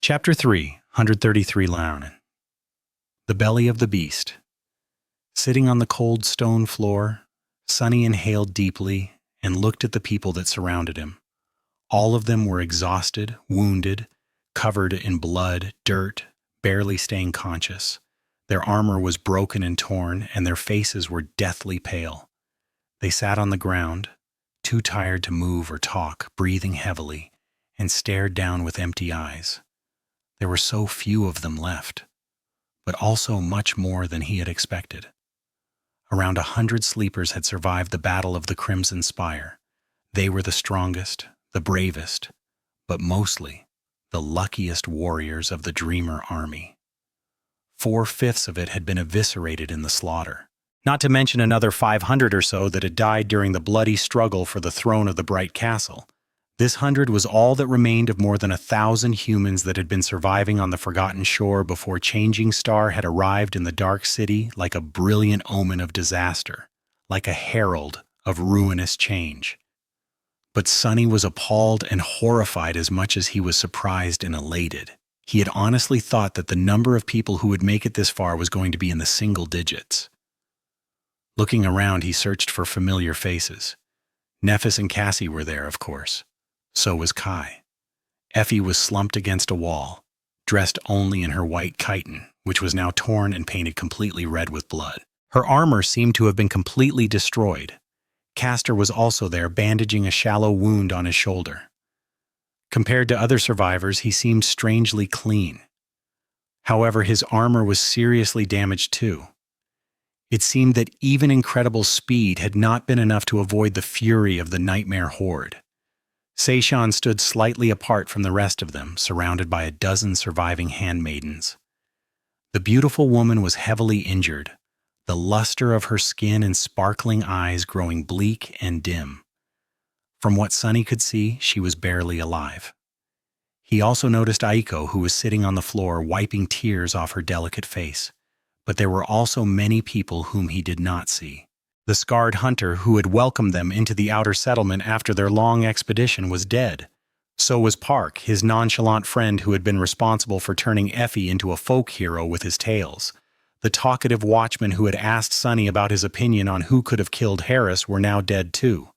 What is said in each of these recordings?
Chapter 3, 133 Launen. The Belly of the Beast. Sitting on the cold stone floor, Sunny inhaled deeply and looked at the people that surrounded him. All of them were exhausted, wounded, covered in blood, dirt, barely staying conscious. Their armor was broken and torn, and their faces were deathly pale. They sat on the ground, too tired to move or talk, breathing heavily, and stared down with empty eyes. There were so few of them left, but also much more than he had expected. Around 100 sleepers had survived the Battle of the Crimson Spire. They were the strongest, the bravest, but mostly the luckiest warriors of the Dreamer army. 4/5 of it had been eviscerated in the slaughter, not to mention another 500 or so that had died during the bloody struggle for the throne of the Bright Castle. This 100 was all that remained of more than 1,000 humans that had been surviving on the Forgotten Shore before Changing Star had arrived in the Dark City like a brilliant omen of disaster, like a herald of ruinous change. But Sunny was appalled and horrified as much as he was surprised and elated. He had honestly thought that the number of people who would make it this far was going to be in the single digits. Looking around, he searched for familiar faces. Nephis and Cassie were there, of course. So was Kai. Effie was slumped against a wall, dressed only in her white chiton, which was now torn and painted completely red with blood. Her armor seemed to have been completely destroyed. Castor was also there, bandaging a shallow wound on his shoulder. Compared to other survivors, he seemed strangely clean. However, his armor was seriously damaged too. It seemed that even incredible speed had not been enough to avoid the fury of the nightmare horde. Seishan stood slightly apart from the rest of them, surrounded by a dozen surviving handmaidens. The beautiful woman was heavily injured, the luster of her skin and sparkling eyes growing bleak and dim. From what Sunny could see, she was barely alive. He also noticed Aiko, who was sitting on the floor wiping tears off her delicate face, but there were also many people whom he did not see. The scarred hunter who had welcomed them into the outer settlement after their long expedition was dead. So was Park, his nonchalant friend who had been responsible for turning Effie into a folk hero with his tales. The talkative watchman who had asked Sunny about his opinion on who could have killed Harris were now dead too.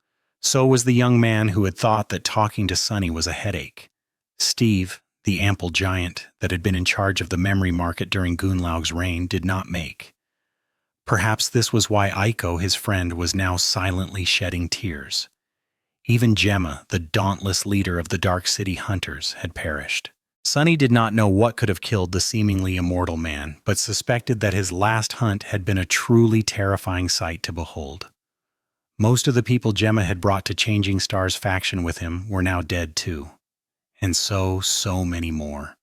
So was the young man who had thought that talking to Sunny was a headache. Steve, the ample giant that had been in charge of the memory market during Gunlaug's reign, did not make. Perhaps this was why Aiko, his friend, was now silently shedding tears. Even Gemma, the dauntless leader of the Dark City Hunters, had perished. Sunny did not know what could have killed the seemingly immortal man, but suspected that his last hunt had been a truly terrifying sight to behold. Most of the people Gemma had brought to Changing Star's faction with him were now dead too. And so many more.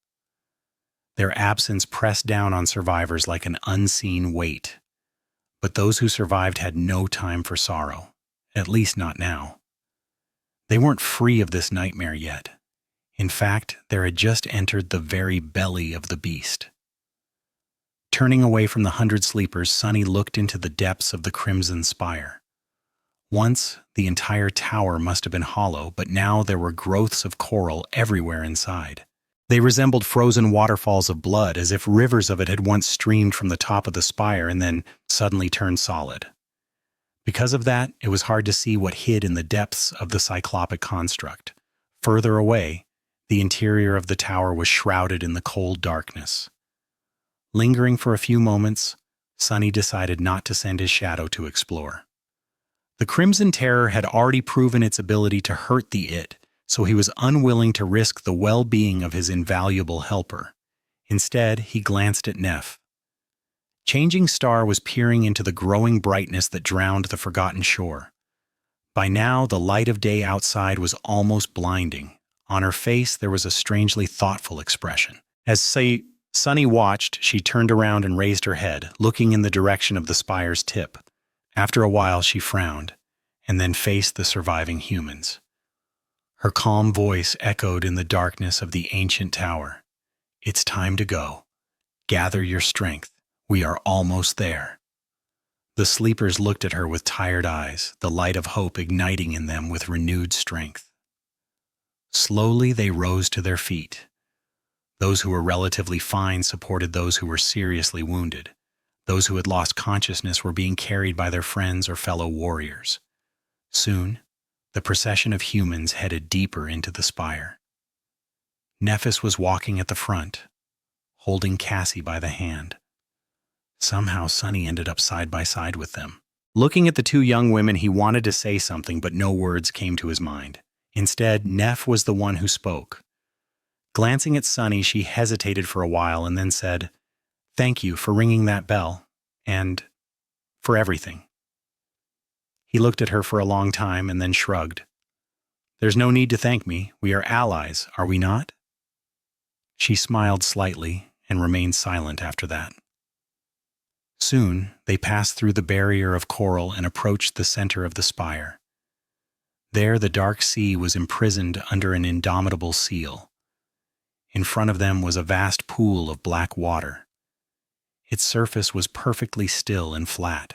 Their absence pressed down on survivors like an unseen weight. But those who survived had no time for sorrow, at least not now. They weren't free of this nightmare yet. In fact, there had just entered the very belly of the beast. Turning away from the 100 sleepers, Sunny looked into the depths of the Crimson Spire. Once, the entire tower must have been hollow, but now there were growths of coral everywhere inside. They resembled frozen waterfalls of blood, as if rivers of it had once streamed from the top of the spire and then suddenly turned solid. Because of that, it was hard to see what hid in the depths of the cyclopic construct. Further away, the interior of the tower was shrouded in the cold darkness. Lingering for a few moments, Sunny decided not to send his shadow to explore. The Crimson Terror had already proven its ability to hurt the It, so he was unwilling to risk the well-being of his invaluable helper. Instead, he glanced at Neph. Changing Star was peering into the growing brightness that drowned the Forgotten Shore. By now, the light of day outside was almost blinding. On her face, there was a strangely thoughtful expression. As Sunny watched, she turned around and raised her head, looking in the direction of the spire's tip. After a while, she frowned, and then faced the surviving humans. Her calm voice echoed in the darkness of the ancient tower. "It's time to go. Gather your strength. We are almost there." The sleepers looked at her with tired eyes, the light of hope igniting in them with renewed strength. Slowly they rose to their feet. Those who were relatively fine supported those who were seriously wounded. Those who had lost consciousness were being carried by their friends or fellow warriors. Soon, the procession of humans headed deeper into the spire. Nephis was walking at the front, holding Cassie by the hand. Somehow Sunny ended up side by side with them. Looking at the two young women, he wanted to say something, but no words came to his mind. Instead, Neph was the one who spoke. Glancing at Sunny, she hesitated for a while and then said, "Thank you for ringing that bell, and for everything." He looked at her for a long time and then shrugged. "There's no need to thank me. We are allies, are we not?" She smiled slightly and remained silent after that. Soon, they passed through the barrier of coral and approached the center of the spire. There, the dark sea was imprisoned under an indomitable seal. In front of them was a vast pool of black water. Its surface was perfectly still and flat,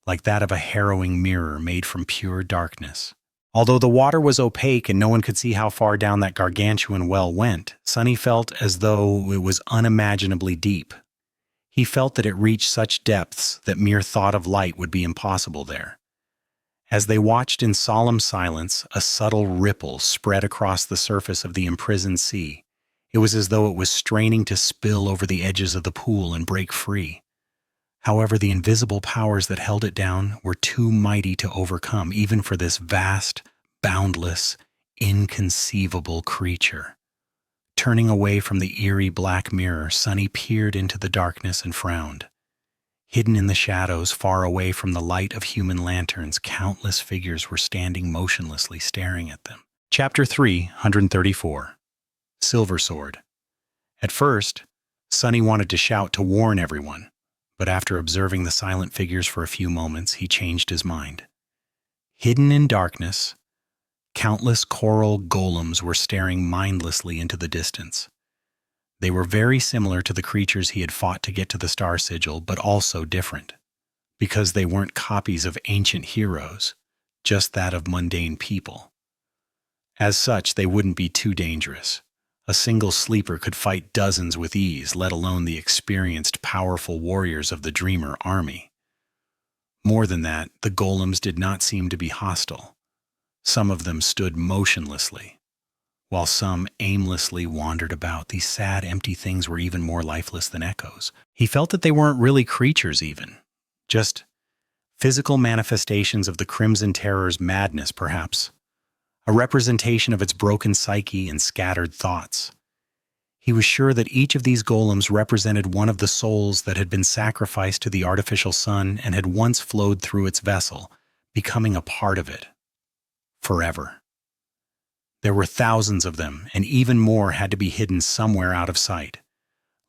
like that of a harrowing mirror made from pure darkness. Although the water was opaque and no one could see how far down that gargantuan well went, Sunny felt as though it was unimaginably deep. He felt that it reached such depths that mere thought of light would be impossible there. As they watched in solemn silence, a subtle ripple spread across the surface of the imprisoned sea. It was as though it was straining to spill over the edges of the pool and break free. However, the invisible powers that held it down were too mighty to overcome, even for this vast, boundless, inconceivable creature. Turning away from the eerie black mirror, Sunny peered into the darkness and frowned. Hidden in the shadows, far away from the light of human lanterns, countless figures were standing motionlessly staring at them. Chapter 334. Silver Sword. At first, Sunny wanted to shout to warn everyone, but after observing the silent figures for a few moments, he changed his mind. Hidden in darkness, countless coral golems were staring mindlessly into the distance. They were very similar to the creatures he had fought to get to the star sigil, but also different, because they weren't copies of ancient heroes, just that of mundane people. As such, they wouldn't be too dangerous. A single sleeper could fight dozens with ease, let alone the experienced, powerful warriors of the Dreamer army. More than that, the golems did not seem to be hostile. Some of them stood motionlessly, while some aimlessly wandered about. These sad, empty things were even more lifeless than echoes. He felt that they weren't really creatures even, just physical manifestations of the Crimson Terror's madness, perhaps, a representation of its broken psyche and scattered thoughts. He was sure that each of these golems represented one of the souls that had been sacrificed to the artificial sun and had once flowed through its vessel, becoming a part of it. Forever. There were thousands of them, and even more had to be hidden somewhere out of sight.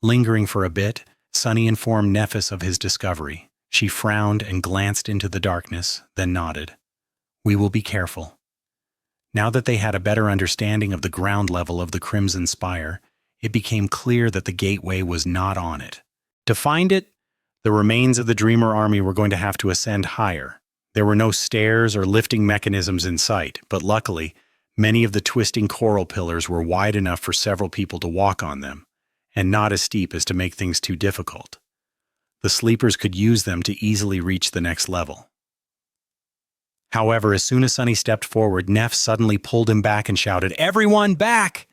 Lingering for a bit, Sunny informed Nephis of his discovery. She frowned and glanced into the darkness, then nodded. "We will be careful." Now that they had a better understanding of the ground level of the Crimson Spire, it became clear that the gateway was not on it. To find it, the remains of the Dreamer army were going to have to ascend higher. There were no stairs or lifting mechanisms in sight, but luckily, many of the twisting coral pillars were wide enough for several people to walk on them, and not as steep as to make things too difficult. The sleepers could use them to easily reach the next level. However, as soon as Sunny stepped forward, Neff suddenly pulled him back and shouted, "Everyone back!"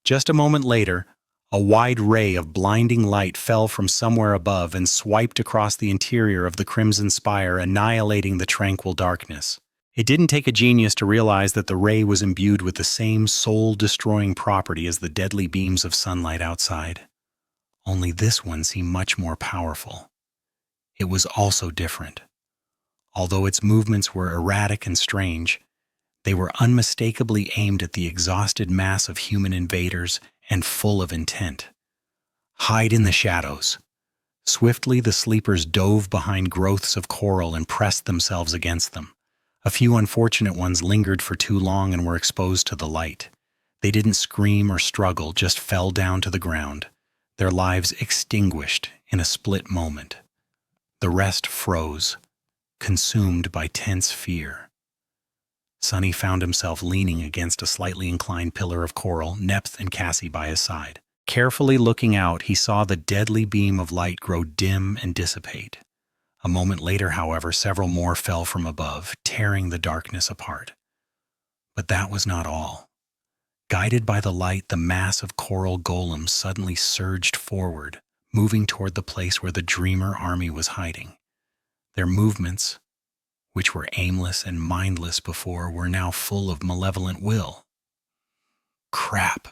Just a moment later, a wide ray of blinding light fell from somewhere above and swiped across the interior of the Crimson Spire, annihilating the tranquil darkness. It didn't take a genius to realize that the ray was imbued with the same soul-destroying property as the deadly beams of sunlight outside. Only this one seemed much more powerful. It was also different. Although its movements were erratic and strange, they were unmistakably aimed at the exhausted mass of human invaders and full of intent. Hide in the shadows. Swiftly, the sleepers dove behind growths of coral and pressed themselves against them. A few unfortunate ones lingered for too long and were exposed to the light. They didn't scream or struggle, just fell down to the ground, their lives extinguished in a split moment. The rest froze, consumed by tense fear. Sunny found himself leaning against a slightly inclined pillar of coral, Neph and Cassie by his side. Carefully looking out, he saw the deadly beam of light grow dim and dissipate. A moment later, however, several more fell from above, tearing the darkness apart. But that was not all. Guided by the light, the mass of coral golems suddenly surged forward, moving toward the place where the dreamer army was hiding. Their movements, which were aimless and mindless before, were now full of malevolent will. Crap!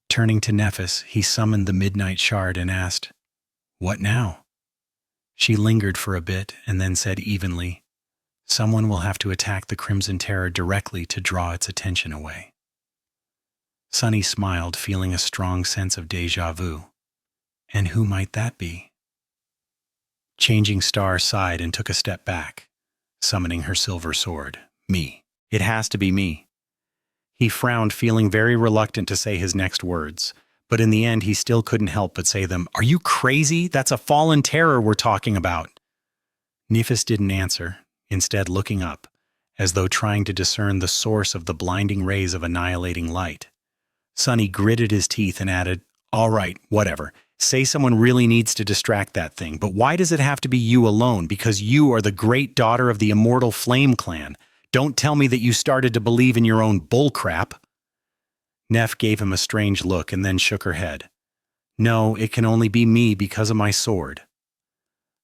Turning to Nephis, he summoned the Midnight Shard and asked, "What now?" She lingered for a bit and then said evenly, "Someone will have to attack the Crimson Terror directly to draw its attention away." Sunny smiled, feeling a strong sense of déjà vu. And who might that be? Changing Star sighed and took a step back, summoning her silver sword. Me. It has to be me. He frowned, feeling very reluctant to say his next words, but in the end he still couldn't help but say them. "Are you crazy? That's a fallen terror we're talking about." Nephis didn't answer, instead looking up, as though trying to discern the source of the blinding rays of annihilating light. Sunny gritted his teeth and added, "All right, whatever. Say someone really needs to distract that thing, but why does it have to be you alone? Because you are the great daughter of the immortal Flame Clan. Don't tell me that you started to believe in your own bullcrap." Neph gave him a strange look and then shook her head. "No, it can only be me because of my sword."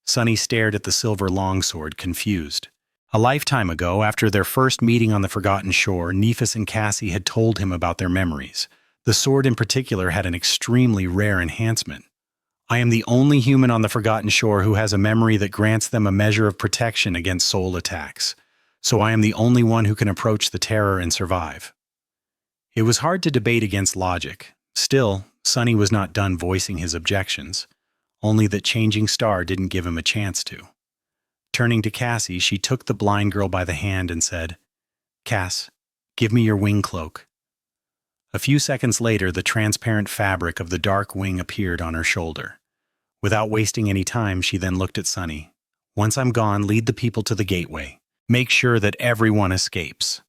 Sunny stared at the silver longsword, confused. A lifetime ago, after their first meeting on the Forgotten Shore, Nephis and Cassie had told him about their memories. The sword in particular had an extremely rare enhancement. "I am the only human on the Forgotten Shore who has a memory that grants them a measure of protection against soul attacks. So I am the only one who can approach the terror and survive." It was hard to debate against logic. Still, Sunny was not done voicing his objections, only that Changing Star didn't give him a chance to. Turning to Cassie, she took the blind girl by the hand and said, "Cass, give me your wing cloak." A few seconds later, the transparent fabric of the dark wing appeared on her shoulder. Without wasting any time, she then looked at Sunny. "Once I'm gone, lead the people to the gateway. Make sure that everyone escapes."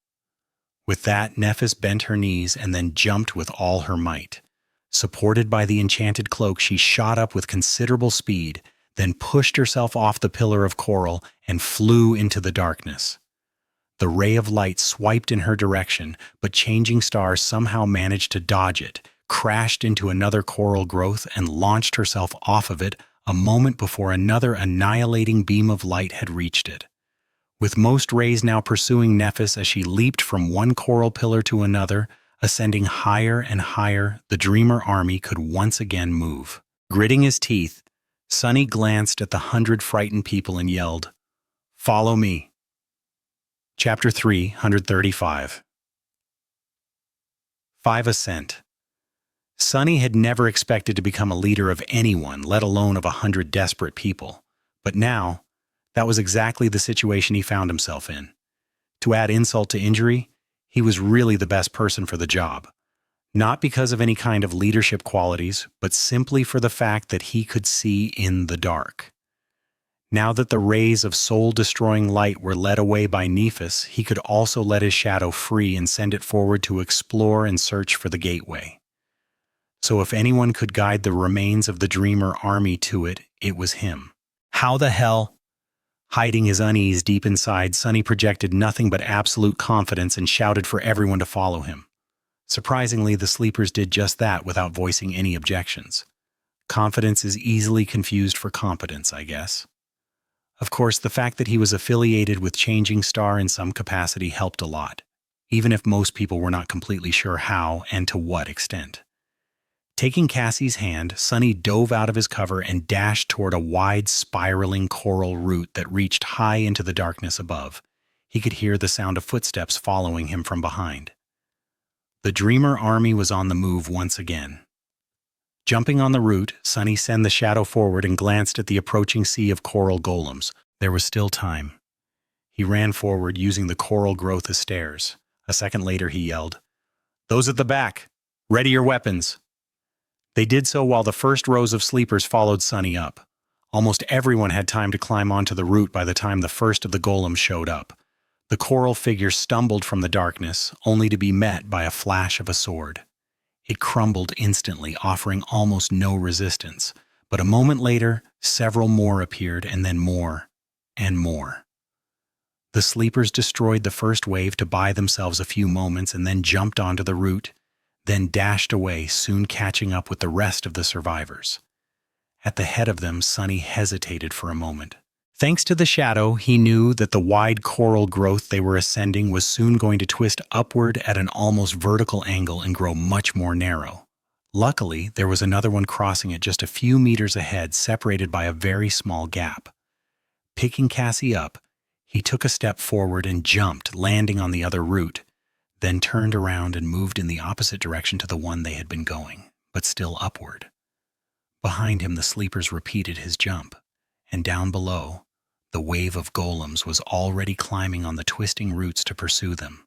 With that, Nephis bent her knees and then jumped with all her might. Supported by the enchanted cloak, she shot up with considerable speed, then pushed herself off the pillar of coral and flew into the darkness. The ray of light swiped in her direction, but Changing Star somehow managed to dodge it, crashed into another coral growth, and launched herself off of it a moment before another annihilating beam of light had reached it. With most rays now pursuing Nephis as she leaped from one coral pillar to another, ascending higher and higher, the Dreamer army could once again move. Gritting his teeth, Sunny glanced at the 100 frightened people and yelled, "Follow me." Chapter 335. 5 Ascent. Sunny had never expected to become a leader of anyone, let alone of 100 desperate people. But now, that was exactly the situation he found himself in. To add insult to injury, he was really the best person for the job. Not because of any kind of leadership qualities, but simply for the fact that he could see in the dark. Now that the rays of soul-destroying light were led away by Nephis, he could also let his shadow free and send it forward to explore and search for the gateway. So if anyone could guide the remains of the Dreamer army to it, it was him. How the hell? Hiding his unease deep inside, Sunny projected nothing but absolute confidence and shouted for everyone to follow him. Surprisingly, the sleepers did just that without voicing any objections. Confidence is easily confused for competence, I guess. Of course, the fact that he was affiliated with Changing Star in some capacity helped a lot, even if most people were not completely sure how and to what extent. Taking Cassie's hand, Sunny dove out of his cover and dashed toward a wide, spiraling coral route that reached high into the darkness above. He could hear the sound of footsteps following him from behind. The Dreamer army was on the move once again. Jumping on the route, Sunny sent the shadow forward and glanced at the approaching sea of coral golems. There was still time. He ran forward, using the coral growth as stairs. A second later, he yelled, "Those at the back, ready your weapons." They did so while the first rows of sleepers followed Sunny up. Almost everyone had time to climb onto the route by the time the first of the golems showed up. The coral figure stumbled from the darkness, only to be met by a flash of a sword. It crumbled instantly, offering almost no resistance. But a moment later, several more appeared, and then more and more. The sleepers destroyed the first wave to buy themselves a few moments and then jumped onto the root, then dashed away, soon catching up with the rest of the survivors. At the head of them, Sunny hesitated for a moment. Thanks to the shadow, he knew that the wide coral growth they were ascending was soon going to twist upward at an almost vertical angle and grow much more narrow. Luckily, there was another one crossing it just a few meters ahead, separated by a very small gap. Picking Cassie up, he took a step forward and jumped, landing on the other root, then turned around and moved in the opposite direction to the one they had been going, but still upward. Behind him, the sleepers repeated his jump, and down below, the wave of golems was already climbing on the twisting roots to pursue them.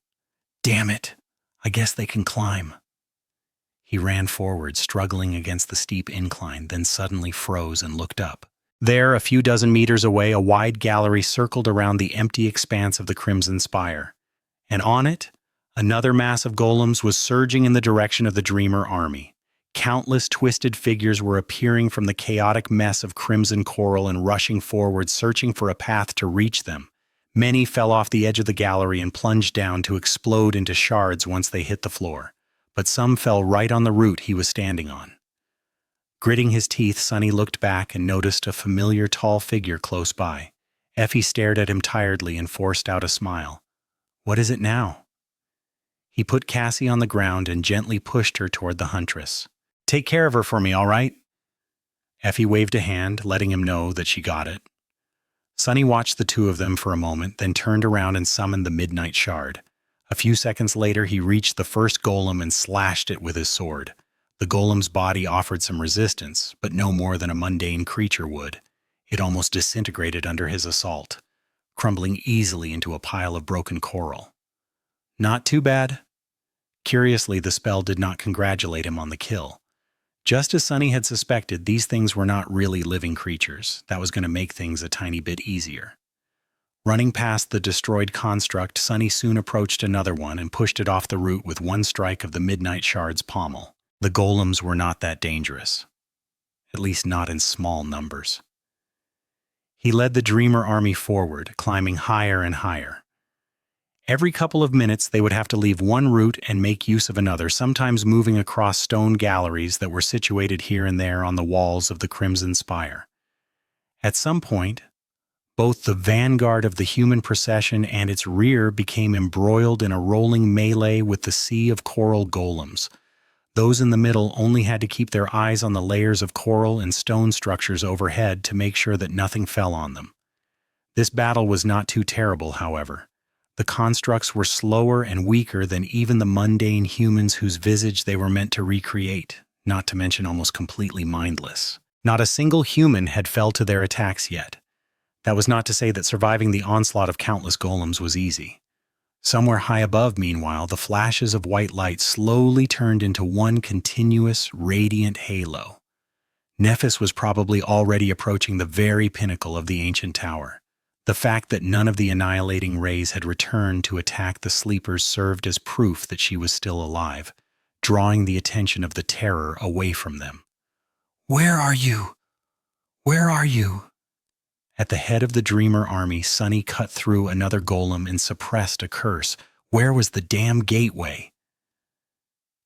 Damn it! I guess they can climb. He ran forward, struggling against the steep incline, then suddenly froze and looked up. There, a few dozen meters away, a wide gallery circled around the empty expanse of the Crimson Spire. And on it, another mass of golems was surging in the direction of the Dreamer army. Countless twisted figures were appearing from the chaotic mess of crimson coral and rushing forward, searching for a path to reach them. Many fell off the edge of the gallery and plunged down to explode into shards once they hit the floor. But some fell right on the root he was standing on. Gritting his teeth, Sunny looked back and noticed a familiar tall figure close by. Effie stared at him tiredly and forced out a smile. What is it now? He put Cassie on the ground and gently pushed her toward the huntress. Take care of her for me, all right? Effie waved a hand, letting him know that she got it. Sunny watched the two of them for a moment, then turned around and summoned the Midnight Shard. A few seconds later, he reached the first golem and slashed it with his sword. The golem's body offered some resistance, but no more than a mundane creature would. It almost disintegrated under his assault, crumbling easily into a pile of broken coral. Not too bad. Curiously, the spell did not congratulate him on the kill. Just as Sunny had suspected, these things were not really living creatures. That was going to make things a tiny bit easier. Running past the destroyed construct, Sunny soon approached another one and pushed it off the root with one strike of the Midnight Shard's pommel. The golems were not that dangerous, at least not in small numbers. He led the Dreamer army forward, climbing higher and higher. Every couple of minutes, they would have to leave one route and make use of another, sometimes moving across stone galleries that were situated here and there on the walls of the Crimson Spire. At some point, both the vanguard of the human procession and its rear became embroiled in a rolling melee with the sea of coral golems. Those in the middle only had to keep their eyes on the layers of coral and stone structures overhead to make sure that nothing fell on them. This battle was not too terrible, however. The constructs were slower and weaker than even the mundane humans whose visage they were meant to recreate, not to mention almost completely mindless. Not a single human had fell to their attacks yet. That was not to say that surviving the onslaught of countless golems was easy. Somewhere high above, meanwhile, the flashes of white light slowly turned into one continuous, radiant halo. Nephis was probably already approaching the very pinnacle of the ancient tower. The fact that none of the annihilating rays had returned to attack the sleepers served as proof that she was still alive, drawing the attention of the terror away from them. "Where are you? Where are you?" At the head of the Dreamer army, Sunny cut through another golem and suppressed a curse. Where was the damn gateway?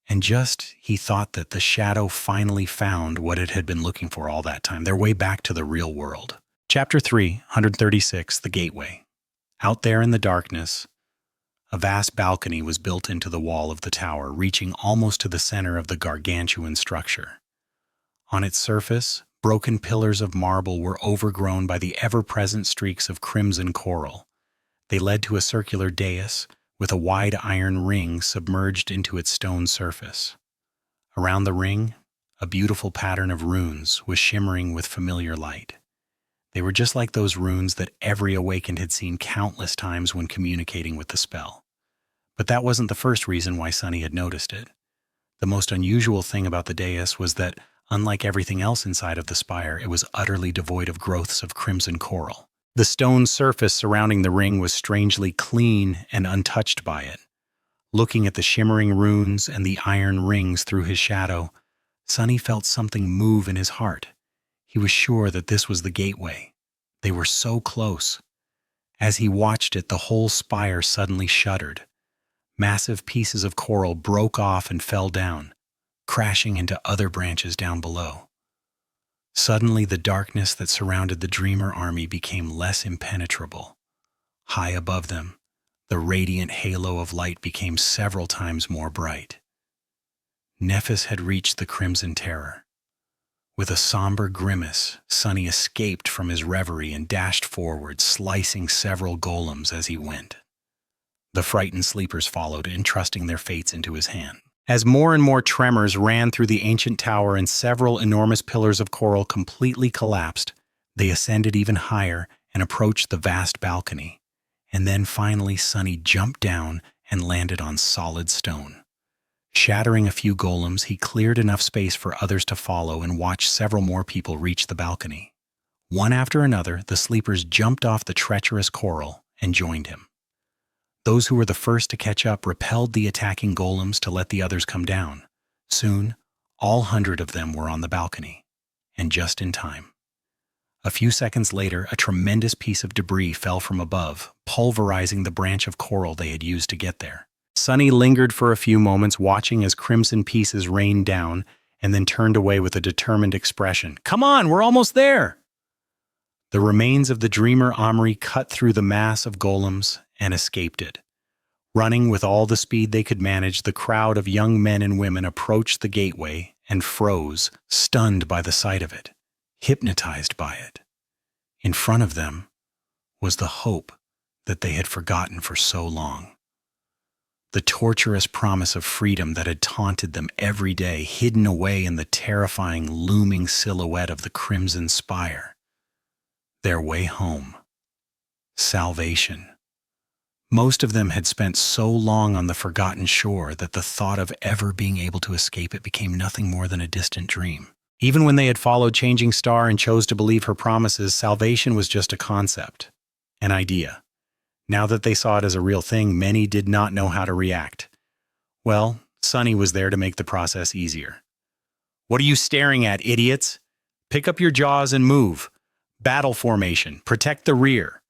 And just he thought that the shadow finally found what it had been looking for all that time, their way back to the real world. Chapter 3, 136, The Gateway. Out there in the darkness, a vast balcony was built into the wall of the tower, reaching almost to the center of the gargantuan structure. On its surface, broken pillars of marble were overgrown by the ever-present streaks of crimson coral. They led to a circular dais with a wide iron ring submerged into its stone surface. Around the ring, a beautiful pattern of runes was shimmering with familiar light. They were just like those runes that every awakened had seen countless times when communicating with the spell. But that wasn't the first reason why Sunny had noticed it. The most unusual thing about the dais was that, unlike everything else inside of the spire, it was utterly devoid of growths of crimson coral. The stone surface surrounding the ring was strangely clean and untouched by it. Looking at the shimmering runes and the iron rings through his shadow, Sunny felt something move in his heart. He was sure that this was the gateway. They were so close. As he watched it, the whole spire suddenly shuddered. Massive pieces of coral broke off and fell down, crashing into other branches down below. Suddenly, the darkness that surrounded the Dreamer army became less impenetrable. High above them, the radiant halo of light became several times more bright. Nephis had reached the Crimson Terror. With a somber grimace, Sunny escaped from his reverie and dashed forward, slicing several golems as he went. The frightened sleepers followed, entrusting their fates into his hand. As more and more tremors ran through the ancient tower and several enormous pillars of coral completely collapsed, they ascended even higher and approached the vast balcony. And then finally Sunny jumped down and landed on solid stone. Shattering a few golems, he cleared enough space for others to follow and watched several more people reach the balcony. One after another, the sleepers jumped off the treacherous coral and joined him. Those who were the first to catch up repelled the attacking golems to let the others come down. Soon, all 100 of them were on the balcony, and just in time. A few seconds later, a tremendous piece of debris fell from above, pulverizing the branch of coral they had used to get there. Sunny lingered for a few moments, watching as crimson pieces rained down, and then turned away with a determined expression. "Come on, we're almost there!" The remains of the Dreamer army cut through the mass of golems and escaped it. Running with all the speed they could manage, the crowd of young men and women approached the gateway and froze, stunned by the sight of it, hypnotized by it. In front of them was the hope that they had forgotten for so long. The torturous promise of freedom that had taunted them every day, hidden away in the terrifying, looming silhouette of the crimson spire. Their way home. Salvation. Most of them had spent so long on the forgotten shore that the thought of ever being able to escape it became nothing more than a distant dream. Even when they had followed Changing Star and chose to believe her promises, salvation was just a concept, an idea. Now that they saw it as a real thing, many did not know how to react. Well, Sunny was there to make the process easier. "What are you staring at, idiots? Pick up your jaws and move. Battle formation. Protect the rear.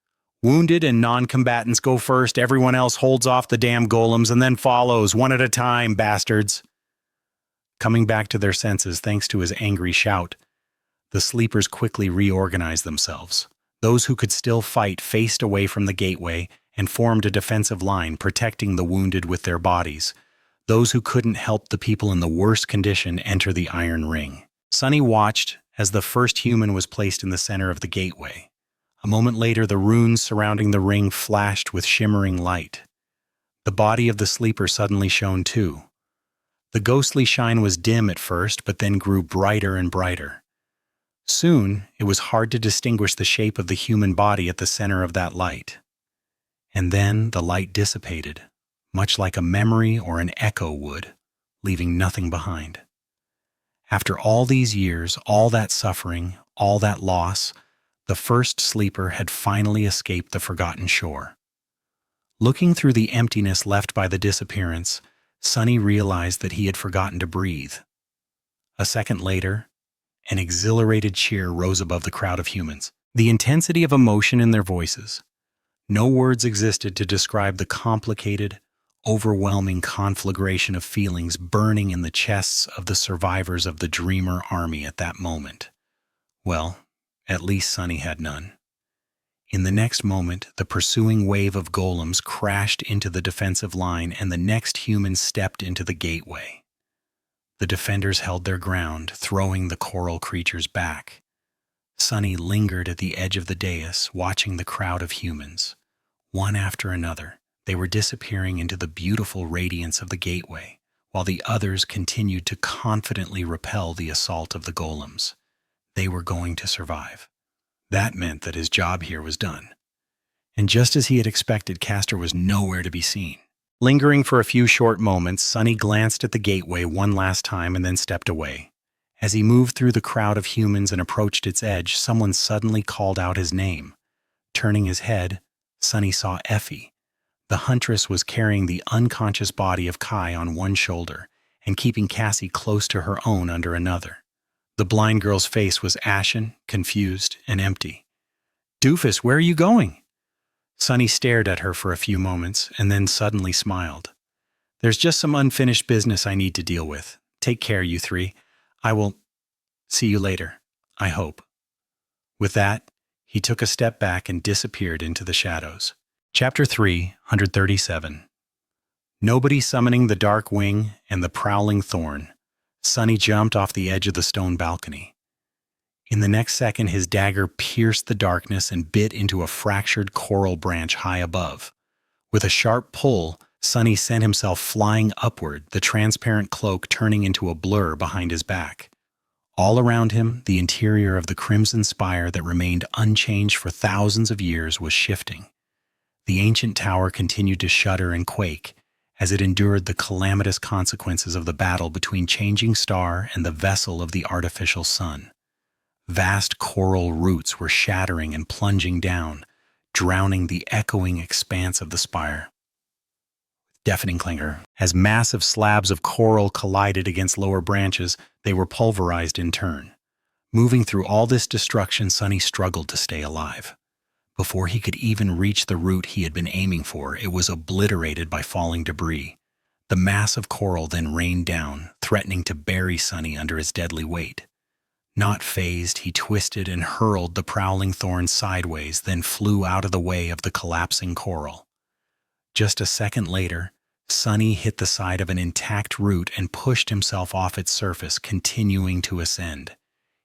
Wounded and non-combatants go first. Everyone else holds off the damn golems and then follows, one at a time, bastards." Coming back to their senses thanks to his angry shout, the sleepers quickly reorganized themselves. Those who could still fight faced away from the gateway and formed a defensive line, protecting the wounded with their bodies. Those who couldn't help the people in the worst condition enter the iron ring. Sunny watched as the first human was placed in the center of the gateway. A moment later, the runes surrounding the ring flashed with shimmering light. The body of the sleeper suddenly shone too. The ghostly shine was dim at first, but then grew brighter and brighter. Soon, it was hard to distinguish the shape of the human body at the center of that light. And then the light dissipated, much like a memory or an echo would, leaving nothing behind. After all these years, all that suffering, all that loss, the first sleeper had finally escaped the forgotten shore. Looking through the emptiness left by the disappearance, Sunny realized that he had forgotten to breathe. A second later, an exhilarated cheer rose above the crowd of humans, the intensity of emotion in their voices. No words existed to describe the complicated, overwhelming conflagration of feelings burning in the chests of the survivors of the Dreamer army at that moment. Well, at least Sunny had none. In the next moment, the pursuing wave of golems crashed into the defensive line and the next human stepped into the gateway. The defenders held their ground, throwing the coral creatures back. Sunny lingered at the edge of the dais, watching the crowd of humans. One after another, they were disappearing into the beautiful radiance of the gateway, while the others continued to confidently repel the assault of the golems. They were going to survive. That meant that his job here was done. And just as he had expected, Castor was nowhere to be seen. Lingering for a few short moments, Sunny glanced at the gateway one last time and then stepped away. As he moved through the crowd of humans and approached its edge, someone suddenly called out his name. Turning his head, Sunny saw Effie. The huntress was carrying the unconscious body of Kai on one shoulder and keeping Cassie close to her own under another. The blind girl's face was ashen, confused, and empty. "Doofus, where are you going?" Sunny stared at her for a few moments and then suddenly smiled. "There's just some unfinished business I need to deal with. Take care, you three. I will see you later, I hope." With that, he took a step back and disappeared into the shadows. Chapter 337. Nobody summoning the dark wing and the prowling thorn. Sunny jumped off the edge of the stone balcony. In the next second, his dagger pierced the darkness and bit into a fractured coral branch high above. With a sharp pull, Sunny sent himself flying upward, the transparent cloak turning into a blur behind his back. All around him, the interior of the crimson spire that remained unchanged for thousands of years was shifting. The ancient tower continued to shudder and quake as it endured the calamitous consequences of the battle between changing star and the vessel of the artificial sun. Vast coral roots were shattering and plunging down, drowning the echoing expanse of the spire. Deafening clangor. As massive slabs of coral collided against lower branches, they were pulverized in turn. Moving through all this destruction, Sunny struggled to stay alive. Before he could even reach the root he had been aiming for, it was obliterated by falling debris. The mass of coral then rained down, threatening to bury Sunny under its deadly weight. Not fazed, he twisted and hurled the prowling thorn sideways, then flew out of the way of the collapsing coral. Just a second later, Sunny hit the side of an intact root and pushed himself off its surface, continuing to ascend.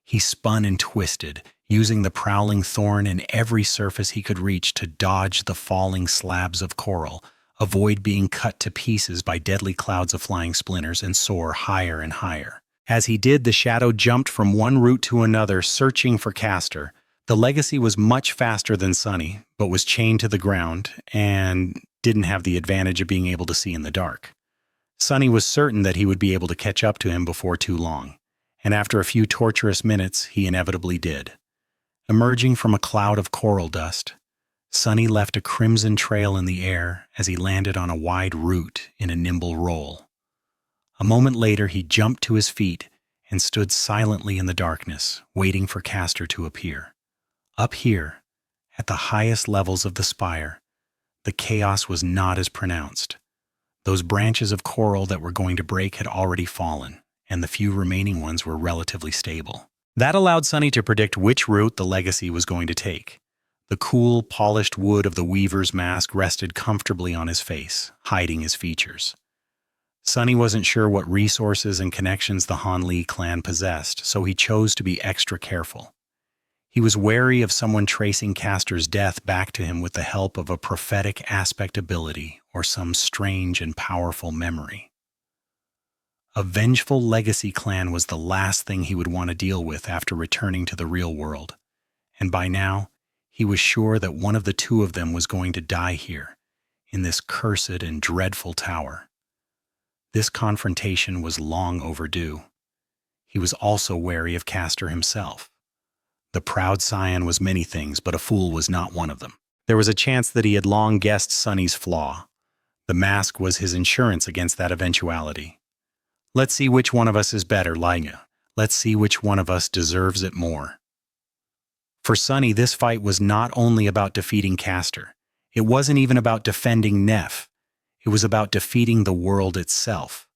He spun and twisted, using the prowling thorn and every surface he could reach to dodge the falling slabs of coral, avoid being cut to pieces by deadly clouds of flying splinters, and soar higher and higher. As he did, the shadow jumped from one root to another, searching for Castor. The legacy was much faster than Sunny, but was chained to the ground and didn't have the advantage of being able to see in the dark. Sunny was certain that he would be able to catch up to him before too long, and after a few torturous minutes, he inevitably did. Emerging from a cloud of coral dust, Sunny left a crimson trail in the air as he landed on a wide root in a nimble roll. A moment later, he jumped to his feet and stood silently in the darkness, waiting for Castor to appear. Up here, at the highest levels of the spire, the chaos was not as pronounced. Those branches of coral that were going to break had already fallen, and the few remaining ones were relatively stable. That allowed Sunny to predict which route the legacy was going to take. The cool, polished wood of the weaver's mask rested comfortably on his face, hiding his features. Sunny wasn't sure what resources and connections the Han Li clan possessed, so he chose to be extra careful. He was wary of someone tracing Castor's death back to him with the help of a prophetic aspect ability or some strange and powerful memory. A vengeful legacy clan was the last thing he would want to deal with after returning to the real world, and by now, he was sure that one of the two of them was going to die here, in this cursed and dreadful tower. This confrontation was long overdue. He was also wary of Castor himself. The proud scion was many things, but a fool was not one of them. There was a chance that he had long guessed Sunny's flaw. The mask was his insurance against that eventuality. Let's see which one of us is better, Laiga. Let's see which one of us deserves it more. For Sunny, this fight was not only about defeating Castor. It wasn't even about defending Neff. It was about defeating the world itself.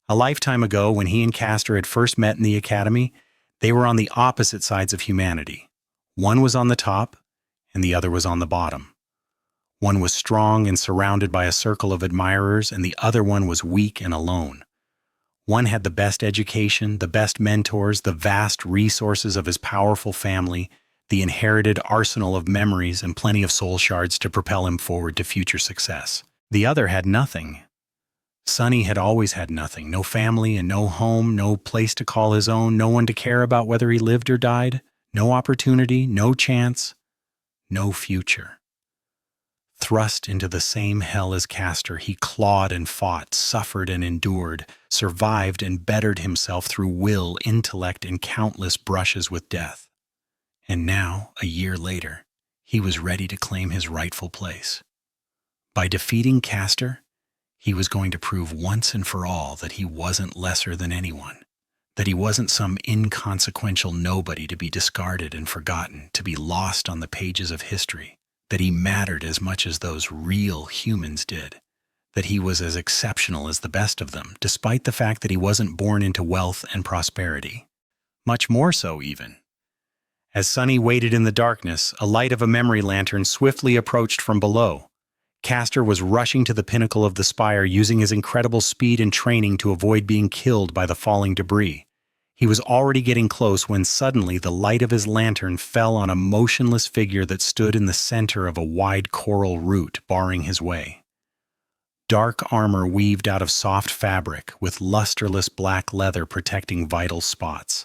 A lifetime ago, when he and Castor had first met in the academy, they were on the opposite sides of humanity. One was on the top, and the other was on the bottom. One was strong and surrounded by a circle of admirers, and the other one was weak and alone. One had the best education, the best mentors, the vast resources of his powerful family, the inherited arsenal of memories, and plenty of soul shards to propel him forward to future success. The other had nothing. Sunny had always had nothing, no family and no home, no place to call his own, no one to care about whether he lived or died, no opportunity, no chance, no future. Thrust into the same hell as Castor, he clawed and fought, suffered and endured, survived and bettered himself through will, intellect, and countless brushes with death. And now, a year later, He was ready to claim his rightful place. By defeating Castor, he was going to prove once and for all that he wasn't lesser than anyone, that he wasn't some inconsequential nobody to be discarded and forgotten, to be lost on the pages of history, that he mattered as much as those real humans did, that he was as exceptional as the best of them, despite the fact that he wasn't born into wealth and prosperity. Much more so, even. As Sunny waited in the darkness, a light of a memory lantern swiftly approached from below. Castor was rushing to the pinnacle of the spire, using his incredible speed and training to avoid being killed by the falling debris. He was already getting close when suddenly the light of his lantern fell on a motionless figure that stood in the center of a wide coral root, barring his way. Dark armor weaved out of soft fabric, with lusterless black leather protecting vital spots.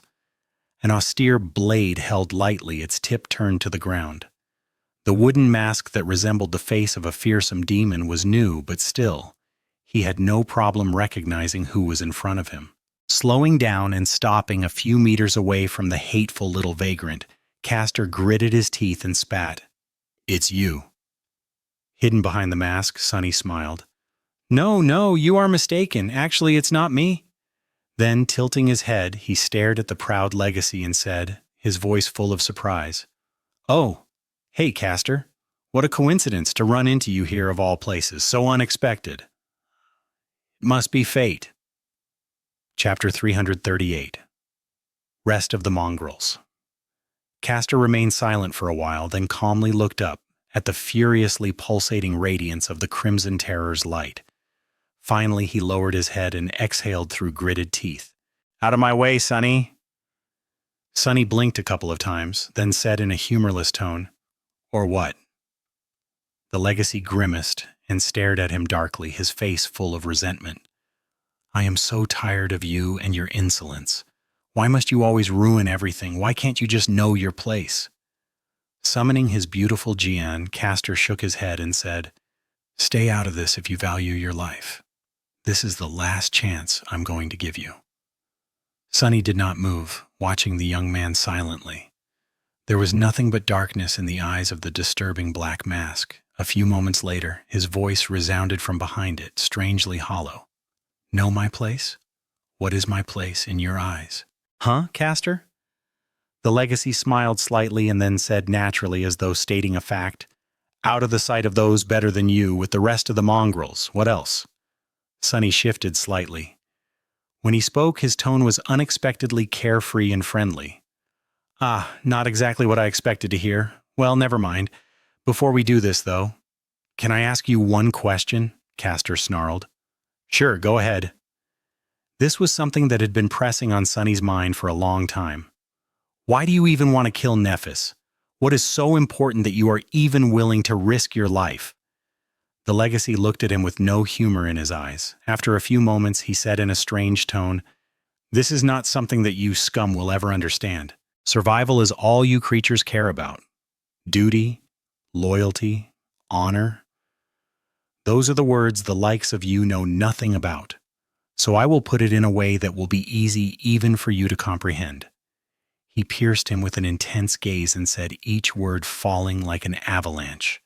An austere blade held lightly, its tip turned to the ground. The wooden mask that resembled the face of a fearsome demon was new, but still, he had no problem recognizing who was in front of him. Slowing down and stopping a few meters away from the hateful little vagrant, Castor gritted his teeth and spat. "It's you." Hidden behind the mask, Sunny smiled. No, you are mistaken. Actually, it's not me." Then, tilting his head, he stared at the proud legacy and said, his voice full of surprise, "Oh, hey, Castor. What a coincidence to run into you here of all places, so unexpected. It must be fate." Chapter 338. Rest of the Mongrels. Castor remained silent for a while, then calmly looked up at the furiously pulsating radiance of the Crimson Terror's light. Finally, he lowered his head and exhaled through gritted teeth. "Out of my way, Sunny." Sunny blinked a couple of times, then said in a humorless tone, "Or what?" The legacy grimaced and stared at him darkly, his face full of resentment. "I am so tired of you and your insolence. Why must you always ruin everything? Why can't you just know your place?" Summoning his beautiful Jian, Castor shook his head and said, "Stay out of this if you value your life. This is the last chance I'm going to give you." Sunny did not move, watching the young man silently. There was nothing but darkness in the eyes of the disturbing black mask. A few moments later, his voice resounded from behind it, strangely hollow. "Know my place? What is my place in your eyes?" "Huh, Castor?" The legacy smiled slightly and then said naturally, as though stating a fact, "Out of the sight of those better than you, with the rest of the mongrels. What else?" Sunny shifted slightly. When he spoke, his tone was unexpectedly carefree and friendly. Not exactly what I expected to hear. Well, never mind. Before we do this, though, can I ask you one question?" Castor snarled. "Sure, go ahead." This was something that had been pressing on Sunny's mind for a long time. "Why do you even want to kill Nephis? What is so important that you are even willing to risk your life?" The legacy looked at him with no humor in his eyes. After a few moments, he said in a strange tone, "This is not something that you scum will ever understand. Survival is all you creatures care about. Duty, loyalty, honor. Those are the words the likes of you know nothing about. So I will put it in a way that will be easy even for you to comprehend." He pierced him with an intense gaze and said, each word falling like an avalanche,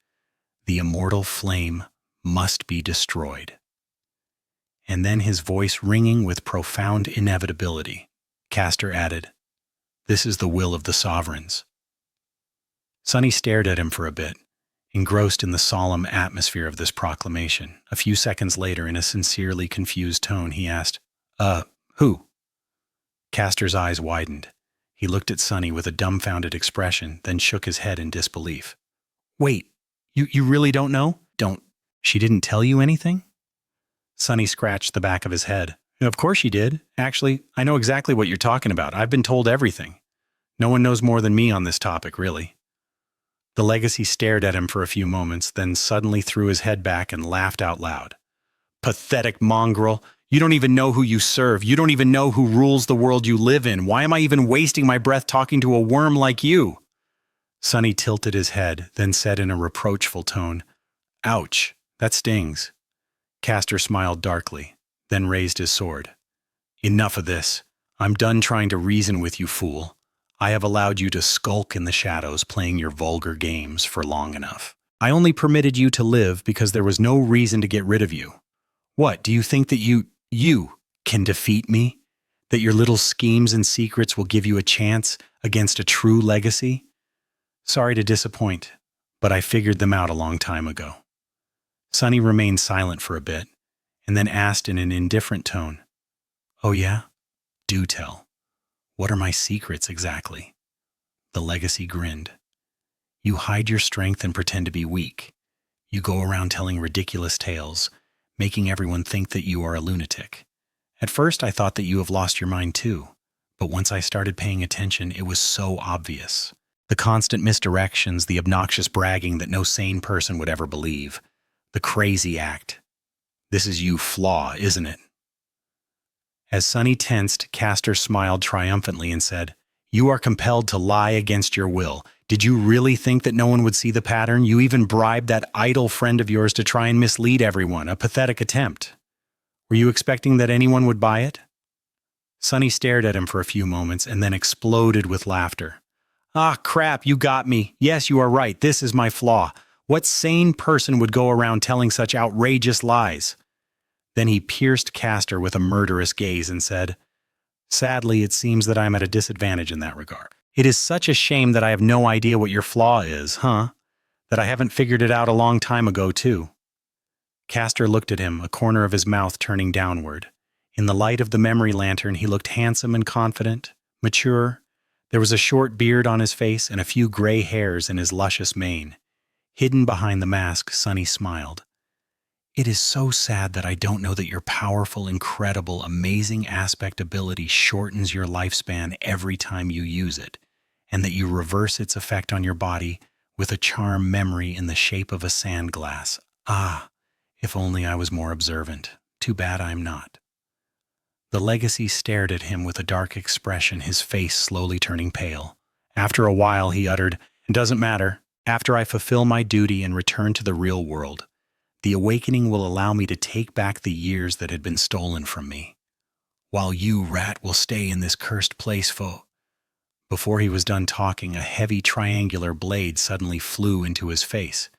"The immortal flame must be destroyed." And then, his voice ringing with profound inevitability, Castor added, "This is the will of the sovereigns." Sunny stared at him for a bit, engrossed in the solemn atmosphere of this proclamation. A few seconds later, in a sincerely confused tone, he asked, Who?" Castor's eyes widened. He looked at Sunny with a dumbfounded expression, then shook his head in disbelief. "Wait, you really don't know? She didn't tell you anything?" Sunny scratched the back of his head. "Of course she did. Actually, I know exactly what you're talking about. I've been told everything. No one knows more than me on this topic, really." The legacy stared at him for a few moments, then suddenly threw his head back and laughed out loud. "Pathetic mongrel. You don't even know who you serve. You don't even know who rules the world you live in. Why am I even wasting my breath talking to a worm like you?" Sunny tilted his head, then said in a reproachful tone, "Ouch, that stings." Castor smiled darkly, then raised his sword. "Enough of this. I'm done trying to reason with you, fool. I have allowed you to skulk in the shadows playing your vulgar games for long enough. I only permitted you to live because there was no reason to get rid of you. What, do you think that you can defeat me? That your little schemes and secrets will give you a chance against a true legacy? Sorry to disappoint, but I figured them out a long time ago. Sunny remained silent for a bit, and then asked in an indifferent tone, "Oh yeah? Do tell. What are my secrets exactly?" The legacy grinned. "You hide your strength and pretend to be weak. You go around telling ridiculous tales, making everyone think that you are a lunatic. At first I thought that you have lost your mind too, but once I started paying attention, it was so obvious. The constant misdirections, the obnoxious bragging that no sane person would ever believe, the crazy act. This is you flaw, isn't it?" As Sunny tensed, Castor smiled triumphantly and said, "You are compelled to lie against your will. Did you really think that no one would see the pattern? You even bribed that idle friend of yours to try and mislead everyone, a pathetic attempt. Were you expecting that anyone would buy it?" Sunny stared at him for a few moments and then exploded with laughter. "Ah, crap, you got me. Yes, you are right. This is my flaw. What sane person would go around telling such outrageous lies?" Then he pierced Castor with a murderous gaze and said, "Sadly, it seems that I am at a disadvantage in that regard. It is such a shame that I have no idea what your flaw is, huh? That I haven't figured it out a long time ago, too." Castor looked at him, a corner of his mouth turning downward. In the light of the memory lantern, he looked handsome and confident, mature. There was a short beard on his face and a few gray hairs in his luscious mane. Hidden behind the mask, Sunny smiled. "It is so sad that I don't know that your powerful, incredible, amazing aspect ability shortens your lifespan every time you use it, and that you reverse its effect on your body with a charm memory in the shape of a sand glass. Ah, if only I was more observant. Too bad I'm not." The legacy stared at him with a dark expression, his face slowly turning pale. After a while, he uttered, "It doesn't matter. After I fulfill my duty and return to the real world, the awakening will allow me to take back the years that had been stolen from me. While you, rat, will stay in this cursed place for—" Before he was done talking, a heavy triangular blade suddenly flew into his face.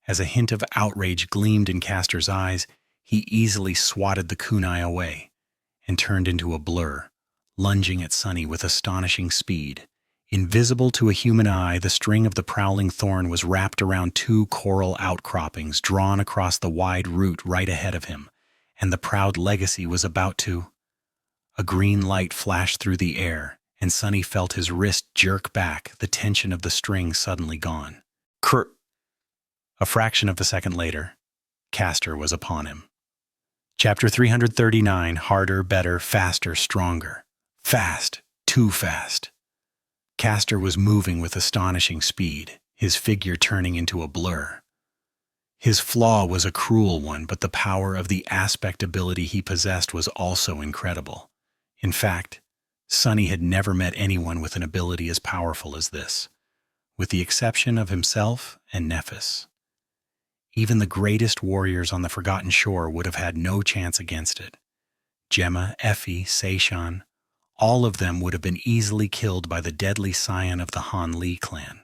As a hint of outrage gleamed in Castor's eyes, he easily swatted the kunai away and turned into a blur, lunging at Sunny with astonishing speed. Invisible to a human eye, the string of the prowling thorn was wrapped around two coral outcroppings drawn across the wide route right ahead of him, and the proud legacy was about to— A green light flashed through the air, and Sunny felt his wrist jerk back, the tension of the string suddenly gone. A fraction of a second later, Castor was upon him. Chapter 339, Harder, Better, Faster, Stronger. Fast, too fast. Castor was moving with astonishing speed, his figure turning into a blur. His flaw was a cruel one, but the power of the aspect ability he possessed was also incredible. In fact, Sunny had never met anyone with an ability as powerful as this, with the exception of himself and Nephis. Even the greatest warriors on the Forgotten Shore would have had no chance against it. Gemma, Effie, Seishan, all of them would have been easily killed by the deadly scion of the Han Li clan.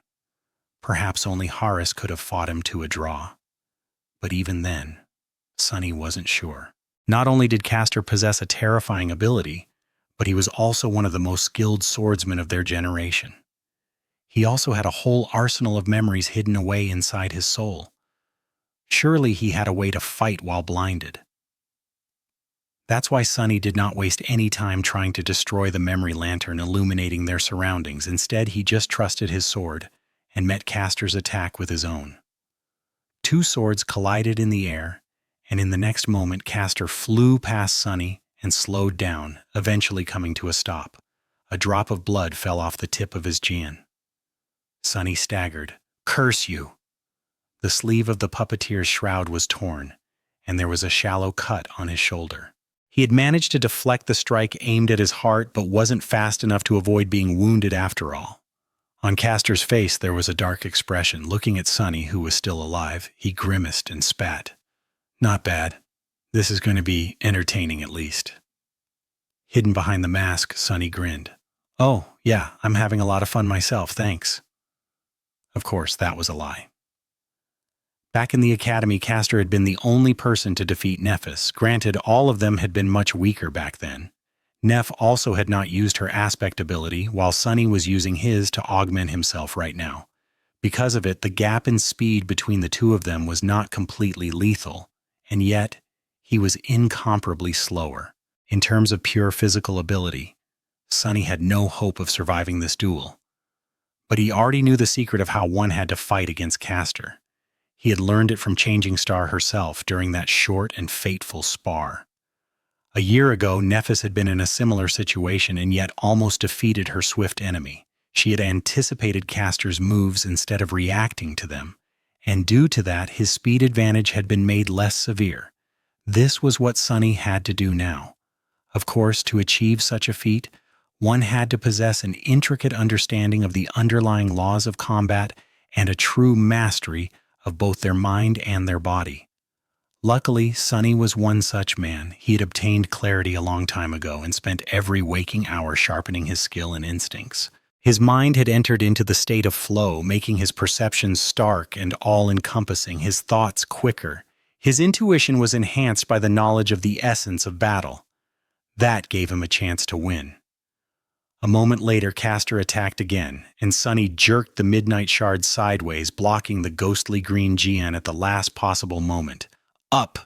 Perhaps only Horus could have fought him to a draw. But even then, Sunny wasn't sure. Not only did Castor possess a terrifying ability, but he was also one of the most skilled swordsmen of their generation. He also had a whole arsenal of memories hidden away inside his soul. Surely he had a way to fight while blinded. That's why Sunny did not waste any time trying to destroy the memory lantern illuminating their surroundings. Instead, he just trusted his sword and met Castor's attack with his own. Two swords collided in the air, and in the next moment Castor flew past Sunny and slowed down, eventually coming to a stop. A drop of blood fell off the tip of his jian. Sunny staggered. "Curse you!" The sleeve of the puppeteer's shroud was torn, and there was a shallow cut on his shoulder. He had managed to deflect the strike aimed at his heart, but wasn't fast enough to avoid being wounded after all. On Castor's face there was a dark expression. Looking at Sunny, who was still alive, he grimaced and spat. "Not bad. This is going to be entertaining at least." Hidden behind the mask, Sunny grinned. Oh, yeah, I'm having a lot of fun myself, thanks. Of course, that was a lie. Back in the academy, Castor had been the only person to defeat Nephis. Granted, all of them had been much weaker back then. Neph also had not used her aspect ability, while Sunny was using his to augment himself right now. Because of it, the gap in speed between the two of them was not completely lethal, and yet he was incomparably slower. In terms of pure physical ability, Sunny had no hope of surviving this duel. But he already knew the secret of how one had to fight against Castor. He had learned it from Changing Star herself during that short and fateful spar. A year ago, Nephis had been in a similar situation and yet almost defeated her swift enemy. She had anticipated Castor's moves instead of reacting to them, and due to that, his speed advantage had been made less severe. This was what Sunny had to do now. Of course, to achieve such a feat, one had to possess an intricate understanding of the underlying laws of combat and a true mastery of both their mind and their body. Luckily, Sunny was one such man. He had obtained clarity a long time ago and spent every waking hour sharpening his skill and instincts. His mind had entered into the state of flow, making his perceptions stark and all-encompassing, his thoughts quicker. His intuition was enhanced by the knowledge of the essence of battle. That gave him a chance to win. A moment later, Castor attacked again, and Sunny jerked the Midnight Shard sideways, blocking the ghostly green Jian at the last possible moment. Up!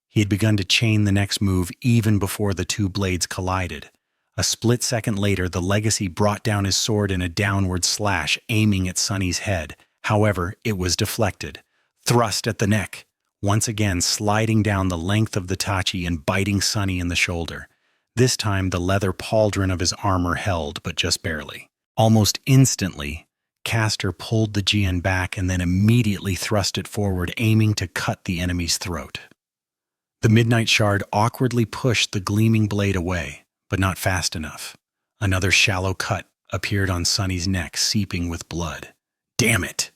He had begun to chain the next move even before the two blades collided. A split second later, the Legacy brought down his sword in a downward slash, aiming at Sunny's head. However, it was deflected. Thrust at the neck, once again sliding down the length of the Tachi and biting Sunny in the shoulder. This time, the leather pauldron of his armor held, but just barely. Almost instantly, Castor pulled the Jian back and then immediately thrust it forward, aiming to cut the enemy's throat. The Midnight Shard awkwardly pushed the gleaming blade away, but not fast enough. Another shallow cut appeared on Sunny's neck, seeping with blood. Damn it!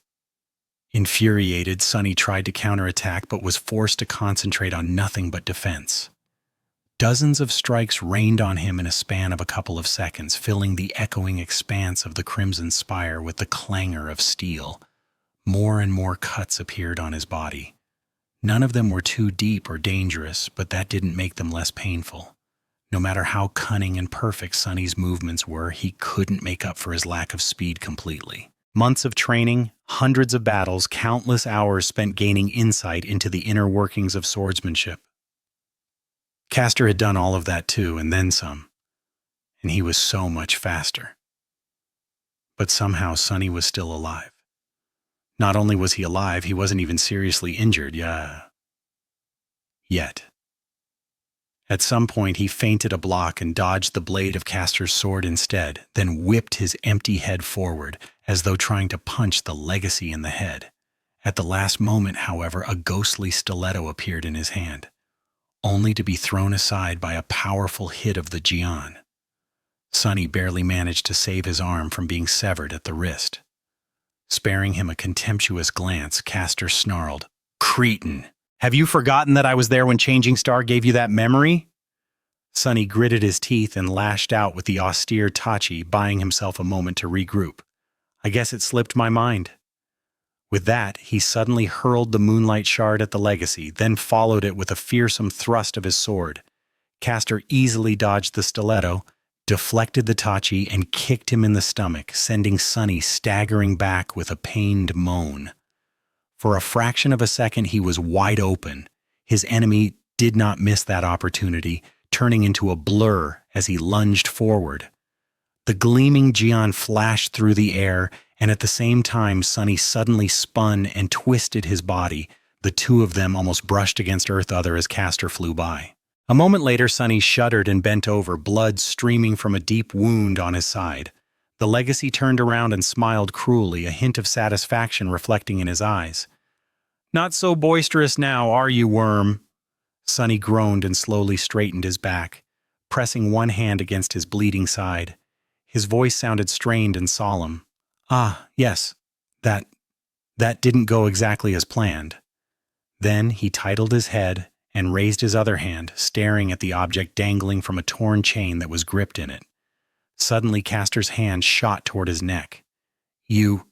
Infuriated, Sunny tried to counterattack, but was forced to concentrate on nothing but defense. Dozens of strikes rained on him in a span of a couple of seconds, filling the echoing expanse of the Crimson Spire with the clangor of steel. More and more cuts appeared on his body. None of them were too deep or dangerous, but that didn't make them less painful. No matter how cunning and perfect Sunny's movements were, he couldn't make up for his lack of speed completely. Months of training, hundreds of battles, countless hours spent gaining insight into the inner workings of swordsmanship. Castor had done all of that too, and then some. And he was so much faster. But somehow Sunny was still alive. Not only was he alive, he wasn't even seriously injured, yet. At some point, he feinted a block and dodged the blade of Castor's sword instead, then whipped his empty head forward, as though trying to punch the Legacy in the head. At the last moment, however, a ghostly stiletto appeared in his hand, only to be thrown aside by a powerful hit of the Jian. Sunny barely managed to save his arm from being severed at the wrist. Sparing him a contemptuous glance, Castor snarled, "Cretin! Have you forgotten that I was there when Changing Star gave you that memory?" Sunny gritted his teeth and lashed out with the austere Tachi, buying himself a moment to regroup. "I guess it slipped my mind." With that, he suddenly hurled the Moonlight Shard at the Legacy, then followed it with a fearsome thrust of his sword. Castor easily dodged the stiletto, deflected the Tachi, and kicked him in the stomach, sending Sunny staggering back with a pained moan. For a fraction of a second, he was wide open. His enemy did not miss that opportunity, turning into a blur as he lunged forward. The gleaming Jian flashed through the air, and at the same time, Sunny suddenly spun and twisted his body. The two of them almost brushed against earth other as Castor flew by. A moment later, Sunny shuddered and bent over, blood streaming from a deep wound on his side. The Legacy turned around and smiled cruelly, a hint of satisfaction reflecting in his eyes. "Not so boisterous now, are you, worm?" Sunny groaned and slowly straightened his back, pressing one hand against his bleeding side. His voice sounded strained and solemn. "Ah, yes, that didn't go exactly as planned." Then he titled his head and raised his other hand, staring at the object dangling from a torn chain that was gripped in it. Suddenly, Castor's hand shot toward his neck. You.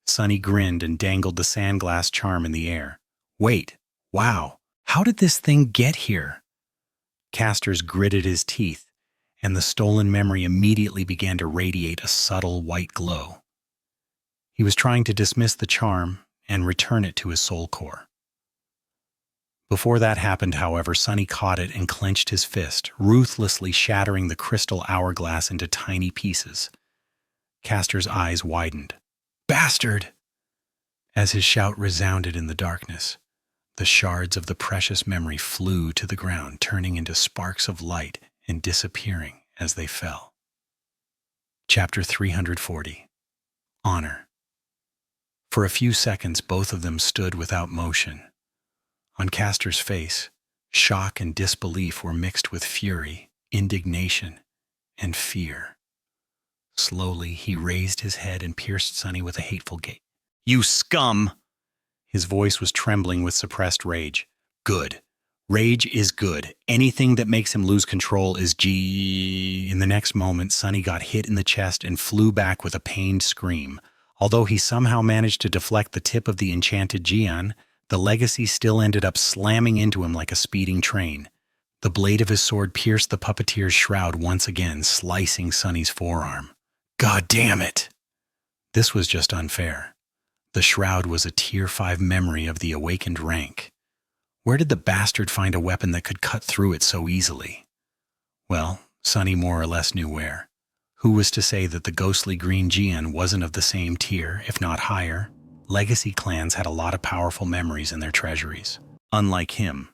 Sonny grinned and dangled the sandglass charm in the air. Wait. Wow. How did this thing get here? Castor's gritted his teeth, and the stolen memory immediately began to radiate a subtle white glow. He was trying to dismiss the charm and return it to his soul core. Before that happened, however, Sonny caught it and clenched his fist, ruthlessly shattering the crystal hourglass into tiny pieces. Castor's eyes widened. Bastard! As his shout resounded in the darkness, the shards of the precious memory flew to the ground, turning into sparks of light and disappearing as they fell. Chapter 340. Honor. For a few seconds, both of them stood without motion. On Castor's face, shock and disbelief were mixed with fury, indignation, and fear. Slowly, he raised his head and pierced Sonny with a hateful gaze. You scum! His voice was trembling with suppressed rage. Good. Rage is good. Anything that makes him lose control is G. In the next moment, Sonny got hit in the chest and flew back with a pained scream. Although he somehow managed to deflect the tip of the enchanted Jian, the legacy still ended up slamming into him like a speeding train. The blade of his sword pierced the puppeteer's shroud once again, slicing Sonny's forearm. God damn it! This was just unfair. The shroud was a Tier 5 memory of the awakened rank. Where did the bastard find a weapon that could cut through it so easily? Well, Sonny more or less knew where. Who was to say that the ghostly green Jian wasn't of the same tier, if not higher? Legacy clans had a lot of powerful memories in their treasuries. Unlike him.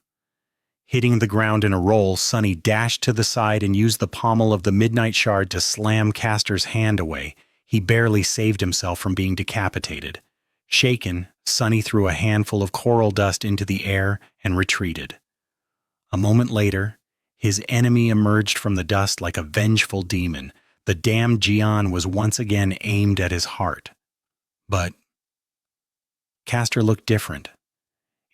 Hitting the ground in a roll, Sonny dashed to the side and used the pommel of the midnight shard to slam Castor's hand away. He barely saved himself from being decapitated. Shaken, Sonny threw a handful of coral dust into the air and retreated. A moment later, his enemy emerged from the dust like a vengeful demon. The damned Jian was once again aimed at his heart. But Castor looked different.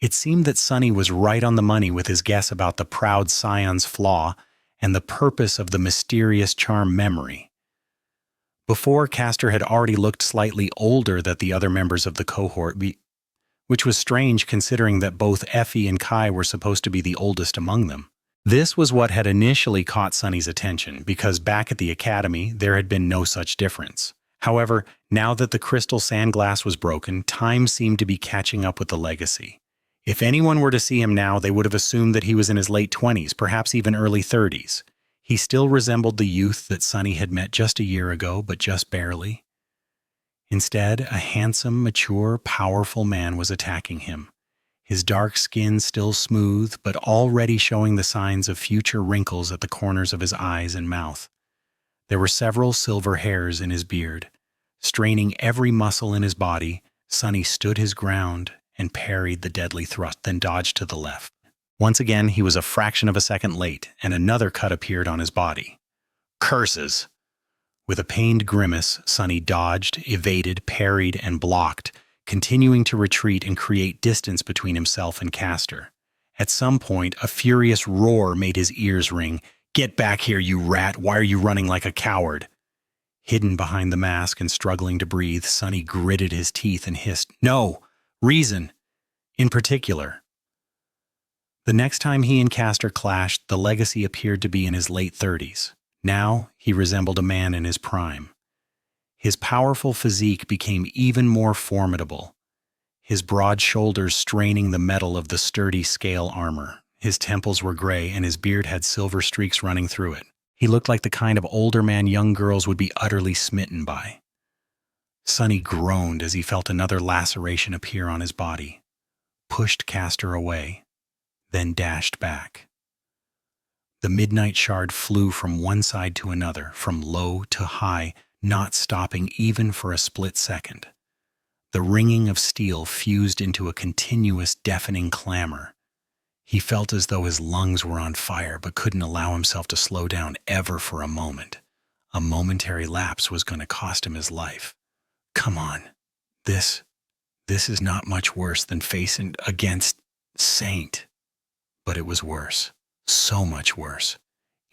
It seemed that Sonny was right on the money with his guess about the proud scion's flaw and the purpose of the mysterious charm memory. Before, Castor had already looked slightly older than the other members of the cohort, which was strange considering that both Effie and Kai were supposed to be the oldest among them. This was what had initially caught Sonny's attention, because back at the academy there had been no such difference. However, now that the crystal sandglass was broken, time seemed to be catching up with the legacy. If anyone were to see him now, they would have assumed that he was in his late 20s, perhaps even early 30s. He still resembled the youth that Sonny had met just a year ago, but just barely. Instead, a handsome, mature, powerful man was attacking him. His dark skin still smooth, but already showing the signs of future wrinkles at the corners of his eyes and mouth. There were several silver hairs in his beard. Straining every muscle in his body, Sonny stood his ground and parried the deadly thrust, then dodged to the left. Once again, he was a fraction of a second late, and another cut appeared on his body. Curses! With a pained grimace, Sonny dodged, evaded, parried, and blocked, continuing to retreat and create distance between himself and Castor. At some point, a furious roar made his ears ring. Get back here, you rat! Why are you running like a coward? Hidden behind the mask and struggling to breathe, Sonny gritted his teeth and hissed, No! Reason! In particular. The next time he and Castor clashed, the legacy appeared to be in his late 30s. Now, he resembled a man in his prime. His powerful physique became even more formidable, his broad shoulders straining the metal of the sturdy scale armor. His temples were gray, and his beard had silver streaks running through it. He looked like the kind of older man young girls would be utterly smitten by. Sonny groaned as he felt another laceration appear on his body, pushed Castor away, then dashed back. The midnight shard flew from one side to another, from low to high, not stopping even for a split second. The ringing of steel fused into a continuous, deafening clamor. He felt as though his lungs were on fire, but couldn't allow himself to slow down ever for a moment. A momentary lapse was going to cost him his life. Come on. This is not much worse than facing against Saint. But it was worse. So much worse.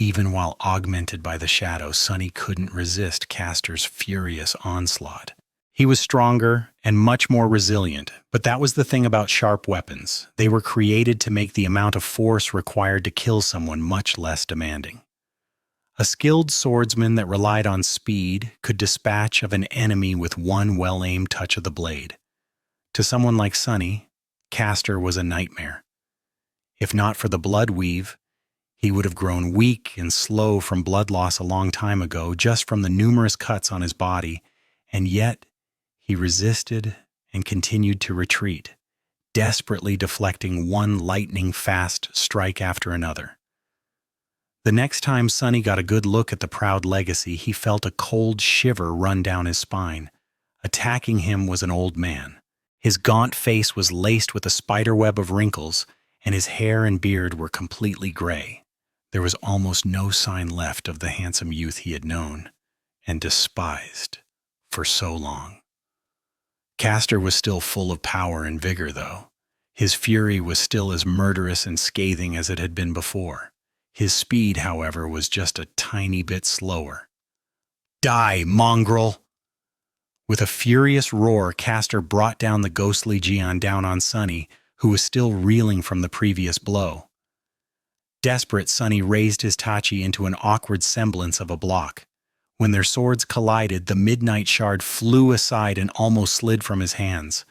Even while augmented by the shadow, Sunny couldn't resist Castor's furious onslaught. He was stronger and much more resilient, but that was the thing about sharp weapons. They were created to make the amount of force required to kill someone much less demanding. A skilled swordsman that relied on speed could dispatch of an enemy with one well-aimed touch of the blade. To someone like Sunny, Castor was a nightmare. If not for the blood weave, he would have grown weak and slow from blood loss a long time ago, just from the numerous cuts on his body, and yet he resisted and continued to retreat, desperately deflecting one lightning-fast strike after another. The next time Sunny got a good look at the proud legacy, he felt a cold shiver run down his spine. Attacking him was an old man. His gaunt face was laced with a spiderweb of wrinkles, and his hair and beard were completely gray. There was almost no sign left of the handsome youth he had known and despised for so long. Castor was still full of power and vigor, though. His fury was still as murderous and scathing as it had been before. His speed, however, was just a tiny bit slower. "Die, mongrel!" With a furious roar, Castor brought down the ghostly Geon down on Sunny, who was still reeling from the previous blow. Desperate, Sunny raised his tachi into an awkward semblance of a block. When their swords collided, the midnight shard flew aside and almost slid from his hands.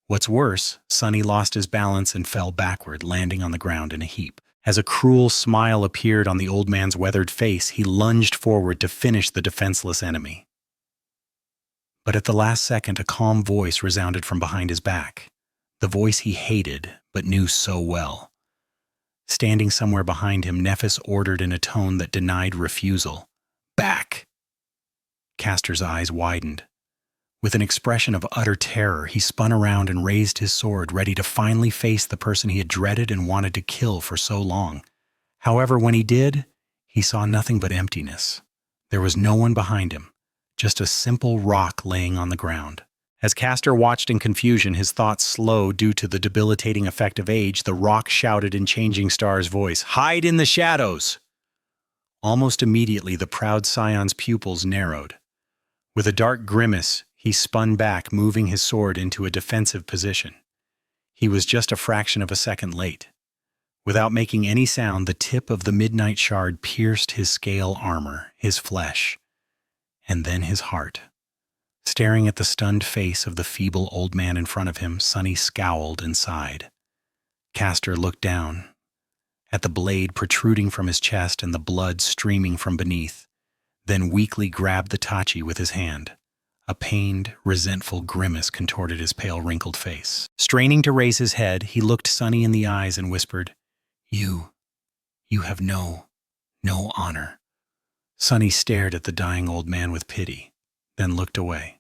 What's worse, Sunny lost his balance and fell backward, landing on the ground in a heap. As a cruel smile appeared on the old man's weathered face, he lunged forward to finish the defenseless enemy. But at the last second, a calm voice resounded from behind his back, the voice he hated but knew so well. Standing somewhere behind him, Nephis ordered in a tone that denied refusal, "Back!" Castor's eyes widened. With an expression of utter terror, he spun around and raised his sword, ready to finally face the person he had dreaded and wanted to kill for so long. However, when he did, he saw nothing but emptiness. There was no one behind him, just a simple rock laying on the ground. As Castor watched in confusion, his thoughts slow due to the debilitating effect of age, the rock shouted in Changing Star's voice, "Hide in the shadows!" Almost immediately, the proud scion's pupils narrowed. With a dark grimace, he spun back, moving his sword into a defensive position. He was just a fraction of a second late. Without making any sound, the tip of the midnight shard pierced his scale armor, his flesh, and then his heart. Staring at the stunned face of the feeble old man in front of him, Sunny scowled and sighed. Castor looked down at the blade protruding from his chest and the blood streaming from beneath, then weakly grabbed the tachi with his hand. A pained, resentful grimace contorted his pale, wrinkled face. Straining to raise his head, he looked Sunny in the eyes and whispered, You have no honor." Sunny stared at the dying old man with pity, then looked away.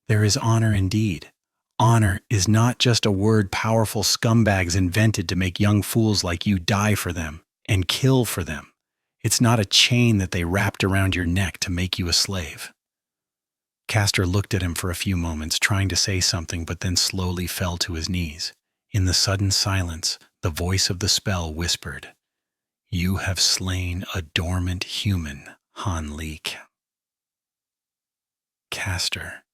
"There is honor indeed. Honor is not just a word powerful scumbags invented to make young fools like you die for them and kill for them. It's not a chain that they wrapped around your neck to make you a slave." Castor looked at him for a few moments, trying to say something, but then slowly fell to his knees. In the sudden silence, the voice of the spell whispered, "You have slain a dormant human, Han Li. Castor,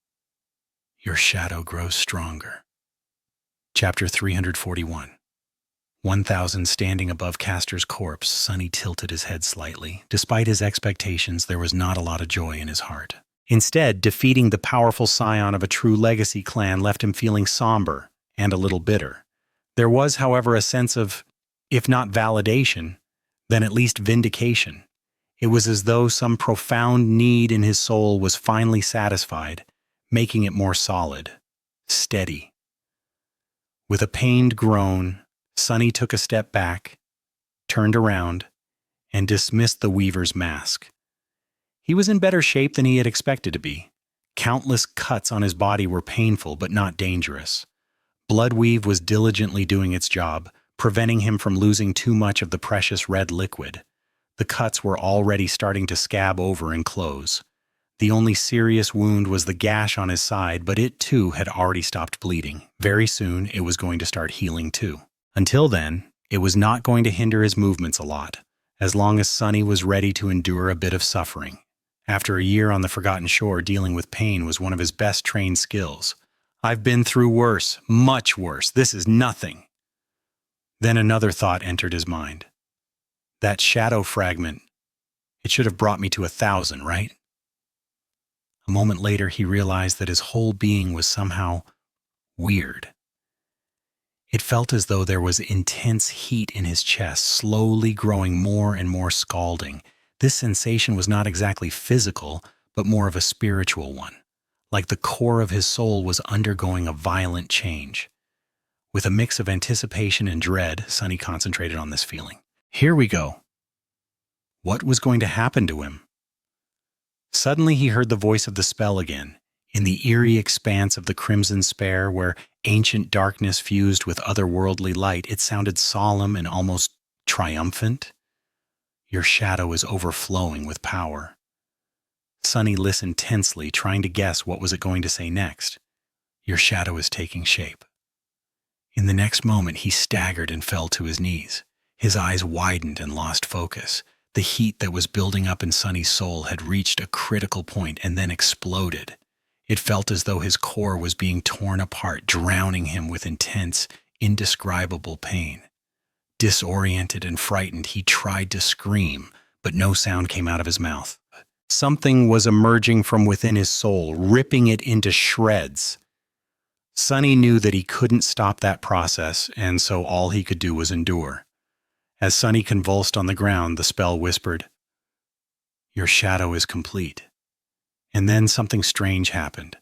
your shadow grows stronger." Chapter 341. 1,000 standing above Castor's corpse, Sunny tilted his head slightly. Despite his expectations, there was not a lot of joy in his heart. Instead, defeating the powerful scion of a true legacy clan left him feeling somber and a little bitter. There was, however, a sense of, if not validation, then at least vindication. It was as though some profound need in his soul was finally satisfied, making it more solid, steady. With a pained groan, Sunny took a step back, turned around, and dismissed the weaver's mask. He was in better shape than he had expected to be. Countless cuts on his body were painful but not dangerous. Bloodweave was diligently doing its job, preventing him from losing too much of the precious red liquid. The cuts were already starting to scab over and close. The only serious wound was the gash on his side, but it too had already stopped bleeding. Very soon it was going to start healing too. Until then, it was not going to hinder his movements a lot. as long as Sunny was ready to endure a bit of suffering. After a year on the forgotten shore, dealing with pain was one of his best trained skills. "I've been through worse, much worse. This is nothing." Then another thought entered his mind. That shadow fragment, it should have brought me to 1,000, right? A moment later, he realized that his whole being was somehow weird. It felt as though there was intense heat in his chest, slowly growing more and more scalding. This sensation was not exactly physical, but more of a spiritual one, like the core of his soul was undergoing a violent change. With a mix of anticipation and dread, Sunny concentrated on this feeling. Here we go. What was going to happen to him? Suddenly he heard the voice of the spell again, in the eerie expanse of the crimson spare where ancient darkness fused with otherworldly light. It sounded solemn and almost triumphant. "Your shadow is overflowing with power." Sunny listened tensely, trying to guess what was it going to say next. "Your shadow is taking shape." In the next moment, he staggered and fell to his knees. His eyes widened and lost focus. The heat that was building up in Sunny's soul had reached a critical point and then exploded. It felt as though his core was being torn apart, drowning him with intense, indescribable pain. Disoriented and frightened, he tried to scream, but no sound came out of his mouth. Something was emerging from within his soul, ripping it into shreds. Sunny knew that he couldn't stop that process, and so all he could do was endure. As Sunny convulsed on the ground, the spell whispered, "Your shadow is complete." And then something strange happened.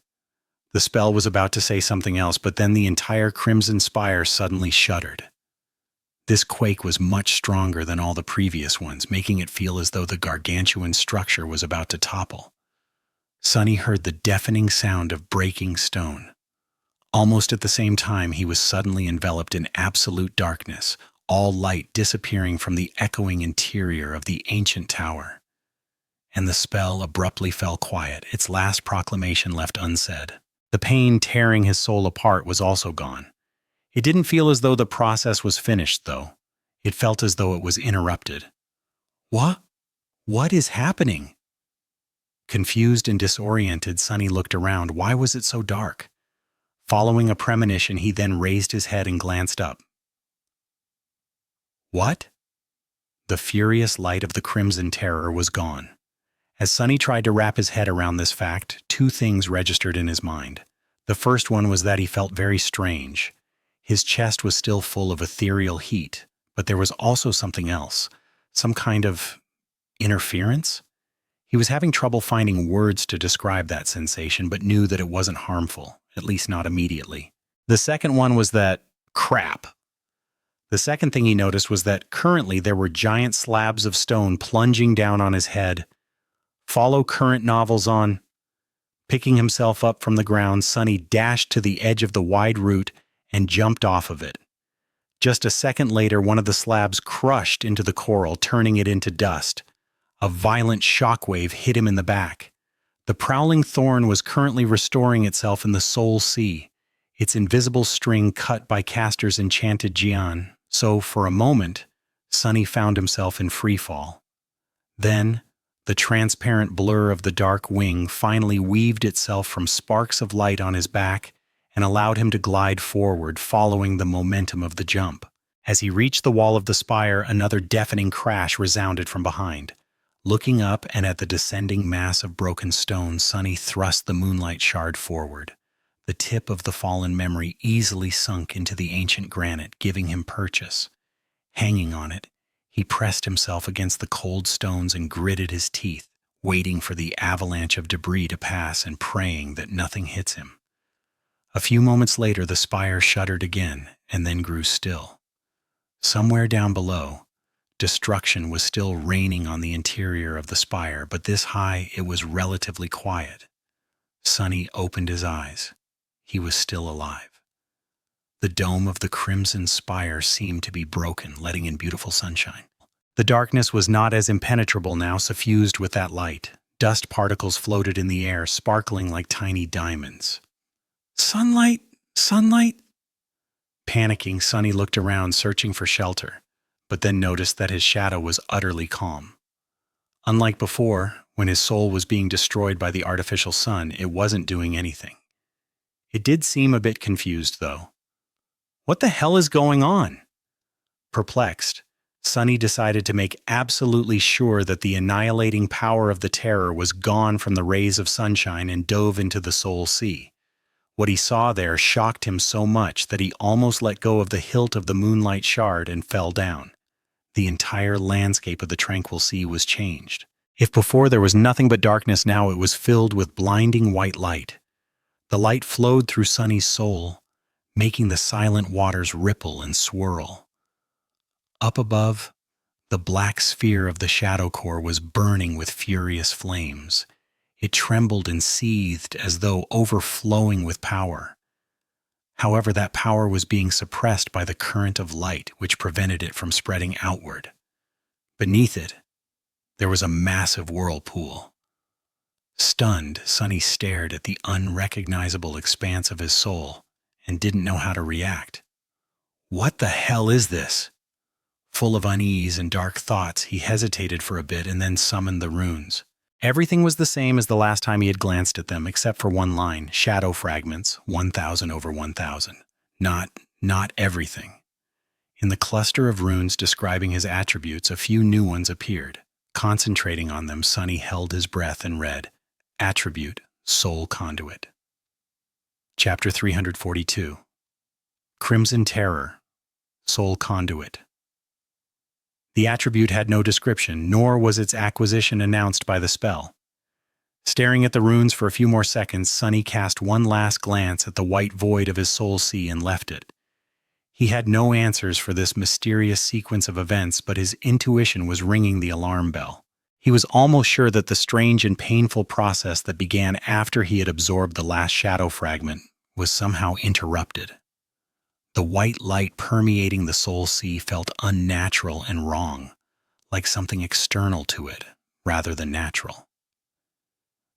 The spell was about to say something else, but then the entire crimson spire suddenly shuddered. This quake was much stronger than all the previous ones, making it feel as though the gargantuan structure was about to topple. Sunny heard the deafening sound of breaking stone. Almost at the same time, he was suddenly enveloped in absolute darkness, all light disappearing from the echoing interior of the ancient tower. And the spell abruptly fell quiet, its last proclamation left unsaid. The pain tearing his soul apart was also gone. It didn't feel as though the process was finished, though. It felt as though it was interrupted. What? What is happening? Confused and disoriented, Sunny looked around. Why was it so dark? Following a premonition, he then raised his head and glanced up. What? The furious light of the crimson terror was gone. As Sunny tried to wrap his head around this fact, two things registered in his mind. The first one was that he felt very strange. His chest was still full of ethereal heat, but there was also something else, some kind of interference. He was having trouble finding words to describe that sensation, but knew that it wasn't harmful, at least not immediately. The second one was that, crap. The second thing he noticed was that currently there were giant slabs of stone plunging down on his head. Follow current novels on. Picking himself up from the ground, Sunny dashed to the edge of the wide route and jumped off of it. Just a second later, one of the slabs crushed into the coral, turning it into dust. A violent shockwave hit him in the back. The prowling thorn was currently restoring itself in the Soul Sea, its invisible string cut by Castor's enchanted Jian. So, for a moment, Sunny found himself in freefall. Then, the transparent blur of the dark wing finally weaved itself from sparks of light on his back and allowed him to glide forward, following the momentum of the jump. As he reached the wall of the spire, another deafening crash resounded from behind. Looking up and at the descending mass of broken stone, Sunny thrust the moonlight shard forward. The tip of the fallen memory easily sunk into the ancient granite, giving him purchase. Hanging on it, he pressed himself against the cold stones and gritted his teeth, waiting for the avalanche of debris to pass and praying that nothing hits him. A few moments later, the spire shuddered again and then grew still. Somewhere down below, destruction was still raining on the interior of the spire, but this high it was relatively quiet. Sunny opened his eyes. He was still alive. The dome of the crimson spire seemed to be broken, letting in beautiful sunshine. The darkness was not as impenetrable now, suffused with that light. Dust particles floated in the air, sparkling like tiny diamonds. Sunlight! Sunlight! Panicking, Sunny looked around, searching for shelter. but then noticed that his shadow was utterly calm. Unlike before, when his soul was being destroyed by the artificial sun, it wasn't doing anything. It did seem a bit confused, though. What the hell is going on? Perplexed, Sunny decided to make absolutely sure that the annihilating power of the terror was gone from the rays of sunshine and dove into the soul sea. What he saw there shocked him so much that he almost let go of the hilt of the moonlight shard and fell down. The entire landscape of the tranquil sea was changed. If before there was nothing but darkness, now it was filled with blinding white light. The light flowed through Sunny's soul, making the silent waters ripple and swirl. Up above, the black sphere of the shadow core was burning with furious flames. It trembled and seethed as though overflowing with power. However, that power was being suppressed by the current of light, which prevented it from spreading outward. Beneath it, there was a massive whirlpool. Stunned, Sunny stared at the unrecognizable expanse of his soul and didn't know how to react. What the hell is this? Full of unease and dark thoughts, he hesitated for a bit and then summoned the runes. Everything was the same as the last time he had glanced at them, except for one line, shadow fragments, 1,000 over 1,000. Not everything. In the cluster of runes describing his attributes, a few new ones appeared. Concentrating on them, Sunny held his breath and read, Attribute, Soul Conduit. Chapter 342. Crimson Terror, Soul Conduit. The attribute had no description, nor was its acquisition announced by the spell. Staring at the runes for a few more seconds, Sunny cast one last glance at the white void of his soul sea and left it. He had no answers for this mysterious sequence of events, but his intuition was ringing the alarm bell. He was almost sure that the strange and painful process that began after he had absorbed the last shadow fragment was somehow interrupted. The white light permeating the soul sea felt unnatural and wrong, like something external to it, rather than natural.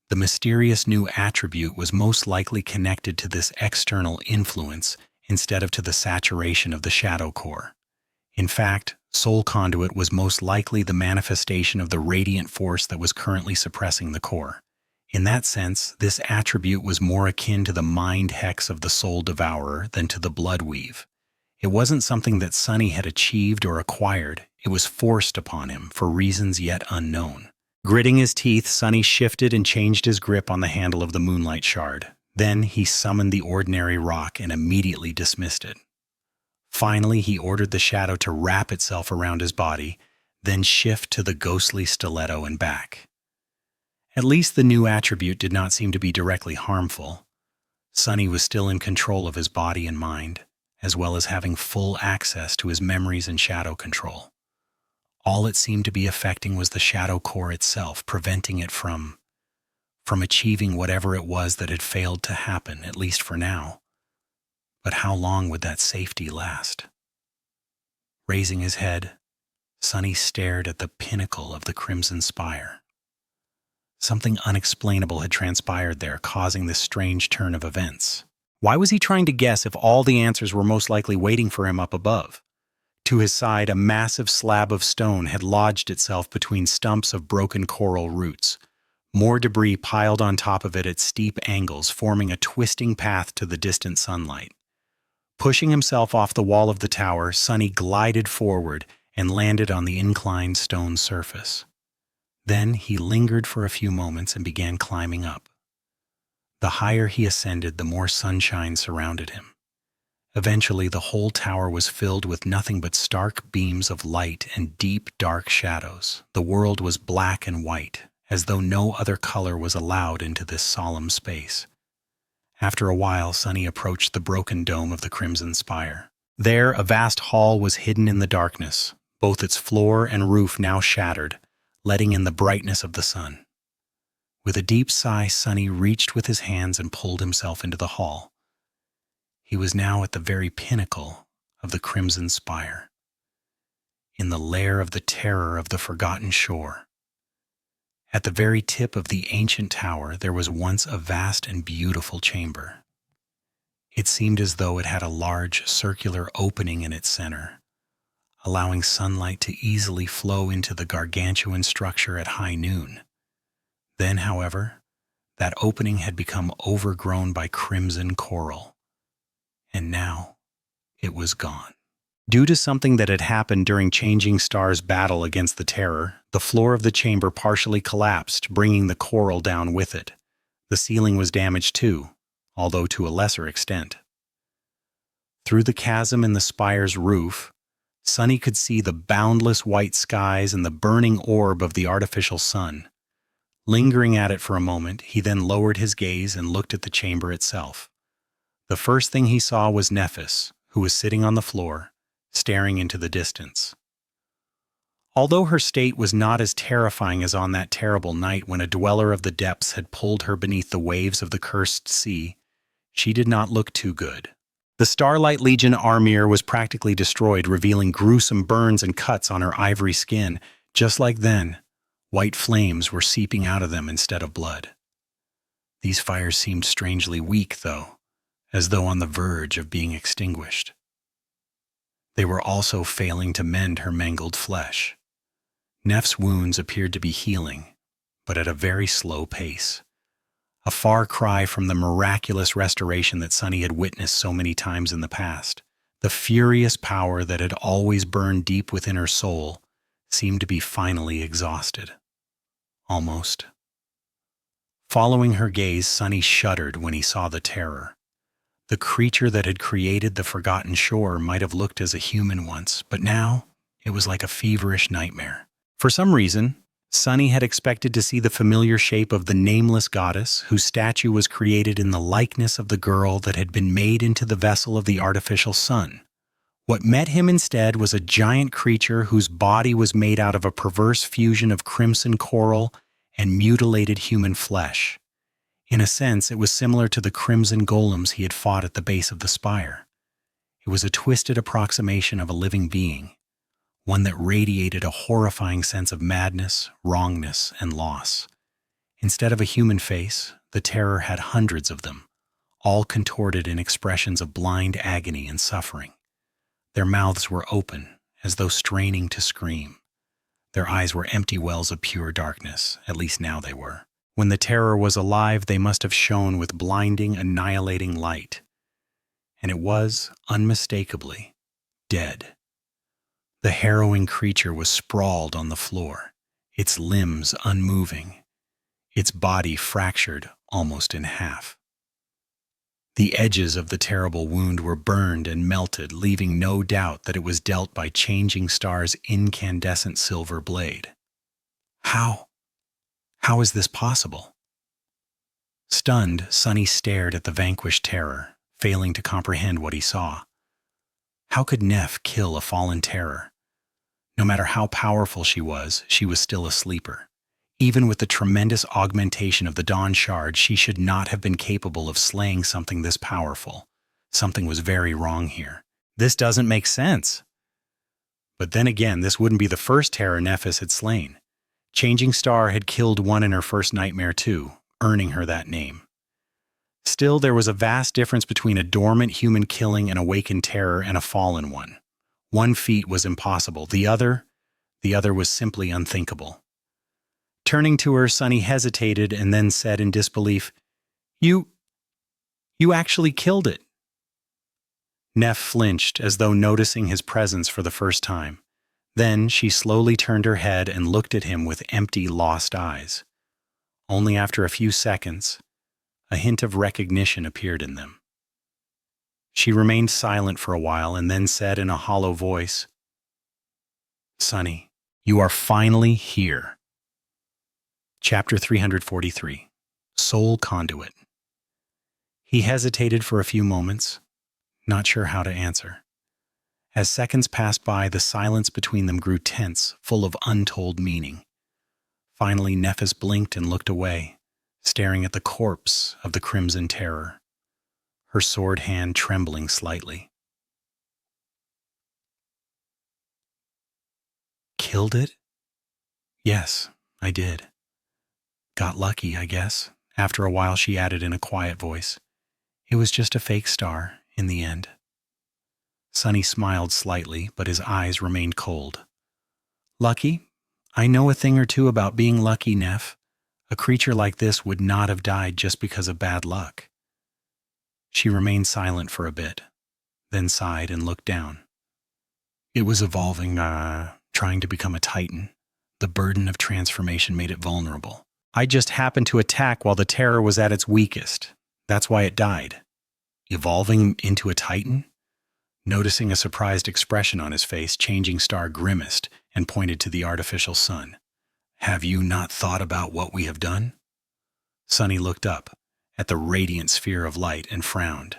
The mysterious new attribute was most likely connected to this external influence instead of to the saturation of the shadow core. In fact, Soul Conduit was most likely the manifestation of the radiant force that was currently suppressing the core. In that sense, this attribute was more akin to the mind hex of the Soul Devourer than to the Blood Weave. It wasn't something that Sunny had achieved or acquired, it was forced upon him for reasons yet unknown. Gritting his teeth, Sunny shifted and changed his grip on the handle of the moonlight shard. Then he summoned the ordinary rock and immediately dismissed it. Finally, he ordered the shadow to wrap itself around his body, then shift to the ghostly stiletto and back. At least the new attribute did not seem to be directly harmful. Sunny was still in control of his body and mind, as well as having full access to his memories and shadow control. All it seemed to be affecting was the shadow core itself, preventing it from achieving whatever it was that had failed to happen, at least for now. But how long would that safety last? Raising his head, Sunny stared at the pinnacle of the crimson spire. Something unexplainable had transpired there, causing this strange turn of events. Why was he trying to guess if all the answers were most likely waiting for him up above? To his side, a massive slab of stone had lodged itself between stumps of broken coral roots. More debris piled on top of it at steep angles, forming a twisting path to the distant sunlight. Pushing himself off the wall of the tower, Sunny glided forward and landed on the inclined stone surface. Then he lingered for a few moments and began climbing up. The higher he ascended, the more sunshine surrounded him. Eventually, the whole tower was filled with nothing but stark beams of light and deep, dark shadows. The world was black and white, as though no other color was allowed into this solemn space. After a while, Sunny approached the broken dome of the crimson spire. There, a vast hall was hidden in the darkness, both its floor and roof now shattered, letting in the brightness of the sun. With a deep sigh, Sunny reached with his hands and pulled himself into the hall. He was now at the very pinnacle of the crimson spire, in the lair of the terror of the forgotten shore. At the very tip of the ancient tower, there was once a vast and beautiful chamber. It seemed as though it had a large circular opening in its center, allowing sunlight to easily flow into the gargantuan structure at high noon. Then, however, that opening had become overgrown by crimson coral, and now it was gone. Due to something that had happened during Changing Star's battle against the Terror, the floor of the chamber partially collapsed, bringing the coral down with it. The ceiling was damaged too, although to a lesser extent. Through the chasm in the spire's roof, Sunny could see the boundless white skies and the burning orb of the artificial sun. Lingering at it for a moment, he then lowered his gaze and looked at the chamber itself. The first thing he saw was Nephis, who was sitting on the floor, staring into the distance. Although her state was not as terrifying as on that terrible night when a dweller of the depths had pulled her beneath the waves of the cursed sea, she did not look too good. The Starlight Legion armor was practically destroyed, revealing gruesome burns and cuts on her ivory skin. Just like then, white flames were seeping out of them instead of blood. These fires seemed strangely weak, though, as though on the verge of being extinguished. They were also failing to mend her mangled flesh. Neph's wounds appeared to be healing, but at a very slow pace. A far cry from the miraculous restoration that Sunny had witnessed so many times in the past. The furious power that had always burned deep within her soul seemed to be finally exhausted. Almost. Following her gaze, Sunny shuddered when he saw the Terror. The creature that had created the forgotten shore might have looked as a human once, but now it was like a feverish nightmare. For some reason, Sunny had expected to see the familiar shape of the nameless goddess whose statue was created in the likeness of the girl that had been made into the vessel of the artificial sun. What met him instead was a giant creature whose body was made out of a perverse fusion of crimson coral and mutilated human flesh. In a sense, it was similar to the crimson golems he had fought at the base of the spire. It was a twisted approximation of a living being, one that radiated a horrifying sense of madness, wrongness, and loss. Instead of a human face, the Terror had hundreds of them, all contorted in expressions of blind agony and suffering. Their mouths were open, as though straining to scream. Their eyes were empty wells of pure darkness, at least now they were. When the Terror was alive, they must have shone with blinding, annihilating light. And it was, unmistakably, dead. The harrowing creature was sprawled on the floor, its limbs unmoving, its body fractured almost in half. The edges of the terrible wound were burned and melted, leaving no doubt that it was dealt by Changing Star's incandescent silver blade. How? How is this possible? Stunned, Sunny stared at the vanquished Terror, failing to comprehend what he saw. How could Neph kill a fallen Terror? No matter how powerful she was still a sleeper. Even with the tremendous augmentation of the Dawn Shard, she should not have been capable of slaying something this powerful. Something was very wrong here. This doesn't make sense. But then again, this wouldn't be the first Terror Nephis had slain. Changing Star had killed one in her first nightmare too, earning her that name. Still, there was a vast difference between a dormant human killing an awakened Terror and a fallen one. One feat was impossible, the other was simply unthinkable. Turning to her, Sunny hesitated and then said in disbelief, You actually killed it." Neph flinched as though noticing his presence for the first time. Then she slowly turned her head and looked at him with empty, lost eyes. Only after a few seconds, a hint of recognition appeared in them. She remained silent for a while and then said in a hollow voice, "Sunny, you are finally here." Chapter 343, Soul Conduit. He hesitated for a few moments, not sure how to answer. As seconds passed by, the silence between them grew tense, full of untold meaning. Finally, Nephis blinked and looked away, staring at the corpse of the Crimson Terror, her sword hand trembling slightly. "Killed it? Yes, I did. Got lucky, I guess." After a while, she added in a quiet voice, "It was just a fake star, in the end." Sunny smiled slightly, but his eyes remained cold. Lucky? I know a thing or two about being lucky, Neff. A creature like this would not have died just because of bad luck. She remained silent for a bit, then sighed and looked down. It was evolving, trying to become a titan. The burden of transformation made it vulnerable. I just happened to attack while the terror was at its weakest. That's why it died. Evolving into a titan? Noticing a surprised expression on his face, Changing Star grimaced and pointed to the artificial sun. Have you not thought about what we have done? Sunny looked up at the radiant sphere of light and frowned.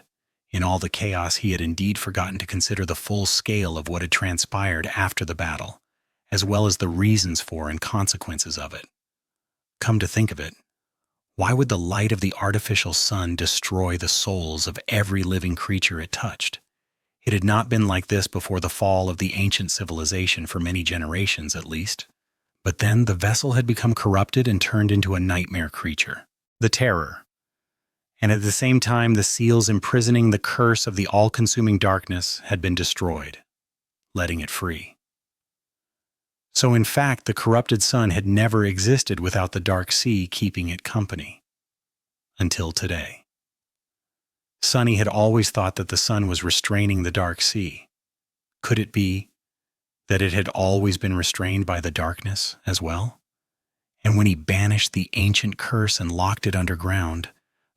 In all the chaos, he had indeed forgotten to consider the full scale of what had transpired after the battle, as well as the reasons for and consequences of it. Come to think of it, why would the light of the artificial sun destroy the souls of every living creature it touched? It had not been like this before the fall of the ancient civilization for many generations at least. But then the vessel had become corrupted and turned into a nightmare creature, the Terror. And at the same time, the seals imprisoning the curse of the all-consuming darkness had been destroyed, letting it free. So in fact, the corrupted sun had never existed without the dark sea keeping it company. Until today. Sunny had always thought that the sun was restraining the dark sea. Could it be that it had always been restrained by the darkness as well? And when he banished the ancient curse and locked it underground,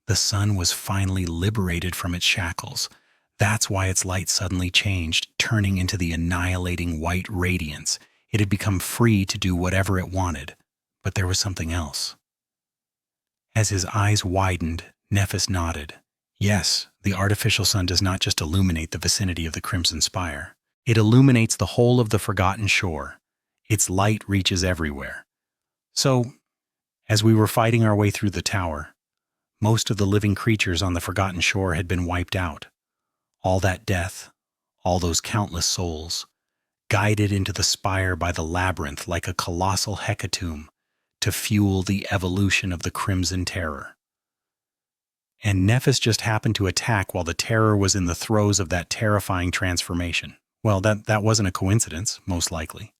the sun was finally liberated from its shackles. That's why its light suddenly changed, turning into the annihilating white radiance. It had become free to do whatever it wanted, but there was something else. As his eyes widened, Nephis nodded. Yes, the artificial sun does not just illuminate the vicinity of the Crimson Spire. It illuminates the whole of the forgotten shore. Its light reaches everywhere. So, as we were fighting our way through the tower, most of the living creatures on the forgotten shore had been wiped out. All that death, all those countless souls, guided into the spire by the labyrinth like a colossal hecatomb to fuel the evolution of the Crimson Terror. And Nephis just happened to attack while the Terror was in the throes of that terrifying transformation. Well, that wasn't a coincidence, most likely.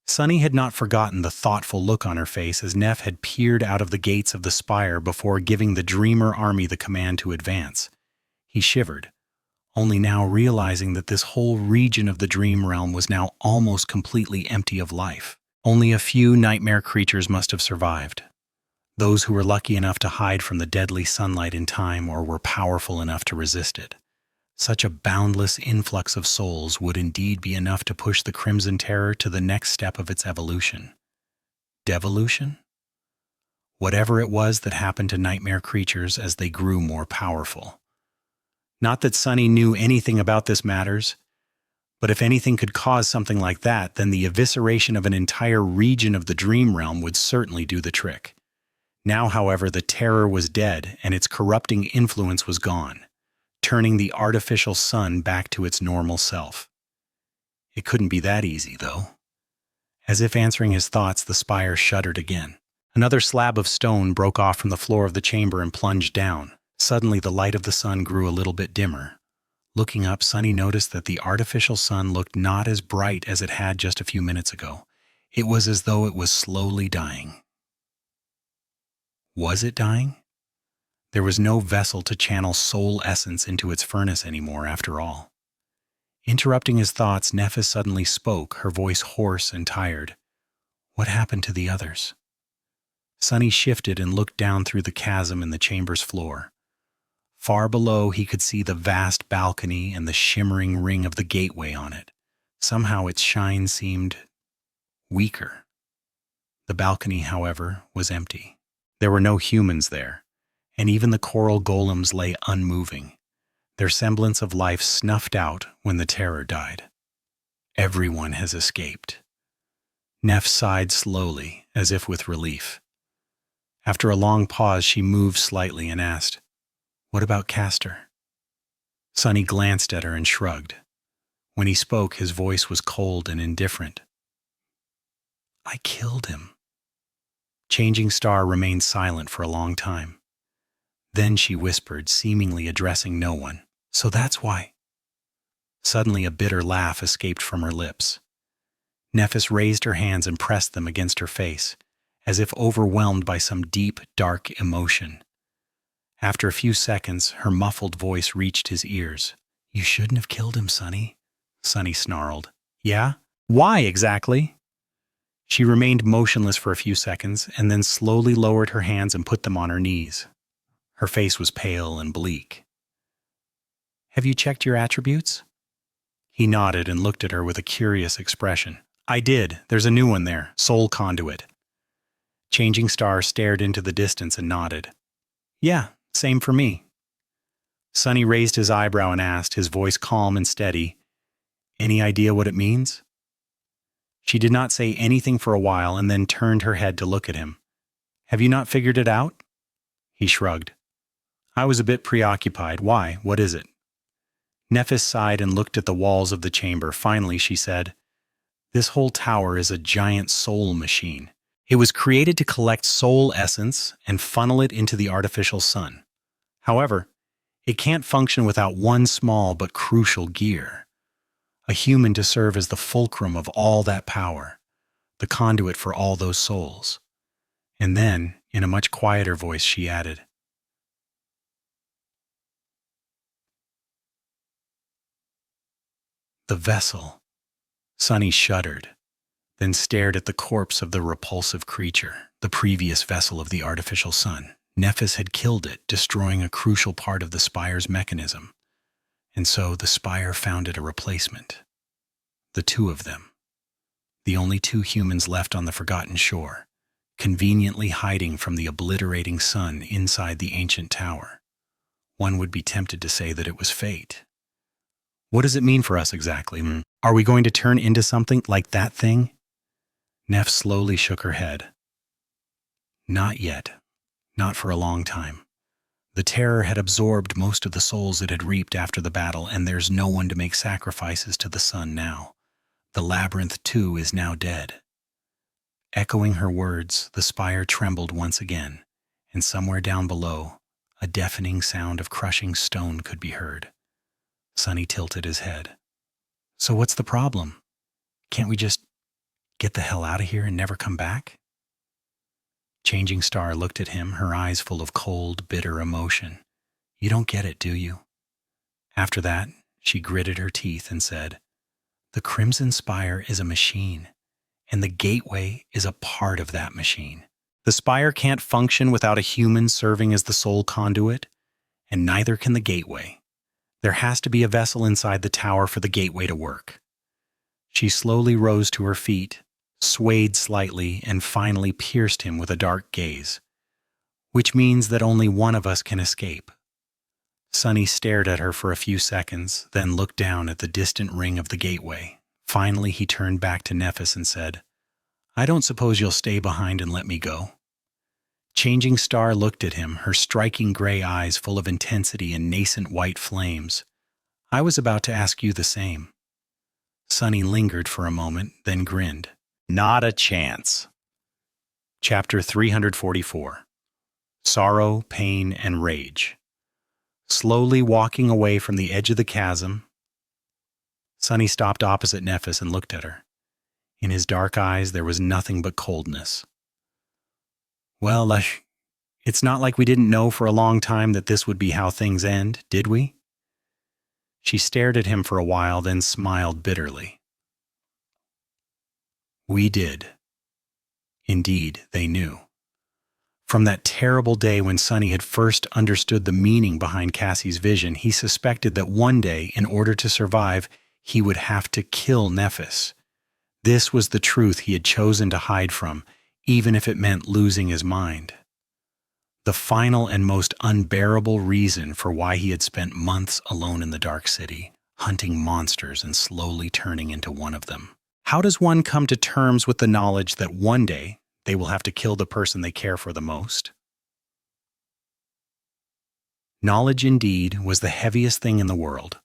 Sunny had not forgotten the thoughtful look on her face as Neph had peered out of the gates of the spire before giving the Dreamer army the command to advance. He shivered, only now realizing that this whole region of the dream realm was now almost completely empty of life. Only a few nightmare creatures must have survived. Those who were lucky enough to hide from the deadly sunlight in time or were powerful enough to resist it. Such a boundless influx of souls would indeed be enough to push the Crimson Terror to the next step of its evolution. Devolution? Whatever it was that happened to nightmare creatures as they grew more powerful. Not that Sunny knew anything about this matters, but if anything could cause something like that, then the evisceration of an entire region of the dream realm would certainly do the trick. Now, however, the Terror was dead and its corrupting influence was gone, turning the artificial sun back to its normal self. It couldn't be that easy, though. As if answering his thoughts, the spire shuddered again. Another slab of stone broke off from the floor of the chamber and plunged down. Suddenly, the light of the sun grew a little bit dimmer. Looking up, Sunny noticed that the artificial sun looked not as bright as it had just a few minutes ago. It was as though it was slowly dying. Was it dying? There was no vessel to channel soul essence into its furnace anymore, after all. Interrupting his thoughts, Nephis suddenly spoke, her voice hoarse and tired. What happened to the others? Sunny shifted and looked down through the chasm in the chamber's floor. Far below, he could see the vast balcony and the shimmering ring of the gateway on it. Somehow its shine seemed weaker. The balcony, however, was empty. There were no humans there, and even the coral golems lay unmoving, their semblance of life snuffed out when the Terror died. Everyone has escaped. Neph sighed slowly, as if with relief. After a long pause, she moved slightly and asked, "What about Castor?" Sunny glanced at her and shrugged. When he spoke, his voice was cold and indifferent. "I killed him." Changing Star remained silent for a long time. Then she whispered, seemingly addressing no one, "So that's why." Suddenly a bitter laugh escaped from her lips. Nephis raised her hands and pressed them against her face, as if overwhelmed by some deep, dark emotion. After a few seconds, her muffled voice reached his ears. "You shouldn't have killed him, Sonny," Sonny snarled. "Yeah? Why exactly?" She remained motionless for a few seconds and then slowly lowered her hands and put them on her knees. Her face was pale and bleak. "Have you checked your attributes?" He nodded and looked at her with a curious expression. "I did. There's a new one there, Soul Conduit." Changing Star stared into the distance and nodded. "Yeah, same for me." Sonny raised his eyebrow and asked, his voice calm and steady, "Any idea what it means?" She did not say anything for a while and then turned her head to look at him. "Have you not figured it out?" He shrugged. "I was a bit preoccupied. Why? What is it?" Nephis sighed and looked at the walls of the chamber. Finally, she said, "This whole tower is a giant soul machine. It was created to collect soul essence and funnel it into the artificial sun. However, it can't function without one small but crucial gear. A human to serve as the fulcrum of all that power, the conduit for all those souls." And then, in a much quieter voice, she added, "The vessel." Sonny shuddered, then stared at the corpse of the repulsive creature, the previous vessel of the artificial sun. Nephis had killed it, destroying a crucial part of the spire's mechanism. And so the spire found it a replacement. The two of them. The only two humans left on the forgotten shore, conveniently hiding from the obliterating sun inside the ancient tower. One would be tempted to say that it was fate. What does it mean for us exactly? Are we going to turn into something like that thing? Neff slowly shook her head. Not yet. Not for a long time. The terror had absorbed most of the souls it had reaped after the battle, and there's no one to make sacrifices to the sun now. The labyrinth, too, is now dead. Echoing her words, the spire trembled once again, and somewhere down below, a deafening sound of crushing stone could be heard. Sonny tilted his head. "So what's the problem? Can't we just get the hell out of here and never come back?" Changing Star looked at him, her eyes full of cold, bitter emotion. "You don't get it, do you?" After that, she gritted her teeth and said, "The Crimson Spire is a machine, and the gateway is a part of that machine. The spire can't function without a human serving as the sole conduit, and neither can the gateway. There has to be a vessel inside the tower for the gateway to work." She slowly rose to her feet, swayed slightly, and finally pierced him with a dark gaze. "Which means that only one of us can escape." Sonny stared at her for a few seconds, then looked down at the distant ring of the gateway. Finally, he turned back to Nephis and said, "I don't suppose you'll stay behind and let me go?" Changing Star looked at him, her striking gray eyes full of intensity and nascent white flames. "I was about to ask you the same." Sonny lingered for a moment, then grinned. "Not a chance." Chapter 344. Sorrow, Pain, and Rage. Slowly walking away from the edge of the chasm, Sonny stopped opposite Nephis and looked at her. In his dark eyes there was nothing but coldness. "Well, it's not like we didn't know for a long time that this would be how things end, did we?" She stared at him for a while, then smiled bitterly. "We did." Indeed, they knew. From that terrible day when Sonny had first understood the meaning behind Cassie's vision, he suspected that one day, in order to survive, he would have to kill Nephis. This was the truth he had chosen to hide from, even if it meant losing his mind. The final and most unbearable reason for why he had spent months alone in the dark city, hunting monsters and slowly turning into one of them. How does one come to terms with the knowledge that one day they will have to kill the person they care for the most? Knowledge, indeed, was the heaviest thing in the world.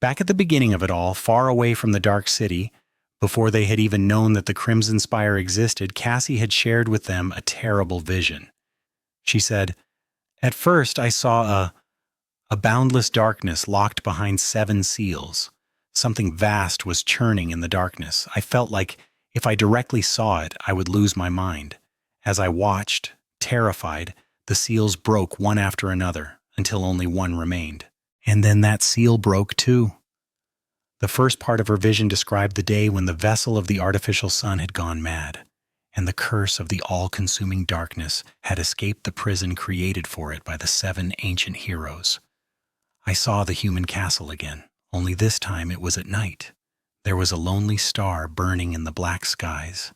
Back at the beginning of it all, far away from the dark city, before they had even known that the Crimson Spire existed, Cassie had shared with them a terrible vision. She said, "At first I saw a boundless darkness locked behind 7 seals. Something vast was churning in the darkness. I felt like if I directly saw it, I would lose my mind. As I watched, terrified, the seals broke one after another until only one remained. And then that seal broke too. The first part of her vision described the day when the vessel of the artificial sun had gone mad, and the curse of the all-consuming darkness had escaped the prison created for it by the 7 ancient heroes. I saw the human castle again, only this time it was at night. There was a lonely star burning in the black skies,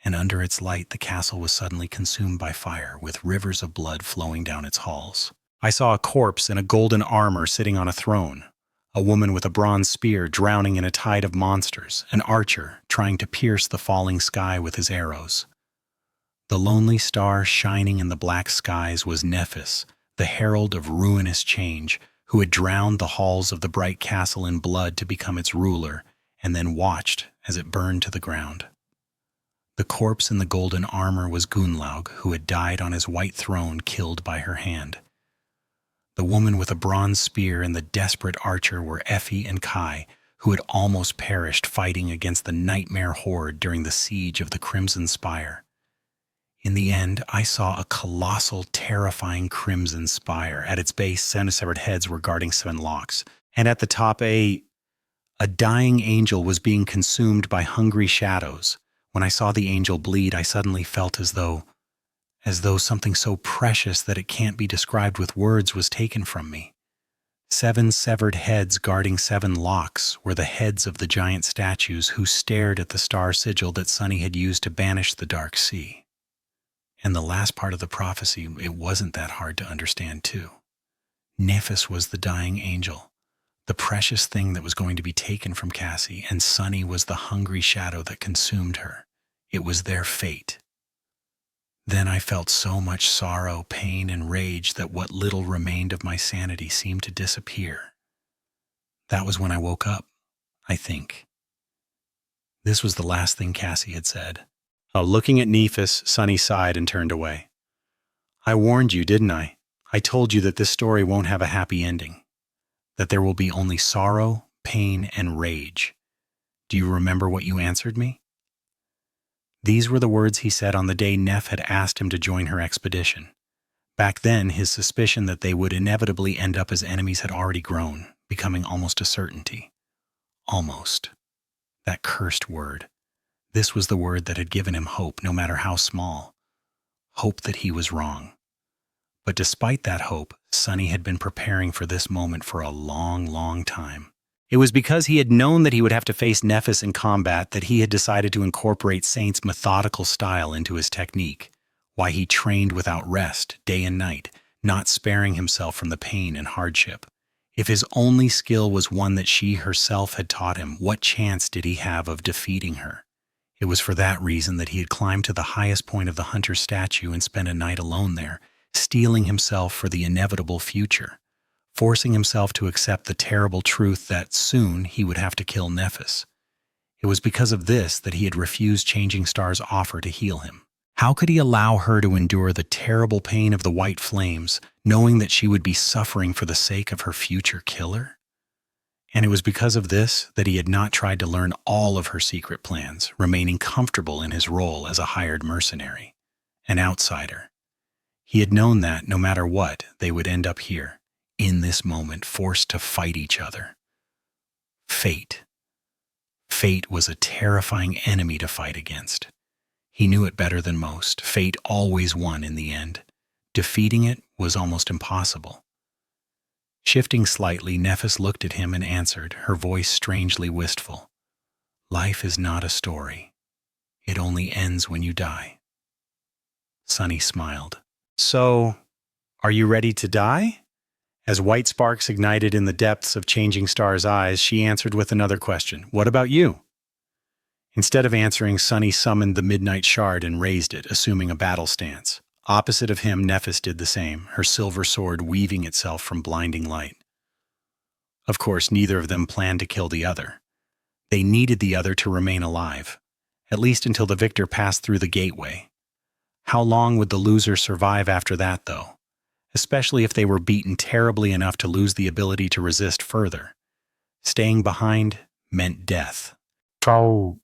and under its light the castle was suddenly consumed by fire, with rivers of blood flowing down its halls. I saw a corpse in a golden armor sitting on a throne, a woman with a bronze spear drowning in a tide of monsters, an archer trying to pierce the falling sky with his arrows. The lonely star shining in the black skies was Nephis, the herald of ruinous change, who had drowned the halls of the bright castle in blood to become its ruler, and then watched as it burned to the ground. The corpse in the golden armor was Gunnlaug, who had died on his white throne, killed by her hand. The woman with a bronze spear and the desperate archer were Effie and Kai, who had almost perished fighting against the nightmare horde during the siege of the Crimson Spire. In the end, I saw a colossal, terrifying crimson spire. At its base, 7 severed heads were guarding 7 locks, and at the top a dying angel was being consumed by hungry shadows. When I saw the angel bleed, I suddenly felt as though something so precious that it can't be described with words was taken from me. 7 severed heads guarding 7 locks were the heads of the giant statues who stared at the star sigil that Sunny had used to banish the dark sea. And the last part of the prophecy, it wasn't that hard to understand too. Nephis was the dying angel, the precious thing that was going to be taken from Cassie, and Sunny was the hungry shadow that consumed her. It was their fate. Then I felt so much sorrow, pain, and rage that what little remained of my sanity seemed to disappear. That was when I woke up, I think. This was the last thing Cassie had said. Looking at Nephis, Sunny sighed and turned away. I warned you, didn't I? I told you that this story won't have a happy ending, that there will be only sorrow, pain, and rage. Do you remember what you answered me? These were the words he said on the day Neph had asked him to join her expedition. Back then, his suspicion that they would inevitably end up as enemies had already grown, becoming almost a certainty. Almost. That cursed word. This was the word that had given him hope, no matter how small. Hope that he was wrong. But despite that hope, Sunny had been preparing for this moment for a long, long time. It was because he had known that he would have to face Nephis in combat that he had decided to incorporate Saint's methodical style into his technique, why he trained without rest, day and night, not sparing himself from the pain and hardship. If his only skill was one that she herself had taught him, what chance did he have of defeating her? It was for that reason that he had climbed to the highest point of the hunter's statue and spent a night alone there, steeling himself for the inevitable future, forcing himself to accept the terrible truth that soon he would have to kill Nephis. It was because of this that he had refused Changing Star's offer to heal him. How could he allow her to endure the terrible pain of the white flames, knowing that she would be suffering for the sake of her future killer? And it was because of this that he had not tried to learn all of her secret plans, remaining comfortable in his role as a hired mercenary, an outsider. He had known that, no matter what, they would end up here, in this moment, forced to fight each other. Fate. Fate was a terrifying enemy to fight against. He knew it better than most. Fate always won in the end. Defeating it was almost impossible. Shifting slightly, Nephis looked at him and answered, her voice strangely wistful. Life is not a story. It only ends when you die. Sunny smiled. So, are you ready to die? As white sparks ignited in the depths of Changing Star's eyes, she answered with another question. What about you? Instead of answering, Sunny summoned the Midnight Shard and raised it, assuming a battle stance. Opposite of him, Nephis did the same, her silver sword weaving itself from blinding light. Of course, neither of them planned to kill the other. They needed the other to remain alive, at least until the victor passed through the gateway. How long would the loser survive after that, though? Especially if they were beaten terribly enough to lose the ability to resist further. Staying behind meant death. Go.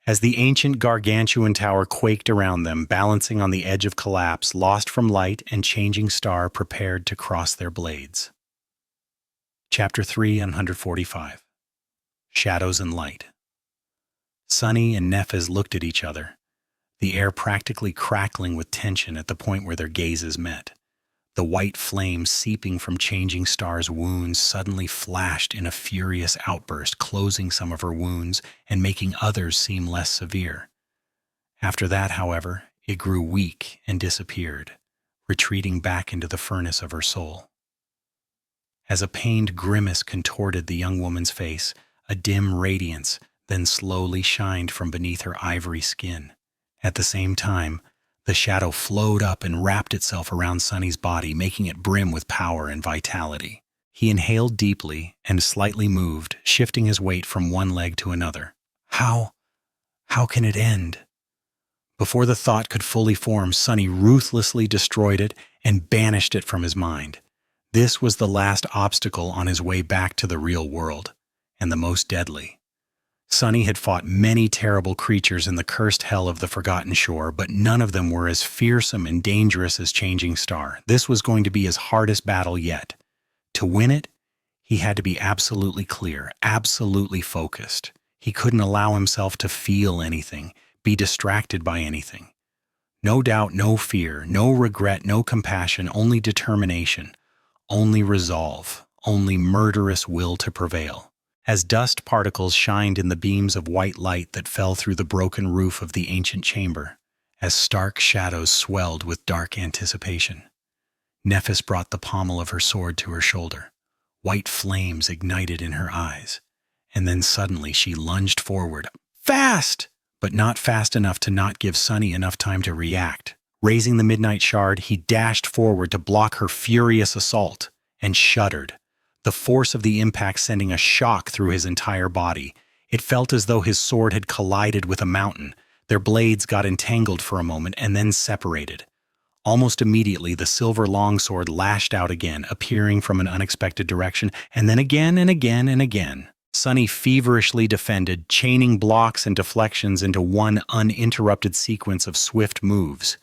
As the ancient gargantuan tower quaked around them, balancing on the edge of collapse, Lost from Light and Changing Star prepared to cross their blades. Chapter 345. Shadows and Light. Sunny and Nephis looked at each other, the air practically crackling with tension at the point where their gazes met. The white flame seeping from Changing Star's wounds suddenly flashed in a furious outburst, closing some of her wounds and making others seem less severe. After that, however, it grew weak and disappeared, retreating back into the furnace of her soul. As a pained grimace contorted the young woman's face, a dim radiance then slowly shined from beneath her ivory skin. At the same time, the shadow flowed up and wrapped itself around Sunny's body, making it brim with power and vitality. He inhaled deeply and slightly moved, shifting his weight from one leg to another. How can it end? Before the thought could fully form, Sunny ruthlessly destroyed it and banished it from his mind. This was the last obstacle on his way back to the real world, and the most deadly. Sunny had fought many terrible creatures in the cursed hell of the Forgotten Shore, but none of them were as fearsome and dangerous as Changing Star. This was going to be his hardest battle yet. To win it, he had to be absolutely clear, absolutely focused. He couldn't allow himself to feel anything, be distracted by anything. No doubt, no fear, no regret, no compassion, only determination, only resolve, only murderous will to prevail. As dust particles shined in the beams of white light that fell through the broken roof of the ancient chamber, as stark shadows swelled with dark anticipation, Nephis brought the pommel of her sword to her shoulder. White flames ignited in her eyes, and then suddenly she lunged forward, fast, but not fast enough to not give Sunny enough time to react. Raising the midnight shard, he dashed forward to block her furious assault, and shuddered, the force of the impact sending a shock through his entire body. It felt as though his sword had collided with a mountain. Their blades got entangled for a moment and then separated. Almost immediately, the silver longsword lashed out again, appearing from an unexpected direction, and then again and again and again. Sunny feverishly defended, chaining blocks and deflections into one uninterrupted sequence of swift moves.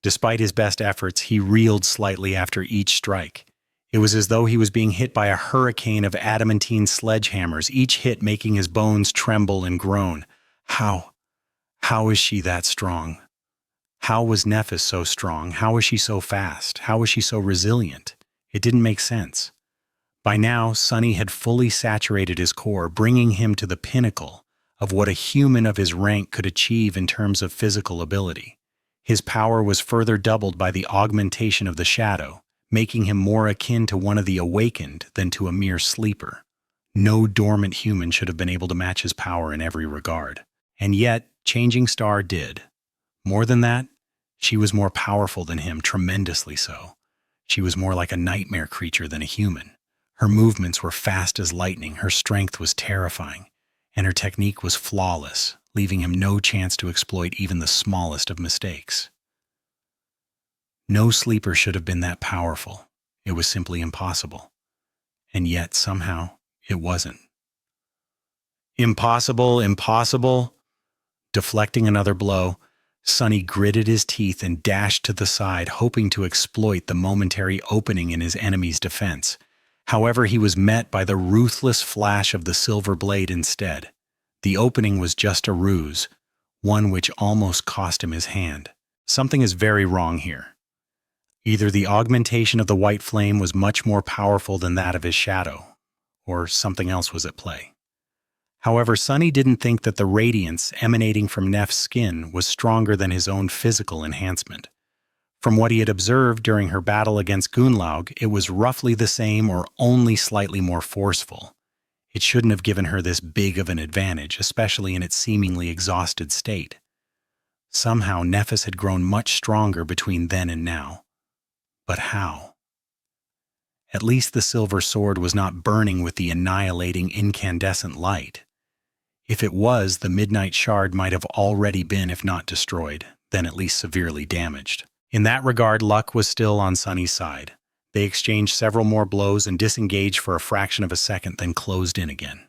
Despite his best efforts, he reeled slightly after each strike. It was as though he was being hit by a hurricane of adamantine sledgehammers, each hit making his bones tremble and groan. How is she that strong? How was Nephis so strong? How was she so fast? How was she so resilient? It didn't make sense. By now, Sunny had fully saturated his core, bringing him to the pinnacle of what a human of his rank could achieve in terms of physical ability. His power was further doubled by the augmentation of the shadow, making him more akin to one of the awakened than to a mere sleeper. No dormant human should have been able to match his power in every regard. And yet, Changing Star did. More than that, she was more powerful than him, tremendously so. She was more like a nightmare creature than a human. Her movements were fast as lightning, her strength was terrifying, and her technique was flawless, leaving him no chance to exploit even the smallest of mistakes. No sleeper should have been that powerful. It was simply impossible. And yet, somehow, it wasn't. Impossible, impossible. Deflecting another blow, Sunny gritted his teeth and dashed to the side, hoping to exploit the momentary opening in his enemy's defense. However, he was met by the ruthless flash of the silver blade instead. The opening was just a ruse, one which almost cost him his hand. Something is very wrong here. Either the augmentation of the white flame was much more powerful than that of his shadow, or something else was at play. However, Sunny didn't think that the radiance emanating from Neff's skin was stronger than his own physical enhancement. From what he had observed during her battle against Gunlaug, it was roughly the same or only slightly more forceful. It shouldn't have given her this big of an advantage, especially in its seemingly exhausted state. Somehow, Nephis had grown much stronger between then and now. But how? At least the silver sword was not burning with the annihilating incandescent light. If it was, the midnight shard might have already been, if not destroyed, then at least severely damaged. In that regard, luck was still on Sunny's side. They exchanged several more blows and disengaged for a fraction of a second, then closed in again.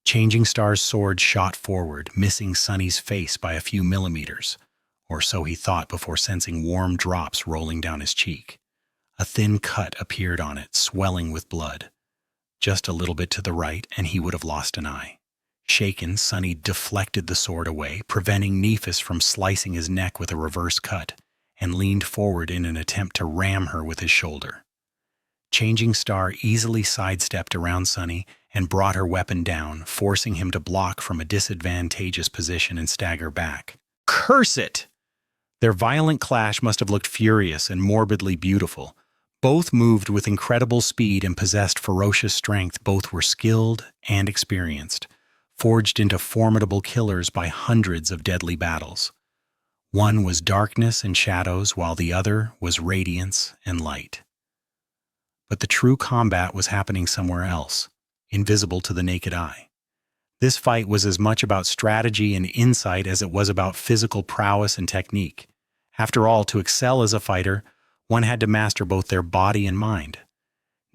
Changing Star's sword shot forward, missing Sunny's face by a few millimeters, or so he thought before sensing warm drops rolling down his cheek. A thin cut appeared on it, swelling with blood. Just a little bit to the right, and he would have lost an eye. Shaken, Sunny deflected the sword away, preventing Nephis from slicing his neck with a reverse cut, and leaned forward in an attempt to ram her with his shoulder. Changing Star easily sidestepped around Sunny and brought her weapon down, forcing him to block from a disadvantageous position and stagger back. Curse it! Their violent clash must have looked furious and morbidly beautiful. Both moved with incredible speed and possessed ferocious strength. Both were skilled and experienced, forged into formidable killers by hundreds of deadly battles. One was darkness and shadows, while the other was radiance and light. But the true combat was happening somewhere else, invisible to the naked eye. This fight was as much about strategy and insight as it was about physical prowess and technique. After all, to excel as a fighter, one had to master both their body and mind.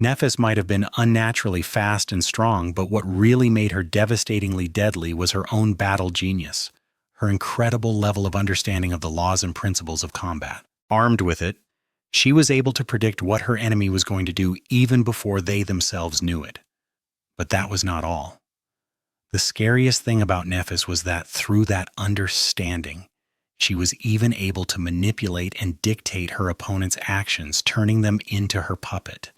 Nephis might have been unnaturally fast and strong, but what really made her devastatingly deadly was her own battle genius, her incredible level of understanding of the laws and principles of combat. Armed with it, she was able to predict what her enemy was going to do even before they themselves knew it. But that was not all. The scariest thing about Nephis was that through that understanding, she was even able to manipulate and dictate her opponent's actions, turning them into her puppet.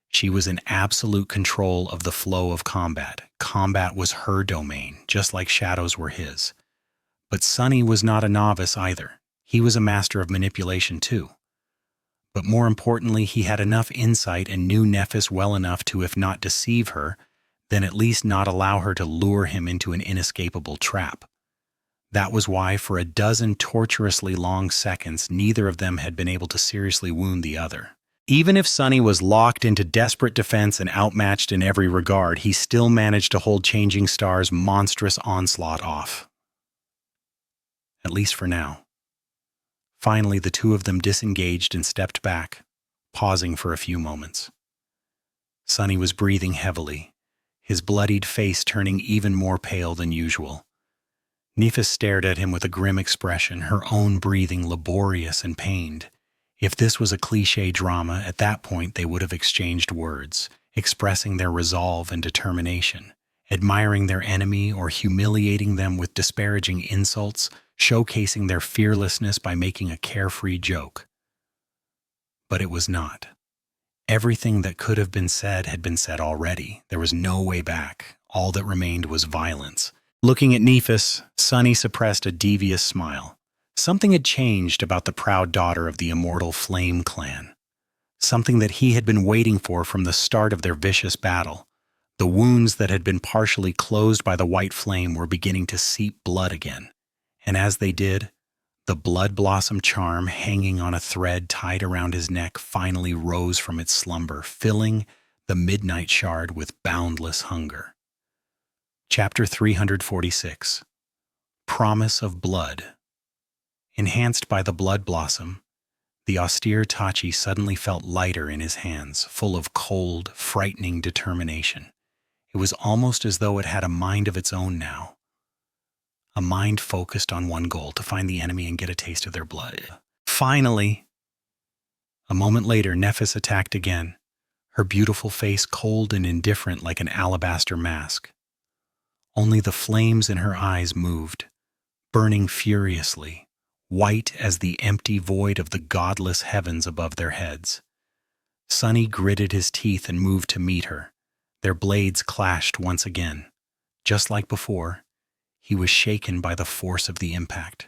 She was in absolute control of the flow of combat. Combat was her domain, just like shadows were his. But Sunny was not a novice either. He was a master of manipulation too. But more importantly, he had enough insight and knew Nephis well enough to, if not deceive her, then at least not allow her to lure him into an inescapable trap. That was why, for a dozen torturously long seconds, neither of them had been able to seriously wound the other. Even if Sunny was locked into desperate defense and outmatched in every regard, he still managed to hold Changing Star's monstrous onslaught off. At least for now. Finally, the two of them disengaged and stepped back, pausing for a few moments. Sunny was breathing heavily, his bloodied face turning even more pale than usual. Nephis stared at him with a grim expression, her own breathing laborious and pained. If this was a cliché drama, at that point they would have exchanged words, expressing their resolve and determination, admiring their enemy or humiliating them with disparaging insults, showcasing their fearlessness by making a carefree joke. But it was not. Everything that could have been said had been said already. There was no way back. All that remained was violence. Looking at Nephis, Sunny suppressed a devious smile. Something had changed about the proud daughter of the immortal Flame clan. Something that he had been waiting for from the start of their vicious battle. The wounds that had been partially closed by the white flame were beginning to seep blood again. And as they did, the blood blossom charm hanging on a thread tied around his neck finally rose from its slumber, filling the midnight shard with boundless hunger. Chapter 346. Promise of Blood. Enhanced by the blood blossom, the austere Tachi suddenly felt lighter in his hands, full of cold, frightening determination. It was almost as though it had a mind of its own now. A mind focused on one goal, to find the enemy and get a taste of their blood. Finally! A moment later, Nephis attacked again, her beautiful face cold and indifferent like an alabaster mask. Only the flames in her eyes moved, burning furiously, white as the empty void of the godless heavens above their heads. Sunny gritted his teeth and moved to meet her. Their blades clashed once again. Just like before, he was shaken by the force of the impact.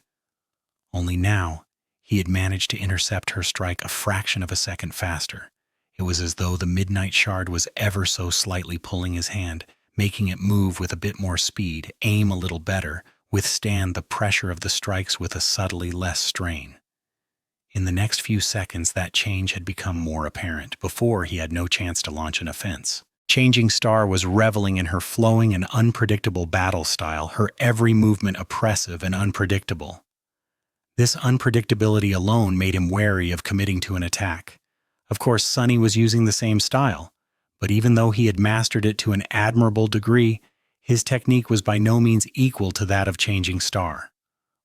Only now, he had managed to intercept her strike a fraction of a second faster. It was as though the midnight shard was ever so slightly pulling his hand, making it move with a bit more speed, aim a little better, withstand the pressure of the strikes with a subtly less strain. In the next few seconds, that change had become more apparent. Before, he had no chance to launch an offense. Changing Star was reveling in her flowing and unpredictable battle style, her every movement oppressive and unpredictable. This unpredictability alone made him wary of committing to an attack. Of course, Sunny was using the same style, but even though he had mastered it to an admirable degree, his technique was by no means equal to that of Changing Star.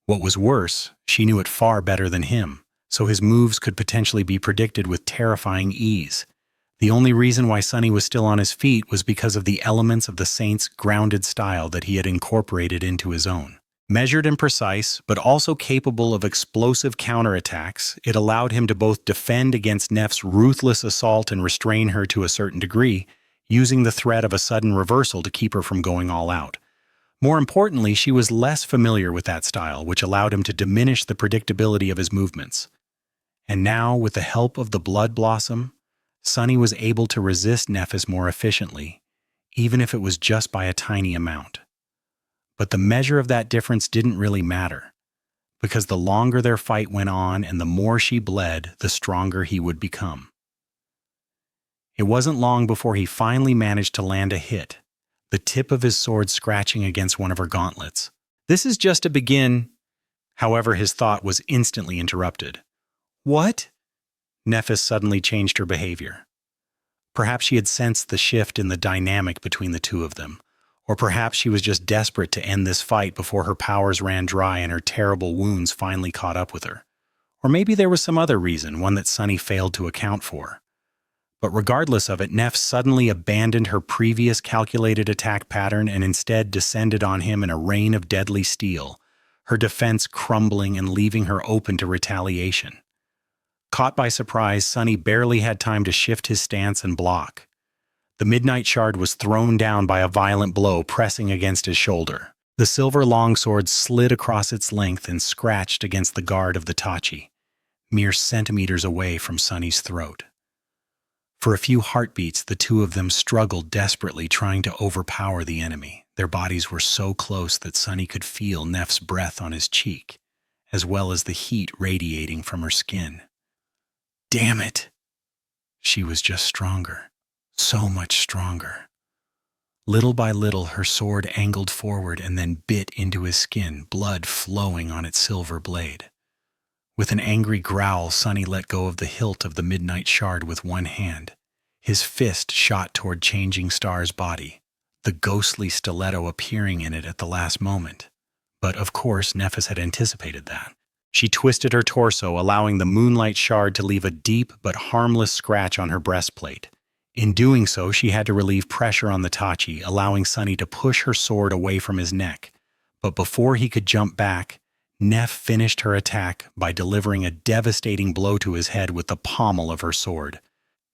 What was worse, she knew it far better than him, so his moves could potentially be predicted with terrifying ease. The only reason why Sunny was still on his feet was because of the elements of the Saint's grounded style that he had incorporated into his own. Measured and precise, but also capable of explosive counterattacks, it allowed him to both defend against Neff's ruthless assault and restrain her to a certain degree, using the threat of a sudden reversal to keep her from going all out. More importantly, she was less familiar with that style, which allowed him to diminish the predictability of his movements. And now, with the help of the Blood Blossom, Sunny was able to resist Nephis more efficiently, even if it was just by a tiny amount. But the measure of that difference didn't really matter, because the longer their fight went on and the more she bled, the stronger he would become. It wasn't long before he finally managed to land a hit, the tip of his sword scratching against one of her gauntlets. This is just to begin. However, his thought was instantly interrupted. What? Nephis suddenly changed her behavior. Perhaps she had sensed the shift in the dynamic between the two of them, or perhaps she was just desperate to end this fight before her powers ran dry and her terrible wounds finally caught up with her. Or maybe there was some other reason, one that Sunny failed to account for. But regardless of it, Neff suddenly abandoned her previous calculated attack pattern and instead descended on him in a rain of deadly steel, her defense crumbling and leaving her open to retaliation. Caught by surprise, Sunny barely had time to shift his stance and block. The Midnight Shard was thrown down by a violent blow pressing against his shoulder. The silver longsword slid across its length and scratched against the guard of the Tachi, mere centimeters away from Sunny's throat. For a few heartbeats, the two of them struggled desperately, trying to overpower the enemy. Their bodies were so close that Sunny could feel Neff's breath on his cheek, as well as the heat radiating from her skin. Damn it! She was just stronger. So much stronger. Little by little, her sword angled forward and then bit into his skin, blood flowing on its silver blade. With an angry growl, Sunny let go of the hilt of the Midnight Shard with one hand. His fist shot toward Changing Star's body, the ghostly stiletto appearing in it at the last moment. But, of course, Nephis had anticipated that. She twisted her torso, allowing the Moonlight Shard to leave a deep but harmless scratch on her breastplate. In doing so, she had to relieve pressure on the Tachi, allowing Sunny to push her sword away from his neck. But before he could jump back, Neff finished her attack by delivering a devastating blow to his head with the pommel of her sword.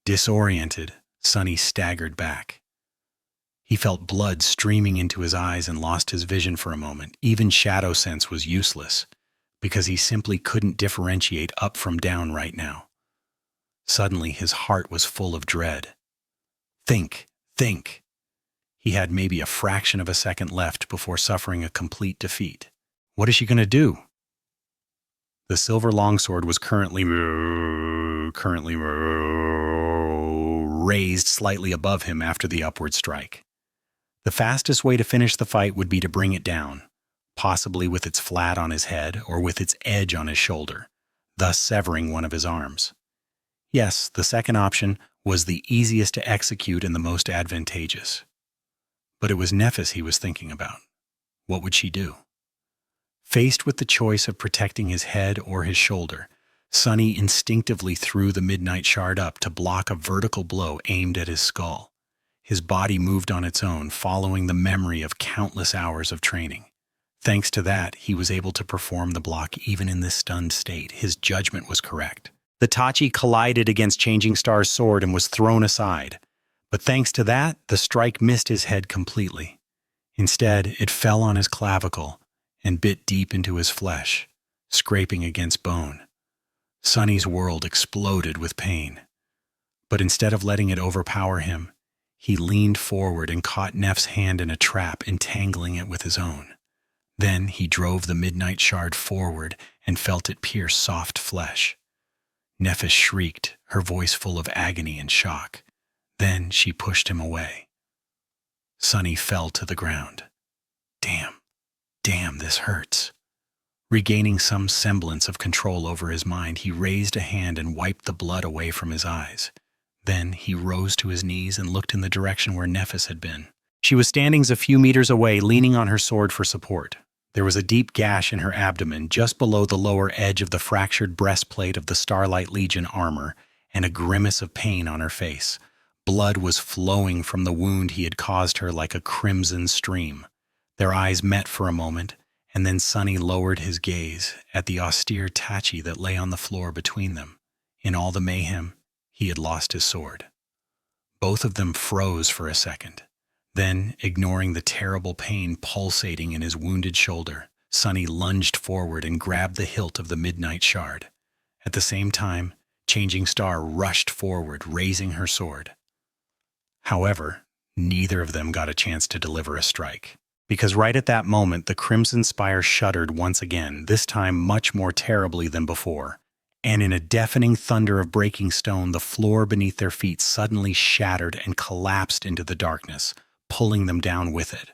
Disoriented, Sunny staggered back. He felt blood streaming into his eyes and lost his vision for a moment. Even shadow sense was useless, because he simply couldn't differentiate up from down right now. Suddenly, his heart was full of dread. Think. He had maybe a fraction of a second left before suffering a complete defeat. What is she going to do? The silver longsword was currently raised slightly above him after the upward strike. The fastest way to finish the fight would be to bring it down, possibly with its flat on his head or with its edge on his shoulder, thus severing one of his arms. Yes, the second option was the easiest to execute and the most advantageous. But it was Nephis he was thinking about. What would she do? Faced with the choice of protecting his head or his shoulder, Sunny instinctively threw the Midnight Shard up to block a vertical blow aimed at his skull. His body moved on its own, following the memory of countless hours of training. Thanks to that, he was able to perform the block even in this stunned state. His judgment was correct. The Tachi collided against Changing Star's sword and was thrown aside. But thanks to that, the strike missed his head completely. Instead, it fell on his clavicle and bit deep into his flesh, scraping against bone. Sunny's world exploded with pain. But instead of letting it overpower him, he leaned forward and caught Neff's hand in a trap, entangling it with his own. Then he drove the Midnight Shard forward and felt it pierce soft flesh. Nephis shrieked, her voice full of agony and shock. Then she pushed him away. Sunny fell to the ground. Damn, this hurts. Regaining some semblance of control over his mind, he raised a hand and wiped the blood away from his eyes. Then he rose to his knees and looked in the direction where Nephis had been. She was standing a few meters away, leaning on her sword for support. There was a deep gash in her abdomen, just below the lower edge of the fractured breastplate of the Starlight Legion armor, and a grimace of pain on her face. Blood was flowing from the wound he had caused her like a crimson stream. Their eyes met for a moment, and then Sunny lowered his gaze at the austere tachi that lay on the floor between them. In all the mayhem, he had lost his sword. Both of them froze for a second. Then, ignoring the terrible pain pulsating in his wounded shoulder, Sunny lunged forward and grabbed the hilt of the Midnight Shard. At the same time, Changing Star rushed forward, raising her sword. However, neither of them got a chance to deliver a strike. Because right at that moment, the Crimson Spire shuddered once again, this time much more terribly than before. And in a deafening thunder of breaking stone, the floor beneath their feet suddenly shattered and collapsed into the darkness, pulling them down with it.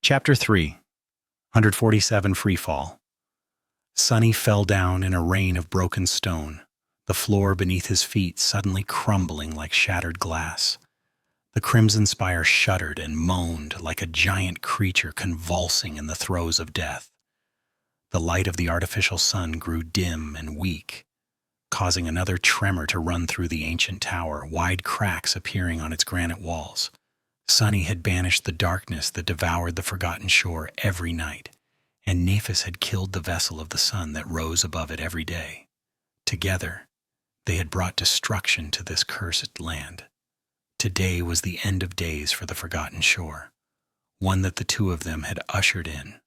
Chapter 3, 147 Freefall. Sunny fell down in a rain of broken stone, the floor beneath his feet suddenly crumbling like shattered glass. The Crimson Spire shuddered and moaned like a giant creature convulsing in the throes of death. The light of the artificial sun grew dim and weak, causing another tremor to run through the ancient tower, wide cracks appearing on its granite walls. Sunny had banished the darkness that devoured the forgotten shore every night, and Nephis had killed the vessel of the sun that rose above it every day. Together, they had brought destruction to this cursed land. Today was the end of days for the forgotten shore, one that the two of them had ushered in,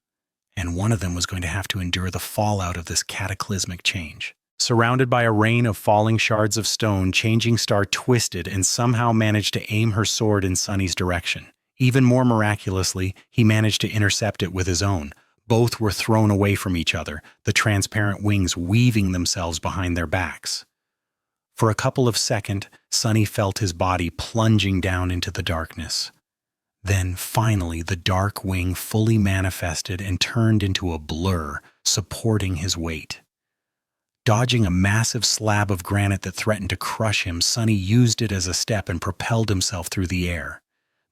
and one of them was going to have to endure the fallout of this cataclysmic change. Surrounded by a rain of falling shards of stone, Changing Star twisted and somehow managed to aim her sword in Sunny's direction. Even more miraculously, he managed to intercept it with his own. Both were thrown away from each other, the transparent wings weaving themselves behind their backs. For a couple of seconds, Sunny felt his body plunging down into the darkness. Then, finally, the dark wing fully manifested and turned into a blur, supporting his weight. Dodging a massive slab of granite that threatened to crush him, Sunny used it as a step and propelled himself through the air.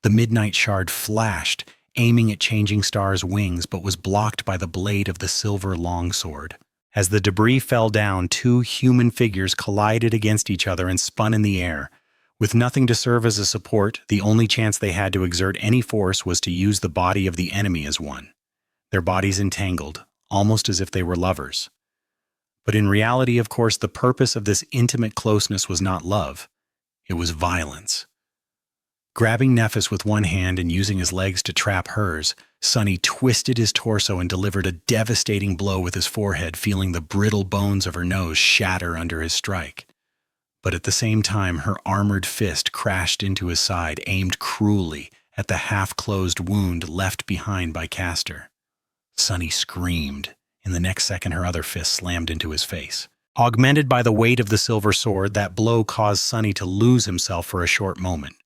The Midnight Shard flashed, aiming at Changing Star's wings, but was blocked by the blade of the silver longsword. As the debris fell down, two human figures collided against each other and spun in the air. With nothing to serve as a support, the only chance they had to exert any force was to use the body of the enemy as one. Their bodies entangled, almost as if they were lovers. But in reality, of course, the purpose of this intimate closeness was not love. It was violence. Grabbing Nephis with one hand and using his legs to trap hers, Sunny twisted his torso and delivered a devastating blow with his forehead, feeling the brittle bones of her nose shatter under his strike. But at the same time, her armored fist crashed into his side, aimed cruelly at the half-closed wound left behind by Castor. Sunny screamed. In the next second, her other fist slammed into his face. Augmented by the weight of the silver sword, that blow caused Sunny to lose himself for a short moment.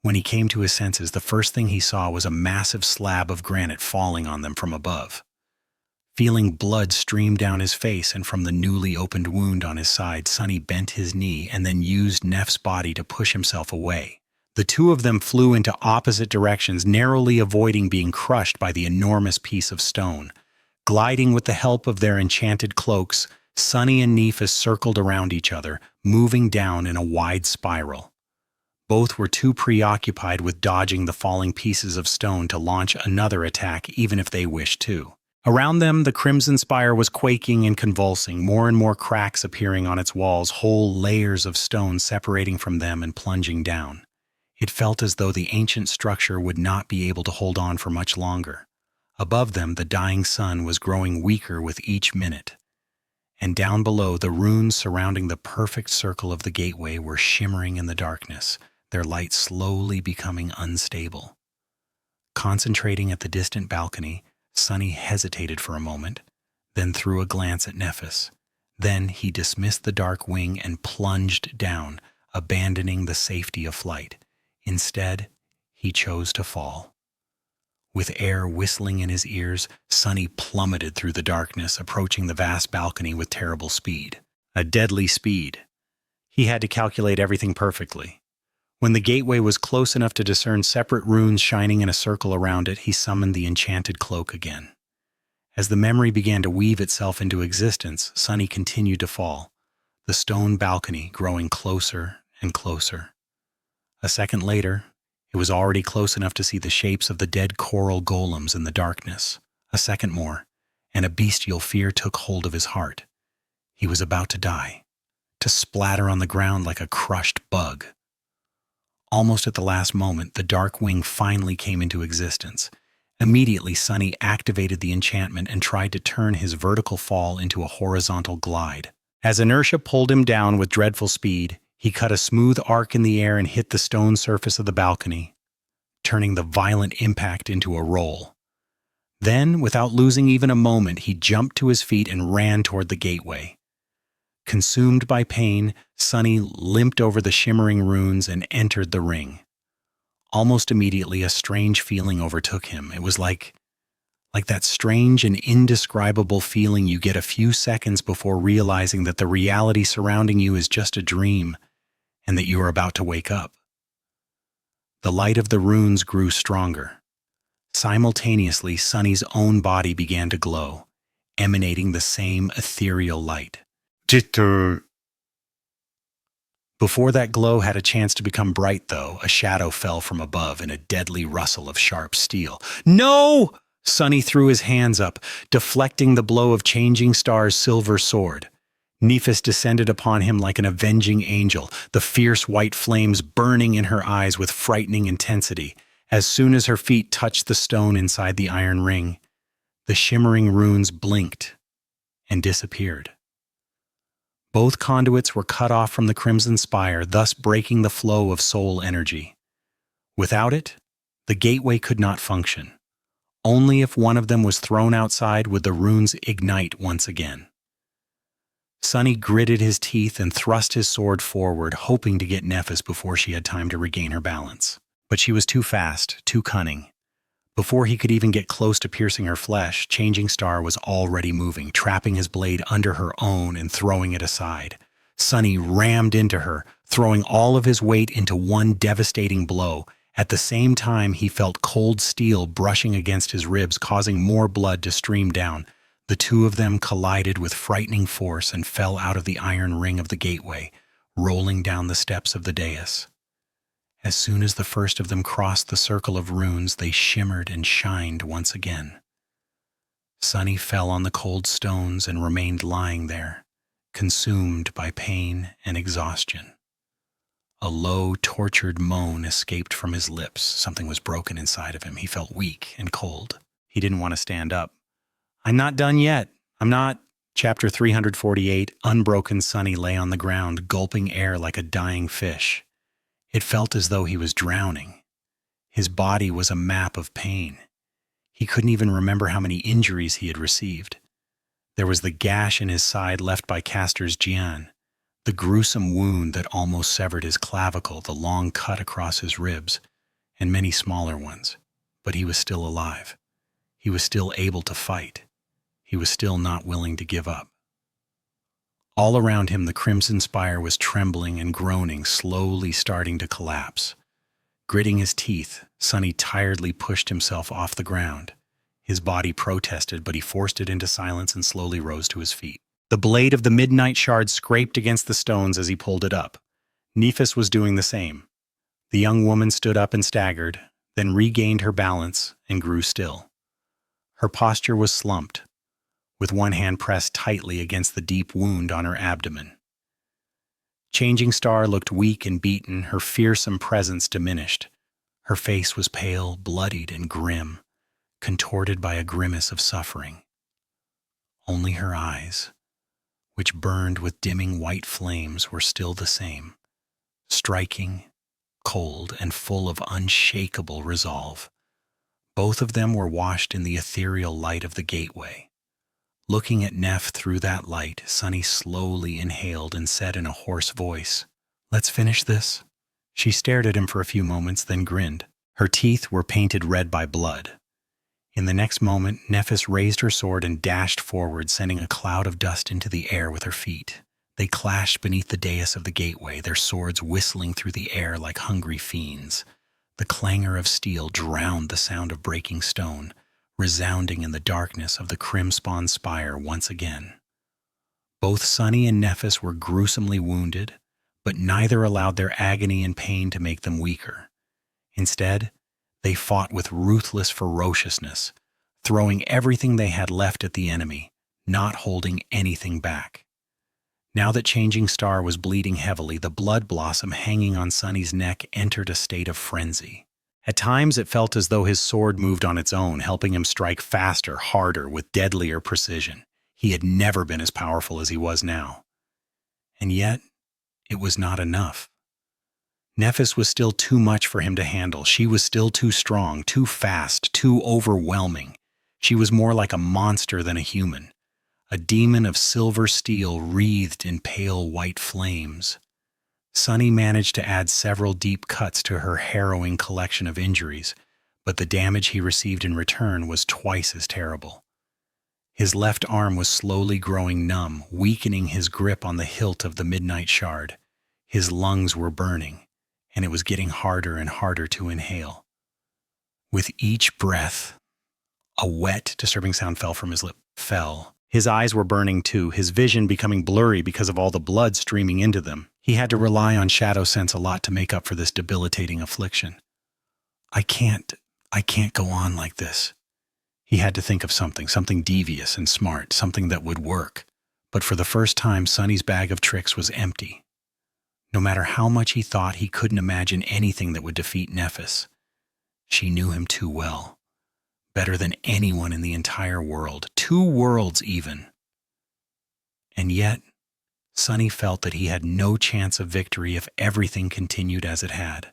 When he came to his senses, the first thing he saw was a massive slab of granite falling on them from above. Feeling blood stream down his face and from the newly opened wound on his side, Sunny bent his knee and then used Neff's body to push himself away. The two of them flew into opposite directions, narrowly avoiding being crushed by the enormous piece of stone. Gliding with the help of their enchanted cloaks, Sunny and Nephis circled around each other, moving down in a wide spiral. Both were too preoccupied with dodging the falling pieces of stone to launch another attack, even if they wished to. Around them, the Crimson Spire was quaking and convulsing, more and more cracks appearing on its walls, whole layers of stone separating from them and plunging down. It felt as though the ancient structure would not be able to hold on for much longer. Above them, the dying sun was growing weaker with each minute. And down below, the runes surrounding the perfect circle of the gateway were shimmering in the darkness, their light slowly becoming unstable. Concentrating at the distant balcony, Sunny hesitated for a moment, then threw a glance at Nephis. Then he dismissed the dark wing and plunged down, abandoning the safety of flight. Instead, he chose to fall. With air whistling in his ears, Sunny plummeted through the darkness, approaching the vast balcony with terrible speed. A deadly speed. He had to calculate everything perfectly. When the gateway was close enough to discern separate runes shining in a circle around it, he summoned the enchanted cloak again. As the memory began to weave itself into existence, Sunny continued to fall, the stone balcony growing closer and closer. A second later, it was already close enough to see the shapes of the dead coral golems in the darkness. A second more, and a bestial fear took hold of his heart. He was about to die, to splatter on the ground like a crushed bug. Almost at the last moment, the dark wing finally came into existence. Immediately, Sunny activated the enchantment and tried to turn his vertical fall into a horizontal glide. As inertia pulled him down with dreadful speed, he cut a smooth arc in the air and hit the stone surface of the balcony, turning the violent impact into a roll. Then, without losing even a moment, he jumped to his feet and ran toward the gateway. Consumed by pain, Sunny limped over the shimmering runes and entered the ring. Almost immediately, a strange feeling overtook him. It was like that strange and indescribable feeling you get a few seconds before realizing that the reality surrounding you is just a dream and that you are about to wake up. The light of the runes grew stronger. Simultaneously, Sunny's own body began to glow, emanating the same ethereal light. Before that glow had a chance to become bright, though, a shadow fell from above in a deadly rustle of sharp steel. No! Sunny threw his hands up, deflecting the blow of Changing Star's silver sword. Nephis descended upon him like an avenging angel, the fierce white flames burning in her eyes with frightening intensity. As soon as her feet touched the stone inside the iron ring, the shimmering runes blinked and disappeared. Both conduits were cut off from the Crimson Spire, thus breaking the flow of soul energy. Without it, the gateway could not function. Only if one of them was thrown outside would the runes ignite once again. Sunny gritted his teeth and thrust his sword forward, hoping to get Nephis before she had time to regain her balance. But she was too fast, too cunning. Before he could even get close to piercing her flesh, Changing Star was already moving, trapping his blade under her own and throwing it aside. Sunny rammed into her, throwing all of his weight into one devastating blow. At the same time, he felt cold steel brushing against his ribs, causing more blood to stream down. The two of them collided with frightening force and fell out of the iron ring of the gateway, rolling down the steps of the dais. As soon as the first of them crossed the circle of runes, they shimmered and shined once again. Sunny fell on the cold stones and remained lying there, consumed by pain and exhaustion. A low, tortured moan escaped from his lips. Something was broken inside of him. He felt weak and cold. He didn't want to stand up. "I'm not done yet. I'm not." Chapter 348, Unbroken Sunny lay on the ground, gulping air like a dying fish. It felt as though he was drowning. His body was a map of pain. He couldn't even remember how many injuries he had received. There was the gash in his side left by Castor's Jian, the gruesome wound that almost severed his clavicle, the long cut across his ribs, and many smaller ones. But he was still alive. He was still able to fight. He was still not willing to give up. All around him, the Crimson Spire was trembling and groaning, slowly starting to collapse. Gritting his teeth, Sunny tiredly pushed himself off the ground. His body protested, but he forced it into silence and slowly rose to his feet. The blade of the midnight shard scraped against the stones as he pulled it up. Nephis was doing the same. The young woman stood up and staggered, then regained her balance and grew still. Her posture was slumped, with one hand pressed tightly against the deep wound on her abdomen. Changing Star looked weak and beaten, her fearsome presence diminished. Her face was pale, bloodied, and grim, contorted by a grimace of suffering. Only her eyes, which burned with dimming white flames, were still the same, striking, cold, and full of unshakable resolve. Both of them were washed in the ethereal light of the gateway. Looking at Neph through that light, Sunny slowly inhaled and said in a hoarse voice, "Let's finish this." She stared at him for a few moments, then grinned. Her teeth were painted red by blood. In the next moment, Nephis raised her sword and dashed forward, sending a cloud of dust into the air with her feet. They clashed beneath the dais of the gateway, their swords whistling through the air like hungry fiends. The clangor of steel drowned the sound of breaking stone, resounding in the darkness of the crimson spire once again. Both Sunny and Nephis were gruesomely wounded, but neither allowed their agony and pain to make them weaker. Instead, they fought with ruthless ferociousness, throwing everything they had left at the enemy, not holding anything back. Now that Changing Star was bleeding heavily, the blood blossom hanging on Sunny's neck entered a state of frenzy. At times it felt as though his sword moved on its own, helping him strike faster, harder, with deadlier precision. He had never been as powerful as he was now. And yet, it was not enough. Nephis was still too much for him to handle. She was still too strong, too fast, too overwhelming. She was more like a monster than a human, a demon of silver steel wreathed in pale white flames. Sunny managed to add several deep cuts to her harrowing collection of injuries, but the damage he received in return was twice as terrible. His left arm was slowly growing numb, weakening his grip on the hilt of the midnight shard. His lungs were burning, and it was getting harder and harder to inhale. With each breath, a wet, disturbing sound fell from his lip. His eyes were burning too, his vision becoming blurry because of all the blood streaming into them. He had to rely on shadow sense a lot to make up for this debilitating affliction. I can't go on like this. He had to think of something devious and smart, something that would work. But for the first time, Sunny's bag of tricks was empty. No matter how much he thought, he couldn't imagine anything that would defeat Nephis. She knew him too well. Better than anyone in the entire world, 2 worlds even. And yet, Sunny felt that he had no chance of victory if everything continued as it had.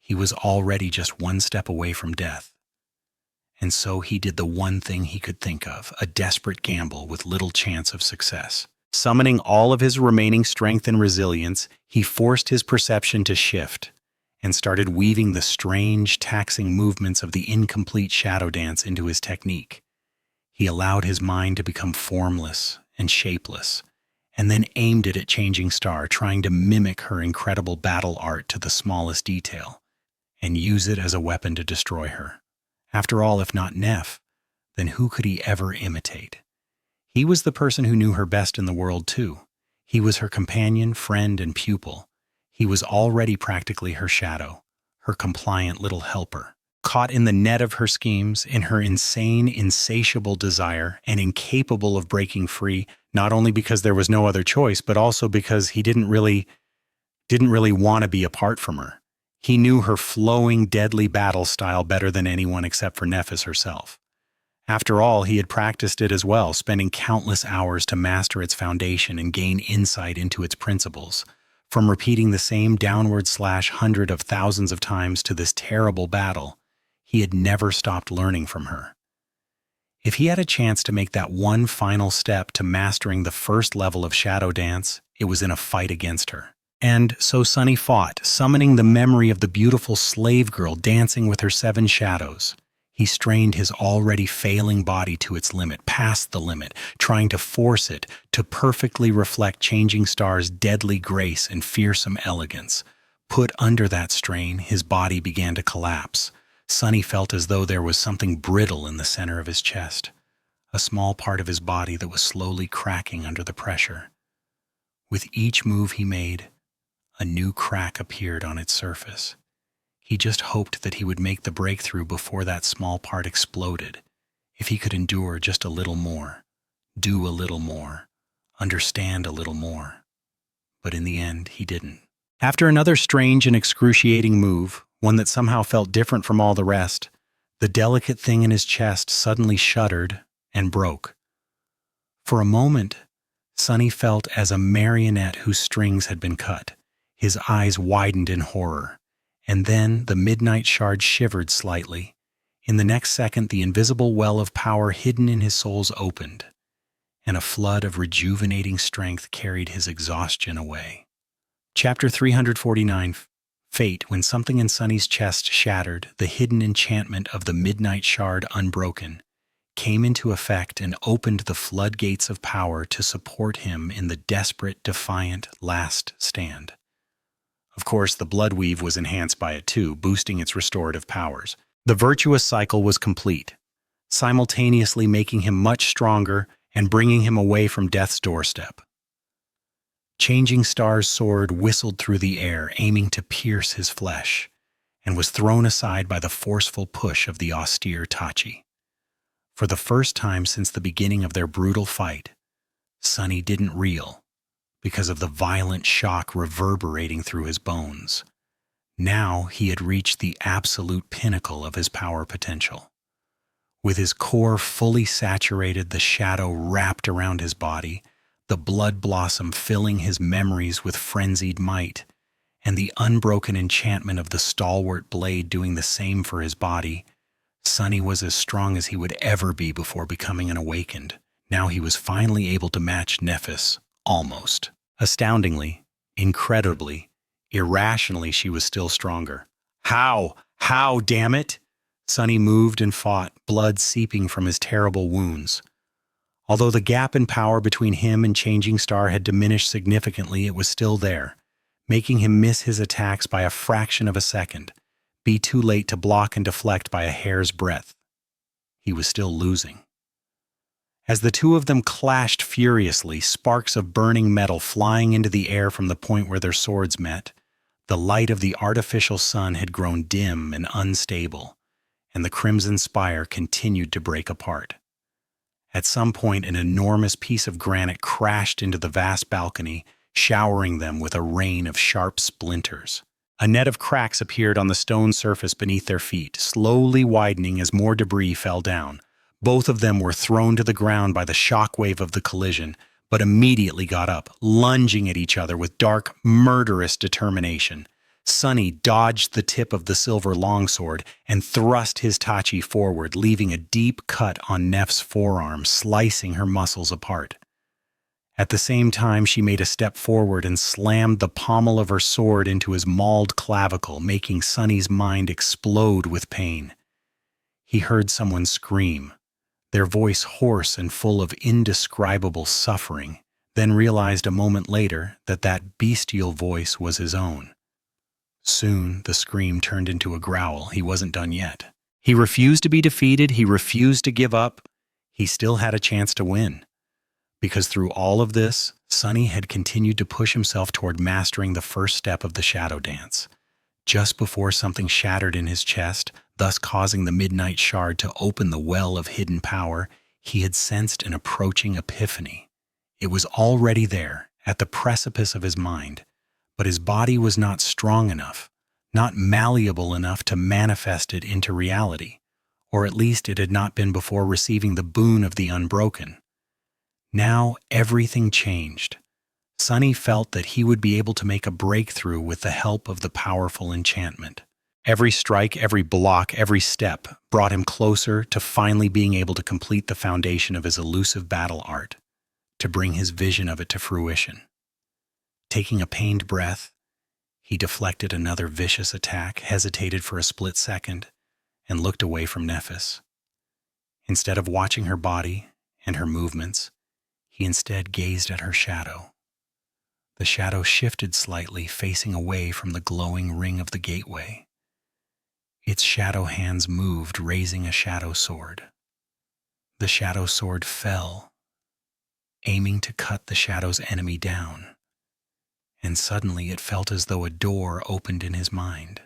He was already just 1 step away from death. And so he did the one thing he could think of, a desperate gamble with little chance of success. Summoning all of his remaining strength and resilience, he forced his perception to shift and started weaving the strange, taxing movements of the incomplete shadow dance into his technique. He allowed his mind to become formless and shapeless, and then aimed it at Changing Star, trying to mimic her incredible battle art to the smallest detail, and use it as a weapon to destroy her. After all, if not Neph, then who could he ever imitate? He was the person who knew her best in the world too. He was her companion, friend, and pupil. He was already practically her shadow, her compliant little helper, caught in the net of her schemes, in her insane, insatiable desire, and incapable of breaking free, not only because there was no other choice, but also because he didn't really want to be apart from her. He knew her flowing, deadly battle style better than anyone except for Nephis herself. After all, he had practiced it as well, spending countless hours to master its foundation and gain insight into its principles. From repeating the same downward/hundred of thousands of times to this terrible battle, he had never stopped learning from her. If he had a chance to make that one final step to mastering the first level of shadow dance, it was in a fight against her. And so Sunny fought, summoning the memory of the beautiful slave girl dancing with her 7 shadows. He strained his already failing body to its limit, past the limit, trying to force it to perfectly reflect Changing Star's deadly grace and fearsome elegance. Put under that strain, his body began to collapse. Sunny felt as though there was something brittle in the center of his chest, a small part of his body that was slowly cracking under the pressure. With each move he made, a new crack appeared on its surface. He just hoped that he would make the breakthrough before that small part exploded. If he could endure just a little more, do a little more, understand a little more. But in the end, he didn't. After another strange and excruciating move, one that somehow felt different from all the rest, the delicate thing in his chest suddenly shuddered and broke. For a moment, Sunny felt as a marionette whose strings had been cut. His eyes widened in horror. And then the midnight shard shivered slightly. In the next second, the invisible well of power hidden in his souls opened, and a flood of rejuvenating strength carried his exhaustion away. Chapter 349, Fate, when something in Sunny's chest shattered, the hidden enchantment of the midnight shard unbroken, came into effect and opened the floodgates of power to support him in the desperate, defiant last stand. Of course, the blood weave was enhanced by it too, boosting its restorative powers. The virtuous cycle was complete, simultaneously making him much stronger and bringing him away from death's doorstep. Changing Star's sword whistled through the air, aiming to pierce his flesh, and was thrown aside by the forceful push of the austere Tachi. For the first time since the beginning of their brutal fight, Sunny didn't reel because of the violent shock reverberating through his bones. Now he had reached the absolute pinnacle of his power potential. With his core fully saturated, the shadow wrapped around his body, the blood blossom filling his memories with frenzied might, and the unbroken enchantment of the stalwart blade doing the same for his body, Sunny was as strong as he would ever be before becoming an awakened. Now he was finally able to match Nephis, almost. Astoundingly, incredibly, irrationally, she was still stronger. How? How, damn it? Sunny moved and fought, blood seeping from his terrible wounds. Although the gap in power between him and Changing Star had diminished significantly, it was still there, making him miss his attacks by a fraction of a second, be too late to block and deflect by a hair's breadth. He was still losing. As the two of them clashed furiously, sparks of burning metal flying into the air from the point where their swords met, the light of the artificial sun had grown dim and unstable, and the crimson spire continued to break apart. At some point, an enormous piece of granite crashed into the vast balcony, showering them with a rain of sharp splinters. A net of cracks appeared on the stone surface beneath their feet, slowly widening as more debris fell down. Both of them were thrown to the ground by the shockwave of the collision, but immediately got up, lunging at each other with dark, murderous determination. Sunny dodged the tip of the silver longsword and thrust his Tachi forward, leaving a deep cut on Neff's forearm, slicing her muscles apart. At the same time, she made a step forward and slammed the pommel of her sword into his mauled clavicle, making Sunny's mind explode with pain. He heard someone scream, their voice hoarse and full of indescribable suffering, then realized a moment later that that bestial voice was his own. Soon, the scream turned into a growl. He wasn't done yet. He refused to be defeated. He refused to give up. He still had a chance to win. Because through all of this, Sunny had continued to push himself toward mastering the first step of the shadow dance. Just before something shattered in his chest, thus causing the midnight shard to open the well of hidden power, he had sensed an approaching epiphany. It was already there, at the precipice of his mind, but his body was not strong enough, not malleable enough to manifest it into reality, or at least it had not been before receiving the boon of the unbroken. Now everything changed. Sunny felt that he would be able to make a breakthrough with the help of the powerful enchantment. Every strike, every block, every step brought him closer to finally being able to complete the foundation of his elusive battle art, to bring his vision of it to fruition. Taking a pained breath, he deflected another vicious attack, hesitated for a split second, and looked away from Nephis. Instead of watching her body and her movements, he instead gazed at her shadow. The shadow shifted slightly, facing away from the glowing ring of the gateway. Its shadow hands moved, raising a shadow sword. The shadow sword fell, aiming to cut the shadow's enemy down. And suddenly it felt as though a door opened in his mind.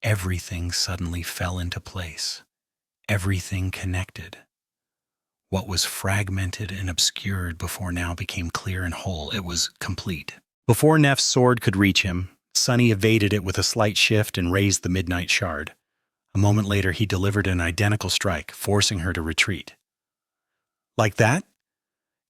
Everything suddenly fell into place. Everything connected. What was fragmented and obscured before now became clear and whole. It was complete. Before Neff's sword could reach him, Sunny evaded it with a slight shift and raised the midnight shard. A moment later, he delivered an identical strike, forcing her to retreat. Like that?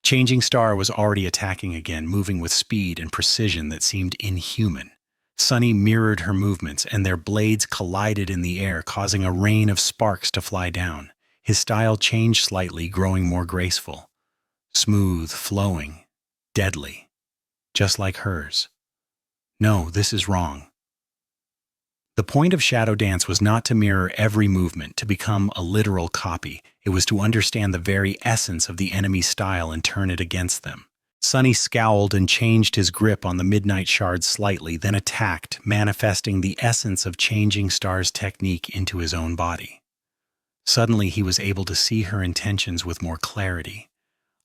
Changing Star was already attacking again, moving with speed and precision that seemed inhuman. Sunny mirrored her movements, and their blades collided in the air, causing a rain of sparks to fly down. His style changed slightly, growing more graceful. Smooth, flowing, deadly. Just like hers. No, this is wrong. The point of shadow dance was not to mirror every movement, to become a literal copy. It was to understand the very essence of the enemy's style and turn it against them. Sunny scowled and changed his grip on the midnight shard slightly, then attacked, manifesting the essence of Changing Star's technique into his own body. Suddenly he was able to see her intentions with more clarity,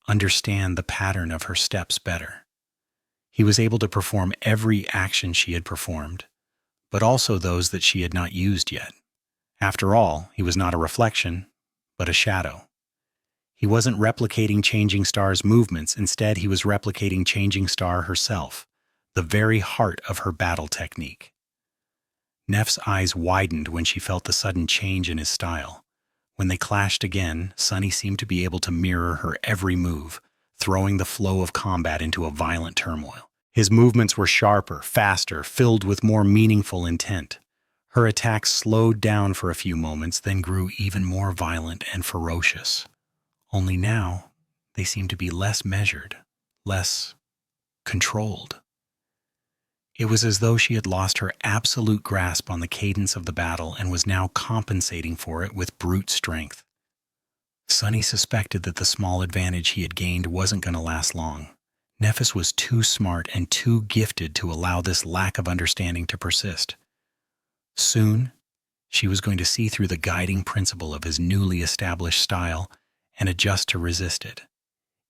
understand the pattern of her steps better. He was able to perform every action she had performed, but also those that she had not used yet. After all, he was not a reflection, but a shadow. He wasn't replicating Changing Star's movements. Instead, he was replicating Changing Star herself, the very heart of her battle technique. Neff's eyes widened when she felt the sudden change in his style. When they clashed again, Sunny seemed to be able to mirror her every move, throwing the flow of combat into a violent turmoil. His movements were sharper, faster, filled with more meaningful intent. Her attacks slowed down for a few moments, then grew even more violent and ferocious. Only now, they seemed to be less measured, less controlled. It was as though she had lost her absolute grasp on the cadence of the battle and was now compensating for it with brute strength. Sunny suspected that the small advantage he had gained wasn't going to last long. Nephis was too smart and too gifted to allow this lack of understanding to persist. Soon, she was going to see through the guiding principle of his newly established style and adjust to resist it.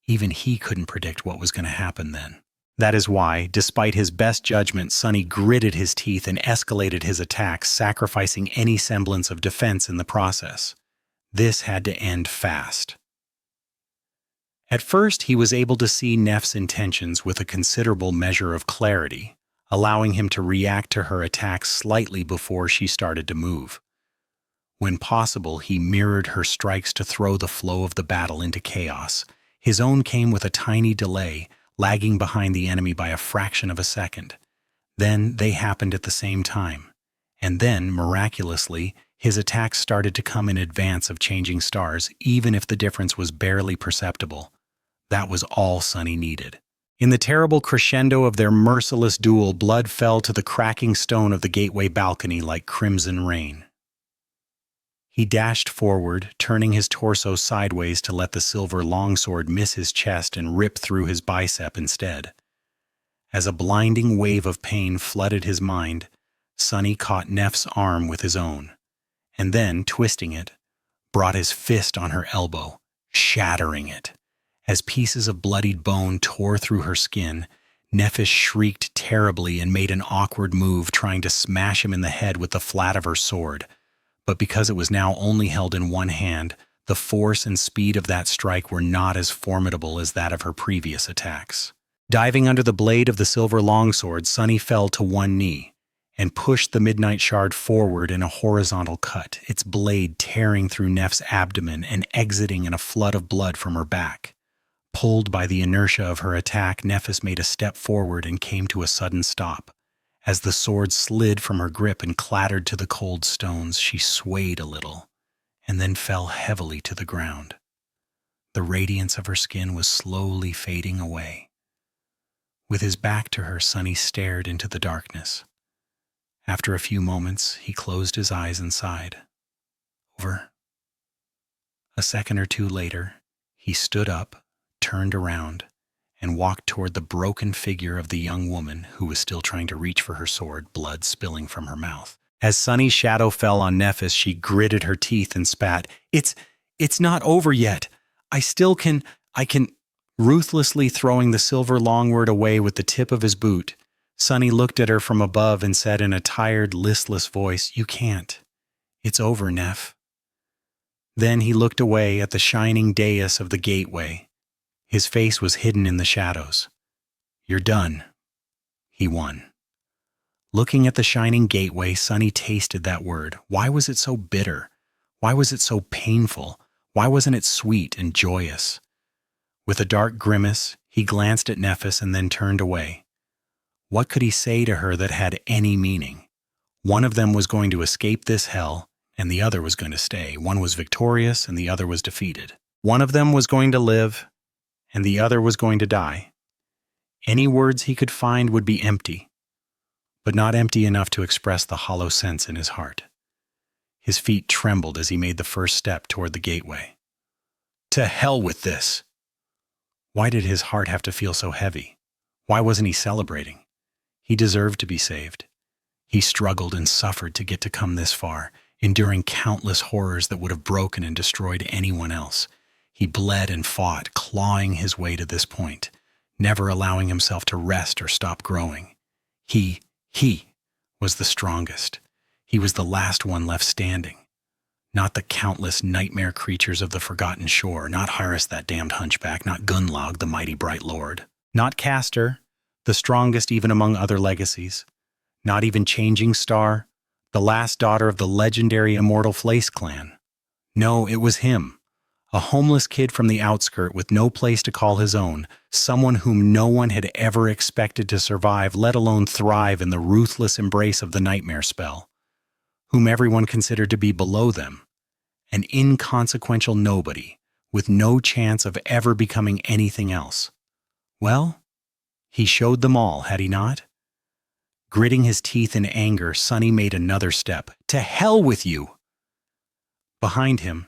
Even he couldn't predict what was going to happen then. That is why, despite his best judgment, Sunny gritted his teeth and escalated his attacks, sacrificing any semblance of defense in the process. This had to end fast. At first, he was able to see Neff's intentions with a considerable measure of clarity, allowing him to react to her attacks slightly before she started to move. When possible, he mirrored her strikes to throw the flow of the battle into chaos. His own came with a tiny delay, lagging behind the enemy by a fraction of a second. Then they happened at the same time. And then, miraculously, his attacks started to come in advance of Changing Stars, even if the difference was barely perceptible. That was all Sunny needed. In the terrible crescendo of their merciless duel, blood fell to the cracking stone of the gateway balcony like crimson rain. He dashed forward, turning his torso sideways to let the silver longsword miss his chest and rip through his bicep instead. As a blinding wave of pain flooded his mind, Sunny caught Neff's arm with his own, and then, twisting it, brought his fist on her elbow, shattering it. As pieces of bloodied bone tore through her skin, Nephis shrieked terribly and made an awkward move, trying to smash him in the head with the flat of her sword. But because it was now only held in one hand, the force and speed of that strike were not as formidable as that of her previous attacks. Diving under the blade of the silver longsword, Sunny fell to one knee and pushed the midnight shard forward in a horizontal cut, its blade tearing through Neff's abdomen and exiting in a flood of blood from her back. Pulled by the inertia of her attack, Nephis made a step forward and came to a sudden stop. As the sword slid from her grip and clattered to the cold stones, she swayed a little, and then fell heavily to the ground. The radiance of her skin was slowly fading away. With his back to her, Sunny stared into the darkness. After a few moments, he closed his eyes and sighed. Over. A second or two later, he stood up, turned around, and walked toward the broken figure of the young woman who was still trying to reach for her sword, blood spilling from her mouth. As Sunny's shadow fell on Nephis, she gritted her teeth and spat, It's not over yet. I can. Ruthlessly throwing the silver longword away with the tip of his boot, Sunny looked at her from above and said in a tired, listless voice, You can't. It's over, Neph. Then he looked away at the shining dais of the gateway. His face was hidden in the shadows. You're done. He won. Looking at the shining gateway, Sunny tasted that word. Why was it so bitter? Why was it so painful? Why wasn't it sweet and joyous? With a dark grimace, he glanced at Nephis and then turned away. What could he say to her that had any meaning? One of them was going to escape this hell, and the other was going to stay. One was victorious, and the other was defeated. One of them was going to live, and the other was going to die. Any words he could find would be empty. but not empty enough to express the hollow sense in his heart. His feet trembled as he made the first step toward the gateway. To hell with this! Why did his heart have to feel so heavy? Why wasn't he celebrating? He deserved to be saved. He struggled and suffered to get to come this far, enduring countless horrors that would have broken and destroyed anyone else. He bled and fought, clawing his way to this point, never allowing himself to rest or stop growing. He was the strongest. He was the last one left standing. Not the countless nightmare creatures of the forgotten shore, not Harris that damned hunchback, not Gunlog the mighty bright lord, not Castor, the strongest even among other legacies, not even Changing Star, the last daughter of the legendary immortal Flace clan. No, it was him, a homeless kid from the outskirt with no place to call his own, someone whom no one had ever expected to survive, let alone thrive in the ruthless embrace of the nightmare spell, whom everyone considered to be below them, an inconsequential nobody with no chance of ever becoming anything else. Well, he showed them all, had he not? Gritting his teeth in anger, Sunny made another step. To hell with you! Behind him,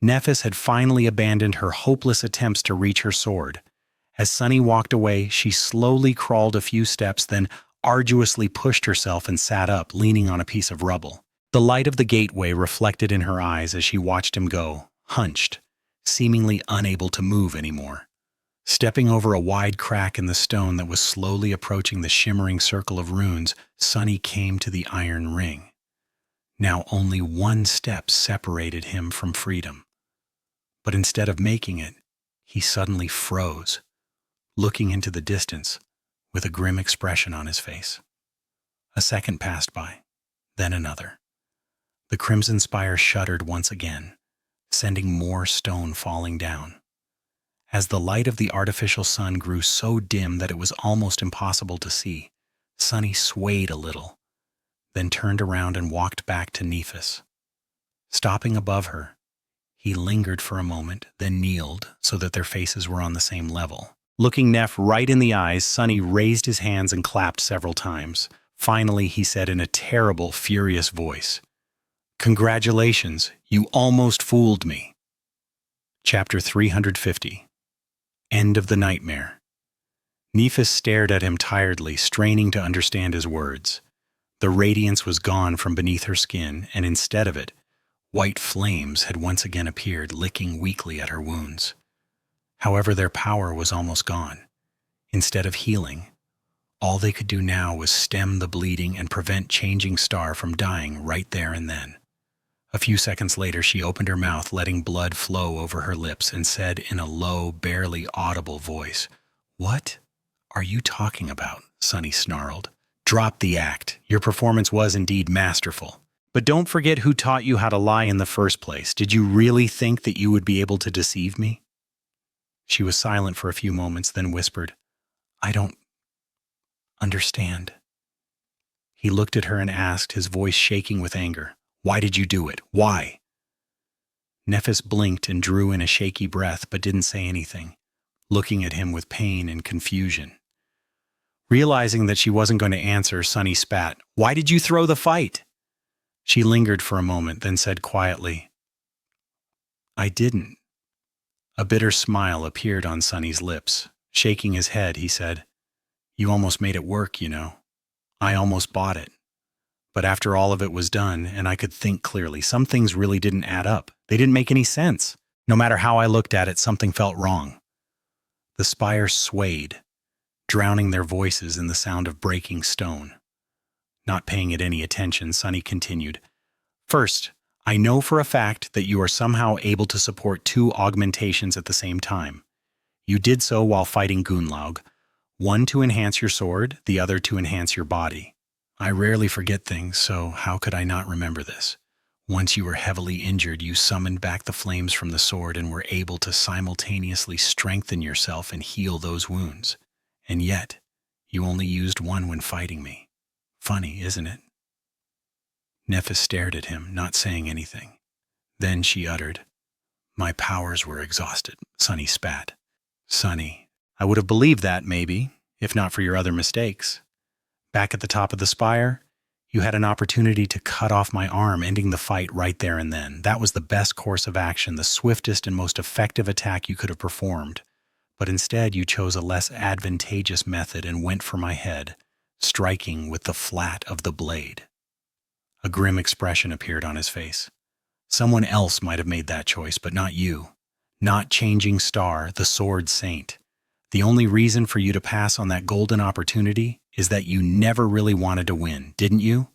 Nephis had finally abandoned her hopeless attempts to reach her sword. As Sunny walked away, she slowly crawled a few steps, then arduously pushed herself and sat up, leaning on a piece of rubble. The light of the gateway reflected in her eyes as she watched him go, hunched, seemingly unable to move anymore. Stepping over a wide crack in the stone that was slowly approaching the shimmering circle of runes, Sunny came to the iron ring. Now only one step separated him from freedom. But instead of making it, he suddenly froze, looking into the distance with a grim expression on his face. A second passed by, then another. The crimson spire shuddered once again, sending more stone falling down. As the light of the artificial sun grew so dim that it was almost impossible to see, Sunny swayed a little, then turned around and walked back to Nephis. Stopping above her, he lingered for a moment, then kneeled so that their faces were on the same level. Looking Neph right in the eyes, Sunny raised his hands and clapped several times. Finally, he said in a terrible, furious voice, "Congratulations, you almost fooled me." Chapter 350. End of the Nightmare. Nephis stared at him tiredly, straining to understand his words. The radiance was gone from beneath her skin, and instead of it, white flames had once again appeared, licking weakly at her wounds. However, their power was almost gone. Instead of healing, all they could do now was stem the bleeding and prevent Changing Star from dying right there and then. A few seconds later, she opened her mouth, letting blood flow over her lips, and said in a low, barely audible voice, "What are you talking about?" Sunny snarled. "Drop the act. Your performance was indeed masterful. But don't forget who taught you how to lie in the first place. Did you really think that you would be able to deceive me?" She was silent for a few moments, then whispered, "I don't understand." He looked at her and asked, his voice shaking with anger, "Why did you do it? Why?" Nephis blinked and drew in a shaky breath, but didn't say anything, looking at him with pain and confusion. Realizing that she wasn't going to answer, Sunny spat, "Why did you throw the fight?" She lingered for a moment, then said quietly, "I didn't." A bitter smile appeared on Sunny's lips. Shaking his head, he said, "You almost made it work, you know. I almost bought it. But after all of it was done, and I could think clearly, some things really didn't add up. They didn't make any sense. No matter how I looked at it, something felt wrong." The spire swayed, drowning their voices in the sound of breaking stone. Not paying it any attention, Sunny continued, "First, I know for a fact that you are somehow able to support two augmentations at the same time. You did so while fighting Gunlaug, one to enhance your sword, the other to enhance your body. I rarely forget things, so how could I not remember this? Once you were heavily injured, you summoned back the flames from the sword and were able to simultaneously strengthen yourself and heal those wounds. And yet, you only used one when fighting me. Funny, isn't it?" Nephis stared at him, not saying anything. Then she uttered, "My powers were exhausted." Sunny spat. "Sunny, I would have believed that, maybe, if not for your other mistakes. Back at the top of the spire, you had an opportunity to cut off my arm, ending the fight right there and then. That was the best course of action, the swiftest and most effective attack you could have performed. But instead, you chose a less advantageous method and went for my head, striking with the flat of the blade. A grim expression appeared on his face. Someone else might have made that choice, but not you. Not Changing Star, the Sword Saint. The only reason for you to pass on that golden opportunity is that you never really wanted to win, didn't you?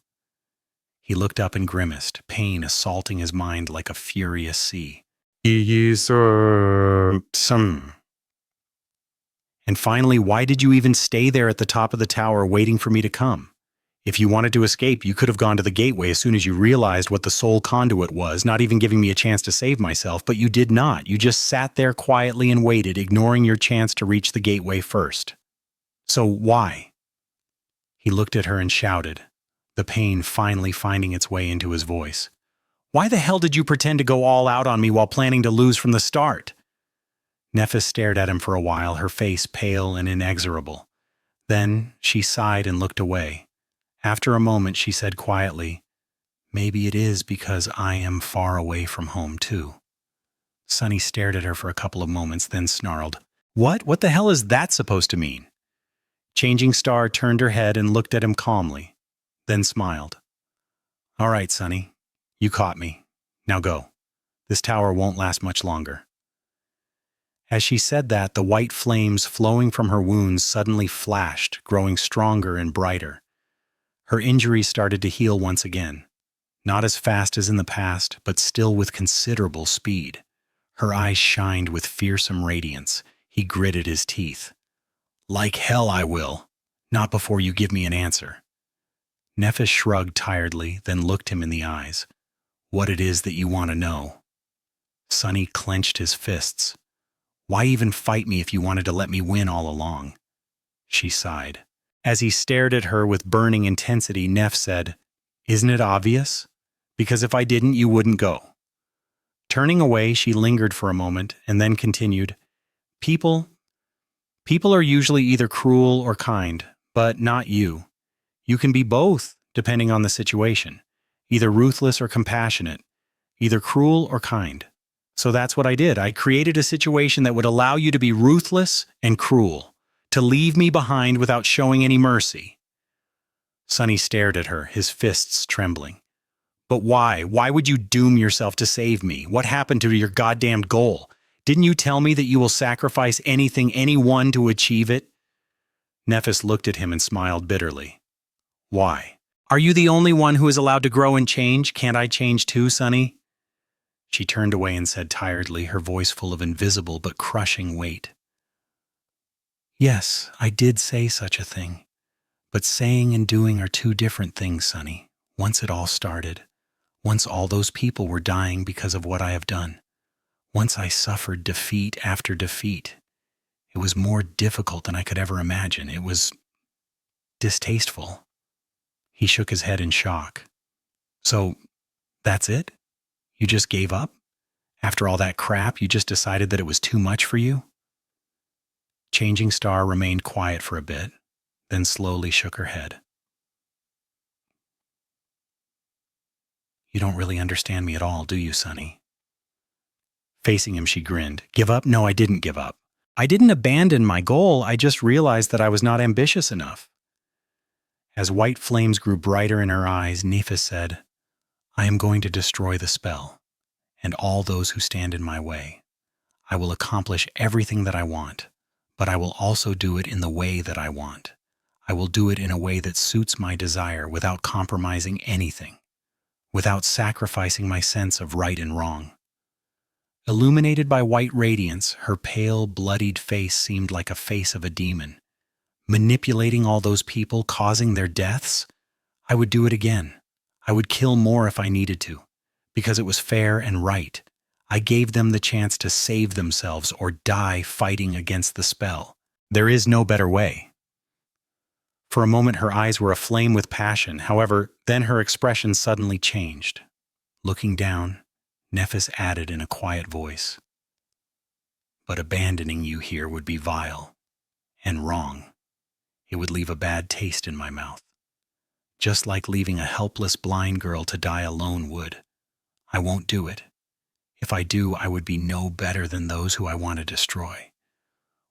He looked up and grimaced, pain assaulting his mind like a furious sea. And finally, why did you even stay there at the top of the tower waiting for me to come? If you wanted to escape, you could have gone to the gateway as soon as you realized what the soul conduit was, not even giving me a chance to save myself, but you did not. You just sat there quietly and waited, ignoring your chance to reach the gateway first. So why? He looked at her and shouted, the pain finally finding its way into his voice. Why the hell did you pretend to go all out on me while planning to lose from the start? Nephis stared at him for a while, her face pale and inexorable. Then she sighed and looked away. After a moment, she said quietly, maybe it is because I am far away from home, too. Sunny stared at her for a couple of moments, then snarled, What? What the hell is that supposed to mean? Changing Star turned her head and looked at him calmly, then smiled. All right, Sunny, you caught me. Now go. This tower won't last much longer. As she said that, the white flames flowing from her wounds suddenly flashed, growing stronger and brighter. Her injuries started to heal once again, not as fast as in the past, but still with considerable speed. Her eyes shined with fearsome radiance. He gritted his teeth. Like hell I will, not before you give me an answer. Nephis shrugged tiredly, then looked him in the eyes. What it is that you want to know. Sunny clenched his fists. Why even fight me if you wanted to let me win all along? She sighed. As he stared at her with burning intensity, Neph said, Isn't it obvious? Because if I didn't, you wouldn't go. Turning away, she lingered for a moment and then continued, People are usually either cruel or kind, but not you. You can be both, depending on the situation. Either ruthless or compassionate. Either cruel or kind. So that's what I did. I created a situation that would allow you to be ruthless and cruel, to leave me behind without showing any mercy. Sunny stared at her, his fists trembling. But why? Why would you doom yourself to save me? What happened to your goddamned goal? Didn't you tell me that you will sacrifice anything, anyone to achieve it? Nephis looked at him and smiled bitterly. Why? Are you the only one who is allowed to grow and change? Can't I change too, Sunny? She turned away and said tiredly, her voice full of invisible but crushing weight. Yes, I did say such a thing. But saying and doing are two different things, Sunny. Once it all started. Once all those people were dying because of what I have done. Once I suffered defeat after defeat. It was more difficult than I could ever imagine. It was distasteful. He shook his head in shock. So, that's it? You just gave up? After all that crap, you just decided that it was too much for you? Changing Star remained quiet for a bit, then slowly shook her head. You don't really understand me at all, do you, Sunny? Facing him, she grinned. Give up? No, I didn't give up. I didn't abandon my goal, I just realized that I was not ambitious enough. As white flames grew brighter in her eyes, Nephis said, I am going to destroy the spell, and all those who stand in my way. I will accomplish everything that I want, but I will also do it in the way that I want. I will do it in a way that suits my desire without compromising anything, without sacrificing my sense of right and wrong. Illuminated by white radiance, her pale, bloodied face seemed like a face of a demon. Manipulating all those people, causing their deaths? I would do it again. I would kill more if I needed to, because it was fair and right. I gave them the chance to save themselves or die fighting against the spell. There is no better way. For a moment, her eyes were aflame with passion. However, then her expression suddenly changed. Looking down, Nephis added in a quiet voice, But abandoning you here would be vile and wrong. it would leave a bad taste in my mouth. Just like leaving a helpless blind girl to die alone would. I won't do it. If I do, I would be no better than those who I want to destroy.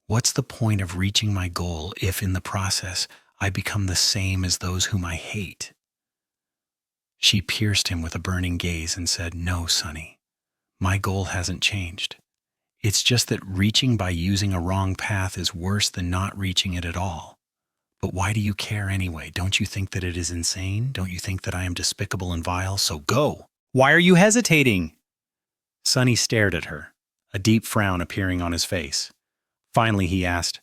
What's the point of reaching my goal if in the process I become the same as those whom I hate? She pierced him with a burning gaze and said, "No, Sonny, my goal hasn't changed. It's just that reaching by using a wrong path is worse than not reaching it at all. But why do you care anyway? Don't you think that it is insane? Don't you think that I am despicable and vile? So go. Why are you hesitating?" Sonny stared at her, a deep frown appearing on his face. Finally, he asked,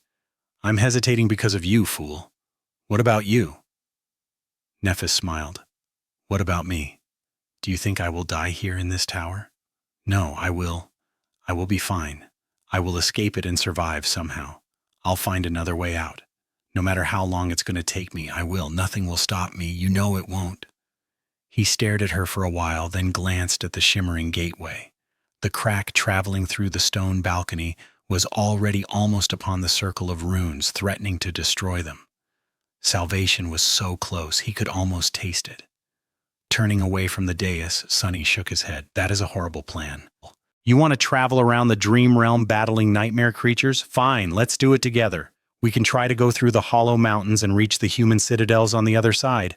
"I'm hesitating because of you, fool. What about you?" Nephis smiled. "What about me? Do you think I will die here in this tower? No, I will be fine. I will escape it and survive somehow. I'll find another way out. No matter how long it's going to take me, I will. Nothing will stop me. You know it won't." He stared at her for a while, then glanced at the shimmering gateway. The crack traveling through the stone balcony was already almost upon the circle of runes, threatening to destroy them. Salvation was so close, he could almost taste it. Turning away from the dais, Sonny shook his head. "That is a horrible plan. You want to travel around the dream realm battling nightmare creatures? Fine, let's do it together. We can try to go through the hollow mountains and reach the human citadels on the other side.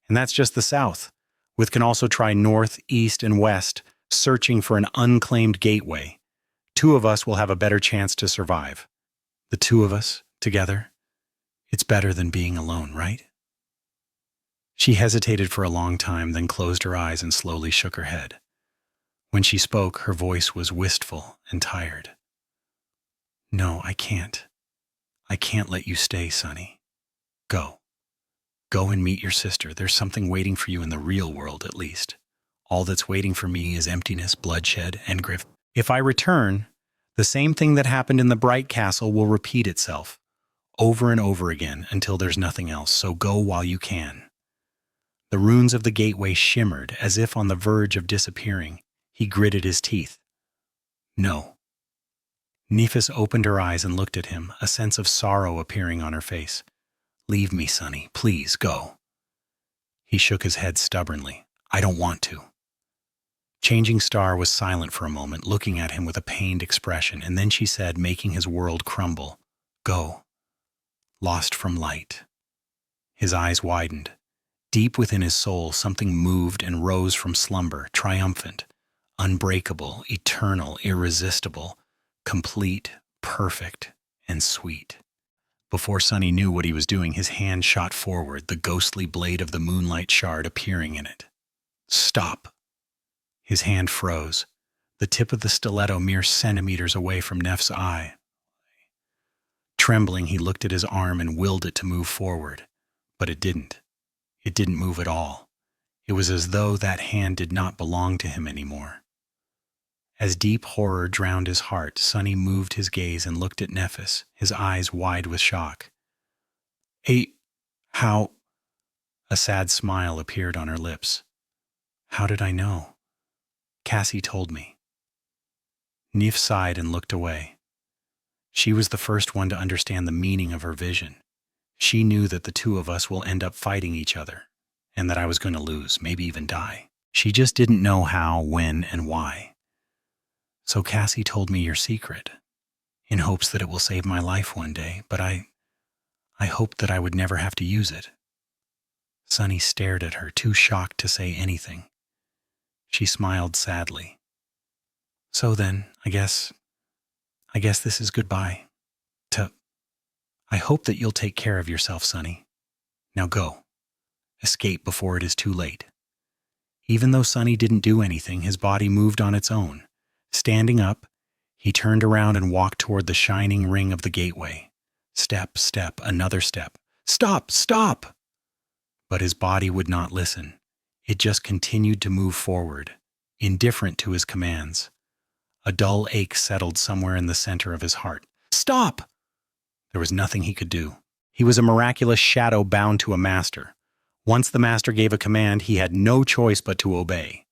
And that's just the south. We can also try north, east, and west, searching for an unclaimed gateway. 2 of us will have a better chance to survive. The 2 of us, together, it's better than being alone, right?" She hesitated for a long time, then closed her eyes and slowly shook her head. When she spoke, her voice was wistful and tired. "No, I can't. I can't let you stay, Sonny. Go. Go and meet your sister. There's something waiting for you in the real world, at least. All that's waiting for me is emptiness, bloodshed, and grief. If I return, the same thing that happened in the Bright Castle will repeat itself, over and over again, until there's nothing else, so go while you can." The runes of the gateway shimmered, as if on the verge of disappearing. He gritted his teeth. "No." Nephis opened her eyes and looked at him, a sense of sorrow appearing on her face. "Leave me, Sonny. Please, go." He shook his head stubbornly. "I don't want to." Changing Star was silent for a moment, looking at him with a pained expression, and then she said, making his world crumble, "Go. Lost from light." His eyes widened. Deep within his soul, something moved and rose from slumber, triumphant, unbreakable, eternal, irresistible, complete, perfect, and sweet. Before Sonny knew what he was doing, his hand shot forward, the ghostly blade of the moonlight shard appearing in it. "Stop." His hand froze, the tip of the stiletto mere centimeters away from Neff's eye. Trembling, he looked at his arm and willed it to move forward, but it didn't. It didn't move at all. It was as though that hand did not belong to him anymore. As deep horror drowned his heart, Sonny moved his gaze and looked at Nephis, his eyes wide with shock. How?" A sad smile appeared on her lips. "How did I know? Cassie told me." Neef sighed and looked away. She was the first one to understand the meaning of her vision. She knew that the 2 of us will end up fighting each other, and that I was going to lose, maybe even die. She just didn't know how, when, and why. "So Cassie told me your secret, in hopes that it will save my life one day, but I hoped that I would never have to use it." Sonny stared at her, too shocked to say anything. She smiled sadly. "So then, I guess this is goodbye. I hope that you'll take care of yourself, Sonny. Now go. Escape before it is too late." Even though Sonny didn't do anything, his body moved on its own. Standing up, he turned around and walked toward the shining ring of the gateway. Step, step, another step. "Stop! Stop!" But his body would not listen. It just continued to move forward, indifferent to his commands. A dull ache settled somewhere in the center of his heart. "Stop!" There was nothing he could do. He was a miraculous shadow bound to a master. Once the master gave a command, he had no choice but to obey.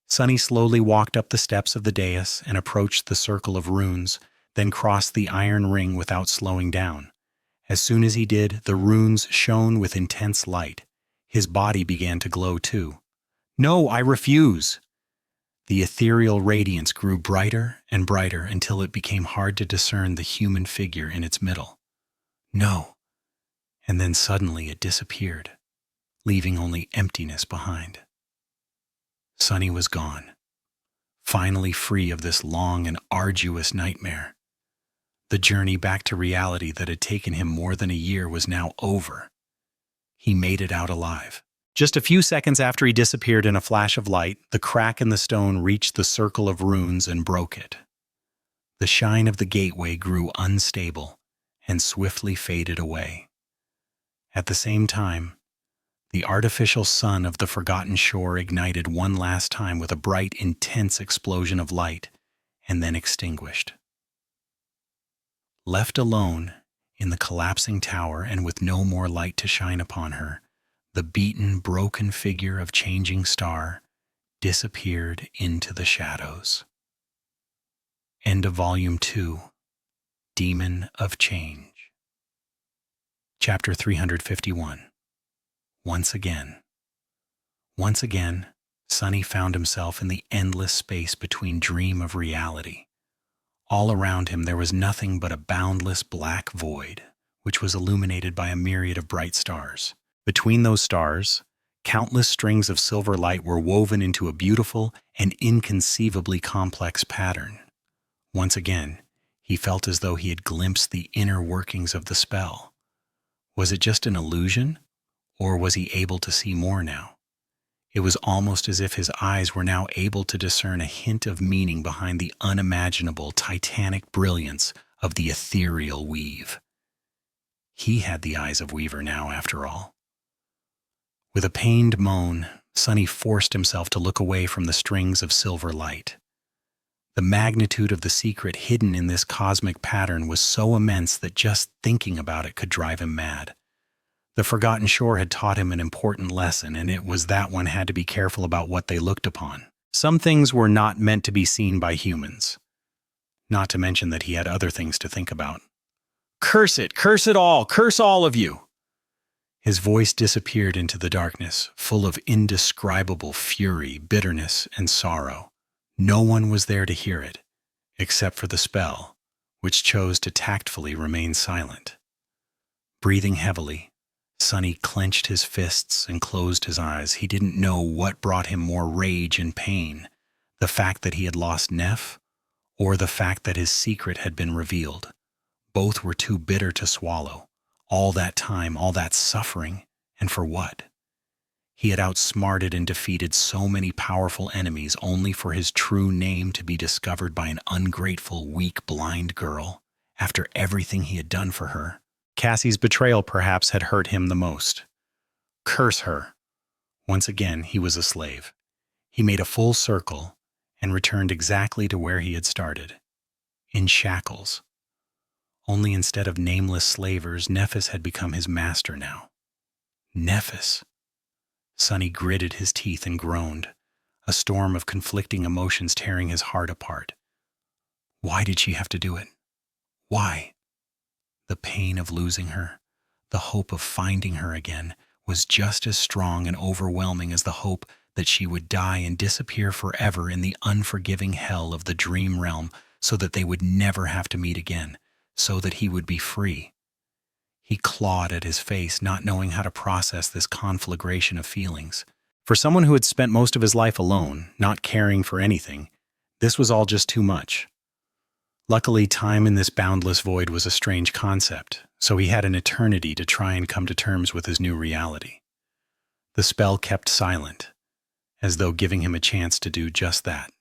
Sonny slowly walked up the steps of the dais and approached the circle of runes, then crossed the iron ring without slowing down. As soon as he did, the runes shone with intense light. His body began to glow too. "No, I refuse!" The ethereal radiance grew brighter and brighter until it became hard to discern the human figure in its middle. "No." And then suddenly it disappeared, leaving only emptiness behind. Sunny was gone, finally free of this long and arduous nightmare. The journey back to reality that had taken him more than a year was now over. He made it out alive. Just a few seconds after he disappeared in a flash of light, the crack in the stone reached the circle of runes and broke it. The shine of the gateway grew unstable and swiftly faded away. At the same time, the artificial sun of the forgotten shore ignited one last time with a bright, intense explosion of light and then extinguished. Left alone in the collapsing tower and with no more light to shine upon her, the beaten, broken figure of Changing Star disappeared into the shadows. End of Volume 2, Demon of Change. Chapter 351. Once again. Once again, Sunny found himself in the endless space between dream of reality. All around him there was nothing but a boundless black void, which was illuminated by a myriad of bright stars. Between those stars, countless strings of silver light were woven into a beautiful and inconceivably complex pattern. Once again, he felt as though he had glimpsed the inner workings of the spell. Was it just an illusion, or was he able to see more now? It was almost as if his eyes were now able to discern a hint of meaning behind the unimaginable, titanic brilliance of the ethereal weave. He had the eyes of Weaver now, after all. With a pained moan, Sunny forced himself to look away from the strings of silver light. The magnitude of the secret hidden in this cosmic pattern was so immense that just thinking about it could drive him mad. The Forgotten Shore had taught him an important lesson, and it was that one had to be careful about what they looked upon. Some things were not meant to be seen by humans. Not to mention that he had other things to think about. "Curse it all, curse all of you!" His voice disappeared into the darkness, full of indescribable fury, bitterness, and sorrow. No one was there to hear it, except for the spell, which chose to tactfully remain silent. Breathing heavily, Sunny clenched his fists and closed his eyes. He didn't know what brought him more rage and pain, the fact that he had lost Neff, or the fact that his secret had been revealed. Both were too bitter to swallow. All that time, all that suffering, and for what? He had outsmarted and defeated so many powerful enemies only for his true name to be discovered by an ungrateful, weak, blind girl, after everything he had done for her. Cassie's betrayal perhaps had hurt him the most. Curse her. Once again, he was a slave. He made a full circle and returned exactly to where he had started, in shackles. Only instead of nameless slavers, Nephis had become his master now. Nephis. Sunny gritted his teeth and groaned, a storm of conflicting emotions tearing his heart apart. Why did she have to do it? Why? The pain of losing her, the hope of finding her again, was just as strong and overwhelming as the hope that she would die and disappear forever in the unforgiving hell of the dream realm so that they would never have to meet again, so that he would be free. He clawed at his face, not knowing how to process this conflagration of feelings. For someone who had spent most of his life alone, not caring for anything, this was all just too much. Luckily, time in this boundless void was a strange concept, so he had an eternity to try and come to terms with his new reality. The spell kept silent, as though giving him a chance to do just that.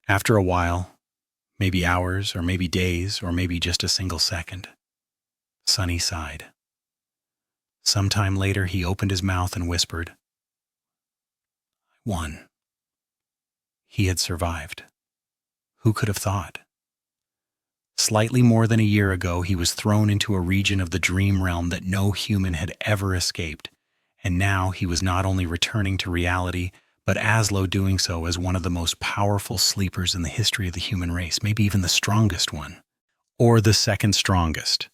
After a while, maybe hours, or maybe days, or maybe just a single second, Sunny sighed. Sometime later, he opened his mouth and whispered, "I won." He had survived. Who could have thought? Slightly more than a year ago, he was thrown into a region of the dream realm that no human had ever escaped, and now he was not only returning to reality, but Aslo doing so as one of the most powerful sleepers in the history of the human race, maybe even the strongest one, or the second strongest.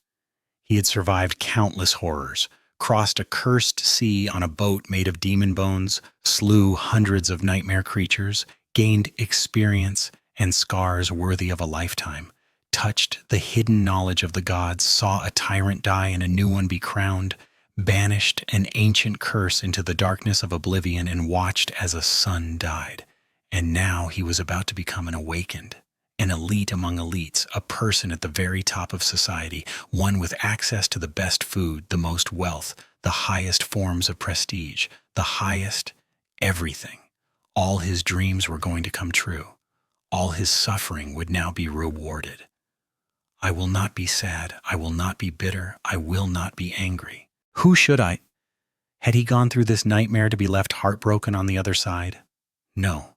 He had survived countless horrors, crossed a cursed sea on a boat made of demon bones, slew hundreds of nightmare creatures, gained experience and scars worthy of a lifetime, touched the hidden knowledge of the gods, saw a tyrant die and a new one be crowned, banished an ancient curse into the darkness of oblivion, and watched as a son died. And now he was about to become an awakened, an elite among elites, a person at the very top of society, one with access to the best food, the most wealth, the highest forms of prestige, the highest everything. All his dreams were going to come true. All his suffering would now be rewarded. I will not be sad. I will not be bitter. I will not be angry. Who should I? Had he gone through this nightmare to be left heartbroken on the other side? No.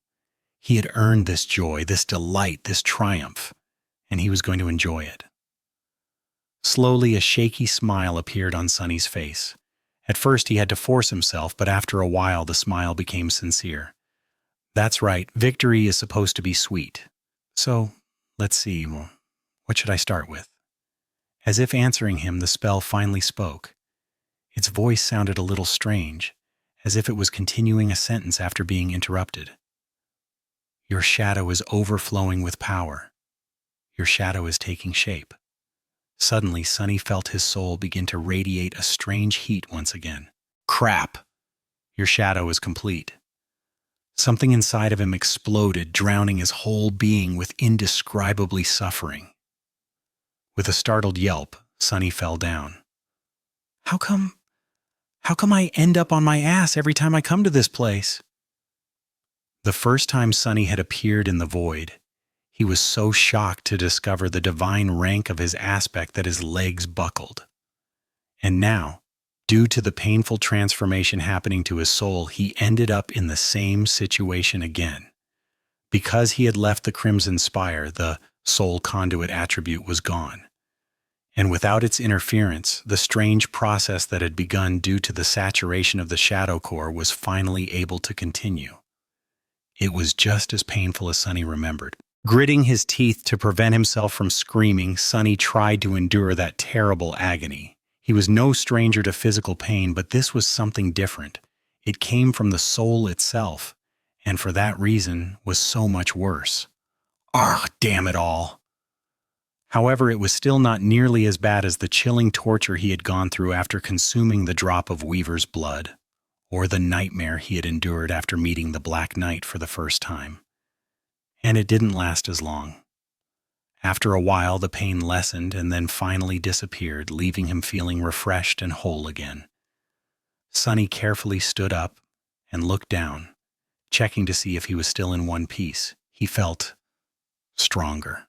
He had earned this joy, this delight, this triumph, and he was going to enjoy it. Slowly, a shaky smile appeared on Sunny's face. At first, he had to force himself, but after a while, the smile became sincere. That's right, victory is supposed to be sweet. So, let's see, what should I start with? As if answering him, the spell finally spoke. Its voice sounded a little strange, as if it was continuing a sentence after being interrupted. Your shadow is overflowing with power. Your shadow is taking shape. Suddenly, Sunny felt his soul begin to radiate a strange heat once again. Crap! Your shadow is complete. Something inside of him exploded, drowning his whole being with indescribably suffering. With a startled yelp, Sunny fell down. How come I end up on my ass every time I come to this place? The first time Sunny had appeared in the void, he was so shocked to discover the divine rank of his aspect that his legs buckled. And now, due to the painful transformation happening to his soul, he ended up in the same situation again. Because he had left the Crimson Spire, the soul conduit attribute was gone. And without its interference, the strange process that had begun due to the saturation of the shadow core was finally able to continue. It was just as painful as Sunny remembered. Gritting his teeth to prevent himself from screaming, Sunny tried to endure that terrible agony. He was no stranger to physical pain, but this was something different. It came from the soul itself, and for that reason was so much worse. Ah, damn it all! However, it was still not nearly as bad as the chilling torture he had gone through after consuming the drop of Weaver's blood, or the nightmare he had endured after meeting the Black Knight for the first time. And it didn't last as long. After a while, the pain lessened and then finally disappeared, leaving him feeling refreshed and whole again. Sunny carefully stood up and looked down, checking to see if he was still in one piece. He felt stronger.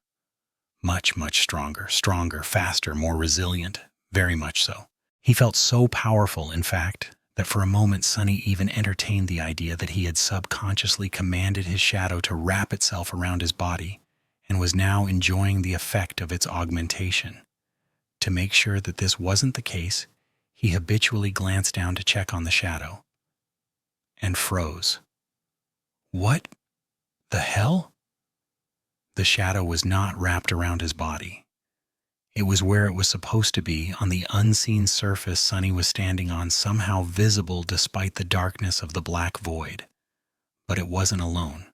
Much stronger. Stronger, faster, more resilient. Very much so. He felt so powerful, in fact, that for a moment Sunny even entertained the idea that he had subconsciously commanded his shadow to wrap itself around his body and was now enjoying the effect of its augmentation. To make sure that this wasn't the case, he habitually glanced down to check on the shadow and froze. What the hell? The shadow was not wrapped around his body. It was where it was supposed to be, on the unseen surface Sunny was standing on, somehow visible despite the darkness of the black void. But it wasn't alone.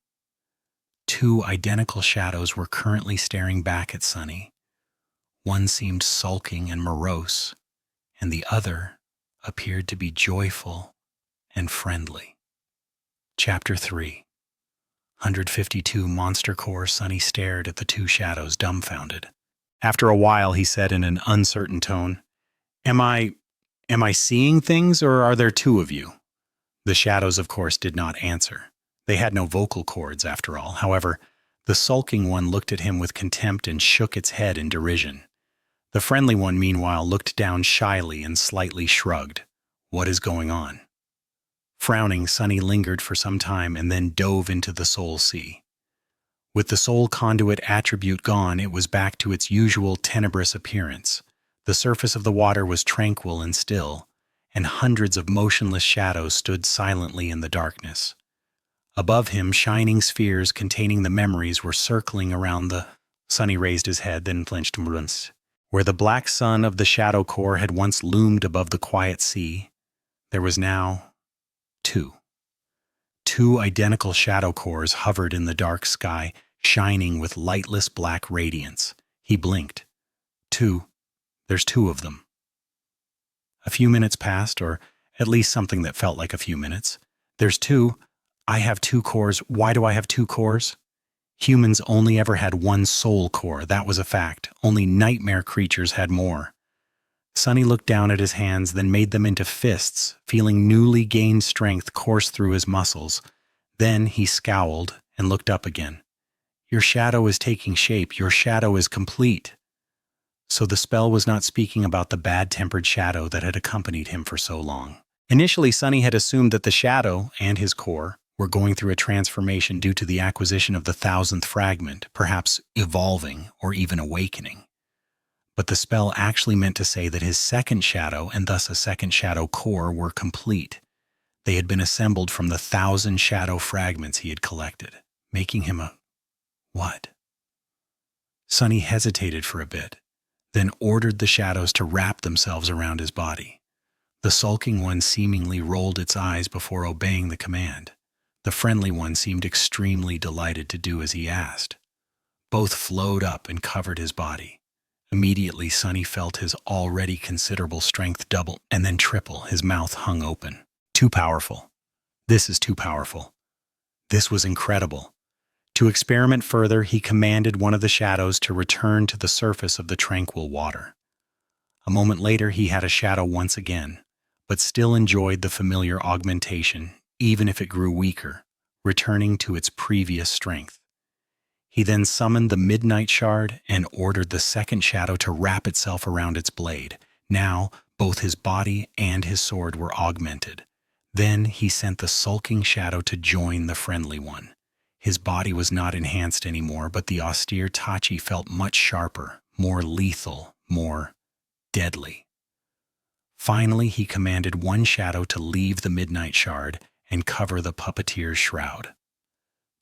Two identical shadows were currently staring back at Sunny. One seemed sulking and morose, and the other appeared to be joyful and friendly. Chapter 3. 152 Monster Core. Sunny stared at the two shadows, dumbfounded. After a while, he said in an uncertain tone, Am I seeing things, or are there two of you? The shadows, of course, did not answer. They had no vocal cords, after all. However, the sulking one looked at him with contempt and shook its head in derision. The friendly one, meanwhile, looked down shyly and slightly shrugged. What is going on? Frowning, Sunny lingered for some time and then dove into the soul sea. With the soul conduit attribute gone, it was back to its usual tenebrous appearance. The surface of the water was tranquil and still, and hundreds of motionless shadows stood silently in the darkness. Above him, shining spheres containing the memories were circling around the... Sunny raised his head, then flinched once. Where the black sun of the shadow core had once loomed above the quiet sea, there was now two. Two identical shadow cores hovered in the dark sky, shining with lightless black radiance. He blinked. Two. There's two of them. A few minutes passed, or at least something that felt like a few minutes. There's two. I have two cores. Why do I have two cores? Humans only ever had one soul core. That was a fact. Only nightmare creatures had more. Sunny looked down at his hands, then made them into fists, feeling newly gained strength course through his muscles. Then he scowled and looked up again. Your shadow is taking shape. Your shadow is complete. So the spell was not speaking about the bad-tempered shadow that had accompanied him for so long. Initially, Sunny had assumed that the shadow and his core were going through a transformation due to the acquisition of the 1,000th fragment, perhaps evolving or even awakening. But the spell actually meant to say that his second shadow and thus a second shadow core were complete. They had been assembled from the 1,000 shadow fragments he had collected, making him a what? Sunny hesitated for a bit, then ordered the shadows to wrap themselves around his body. The sulking one seemingly rolled its eyes before obeying the command. The friendly one seemed extremely delighted to do as he asked. Both flowed up and covered his body. Immediately, Sunny felt his already considerable strength double and then triple. His mouth hung open. Too powerful. This is too powerful. This was incredible. To experiment further, he commanded one of the shadows to return to the surface of the tranquil water. A moment later, he had a shadow once again, but still enjoyed the familiar augmentation, even if it grew weaker, returning to its previous strength. He then summoned the Midnight Shard and ordered the second shadow to wrap itself around its blade. Now, both his body and his sword were augmented. Then he sent the sulking shadow to join the friendly one. His body was not enhanced anymore, but the austere Tachi felt much sharper, more lethal, more deadly. Finally, he commanded one shadow to leave the Midnight Shard and cover the puppeteer's shroud.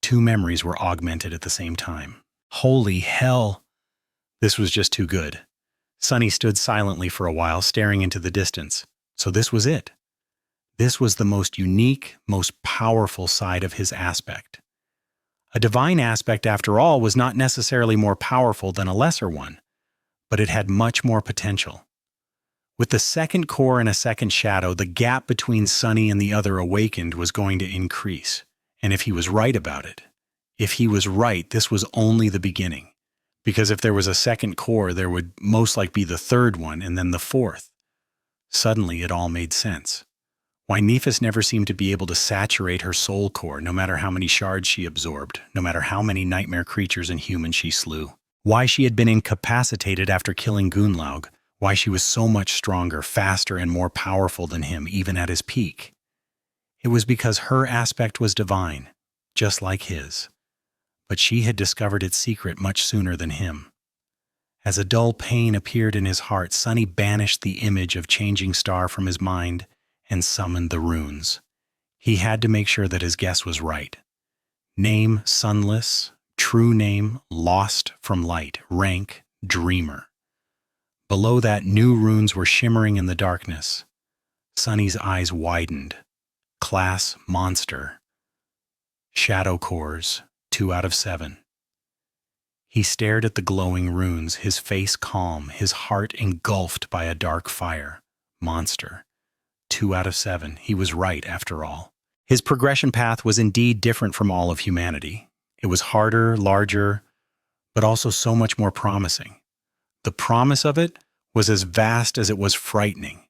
Two memories were augmented at the same time. Holy hell! This was just too good. Sunny stood silently for a while, staring into the distance. So this was it. This was the most unique, most powerful side of his aspect. A divine aspect, after all, was not necessarily more powerful than a lesser one, but it had much more potential. With the second core and a second shadow, the gap between Sunny and the other awakened was going to increase. And if he was right about it, if he was right, this was only the beginning. Because if there was a second core, there would most likely be the third one and then the fourth. Suddenly, it all made sense. Why Nephis never seemed to be able to saturate her soul core, no matter how many shards she absorbed, no matter how many nightmare creatures and humans she slew. Why she had been incapacitated after killing Gunlaug. Why she was so much stronger, faster, and more powerful than him, even at his peak. It was because her aspect was divine, just like his. But she had discovered its secret much sooner than him. As a dull pain appeared in his heart, Sunny banished the image of Changing Star from his mind and summoned the runes. He had to make sure that his guess was right. Name, Sunless. True name, Lost from Light. Rank, Dreamer. Below that, new runes were shimmering in the darkness. Sunny's eyes widened. Class, Monster. Shadow cores, 2 out of 7. He stared at the glowing runes, his face calm, his heart engulfed by a dark fire. Monster. 2 out of 7. He was right, after all. His progression path was indeed different from all of humanity. It was harder, larger, but also so much more promising. The promise of it was as vast as it was frightening.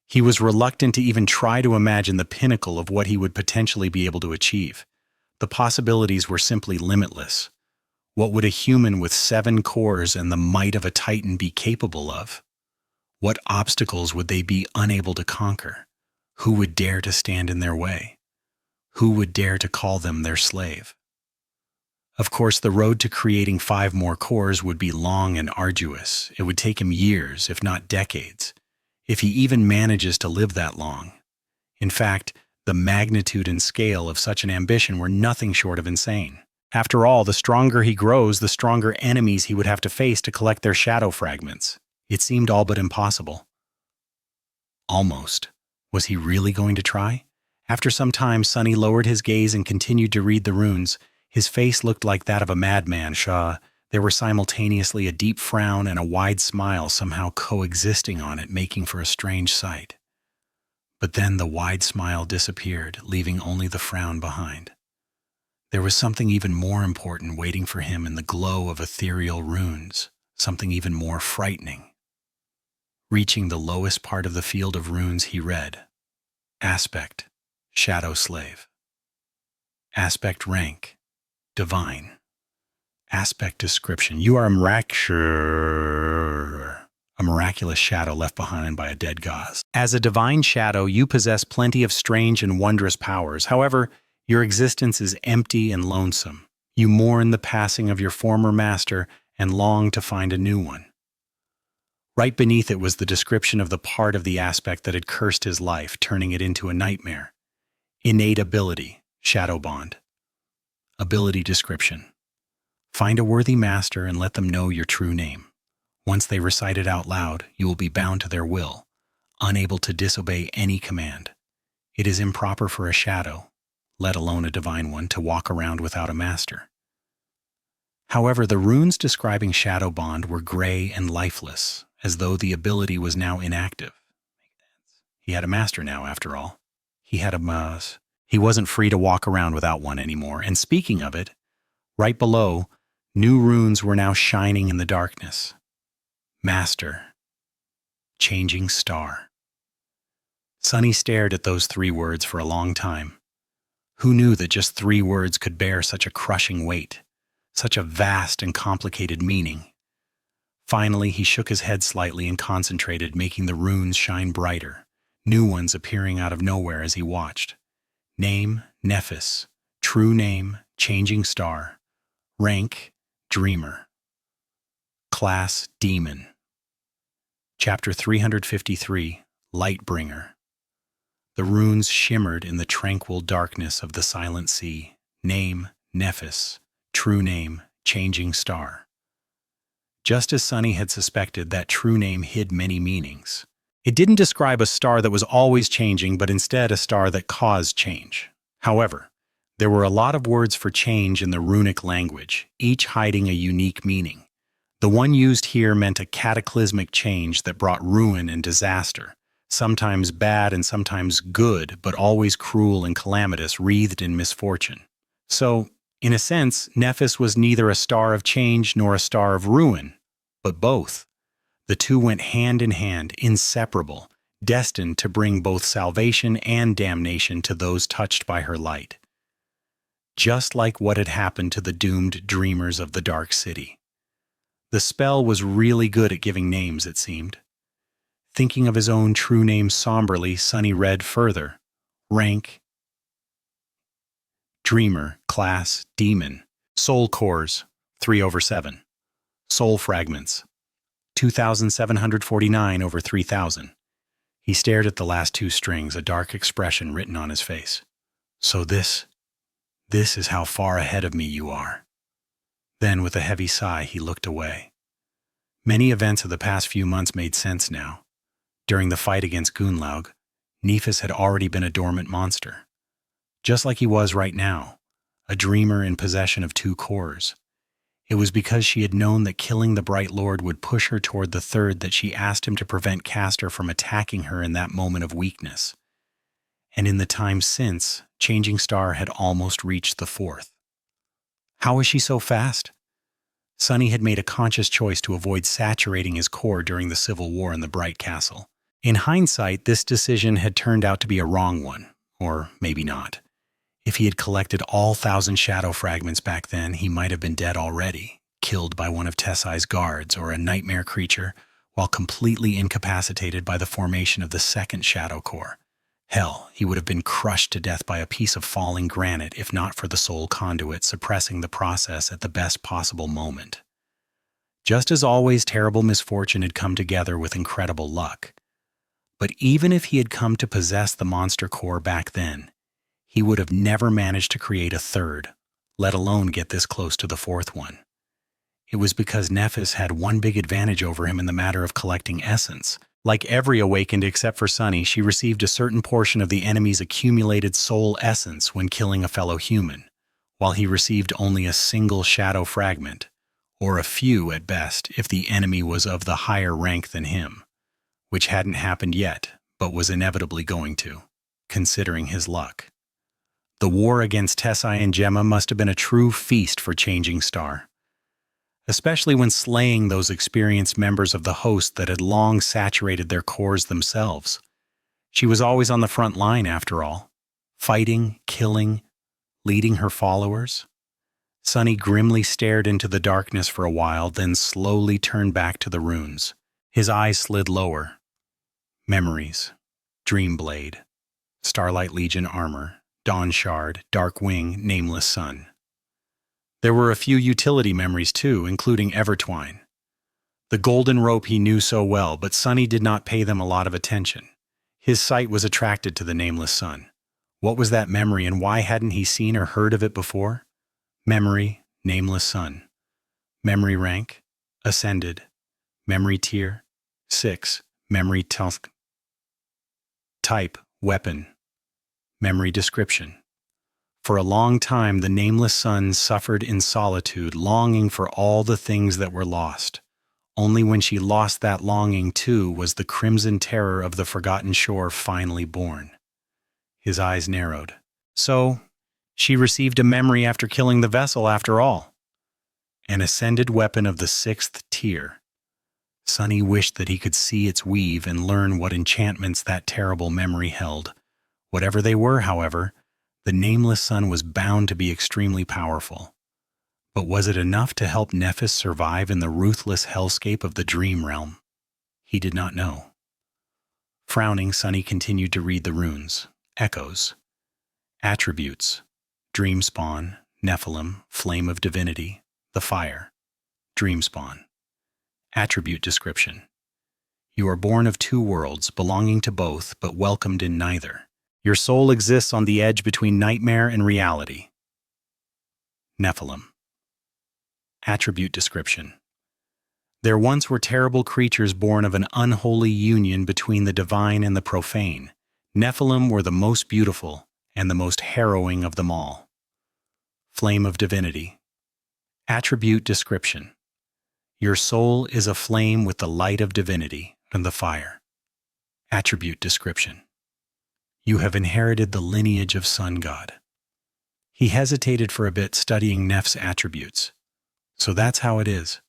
He was reluctant to even try to imagine the pinnacle of what he would potentially be able to achieve. The possibilities were simply limitless. What would a human with 7 cores and the might of a titan be capable of? What obstacles would they be unable to conquer? Who would dare to stand in their way? Who would dare to call them their slave? Of course, the road to creating 5 more cores would be long and arduous. It would take him years, if not decades, if he even manages to live that long. In fact, the magnitude and scale of such an ambition were nothing short of insane. After all, the stronger he grows, the stronger enemies he would have to face to collect their shadow fragments. It seemed all but impossible. Almost. Was he really going to try? After some time, Sunny lowered his gaze and continued to read the runes. His face looked like that of a madman. There were simultaneously a deep frown and a wide smile somehow coexisting on it, making for a strange sight. But then the wide smile disappeared, leaving only the frown behind. There was something even more important waiting for him in the glow of ethereal runes, something even more frightening. Reaching the lowest part of the field of runes, he read, Aspect, Shadow Slave. Aspect rank, Divine. Aspect description, you are a miraculous shadow left behind by a dead god. As a divine shadow, you possess plenty of strange and wondrous powers. However, your existence is empty and lonesome. You mourn the passing of your former master and long to find a new one. Right beneath it was the description of the part of the aspect that had cursed his life, turning it into a nightmare. Innate ability, Shadow Bond. Ability description. Find a worthy master and let them know your true name. Once they recite it out loud, you will be bound to their will, unable to disobey any command. It is improper for a shadow, let alone a divine one, to walk around without a master. However, the runes describing Shadow Bond were gray and lifeless, as though the ability was now inactive. He had a master now, after all. He wasn't free to walk around without one anymore. And speaking of it, right below, new runes were now shining in the darkness. Master. Changing Star. Sunny stared at those 3 words for a long time. Who knew that just 3 words could bear such a crushing weight, such a vast and complicated meaning? Finally, he shook his head slightly and concentrated, making the runes shine brighter, new ones appearing out of nowhere as he watched. Name, Nephis. True name, Changing Star. Rank, Dreamer. Class, Demon. Chapter 353, Lightbringer. The runes shimmered in the tranquil darkness of the silent sea. Name, Nephis. True name, Changing Star. Just as Sunny had suspected, that true name hid many meanings. It didn't describe a star that was always changing, but instead a star that caused change. However, there were a lot of words for change in the runic language, each hiding a unique meaning. The one used here meant a cataclysmic change that brought ruin and disaster, sometimes bad and sometimes good, but always cruel and calamitous, wreathed in misfortune. So, in a sense, Nephis was neither a star of change nor a star of ruin, but both. The two went hand in hand, inseparable, destined to bring both salvation and damnation to those touched by her light. Just like what had happened to the doomed dreamers of the Dark City. The spell was really good at giving names, it seemed. Thinking of his own true name somberly, Sunny read further. Rank, Dreamer, Class, Demon. Soul Cores, 3/7. Soul Fragments, 2,749/3,000. He stared at the last 2 strings, a dark expression written on his face. So this is how far ahead of me you are. Then, with a heavy sigh, he looked away. Many events of the past few months made sense now. During the fight against Gunlaug, Nephis had already been a dormant monster. Just like he was right now, a dreamer in possession of 2 cores. It was because she had known that killing the Bright Lord would push her toward the 3rd that she asked him to prevent Castor from attacking her in that moment of weakness. And in the time since, Changing Star had almost reached the 4th. How was she so fast? Sunny had made a conscious choice to avoid saturating his core during the civil war in the Bright Castle. In hindsight, this decision had turned out to be a wrong one, or maybe not. If he had collected all 1,000 shadow fragments back then, he might have been dead already, killed by one of Tessai's guards or a nightmare creature, while completely incapacitated by the formation of the 2nd shadow core. Hell, he would have been crushed to death by a piece of falling granite if not for the soul conduit suppressing the process at the best possible moment. Just as always, terrible misfortune had come together with incredible luck. But even if he had come to possess the monster core back then, he would have never managed to create a 3rd, let alone get this close to the 4th one. It was because Nephis had one big advantage over him in the matter of collecting essence. Like every awakened except for Sunny, she received a certain portion of the enemy's accumulated soul essence when killing a fellow human, while he received only a single shadow fragment, or a few at best if the enemy was of the higher rank than him, which hadn't happened yet, but was inevitably going to, considering his luck. The war against Tessie and Gemma must have been a true feast for Changing Star, especially when slaying those experienced members of the host that had long saturated their cores themselves. She was always on the front line, after all, fighting, killing, leading her followers. Sunny grimly stared into the darkness for a while, then slowly turned back to the runes. His eyes slid lower. Memories. Dreamblade. Starlight Legion armor. Dawn Shard. Dark Wing. Nameless Sun. There were a few utility memories too, including Evertwine. The golden rope he knew so well, but Sunny did not pay them a lot of attention. His sight was attracted to the Nameless Sun. What was that memory, and why hadn't he seen or heard of it before? Memory, Nameless Sun. Memory rank, Ascended. Memory tier, 6. Memory type, Weapon. Memory description. For a long time, the Nameless Sun suffered in solitude, longing for all the things that were lost. Only when she lost that longing, too, was the crimson terror of the Forgotten Shore finally born. His eyes narrowed. So, she received a memory after killing the vessel after all. An ascended weapon of the 6th tier. Sunny wished that he could see its weave and learn what enchantments that terrible memory held. Whatever they were, however, the Nameless Sun was bound to be extremely powerful. But was it enough to help Nephis survive in the ruthless hellscape of the dream realm? He did not know. Frowning, Sunny continued to read the runes. Echoes. Attributes. Dreamspawn. Nephilim. Flame of Divinity. The Fire. Dreamspawn. Attribute description. You are born of two worlds, belonging to both, but welcomed in neither. Your soul exists on the edge between nightmare and reality. Nephilim. Attribute description. There once were terrible creatures born of an unholy union between the divine and the profane. Nephilim were the most beautiful and the most harrowing of them all. Flame of Divinity. Attribute description. Your soul is a flame with the light of divinity and the fire. Attribute description. You have inherited the lineage of Sun God. He hesitated for a bit, studying Neph's attributes. So that's how it is.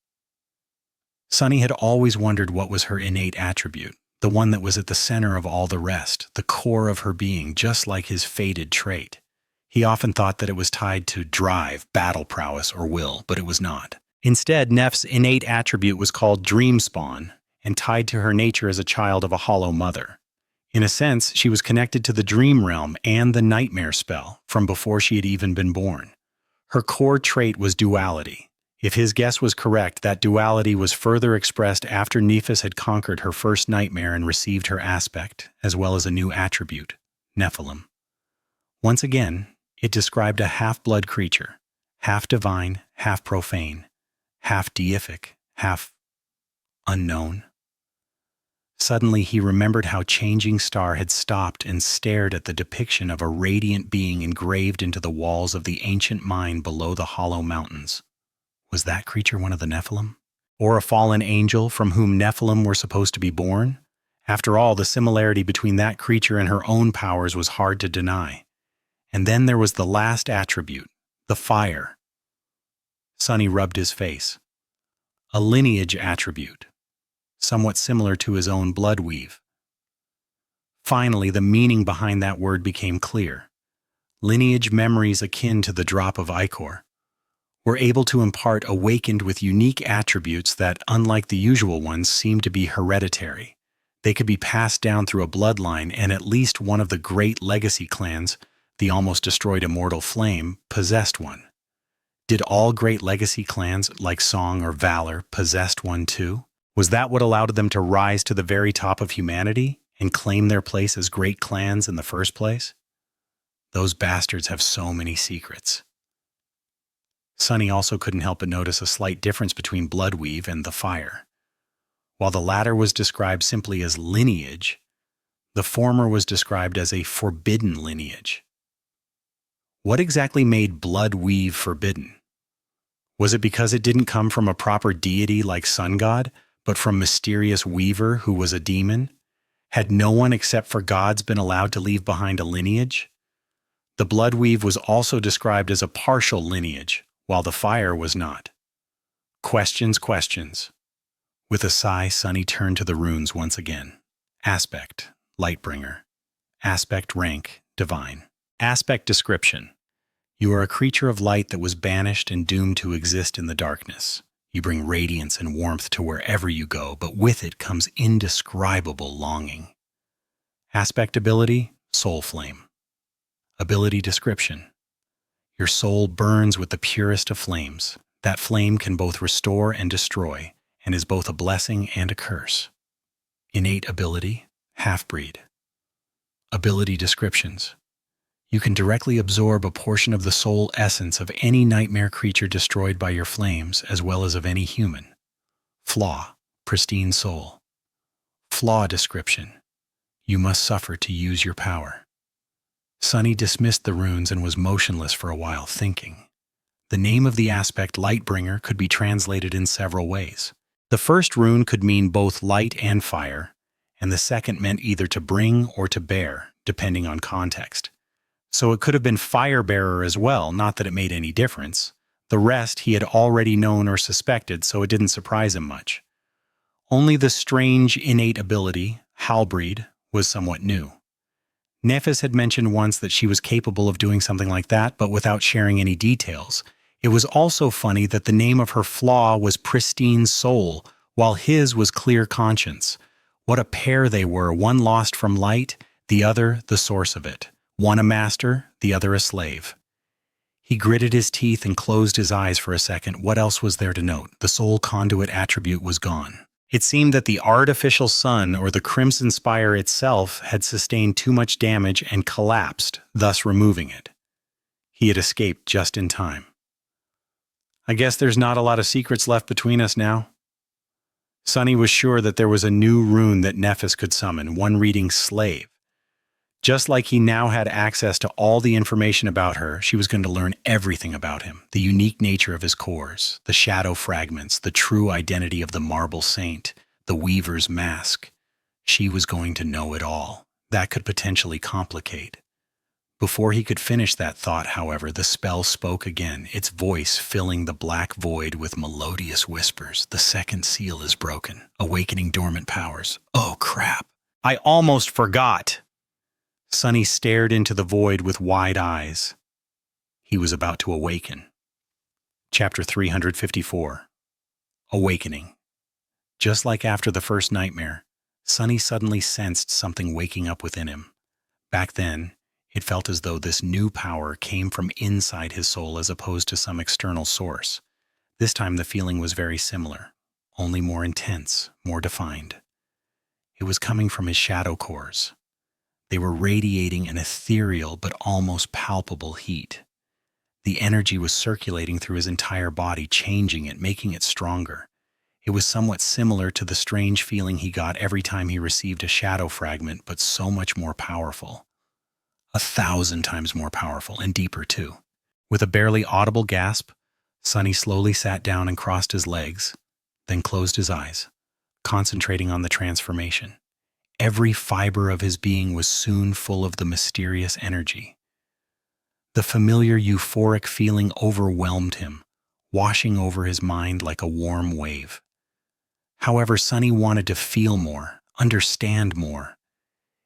Sunny had always wondered what was her innate attribute, the one that was at the center of all the rest, the core of her being, just like his fated trait. He often thought that it was tied to drive, battle prowess, or will, but it was not. Instead, Neph's innate attribute was called Dreamspawn and tied to her nature as a child of a hollow mother. In a sense, she was connected to the dream realm and the nightmare spell from before she had even been born. Her core trait was duality. If his guess was correct, that duality was further expressed after Nephis had conquered her first nightmare and received her aspect, as well as a new attribute, Nephilim. Once again, it described a half-blood creature, half divine, half profane, half deific, half unknown. Suddenly he remembered how Changing Star had stopped and stared at the depiction of a radiant being engraved into the walls of the ancient mine below the hollow mountains. Was that creature one of the Nephilim? Or a fallen angel from whom Nephilim were supposed to be born? After all, the similarity between that creature and her own powers was hard to deny. And then there was the last attribute, the fire. Sunny rubbed his face. A lineage attribute, somewhat similar to his own blood weave. Finally, the meaning behind that word became clear. Lineage memories akin to the drop of ichor were able to impart awakened with unique attributes that, unlike the usual ones, seemed to be hereditary. They could be passed down through a bloodline, and at least one of the great legacy clans, the almost destroyed Immortal Flame, possessed one. Did all great legacy clans, like Song or Valor, possess one too? Was that what allowed them to rise to the very top of humanity and claim their place as great clans in the first place? Those bastards have so many secrets. Sunny also couldn't help but notice a slight difference between Bloodweave and the fire. While the latter was described simply as lineage, the former was described as a forbidden lineage. What exactly made Bloodweave forbidden? Was it because it didn't come from a proper deity like Sun God, but from mysterious Weaver who was a demon? Had no one except for gods been allowed to leave behind a lineage? The Bloodweave was also described as a partial lineage, while the fire was not. Questions, questions. With a sigh, Sunny turned to the runes once again. Aspect, Lightbringer. Aspect rank, Divine. Aspect description. You are a creature of light that was banished and doomed to exist in the darkness. You bring radiance and warmth to wherever you go, but with it comes indescribable longing. Aspect ability, Soul Flame. Ability description. Your soul burns with the purest of flames. That flame can both restore and destroy, and is both a blessing and a curse. Innate ability, Half-breed. Ability descriptions. You can directly absorb a portion of the soul essence of any nightmare creature destroyed by your flames, as well as of any human. Flaw, pristine soul. Flaw description. You must suffer to use your power. Sunny dismissed the runes and was motionless for a while, thinking. The name of the aspect Lightbringer could be translated in several ways. The first rune could mean both light and fire, and the second meant either to bring or to bear, depending on context. So it could have been Firebearer as well, not that it made any difference. The rest he had already known or suspected, so it didn't surprise him much. Only the strange innate ability, Halbreed, was somewhat new. Nephis had mentioned once that she was capable of doing something like that, but without sharing any details. It was also funny that the name of her flaw was Pristine Soul, while his was Clear Conscience. What a pair they were, one lost from light, the other the source of it. One a master, the other a slave. He gritted his teeth and closed his eyes for a second. What else was there to note? The soul conduit attribute was gone. It seemed that the artificial sun or the Crimson Spire itself had sustained too much damage and collapsed, thus removing it. He had escaped just in time. I guess there's not a lot of secrets left between us now. Sunny was sure that there was a new rune that Nephis could summon, one reading Slave. Just like he now had access to all the information about her, she was going to learn everything about him, the unique nature of his cores, the shadow fragments, the true identity of the marble saint, the weaver's mask. She was going to know it all. That could potentially complicate. Before he could finish that thought, however, the spell spoke again, its voice filling the black void with melodious whispers. The second seal is broken, awakening dormant powers. Oh, crap. I almost forgot. Sunny stared into the void with wide eyes. He was about to awaken. Chapter 354. Awakening. Just like after the first nightmare, Sunny suddenly sensed something waking up within him. Back then, it felt as though this new power came from inside his soul as opposed to some external source. This time the feeling was very similar, only more intense, more defined. It was coming from his shadow cores. They were radiating an ethereal but almost palpable heat. The energy was circulating through his entire body, changing it, making it stronger. It was somewhat similar to the strange feeling he got every time he received a shadow fragment, but so much more powerful. 1,000 times more powerful, and deeper too. With a barely audible gasp, Sunny slowly sat down and crossed his legs, then closed his eyes, concentrating on the transformation. Every fiber of his being was soon full of the mysterious energy. The familiar euphoric feeling overwhelmed him, washing over his mind like a warm wave. However, Sunny wanted to feel more, understand more.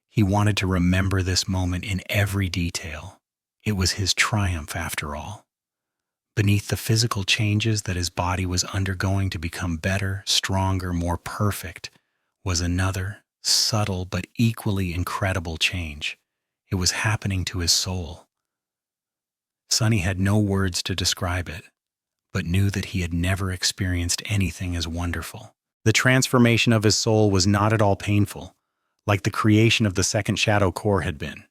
He wanted to remember this moment in every detail. It was his triumph, after all. Beneath the physical changes that his body was undergoing to become better, stronger, more perfect, was another, subtle but equally incredible change. It was happening to his soul. Sunny had no words to describe it, but knew that he had never experienced anything as wonderful. The transformation of his soul was not at all painful, like the creation of the second shadow core had been.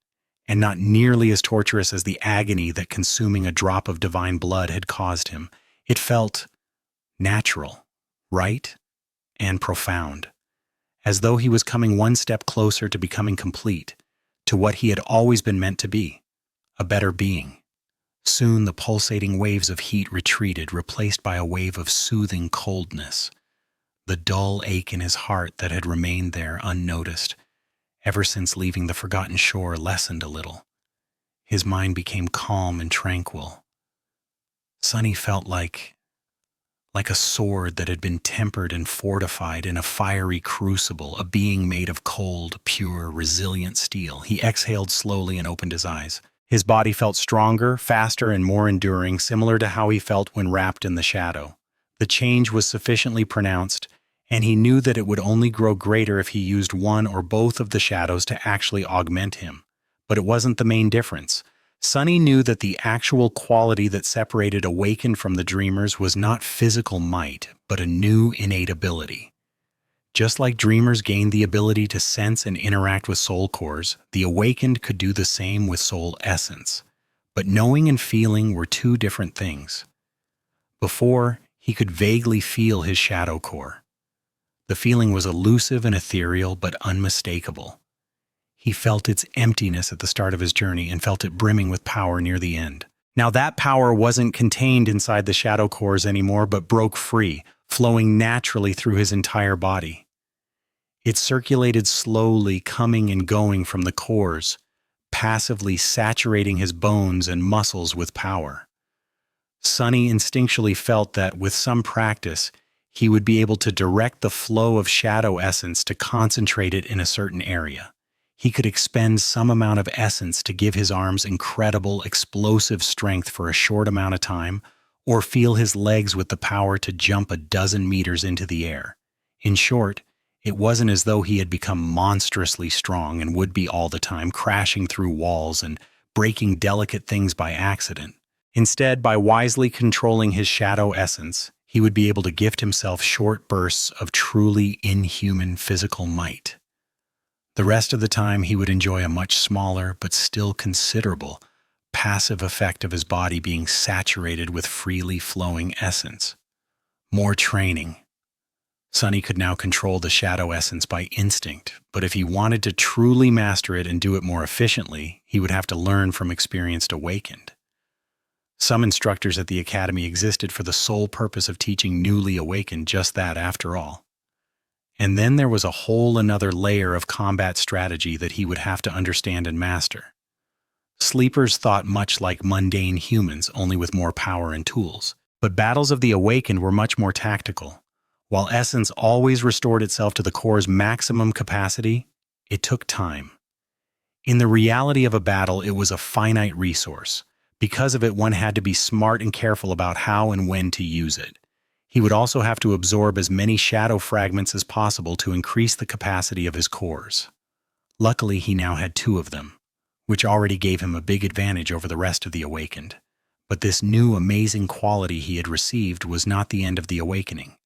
and not nearly as torturous as the agony that consuming a drop of divine blood had caused him. It felt natural, right, and profound, as though he was coming one step closer to becoming complete, to what he had always been meant to be, a better being. Soon the pulsating waves of heat retreated, replaced by a wave of soothing coldness. The dull ache in his heart that had remained there unnoticed ever since leaving the forgotten shore lessened a little. His mind became calm and tranquil. Sunny felt like a sword that had been tempered and fortified in a fiery crucible, a being made of cold, pure, resilient steel. He exhaled slowly and opened his eyes. His body felt stronger, faster, and more enduring, similar to how he felt when wrapped in the shadow. The change was sufficiently pronounced, and he knew that it would only grow greater if he used one or both of the shadows to actually augment him. But it wasn't the main difference. Sunny knew that the actual quality that separated Awakened from the Dreamers was not physical might, but a new innate ability. Just like Dreamers gained the ability to sense and interact with soul cores, the Awakened could do the same with soul essence. But knowing and feeling were two different things. Before, he could vaguely feel his shadow core. The feeling was elusive and ethereal, but unmistakable. He felt its emptiness at the start of his journey and felt it brimming with power near the end. Now that power wasn't contained inside the shadow cores anymore, but broke free, flowing naturally through his entire body. It circulated slowly, coming and going from the cores, passively saturating his bones and muscles with power. Sunny instinctually felt that, with some practice, he would be able to direct the flow of shadow essence to concentrate it in a certain area. He could expend some amount of essence to give his arms incredible, explosive strength for a short amount of time, or feel his legs with the power to jump a dozen meters into the air. In short, it wasn't as though he had become monstrously strong and would be all the time, crashing through walls and breaking delicate things by accident. Instead, by wisely controlling his shadow essence, he would be able to gift himself short bursts of truly inhuman physical might. The rest of the time, he would enjoy a much smaller, but still considerable, passive effect of his body being saturated with freely flowing essence. More training. Sunny could now control the shadow essence by instinct, but if he wanted to truly master it and do it more efficiently, he would have to learn from experienced Awakened. Some instructors at the academy existed for the sole purpose of teaching newly awakened just that after all. And then there was a whole another layer of combat strategy that he would have to understand and master. Sleepers thought much like mundane humans, only with more power and tools. But battles of the Awakened were much more tactical. While essence always restored itself to the core's maximum capacity, it took time. In the reality of a battle, it was a finite resource. Because of it, one had to be smart and careful about how and when to use it. He would also have to absorb as many shadow fragments as possible to increase the capacity of his cores. Luckily, he now had 2 of them, which already gave him a big advantage over the rest of the Awakened. But this new amazing quality he had received was not the end of the awakening.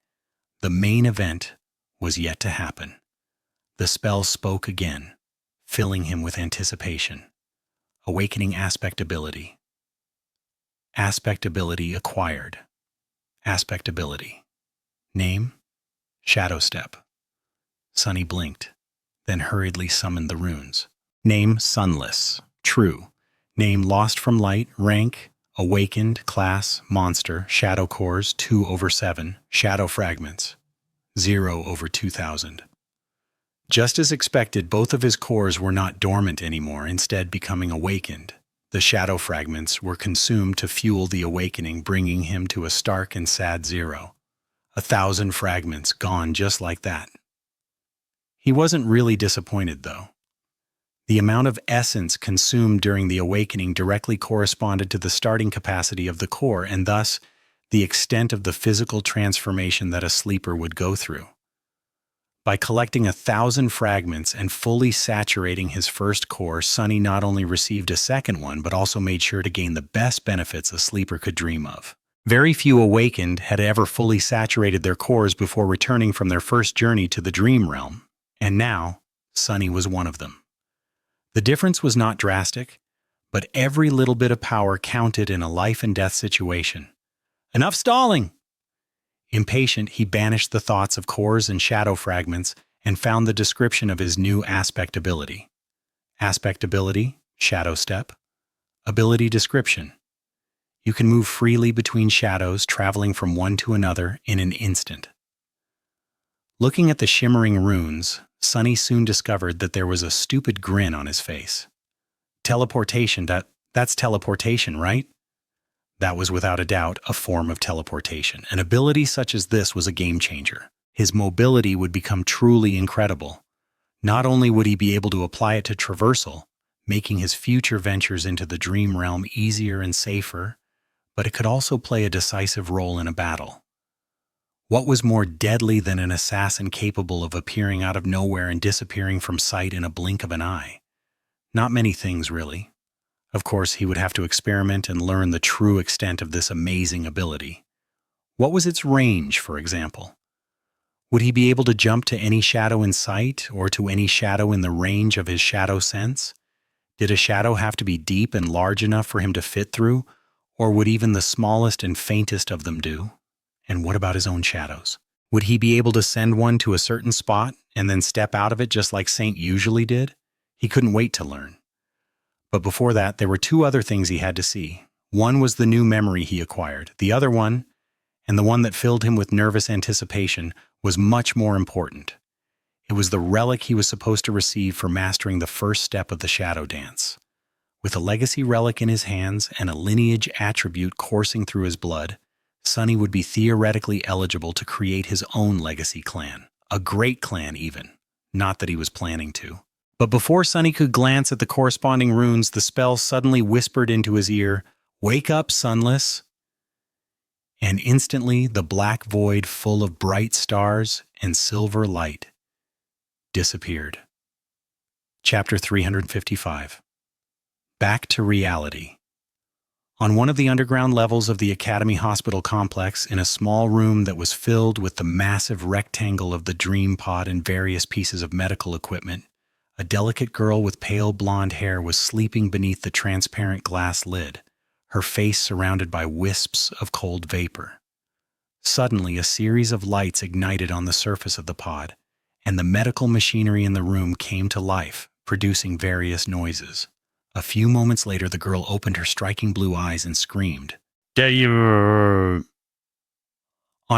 The main event was yet to happen. The spell spoke again, filling him with anticipation. Awakening aspect ability. Aspect ability acquired. Aspect ability. Name? Shadow Step. Sunny blinked, then hurriedly summoned the runes. Name: Sunless. True. Name: Lost from Light. Rank: Awakened. Class: Monster. Shadow Cores: 2/7. Shadow Fragments: 0/2000. Just as expected, both of his cores were not dormant anymore, instead becoming awakened. The shadow fragments were consumed to fuel the awakening, bringing him to a stark and sad 0. 1,000 fragments gone just like that. He wasn't really disappointed, though. The amount of essence consumed during the awakening directly corresponded to the starting capacity of the core, and thus the extent of the physical transformation that a sleeper would go through. By collecting 1,000 fragments and fully saturating his first core, Sunny not only received a second one, but also made sure to gain the best benefits a sleeper could dream of. Very few awakened had ever fully saturated their cores before returning from their first journey to the dream realm, and now Sunny was one of them. The difference was not drastic, but every little bit of power counted in a life-and-death situation. Enough stalling! Impatient, he banished the thoughts of cores and shadow fragments and found the description of his new aspect ability. Aspect ability, shadow step. Ability description. You can move freely between shadows, traveling from one to another in an instant. Looking at the shimmering runes, Sunny soon discovered that there was a stupid grin on his face. Teleportation, that's teleportation, right? That was without a doubt a form of teleportation. An ability such as this was a game changer. His mobility would become truly incredible. Not only would he be able to apply it to traversal, making his future ventures into the dream realm easier and safer, but it could also play a decisive role in a battle. What was more deadly than an assassin capable of appearing out of nowhere and disappearing from sight in a blink of an eye? Not many things, really. Of course, he would have to experiment and learn the true extent of this amazing ability. What was its range, for example? Would he be able to jump to any shadow in sight or to any shadow in the range of his shadow sense? Did a shadow have to be deep and large enough for him to fit through, or would even the smallest and faintest of them do? And what about his own shadows? Would he be able to send one to a certain spot and then step out of it just like Saint usually did? He couldn't wait to learn. But before that, there were two other things he had to see. One was the new memory he acquired. The other one, and the one that filled him with nervous anticipation, was much more important. It was the relic he was supposed to receive for mastering the first step of the shadow dance. With a legacy relic in his hands and a lineage attribute coursing through his blood, Sunny would be theoretically eligible to create his own legacy clan. A great clan, even. Not that he was planning to. But before Sunny could glance at the corresponding runes, the spell suddenly whispered into his ear, "Wake up, Sunless!" And instantly, the black void full of bright stars and silver light disappeared. Chapter 355. Back to reality. On one of the underground levels of the Academy Hospital complex, in a small room that was filled with the massive rectangle of the dream pod and various pieces of medical equipment, a delicate girl with pale blonde hair was sleeping beneath the transparent glass lid, her face surrounded by wisps of cold vapor. Suddenly, a series of lights ignited on the surface of the pod, and the medical machinery in the room came to life, producing various noises. A few moments later, the girl opened her striking blue eyes and screamed, "Dave!" On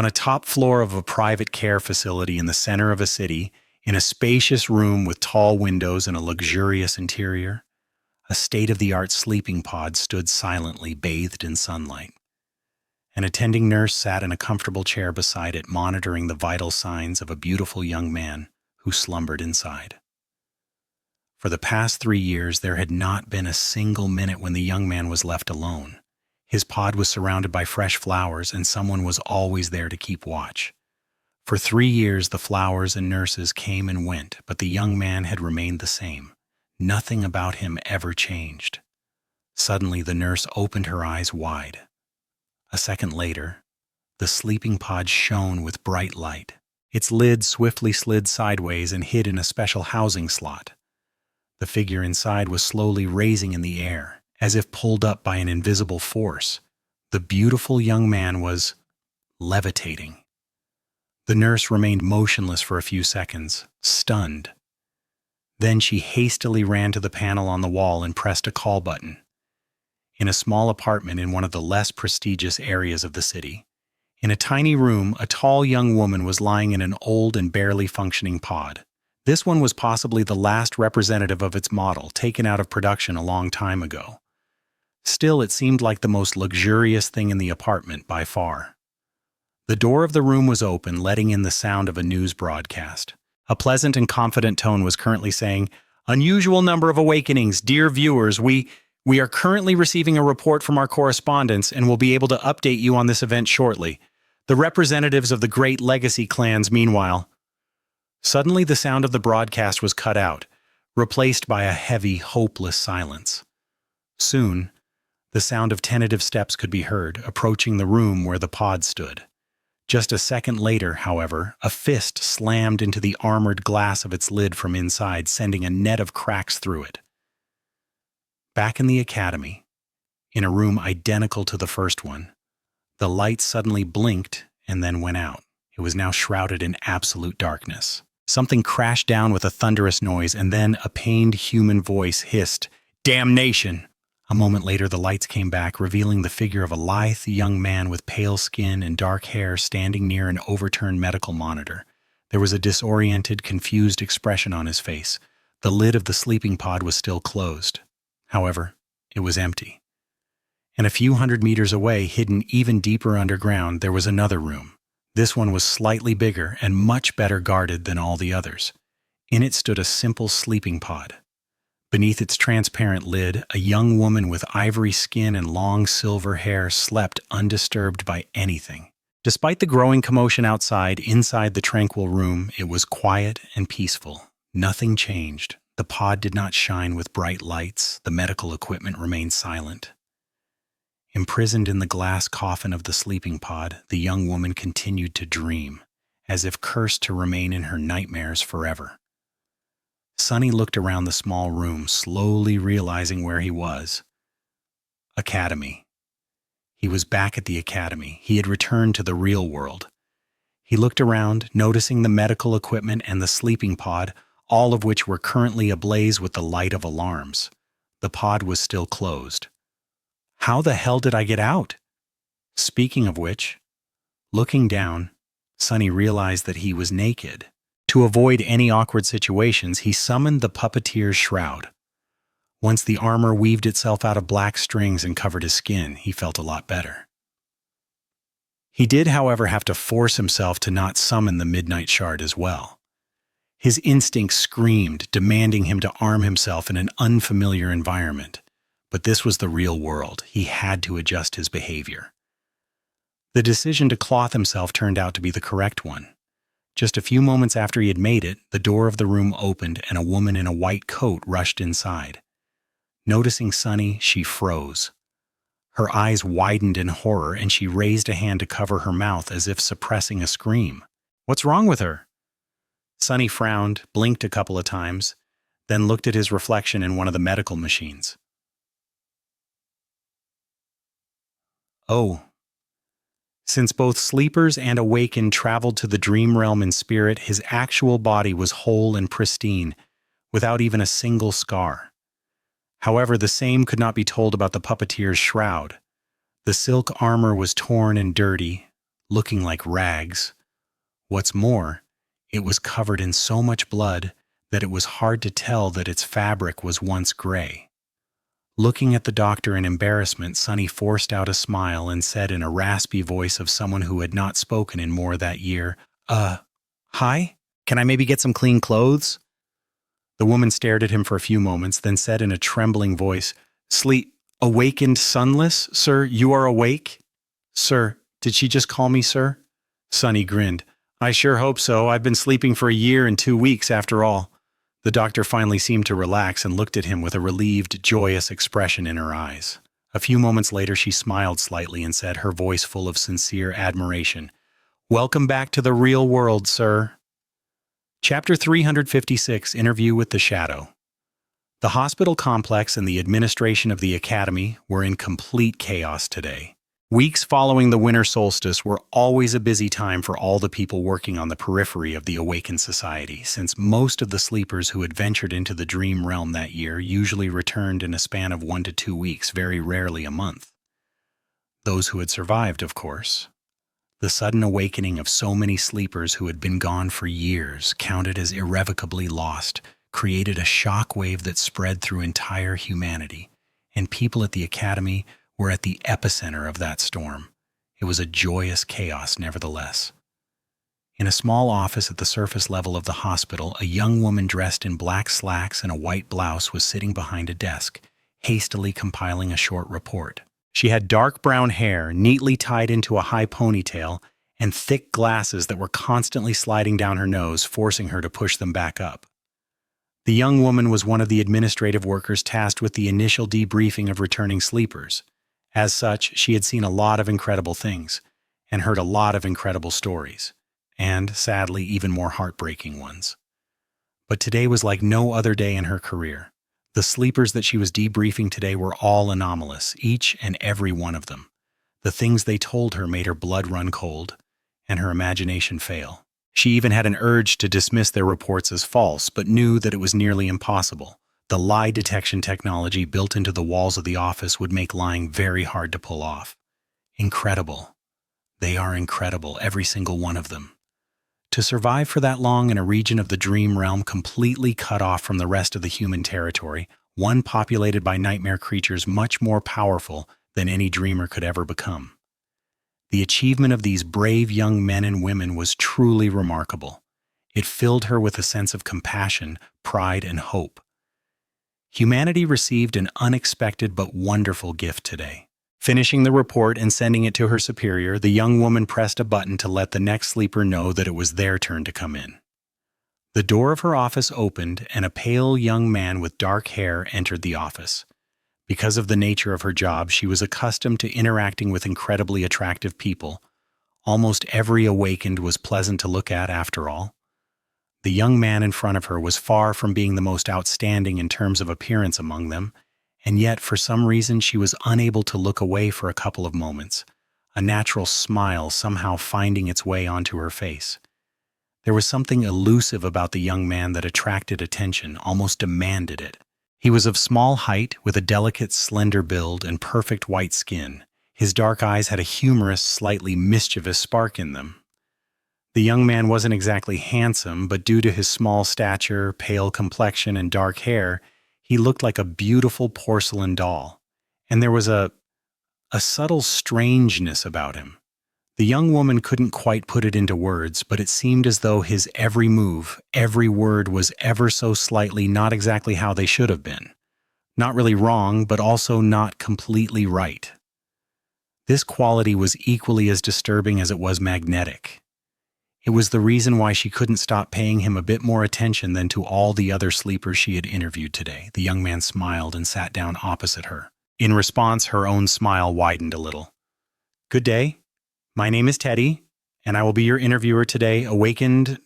a top floor of a private care facility in the center of a city, in a spacious room with tall windows and a luxurious interior, a state-of-the-art sleeping pod stood silently bathed in sunlight. An attending nurse sat in a comfortable chair beside it, monitoring the vital signs of a beautiful young man who slumbered inside. For the past 3 years, there had not been a single minute when the young man was left alone. His pod was surrounded by fresh flowers, and someone was always there to keep watch. For 3 years, the flowers and nurses came and went, but the young man had remained the same. Nothing about him ever changed. Suddenly, the nurse opened her eyes wide. A second later, the sleeping pod shone with bright light. Its lid swiftly slid sideways and hid in a special housing slot. The figure inside was slowly raising in the air, as if pulled up by an invisible force. The beautiful young man was levitating. The nurse remained motionless for a few seconds, stunned. Then she hastily ran to the panel on the wall and pressed a call button. In a small apartment in one of the less prestigious areas of the city, in a tiny room, a tall young woman was lying in an old and barely functioning pod. This one was possibly the last representative of its model, taken out of production a long time ago. Still, it seemed like the most luxurious thing in the apartment by far. The door of the room was open, letting in the sound of a news broadcast. A pleasant and confident tone was currently saying, "Unusual number of awakenings. Dear viewers, we are currently receiving a report from our correspondents and will be able to update you on this event shortly. The representatives of the great legacy clans, meanwhile." Suddenly, the sound of the broadcast was cut out, replaced by a heavy, hopeless silence. Soon, the sound of tentative steps could be heard, approaching the room where the pod stood. Just a second later, however, a fist slammed into the armored glass of its lid from inside, sending a net of cracks through it. Back in the academy, in a room identical to the first one, the light suddenly blinked and then went out. It was now shrouded in absolute darkness. Something crashed down with a thunderous noise, and then a pained human voice hissed, "Damnation!" A moment later, the lights came back, revealing the figure of a lithe young man with pale skin and dark hair standing near an overturned medical monitor. There was a disoriented, confused expression on his face. The lid of the sleeping pod was still closed. However, it was empty. And a few hundred meters away, hidden even deeper underground, there was another room. This one was slightly bigger and much better guarded than all the others. In it stood a simple sleeping pod. Beneath its transparent lid, a young woman with ivory skin and long silver hair slept undisturbed by anything. Despite the growing commotion outside, inside the tranquil room, it was quiet and peaceful. Nothing changed. The pod did not shine with bright lights. The medical equipment remained silent. Imprisoned in the glass coffin of the sleeping pod, the young woman continued to dream, as if cursed to remain in her nightmares forever. Sunny looked around the small room, slowly realizing where he was. Academy. He was back at the academy. He had returned to the real world. He looked around, noticing the medical equipment and the sleeping pod, all of which were currently ablaze with the light of alarms. The pod was still closed. How the hell did I get out? Speaking of which, looking down, Sunny realized that he was naked. To avoid any awkward situations, he summoned the puppeteer's shroud. Once the armor weaved itself out of black strings and covered his skin, he felt a lot better. He did, however, have to force himself to not summon the Midnight Shard as well. His instincts screamed, demanding him to arm himself in an unfamiliar environment. But this was the real world. He had to adjust his behavior. The decision to cloth himself turned out to be the correct one. Just a few moments after he had made it, the door of the room opened and a woman in a white coat rushed inside. Noticing Sunny, she froze. Her eyes widened in horror and she raised a hand to cover her mouth as if suppressing a scream. "What's wrong with her?" Sunny frowned, blinked a couple of times, then looked at his reflection in one of the medical machines. Oh. Since both sleepers and awakened traveled to the dream realm in spirit, his actual body was whole and pristine, without even a single scar. However, the same could not be told about the puppeteer's shroud. The silk armor was torn and dirty, looking like rags. What's more, it was covered in so much blood that it was hard to tell that its fabric was once gray. Looking at the doctor in embarrassment, Sunny forced out a smile and said in a raspy voice of someone who had not spoken in more that year, Hi? Can I maybe get some clean clothes?" The woman stared at him for a few moments, then said in a trembling voice, Awakened Sunless? Sir, you are awake?" "Sir, did she just call me sir?" Sunny grinned. "I sure hope so. I've been sleeping for a year and 2 weeks after all." The doctor finally seemed to relax and looked at him with a relieved, joyous expression in her eyes. A few moments later, she smiled slightly and said, her voice full of sincere admiration, "Welcome back to the real world, sir." Chapter 356, Interview with the Shadow. The hospital complex and the administration of the academy were in complete chaos today. Weeks following the winter solstice were always a busy time for all the people working on the periphery of the awakened society, since most of the sleepers who had ventured into the dream realm that year usually returned in a span of 1 to 2 weeks, very rarely a month. Those who had survived, of course. The sudden awakening of so many sleepers who had been gone for years, counted as irrevocably lost, created a shockwave that spread through entire humanity, and people at the academy were at the epicenter of that storm. It was a joyous chaos, nevertheless. In a small office at the surface level of the hospital, a young woman dressed in black slacks and a white blouse was sitting behind a desk, hastily compiling a short report. She had dark brown hair, neatly tied into a high ponytail, and thick glasses that were constantly sliding down her nose, forcing her to push them back up. The young woman was one of the administrative workers tasked with the initial debriefing of returning sleepers. As such, she had seen a lot of incredible things, and heard a lot of incredible stories, and, sadly, even more heartbreaking ones. But today was like no other day in her career. The sleepers that she was debriefing today were all anomalous, each and every one of them. The things they told her made her blood run cold and her imagination fail. She even had an urge to dismiss their reports as false, but knew that it was nearly impossible. The lie detection technology built into the walls of the office would make lying very hard to pull off. Incredible. They are incredible, every single one of them. To survive for that long in a region of the dream realm completely cut off from the rest of the human territory, one populated by nightmare creatures much more powerful than any dreamer could ever become. The achievement of these brave young men and women was truly remarkable. It filled her with a sense of compassion, pride, and hope. Humanity received an unexpected but wonderful gift today. Finishing the report and sending it to her superior, the young woman pressed a button to let the next sleeper know that it was their turn to come in. The door of her office opened, and a pale young man with dark hair entered the office. Because of the nature of her job, she was accustomed to interacting with incredibly attractive people. Almost every awakened was pleasant to look at, after all. The young man in front of her was far from being the most outstanding in terms of appearance among them, and yet for some reason she was unable to look away for a couple of moments, a natural smile somehow finding its way onto her face. There was something elusive about the young man that attracted attention, almost demanded it. He was of small height, with a delicate, slender build and perfect white skin. His dark eyes had a humorous, slightly mischievous spark in them. The young man wasn't exactly handsome, but due to his small stature, pale complexion, and dark hair, he looked like a beautiful porcelain doll. And there was a subtle strangeness about him. The young woman couldn't quite put it into words, but it seemed as though his every move, every word was ever so slightly not exactly how they should have been. Not really wrong, but also not completely right. This quality was equally as disturbing as it was magnetic. It was the reason why she couldn't stop paying him a bit more attention than to all the other sleepers she had interviewed today. The young man smiled and sat down opposite her. In response, her own smile widened a little. "Good day. My name is Teddy, and I will be your interviewer today, awakened."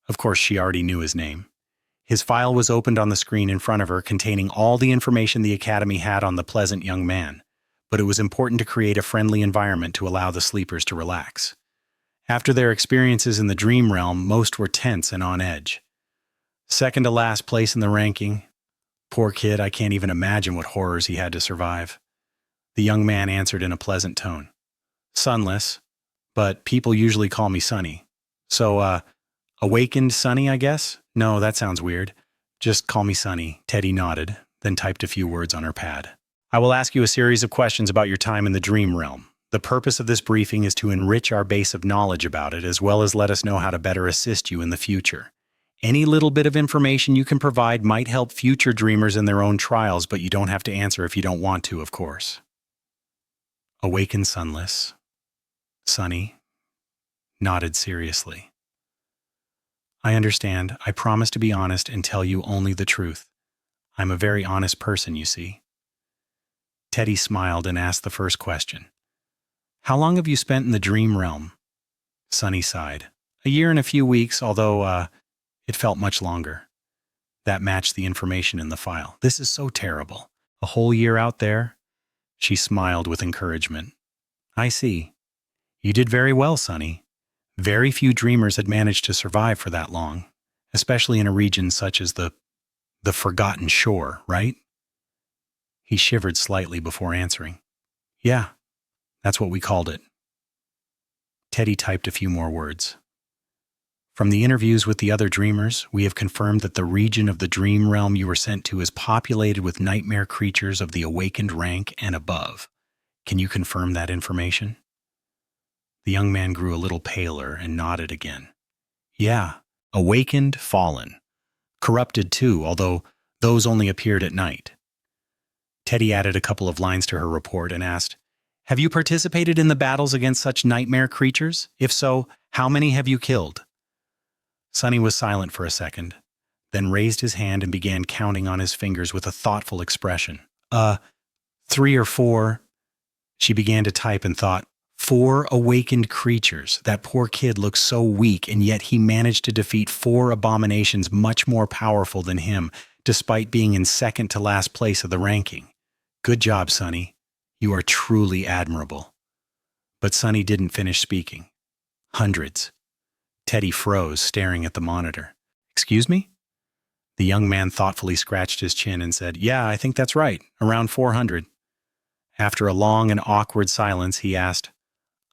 Of course, she already knew his name. His file was opened on the screen in front of her, containing all the information the Academy had on the pleasant young man, but it was important to create a friendly environment to allow the sleepers to relax. After their experiences in the dream realm, most were tense and on edge. Second to last place in the ranking. Poor kid, I can't even imagine what horrors he had to survive. The young man answered in a pleasant tone. "Sunless, but people usually call me Sunny. So, awakened Sunny, I guess? No, that sounds weird. Just call me Sunny." Teddy nodded, then typed a few words on her pad. "I will ask you a series of questions about your time in the dream realm. The purpose of this briefing is to enrich our base of knowledge about it, as well as let us know how to better assist you in the future. Any little bit of information you can provide might help future dreamers in their own trials, but you don't have to answer if you don't want to, of course." Awakened Sunless. Sunny nodded seriously. "I understand. I promise to be honest and tell you only the truth. I'm a very honest person, you see." Teddy smiled and asked the first question. "How long have you spent in the dream realm?" Sunny sighed. "A year and a few weeks, although, it felt much longer." That matched the information in the file. "This is so terrible. A whole year out there?" She smiled with encouragement. "I see. You did very well, Sunny. Very few dreamers had managed to survive for that long, especially in a region such as the Forgotten Shore, right?" He shivered slightly before answering. "Yeah, that's what we called it." Teddy typed a few more words. "From the interviews with the other dreamers, we have confirmed that the region of the dream realm you were sent to is populated with nightmare creatures of the awakened rank and above. Can you confirm that information?" The young man grew a little paler and nodded again. "Yeah, awakened, fallen. Corrupted too, although those only appeared at night." Teddy added a couple of lines to her report and asked, "Have you participated in the battles against such nightmare creatures? If so, how many have you killed?" Sunny was silent for a second, then raised his hand and began counting on his fingers with a thoughtful expression. 3 or 4. She began to type and thought, 4 awakened creatures. That poor kid looks so weak, and yet he managed to defeat 4 abominations much more powerful than him. despite being in second to last place of the ranking. Good job, Sonny. You are truly admirable. But Sonny didn't finish speaking. Hundreds. Teddy froze, staring at the monitor. Excuse me? The young man thoughtfully scratched his chin and said, Yeah, I think that's right, around 400. After a long and awkward silence, he asked,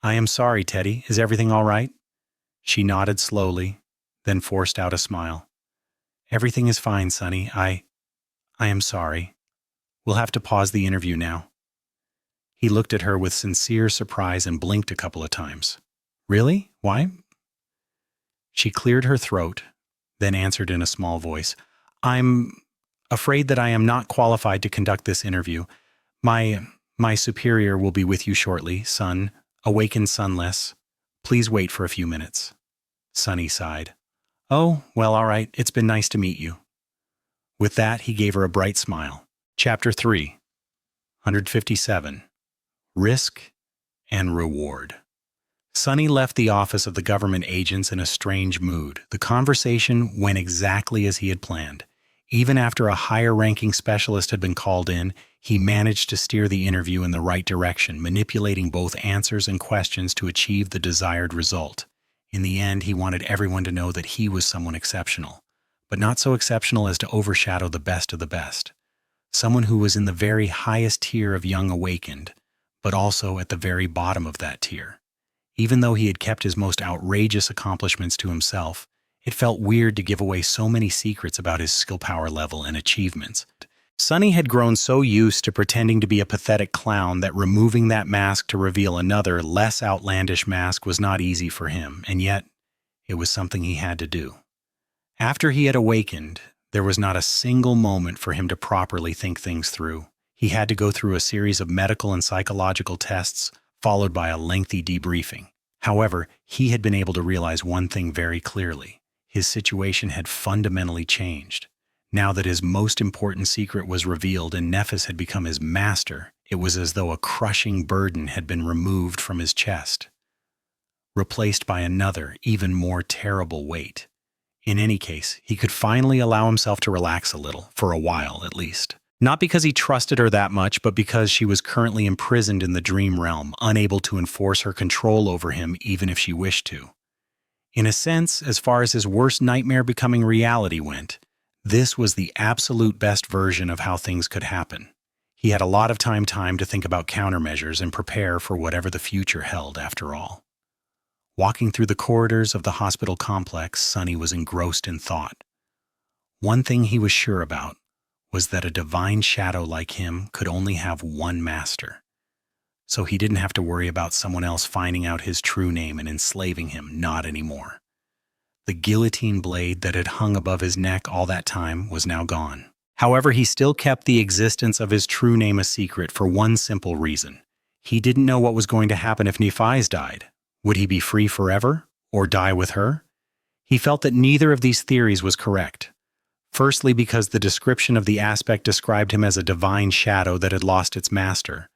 I am sorry, Teddy. Is everything all right? She nodded slowly, then forced out a smile. Everything is fine, Sonny. I am sorry. We'll have to pause the interview now. He looked at her with sincere surprise and blinked a couple of times. Really? Why? She cleared her throat, then answered in a small voice. I'm afraid that I am not qualified to conduct this interview. My superior will be with you shortly, son. Awaken Sunless. Please wait for a few minutes. Sonny sighed. Oh, well, all right. It's been nice to meet you. With that, he gave her a bright smile. Chapter 3, 157. Risk and Reward. Sonny left the office of the government agents in a strange mood. The conversation went exactly as he had planned. Even after a higher-ranking specialist had been called in, he managed to steer the interview in the right direction, manipulating both answers and questions to achieve the desired result. In the end, he wanted everyone to know that he was someone exceptional, but not so exceptional as to overshadow the best of the best. Someone who was in the very highest tier of young awakened, but also at the very bottom of that tier. Even though he had kept his most outrageous accomplishments to himself, it felt weird to give away so many secrets about his skill power level and achievements. Sonny had grown so used to pretending to be a pathetic clown that removing that mask to reveal another, less outlandish mask was not easy for him, and yet it was something he had to do. After he had awakened, there was not a single moment for him to properly think things through. He had to go through a series of medical and psychological tests, followed by a lengthy debriefing. However, he had been able to realize one thing very clearly. His situation had fundamentally changed. Now that his most important secret was revealed and Nephis had become his master, it was as though a crushing burden had been removed from his chest, replaced by another, even more terrible weight. In any case, he could finally allow himself to relax a little, for a while at least. Not because he trusted her that much, but because she was currently imprisoned in the dream realm, unable to enforce her control over him even if she wished to. In a sense, as far as his worst nightmare becoming reality went, this was the absolute best version of how things could happen. He had a lot of time to think about countermeasures and prepare for whatever the future held after all. Walking through the corridors of the hospital complex, Sonny was engrossed in thought. One thing he was sure about was that a divine shadow like him could only have one master. So he didn't have to worry about someone else finding out his true name and enslaving him, not anymore. The guillotine blade that had hung above his neck all that time was now gone. However, he still kept the existence of his true name a secret for one simple reason. He didn't know what was going to happen if Nephis died. Would he be free forever, or die with her? He felt that neither of these theories was correct. Firstly, because the description of the aspect described him as a divine shadow that had lost its master,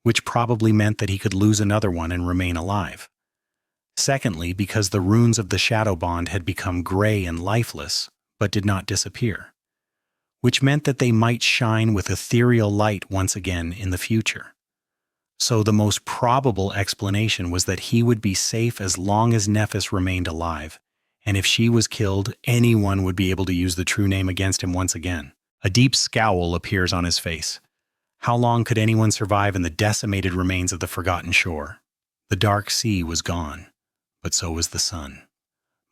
which probably meant that he could lose another one and remain alive. Secondly, because the runes of the shadow bond had become gray and lifeless, but did not disappear, which meant that they might shine with ethereal light once again in the future. So the most probable explanation was that he would be safe as long as Nephis remained alive, and if she was killed, anyone would be able to use the true name against him once again. A deep scowl appears on his face. How long could anyone survive in the decimated remains of the forgotten shore? The dark sea was gone, but so was the sun.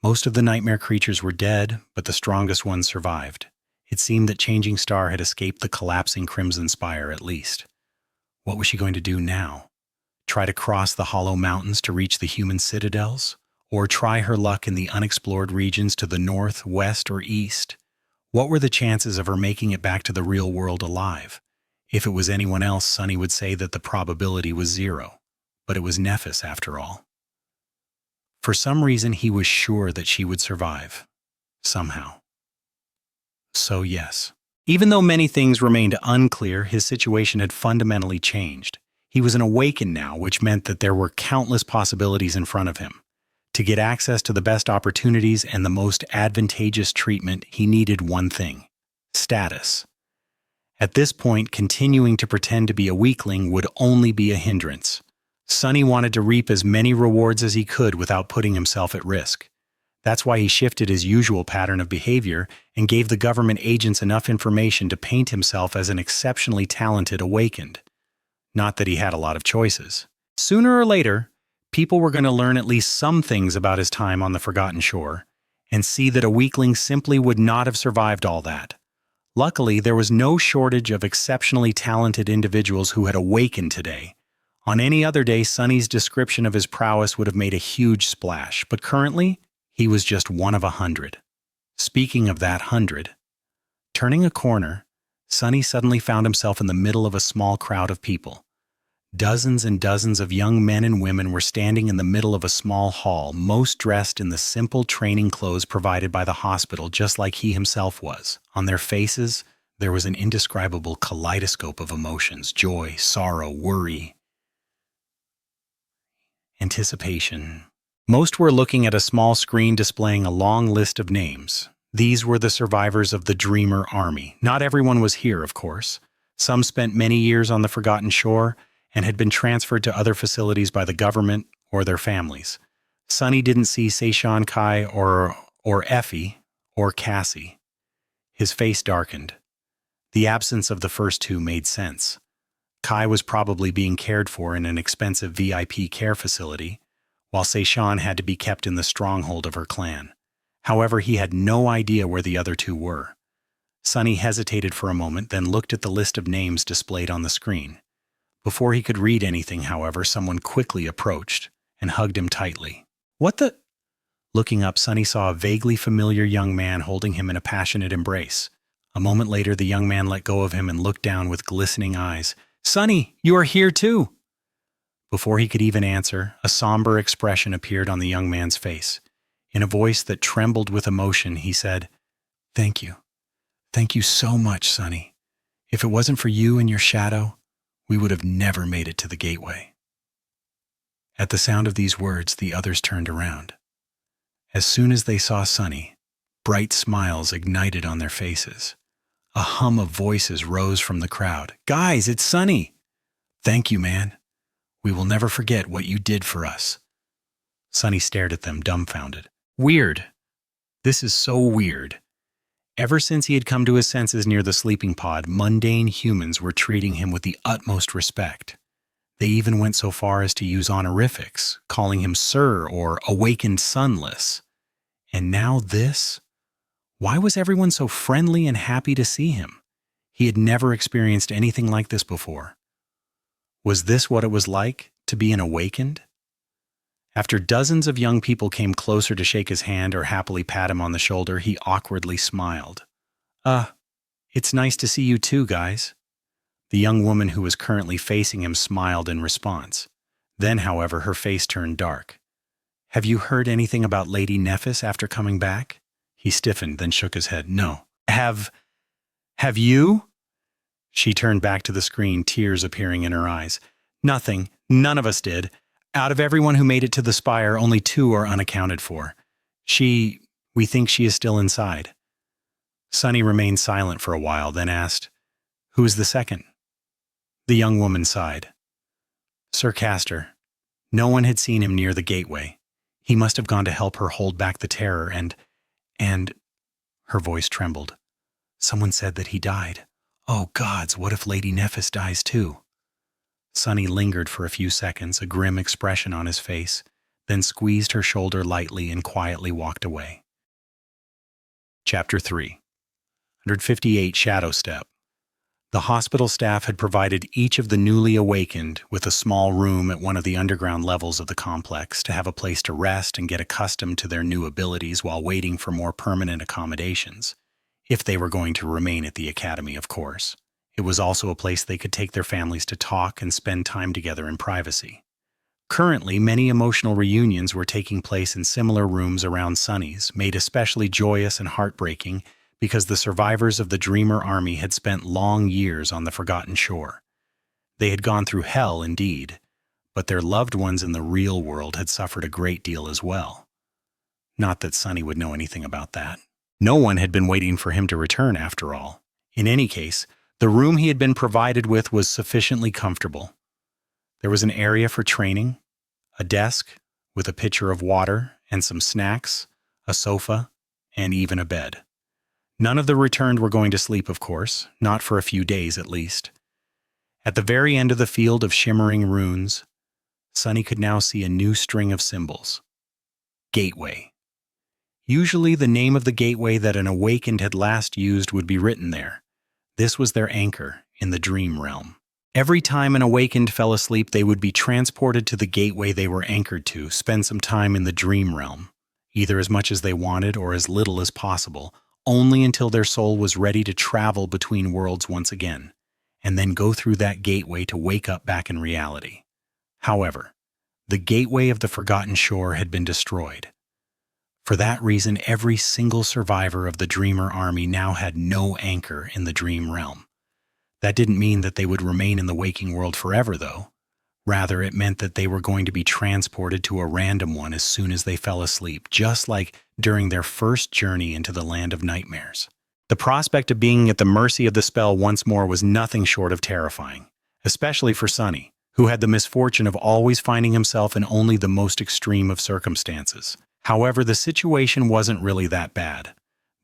Most of the nightmare creatures were dead, but the strongest ones survived. It seemed that Changing Star had escaped the collapsing Crimson Spire at least. What was she going to do now? Try to cross the hollow mountains to reach the human citadels? Or try her luck in the unexplored regions to the north, west, or east? What were the chances of her making it back to the real world alive? If it was anyone else, Sonny would say that the probability was 0. But it was Nephis after all. For some reason, he was sure that she would survive. Somehow. So yes. Even though many things remained unclear, his situation had fundamentally changed. He was an awakened now, which meant that there were countless possibilities in front of him. To get access to the best opportunities and the most advantageous treatment, he needed one thing: status. At this point, continuing to pretend to be a weakling would only be a hindrance. Sunny wanted to reap as many rewards as he could without putting himself at risk. That's why he shifted his usual pattern of behavior and gave the government agents enough information to paint himself as an exceptionally talented awakened. Not that he had a lot of choices. Sooner or later, people were going to learn at least some things about his time on the Forgotten Shore and see that a weakling simply would not have survived all that. Luckily, there was no shortage of exceptionally talented individuals who had awakened today. On any other day, Sunny's description of his prowess would have made a huge splash, but currently, he was just one of 100. Speaking of that 100, turning a corner, Sunny suddenly found himself in the middle of a small crowd of people. Dozens and dozens of young men and women were standing in the middle of a small hall, most dressed in the simple training clothes provided by the hospital, just like he himself was. On their faces, there was an indescribable kaleidoscope of emotions: joy, sorrow, worry, anticipation. Most were looking at a small screen displaying a long list of names. These were the survivors of the Dreamer Army. Not everyone was here, of course. Some spent many years on the Forgotten Shore and had been transferred to other facilities by the government or their families. Sunny didn't see Seishan Kai or Effie or Cassie. His face darkened. The absence of the first two made sense. Kai was probably being cared for in an expensive VIP care facility, while Seishan had to be kept in the stronghold of her clan. However, he had no idea where the other two were. Sunny hesitated for a moment, then looked at the list of names displayed on the screen. Before he could read anything, however, someone quickly approached and hugged him tightly. "What the—" Looking up, Sunny saw a vaguely familiar young man holding him in a passionate embrace. A moment later, the young man let go of him and looked down with glistening eyes. "Sunny, you are here too!" Before he could even answer, a somber expression appeared on the young man's face. In a voice that trembled with emotion, he said, "Thank you. Thank you so much, Sunny. If it wasn't for you and your shadow, we would have never made it to the gateway." At the sound of these words, the others turned around. As soon as they saw Sunny, bright smiles ignited on their faces. A hum of voices rose from the crowd. "Guys, it's Sunny! Thank you, man. We will never forget what you did for us." Sunny stared at them, dumbfounded. Weird. This is so weird. Ever since he had come to his senses near the sleeping pod, mundane humans were treating him with the utmost respect. They even went so far as to use honorifics, calling him Sir or Awakened Sunless. And now this? Why was everyone so friendly and happy to see him? He had never experienced anything like this before. Was this what it was like to be an awakened? After dozens of young people came closer to shake his hand or happily pat him on the shoulder, he awkwardly smiled. It's nice to see you too, guys." The young woman who was currently facing him smiled in response. Then, however, her face turned dark. "Have you heard anything about Lady Nephis after coming back?" He stiffened, then shook his head. "No." Have you?" She turned back to the screen, tears appearing in her eyes. "Nothing. None of us did. Out of everyone who made it to the spire, only 2 are unaccounted for. We think she is still inside." Sunny remained silent for a while, then asked, "Who is the second?" The young woman sighed. "Sir Castor. No one had seen him near the gateway. He must have gone to help her hold back the terror and her voice trembled. "Someone said that he died. Oh gods, what if Lady Nephis dies too?" Sunny lingered for a few seconds, a grim expression on his face, then squeezed her shoulder lightly and quietly walked away. Chapter 3. 158 Shadow Step. The hospital staff had provided each of the newly awakened with a small room at one of the underground levels of the complex to have a place to rest and get accustomed to their new abilities while waiting for more permanent accommodations, if they were going to remain at the academy, of course. It was also a place they could take their families to talk and spend time together in privacy. Currently, many emotional reunions were taking place in similar rooms around Sunny's, made especially joyous and heartbreaking because the survivors of the Dreamer Army had spent long years on the Forgotten Shore. They had gone through hell, indeed, but their loved ones in the real world had suffered a great deal as well. Not that Sunny would know anything about that. No one had been waiting for him to return, after all. In any case, the room he had been provided with was sufficiently comfortable. There was an area for training, a desk with a pitcher of water and some snacks, a sofa, and even a bed. None of the returned were going to sleep, of course, not for a few days at least. At the very end of the field of shimmering runes, Sunny could now see a new string of symbols. Gateway. Usually the name of the gateway that an awakened had last used would be written there. This was their anchor in the dream realm. Every time an awakened fell asleep, they would be transported to the gateway they were anchored to, spend some time in the dream realm, either as much as they wanted or as little as possible, only until their soul was ready to travel between worlds once again, and then go through that gateway to wake up back in reality. However, the gateway of the Forgotten Shore had been destroyed. For that reason, every single survivor of the Dreamer army now had no anchor in the dream realm. That didn't mean that they would remain in the waking world forever, though. Rather, it meant that they were going to be transported to a random one as soon as they fell asleep, just like during their first journey into the land of nightmares. The prospect of being at the mercy of the spell once more was nothing short of terrifying, especially for Sunny, who had the misfortune of always finding himself in only the most extreme of circumstances. However, the situation wasn't really that bad.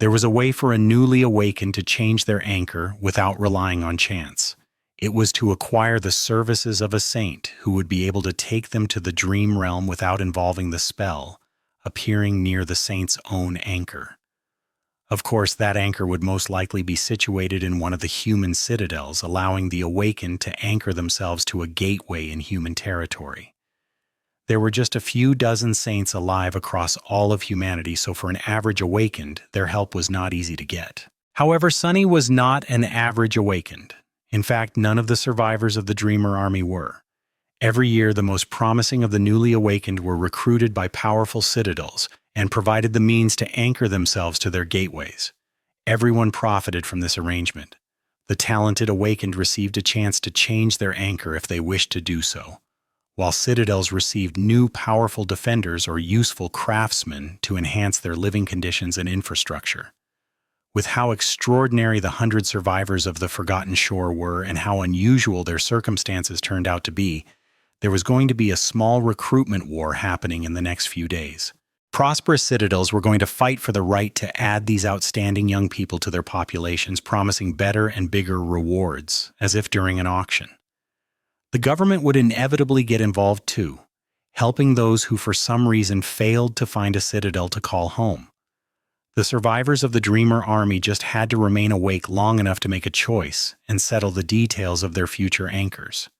There was a way for a newly awakened to change their anchor without relying on chance. It was to acquire the services of a saint who would be able to take them to the dream realm without involving the spell, appearing near the saint's own anchor. Of course, that anchor would most likely be situated in one of the human citadels, allowing the awakened to anchor themselves to a gateway in human territory. There were just a few dozen saints alive across all of humanity, so for an average awakened, their help was not easy to get. However, Sunny was not an average awakened. In fact, none of the survivors of the Dreamer army were. Every year, the most promising of the newly awakened were recruited by powerful citadels and provided the means to anchor themselves to their gateways. Everyone profited from this arrangement. The talented awakened received a chance to change their anchor if they wished to do so, while citadels received new powerful defenders or useful craftsmen to enhance their living conditions and infrastructure. With how extraordinary the 100 survivors of the Forgotten Shore were and how unusual their circumstances turned out to be, there was going to be a small recruitment war happening in the next few days. Prosperous citadels were going to fight for the right to add these outstanding young people to their populations, promising better and bigger rewards, as if during an auction. The government would inevitably get involved too, helping those who for some reason failed to find a citadel to call home. The survivors of the Dreamer army just had to remain awake long enough to make a choice and settle the details of their future anchors.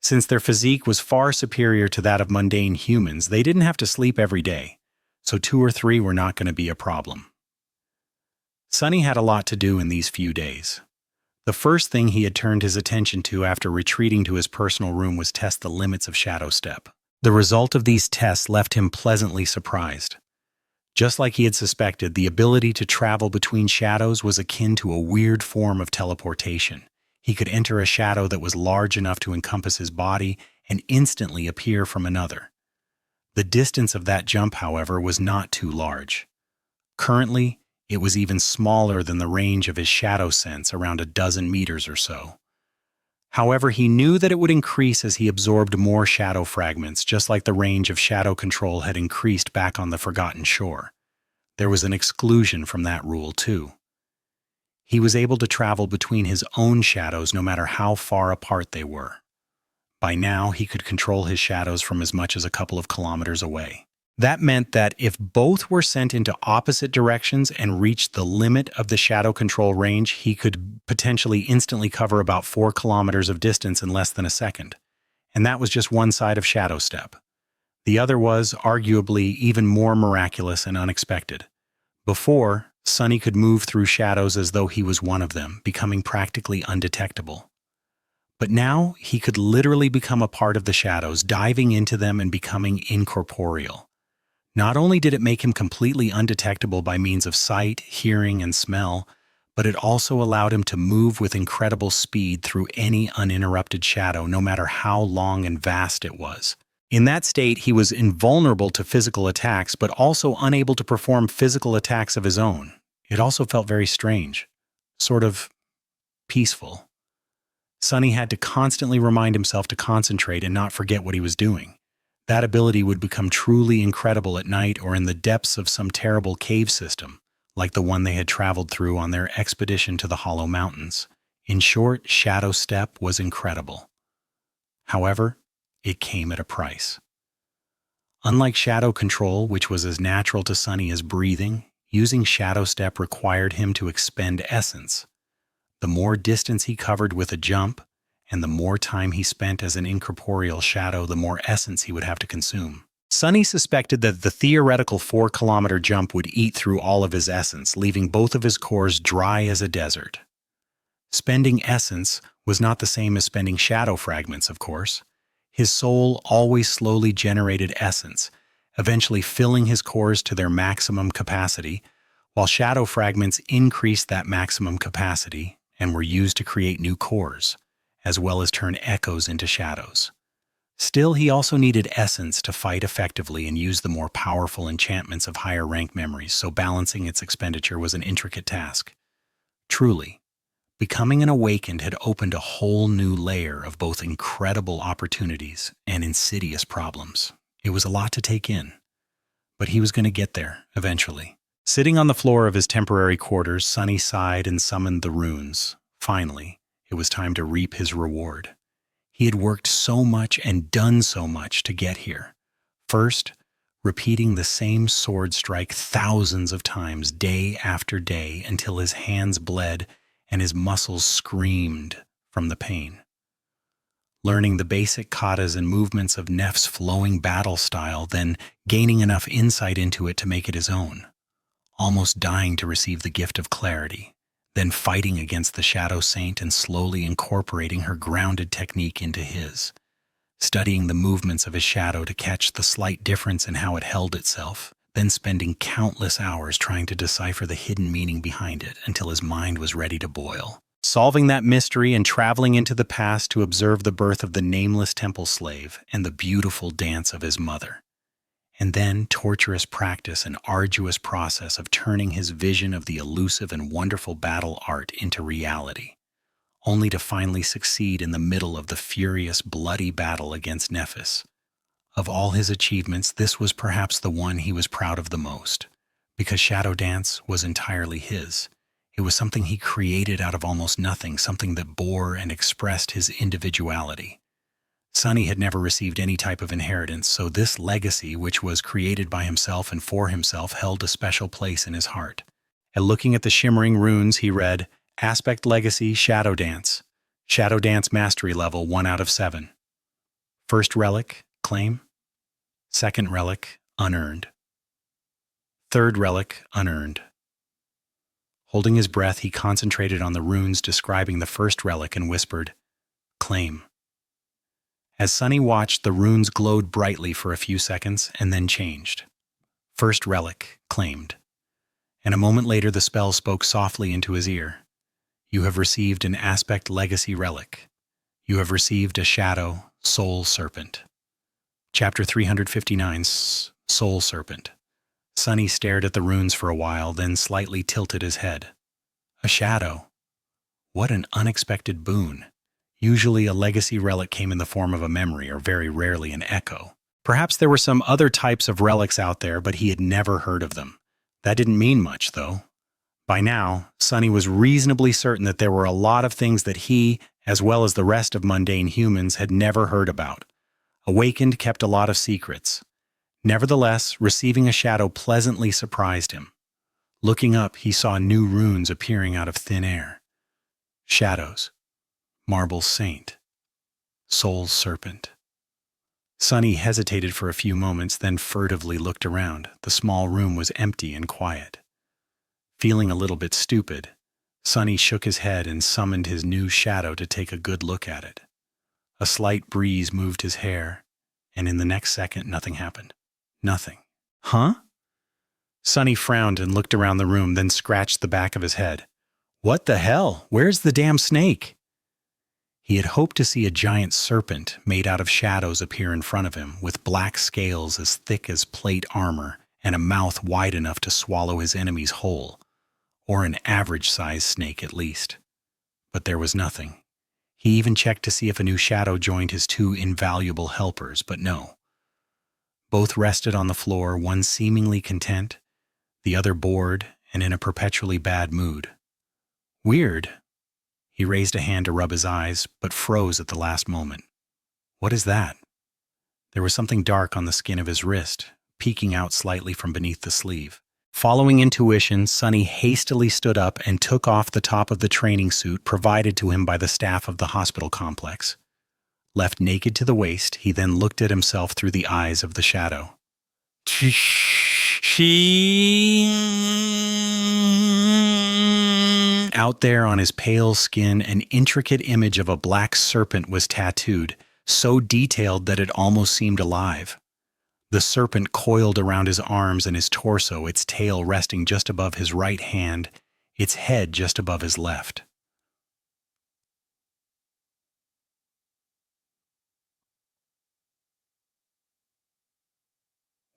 Since their physique was far superior to that of mundane humans, they didn't have to sleep every day, so 2 or 3 were not going to be a problem. Sunny had a lot to do in these few days. The first thing he had turned his attention to after retreating to his personal room was test the limits of Shadow Step. The result of these tests left him pleasantly surprised. Just like he had suspected, the ability to travel between shadows was akin to a weird form of teleportation. He could enter a shadow that was large enough to encompass his body and instantly appear from another. The distance of that jump, however, was not too large. Currently, it was even smaller than the range of his shadow sense, around a dozen meters or so. However, he knew that it would increase as he absorbed more shadow fragments, just like the range of shadow control had increased back on the Forgotten Shore. There was an exclusion from that rule, too. He was able to travel between his own shadows no matter how far apart they were. By now, he could control his shadows from as much as a couple of kilometers away. That meant that if both were sent into opposite directions and reached the limit of the shadow control range, he could potentially instantly cover about 4 kilometers of distance in less than a second. And that was just one side of Shadow Step. The other was, arguably, even more miraculous and unexpected. Before, Sunny could move through shadows as though he was one of them, becoming practically undetectable. But now, he could literally become a part of the shadows, diving into them and becoming incorporeal. Not only did it make him completely undetectable by means of sight, hearing, and smell, but it also allowed him to move with incredible speed through any uninterrupted shadow, no matter how long and vast it was. In that state, he was invulnerable to physical attacks, but also unable to perform physical attacks of his own. It also felt very strange, sort of peaceful. Sunny had to constantly remind himself to concentrate and not forget what he was doing. That ability would become truly incredible at night or in the depths of some terrible cave system, like the one they had traveled through on their expedition to the Hollow Mountains. In short, Shadow Step was incredible. However, it came at a price. Unlike shadow control, which was as natural to Sunny as breathing, using Shadow Step required him to expend essence. The more distance he covered with a jump, and the more time he spent as an incorporeal shadow, the more essence he would have to consume. Sunny suspected that the theoretical 4-kilometer jump would eat through all of his essence, leaving both of his cores dry as a desert. Spending essence was not the same as spending shadow fragments, of course. His soul always slowly generated essence, eventually filling his cores to their maximum capacity, while shadow fragments increased that maximum capacity and were used to create new cores, as well as turn echoes into shadows. Still, he also needed essence to fight effectively and use the more powerful enchantments of higher rank memories, so balancing its expenditure was an intricate task. Truly, becoming an awakened had opened a whole new layer of both incredible opportunities and insidious problems. It was a lot to take in, but he was going to get there eventually. Sitting on the floor of his temporary quarters, Sunny sighed and summoned the runes. Finally, it was time to reap his reward. He had worked so much and done so much to get here. First, repeating the same sword strike thousands of times day after day until his hands bled and his muscles screamed from the pain. Learning the basic katas and movements of Nef's flowing battle style, then gaining enough insight into it to make it his own. Almost dying to receive the gift of clarity, then fighting against the Shadow Saint and slowly incorporating her grounded technique into his. Studying the movements of his shadow to catch the slight difference in how it held itself, then spending countless hours trying to decipher the hidden meaning behind it until his mind was ready to boil. Solving that mystery and traveling into the past to observe the birth of the nameless temple slave and the beautiful dance of his mother. And then torturous practice and arduous process of turning his vision of the elusive and wonderful battle art into reality, only to finally succeed in the middle of the furious, bloody battle against Nephis. Of all his achievements, this was perhaps the one he was proud of the most, because Shadow Dance was entirely his. It was something he created out of almost nothing, something that bore and expressed his individuality. Sunny had never received any type of inheritance, so this legacy, which was created by himself and for himself, held a special place in his heart. And looking at the shimmering runes, he read, Aspect Legacy Shadow Dance. Shadow Dance Mastery Level 1 out of 7. First Relic, Claim. Second Relic, Unearned. Third Relic, Unearned. Holding his breath, he concentrated on the runes describing the first relic and whispered, Claim. As Sunny watched, the runes glowed brightly for a few seconds and then changed. First Relic, Claimed. And a moment later the spell spoke softly into his ear. You have received an Aspect Legacy Relic. You have received a Shadow Soul Serpent. Chapter 359, Soul Serpent. Sunny stared at the runes for a while, then slightly tilted his head. A shadow. What an unexpected boon. Usually a legacy relic came in the form of a memory, or very rarely an echo. Perhaps there were some other types of relics out there, but he had never heard of them. That didn't mean much, though. By now, Sunny was reasonably certain that there were a lot of things that he, as well as the rest of mundane humans, had never heard about. Awakened kept a lot of secrets. Nevertheless, receiving a shadow pleasantly surprised him. Looking up, he saw new runes appearing out of thin air. Shadows. Marble Saint. Soul Serpent. Sunny hesitated for a few moments, then furtively looked around. The small room was empty and quiet. Feeling a little bit stupid, Sunny shook his head and summoned his new shadow to take a good look at it. A slight breeze moved his hair, and in the next second, nothing happened. Nothing. Huh? Sunny frowned and looked around the room, then scratched the back of his head. What the hell? Where's the damn snake? He had hoped to see a giant serpent made out of shadows appear in front of him, with black scales as thick as plate armor and a mouth wide enough to swallow his enemies whole. or an average-sized snake at least. But there was nothing. He even checked to see if a new shadow joined his two invaluable helpers, but no. Both rested on the floor, one seemingly content, the other bored and in a perpetually bad mood. Weird. He raised a hand to rub his eyes, but froze at the last moment. What is that? There was something dark on the skin of his wrist, peeking out slightly from beneath the sleeve. Following intuition, Sunny hastily stood up and took off the top of the training suit provided to him by the staff of the hospital complex. Left naked to the waist, he then looked at himself through the eyes of the shadow. Out there on his pale skin, an intricate image of a black serpent was tattooed, so detailed that it almost seemed alive. The serpent coiled around his arms and his torso, its tail resting just above his right hand, its head just above his left.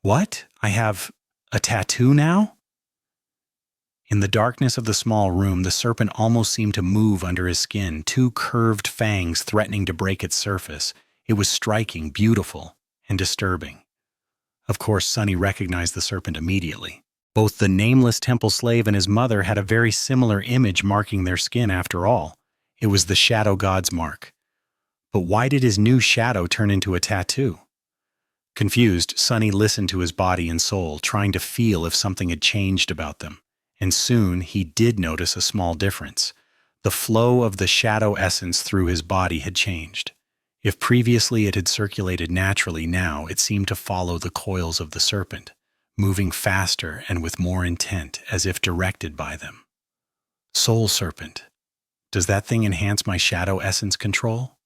What? I have a tattoo now? In the darkness of the small room, the serpent almost seemed to move under his skin, two curved fangs threatening to break its surface. It was striking, beautiful, and disturbing. Of course, Sunny recognized the serpent immediately. Both the nameless temple slave and his mother had a very similar image marking their skin after all. It was the shadow god's mark. But why did his new shadow turn into a tattoo? Confused, Sunny listened to his body and soul, trying to feel if something had changed about them. And soon he did notice a small difference. The flow of the shadow essence through his body had changed. If previously it had circulated naturally, now it seemed to follow the coils of the serpent, moving faster and with more intent, as if directed by them. Soul serpent. Does that thing enhance my shadow essence control?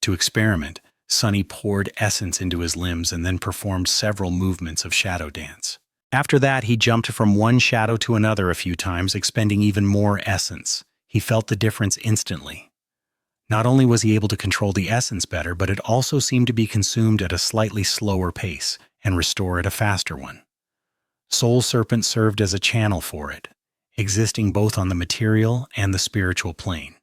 To experiment, Sunny poured essence into his limbs and then performed several movements of shadow dance. After that, he jumped from one shadow to another a few times, expending even more essence. He felt the difference instantly. Not only was he able to control the essence better, but it also seemed to be consumed at a slightly slower pace and restore at a faster one. Soul Serpent served as a channel for it, existing both on the material and the spiritual plane.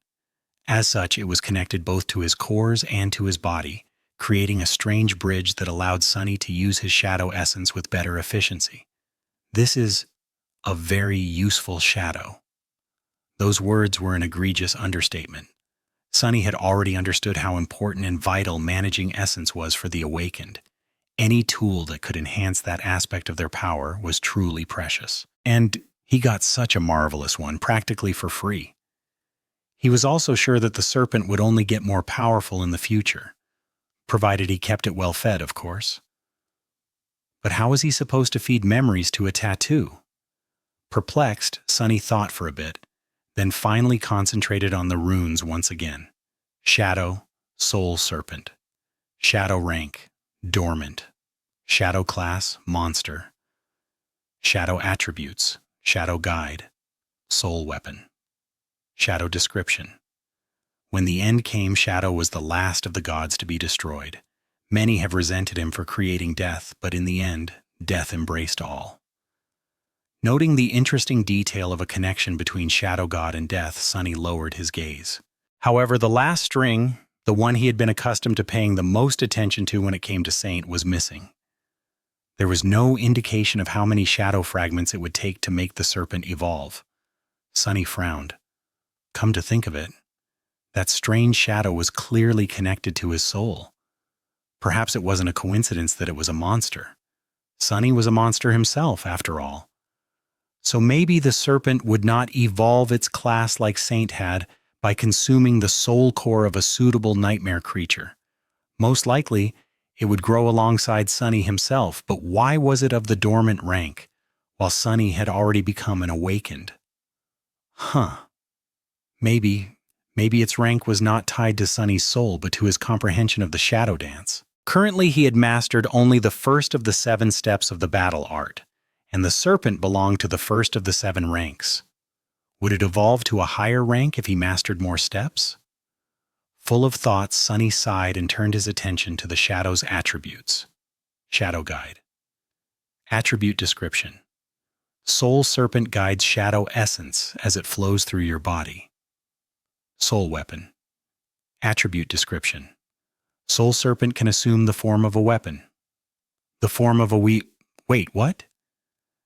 As such, it was connected both to his cores and to his body, creating a strange bridge that allowed Sunny to use his shadow essence with better efficiency. This is a very useful shadow. Those words were an egregious understatement. Sunny had already understood how important and vital managing essence was for the awakened. Any tool that could enhance that aspect of their power was truly precious. And he got such a marvelous one, practically for free. He was also sure that the serpent would only get more powerful in the future, provided he kept it well fed, of course. But how was he supposed to feed memories to a tattoo? Perplexed, Sunny thought for a bit, then finally concentrated on the runes once again. Shadow, Soul Serpent. Shadow rank, Dormant. Shadow class, Monster. Shadow attributes, Shadow guide, Soul weapon. Shadow description. When the end came, Shadow was the last of the gods to be destroyed. Many have resented him for creating death, but in the end, death embraced all. Noting the interesting detail of a connection between Shadow God and death, Sunny lowered his gaze. However, the last string, the one he had been accustomed to paying the most attention to when it came to Saint, was missing. There was no indication of how many shadow fragments it would take to make the serpent evolve. Sunny frowned. Come to think of it, that strange shadow was clearly connected to his soul. Perhaps it wasn't a coincidence that it was a monster. Sunny was a monster himself, after all. So maybe the serpent would not evolve its class like Saint had by consuming the soul core of a suitable nightmare creature. Most likely, it would grow alongside Sunny himself, but why was it of the dormant rank, while Sunny had already become an awakened? Maybe its rank was not tied to Sunny's soul, but to his comprehension of the shadow dance. Currently, he had mastered only the first of the 7 steps of the battle art, and the serpent belonged to the first of the 7 ranks. Would it evolve to a higher rank if he mastered more steps? Full of thoughts, Sunny sighed and turned his attention to the shadow's attributes. Shadow guide. Attribute description. Soul Serpent guides shadow essence as it flows through your body. Soul Weapon. Attribute description. Soul Serpent can assume the form of a weapon. The form of a Wait, what?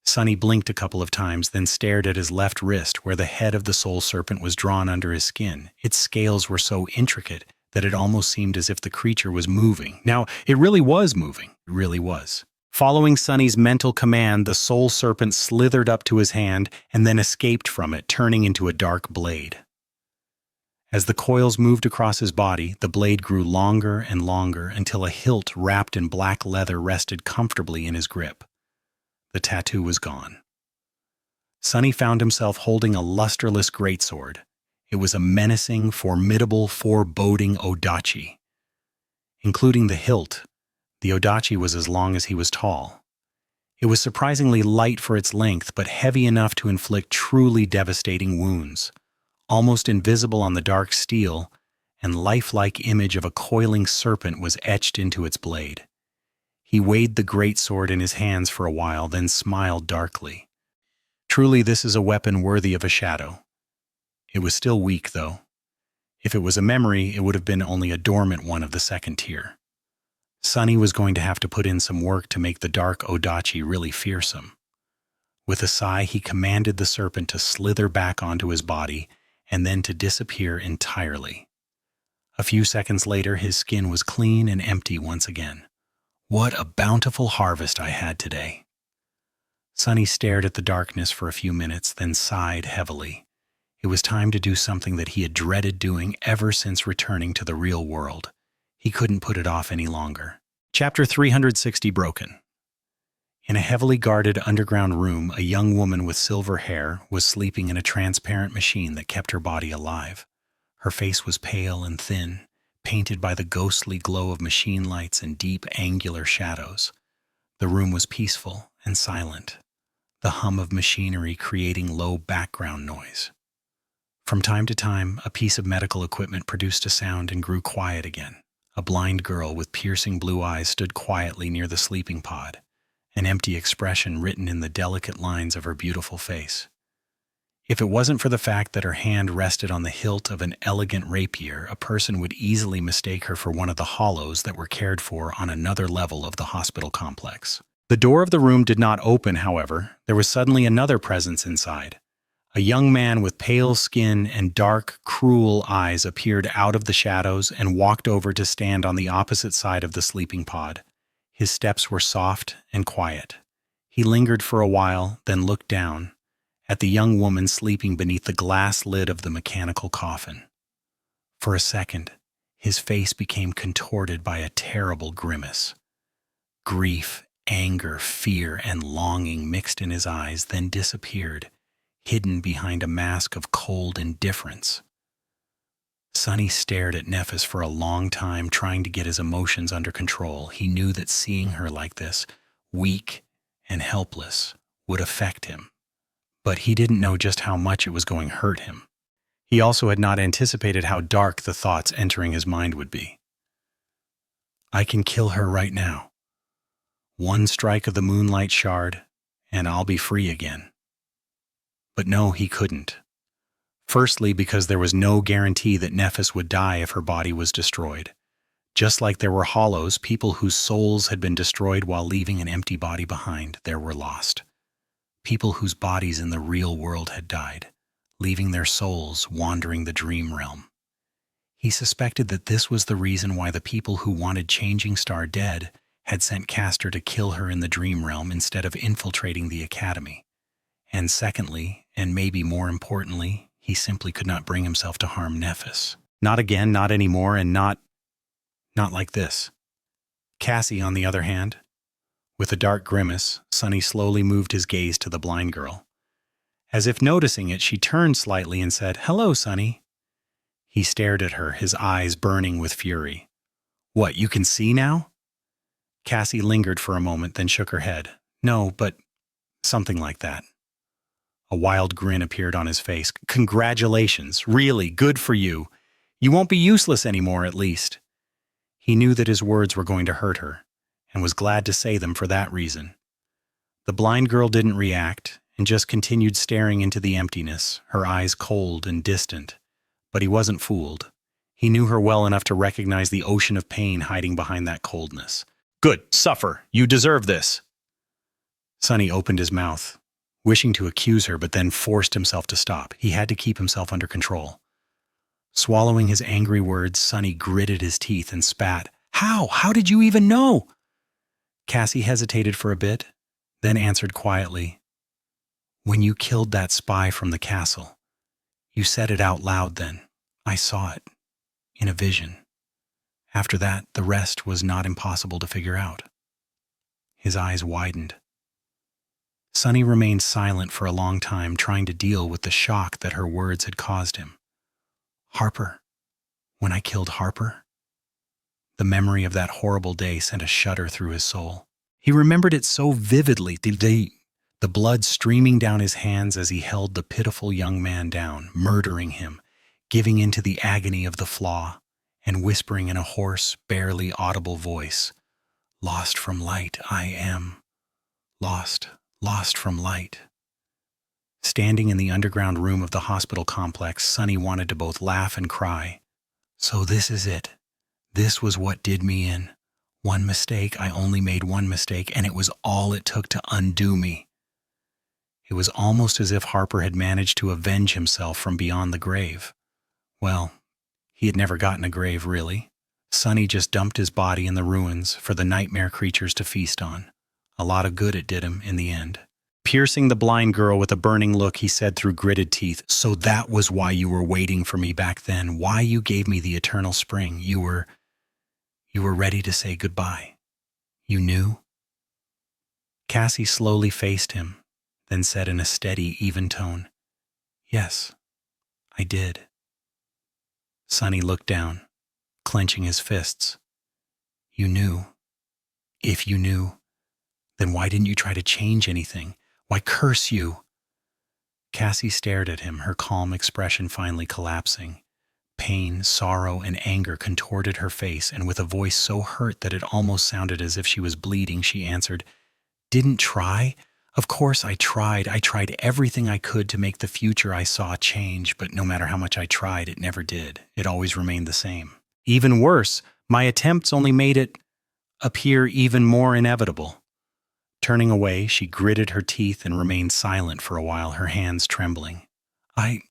Sunny blinked a couple of times, then stared at his left wrist where the head of the Soul Serpent was drawn under his skin. Its scales were so intricate that it almost seemed as if the creature was moving. Now, it really was moving. It really was. Following Sunny's mental command, the Soul Serpent slithered up to his hand and then escaped from it, turning into a dark blade. As the coils moved across his body, the blade grew longer and longer until a hilt wrapped in black leather rested comfortably in his grip. The tattoo was gone. Sunny found himself holding a lusterless greatsword. It was a menacing, formidable, foreboding odachi. Including the hilt, the odachi was as long as he was tall. It was surprisingly light for its length, but heavy enough to inflict truly devastating wounds. Almost invisible on the dark steel, and lifelike image of a coiling serpent was etched into its blade. He weighed the greatsword in his hands for a while, then smiled darkly. Truly, this is a weapon worthy of a shadow. It was still weak, though. If it was a memory, it would have been only a dormant one of the second tier. Sunny was going to have to put in some work to make the dark odachi really fearsome. With a sigh, he commanded the serpent to slither back onto his body and then to disappear entirely. A few seconds later, his skin was clean and empty once again. What a bountiful harvest I had today. Sunny stared at the darkness for a few minutes, then sighed heavily. It was time to do something that he had dreaded doing ever since returning to the real world. He couldn't put it off any longer. Chapter 360 Broken. In a heavily guarded underground room, a young woman with silver hair was sleeping in a transparent machine that kept her body alive. Her face was pale and thin, painted by the ghostly glow of machine lights and deep, angular shadows. The room was peaceful and silent, the hum of machinery creating low background noise. From time to time, a piece of medical equipment produced a sound and grew quiet again. A blind girl with piercing blue eyes stood quietly near the sleeping pod, an empty expression written in the delicate lines of her beautiful face. If it wasn't for the fact that her hand rested on the hilt of an elegant rapier, a person would easily mistake her for one of the hollows that were cared for on another level of the hospital complex. The door of the room did not open, however. There was suddenly another presence inside. A young man with pale skin and dark, cruel eyes appeared out of the shadows and walked over to stand on the opposite side of the sleeping pod. His steps were soft and quiet. He lingered for a while, then looked down at the young woman sleeping beneath the glass lid of the mechanical coffin. For a second, his face became contorted by a terrible grimace. Grief, anger, fear, and longing mixed in his eyes, then disappeared, hidden behind a mask of cold indifference. Sunny stared at Nephis for a long time, trying to get his emotions under control. He knew that seeing her like this, weak and helpless, would affect him. But he didn't know just how much it was going to hurt him. He also had not anticipated how dark the thoughts entering his mind would be. I can kill her right now. One strike of the moonlight shard, and I'll be free again. But no, he couldn't. Firstly, because there was no guarantee that Nephis would die if her body was destroyed. Just like there were hollows, people whose souls had been destroyed while leaving an empty body behind, there were lost. People whose bodies in the real world had died, leaving their souls wandering the dream realm. He suspected that this was the reason why the people who wanted Changing Star dead had sent Castor to kill her in the dream realm instead of infiltrating the academy. And secondly, and maybe more importantly, he simply could not bring himself to harm Nephis. Not again, not anymore, and not like this. Cassie, on the other hand, with a dark grimace, Sunny slowly moved his gaze to the blind girl. As if noticing it, she turned slightly and said, "Hello, Sunny." He stared at her, his eyes burning with fury. "What, you can see now?" Cassie lingered for a moment, then shook her head. "No, but something like that." A wild grin appeared on his face. "Congratulations. Really, good for you. You won't be useless anymore, at least." He knew that his words were going to hurt her, and was glad to say them for that reason. The blind girl didn't react, and just continued staring into the emptiness, her eyes cold and distant. But he wasn't fooled. He knew her well enough to recognize the ocean of pain hiding behind that coldness. "Good, suffer. You deserve this." Sonny opened his mouth, wishing to accuse her, but then forced himself to stop. He had to keep himself under control. Swallowing his angry words, Sonny gritted his teeth and spat. "How? How did you even know?" Cassie hesitated for a bit, then answered quietly. "When you killed that spy from the castle, you said it out loud then. I saw it. In a vision. After that, the rest was not impossible to figure out." His eyes widened. Sonny remained silent for a long time, trying to deal with the shock that her words had caused him. "Harper? When I killed Harper?" The memory of that horrible day sent a shudder through his soul. He remembered it so vividly, the blood streaming down his hands as he held the pitiful young man down, murdering him, giving into the agony of the flaw, and whispering in a hoarse, barely audible voice, "Lost from light I am. Lost from light." Standing in the underground room of the hospital complex, Sonny wanted to both laugh and cry. So this is it. This was what did me in. One mistake, I only made one mistake, and it was all it took to undo me. It was almost as if Harper had managed to avenge himself from beyond the grave. Well, he had never gotten a grave, really. Sonny just dumped his body in the ruins for the nightmare creatures to feast on. A lot of good it did him in the end. Piercing the blind girl with a burning look, he said through gritted teeth, "So that was why you were waiting for me back then, why you gave me the eternal spring. You were ready to say goodbye. You knew?" Cassie slowly faced him, then said in a steady, even tone, "Yes, I did." Sonny looked down, clenching his fists. "You knew. If you knew, then why didn't you try to change anything? Why, curse you?" Cassie stared at him, her calm expression finally collapsing. Pain, sorrow, and anger contorted her face, and with a voice so hurt that it almost sounded as if she was bleeding, she answered, "Didn't try? Of course I tried. I tried everything I could to make the future I saw change, but no matter how much I tried, it never did. It always remained the same. Even worse, my attempts only made it appear even more inevitable." Turning away, she gritted her teeth and remained silent for a while, her hands trembling. I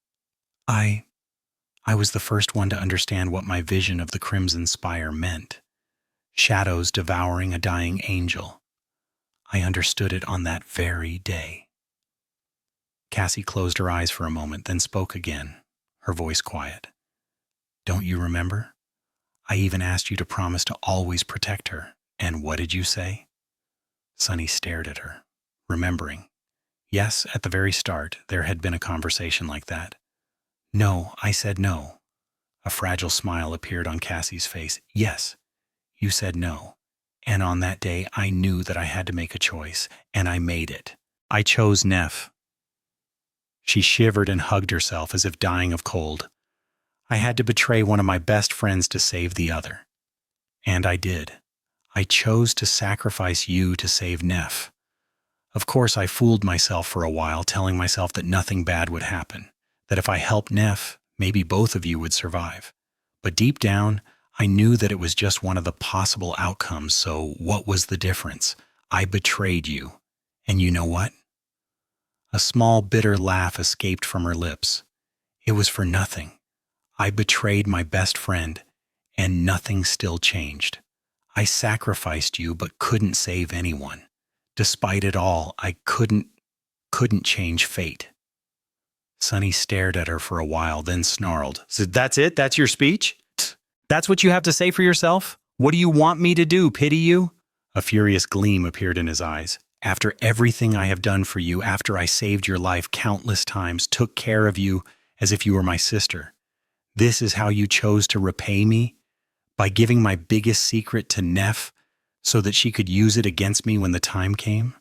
was the first one to understand what my vision of the Crimson Spire meant. Shadows devouring a dying angel. I understood it on that very day." Cassie closed her eyes for a moment, then spoke again, her voice quiet. "Don't you remember? I even asked you to promise to always protect her. And what did you say?" Sonny stared at her, remembering. Yes, at the very start, there had been a conversation like that. "No, I said no." A fragile smile appeared on Cassie's face. "Yes, you said no. And on that day, I knew that I had to make a choice, and I made it. I chose Neff." She shivered and hugged herself as if dying of cold. "I had to betray one of my best friends to save the other. And I did. I chose to sacrifice you to save Neff. Of course, I fooled myself for a while, telling myself that nothing bad would happen, that if I helped Neff, maybe both of you would survive. But deep down, I knew that it was just one of the possible outcomes, so what was the difference? I betrayed you. And you know what?" A small, bitter laugh escaped from her lips. "It was for nothing. I betrayed my best friend, and nothing still changed. I sacrificed you but couldn't save anyone. Despite it all, I couldn't change fate." Sonny stared at her for a while, then snarled. "So that's it? That's your speech? That's what you have to say for yourself? What do you want me to do, pity you?" A furious gleam appeared in his eyes. "After everything I have done for you, after I saved your life countless times, took care of you as if you were my sister, this is how you chose to repay me? By giving my biggest secret to Neff so that she could use it against me when the time came?"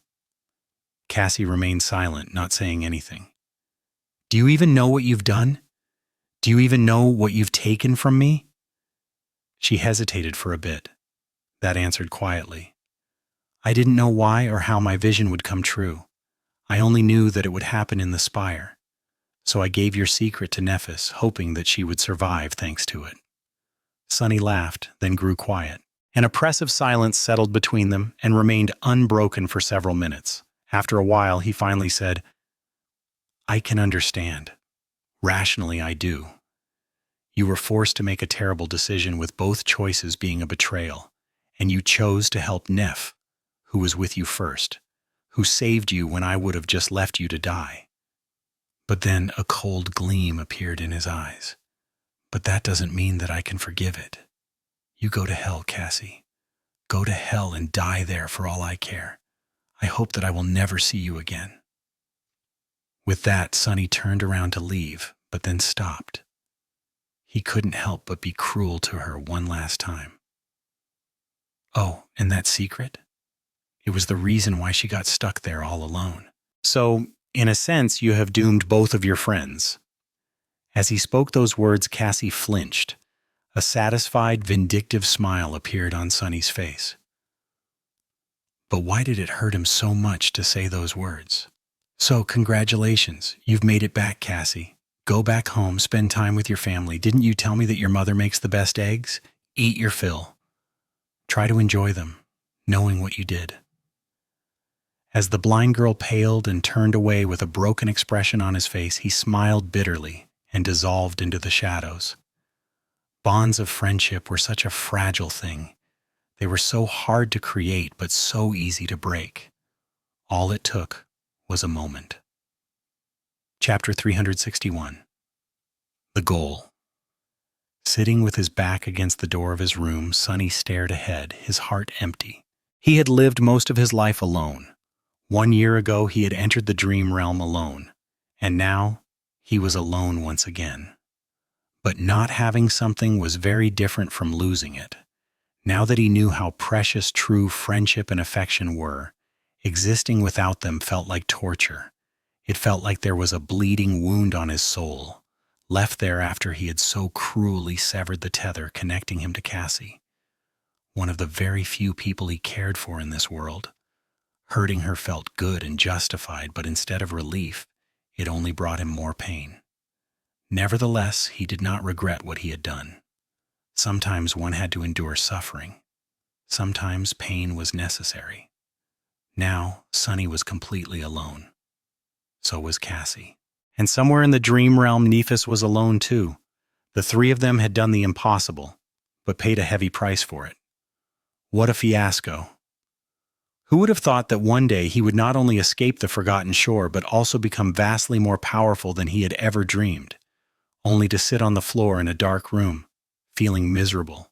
Cassie remained silent, not saying anything. "Do you even know what you've done? Do you even know what you've taken from me?" She hesitated for a bit, that answered quietly. "I didn't know why or how my vision would come true. I only knew that it would happen in the spire, so I gave your secret to Nephis, hoping that she would survive thanks to it." Sunny laughed, then grew quiet. An oppressive silence settled between them and remained unbroken for several minutes. After a while, he finally said, "I can understand. Rationally, I do. You were forced to make a terrible decision with both choices being a betrayal, and you chose to help Neph, who was with you first, who saved you when I would have just left you to die." But then a cold gleam appeared in his eyes. "But that doesn't mean that I can forgive it. You go to hell, Cassie. Go to hell and die there for all I care. I hope that I will never see you again." With that, Sunny turned around to leave, but then stopped. He couldn't help but be cruel to her one last time. Oh, and that secret? It was the reason why she got stuck there all alone. "So, in a sense, you have doomed both of your friends." As he spoke those words, Cassie flinched. A satisfied, vindictive smile appeared on Sunny's face. But why did it hurt him so much to say those words? "So, congratulations. You've made it back, Cassie. Go back home, spend time with your family. Didn't you tell me that your mother makes the best eggs? Eat your fill. Try to enjoy them, knowing what you did." As the blind girl paled and turned away with a broken expression on his face, he smiled bitterly and dissolved into the shadows. Bonds of friendship were such a fragile thing. They were so hard to create, but so easy to break. All it took was a moment. Chapter 361. The Goal. Sitting with his back against the door of his room, Sunny stared ahead, his heart empty. He had lived most of his life alone. 1 year ago, he had entered the dream realm alone, and now he was alone once again. But not having something was very different from losing it. Now that he knew how precious true friendship and affection were, existing without them felt like torture. It felt like there was a bleeding wound on his soul, left there after he had so cruelly severed the tether connecting him to Cassie, one of the very few people he cared for in this world. Hurting her felt good and justified, but instead of relief, it only brought him more pain. Nevertheless, he did not regret what he had done. Sometimes one had to endure suffering. Sometimes pain was necessary. Now, Sunny was completely alone. So was Cassie. And somewhere in the dream realm, Nephis was alone too. The three of them had done the impossible, but paid a heavy price for it. What a fiasco. Who would have thought that one day he would not only escape the forgotten shore, but also become vastly more powerful than he had ever dreamed, only to sit on the floor in a dark room, feeling miserable.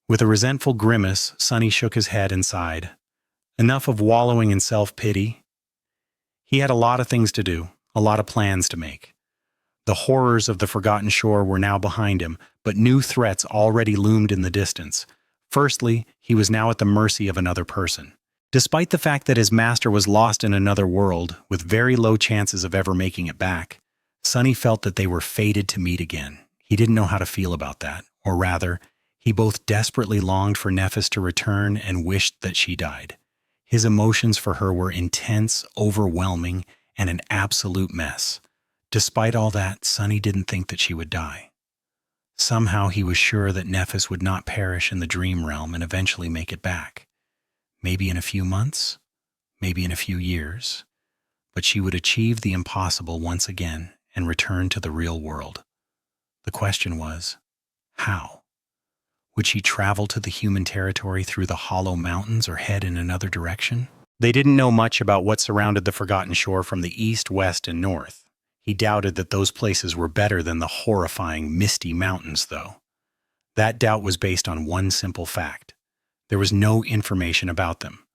With a resentful grimace, Sunny shook his head and sighed. Enough of wallowing in self-pity. He had a lot of things to do, a lot of plans to make. The horrors of the forgotten shore were now behind him, but new threats already loomed in the distance. Firstly, he was now at the mercy of another person. Despite the fact that his master was lost in another world, with very low chances of ever making it back, Sunny felt that they were fated to meet again. He didn't know how to feel about that, or rather, he both desperately longed for Nephis to return and wished that she died. His emotions for her were intense, overwhelming, and an absolute mess. Despite all that, Sunny didn't think that she would die. Somehow he was sure that Nephis would not perish in the dream realm and eventually make it back. Maybe in a few months, maybe in a few years, but she would achieve the impossible once again and return to the real world. The question was, how? Would she travel to the human territory through the hollow mountains or head in another direction? They didn't know much about what surrounded the forgotten shore from the east, west, and north. He doubted that those places were better than the horrifying, misty mountains, though. That doubt was based on one simple fact. There was no information about them,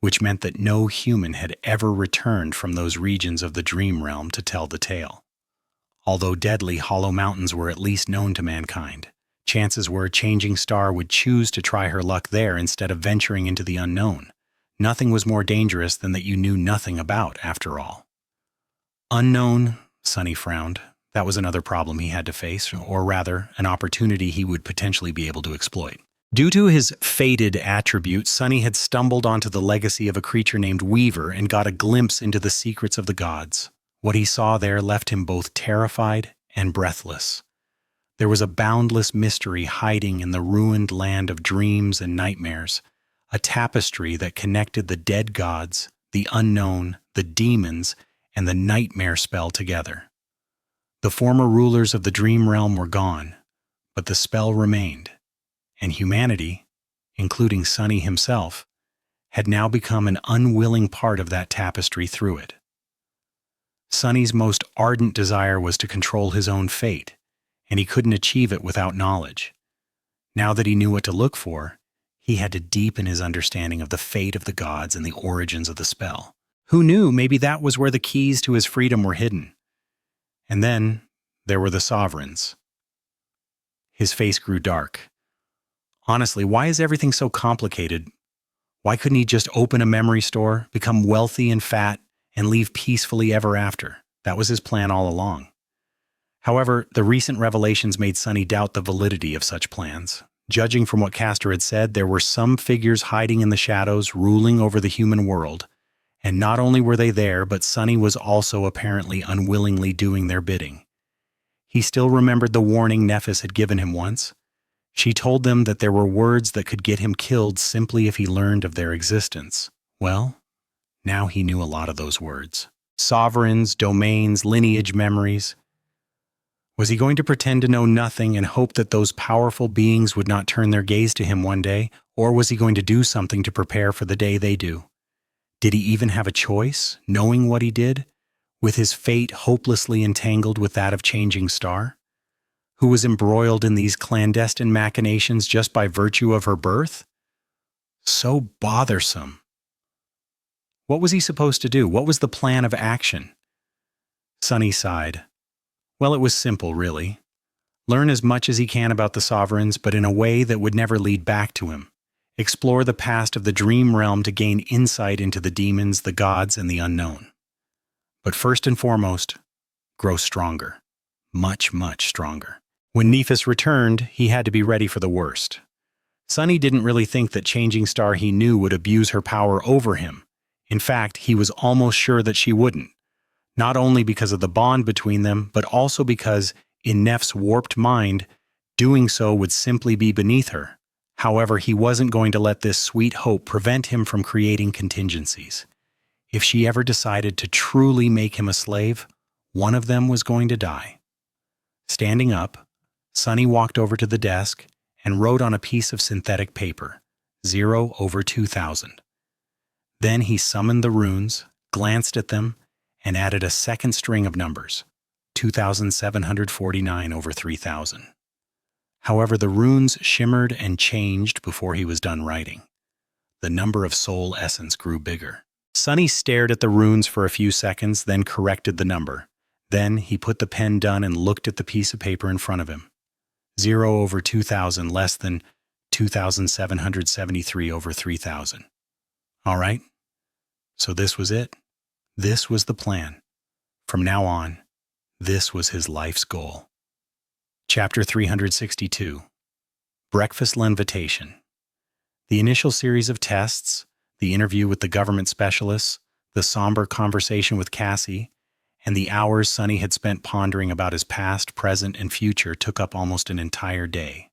which meant that no human had ever returned from those regions of the dream realm to tell the tale. Although deadly, hollow mountains were at least known to mankind. Chances were Changing Star would choose to try her luck there instead of venturing into the unknown. Nothing was more dangerous than that you knew nothing about, after all. Unknown, Sunny frowned. That was another problem he had to face, or rather, an opportunity he would potentially be able to exploit. Due to his fated attribute, Sunny had stumbled onto the legacy of a creature named Weaver and got a glimpse into the secrets of the gods. What he saw there left him both terrified and breathless. There was a boundless mystery hiding in the ruined land of dreams and nightmares, a tapestry that connected the dead gods, the unknown, the demons, and the nightmare spell together. The former rulers of the dream realm were gone, but the spell remained, and humanity, including Sunny himself, had now become an unwilling part of that tapestry through it. Sunny's most ardent desire was to control his own fate, and he couldn't achieve it without knowledge. Now that he knew what to look for, he had to deepen his understanding of the fate of the gods and the origins of the spell. Who knew, maybe that was where the keys to his freedom were hidden. And then there were the sovereigns. His face grew dark. Honestly, why is everything so complicated? Why couldn't he just open a memory store, become wealthy and fat, and leave peacefully ever after? That was his plan all along. However, the recent revelations made Sunny doubt the validity of such plans. Judging from what Castor had said, there were some figures hiding in the shadows, ruling over the human world. And not only were they there, but Sunny was also apparently unwillingly doing their bidding. He still remembered the warning Nephis had given him once. She told them that there were words that could get him killed simply if he learned of their existence. Well, now he knew a lot of those words. Sovereigns, domains, lineage memories. Was he going to pretend to know nothing and hope that those powerful beings would not turn their gaze to him one day, or was he going to do something to prepare for the day they do? Did he even have a choice, knowing what he did, with his fate hopelessly entangled with that of Changing Star, who was embroiled in these clandestine machinations just by virtue of her birth? So bothersome. What was he supposed to do? What was the plan of action? Sunny sighed. Well, it was simple, really. Learn as much as he can about the sovereigns, but in a way that would never lead back to him. Explore the past of the dream realm to gain insight into the demons, the gods, and the unknown. But first and foremost, grow stronger. Much, much stronger. When Nephis returned, he had to be ready for the worst. Sunny didn't really think that Changing Star he knew would abuse her power over him. In fact, he was almost sure that she wouldn't. Not only because of the bond between them, but also because, in Neph's warped mind, doing so would simply be beneath her. However, he wasn't going to let this sweet hope prevent him from creating contingencies. If she ever decided to truly make him a slave, one of them was going to die. Standing up, Sunny walked over to the desk and wrote on a piece of synthetic paper, 0/2000. Then he summoned the runes, glanced at them, and added a second string of numbers, 2,749/3000. However, the runes shimmered and changed before he was done writing. The number of soul essence grew bigger. Sunny stared at the runes for a few seconds, then corrected the number. Then he put the pen down and looked at the piece of paper in front of him. 0/2000 less than 2,773/3000. All right, so this was it. This was the plan. From now on, this was his life's goal. Chapter 362. Breakfast Invitation. The initial series of tests, the interview with the government specialists, the somber conversation with Cassie, and the hours Sunny had spent pondering about his past, present, and future took up almost an entire day.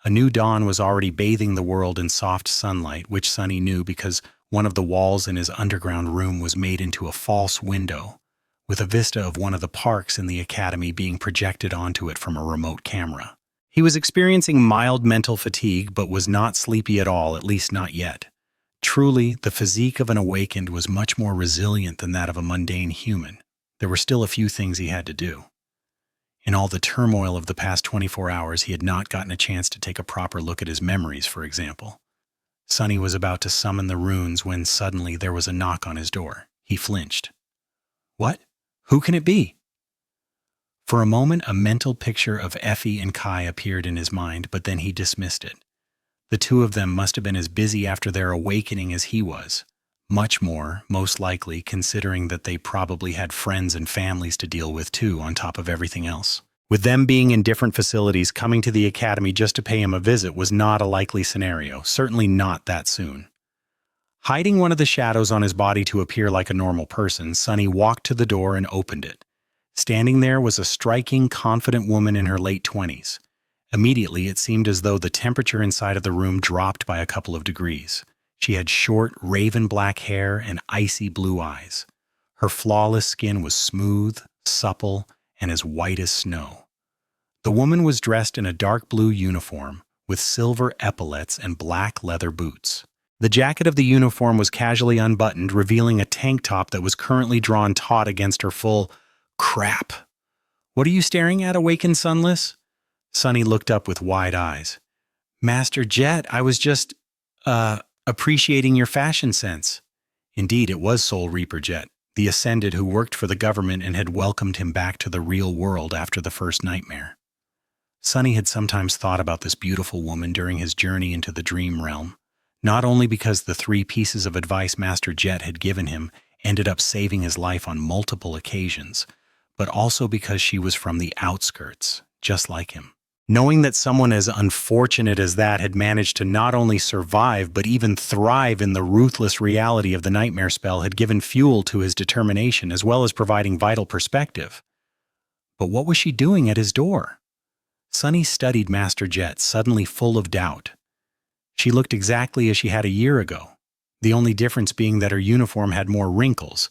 A new dawn was already bathing the world in soft sunlight, which Sunny knew because one of the walls in his underground room was made into a false window, with a vista of one of the parks in the academy being projected onto it from a remote camera. He was experiencing mild mental fatigue, but was not sleepy at all, at least not yet. Truly, the physique of an awakened was much more resilient than that of a mundane human. There were still a few things he had to do. In all the turmoil of the past 24 hours, he had not gotten a chance to take a proper look at his memories, for example. Sunny was about to summon the runes when suddenly there was a knock on his door. He flinched. What? Who can it be? For a moment, a mental picture of Effie and Kai appeared in his mind, but then he dismissed it. The two of them must have been as busy after their awakening as he was. Much more, most likely, considering that they probably had friends and families to deal with too, on top of everything else. With them being in different facilities, coming to the academy just to pay him a visit was not a likely scenario, certainly not that soon. Hiding one of the shadows on his body to appear like a normal person, Sunny walked to the door and opened it. Standing there was a striking, confident woman in her late 20s. Immediately, it seemed as though the temperature inside of the room dropped by a couple of degrees. She had short, raven black hair and icy blue eyes. Her flawless skin was smooth, supple, and as white as snow. The woman was dressed in a dark blue uniform with silver epaulets and black leather boots. The jacket of the uniform was casually unbuttoned, revealing a tank top that was currently drawn taut against her full crap. "What are you staring at, awakened Sunless?" Sunny looked up with wide eyes. "Master Jet, I was just, appreciating your fashion sense." Indeed, it was Soul Reaper Jet, the Ascended who worked for the government and had welcomed him back to the real world after the first nightmare. Sunny had sometimes thought about this beautiful woman during his journey into the dream realm, not only because the 3 pieces of advice Master Jet had given him ended up saving his life on multiple occasions, but also because she was from the outskirts, just like him. Knowing that someone as unfortunate as that had managed to not only survive but even thrive in the ruthless reality of the nightmare spell had given fuel to his determination as well as providing vital perspective. But what was she doing at his door? Sunny studied Master Jet, suddenly full of doubt. She looked exactly as she had a year ago, the only difference being that her uniform had more wrinkles,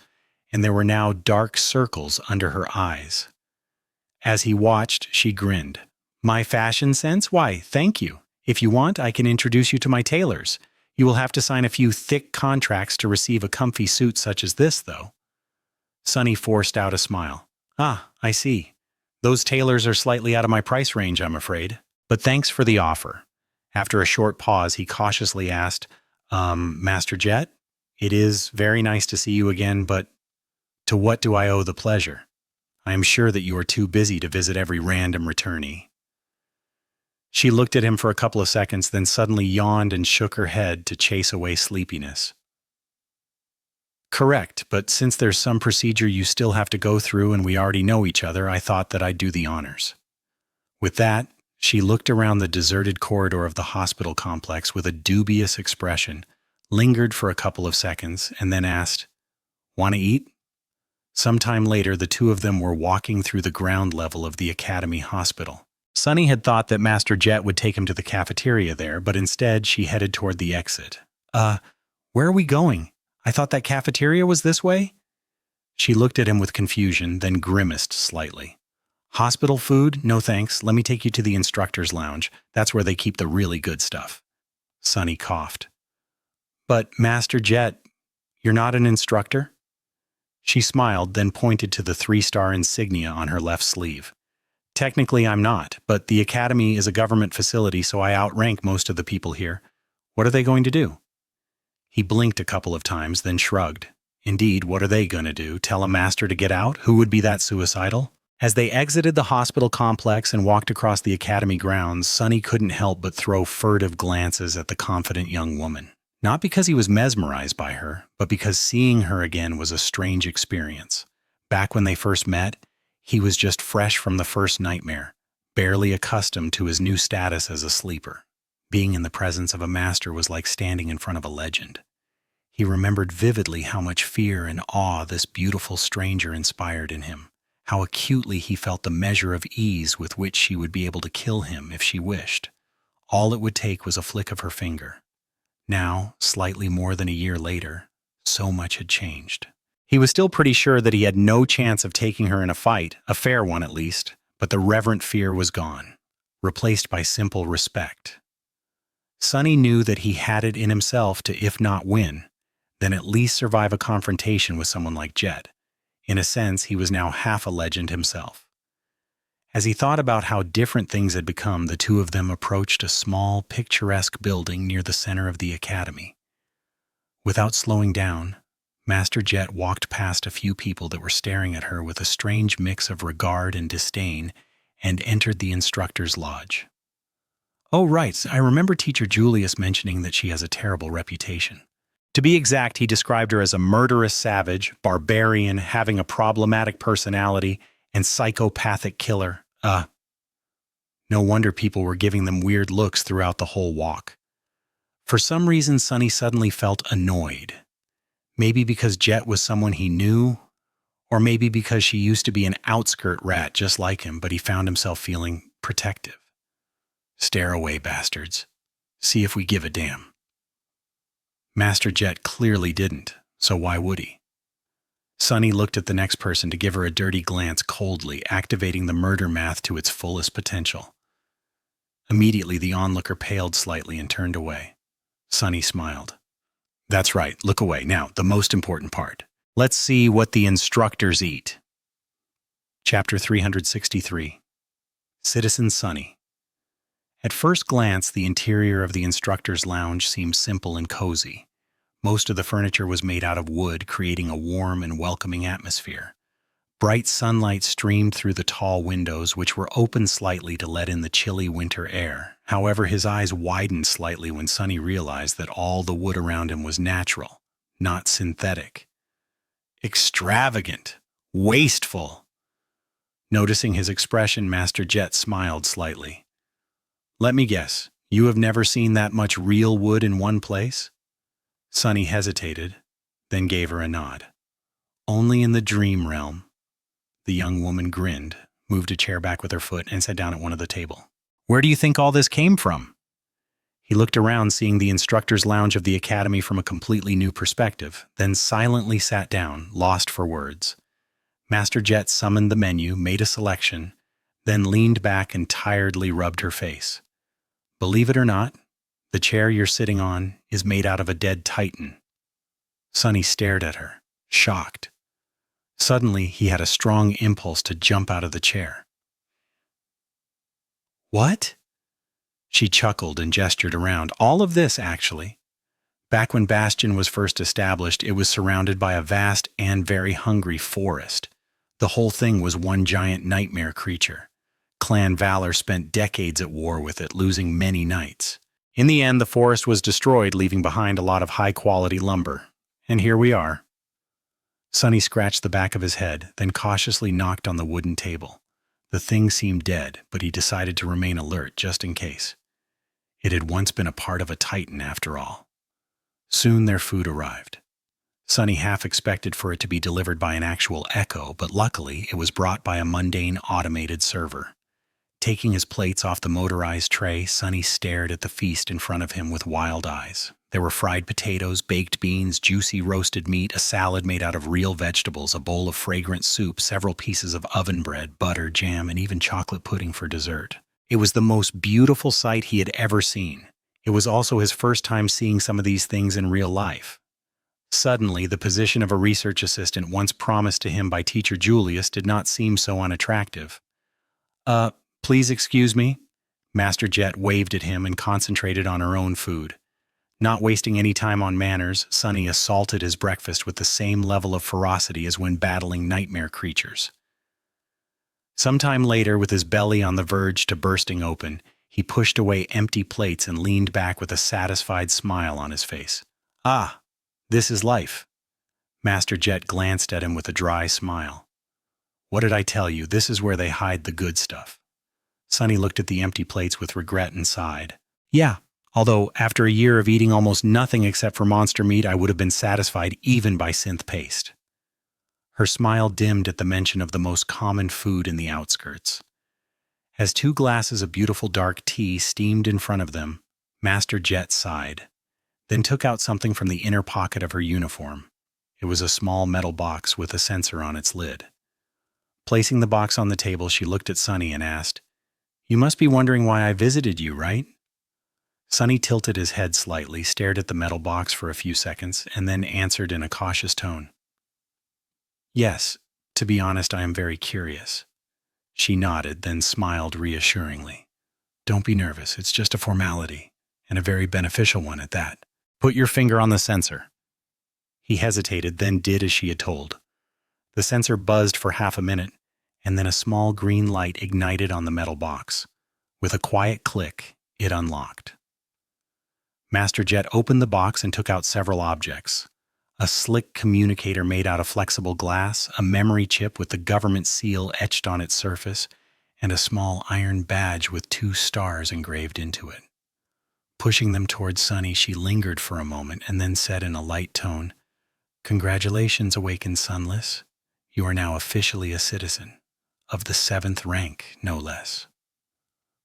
and there were now dark circles under her eyes. As he watched, she grinned. "My fashion sense? Why, thank you. If you want, I can introduce you to my tailors. You will have to sign a few thick contracts to receive a comfy suit such as this, though." Sunny forced out a smile. "Ah, I see. Those tailors are slightly out of my price range, I'm afraid. But thanks for the offer." After a short pause, he cautiously asked, Master Jet, it is very nice to see you again, but to what do I owe the pleasure? I am sure that you are too busy to visit every random returnee." She looked at him for a couple of seconds, then suddenly yawned and shook her head to chase away sleepiness. "Correct, but since there's some procedure you still have to go through and we already know each other, I thought that I'd do the honors." With that, she looked around the deserted corridor of the hospital complex with a dubious expression, lingered for a couple of seconds, and then asked, "Want to eat?" Sometime later, the two of them were walking through the ground level of the Academy Hospital. Sunny had thought that Master Jet would take him to the cafeteria there, but instead she headed toward the exit. Where are we going? I thought that cafeteria was this way?" She looked at him with confusion, then grimaced slightly. "Hospital food? No thanks. Let me take you to the instructor's lounge. That's where they keep the really good stuff." Sunny coughed. "But, Master Jet, you're not an instructor?" She smiled, then pointed to the 3-star insignia on her left sleeve. "Technically, I'm not, but the academy is a government facility, so I outrank most of the people here. What are they going to do?" He blinked a couple of times, then shrugged. Indeed, what are they going to do? Tell a master to get out? Who would be that suicidal? As they exited the hospital complex and walked across the academy grounds, Sunny couldn't help but throw furtive glances at the confident young woman. Not because he was mesmerized by her, but because seeing her again was a strange experience. Back when they first met, he was just fresh from the first nightmare, barely accustomed to his new status as a sleeper. Being in the presence of a master was like standing in front of a legend. He remembered vividly how much fear and awe this beautiful stranger inspired in him, how acutely he felt the measure of ease with which she would be able to kill him if she wished. All it would take was a flick of her finger. Now, slightly more than a year later, so much had changed. He was still pretty sure that he had no chance of taking her in a fight, a fair one at least, but the reverent fear was gone, replaced by simple respect. Sunny knew that he had it in himself to, if not win, then at least survive a confrontation with someone like Jet. In a sense, he was now half a legend himself. As he thought about how different things had become, the two of them approached a small, picturesque building near the center of the academy. Without slowing down, Master Jet walked past a few people that were staring at her with a strange mix of regard and disdain and entered the instructor's lodge. "Oh, right, I remember Teacher Julius mentioning that she has a terrible reputation. To be exact, he described her as a murderous savage, barbarian, having a problematic personality, and psychopathic killer, Uh, no wonder people were giving them weird looks throughout the whole walk. For some reason, Sonny suddenly felt annoyed. Maybe because Jet was someone he knew, or maybe because she used to be an outskirt rat just like him, but he found himself feeling protective. Stare away, bastards. See if we give a damn. Master Jet clearly didn't, so why would he? Sonny looked at the next person to give her a dirty glance coldly, activating the murder math to its fullest potential. Immediately, the onlooker paled slightly and turned away. Sonny smiled. That's right, look away. Now, the most important part. Let's see what the instructors eat. Chapter 363. Citizen Sonny. At first glance, the interior of the instructor's lounge seemed simple and cozy. Most of the furniture was made out of wood, creating a warm and welcoming atmosphere. Bright sunlight streamed through the tall windows, which were open slightly to let in the chilly winter air. However, his eyes widened slightly when Sonny realized that all the wood around him was natural, not synthetic. Extravagant. Wasteful. Noticing his expression, Master Jet smiled slightly. Let me guess, you have never seen that much real wood in one place? Sonny hesitated, then gave her a nod. Only in the dream realm. The young woman grinned, moved a chair back with her foot, and sat down at one of the table. Where do you think all this came from? He looked around, seeing the instructor's lounge of the academy from a completely new perspective, then silently sat down, lost for words. Master Jet summoned the menu, made a selection, then leaned back and tiredly rubbed her face. Believe it or not, the chair you're sitting on is made out of a dead titan. Sonny stared at her, shocked. Suddenly, he had a strong impulse to jump out of the chair. What? She chuckled and gestured around. All of this, actually. Back when Bastion was first established, it was surrounded by a vast and very hungry forest. The whole thing was one giant nightmare creature. Clan Valor spent decades at war with it, losing many knights. In the end, the forest was destroyed, leaving behind a lot of high-quality lumber. And here we are. Sonny scratched the back of his head, then cautiously knocked on the wooden table. The thing seemed dead, but he decided to remain alert just in case. It had once been a part of a titan, after all. Soon their food arrived. Sonny half expected for it to be delivered by an actual echo, but luckily it was brought by a mundane automated server. Taking his plates off the motorized tray, Sonny stared at the feast in front of him with wild eyes. There were fried potatoes, baked beans, juicy roasted meat, a salad made out of real vegetables, a bowl of fragrant soup, several pieces of oven bread, butter, jam, and even chocolate pudding for dessert. It was the most beautiful sight he had ever seen. It was also his first time seeing some of these things in real life. Suddenly, the position of a research assistant once promised to him by Teacher Julius did not seem so unattractive. Please excuse me?" Master Jet waved at him and concentrated on her own food. Not wasting any time on manners, Sonny assaulted his breakfast with the same level of ferocity as when battling nightmare creatures. Sometime later, with his belly on the verge to bursting open, he pushed away empty plates and leaned back with a satisfied smile on his face. "Ah, this is life." Master Jet glanced at him with a dry smile. "What did I tell you? This is where they hide the good stuff." Sonny looked at the empty plates with regret and sighed. "Yeah, although after a year of eating almost nothing except for monster meat, I would have been satisfied even by synth paste." Her smile dimmed at the mention of the most common food in the outskirts. As 2 glasses of beautiful dark tea steamed in front of them, Master Jet sighed, then took out something from the inner pocket of her uniform. It was a small metal box with a sensor on its lid. Placing the box on the table, she looked at Sonny and asked, "You must be wondering why I visited you, right?" Sonny tilted his head slightly, stared at the metal box for a few seconds, and then answered in a cautious tone. "Yes, to be honest, I am very curious." She nodded, then smiled reassuringly. "Don't be nervous, it's just a formality, and a very beneficial one at that. Put your finger on the sensor." He hesitated, then did as she had told. The sensor buzzed for half a minute, and then a small green light ignited on the metal box. With a quiet click, it unlocked. Master Jet opened the box and took out several objects. A slick communicator made out of flexible glass, a memory chip with the government seal etched on its surface, and a small iron badge with 2 stars engraved into it. Pushing them towards Sunny, she lingered for a moment and then said in a light tone, "Congratulations, awakened Sunless. You are now officially a citizen, of the 7th rank, no less."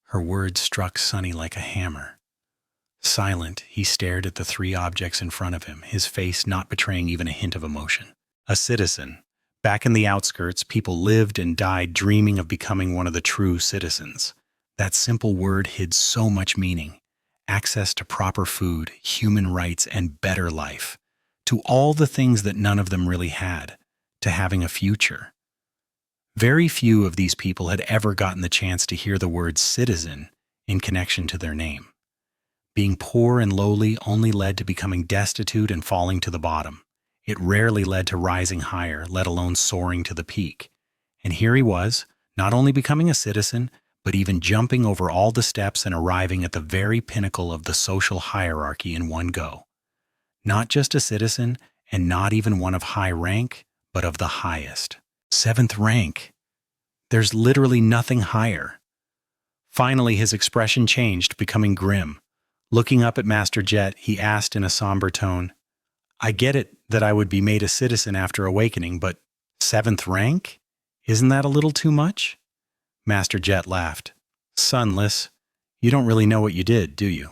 Her words struck Sunny like a hammer. Silent, he stared at the 3 objects in front of him, his face not betraying even a hint of emotion. A citizen. Back in the outskirts, people lived and died dreaming of becoming one of the true citizens. That simple word hid so much meaning. Access to proper food, human rights, and better life. To all the things that none of them really had. To having a future. Very few of these people had ever gotten the chance to hear the word citizen in connection to their name. Being poor and lowly only led to becoming destitute and falling to the bottom. It rarely led to rising higher, let alone soaring to the peak. And here he was, not only becoming a citizen, but even jumping over all the steps and arriving at the very pinnacle of the social hierarchy in one go. Not just a citizen, and not even one of high rank, but of the highest. 7th rank. There's literally nothing higher. Finally, his expression changed, becoming grim. Looking up at Master Jet, he asked in a somber tone, "I get it that I would be made a citizen after awakening, but 7th rank? Isn't that a little too much?" Master Jet laughed. "Sunless, you don't really know what you did, do you?"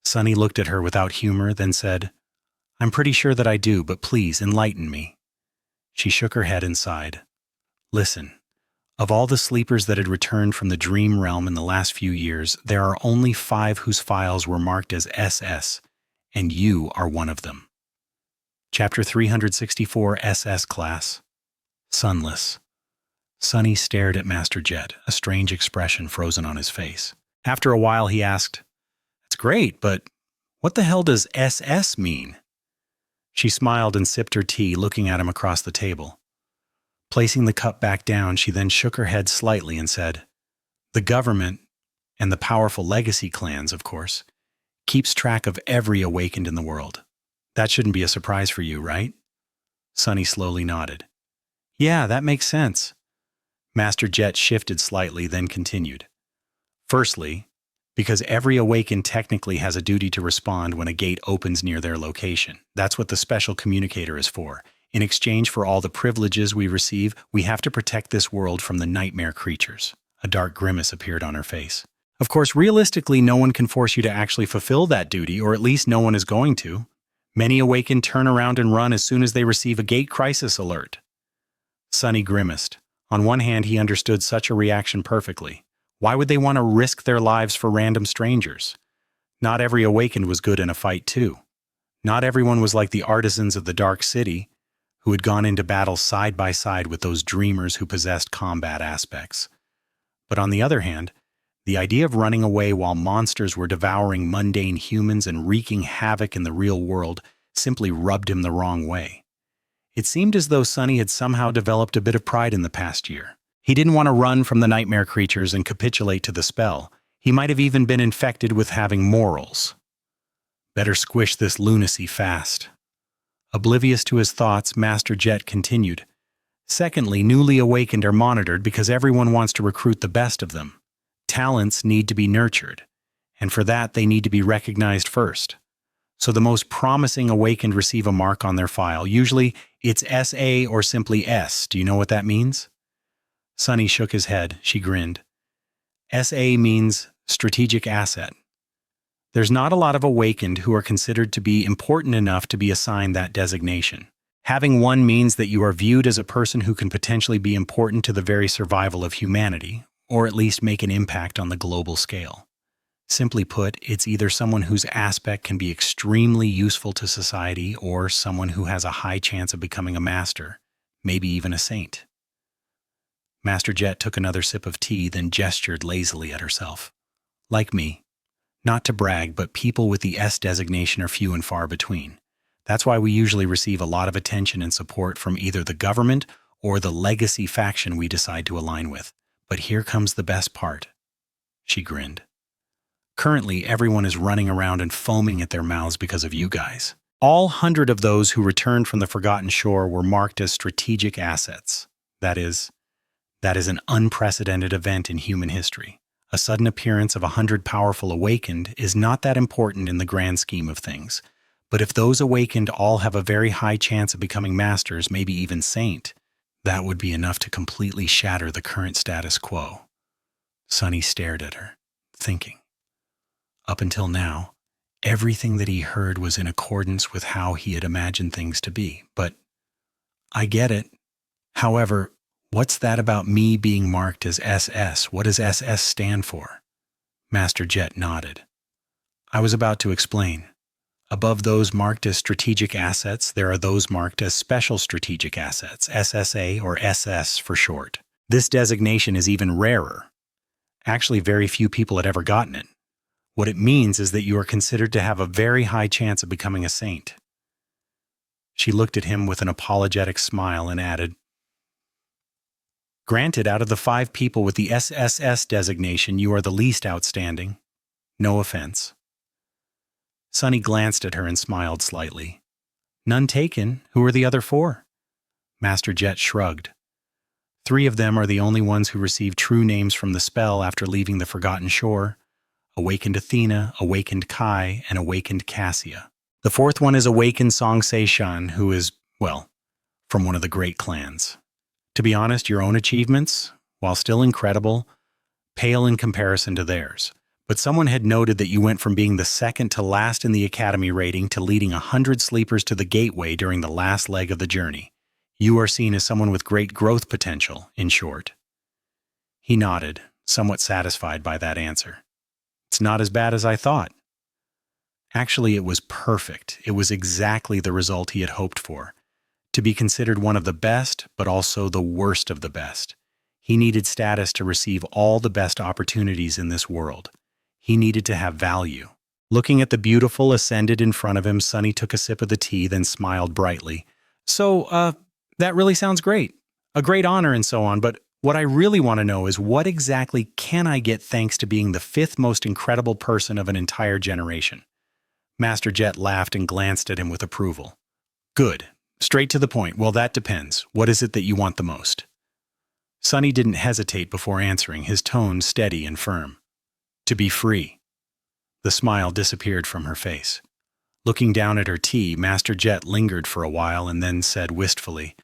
Sunny looked at her without humor, then said, "I'm pretty sure that I do, but please enlighten me." She shook her head and sighed. "Listen, of all the sleepers that had returned from the dream realm in the last few years, there are only 5 whose files were marked as SS, and you are one of them." Chapter 364, SS Class. Sunless. Sunny stared at Master Jet, a strange expression frozen on his face. After a while, he asked, "That's great, but what the hell does SS mean?" She smiled and sipped her tea, looking at him across the table. Placing the cup back down, she then shook her head slightly and said, "The government, and the powerful legacy clans, of course, keeps track of every awakened in the world. That shouldn't be a surprise for you, right?" Sunny slowly nodded. "Yeah, that makes sense." Master Jet shifted slightly, then continued. "Firstly, because every awakened technically has a duty to respond when a gate opens near their location. That's what the special communicator is for. In exchange for all the privileges we receive, we have to protect this world from the nightmare creatures." A dark grimace appeared on her face. "Of course, realistically, no one can force you to actually fulfill that duty, or at least no one is going to. Many awakened turn around and run as soon as they receive a gate crisis alert." Sunny grimaced. On one hand, he understood such a reaction perfectly. Why would they want to risk their lives for random strangers? Not every awakened was good in a fight, too. Not everyone was like the artisans of the Dark City, who had gone into battle side by side with those dreamers who possessed combat aspects. But on the other hand, the idea of running away while monsters were devouring mundane humans and wreaking havoc in the real world simply rubbed him the wrong way. It seemed as though Sunny had somehow developed a bit of pride in the past year. He didn't want to run from the nightmare creatures and capitulate to the spell. He might have even been infected with having morals. Better squish this lunacy fast. Oblivious to his thoughts, Master Jet continued. Secondly, newly awakened are monitored because everyone wants to recruit the best of them. Talents need to be nurtured, and for that they need to be recognized first. So the most promising awakened receive a mark on their file. Usually it's SA or simply S. Do you know what that means? Sunny shook his head. She grinned. SA means strategic asset. There's not a lot of awakened who are considered to be important enough to be assigned that designation. Having one means that you are viewed as a person who can potentially be important to the very survival of humanity, or at least make an impact on the global scale. Simply put, it's either someone whose aspect can be extremely useful to society or someone who has a high chance of becoming a master, maybe even a saint. Master Jet took another sip of tea, then gestured lazily at herself. Like me. Not to brag, but people with the S designation are few and far between. That's why we usually receive a lot of attention and support from either the government or the legacy faction we decide to align with. But here comes the best part. She grinned. Currently, everyone is running around and foaming at their mouths because of you guys. All 100 of those who returned from the Forgotten Shore were marked as strategic assets. That is, That is an unprecedented event in human history. A sudden appearance of 100 powerful awakened is not that important in the grand scheme of things. But if those awakened all have a very high chance of becoming masters, maybe even saint, that would be enough to completely shatter the current status quo. Sunny stared at her, thinking. Up until now, everything that he heard was in accordance with how he had imagined things to be. But I get it. However, what's that about me being marked as SS? What does SS stand for? Master Jet nodded. I was about to explain. Above those marked as strategic assets, there are those marked as special strategic assets, SSA or SS for short. This designation is even rarer. Actually, very few people had ever gotten it. What it means is that you are considered to have a very high chance of becoming a saint. She looked at him with an apologetic smile and added, Granted, out of the 5 people with the SSS designation, you are the least outstanding. No offense. Sunny glanced at her and smiled slightly. None taken. Who are the other 4? Master Jet shrugged. 3 of them are the only ones who received true names from the spell after leaving the Forgotten Shore. Awakened Athena, Awakened Kai, and Awakened Cassia. The 4th one is Awakened Song Se-shan, who is, well, from one of the great clans. To be honest, your own achievements, while still incredible, pale in comparison to theirs. But someone had noted that you went from being the second to last in the Academy rating to leading 100 sleepers to the gateway during the last leg of the journey. You are seen as someone with great growth potential, in short. He nodded, somewhat satisfied by that answer. It's not as bad as I thought. Actually, it was perfect. It was exactly the result he had hoped for. To be considered one of the best, but also the worst of the best. He needed status to receive all the best opportunities in this world. He needed to have value. Looking at the beautiful ascended in front of him, Sunny took a sip of the tea, then smiled brightly. So, that really sounds great. A great honor and so on, but what I really want to know is what exactly can I get thanks to being the 5th most incredible person of an entire generation? Master Jet laughed and glanced at him with approval. Good. Straight to the point. Well, that depends. What is it that you want the most? Sunny didn't hesitate before answering, his tone steady and firm. To be free. The smile disappeared from her face. Looking down at her tea, Master Jet lingered for a while and then said wistfully,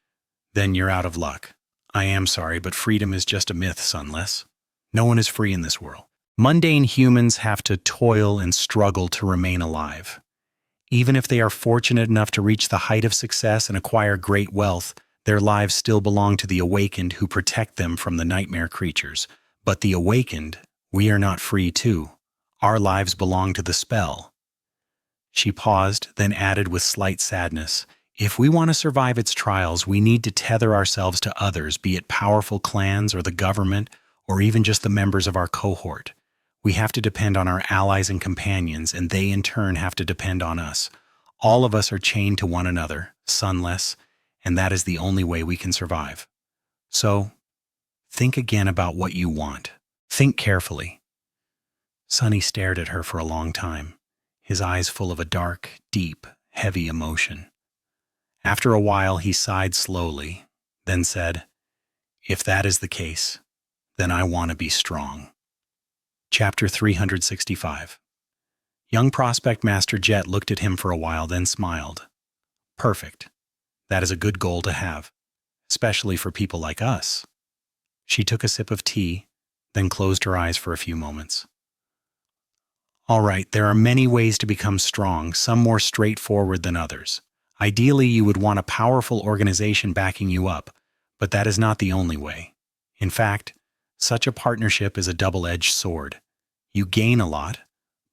Then you're out of luck. I am sorry, but freedom is just a myth, Sunless. No one is free in this world. Mundane humans have to toil and struggle to remain alive. Even if they are fortunate enough to reach the height of success and acquire great wealth, their lives still belong to the awakened who protect them from the nightmare creatures. But the awakened, we are not free too. Our lives belong to the spell. She paused, then added with slight sadness, If we want to survive its trials, we need to tether ourselves to others, be it powerful clans or the government, or even just the members of our cohort. We have to depend on our allies and companions, and they in turn have to depend on us. All of us are chained to one another, Sunless, and that is the only way we can survive. So, think again about what you want. Think carefully. Sunny stared at her for a long time, his eyes full of a dark, deep, heavy emotion. After a while, he sighed slowly, then said, If that is the case, then I want to be strong. Chapter 365. Young prospect Master Jet looked at him for a while, then smiled. Perfect. That is a good goal to have, especially for people like us. She took a sip of tea, then closed her eyes for a few moments. All right, there are many ways to become strong, some more straightforward than others. Ideally, you would want a powerful organization backing you up, but that is not the only way. In fact, such a partnership is a double-edged sword. You gain a lot,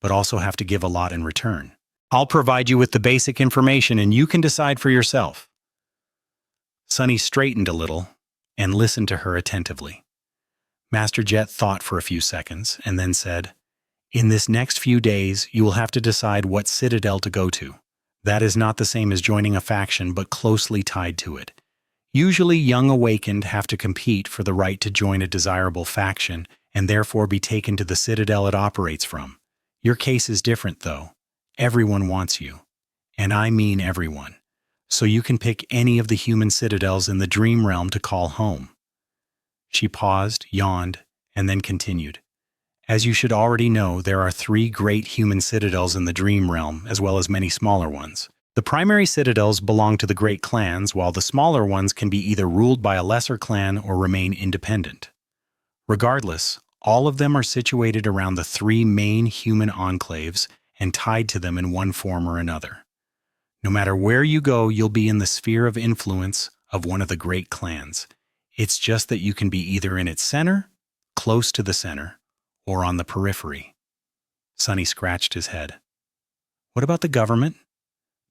but also have to give a lot in return. I'll provide you with the basic information and you can decide for yourself. Sunny straightened a little and listened to her attentively. Master Jet thought for a few seconds and then said, In this next few days, you will have to decide what citadel to go to. That is not the same as joining a faction, but closely tied to it. Usually, young awakened have to compete for the right to join a desirable faction and therefore be taken to the citadel it operates from. Your case is different, though. Everyone wants you. And I mean everyone. So you can pick any of the human citadels in the dream realm to call home. She paused, yawned, and then continued. As you should already know, there are 3 great human citadels in the dream realm, as well as many smaller ones. The primary citadels belong to the great clans, while the smaller ones can be either ruled by a lesser clan or remain independent. Regardless, all of them are situated around the 3 main human enclaves and tied to them in one form or another. No matter where you go, you'll be in the sphere of influence of one of the great clans. It's just that you can be either in its center, close to the center, or on the periphery. Sunny scratched his head. What about the government?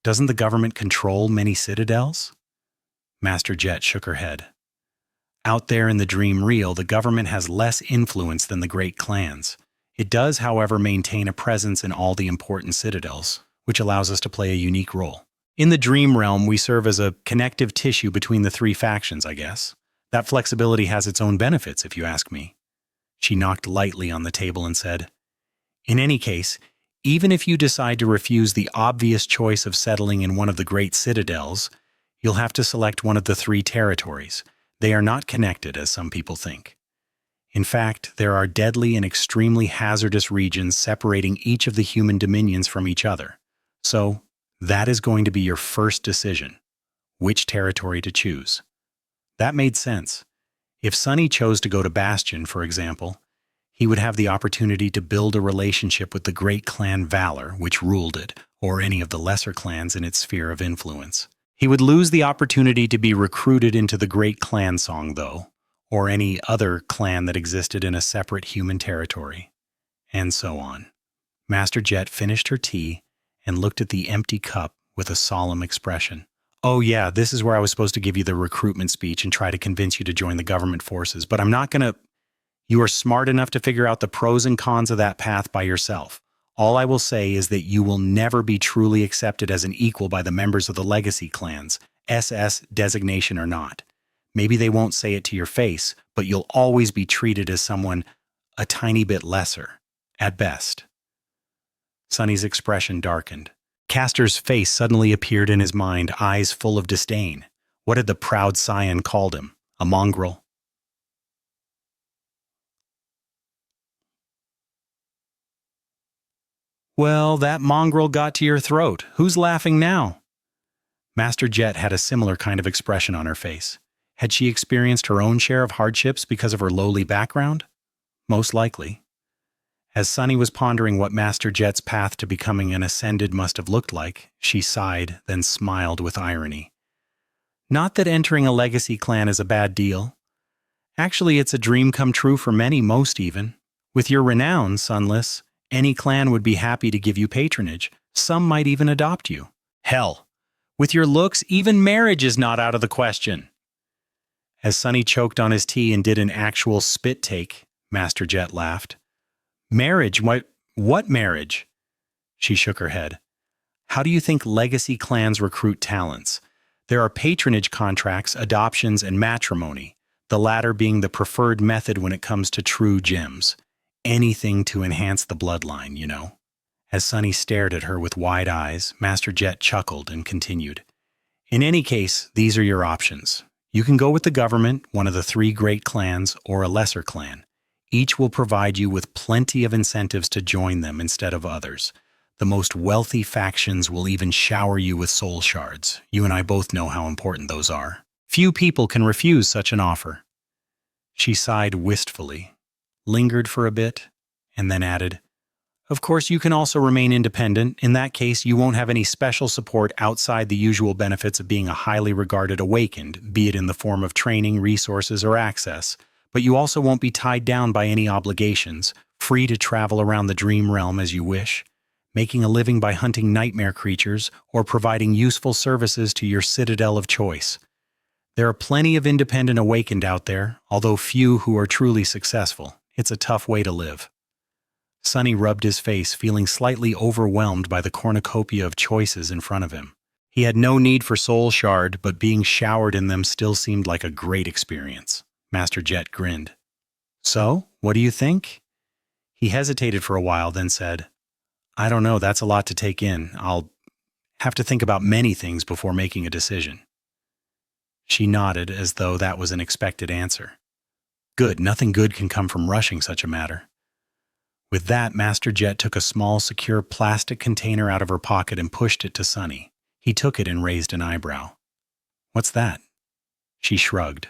Doesn't the government control many citadels? Master Jet shook her head. Out there in the dream real, the government has less influence than the great clans. It does, however, maintain a presence in all the important citadels, which allows us to play a unique role. In the dream realm, we serve as a connective tissue between the 3 factions, I guess. That flexibility has its own benefits, if you ask me. She knocked lightly on the table and said, In any case, even if you decide to refuse the obvious choice of settling in one of the great citadels, you'll have to select one of the 3 territories. They are not connected, as some people think. In fact, there are deadly and extremely hazardous regions separating each of the human dominions from each other. So, that is going to be your first decision, which territory to choose. That made sense. If Sunny chose to go to Bastion, for example, he would have the opportunity to build a relationship with the great clan Valor, which ruled it, or any of the lesser clans in its sphere of influence. He would lose the opportunity to be recruited into the great clan Song, though, or any other clan that existed in a separate human territory, and so on. Master Jet finished her tea and looked at the empty cup with a solemn expression. Oh yeah, this is where I was supposed to give you the recruitment speech and try to convince you to join the government forces, but I'm not gonna... You are smart enough to figure out the pros and cons of that path by yourself. All I will say is that you will never be truly accepted as an equal by the members of the legacy clans, SS designation or not. Maybe they won't say it to your face, but you'll always be treated as someone a tiny bit lesser, at best. Sunny's expression darkened. Castor's face suddenly appeared in his mind, eyes full of disdain. What had the proud scion called him? A mongrel? Well, that mongrel got to your throat. Who's laughing now? Master Jet had a similar kind of expression on her face. Had she experienced her own share of hardships because of her lowly background? Most likely. As Sunny was pondering what Master Jet's path to becoming an ascended must have looked like, she sighed, then smiled with irony. Not that entering a legacy clan is a bad deal. Actually, it's a dream come true for many, most even. With your renown, Sunless, any clan would be happy to give you patronage. Some might even adopt you. Hell, with your looks, even marriage is not out of the question. As Sunny choked on his tea and did an actual spit take, Master Jet laughed. Marriage? What marriage? She shook her head. How do you think legacy clans recruit talents? There are patronage contracts, adoptions, and matrimony, the latter being the preferred method when it comes to true gems. Anything to enhance the bloodline, you know. As Sunny stared at her with wide eyes, Master Jet chuckled and continued. In any case, these are your options. You can go with the government, one of the 3 great clans, or a lesser clan. Each will provide you with plenty of incentives to join them instead of others. The most wealthy factions will even shower you with soul shards. You and I both know how important those are. Few people can refuse such an offer. She sighed wistfully, lingered for a bit, and then added, Of course, you can also remain independent. In that case, you won't have any special support outside the usual benefits of being a highly regarded awakened, be it in the form of training, resources, or access. But you also won't be tied down by any obligations, free to travel around the dream realm as you wish, making a living by hunting nightmare creatures or providing useful services to your citadel of choice. There are plenty of independent awakened out there, although few who are truly successful. It's a tough way to live. Sunny rubbed his face, feeling slightly overwhelmed by the cornucopia of choices in front of him. He had no need for soul shard, but being showered in them still seemed like a great experience. Master Jet grinned. So, what do you think? He hesitated for a while, then said, I don't know, that's a lot to take in. I'll have to think about many things before making a decision. She nodded as though that was an expected answer. Good, nothing good can come from rushing such a matter. With that, Master Jet took a small, secure plastic container out of her pocket and pushed it to Sunny. He took it and raised an eyebrow. What's that? She shrugged.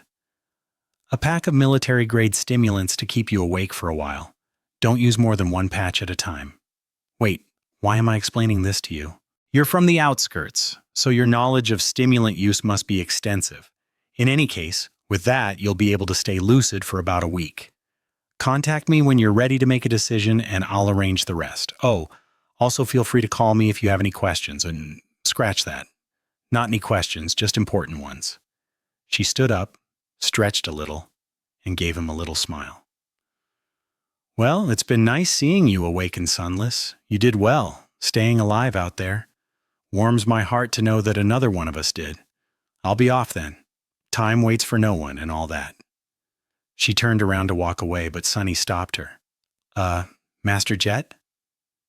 A pack of military-grade stimulants to keep you awake for a while. Don't use more than one patch at a time. Wait, why am I explaining this to you? You're from the outskirts, so your knowledge of stimulant use must be extensive. In any case, with that, you'll be able to stay lucid for about a week. Contact me when you're ready to make a decision, and I'll arrange the rest. Oh, also feel free to call me if you have any questions, and scratch that. Not any questions, just important ones. She stood up, stretched a little, and gave him a little smile. Well, it's been nice seeing you awake and sunless. You did well, staying alive out there. Warms my heart to know that another one of us did. I'll be off then. Time waits for no one and all that. She turned around to walk away, but Sunny stopped her. Master Jet?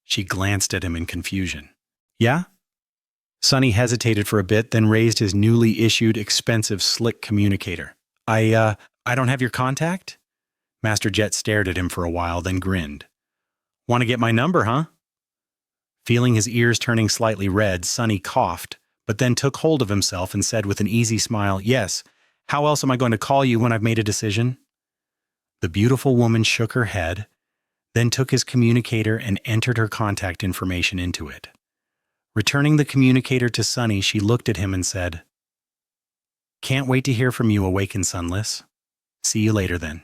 She glanced at him in confusion. Yeah? Sunny hesitated for a bit, then raised his newly issued, expensive, slick communicator. I don't have your contact? Master Jet stared at him for a while, then grinned. Want to get my number, huh? Feeling his ears turning slightly red, Sunny coughed, but then took hold of himself and said with an easy smile, Yes, how else am I going to call you when I've made a decision? The beautiful woman shook her head, then took his communicator and entered her contact information into it. Returning the communicator to Sunny, she looked at him and said, Can't wait to hear from you, awake and sunless. See you later then.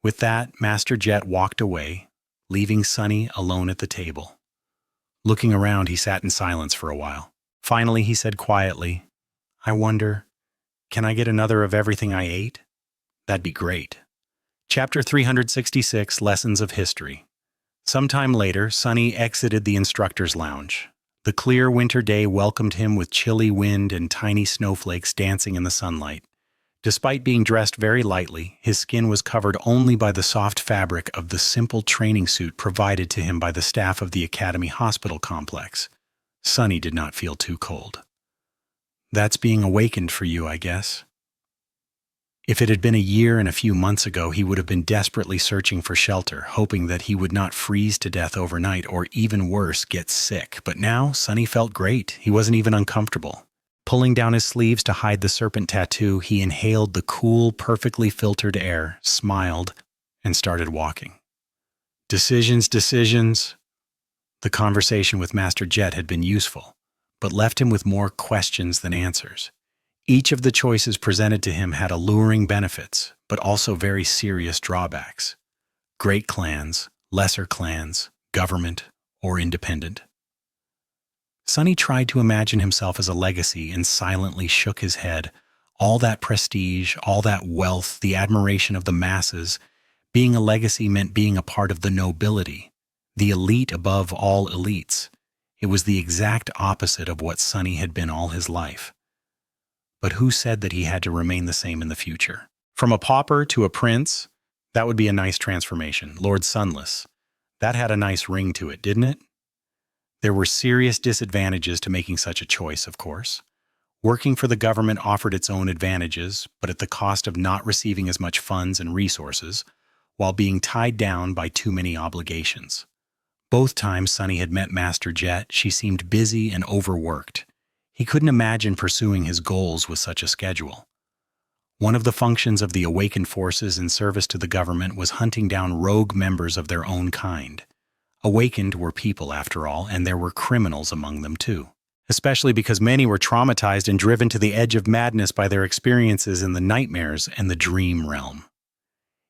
With that, Master Jet walked away, leaving Sunny alone at the table. Looking around, he sat in silence for a while. Finally, he said quietly, I wonder, can I get another of everything I ate? That'd be great. Chapter 366, Lessons of History. Sometime later, Sunny exited the instructor's lounge. The clear winter day welcomed him with chilly wind and tiny snowflakes dancing in the sunlight. Despite being dressed very lightly, his skin was covered only by the soft fabric of the simple training suit provided to him by the staff of the Academy Hospital complex. Sunny did not feel too cold. That's being awakened for you, I guess. If it had been a year and a few months ago, he would have been desperately searching for shelter, hoping that he would not freeze to death overnight or, even worse, get sick. But now, Sunny felt great. He wasn't even uncomfortable. Pulling down his sleeves to hide the serpent tattoo, he inhaled the cool, perfectly filtered air, smiled, and started walking. Decisions. The conversation with Master Jet had been useful, but left him with more questions than answers. Each of the choices presented to him had alluring benefits, but also very serious drawbacks. Great clans, lesser clans, government, or independent. Sunny tried to imagine himself as a legacy and silently shook his head. All that prestige, all that wealth, the admiration of the masses. Being a legacy meant being a part of the nobility, the elite above all elites. It was the exact opposite of what Sunny had been all his life. But who said that he had to remain the same in the future? From a pauper to a prince, that would be a nice transformation. Lord Sunless. That had a nice ring to it, didn't it? There were serious disadvantages to making such a choice, of course. Working for the government offered its own advantages, but at the cost of not receiving as much funds and resources, while being tied down by too many obligations. Both times Sunny had met Master Jet, she seemed busy and overworked. He couldn't imagine pursuing his goals with such a schedule. One of the functions of the awakened forces in service to the government was hunting down rogue members of their own kind. Awakened were people, after all, and there were criminals among them too, especially because many were traumatized and driven to the edge of madness by their experiences in the nightmares and the dream realm.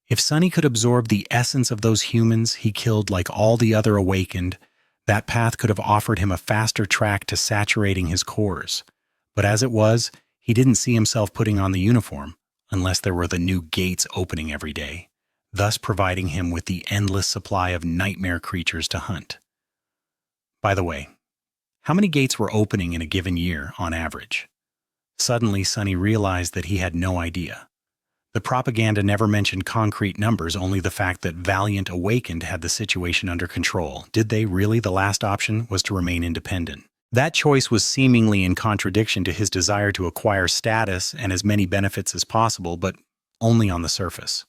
If Sunny could absorb the essence of those humans he killed like all the other awakened, that path could have offered him a faster track to saturating his cores. But as it was, he didn't see himself putting on the uniform, unless there were the new gates opening every day, thus providing him with the endless supply of nightmare creatures to hunt. By the way, how many gates were opening in a given year, on average? Suddenly, Sunny realized that he had no idea. The propaganda never mentioned concrete numbers, only the fact that Valiant Awakened had the situation under control. Did they really? The last option was to remain independent. That choice was seemingly in contradiction to his desire to acquire status and as many benefits as possible, but only on the surface.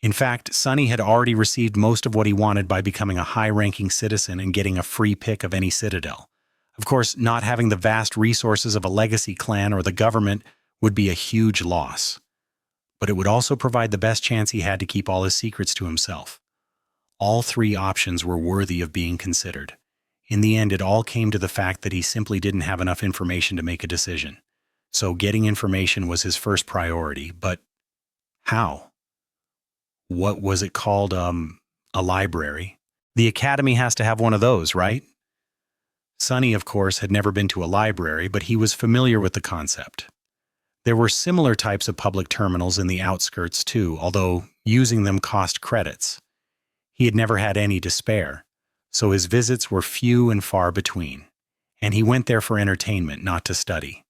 In fact, Sonny had already received most of what he wanted by becoming a high-ranking citizen and getting a free pick of any citadel. Of course, not having the vast resources of a legacy clan or the government would be a huge loss. But it would also provide the best chance he had to keep all his secrets to himself. All three options were worthy of being considered. In the end, it all came to the fact that he simply didn't have enough information to make a decision. So getting information was his first priority, but how? What was it called? A library. The academy has to have one of those, right? Sonny, of course, had never been to a library, but he was familiar with the concept. There were similar types of public terminals in the outskirts too, although using them cost credits. He had never had any to spare, so his visits were few and far between, and he went there for entertainment, not to study.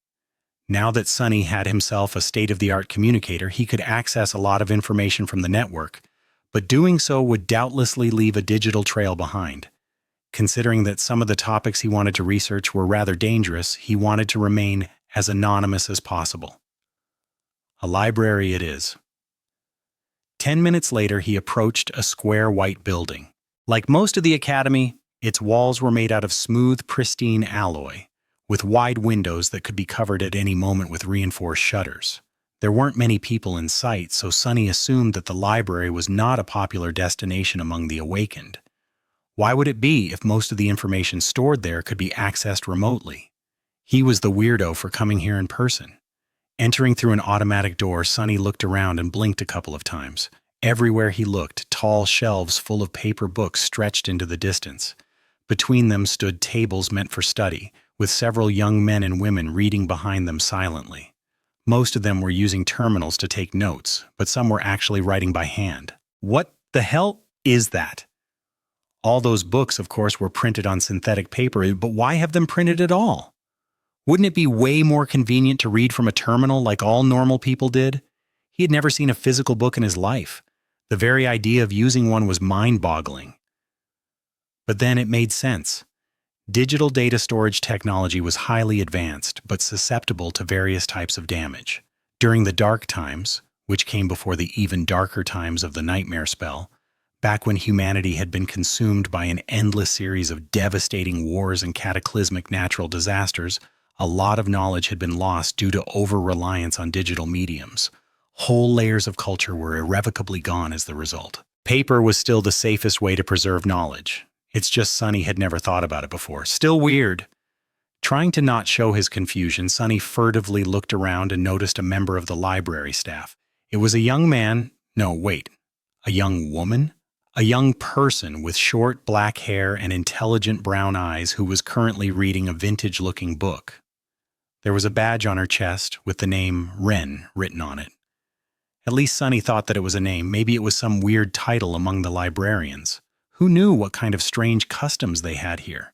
Now that Sonny had himself a state-of-the-art communicator, he could access a lot of information from the network, but doing so would doubtlessly leave a digital trail behind. Considering that some of the topics he wanted to research were rather dangerous, he wanted to remain as anonymous as possible. A library it is. 10 minutes later, he approached a square white building. Like most of the academy, its walls were made out of smooth, pristine alloy, with wide windows that could be covered at any moment with reinforced shutters. There weren't many people in sight, so Sonny assumed that the library was not a popular destination among the awakened. Why would it be if most of the information stored there could be accessed remotely? He was the weirdo for coming here in person. Entering through an automatic door, Sonny looked around and blinked a couple of times. Everywhere he looked, tall shelves full of paper books stretched into the distance. Between them stood tables meant for study, with several young men and women reading behind them silently. Most of them were using terminals to take notes, but some were actually writing by hand. What the hell is that? All those books, of course, were printed on synthetic paper, but why have them printed at all? Wouldn't it be way more convenient to read from a terminal like all normal people did? He had never seen a physical book in his life. The very idea of using one was mind-boggling. But then it made sense. Digital data storage technology was highly advanced, but susceptible to various types of damage. During the dark times, which came before the even darker times of the nightmare spell, back when humanity had been consumed by an endless series of devastating wars and cataclysmic natural disasters, a lot of knowledge had been lost due to over-reliance on digital mediums. Whole layers of culture were irrevocably gone as the result. Paper was still the safest way to preserve knowledge. It's just Sonny had never thought about it before. Still weird. Trying to not show his confusion, Sonny furtively looked around and noticed a member of the library staff. It was a young man. No, wait. A young woman? A young person with short black hair and intelligent brown eyes who was currently reading a vintage-looking book. There was a badge on her chest with the name Wren written on it. At least Sonny thought that it was a name. Maybe it was some weird title among the librarians. Who knew what kind of strange customs they had here?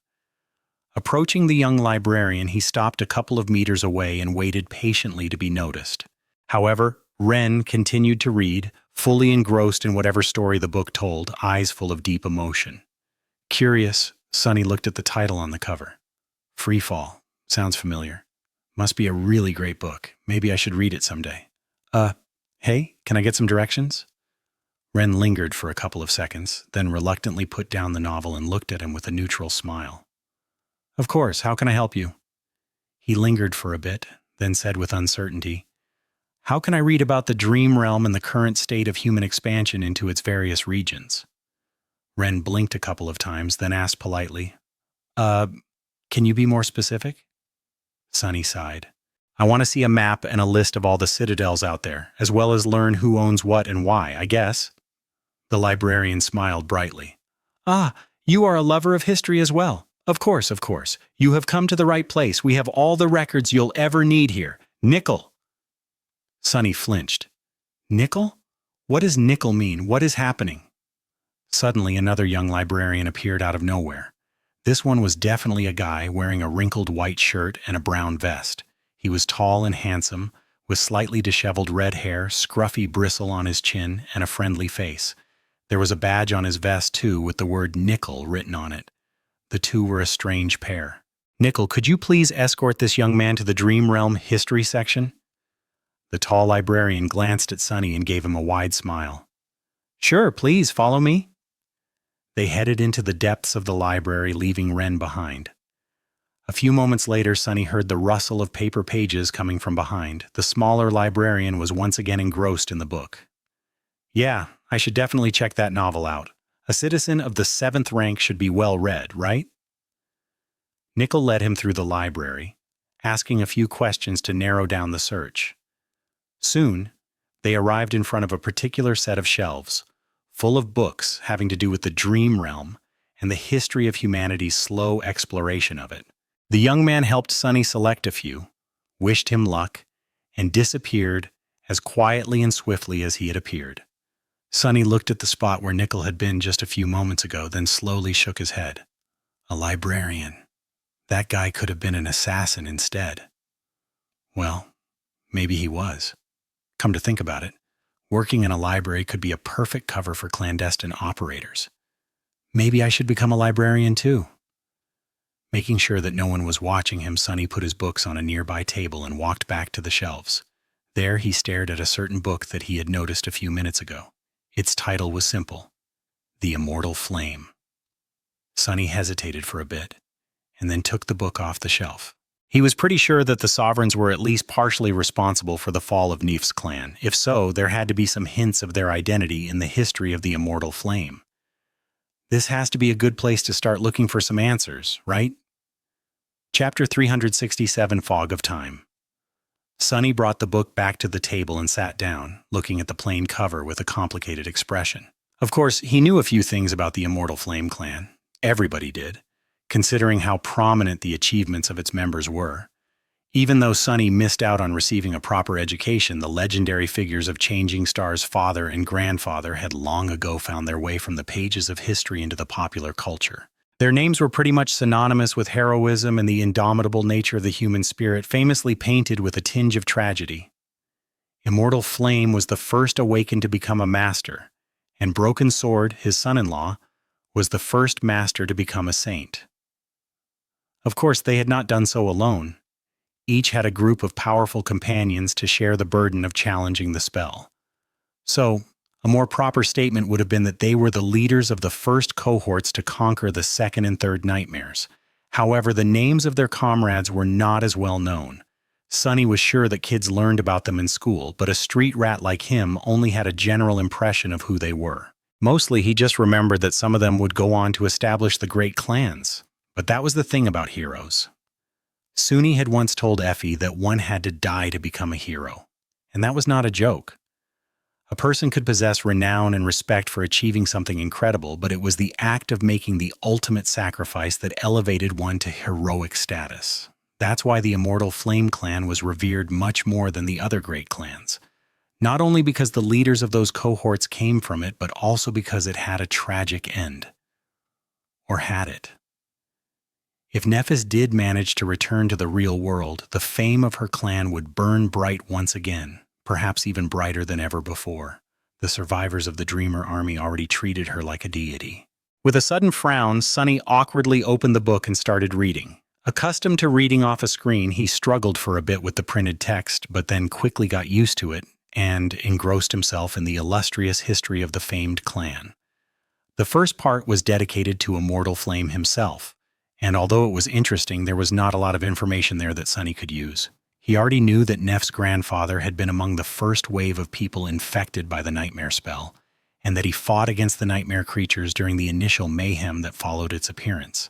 Approaching the young librarian, he stopped a couple of meters away and waited patiently to be noticed. However, Wren continued to read, fully engrossed in whatever story the book told, eyes full of deep emotion. Curious, Sonny looked at the title on the cover. Free Fall. Sounds familiar. Must be a really great book. Maybe I should read it someday. Hey, can I get some directions? Wren lingered for a couple of seconds, then reluctantly put down the novel and looked at him with a neutral smile. Of course, how can I help you? He lingered for a bit, then said with uncertainty, How can I read about the dream realm and the current state of human expansion into its various regions? Wren blinked a couple of times, then asked politely, Can you be more specific? Sonny sighed. I want to see a map and a list of all the citadels out there, as well as learn who owns what and why, I guess. The librarian smiled brightly. Ah, you are a lover of history as well. Of course, of course. You have come to the right place. We have all the records you'll ever need here. Nickel. Sonny flinched. Nickel? What does nickel mean? What is happening? Suddenly, another young librarian appeared out of nowhere. This one was definitely a guy wearing a wrinkled white shirt and a brown vest. He was tall and handsome, with slightly disheveled red hair, scruffy bristle on his chin, and a friendly face. There was a badge on his vest, too, with the word Nickel written on it. The two were a strange pair. Nickel, could you please escort this young man to the Dream Realm history section? The tall librarian glanced at Sonny and gave him a wide smile. Sure, please follow me. They headed into the depths of the library, leaving Wren behind. A few moments later, Sunny heard the rustle of paper pages coming from behind. The smaller librarian was once again engrossed in the book. Yeah, I should definitely check that novel out. A citizen of the 7th rank should be well read, right? Nickel led him through the library, asking a few questions to narrow down the search. Soon, they arrived in front of a particular set of shelves, full of books having to do with the dream realm and the history of humanity's slow exploration of it. The young man helped Sunny select a few, wished him luck, and disappeared as quietly and swiftly as he had appeared. Sunny looked at the spot where Nickel had been just a few moments ago, then slowly shook his head. A librarian. That guy could have been an assassin instead. Well, maybe he was. Come to think about it, working in a library could be a perfect cover for clandestine operators. Maybe I should become a librarian too. Making sure that no one was watching him, Sunny put his books on a nearby table and walked back to the shelves. There he stared at a certain book that he had noticed a few minutes ago. Its title was simple, The Immortal Flame. Sunny hesitated for a bit, and then took the book off the shelf. He was pretty sure that the Sovereigns were at least partially responsible for the fall of Neef's clan. If so, there had to be some hints of their identity in the history of the Immortal Flame. This has to be a good place to start looking for some answers, right? Chapter 367, Fog of Time. Sunny brought the book back to the table and sat down, looking at the plain cover with a complicated expression. Of course, he knew a few things about the Immortal Flame clan. Everybody did, considering how prominent the achievements of its members were. Even though Sunny missed out on receiving a proper education, the legendary figures of Changing Star's father and grandfather had long ago found their way from the pages of history into the popular culture. Their names were pretty much synonymous with heroism and the indomitable nature of the human spirit, famously painted with a tinge of tragedy. Immortal Flame was the first awakened to become a master, and Broken Sword, his son-in-law, was the first master to become a saint. Of course, they had not done so alone. Each had a group of powerful companions to share the burden of challenging the spell. So, a more proper statement would have been that they were the leaders of the first cohorts to conquer the second and third nightmares. However, the names of their comrades were not as well known. Sunny was sure that kids learned about them in school, but a street rat like him only had a general impression of who they were. Mostly, he just remembered that some of them would go on to establish the great clans. But that was the thing about heroes. Suni had once told Effie that one had to die to become a hero. And that was not a joke. A person could possess renown and respect for achieving something incredible, but it was the act of making the ultimate sacrifice that elevated one to heroic status. That's why the Immortal Flame clan was revered much more than the other great clans. Not only because the leaders of those cohorts came from it, but also because it had a tragic end. Or had it? If Nephis did manage to return to the real world, the fame of her clan would burn bright once again, perhaps even brighter than ever before. The survivors of the Dreamer army already treated her like a deity. With a sudden frown, Sunny awkwardly opened the book and started reading. Accustomed to reading off a screen, he struggled for a bit with the printed text, but then quickly got used to it and engrossed himself in the illustrious history of the famed clan. The first part was dedicated to Immortal Flame himself, and although it was interesting, there was not a lot of information there that Sunny could use. He already knew that Neff's grandfather had been among the first wave of people infected by the nightmare spell, and that he fought against the nightmare creatures during the initial mayhem that followed its appearance.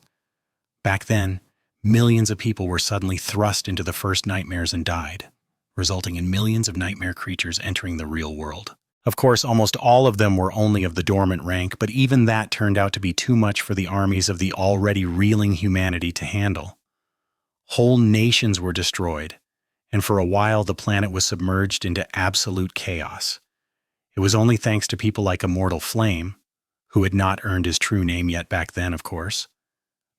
Back then, millions of people were suddenly thrust into the first nightmares and died, resulting in millions of nightmare creatures entering the real world. Of course, almost all of them were only of the dormant rank, but even that turned out to be too much for the armies of the already reeling humanity to handle. Whole nations were destroyed, and for a while the planet was submerged into absolute chaos. It was only thanks to people like Immortal Flame, who had not earned his true name yet back then, of course,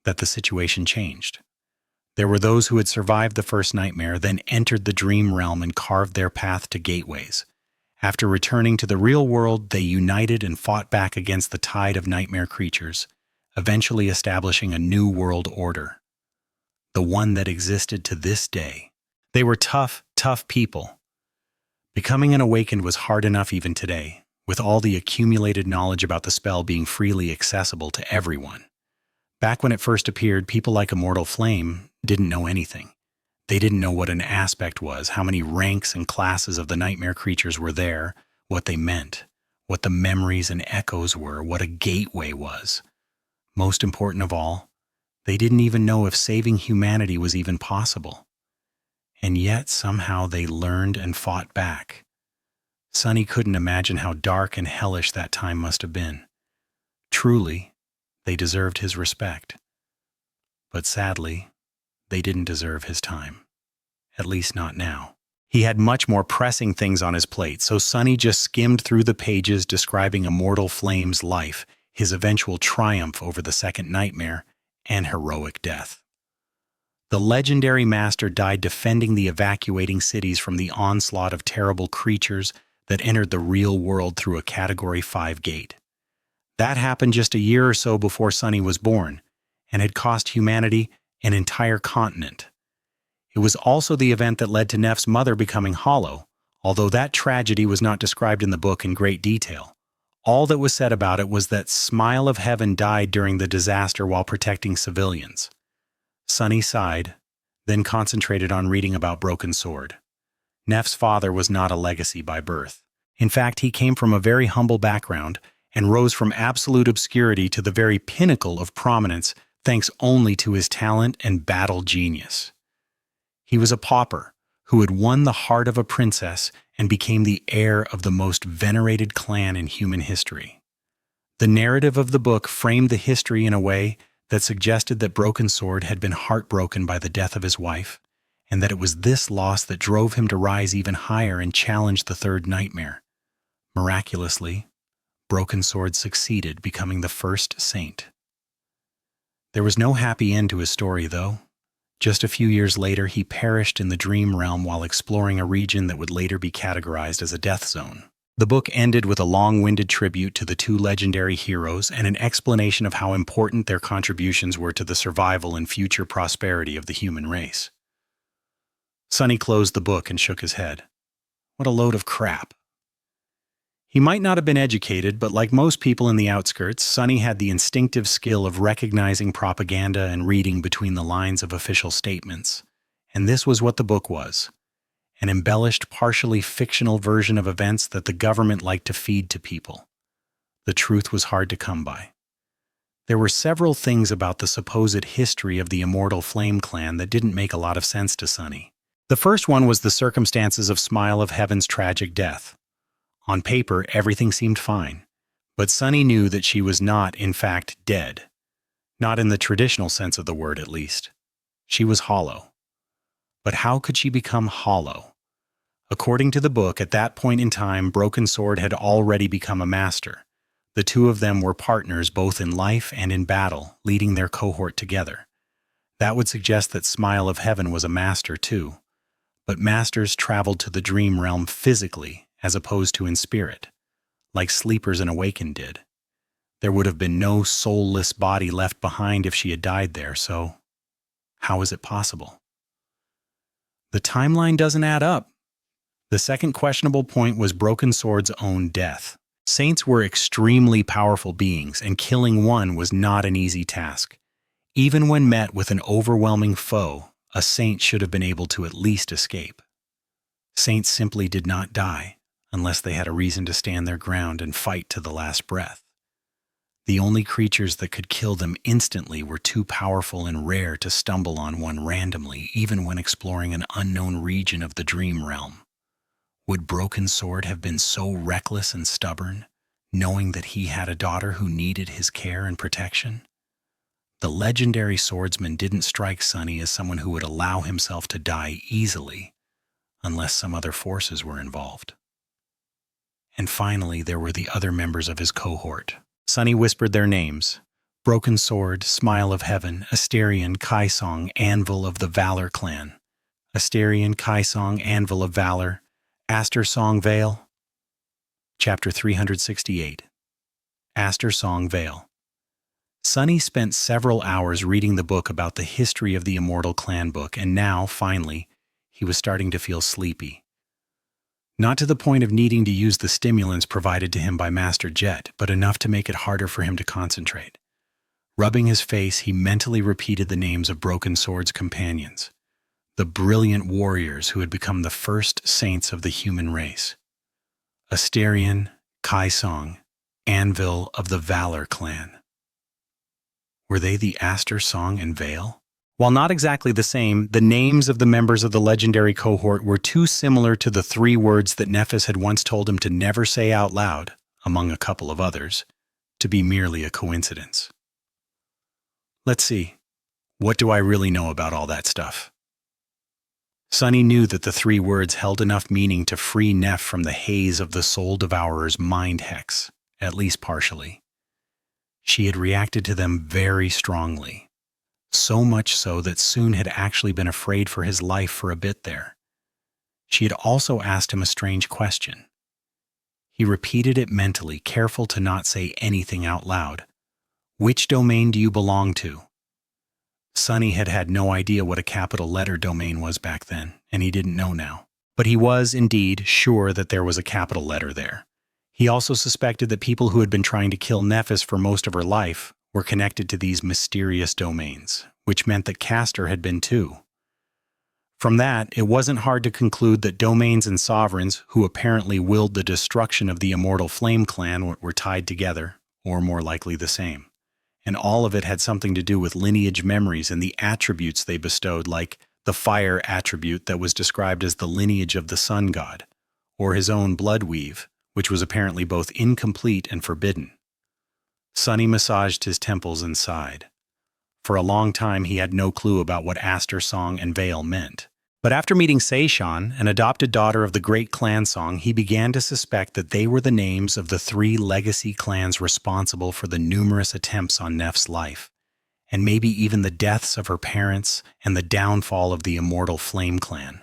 that the situation changed. There were those who had survived the first nightmare, then entered the dream realm and carved their path to gateways. After returning to the real world, they united and fought back against the tide of nightmare creatures, eventually establishing a new world order, the one that existed to this day. They were tough, tough people. Becoming an awakened was hard enough even today, with all the accumulated knowledge about the spell being freely accessible to everyone. Back when it first appeared, people like Immortal Flame didn't know anything. They didn't know what an aspect was, how many ranks and classes of the nightmare creatures were there, what they meant, what the memories and echoes were, what a gateway was. Most important of all, they didn't even know if saving humanity was even possible. And yet, somehow, they learned and fought back. Sunny couldn't imagine how dark and hellish that time must have been. Truly, they deserved his respect. But sadly, they didn't deserve his time. At least not now. He had much more pressing things on his plate, so Sunny just skimmed through the pages describing Immortal Flame's life, his eventual triumph over the second nightmare, and heroic death. The legendary master died defending the evacuating cities from the onslaught of terrible creatures that entered the real world through a Category 5 gate. That happened just a year or so before Sunny was born, and had cost humanity an entire continent. It was also the event that led to Neff's mother becoming hollow, although that tragedy was not described in the book in great detail. All that was said about it was that Smile of Heaven died during the disaster while protecting civilians. Sunny sighed, then concentrated on reading about Broken Sword. Neff's father was not a legacy by birth. In fact, he came from a very humble background and rose from absolute obscurity to the very pinnacle of prominence thanks only to his talent and battle genius. He was a pauper who had won the heart of a princess and became the heir of the most venerated clan in human history. The narrative of the book framed the history in a way that suggested that Broken Sword had been heartbroken by the death of his wife, and that it was this loss that drove him to rise even higher and challenge the third nightmare. Miraculously, Broken Sword succeeded, becoming the first saint. There was no happy end to his story, though. Just a few years later, he perished in the dream realm while exploring a region that would later be categorized as a death zone. The book ended with a long-winded tribute to the two legendary heroes and an explanation of how important their contributions were to the survival and future prosperity of the human race. Sunny closed the book and shook his head. What a load of crap. He might not have been educated, but like most people in the outskirts, Sunny had the instinctive skill of recognizing propaganda and reading between the lines of official statements. And this was what the book was: an embellished, partially fictional version of events that the government liked to feed to people. The truth was hard to come by. There were several things about the supposed history of the Immortal Flame clan that didn't make a lot of sense to Sunny. The first one was the circumstances of Smile of Heaven's tragic death. On paper, everything seemed fine, but Sunny knew that she was not, in fact, dead. Not in the traditional sense of the word, at least. She was hollow. But how could she become hollow? According to the book, at that point in time, Broken Sword had already become a master. The two of them were partners both in life and in battle, leading their cohort together. That would suggest that Smile of Heaven was a master too. But masters traveled to the dream realm physically, as opposed to in spirit, like Sleepers and Awakened did. There would have been no soulless body left behind if she had died there, so how is it possible? The timeline doesn't add up. The second questionable point was Broken Sword's own death. Saints were extremely powerful beings, and killing one was not an easy task. Even when met with an overwhelming foe, a saint should have been able to at least escape. Saints simply did not die, unless they had a reason to stand their ground and fight to the last breath. The only creatures that could kill them instantly were too powerful and rare to stumble on one randomly, even when exploring an unknown region of the dream realm. Would Broken Sword have been so reckless and stubborn, knowing that he had a daughter who needed his care and protection? The legendary swordsman didn't strike Sunny as someone who would allow himself to die easily, unless some other forces were involved. And finally, there were the other members of his cohort. Sunny whispered their names: Broken Sword, Smile of Heaven, Asterion, Kaisong, Anvil of the Valor clan. Asterion, Kaisong, Anvil of Valor, Aster Song Vale. Chapter 368. Aster Song Vale. Sunny spent several hours reading the book about the history of the Immortal Clan book, and now, finally, he was starting to feel sleepy. Not to the point of needing to use the stimulants provided to him by Master Jet, but enough to make it harder for him to concentrate. Rubbing his face, he mentally repeated the names of Broken Sword's companions, the brilliant warriors who had become the first saints of the human race. Asterion, Kaisong, Anvil of the Valor clan. Were they the Aster, Song, and Vale? While not exactly the same, the names of the members of the legendary cohort were too similar to the 3 words that Nephis had once told him to never say out loud, among a couple of others, to be merely a coincidence. Let's see. What do I really know about all that stuff? Sunny knew that the 3 words held enough meaning to free Neph from the haze of the Soul Devourer's mind hex, at least partially. She had reacted to them very strongly, so much so that Soon had actually been afraid for his life for a bit there. She had also asked him a strange question. He repeated it mentally, careful to not say anything out loud. Which domain do you belong to? Sunny had had no idea what a capital letter domain was back then, and he didn't know now. But he was, indeed, sure that there was a capital letter there. He also suspected that people who had been trying to kill Nephis for most of her life were connected to these mysterious domains, which meant that Castor had been too. From that, it wasn't hard to conclude that domains and sovereigns, who apparently willed the destruction of the immortal Flame Clan, were tied together, or more likely the same. And all of it had something to do with lineage memories and the attributes they bestowed, like the fire attribute that was described as the lineage of the sun god, or his own blood weave, which was apparently both incomplete and forbidden. Sunny massaged his temples and sighed. For a long time he had no clue about what Aster, Song, and Vale meant. But after meeting Seishan, an adopted daughter of the great clan Song, he began to suspect that they were the names of the 3 legacy clans responsible for the numerous attempts on Neph's life, and maybe even the deaths of her parents and the downfall of the immortal Flame Clan.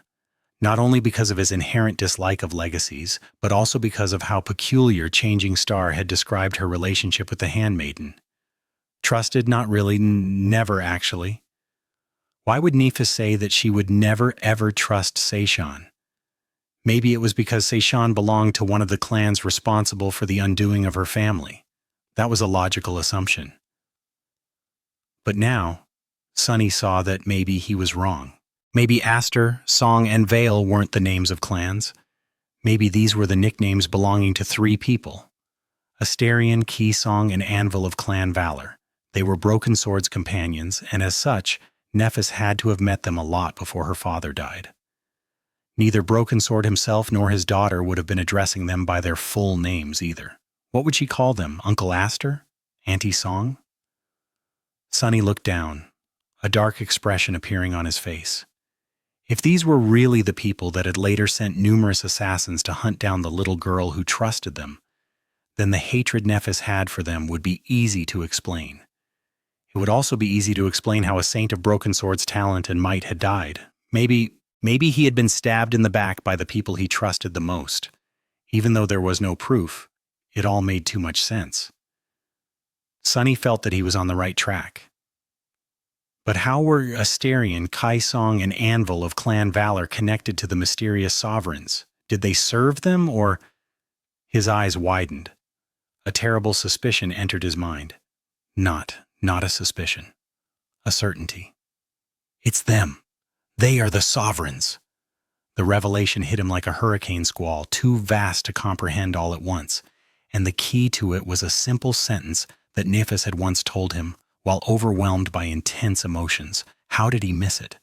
Not only because of his inherent dislike of legacies, but also because of how peculiar Changing Star had described her relationship with the Handmaiden. Trusted, not really, never actually. Why would Nephis say that she would never ever trust Seishan? Maybe it was because Seishan belonged to one of the clans responsible for the undoing of her family. That was a logical assumption. But now, Sunny saw that maybe he was wrong. Maybe Aster, Song, and Vale weren't the names of clans. Maybe these were the nicknames belonging to 3 people. Asterion, Keysong, and Anvil of Clan Valor. They were Broken Sword's companions, and as such, Nephis had to have met them a lot before her father died. Neither Broken Sword himself nor his daughter would have been addressing them by their full names either. What would she call them? Uncle Aster? Auntie Song? Sunny looked down, a dark expression appearing on his face. If these were really the people that had later sent numerous assassins to hunt down the little girl who trusted them, then the hatred Nephis had for them would be easy to explain. It would also be easy to explain how a saint of Broken Sword's talent and might had died. Maybe he had been stabbed in the back by the people he trusted the most. Even though there was no proof, it all made too much sense. Sunny felt that he was on the right track. But how were Asterion, Kaisong, and Anvil of Clan Valor connected to the mysterious sovereigns? Did they serve them, or... His eyes widened. A terrible suspicion entered his mind. Not a suspicion. A certainty. It's them. They are the sovereigns. The revelation hit him like a hurricane squall, too vast to comprehend all at once, and the key to it was a simple sentence that Nephis had once told him, while overwhelmed by intense emotions. How did he miss it?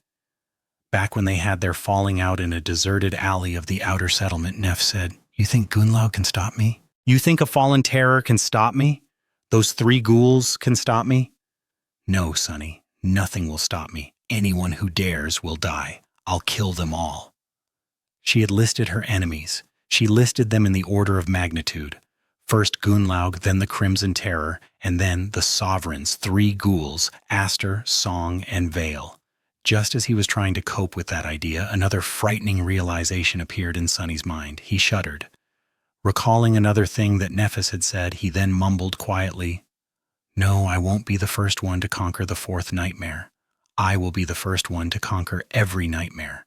Back when they had their falling out in a deserted alley of the outer settlement, Neph said, "You think Gunlao can stop me? You think a fallen terror can stop me? Those 3 ghouls can stop me?" "No, Sonny, nothing will stop me. Anyone who dares will die. I'll kill them all." She had listed her enemies. She listed them in the order of magnitude. First Gunlaug, then the Crimson Terror, and then the Sovereigns, 3 ghouls, Aster, Song, and Vale. Just as he was trying to cope with that idea, another frightening realization appeared in Sunny's mind. He shuddered. Recalling another thing that Nephis had said, he then mumbled quietly, "No, I won't be the first one to conquer the 4th nightmare. I will be the first one to conquer every nightmare."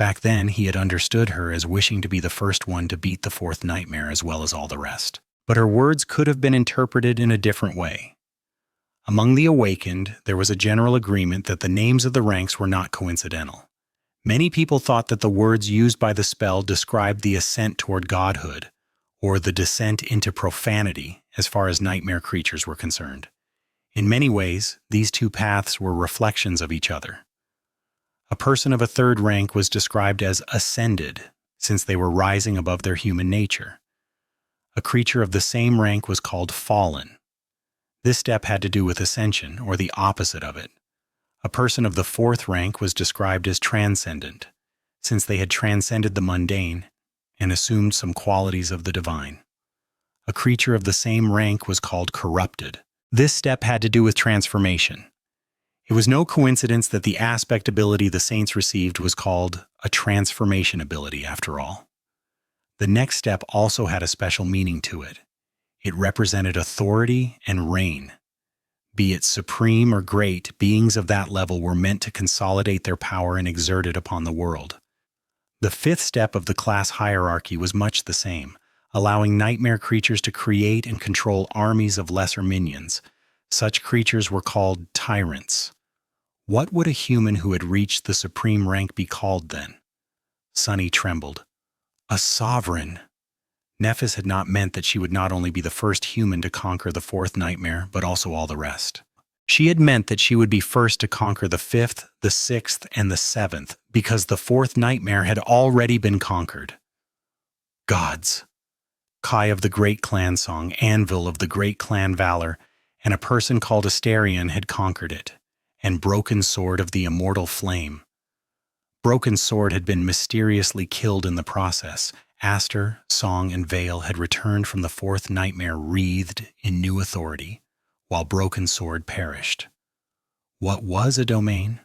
Back then, he had understood her as wishing to be the first one to beat the fourth nightmare as well as all the rest. But her words could have been interpreted in a different way. Among the awakened, there was a general agreement that the names of the ranks were not coincidental. Many people thought that the words used by the spell described the ascent toward godhood, or the descent into profanity as far as nightmare creatures were concerned. In many ways, these two paths were reflections of each other. A person of a third rank was described as ascended, since they were rising above their human nature. A creature of the same rank was called fallen. This step had to do with ascension, or the opposite of it. A person of the fourth rank was described as transcendent, since they had transcended the mundane and assumed some qualities of the divine. A creature of the same rank was called corrupted. This step had to do with transformation. It was no coincidence that the aspect ability the saints received was called a transformation ability, after all. The next step also had a special meaning to it. It represented authority and reign. Be it supreme or great, beings of that level were meant to consolidate their power and exert it upon the world. The fifth step of the class hierarchy was much the same, allowing nightmare creatures to create and control armies of lesser minions. Such creatures were called tyrants. What would a human who had reached the supreme rank be called then? Sunny trembled. A sovereign! Nephis had not meant that she would not only be the first human to conquer the fourth nightmare, but also all the rest. She had meant that she would be first to conquer the fifth, the sixth, and the seventh, because the fourth nightmare had already been conquered. Gods! Kai of the Great Clan Song, Anvil of the Great Clan Valor, and a person called Asterion had conquered it, and Broken Sword of the Immortal Flame. Broken Sword had been mysteriously killed in the process. Aster, Song, and Vale had returned from the fourth nightmare wreathed in new authority, while Broken Sword perished. What was a domain?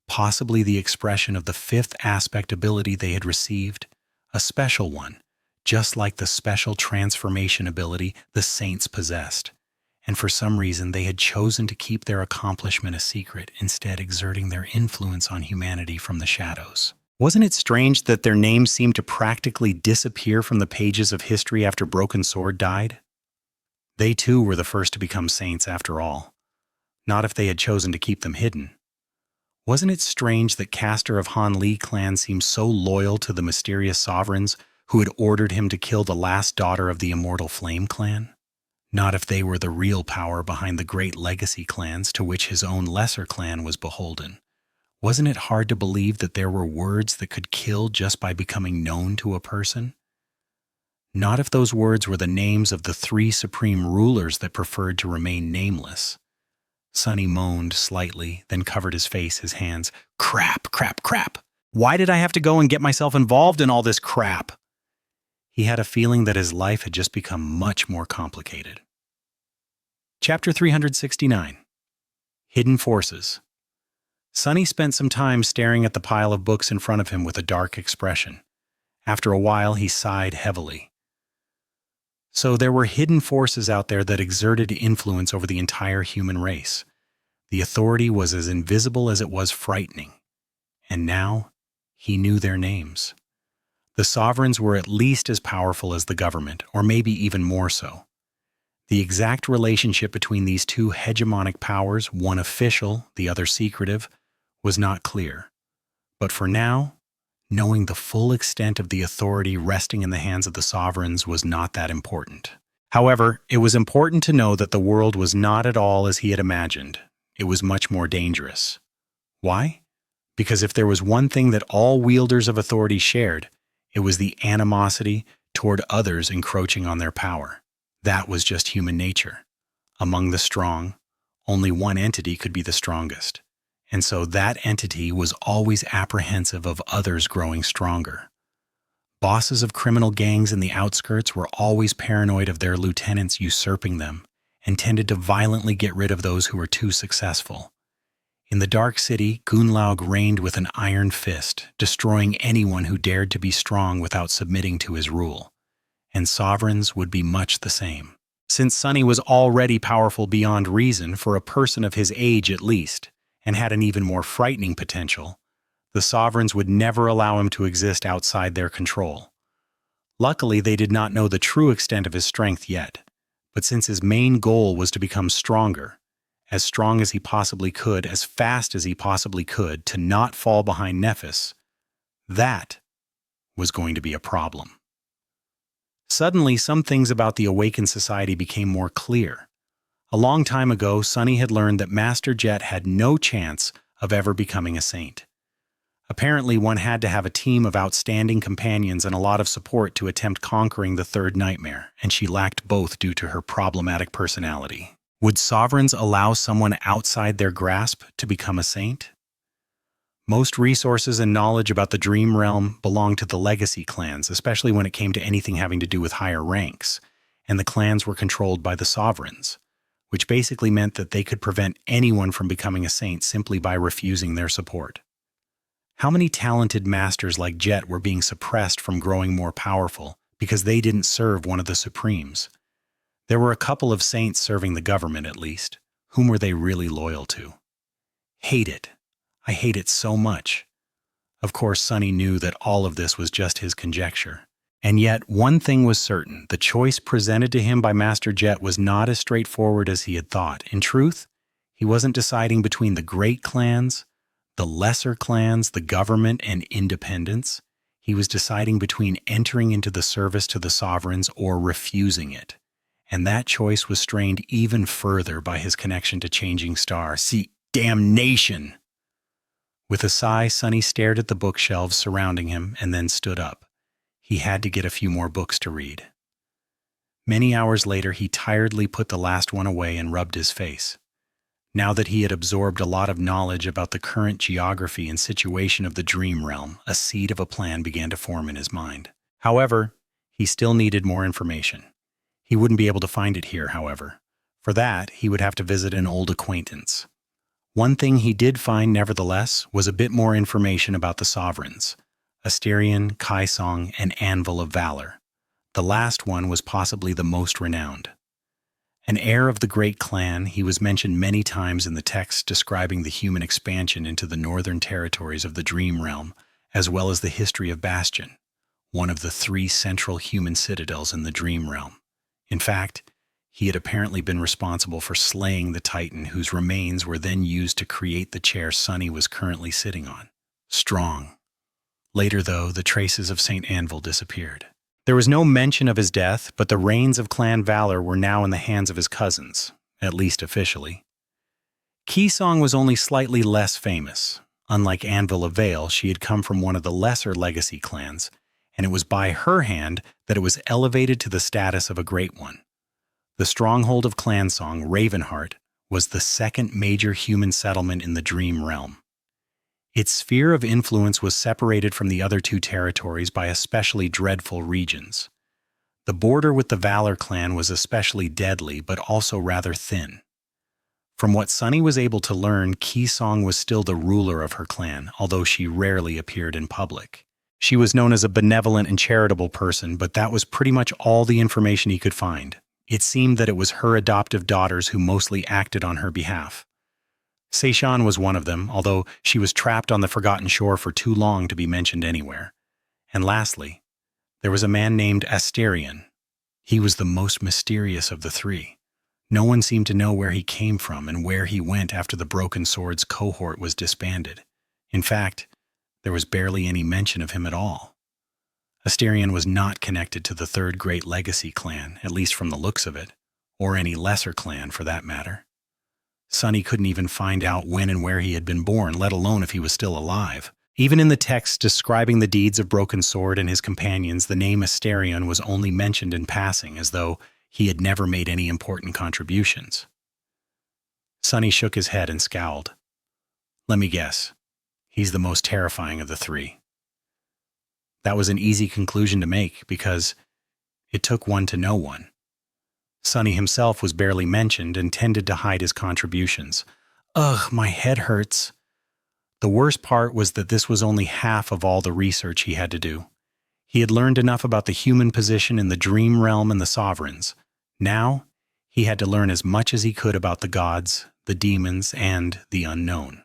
Possibly the expression of the fifth aspect ability they had received, a special one, just like the special transformation ability the saints possessed. And for some reason they had chosen to keep their accomplishment a secret, instead exerting their influence on humanity from the shadows. Wasn't it strange that their names seemed to practically disappear from the pages of history after Broken Sword died? They too were the first to become saints after all. Not if they had chosen to keep them hidden. Wasn't it strange that Castor of Han Li clan seemed so loyal to the mysterious sovereigns who had ordered him to kill the last daughter of the Immortal Flame clan? Not if they were the real power behind the great legacy clans to which his own lesser clan was beholden. Wasn't it hard to believe that there were words that could kill just by becoming known to a person? Not if those words were the names of the three supreme rulers that preferred to remain nameless. Sunny moaned slightly, then covered his face, his hands. Crap, crap, crap! Why did I have to go and get myself involved in all this crap? He had a feeling that his life had just become much more complicated. Chapter 369. Hidden Forces. Sunny spent some time staring at the pile of books in front of him with a dark expression. After a while, he sighed heavily. So there were hidden forces out there that exerted influence over the entire human race. The authority was as invisible as it was frightening. And now, he knew their names. The sovereigns were at least as powerful as the government, or maybe even more so. The exact relationship between these two hegemonic powers, one official, the other secretive, was not clear. But for now, knowing the full extent of the authority resting in the hands of the sovereigns was not that important. However, it was important to know that the world was not at all as he had imagined. It was much more dangerous. Why? Because if there was one thing that all wielders of authority shared, it was the animosity toward others encroaching on their power. That was just human nature. Among the strong, only one entity could be the strongest. And so that entity was always apprehensive of others growing stronger. Bosses of criminal gangs in the outskirts were always paranoid of their lieutenants usurping them and tended to violently get rid of those who were too successful. In the Dark City, Gunlaug reigned with an iron fist, destroying anyone who dared to be strong without submitting to his rule. And sovereigns would be much the same. Since Sunny was already powerful beyond reason for a person of his age at least, and had an even more frightening potential, The sovereigns would never allow him to exist outside their control. Luckily, they did not know the true extent of his strength yet, but since his main goal was to become stronger, as strong as he possibly could, as fast as he possibly could, to not fall behind Nephis, that was going to be a problem. Suddenly, some things about the awakened society became more clear. A long time ago, Sunny had learned that Master Jet had no chance of ever becoming a saint. Apparently, one had to have a team of outstanding companions and a lot of support to attempt conquering the third nightmare, and she lacked both due to her problematic personality. Would sovereigns allow someone outside their grasp to become a saint? Most resources and knowledge about the dream realm belonged to the legacy clans, especially when it came to anything having to do with higher ranks, and the clans were controlled by the sovereigns, which basically meant that they could prevent anyone from becoming a saint simply by refusing their support. How many talented masters like Jet were being suppressed from growing more powerful because they didn't serve one of the supremes? There were a couple of saints serving the government, at least. Whom were they really loyal to? Hate it. I hate it so much. Of course, Sunny knew that all of this was just his conjecture. And yet, one thing was certain. The choice presented to him by Master Jet was not as straightforward as he had thought. In truth, he wasn't deciding between the great clans, the lesser clans, the government, and independence. He was deciding between entering into the service to the sovereigns or refusing it. And that choice was strained even further by his connection to Changing Star. See, damnation! With a sigh, Sunny stared at the bookshelves surrounding him and then stood up. He had to get a few more books to read. Many hours later, he tiredly put the last one away and rubbed his face. Now that he had absorbed a lot of knowledge about the current geography and situation of the dream realm, a seed of a plan began to form in his mind. However, he still needed more information. He wouldn't be able to find it here, however. For that, he would have to visit an old acquaintance. One thing he did find, nevertheless, was a bit more information about the sovereigns: Asterion, Kaisong, and Anvil of Valor. The last one was possibly the most renowned. An heir of the great clan, he was mentioned many times in the text describing the human expansion into the northern territories of the Dream Realm, as well as the history of Bastion, one of the 3 central human citadels in the Dream Realm. In fact, he had apparently been responsible for slaying the Titan whose remains were then used to create the chair Sunny was currently sitting on. Strong. Later, though, the traces of St. Anvil disappeared. There was no mention of his death, but the reins of Clan Valor were now in the hands of his cousins, at least officially. Kaisong was only slightly less famous. Unlike Anvil of Vale, she had come from one of the lesser legacy clans, and it was by her hand that it was elevated to the status of a great one. The stronghold of Clansong, Ravenheart, was the second major human settlement in the Dream Realm. Its sphere of influence was separated from the other 2 territories by especially dreadful regions. The border with the Valor clan was especially deadly, but also rather thin. From what Sunny was able to learn, Kaisong was still the ruler of her clan, although she rarely appeared in public. She was known as a benevolent and charitable person, but that was pretty much all the information he could find. It seemed that it was her adoptive daughters who mostly acted on her behalf. Seishan was one of them, although she was trapped on the Forgotten Shore for too long to be mentioned anywhere. And lastly, there was a man named Asterion. He was the most mysterious of the 3. No one seemed to know where he came from and where he went after the Broken Swords cohort was disbanded. In fact, there was barely any mention of him at all. Asterion was not connected to the 3rd Great Legacy clan, at least from the looks of it, or any lesser clan for that matter. Sunny couldn't even find out when and where he had been born, let alone if he was still alive. Even in the text describing the deeds of Broken Sword and his companions, the name Asterion was only mentioned in passing, as though he had never made any important contributions. Sunny shook his head and scowled. Let me guess. He's the most terrifying of the 3. That was an easy conclusion to make, because it took one to know one. Sunny himself was barely mentioned and tended to hide his contributions. Ugh, my head hurts. The worst part was that this was only half of all the research he had to do. He had learned enough about the human position in the Dream Realm and the Sovereigns. Now, he had to learn as much as he could about the gods, the demons, and the unknown.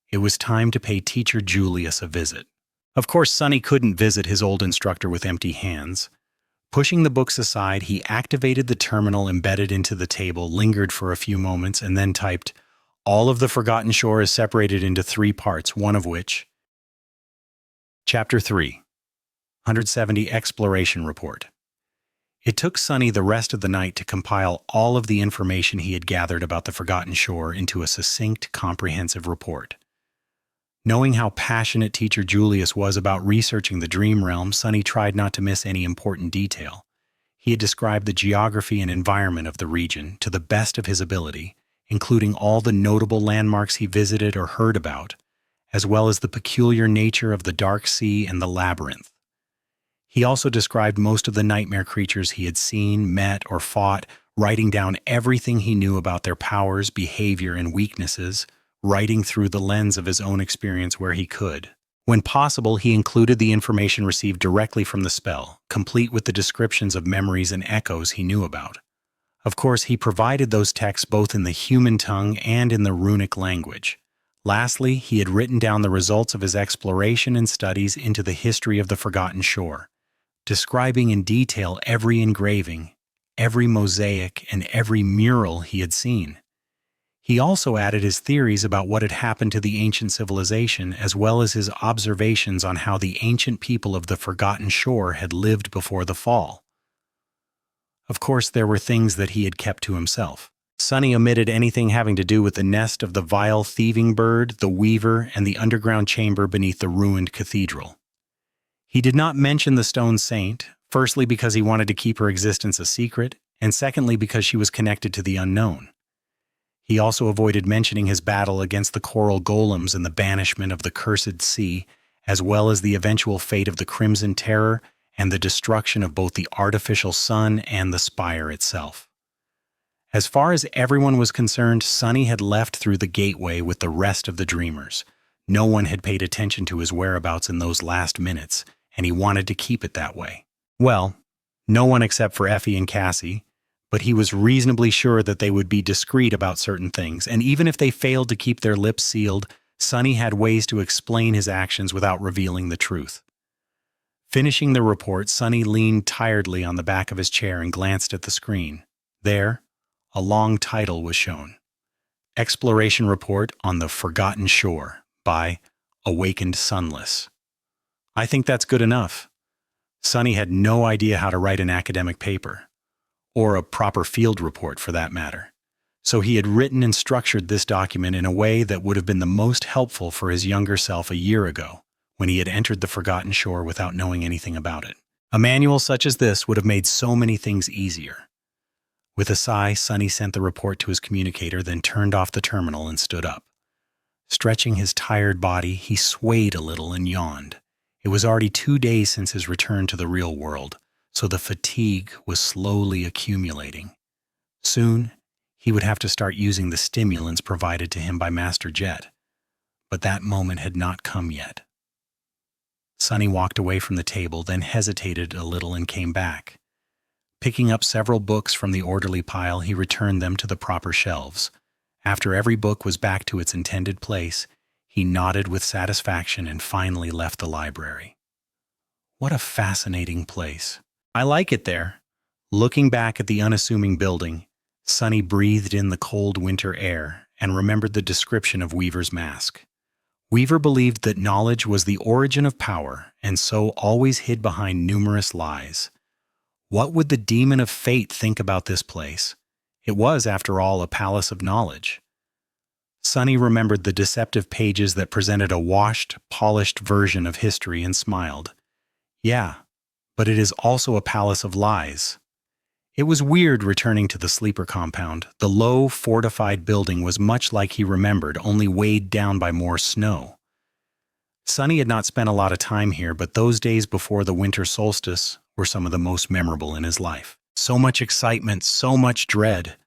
It was time to pay teacher Julius a visit. Of course, Sunny couldn't visit his old instructor with empty hands. Pushing the books aside, he activated the terminal embedded into the table, lingered for a few moments, and then typed, "All of the Forgotten Shore is separated into 3 parts, one of which..." Chapter 3. 170 Exploration Report. It took Sunny the rest of the night to compile all of the information he had gathered about the Forgotten Shore into a succinct, comprehensive report. Knowing how passionate teacher Julius was about researching the dream realm, Sunny tried not to miss any important detail. He had described the geography and environment of the region to the best of his ability, including all the notable landmarks he visited or heard about, as well as the peculiar nature of the dark sea and the labyrinth. He also described most of the nightmare creatures he had seen, met, or fought, writing down everything he knew about their powers, behavior, and weaknesses, writing through the lens of his own experience where he could. When possible, he included the information received directly from the spell, complete with the descriptions of memories and echoes he knew about. Of course, he provided those texts both in the human tongue and in the runic language. Lastly, he had written down the results of his exploration and studies into the history of the Forgotten Shore, describing in detail every engraving, every mosaic, and every mural he had seen. He also added his theories about what had happened to the ancient civilization, as well as his observations on how the ancient people of the Forgotten Shore had lived before the fall. Of course, there were things that he had kept to himself. Sunny omitted anything having to do with the nest of the vile thieving bird, the weaver, and the underground chamber beneath the ruined cathedral. He did not mention the stone saint, firstly because he wanted to keep her existence a secret, and secondly because she was connected to the unknown. He also avoided mentioning his battle against the coral golems and the banishment of the cursed sea, as well as the eventual fate of the Crimson Terror and the destruction of both the artificial sun and the spire itself. As far as everyone was concerned, Sunny had left through the gateway with the rest of the dreamers. No one had paid attention to his whereabouts in those last minutes, and he wanted to keep it that way. Well, no one except for Effie and Cassie, but he was reasonably sure that they would be discreet about certain things, and even if they failed to keep their lips sealed, Sunny had ways to explain his actions without revealing the truth. Finishing the report, Sunny leaned tiredly on the back of his chair and glanced at the screen. There, a long title was shown. Exploration Report on the Forgotten Shore by Awakened Sunless. I think that's good enough. Sunny had no idea how to write an academic paper, or a proper field report for that matter. So he had written and structured this document in a way that would have been the most helpful for his younger self a year ago, when he had entered the Forgotten Shore without knowing anything about it. A manual such as this would have made so many things easier. With a sigh, Sunny sent the report to his communicator, then turned off the terminal and stood up. Stretching his tired body, he swayed a little and yawned. It was already 2 days since his return to the real world, so the fatigue was slowly accumulating. Soon, he would have to start using the stimulants provided to him by Master Jet, but that moment had not come yet. Sunny walked away from the table, then hesitated a little and came back. Picking up several books from the orderly pile, he returned them to the proper shelves. After every book was back to its intended place, he nodded with satisfaction and finally left the library. What a fascinating place. I like it there. Looking back at the unassuming building, Sunny breathed in the cold winter air and remembered the description of Weaver's mask. Weaver believed that knowledge was the origin of power and so always hid behind numerous lies. What would the demon of fate think about this place? It was, after all, a palace of knowledge. Sunny remembered the deceptive pages that presented a washed, polished version of history and smiled. Yeah, but it is also a palace of lies. It was weird returning to the sleeper compound. The low, fortified building was much like he remembered, only weighed down by more snow. Sunny had not spent a lot of time here, but those days before the winter solstice were some of the most memorable in his life. So much excitement, so much dread.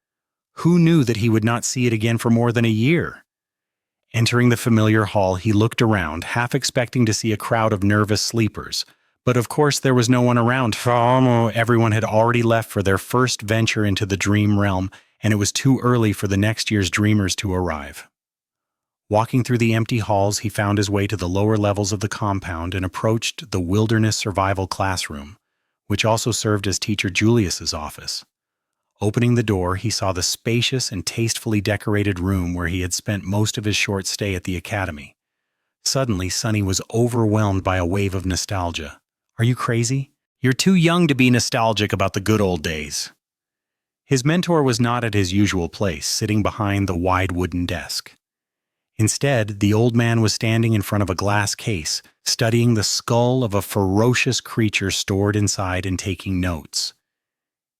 Who knew that he would not see it again for more than a year? Entering the familiar hall, he looked around, half expecting to see a crowd of nervous sleepers. But of course there was no one around. Everyone had already left for their first venture into the dream realm, and it was too early for the next year's dreamers to arrive. Walking through the empty halls, he found his way to the lower levels of the compound and approached the wilderness survival classroom, which also served as teacher Julius's office. Opening the door, he saw the spacious and tastefully decorated room where he had spent most of his short stay at the academy. Suddenly, Sunny was overwhelmed by a wave of nostalgia. "Are you crazy? You're too young to be nostalgic about the good old days." His mentor was not at his usual place, sitting behind the wide wooden desk. Instead, the old man was standing in front of a glass case, studying the skull of a ferocious creature stored inside and taking notes.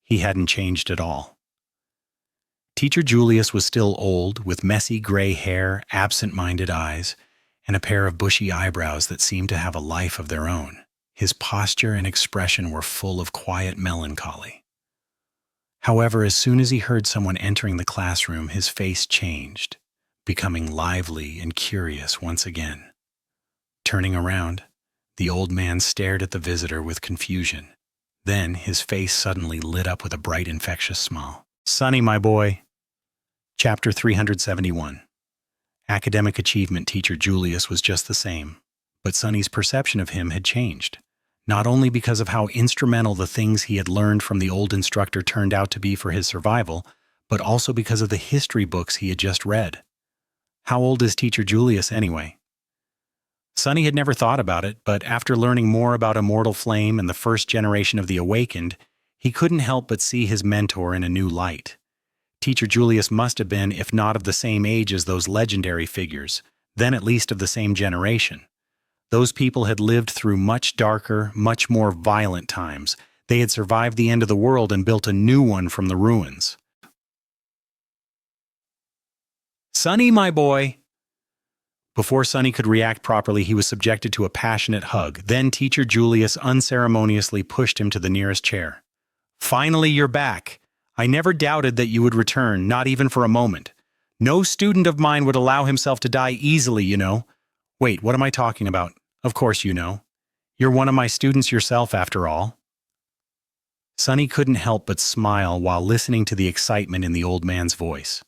He hadn't changed at all. Teacher Julius was still old, with messy gray hair, absent-minded eyes, and a pair of bushy eyebrows that seemed to have a life of their own. His posture and expression were full of quiet melancholy. However, as soon as he heard someone entering the classroom, his face changed, becoming lively and curious once again. Turning around, the old man stared at the visitor with confusion. Then his face suddenly lit up with a bright, infectious smile. "Sunny, my boy." Chapter 371. Academic achievement teacher Julius was just the same, but Sunny's perception of him had changed, not only because of how instrumental the things he had learned from the old instructor turned out to be for his survival, but also because of the history books he had just read. How old is teacher Julius anyway? Sunny had never thought about it, but after learning more about Immortal Flame and the first generation of the Awakened, he couldn't help but see his mentor in a new light. Teacher Julius must have been, if not of the same age as those legendary figures, then at least of the same generation. Those people had lived through much darker, much more violent times. They had survived the end of the world and built a new one from the ruins. "Sunny, my boy." Before Sunny could react properly, he was subjected to a passionate hug. Then teacher Julius unceremoniously pushed him to the nearest chair. "Finally, you're back. I never doubted that you would return, not even for a moment. No student of mine would allow himself to die easily, you know." "Wait, what am I talking about?" "Of course you know. You're one of my students yourself, after all." Sunny couldn't help but smile while listening to the excitement in the old man's voice.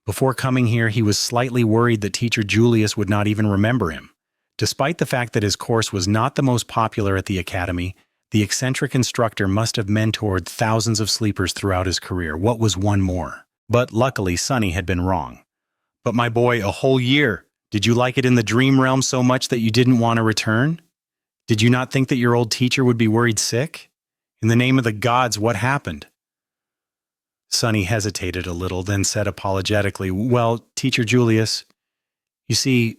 Before coming here, he was slightly worried that teacher Julius would not even remember him. Despite the fact that his course was not the most popular at the academy, the eccentric instructor must have mentored thousands of sleepers throughout his career. What was one more? But luckily, Sunny had been wrong. "But my boy, a whole year. Did you like it in the dream realm so much that you didn't want to return? Did you not think that your old teacher would be worried sick? In the name of the gods, what happened?" Sunny hesitated a little, then said apologetically, "Well, teacher Julius, you see,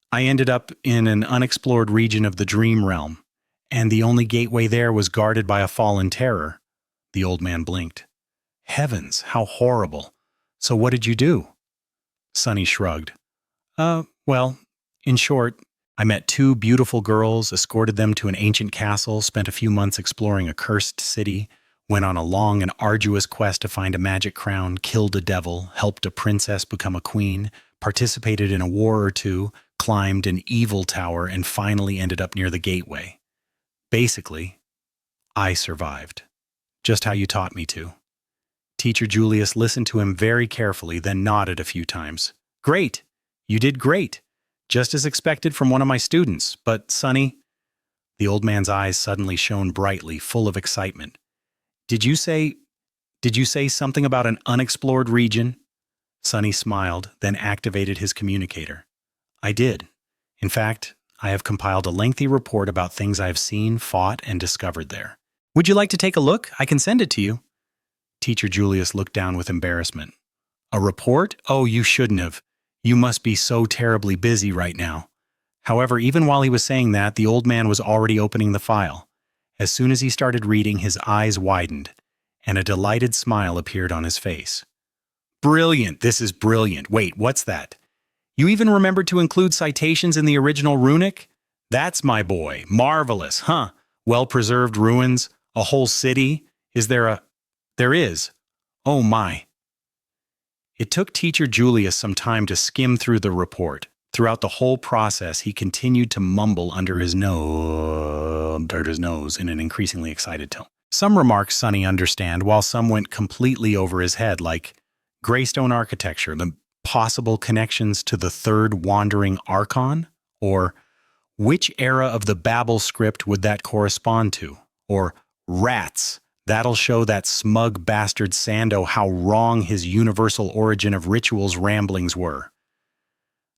I ended up in an unexplored region of the dream realm, and the only gateway there was guarded by a fallen terror." The old man blinked. "Heavens, how horrible. So what did you do?" Sunny shrugged. Well, in short, I met two beautiful girls, escorted them to an ancient castle, spent a few months exploring a cursed city, went on a long and arduous quest to find a magic crown, killed a devil, helped a princess become a queen, participated in a war or two, climbed an evil tower, and finally ended up near the gateway. Basically, I survived. Just how you taught me to." Teacher Julius listened to him very carefully, then nodded a few times. "Great! You did great! Just as expected from one of my students. But, Sunny," the old man's eyes suddenly shone brightly, full of excitement. Did you say something about an unexplored region?" Sunny smiled, then activated his communicator. "I did. In fact, I have compiled a lengthy report about things I have seen, fought, and discovered there. Would you like to take a look? I can send it to you." Teacher Julius looked down with embarrassment. "A report? Oh, you shouldn't have. You must be so terribly busy right now." However, even while he was saying that, the old man was already opening the file. As soon as he started reading, his eyes widened, and a delighted smile appeared on his face. "Brilliant! This is brilliant! Wait, what's that? You even remembered to include citations in the original runic? That's my boy! Marvelous, huh? Well-preserved ruins, a whole city. There is. Oh my." It took teacher Julius some time to skim through the report. Throughout the whole process, he continued to mumble under his nose in an increasingly excited tone. Some remarks Sunny understand, while some went completely over his head, like Greystone architecture, the possible connections to the third wandering archon? Or which era of the Babel script would that correspond to? Or rats, that'll show that smug bastard Sando how wrong his universal origin of rituals ramblings were.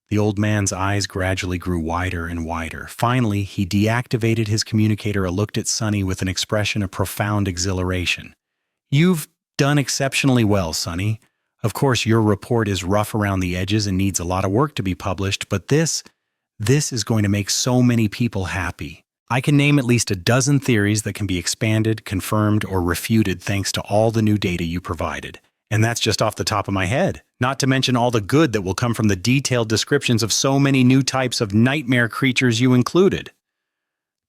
The old man's eyes gradually grew wider and wider. Finally, he deactivated his communicator and looked at Sonny with an expression of profound exhilaration. You've done exceptionally well, Sonny. Of course, your report is rough around the edges and needs a lot of work to be published, but this is going to make so many people happy. I can name at least a dozen theories that can be expanded, confirmed, or refuted thanks to all the new data you provided. And that's just off the top of my head. Not to mention all the good that will come from the detailed descriptions of so many new types of nightmare creatures you included.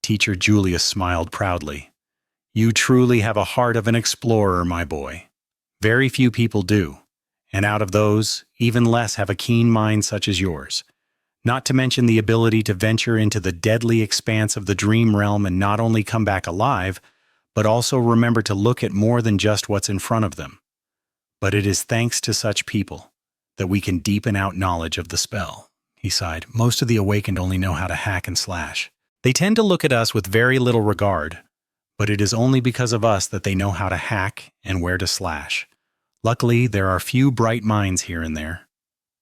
Teacher Julius smiled proudly. You truly have a heart of an explorer, my boy. Very few people do. And out of those, even less have a keen mind such as yours. Not to mention the ability to venture into the deadly expanse of the dream realm and not only come back alive, but also remember to look at more than just what's in front of them. But it is thanks to such people that we can deepen out knowledge of the spell, he sighed. Most of the awakened only know how to hack and slash. They tend to look at us with very little regard, but it is only because of us that they know how to hack and where to slash. Luckily, there are few bright minds here and there.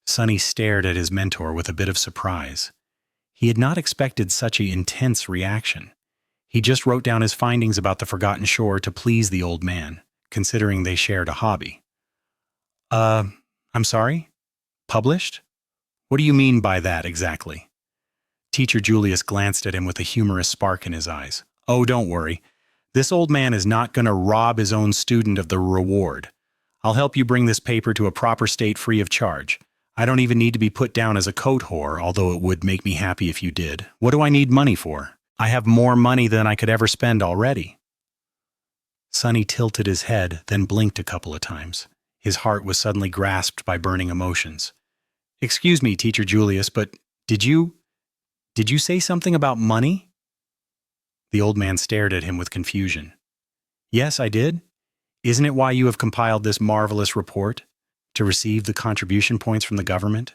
Sonny stared at his mentor with a bit of surprise. He had not expected such an intense reaction. He just wrote down his findings about the Forgotten Shore to please the old man, considering they shared a hobby. I'm sorry? Published? What do you mean by that exactly? Teacher Julius glanced at him with a humorous spark in his eyes. Oh, don't worry. This old man is not going to rob his own student of the reward. I'll help you bring this paper to a proper state free of charge. I don't even need to be put down as a coat whore, although it would make me happy if you did. What do I need money for? I have more money than I could ever spend already. Sonny tilted his head, then blinked a couple of times. His heart was suddenly grasped by burning emotions. Excuse me, Teacher Julius, but did you say something about money? The old man stared at him with confusion. Yes, I did. Isn't it why you have compiled this marvelous report? To receive the contribution points from the government?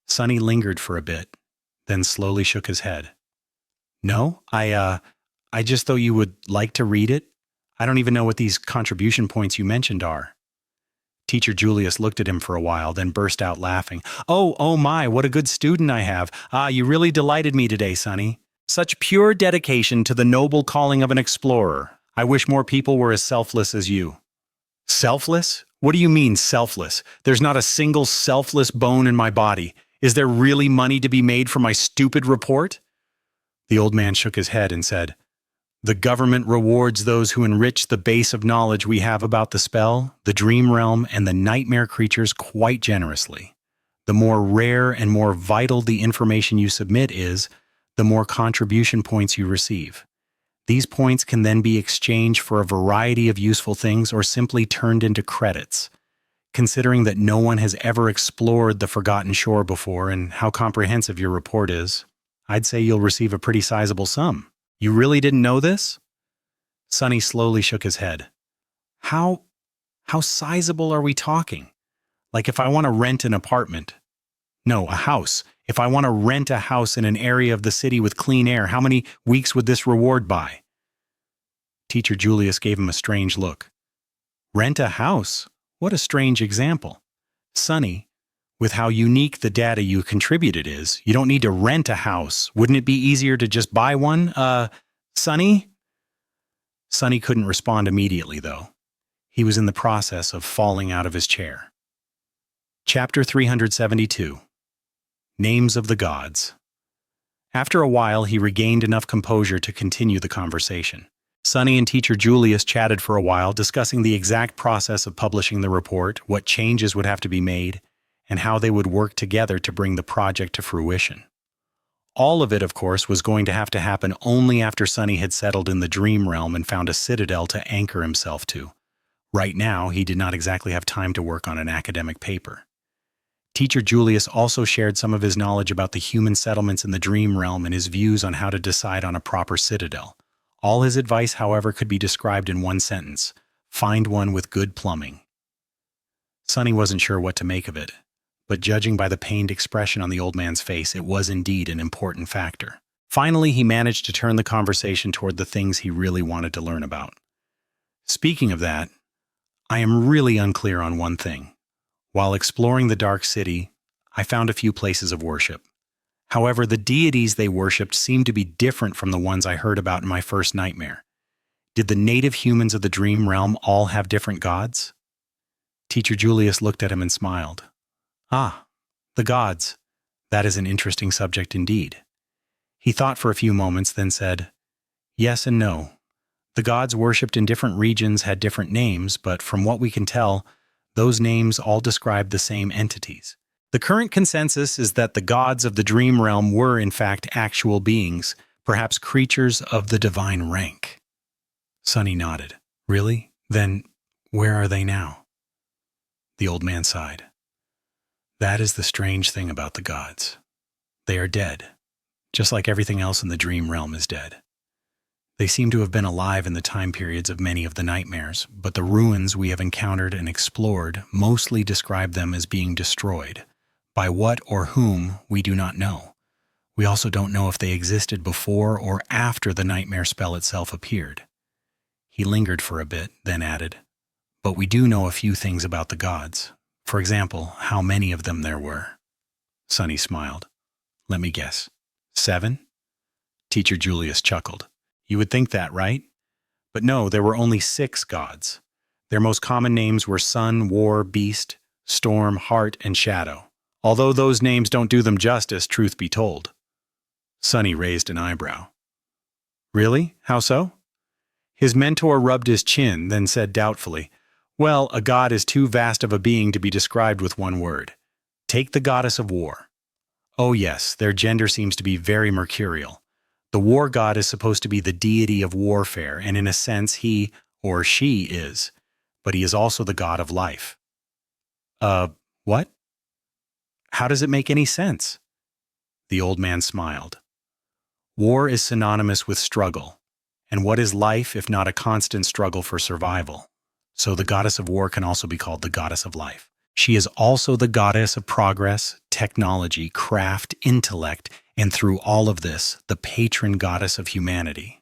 Sonny lingered for a bit, then slowly shook his head. No, I just thought you would like to read it. I don't even know what these contribution points you mentioned are. Teacher Julius looked at him for a while, then burst out laughing. Oh my, what a good student I have. You really delighted me today, Sonny. Such pure dedication to the noble calling of an explorer. I wish more people were as selfless as you. Selfless? What do you mean, selfless? There's not a single selfless bone in my body. Is there really money to be made from my stupid report? The old man shook his head and said, The government rewards those who enrich the base of knowledge we have about the spell, the dream realm, and the nightmare creatures quite generously. The more rare and more vital the information you submit is, the more contribution points you receive. These points can then be exchanged for a variety of useful things or simply turned into credits. Considering that no one has ever explored the Forgotten Shore before and how comprehensive your report is, I'd say you'll receive a pretty sizable sum. You really didn't know this? Sonny slowly shook his head. How sizable are we talking? Like if I want to rent an apartment. No, a house. If I want to rent a house in an area of the city with clean air, how many weeks would this reward buy? Teacher Julius gave him a strange look. Rent a house? What a strange example. Sonny, with how unique the data you contributed is, you don't need to rent a house. Wouldn't it be easier to just buy one? Sonny? Sonny couldn't respond immediately, though. He was in the process of falling out of his chair. Chapter 372. Names of the Gods. After a while, he regained enough composure to continue the conversation. Sonny and Teacher Julius chatted for a while, discussing the exact process of publishing the report, what changes would have to be made, and how they would work together to bring the project to fruition. All of it, of course, was going to happen only after Sonny had settled in the dream realm and found a citadel to anchor himself to. Right now, he did not exactly have time to work on an academic paper. Teacher Julius also shared some of his knowledge about the human settlements in the dream realm and his views on how to decide on a proper citadel. All his advice, however, could be described in one sentence: find one with good plumbing. Sonny wasn't sure what to make of it. but judging by the pained expression on the old man's face, it was indeed an important factor. Finally, he managed to turn the conversation toward the things he really wanted to learn about. Speaking of that, I am really unclear on one thing. While exploring the Dark City, I found a few places of worship. However, the deities they worshipped seemed to be different from the ones I heard about in my first nightmare. Did the native humans of the dream realm all have different gods? Teacher Julius looked at him and smiled. Ah, the gods. That is an interesting subject indeed. He thought for a few moments, then said, Yes and no. The gods worshipped in different regions had different names, but from what we can tell, those names all describe the same entities. The current consensus is that the gods of the dream realm were in fact actual beings, perhaps creatures of the divine rank. Sunny nodded. Really? Then where are they now? The old man sighed. That is the strange thing about the gods. They are dead, just like everything else in the dream realm is dead. They seem to have been alive in the time periods of many of the nightmares, but the ruins we have encountered and explored mostly describe them as being destroyed. By what or whom, we do not know. We also don't know if they existed before or after the nightmare spell itself appeared. He lingered for a bit, then added, But we do know a few things about the gods. For example, how many of them there were. Sunny smiled. Let me guess. 7? Teacher Julius chuckled. You would think that, right? But no, there were only 6 gods. Their most common names were Sun, War, Beast, Storm, Heart, and Shadow. Although those names don't do them justice, truth be told. Sunny raised an eyebrow. Really? How so? His mentor rubbed his chin, then said doubtfully, Well, a god is too vast of a being to be described with one word. Take the goddess of war. Oh yes, their gender seems to be very mercurial. The war god is supposed to be the deity of warfare, and in a sense he, or she, is. But he is also the god of life. What? How does it make any sense? The old man smiled. War is synonymous with struggle. And what is life if not a constant struggle for survival? So the goddess of war can also be called the goddess of life. She is also the goddess of progress, technology, craft, intellect, and through all of this, the patron goddess of humanity.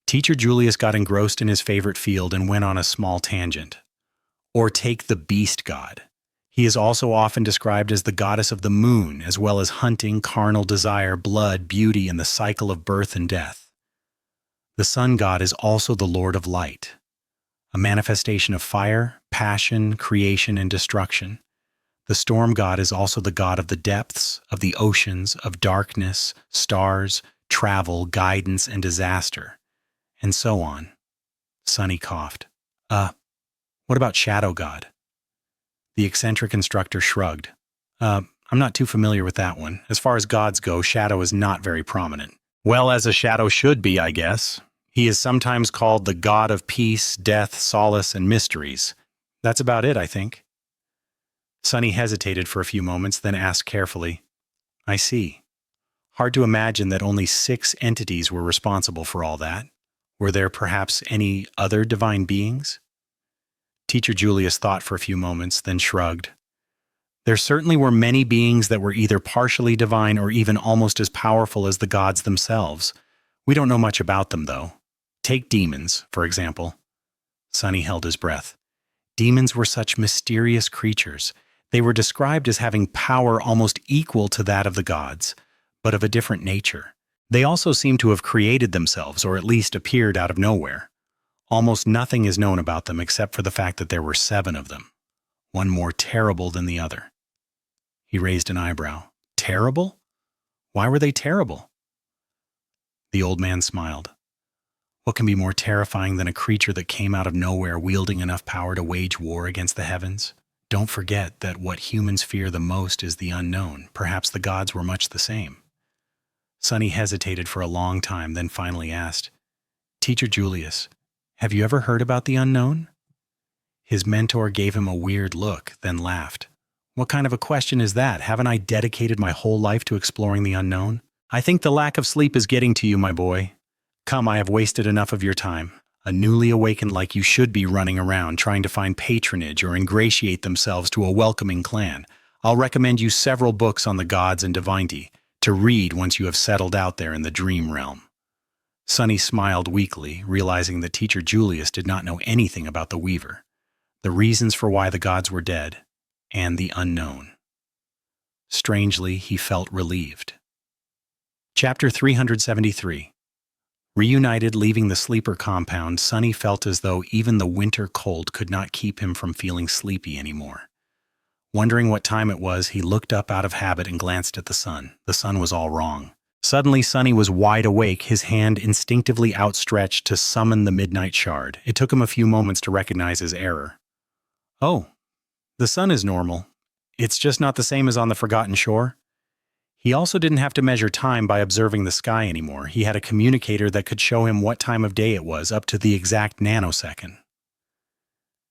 Teacher Julius got engrossed in his favorite field and went on a small tangent. Or take the beast god. He is also often described as the goddess of the moon, as well as hunting, carnal desire, blood, beauty, and the cycle of birth and death. The sun god is also the lord of light, a manifestation of fire, passion, creation, and destruction. The storm god is also the god of the depths, of the oceans, of darkness, stars, travel, guidance, and disaster, and so on. Sunny coughed. What about shadow god? The eccentric instructor shrugged. I'm not too familiar with that one. As far as gods go, shadow is not very prominent. Well, as a shadow should be, I guess. He is sometimes called the god of peace, death, solace, and mysteries. That's about it, I think. Sunny hesitated for a few moments, then asked carefully, I see. Hard to imagine that only 6 entities were responsible for all that. Were there perhaps any other divine beings? Teacher Julius thought for a few moments, then shrugged. There certainly were many beings that were either partially divine or even almost as powerful as the gods themselves. We don't know much about them, though. Take demons, for example. Sunny held his breath. Demons were such mysterious creatures. They were described as having power almost equal to that of the gods, but of a different nature. They also seem to have created themselves, or at least appeared out of nowhere. Almost nothing is known about them except for the fact that there were 7 of them, one more terrible than the other. He raised an eyebrow. Terrible? Why were they terrible? The old man smiled. What can be more terrifying than a creature that came out of nowhere wielding enough power to wage war against the heavens? Don't forget that what humans fear the most is the unknown. Perhaps the gods were much the same. Sunny hesitated for a long time, then finally asked, Teacher Julius, have you ever heard about the unknown? His mentor gave him a weird look, then laughed. What kind of a question is that? Haven't I dedicated my whole life to exploring the unknown? I think the lack of sleep is getting to you, my boy. Come, I have wasted enough of your time. A newly awakened like you should be running around trying to find patronage or ingratiate themselves to a welcoming clan. I'll recommend you several books on the gods and divinity to read once you have settled out there in the dream realm." Sunny smiled weakly, realizing that teacher Julius did not know anything about the Weaver, the reasons for why the gods were dead, and the unknown. Strangely, he felt relieved. Chapter 373. Reunited, leaving the sleeper compound, Sunny felt as though even the winter cold could not keep him from feeling sleepy anymore. Wondering what time it was, he looked up out of habit and glanced at the sun. The sun was all wrong. Suddenly, Sunny was wide awake, his hand instinctively outstretched to summon the midnight shard. It took him a few moments to recognize his error. "Oh, the sun is normal. It's just not the same as on the Forgotten Shore." He also didn't have to measure time by observing the sky anymore. He had a communicator that could show him what time of day it was, up to the exact nanosecond.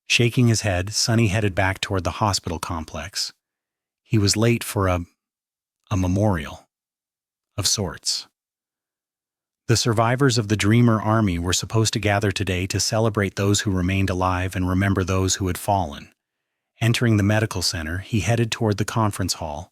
Shaking his head, Sunny headed back toward the hospital complex. He was late for a memorial of sorts. The survivors of the Dreamer Army were supposed to gather today to celebrate those who remained alive and remember those who had fallen. Entering the medical center, he headed toward the conference hall,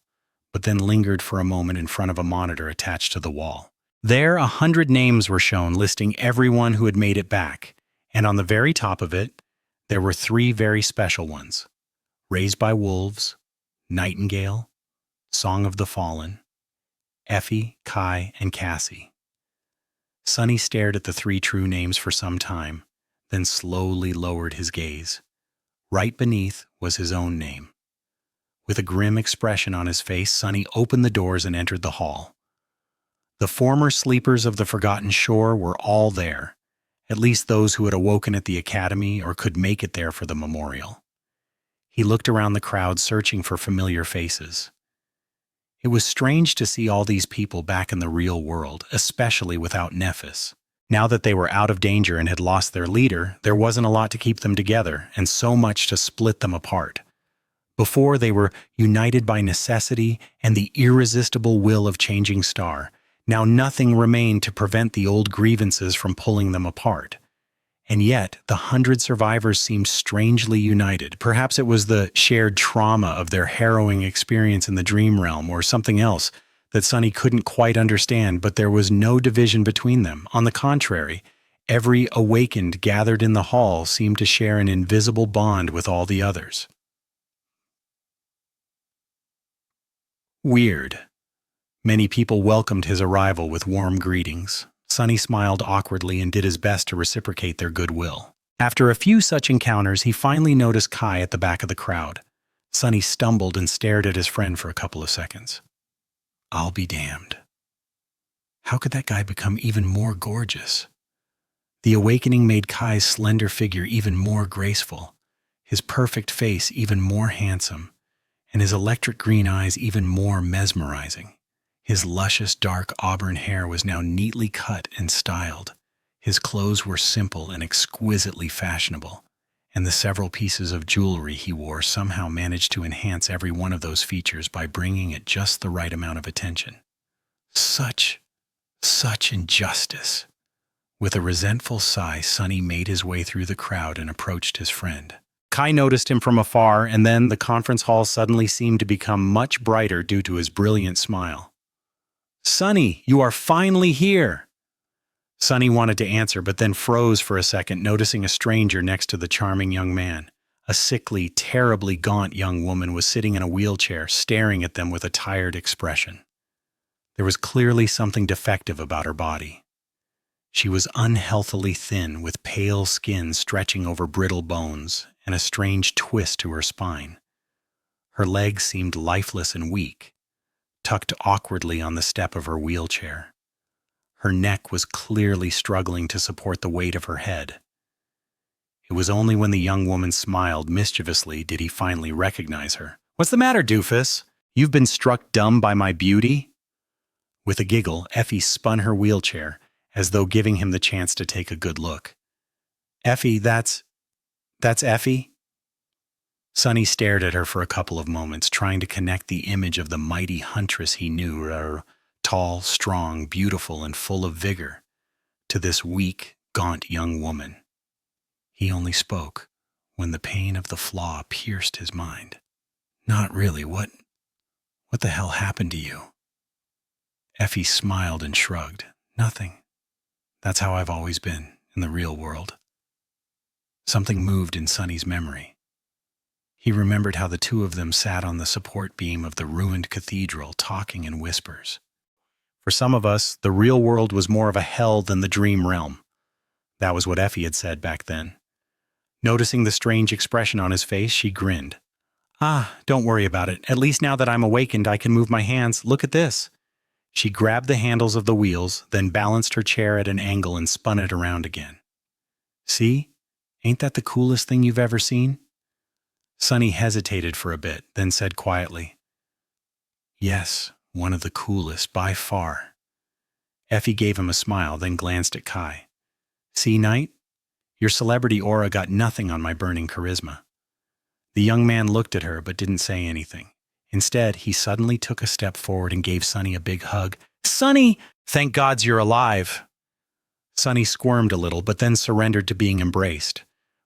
but then lingered for a moment in front of a monitor attached to the wall. There, 100 names were shown listing everyone who had made it back, and on the very top of it, there were 3 very special ones: Raised by Wolves, Nightingale, Song of the Fallen, Effie, Kai, and Cassie. Sunny stared at the 3 true names for some time, then slowly lowered his gaze. Right beneath was his own name. With a grim expression on his face, Sunny opened the doors and entered the hall. The former sleepers of the Forgotten Shore were all there, at least those who had awoken at the academy or could make it there for the memorial. He looked around the crowd, searching for familiar faces. It was strange to see all these people back in the real world, especially without Nephis. Now that they were out of danger and had lost their leader, there wasn't a lot to keep them together, and so much to split them apart. Before, they were united by necessity and the irresistible will of Changing Star. Now nothing remained to prevent the old grievances from pulling them apart. And yet, the 100 survivors seemed strangely united. Perhaps it was the shared trauma of their harrowing experience in the dream realm, or something else that Sunny couldn't quite understand, but there was no division between them. On the contrary, every awakened gathered in the hall seemed to share an invisible bond with all the others. Weird. Many people welcomed his arrival with warm greetings. Sunny smiled awkwardly and did his best to reciprocate their goodwill. After a few such encounters, he finally noticed Kai at the back of the crowd. Sunny stumbled and stared at his friend for a couple of seconds. I'll be damned. How could that guy become even more gorgeous? The awakening made Kai's slender figure even more graceful, his perfect face even more handsome, and his electric green eyes even more mesmerizing. His luscious dark auburn hair was now neatly cut and styled. His clothes were simple and exquisitely fashionable, and the several pieces of jewelry he wore somehow managed to enhance every one of those features by bringing it just the right amount of attention. Such injustice. With a resentful sigh, Sunny made his way through the crowd and approached his friend. Kai noticed him from afar, and then the conference hall suddenly seemed to become much brighter due to his brilliant smile. Sunny, you are finally here! Sunny wanted to answer, but then froze for a second, noticing a stranger next to the charming young man. A sickly, terribly gaunt young woman was sitting in a wheelchair, staring at them with a tired expression. There was clearly something defective about her body. She was unhealthily thin, with pale skin stretching over brittle bones, and a strange twist to her spine. Her legs seemed lifeless and weak, tucked awkwardly on the step of her wheelchair. Her neck was clearly struggling to support the weight of her head. It was only when the young woman smiled mischievously did he finally recognize her. "What's the matter, doofus? You've been struck dumb by my beauty?" With a giggle, Effie spun her wheelchair, as though giving him the chance to take a good look. "Effie, that's Effie?" Sunny stared at her for a couple of moments, trying to connect the image of the mighty huntress he knew, tall, strong, beautiful, and full of vigor, to this weak, gaunt young woman. He only spoke when the pain of the flaw pierced his mind. "Not really. What What the hell happened to you? Effie smiled and shrugged. Nothing. That's how I've always been in the real world. Something moved in Sonny's memory. He remembered how the two of them sat on the support beam of the ruined cathedral talking in whispers. For some of us, the real world was more of a hell than the dream realm. That was what Effie had said back then. Noticing the strange expression on his face, she grinned. Don't worry about it. At least now that I'm awakened, I can move my hands. Look at this. She grabbed the handles of the wheels, then balanced her chair at an angle and spun it around again. See? Ain't that the coolest thing you've ever seen? Sonny hesitated for a bit, then said quietly, Yes, one of the coolest by far. Effie gave him a smile, then glanced at Kai. See, Knight? Your celebrity aura got nothing on my burning charisma. The young man looked at her but didn't say anything. Instead, he suddenly took a step forward and gave Sonny a big hug. Sonny! Thank gods you're alive! Sonny squirmed a little but then surrendered to being embraced.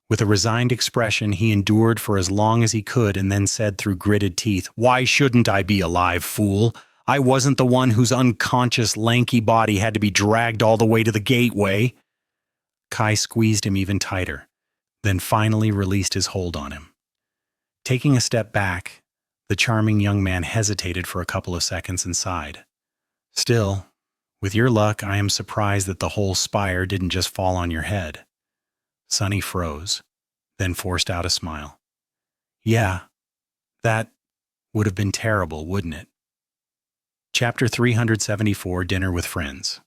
With a resigned expression, he endured for as long as he could and then said through gritted teeth, Why shouldn't I be alive, fool? I wasn't the one whose unconscious, lanky body had to be dragged all the way to the gateway. Kai squeezed him even tighter, then finally released his hold on him. Taking a step back, the charming young man hesitated for a couple of seconds and sighed. Still, with your luck, I am surprised that the whole spire didn't just fall on your head. Sonny froze, then forced out a smile. Yeah, that would have been terrible, wouldn't it? Chapter 374, Dinner with Friends.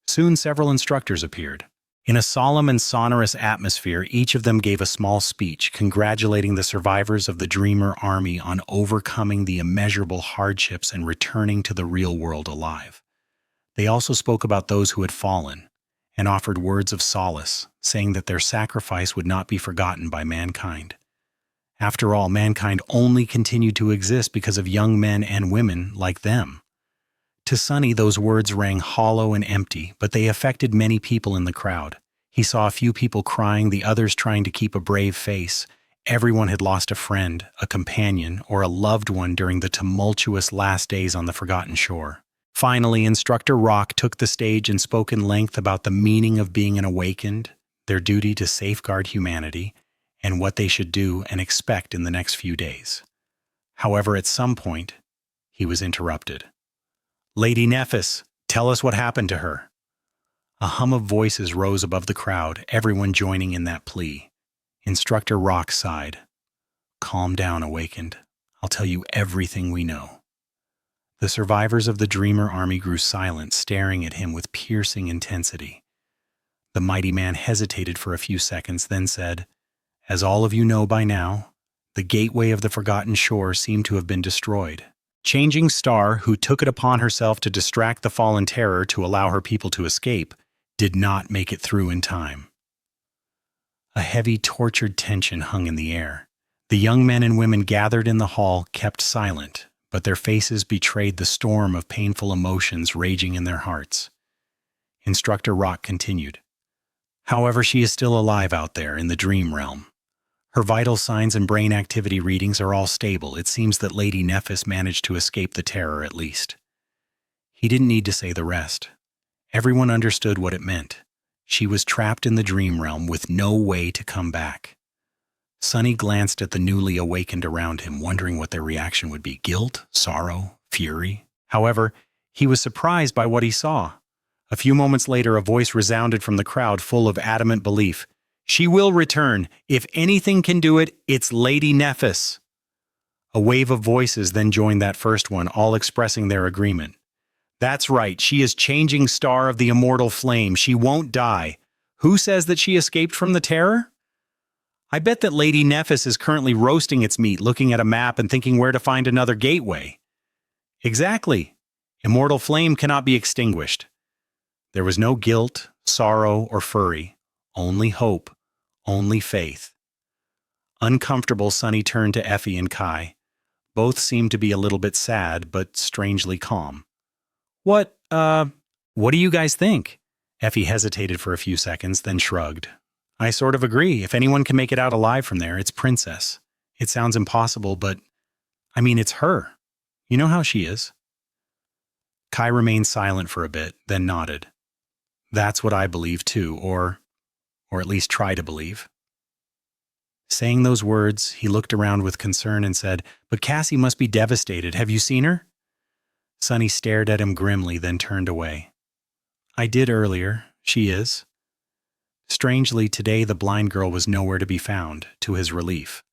Soon several instructors appeared. In a solemn and sonorous atmosphere, each of them gave a small speech congratulating the survivors of the Dreamer Army on overcoming the immeasurable hardships and returning to the real world alive. They also spoke about those who had fallen and offered words of solace, saying that their sacrifice would not be forgotten by mankind. After all, mankind only continued to exist because of young men and women like them. To Sonny, those words rang hollow and empty, but they affected many people in the crowd. He saw a few people crying, the others trying to keep a brave face. Everyone had lost a friend, a companion, or a loved one during the tumultuous last days on the Forgotten Shore. Finally, Instructor Rock took the stage and spoke in length about the meaning of being an awakened, their duty to safeguard humanity, and what they should do and expect in the next few days. However, at some point, he was interrupted. Lady Nephis, tell us what happened to her. A hum of voices rose above the crowd, everyone joining in that plea. Instructor Rock sighed. Calm down, Awakened. I'll tell you everything we know. The survivors of the Dreamer Army grew silent, staring at him with piercing intensity. The mighty man hesitated for a few seconds, then said, As all of you know by now, the gateway of the Forgotten Shore seemed to have been destroyed. Changing Star, who took it upon herself to distract the fallen terror to allow her people to escape, did not make it through in time. A heavy, tortured tension hung in the air. The young men and women gathered in the hall kept silent, but their faces betrayed the storm of painful emotions raging in their hearts. Instructor Rock continued. However, she is still alive out there in the dream realm. Her vital signs and brain activity readings are all stable. It seems that Lady Nephis managed to escape the terror at least. He didn't need to say the rest. Everyone understood what it meant. She was trapped in the dream realm with no way to come back. Sonny glanced at the newly awakened around him, wondering what their reaction would be. Guilt, sorrow, fury. However, he was surprised by what he saw. A few moments later, a voice resounded from the crowd full of adamant belief. She will return. If anything can do it, it's Lady Nephis. A wave of voices then joined that first one, all expressing their agreement. That's right, she is Changing Star of the immortal flame. She won't die. Who says that she escaped from the terror? I bet that Lady Nephis is currently roasting its meat, looking at a map and thinking where to find another gateway. Exactly. Immortal flame cannot be extinguished. There was no guilt, sorrow, or fury. Only hope, only faith. Uncomfortable, Sonny turned to Effie and Kai. Both seemed to be a little bit sad, but strangely calm. What do you guys think? Effie hesitated for a few seconds, then shrugged. I sort of agree. If anyone can make it out alive from there, it's Princess. It sounds impossible, but, it's her. You know how she is?" Kai remained silent for a bit, then nodded. "That's what I believe too, or at least try to believe." Saying those words, he looked around with concern and said, "But Cassie must be devastated. Have you seen her?" Sunny stared at him grimly, then turned away. "I did earlier. She is." Strangely, today the blind girl was nowhere to be found, to his relief.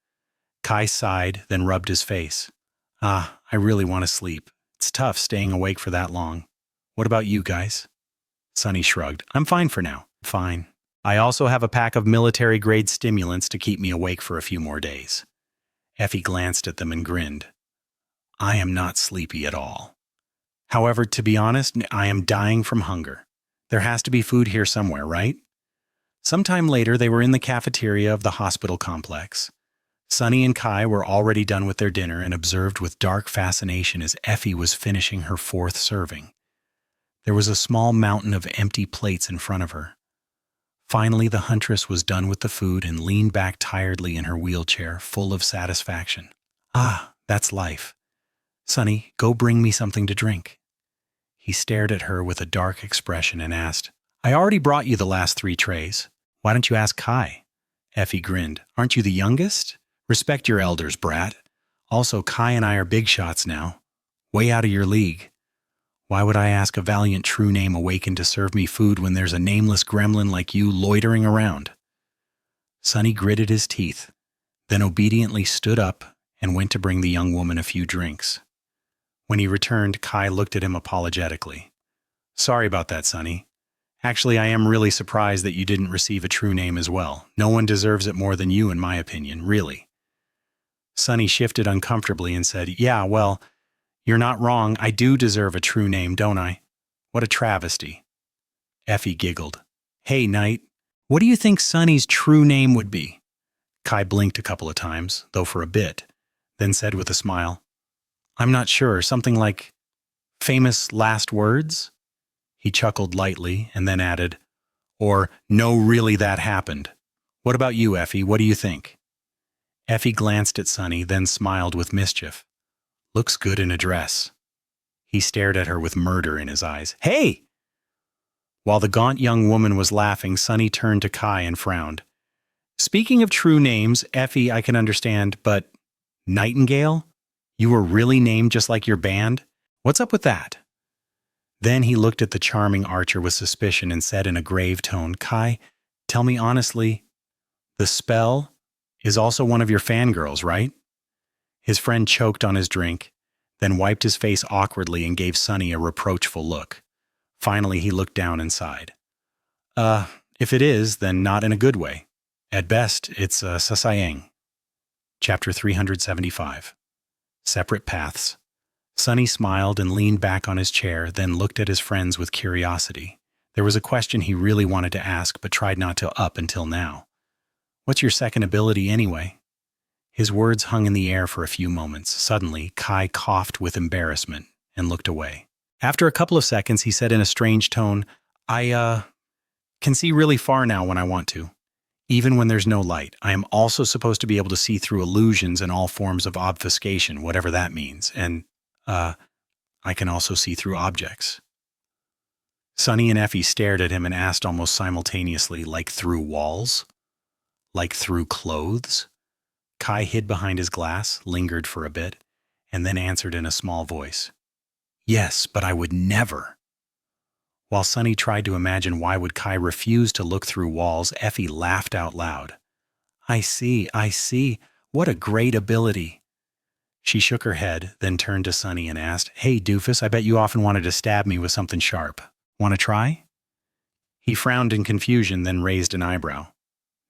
Kai sighed, then rubbed his face. I really want to sleep. It's tough staying awake for that long. What about you guys?" Sunny shrugged. "I'm fine for now." "Fine. I also have a pack of military-grade stimulants to keep me awake for a few more days." Effie glanced at them and grinned. "I am not sleepy at all. However, to be honest, I am dying from hunger. There has to be food here somewhere, right?" Sometime later, they were in the cafeteria of the hospital complex. Sunny and Kai were already done with their dinner and observed with dark fascination as Effie was finishing her 4th serving. There was a small mountain of empty plates in front of her. Finally, the huntress was done with the food and leaned back tiredly in her wheelchair, full of satisfaction. That's life. Sunny, go bring me something to drink." He stared at her with a dark expression and asked, "I already brought you the last 3 trays. Why don't you ask Kai?" Effie grinned. "Aren't you the youngest? Respect your elders, brat. Also, Kai and I are big shots now. Way out of your league. Why would I ask a valiant true name awakened to serve me food when there's a nameless gremlin like you loitering around?" Sunny gritted his teeth, then obediently stood up and went to bring the young woman a few drinks. When he returned, Kai looked at him apologetically. "Sorry about that, Sunny. Actually, I am really surprised that you didn't receive a true name as well. No one deserves it more than you, in my opinion, really." Sunny shifted uncomfortably and said, "Yeah, well, you're not wrong. I do deserve a true name, don't I? What a travesty." Effie giggled. "Hey, Knight, what do you think Sunny's true name would be?" Kai blinked a couple of times, though for a bit, then said with a smile, "I'm not sure. Something like famous last words?" He chuckled lightly and then added, "Or, no, really that happened. What about you, Effie? What do you think?" Effie glanced at Sunny, then smiled with mischief. "Looks good in a dress." He stared at her with murder in his eyes. "Hey!" While the gaunt young woman was laughing, Sunny turned to Kai and frowned. "Speaking of true names, Effie, I can understand, but Nightingale? You were really named just like your band? What's up with that?" Then he looked at the charming archer with suspicion and said in a grave tone, "Kai, tell me honestly, the spell is also one of your fangirls, right?" His friend choked on his drink, then wiped his face awkwardly and gave Sunny a reproachful look. Finally, he looked down and sighed. If it is, then not in a good way. At best, it's a sasayang." Chapter 375. Separate Paths. Sunny smiled and leaned back on his chair, then looked at his friends with curiosity. There was a question he really wanted to ask, but tried not to up until now. "What's your second ability anyway?" His words hung in the air for a few moments. Suddenly, Kai coughed with embarrassment and looked away. After a couple of seconds, he said in a strange tone, I can see really far now when I want to. Even when there's no light, I am also supposed to be able to see through illusions and all forms of obfuscation, whatever that means. And, I can also see through objects." Sunny and Effie stared at him and asked almost simultaneously, "Like through walls? Like through clothes?" Kai hid behind his glass, lingered for a bit, and then answered in a small voice, "Yes, but I would never." While Sunny tried to imagine why would Kai refuse to look through walls, Effie laughed out loud. I see. What a great ability." She shook her head, then turned to Sunny and asked, "Hey, doofus, I bet you often wanted to stab me with something sharp. Want to try?" He frowned in confusion, then raised an eyebrow.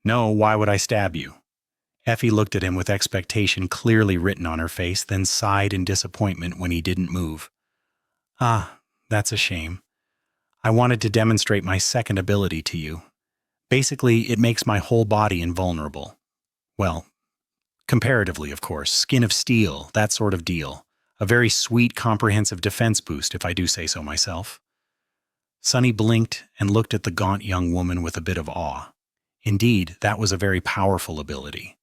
"No, why would I stab you?" Effie looked at him with expectation clearly written on her face, then sighed in disappointment when he didn't move. That's a shame. I wanted to demonstrate my second ability to you. Basically, it makes my whole body invulnerable. Well, comparatively, of course. Skin of steel, that sort of deal. A very sweet, comprehensive defense boost, if I do say so myself." Sunny blinked and looked at the gaunt young woman with a bit of awe. Indeed, that was a very powerful ability.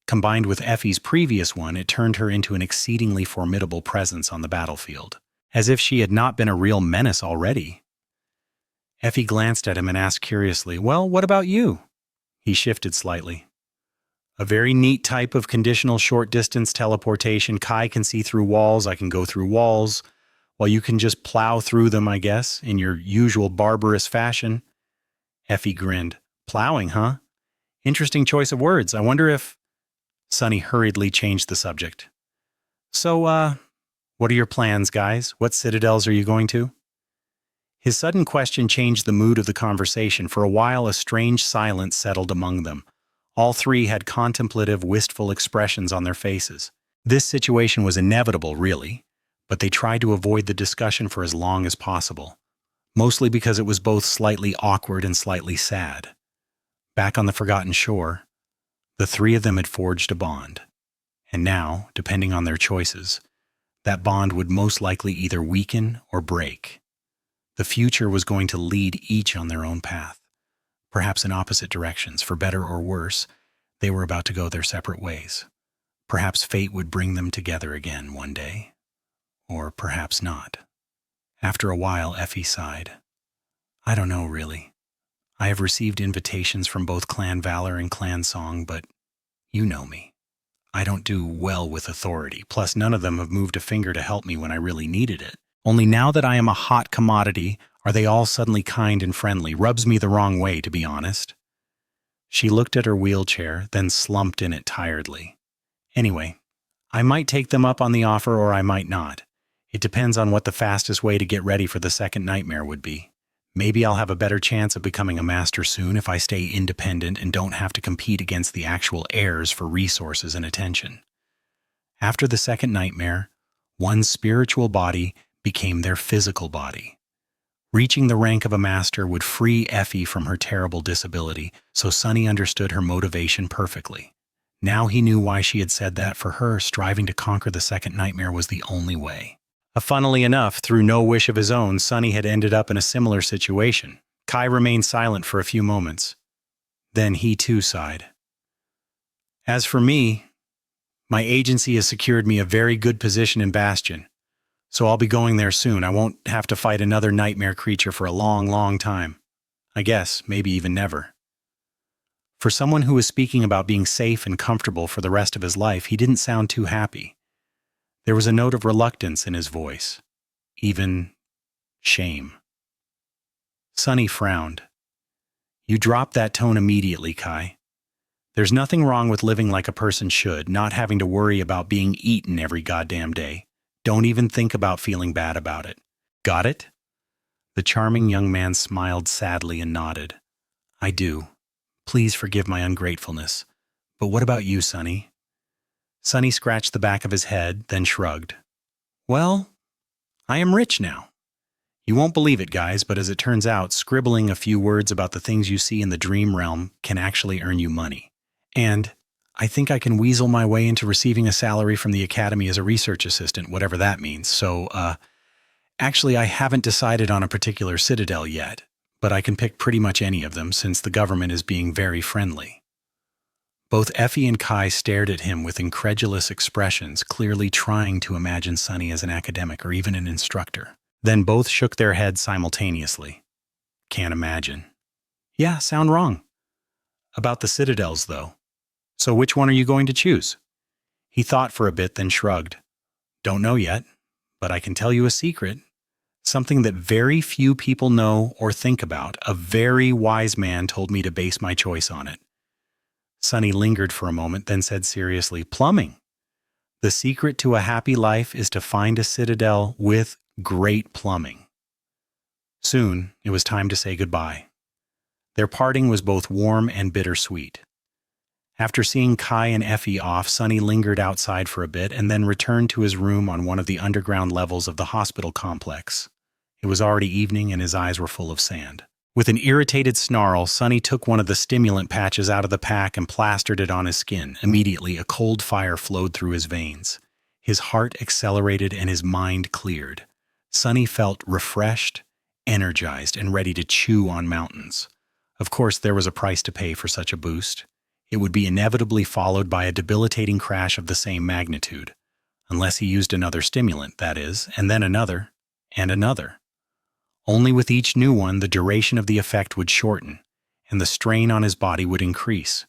Combined with Effie's previous one, it turned her into an exceedingly formidable presence on the battlefield, as if she had not been a real menace already. Effie glanced at him and asked curiously, "Well, what about you?" He shifted slightly. "A very neat type of conditional short-distance teleportation. Kai can see through walls, I can go through walls, while you can just plow through them, I guess, in your usual barbarous fashion." Effie grinned. "Plowing, huh? Interesting choice of words. I wonder if—" Sunny hurriedly changed the subject. "So, what are your plans, guys? What citadels are you going to?" His sudden question changed the mood of the conversation. For a while, a strange silence settled among them. All three had contemplative, wistful expressions on their faces. This situation was inevitable, really, but they tried to avoid the discussion for as long as possible, mostly because it was both slightly awkward and slightly sad. Back on the forgotten shore, the three of them had forged a bond, and now, depending on their choices, that bond would most likely either weaken or break. The future was going to lead each on their own path, perhaps in opposite directions. For better or worse, they were about to go their separate ways. Perhaps fate would bring them together again one day, or perhaps not. After a while, Effie sighed. "I don't know, really. I have received invitations from both Clan Valor and Clan Song, but you know me. I don't do well with authority. Plus, none of them have moved a finger to help me when I really needed it. Only now that I am a hot commodity, are they all suddenly kind and friendly? Rubs me the wrong way, to be honest." She looked at her wheelchair, then slumped in it tiredly. "Anyway, I might take them up on the offer or I might not. It depends on what the fastest way to get ready for the second nightmare would be. Maybe I'll have a better chance of becoming a master soon if I stay independent and don't have to compete against the actual heirs for resources and attention." After the second nightmare, one's spiritual body became their physical body. Reaching the rank of a master would free Effie from her terrible disability, so Sunny understood her motivation perfectly. Now he knew why she had said that. For her, striving to conquer the second nightmare was the only way. Funnily enough, through no wish of his own, Sunny had ended up in a similar situation. Kai remained silent for a few moments. Then he too sighed. "As for me, my agency has secured me a very good position in Bastion, so I'll be going there soon. I won't have to fight another nightmare creature for a long, long time. I guess, maybe even never." For someone who was speaking about being safe and comfortable for the rest of his life, he didn't sound too happy. There was a note of reluctance in his voice, even shame. Sunny frowned. "You dropped that tone immediately, Kai. There's nothing wrong with living like a person should, not having to worry about being eaten every goddamn day. Don't even think about feeling bad about it. Got it?" The charming young man smiled sadly and nodded. "I do. Please forgive my ungratefulness. But what about you, Sunny?" Sunny scratched the back of his head, then shrugged. "Well, I am rich now. You won't believe it, guys, but as it turns out, scribbling a few words about the things you see in the dream realm can actually earn you money. And I think I can weasel my way into receiving a salary from the Academy as a research assistant, whatever that means. So, actually, I haven't decided on a particular citadel yet, but I can pick pretty much any of them since the government is being very friendly." Both Effie and Kai stared at him with incredulous expressions, clearly trying to imagine Sunny as an academic or even an instructor. Then both shook their heads simultaneously. "Can't imagine." "Yeah, sound wrong." "About the citadels, though. So which one are you going to choose?" He thought for a bit, then shrugged. "Don't know yet, but I can tell you a secret. Something that very few people know or think about. A very wise man told me to base my choice on it." Sunny lingered for a moment, then said seriously, "Plumbing. The secret to a happy life is to find a citadel with great plumbing." Soon, it was time to say goodbye. Their parting was both warm and bittersweet. After seeing Kai and Effie off, Sunny lingered outside for a bit and then returned to his room on one of the underground levels of the hospital complex. It was already evening and his eyes were full of sand. With an irritated snarl, Sunny took one of the stimulant patches out of the pack and plastered it on his skin. Immediately, a cold fire flowed through his veins. His heart accelerated and his mind cleared. Sunny felt refreshed, energized, and ready to chew on mountains. Of course, there was a price to pay for such a boost. It would be inevitably followed by a debilitating crash of the same magnitude, unless he used another stimulant, that is, and then another, and another. Only with each new one the duration of the effect would shorten, and the strain on his body would increase.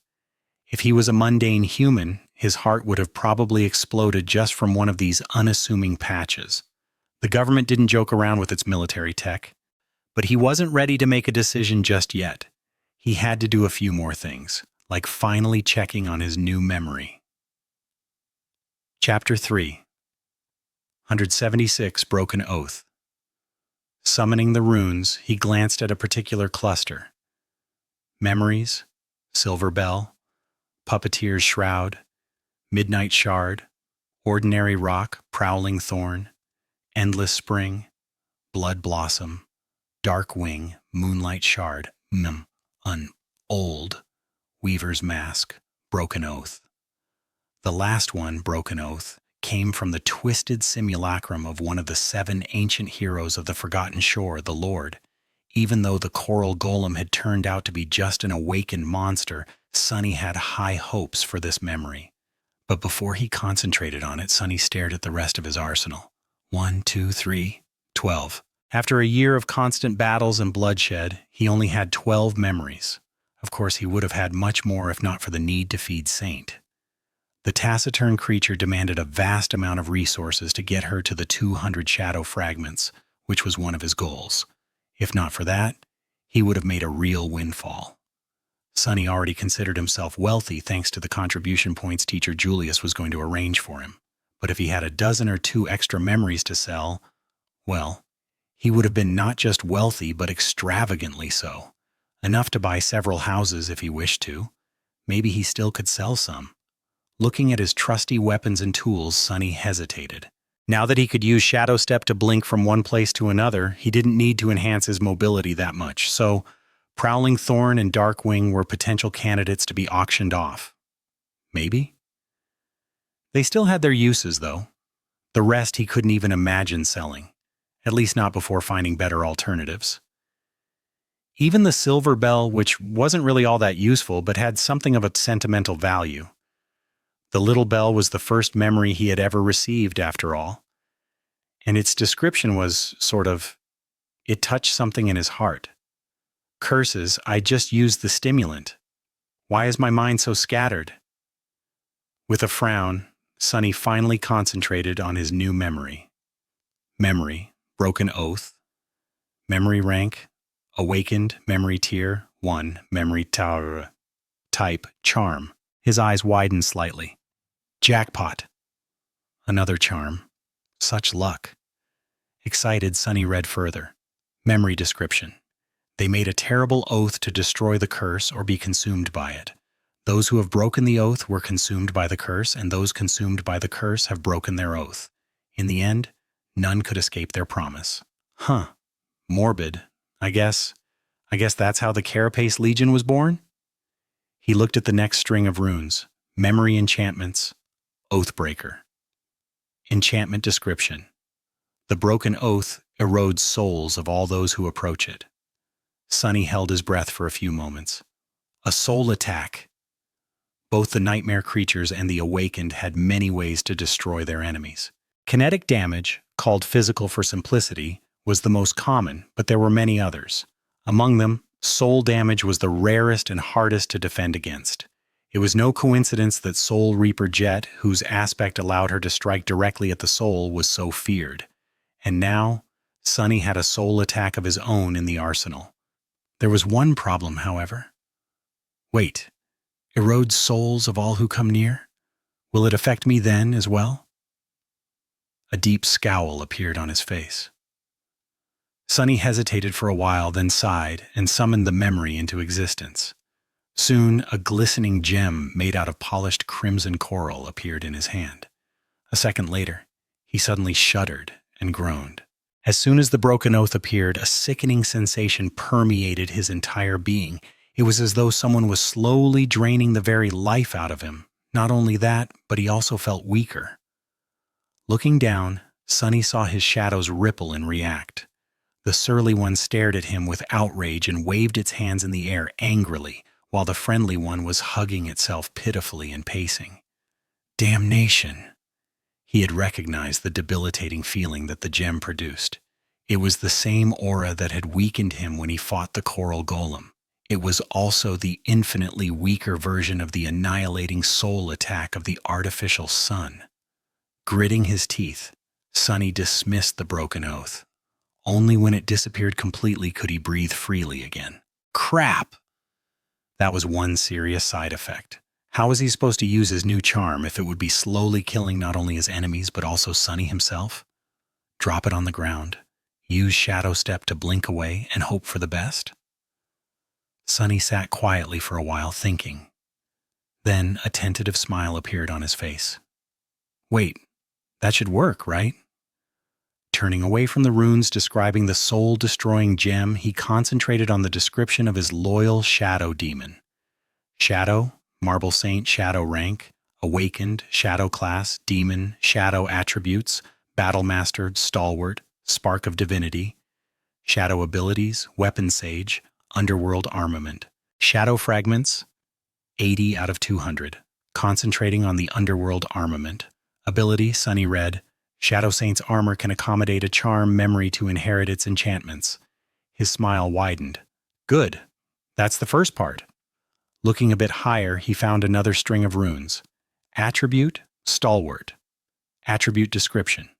If he was a mundane human, his heart would have probably exploded just from one of these unassuming patches. The government didn't joke around with its military tech, but he wasn't ready to make a decision just yet. He had to do a few more things, like finally checking on his new memory. Chapter 3. 176 Broken Oath. Summoning the runes, he glanced at a particular cluster. Memories, Silver Bell, Puppeteer's Shroud, Midnight Shard, Ordinary Rock, Prowling Thorn, Endless Spring, Blood Blossom, Dark Wing, Moonlight Shard, Old, Weaver's Mask, Broken Oath. The last one, Broken Oath, came from the twisted simulacrum of one of the 7 ancient heroes of the Forgotten Shore, the Lord. Even though the coral golem had turned out to be just an awakened monster, Sunny had high hopes for this memory. But before he concentrated on it, Sunny stared at the rest of his arsenal. 1, 2, 3, 12. After a year of constant battles and bloodshed, he only had 12 memories. Of course, he would have had much more if not for the need to feed Saint. The taciturn creature demanded a vast amount of resources to get her to the 200 shadow fragments, which was one of his goals. If not for that, he would have made a real windfall. Sunny already considered himself wealthy thanks to the contribution points teacher Julius was going to arrange for him. But if he had a dozen or 2 extra memories to sell, well, he would have been not just wealthy but extravagantly so. Enough to buy several houses if he wished to. Maybe he still could sell some. Looking at his trusty weapons and tools, Sunny hesitated. Now that he could use Shadow Step to blink from one place to another, he didn't need to enhance his mobility that much, so Prowling Thorn and Dark Wing were potential candidates to be auctioned off. Maybe? They still had their uses, though. The rest he couldn't even imagine selling, at least not before finding better alternatives. Even the Silver Bell, which wasn't really all that useful but had something of a sentimental value. The little bell was the first memory he had ever received, after all. And its description was it touched something in his heart. Curses, I just used the stimulant. Why is my mind so scattered? With a frown, Sunny finally concentrated on his new memory. Memory, Broken Oath. Memory rank, Awakened, Memory Tier 1, Memory Tower. Type, Charm. His eyes widened slightly. Jackpot. Another charm. Such luck. Excited, Sunny read further. Memory description. They made a terrible oath to destroy the curse or be consumed by it. Those who have broken the oath were consumed by the curse, and those consumed by the curse have broken their oath. In the end, none could escape their promise. Morbid. I guess that's how the Carapace Legion was born? He looked at the next string of runes. Memory enchantments. Oathbreaker. Enchantment description. The broken oath erodes souls of all those who approach it. Sunny held his breath for a few moments. A soul attack. Both the nightmare creatures and the awakened had many ways to destroy their enemies. Kinetic damage, called physical for simplicity, was the most common, but there were many others. Among them, soul damage was the rarest and hardest to defend against. It was no coincidence that Soul Reaper Jet, whose aspect allowed her to strike directly at the soul, was so feared. And now, Sunny had a soul attack of his own in the arsenal. There was one problem, however. Wait, erodes souls of all who come near? Will it affect me then as well? A deep scowl appeared on his face. Sunny hesitated for a while, then sighed and summoned the memory into existence. Soon, a glistening gem made out of polished crimson coral appeared in his hand. A second later, he suddenly shuddered and groaned. As soon as the broken oath appeared, a sickening sensation permeated his entire being. It was as though someone was slowly draining the very life out of him. Not only that, but he also felt weaker. Looking down, Sunny saw his shadows ripple and react. The surly one stared at him with outrage and waved its hands in the air angrily, while the friendly one was hugging itself pitifully and pacing. Damnation! He had recognized the debilitating feeling that the gem produced. It was the same aura that had weakened him when he fought the coral golem. It was also the infinitely weaker version of the annihilating soul attack of the artificial sun. Gritting his teeth, Sunny dismissed the broken oath. Only when it disappeared completely could he breathe freely again. Crap! That was one serious side effect. How was he supposed to use his new charm if it would be slowly killing not only his enemies but also Sunny himself? Drop it on the ground, use Shadow Step to blink away and hope for the best? Sunny sat quietly for a while thinking. Then a tentative smile appeared on his face. Wait, that should work, right? Turning away from the runes describing the soul-destroying gem, he concentrated on the description of his loyal shadow demon. Shadow, Marble Saint Shadow rank, Awakened, Shadow class, Demon, Shadow attributes, Battle Master, Stalwart, Spark of Divinity, Shadow abilities, Weapon Sage, Underworld armament, Shadow fragments, 80 out of 200, concentrating on the Underworld armament. Ability, Sunny Red, Shadow Saint's armor can accommodate a charm memory to inherit its enchantments. His smile widened. Good. That's the first part. Looking a bit higher, he found another string of runes. Attribute, Stalwart. Attribute description.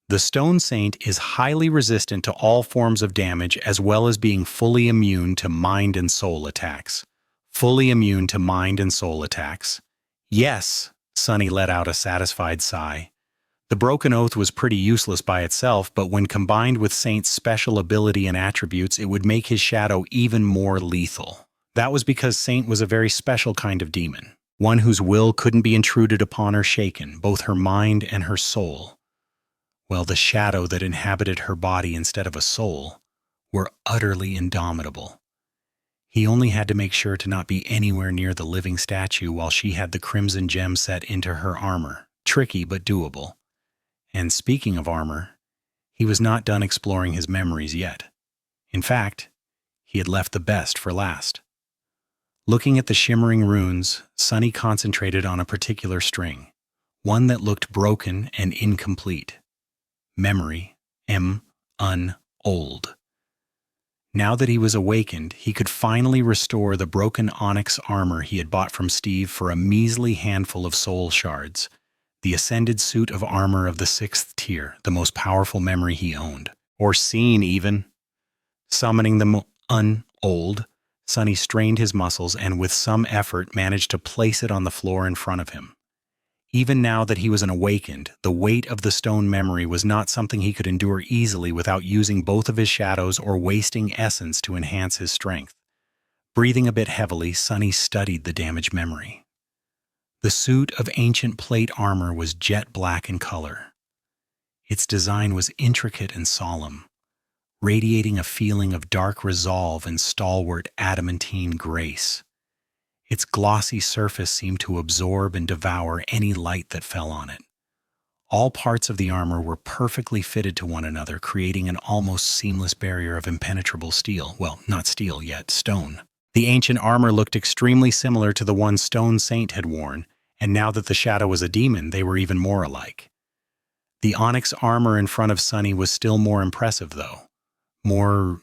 The Stone Saint is highly resistant to all forms of damage as well as being fully immune to mind and soul attacks. Fully immune to mind and soul attacks. Yes, Sunny let out a satisfied sigh. The broken oath was pretty useless by itself, but when combined with Saint's special ability and attributes, it would make his shadow even more lethal. That was because Saint was a very special kind of demon, one whose will couldn't be intruded upon or shaken, both her mind and her soul. Well, the shadow that inhabited her body instead of a soul were utterly indomitable. He only had to make sure to not be anywhere near the living statue while she had the crimson gem set into her armor. Tricky but doable. And speaking of armor, he was not done exploring his memories yet. In fact, he had left the best for last. Looking at the shimmering runes, Sunny concentrated on a particular string, one that looked broken and incomplete. Memory, old. Now that he was awakened, he could finally restore the broken onyx armor he had bought from Steve for a measly handful of soul shards, the ascended suit of armor of the 6th tier, the most powerful memory he owned. Or seen, even. Summoning the old, Sunny strained his muscles and with some effort managed to place it on the floor in front of him. Even now that he was an awakened, the weight of the stone memory was not something he could endure easily without using both of his shadows or wasting essence to enhance his strength. Breathing a bit heavily, Sunny studied the damaged memory. The suit of ancient plate armor was jet black in color. Its design was intricate and solemn, radiating a feeling of dark resolve and stalwart adamantine grace. Its glossy surface seemed to absorb and devour any light that fell on it. All parts of the armor were perfectly fitted to one another, creating an almost seamless barrier of impenetrable steel. Well, not steel yet, stone. The ancient armor looked extremely similar to the one Stone Saint had worn, and now that the shadow was a demon, they were even more alike. The onyx armor in front of Sunny was still more impressive, though. More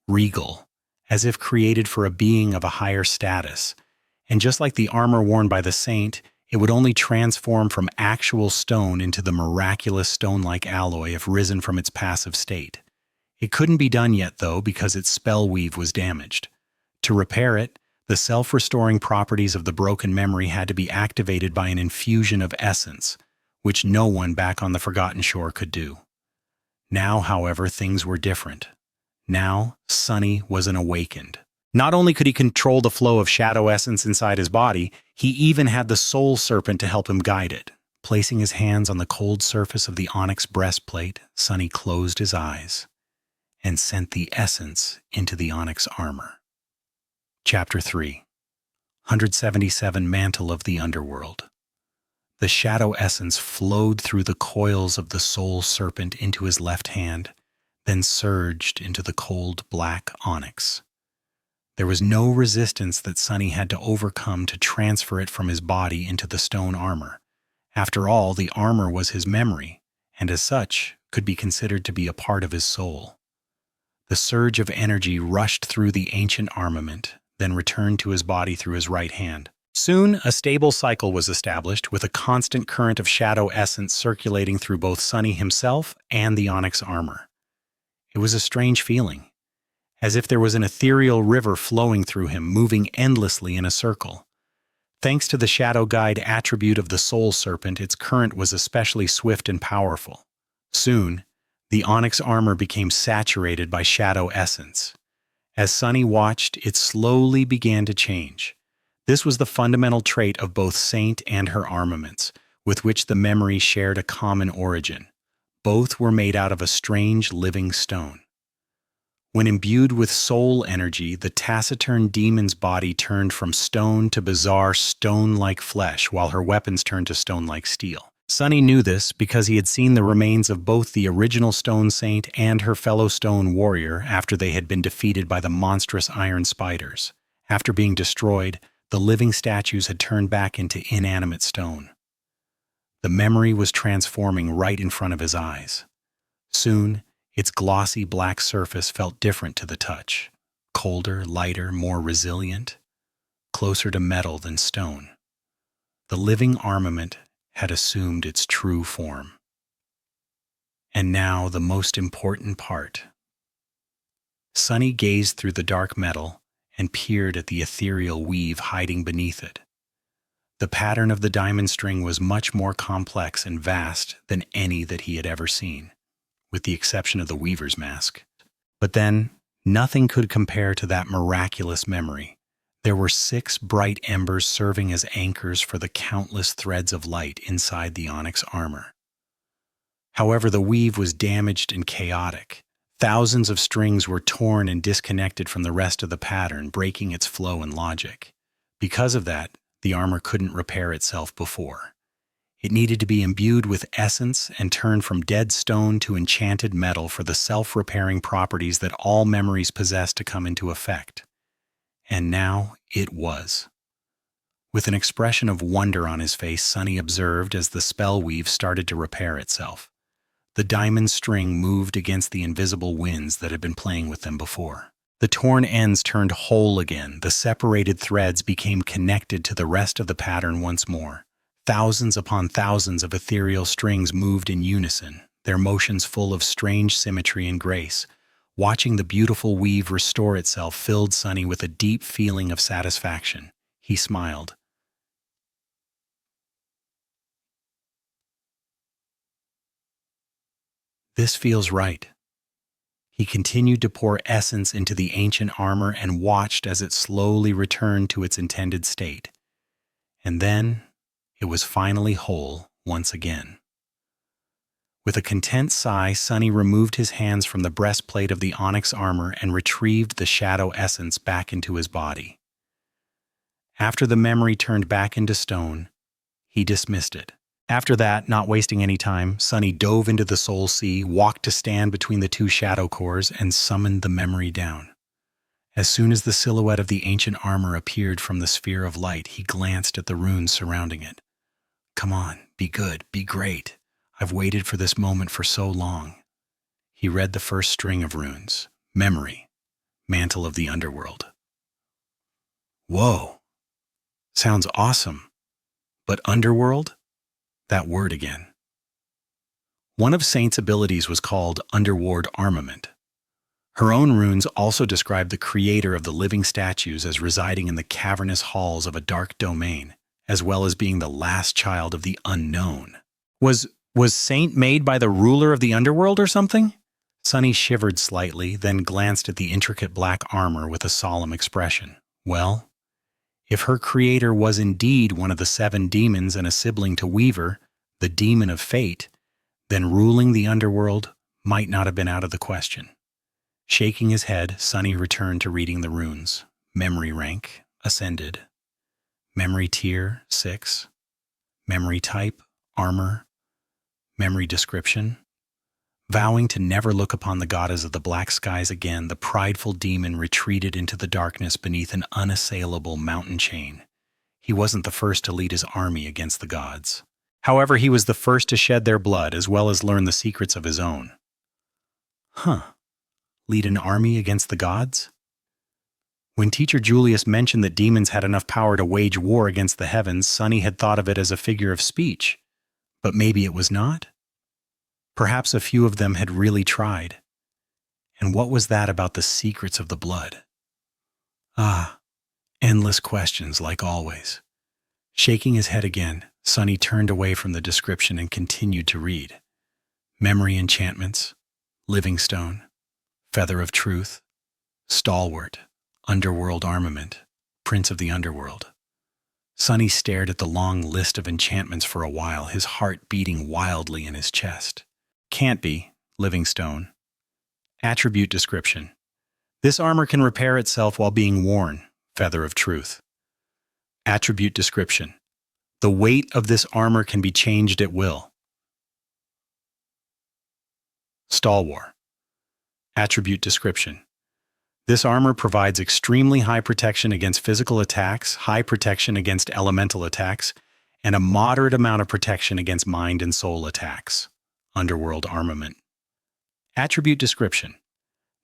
regal, as if created for a being of a higher status. And just like the armor worn by the saint, it would only transform from actual stone into the miraculous stone-like alloy if risen from its passive state. It couldn't be done yet, though, because its spell weave was damaged. To repair it, the self-restoring properties of the broken memory had to be activated by an infusion of essence, which no one back on the Forgotten Shore could do. Now, however, things were different. Now, Sunny was an awakened. Not only could he control the flow of shadow essence inside his body, he even had the soul serpent to help him guide it. Placing his hands on the cold surface of the onyx breastplate, Sunny closed his eyes and sent the essence into the onyx armor. Chapter 3. 177 Mantle of the Underworld. The shadow essence flowed through the coils of the soul serpent into his left hand, then surged into the cold black onyx. There was no resistance that Sunny had to overcome to transfer it from his body into the stone armor. After all, the armor was his memory, and as such, could be considered to be a part of his soul. The surge of energy rushed through the ancient armament, then returned to his body through his right hand. Soon, a stable cycle was established, with a constant current of shadow essence circulating through both Sunny himself and the onyx armor. It was a strange feeling, as if there was an ethereal river flowing through him, moving endlessly in a circle. Thanks to the shadow guide attribute of the soul serpent, its current was especially swift and powerful. Soon, the onyx armor became saturated by shadow essence. As Sunny watched, it slowly began to change. This was the fundamental trait of both Saint and her armaments, with which the memory shared a common origin. Both were made out of a strange living stone. When imbued with soul energy, the taciturn demon's body turned from stone to bizarre stone-like flesh, while her weapons turned to stone-like steel. Sunny knew this because he had seen the remains of both the original Stone Saint and her fellow stone warrior after they had been defeated by the monstrous iron spiders. After being destroyed, the living statues had turned back into inanimate stone. The memory was transforming right in front of his eyes. Soon, its glossy black surface felt different to the touch, colder, lighter, more resilient, closer to metal than stone. The living armament had assumed its true form. And now the most important part. Sunny gazed through the dark metal and peered at the ethereal weave hiding beneath it. The pattern of the diamond string was much more complex and vast than any that he had ever seen, with the exception of the weaver's mask. But then, nothing could compare to that miraculous memory. There were 6 bright embers serving as anchors for the countless threads of light inside the onyx armor. However, the weave was damaged and chaotic. Thousands of strings were torn and disconnected from the rest of the pattern, breaking its flow and logic. Because of that, the armor couldn't repair itself before. It needed to be imbued with essence and turned from dead stone to enchanted metal for the self-repairing properties that all memories possess to come into effect. And now it was. With an expression of wonder on his face, Sunny observed as the spell weave started to repair itself. The diamond string moved against the invisible winds that had been playing with them before. The torn ends turned whole again. The separated threads became connected to the rest of the pattern once more. Thousands upon thousands of ethereal strings moved in unison, their motions full of strange symmetry and grace. Watching the beautiful weave restore itself filled Sunny with a deep feeling of satisfaction. He smiled. This feels right. He continued to pour essence into the ancient armor and watched as it slowly returned to its intended state. And then it was finally whole once again. With a content sigh, Sunny removed his hands from the breastplate of the onyx armor and retrieved the shadow essence back into his body. After the memory turned back into stone, he dismissed it. After that, not wasting any time, Sunny dove into the soul sea, walked to stand between the 2 shadow cores, and summoned the memory down. As soon as the silhouette of the ancient armor appeared from the sphere of light, he glanced at the runes surrounding it. Come on, be good, be great. I've waited for this moment for so long. He read the first string of runes. Memory, mantle of the underworld. Whoa, sounds awesome. But underworld? That word again. One of Saint's abilities was called Underworld Armament. Her own runes also described the creator of the living statues as residing in the cavernous halls of a dark domain, as well as being the last child of the unknown. Was Saint made by the ruler of the underworld or something? Sunny shivered slightly, then glanced at the intricate black armor with a solemn expression. Well, if her creator was indeed one of the 7 demons and a sibling to Weaver, the demon of fate, then ruling the underworld might not have been out of the question. Shaking his head, Sunny returned to reading the runes. Memory rank, ascended. Memory tier, 6. Memory type, armor. Memory description. Vowing to never look upon the goddess of the black skies again, the prideful demon retreated into the darkness beneath an unassailable mountain chain. He wasn't the first to lead his army against the gods. However, he was the first to shed their blood as well as learn the secrets of his own. Lead an army against the gods? When teacher Julius mentioned that demons had enough power to wage war against the heavens, Sunny had thought of it as a figure of speech. But maybe it was not? Perhaps a few of them had really tried. And what was that about the secrets of the blood? Endless questions like always. Shaking his head again, Sunny turned away from the description and continued to read. Memory enchantments, living stone, feather of truth, stalwart, underworld armament, prince of the underworld. Sunny stared at the long list of enchantments for a while, his heart beating wildly in his chest. Can't be, living stone. Attribute description. This armor can repair itself while being worn, feather of truth. Attribute description. The weight of this armor can be changed at will. Stalwart. Attribute description. This armor provides extremely high protection against physical attacks, high protection against elemental attacks, and a moderate amount of protection against mind and soul attacks. Underworld armament. Attribute description.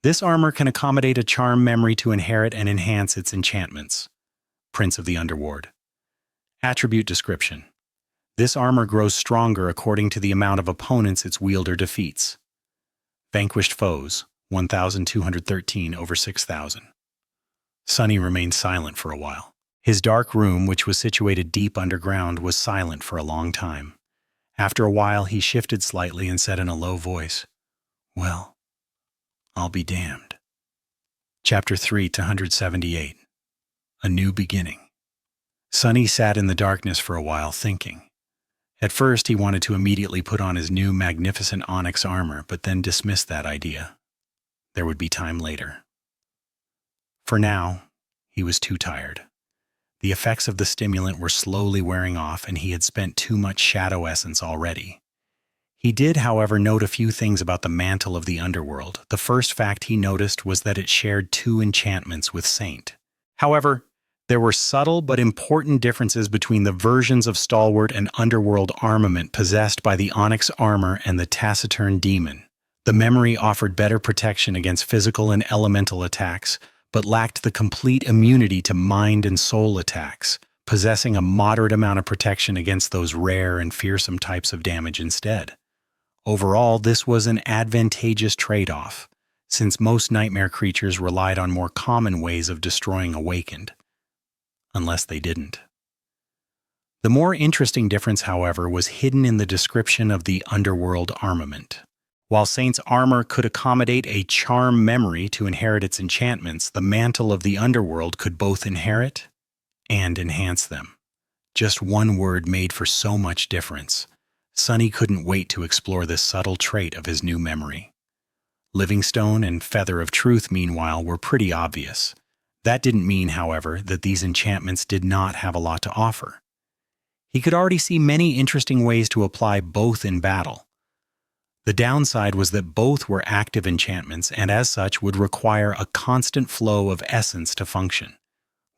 This armor can accommodate a charm memory to inherit and enhance its enchantments. Prince of the Underworld. Attribute description. This armor grows stronger according to the amount of opponents its wielder defeats. Vanquished foes, 1,213 over 6,000. Sunny remained silent for a while. His dark room, which was situated deep underground, was silent for a long time. After a while, he shifted slightly and said in a low voice, "Well, I'll be damned." Chapter 3-178. A New Beginning. Sunny sat in the darkness for a while thinking. At first, he wanted to immediately put on his new magnificent onyx armor, but then dismissed that idea. There would be time later. For now, he was too tired. The effects of the stimulant were slowly wearing off, and he had spent too much shadow essence already. He did, however, note a few things about the mantle of the underworld. The first fact he noticed was that it shared 2 enchantments with Saint. However, there were subtle but important differences between the versions of stalwart and underworld armament possessed by the onyx armor and the taciturn demon. The memory offered better protection against physical and elemental attacks, but lacked the complete immunity to mind and soul attacks, possessing a moderate amount of protection against those rare and fearsome types of damage instead. Overall, this was an advantageous trade-off, since most nightmare creatures relied on more common ways of destroying awakened. Unless they didn't. The more interesting difference, however, was hidden in the description of the underworld armament. While Saint's armor could accommodate a charm memory to inherit its enchantments, the mantle of the underworld could both inherit and enhance them. Just one word made for so much difference. Sunny couldn't wait to explore this subtle trait of his new memory. Livingstone and Feather of Truth, meanwhile, were pretty obvious. That didn't mean, however, that these enchantments did not have a lot to offer. He could already see many interesting ways to apply both in battle. The downside was that both were active enchantments and as such would require a constant flow of essence to function.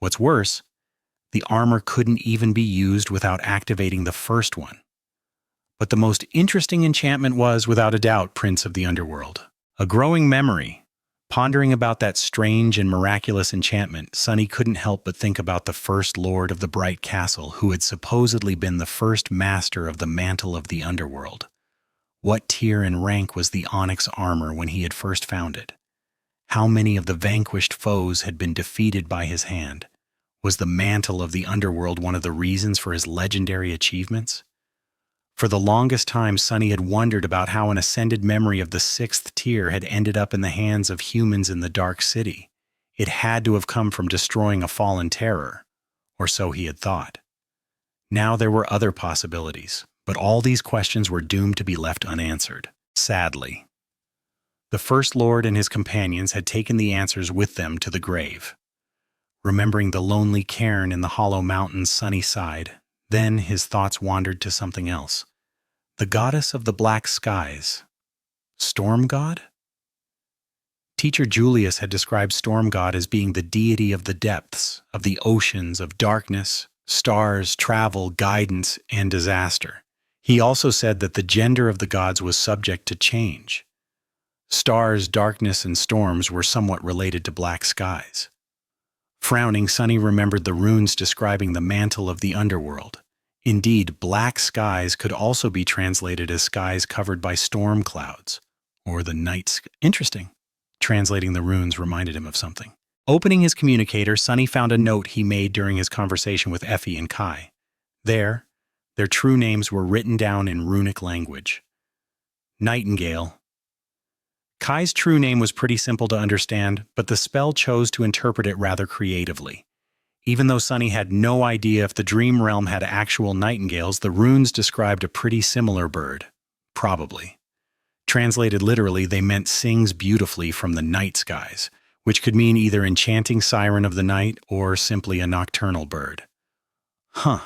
What's worse, the armor couldn't even be used without activating the first one. But the most interesting enchantment was, without a doubt, Prince of the Underworld. A growing memory. Pondering about that strange and miraculous enchantment, Sunny couldn't help but think about the first lord of the Bright Castle, who had supposedly been the first master of the mantle of the underworld. What tier and rank was the onyx armor when he had first found it? How many of the vanquished foes had been defeated by his hand? Was the mantle of the underworld one of the reasons for his legendary achievements? For the longest time, Sunny had wondered about how an ascended memory of the 6th tier had ended up in the hands of humans in the Dark City. It had to have come from destroying a fallen terror, or so he had thought. Now there were other possibilities, but all these questions were doomed to be left unanswered, sadly. The First Lord and his companions had taken the answers with them to the grave. Remembering the lonely cairn in the hollow mountains, Sunny sighed. Then his thoughts wandered to something else. The goddess of the black skies. Storm god? Teacher Julius had described Storm God as being the deity of the depths, of the oceans, of darkness, stars, travel, guidance, and disaster. He also said that the gender of the gods was subject to change. Stars, darkness, and storms were somewhat related to black skies. Frowning, Sunny remembered the runes describing the mantle of the underworld. Indeed, black skies could also be translated as skies covered by storm clouds, or the night sky. Interesting. Translating the runes reminded him of something. Opening his communicator, Sunny found a note he made during his conversation with Effie and Kai. There, their true names were written down in runic language. Nightingale. Kai's true name was pretty simple to understand, but the spell chose to interpret it rather creatively. Even though Sunny had no idea if the dream realm had actual nightingales, the runes described a pretty similar bird. Probably. Translated literally, they meant sings beautifully from the night skies, which could mean either enchanting siren of the night or simply a nocturnal bird. Huh.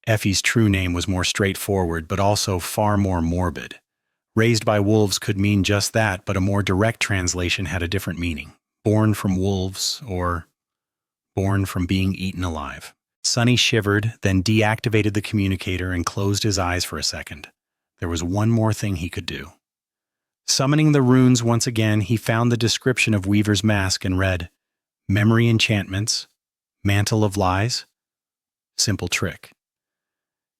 Effie's true name was more straightforward, but also far more morbid. Raised by wolves could mean just that, but a more direct translation had a different meaning. Born from wolves, or born from being eaten alive. Sunny shivered, then deactivated the communicator and closed his eyes for a second. There was one more thing he could do. Summoning the runes once again, he found the description of Weaver's mask and read, Memory enchantments, mantle of lies, simple trick.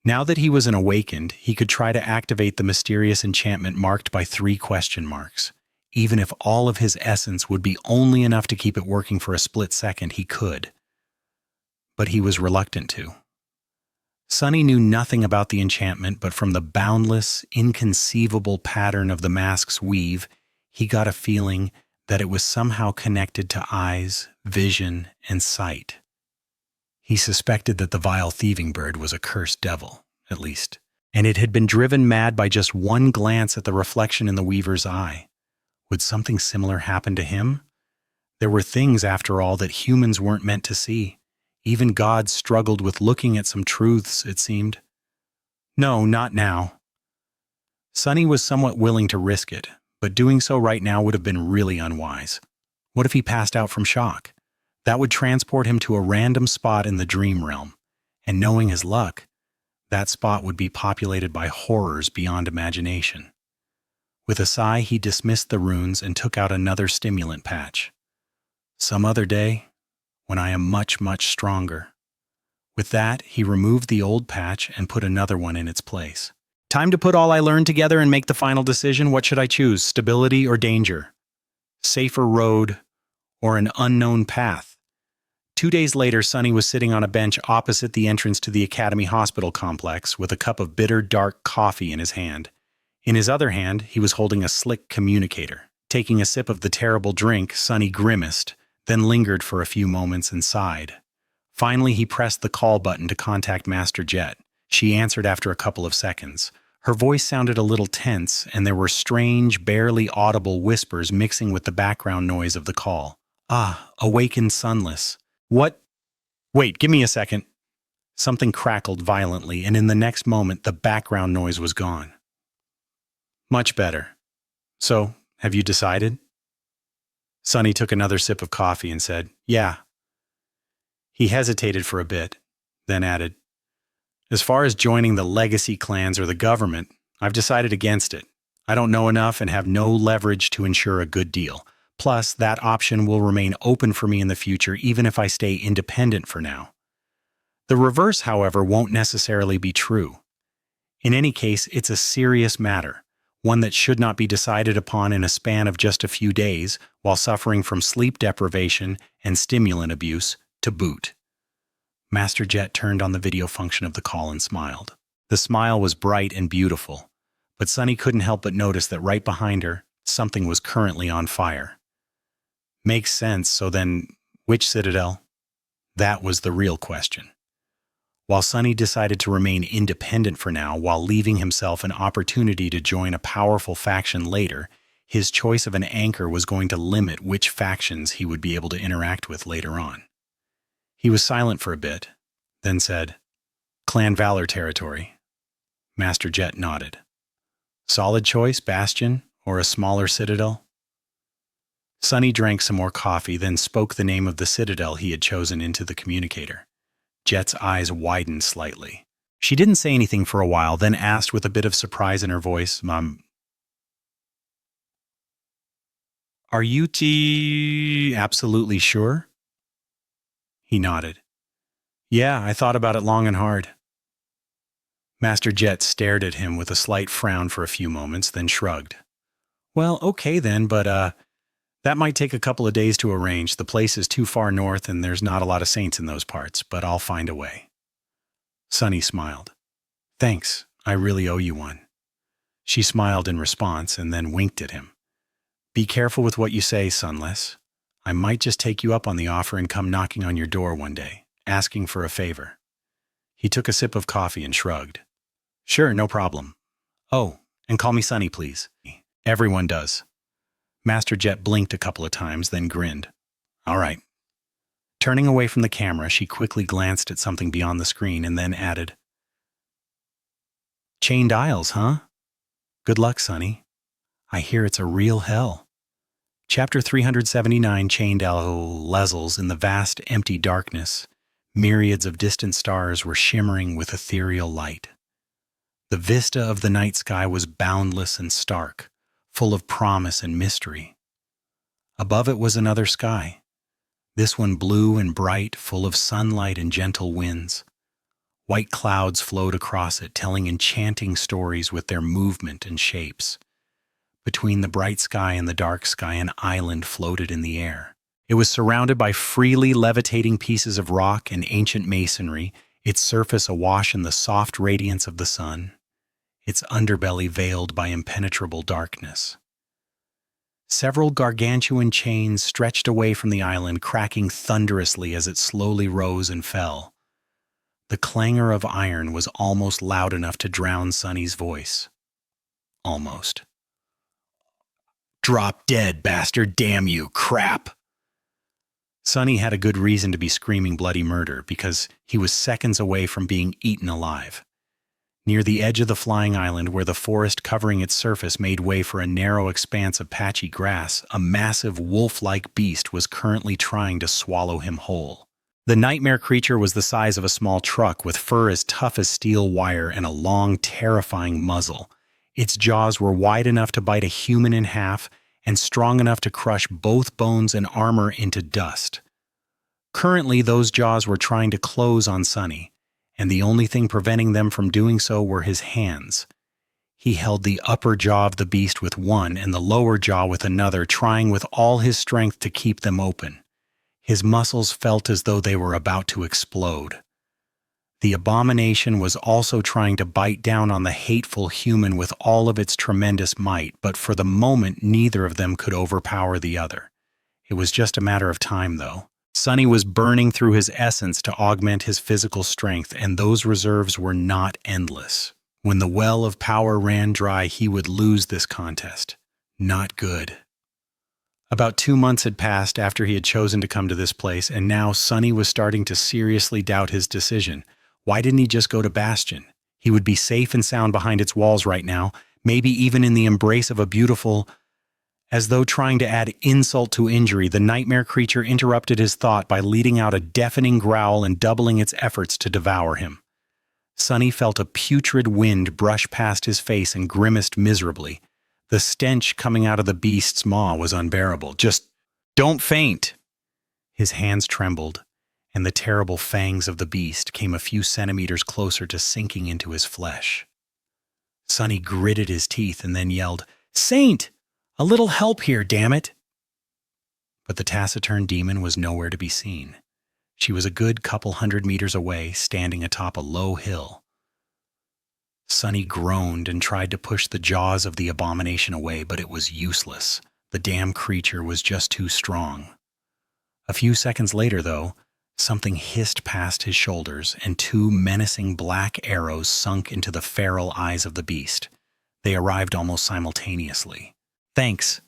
Now that he was an awakened, he could try to activate the mysterious enchantment marked by 3 question marks. Even if all of his essence would be only enough to keep it working for a split second, he could. But he was reluctant to. Sunny knew nothing about the enchantment, but from the boundless, inconceivable pattern of the mask's weave, he got a feeling that it was somehow connected to eyes, vision, and sight. He suspected that the vile thieving bird was a cursed devil, at least, and it had been driven mad by just one glance at the reflection in the weaver's eye. Would something similar happen to him? There were things, after all, that humans weren't meant to see. Even gods struggled with looking at some truths, it seemed. No, not now. Sunny was somewhat willing to risk it, but doing so right now would have been really unwise. What if he passed out from shock? That would transport him to a random spot in the dream realm, and knowing his luck, that spot would be populated by horrors beyond imagination. With a sigh, he dismissed the runes and took out another stimulant patch. Some other day, when I am much, much stronger. With that, he removed the old patch and put another one in its place. Time to put all I learned together and make the final decision. What should I choose, stability or danger? Safer road or an unknown path? 2 days later, Sunny was sitting on a bench opposite the entrance to the Academy Hospital complex with a cup of bitter, dark coffee in his hand. In his other hand, he was holding a slick communicator. Taking a sip of the terrible drink, Sunny grimaced, then lingered for a few moments and sighed. Finally, he pressed the call button to contact Master Jet. She answered after a couple of seconds. Her voice sounded a little tense, and there were strange, barely audible whispers mixing with the background noise of the call. Ah, awakened Sunless. What? Wait, give me a second. Something crackled violently, and in the next moment, the background noise was gone. Much better. So, have you decided? Sunny took another sip of coffee and said, Yeah. He hesitated for a bit, then added, As far as joining the legacy clans or the government, I've decided against it. I don't know enough and have no leverage to ensure a good deal. Plus, that option will remain open for me in the future even if I stay independent for now. The reverse, however, won't necessarily be true. In any case, it's a serious matter, one that should not be decided upon in a span of just a few days while suffering from sleep deprivation and stimulant abuse to boot. Master Jet turned on the video function of the call and smiled. The smile was bright and beautiful, but Sunny couldn't help but notice that right behind her, something was currently on fire. Makes sense, so then, which citadel? That was the real question. While Sunny decided to remain independent for now while leaving himself an opportunity to join a powerful faction later, his choice of an anchor was going to limit which factions he would be able to interact with later on. He was silent for a bit, then said, Clan Valor territory. Master Jet nodded. Solid choice, Bastion, or a smaller citadel? Sunny drank some more coffee, then spoke the name of the citadel he had chosen into the communicator. Jet's eyes widened slightly. She didn't say anything for a while, then asked with a bit of surprise in her voice, "Are you absolutely sure?" He nodded. "Yeah, I thought about it long and hard." Master Jet stared at him with a slight frown for a few moments, then shrugged. "Well, okay then, but that might take a couple of days to arrange. The place is too far north and there's not a lot of saints in those parts, but I'll find a way." Sunny smiled. "Thanks, I really owe you one." She smiled in response and then winked at him. "Be careful with what you say, Sunless. I might just take you up on the offer and come knocking on your door one day, asking for a favor." He took a sip of coffee and shrugged. "Sure, no problem. Oh, and call me Sunny, please." "Everyone does." Master Jet blinked a couple of times, then grinned. "All right." Turning away from the camera, she quickly glanced at something beyond the screen and then added, "Chained aisles, huh? Good luck, Sunny. I hear it's a real hell." Chapter 379, Chained Aisles. In the vast, empty darkness, myriads of distant stars were shimmering with ethereal light. The vista of the night sky was boundless and stark, full of promise and mystery. Above it was another sky, this one blue and bright, full of sunlight and gentle winds. White clouds flowed across it, telling enchanting stories with their movement and shapes. Between the bright sky and the dark sky, an island floated in the air. It was surrounded by freely levitating pieces of rock and ancient masonry, its surface awash in the soft radiance of the sun, its underbelly veiled by impenetrable darkness. Several gargantuan chains stretched away from the island, cracking thunderously as it slowly rose and fell. The clangor of iron was almost loud enough to drown Sunny's voice. Almost. "Drop dead, bastard, damn you, crap!" Sunny had a good reason to be screaming bloody murder, because he was seconds away from being eaten alive. Near the edge of the flying island, where the forest covering its surface made way for a narrow expanse of patchy grass, a massive wolf-like beast was currently trying to swallow him whole. The nightmare creature was the size of a small truck, with fur as tough as steel wire and a long, terrifying muzzle. Its jaws were wide enough to bite a human in half and strong enough to crush both bones and armor into dust. Currently, those jaws were trying to close on Sunny, and the only thing preventing them from doing so were his hands. He held the upper jaw of the beast with one and the lower jaw with another, trying with all his strength to keep them open. His muscles felt as though they were about to explode. The abomination was also trying to bite down on the hateful human with all of its tremendous might, but for the moment neither of them could overpower the other. It was just a matter of time, though. Sunny was burning through his essence to augment his physical strength, and those reserves were not endless. When the well of power ran dry, he would lose this contest. Not good. About 2 months had passed after he had chosen to come to this place, and now Sunny was starting to seriously doubt his decision. Why didn't he just go to Bastion? He would be safe and sound behind its walls right now, maybe even in the embrace of a beautiful... As though trying to add insult to injury, the nightmare creature interrupted his thought by leading out a deafening growl and doubling its efforts to devour him. Sunny felt a putrid wind brush past his face and grimaced miserably. The stench coming out of the beast's maw was unbearable. "Just don't faint!" His hands trembled, and the terrible fangs of the beast came a few centimeters closer to sinking into his flesh. Sunny gritted his teeth and then yelled, "Saint! A little help here, damn it!" But the taciturn demon was nowhere to be seen. She was a good couple 100 meters away, standing atop a low hill. Sunny groaned and tried to push the jaws of the abomination away, but it was useless. The damn creature was just too strong. A few seconds later, though, something hissed past his shoulders, and 2 menacing black arrows sunk into the feral eyes of the beast. They arrived almost simultaneously. "Thanks."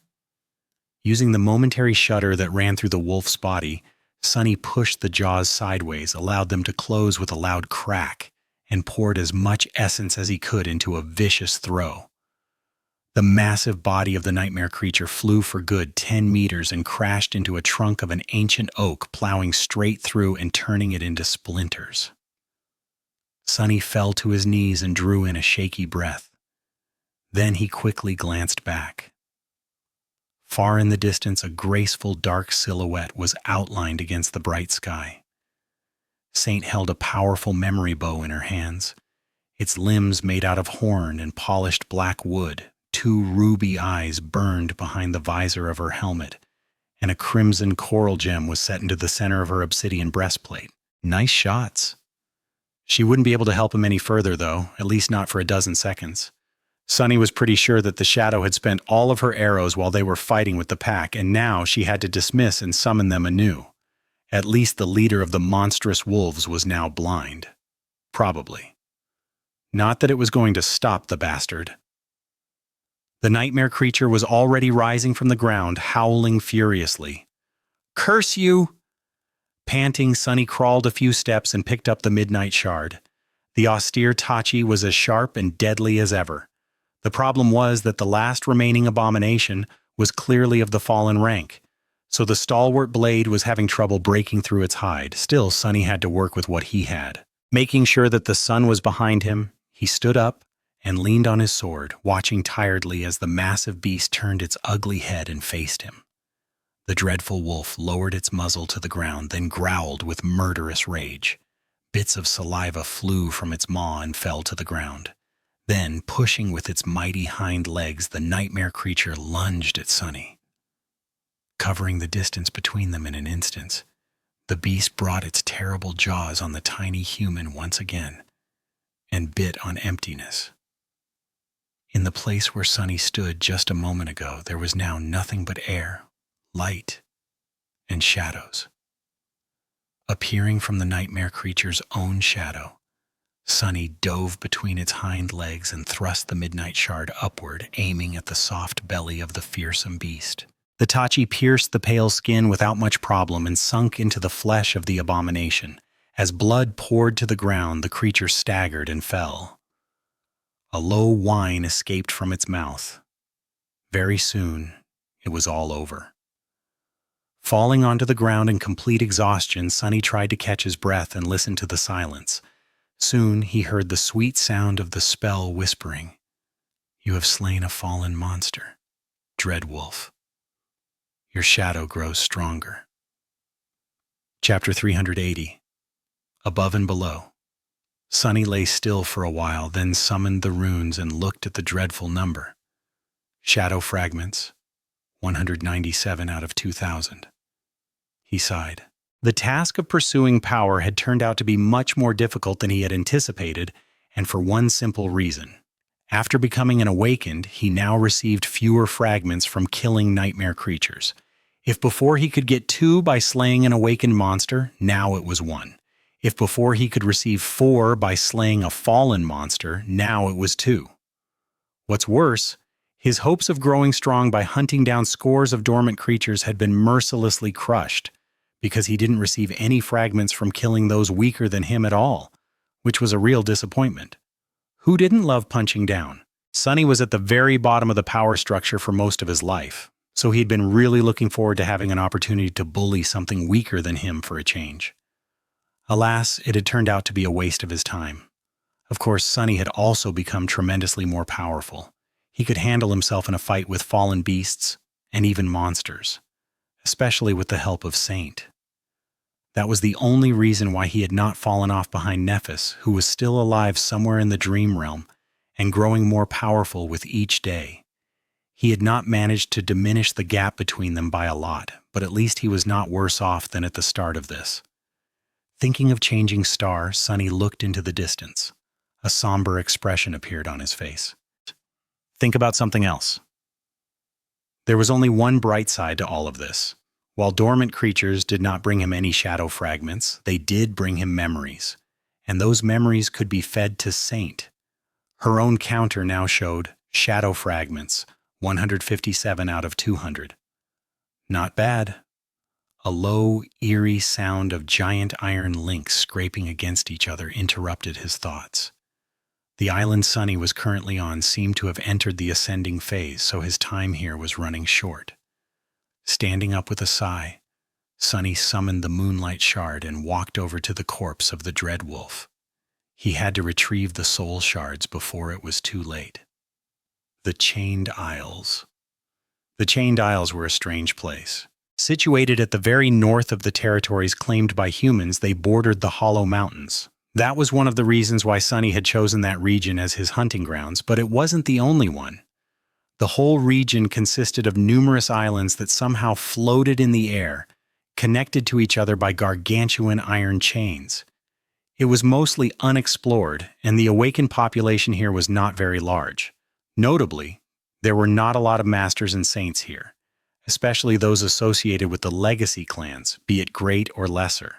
Using the momentary shudder that ran through the wolf's body, Sunny pushed the jaws sideways, allowed them to close with a loud crack, and poured as much essence as he could into a vicious throw. The massive body of the nightmare creature flew for good 10 meters and crashed into a trunk of an ancient oak, plowing straight through and turning it into splinters. Sonny fell to his knees and drew in a shaky breath. Then he quickly glanced back. Far in the distance, a graceful dark silhouette was outlined against the bright sky. Saint held a powerful memory bow in her hands, its limbs made out of horn and polished black wood. 2 ruby eyes burned behind the visor of her helmet, and a crimson coral gem was set into the center of her obsidian breastplate. Nice shots. She wouldn't be able to help him any further, though, at least not for a dozen seconds. Sunny was pretty sure that the shadow had spent all of her arrows while they were fighting with the pack, and now she had to dismiss and summon them anew. At least the leader of the monstrous wolves was now blind. Probably. Not that it was going to stop the bastard. The nightmare creature was already rising from the ground, howling furiously. "Curse you!" Panting, Sunny crawled a few steps and picked up the midnight shard. The austere Tachi was as sharp and deadly as ever. The problem was that the last remaining abomination was clearly of the fallen rank, so the stalwart blade was having trouble breaking through its hide. Still, Sunny had to work with what he had. Making sure that the sun was behind him, he stood up and leaned on his sword, watching tiredly as the massive beast turned its ugly head and faced him. The dreadful wolf lowered its muzzle to the ground, then growled with murderous rage. Bits of saliva flew from its maw and fell to the ground. Then, pushing with its mighty hind legs, the nightmare creature lunged at Sunny. Covering the distance between them in an instant, the beast brought its terrible jaws on the tiny human once again and bit on emptiness. In the place where Sunny stood just a moment ago, there was now nothing but air, light, and shadows. Appearing from the nightmare creature's own shadow, Sunny dove between its hind legs and thrust the midnight shard upward, aiming at the soft belly of the fearsome beast. The Tachi pierced the pale skin without much problem and sunk into the flesh of the abomination. As blood poured to the ground, the creature staggered and fell. A low whine escaped from its mouth. Very soon, it was all over. Falling onto the ground in complete exhaustion, Sunny tried to catch his breath and listen to the silence. Soon he heard the sweet sound of the spell whispering, "You have slain a fallen monster, Dread Wolf. Your shadow grows stronger." Chapter 380. Above and Below. Sunny lay still for a while, then summoned the runes and looked at the dreadful number. Shadow fragments, 197 out of 2,000. He sighed. The task of pursuing power had turned out to be much more difficult than he had anticipated, and for one simple reason. After becoming an awakened, he now received fewer fragments from killing nightmare creatures. If before he could get 2 by slaying an awakened monster, now it was 1. If before he could receive 4 by slaying a fallen monster, now it was 2. What's worse, his hopes of growing strong by hunting down scores of dormant creatures had been mercilessly crushed, because he didn't receive any fragments from killing those weaker than him at all, which was a real disappointment. Who didn't love punching down? Sunny was at the very bottom of the power structure for most of his life, so he'd been really looking forward to having an opportunity to bully something weaker than him for a change. Alas, it had turned out to be a waste of his time. Of course, Sunny had also become tremendously more powerful. He could handle himself in a fight with fallen beasts and even monsters, especially with the help of Saint. That was the only reason why he had not fallen off behind Nephis, who was still alive somewhere in the dream realm and growing more powerful with each day. He had not managed to diminish the gap between them by a lot, but at least he was not worse off than at the start of this. Thinking of changing star, Sunny looked into the distance. A somber expression appeared on his face. Think about something else. There was only one bright side to all of this. While dormant creatures did not bring him any shadow fragments, they did bring him memories, and those memories could be fed to Saint. Her own counter now showed shadow fragments, 157 out of 200. Not bad. A low, eerie sound of giant iron links scraping against each other interrupted his thoughts. The island Sunny was currently on seemed to have entered the ascending phase, so his time here was running short. Standing up with a sigh, Sunny summoned the moonlight shard and walked over to the corpse of the dread wolf. He had to retrieve the soul shards before it was too late. The Chained Isles. The Chained Isles were a strange place. Situated at the very north of the territories claimed by humans, they bordered the Hollow Mountains. That was one of the reasons why Sunny had chosen that region as his hunting grounds, but it wasn't the only one. The whole region consisted of numerous islands that somehow floated in the air, connected to each other by gargantuan iron chains. It was mostly unexplored, and the awakened population here was not very large. Notably, there were not a lot of masters and saints here, especially those associated with the legacy clans, be it great or lesser.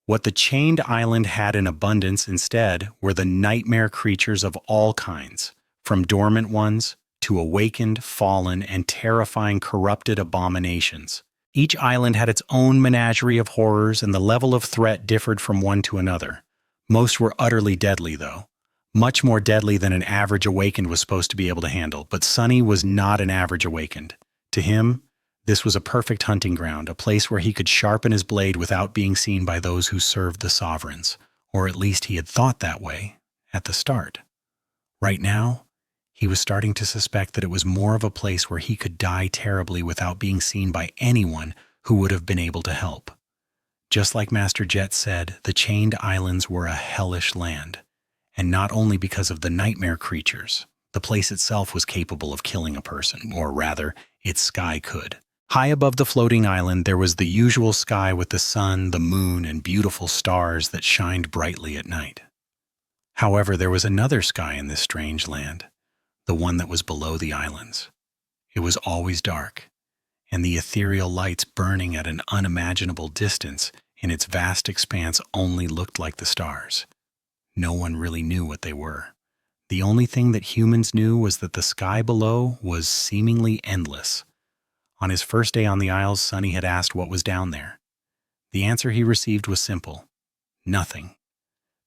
What the Chained Island had in abundance instead were the nightmare creatures of all kinds, from dormant ones to awakened, fallen, and terrifying corrupted abominations. Each island had its own menagerie of horrors, and the level of threat differed from one to another. Most were utterly deadly, though. Much more deadly than an average awakened was supposed to be able to handle, but Sunny was not an average awakened. To him, this was a perfect hunting ground, a place where he could sharpen his blade without being seen by those who served the sovereigns, or at least he had thought that way at the start. Right now, he was starting to suspect that it was more of a place where he could die terribly without being seen by anyone who would have been able to help. Just like Master Jet said, the Chained Islands were a hellish land, and not only because of the nightmare creatures. The place itself was capable of killing a person, or rather, its sky could. High above the floating island, there was the usual sky with the sun, the moon, and beautiful stars that shined brightly at night. However, there was another sky in this strange land, the one that was below the islands. It was always dark, and the ethereal lights burning at an unimaginable distance in its vast expanse only looked like the stars. No one really knew what they were. The only thing that humans knew was that the sky below was seemingly endless. On his first day on the Isles, Sunny had asked what was down there. The answer he received was simple: nothing.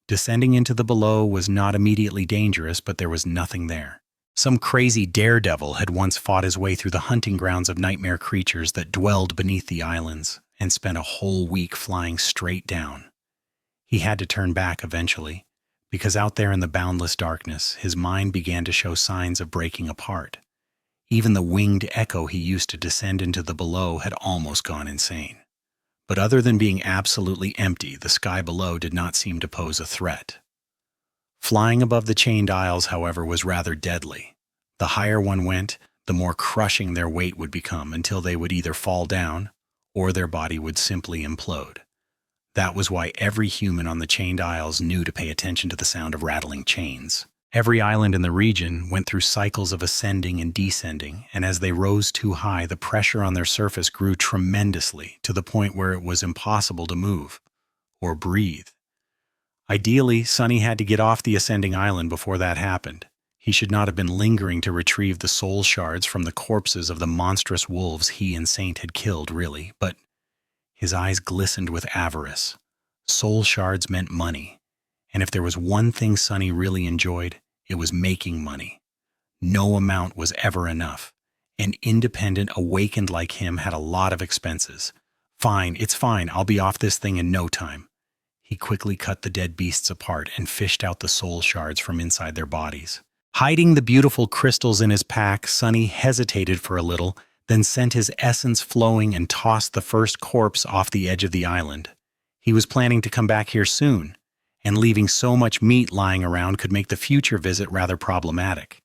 Descending into the below was not immediately dangerous, but there was nothing there. Some crazy daredevil had once fought his way through the hunting grounds of nightmare creatures that dwelled beneath the islands and spent a whole week flying straight down. He had to turn back eventually, because out there in the boundless darkness, his mind began to show signs of breaking apart. Even the winged echo he used to descend into the below had almost gone insane. But other than being absolutely empty, the sky below did not seem to pose a threat. Flying above the Chained Isles, however, was rather deadly. The higher one went, the more crushing their weight would become until they would either fall down or their body would simply implode. That was why every human on the Chained Isles knew to pay attention to the sound of rattling chains. Every island in the region went through cycles of ascending and descending, and as they rose too high, the pressure on their surface grew tremendously to the point where it was impossible to move or breathe. Ideally, Sunny had to get off the ascending island before that happened. He should not have been lingering to retrieve the soul shards from the corpses of the monstrous wolves he and Saint had killed, really, but his eyes glistened with avarice. Soul shards meant money. And if there was one thing Sunny really enjoyed, it was making money. No amount was ever enough. An independent, awakened like him had a lot of expenses. Fine, it's fine, I'll be off this thing in no time. He quickly cut the dead beasts apart and fished out the soul shards from inside their bodies. Hiding the beautiful crystals in his pack, Sunny hesitated for a little, then sent his essence flowing and tossed the first corpse off the edge of the island. He was planning to come back here soon, and leaving so much meat lying around could make the future visit rather problematic.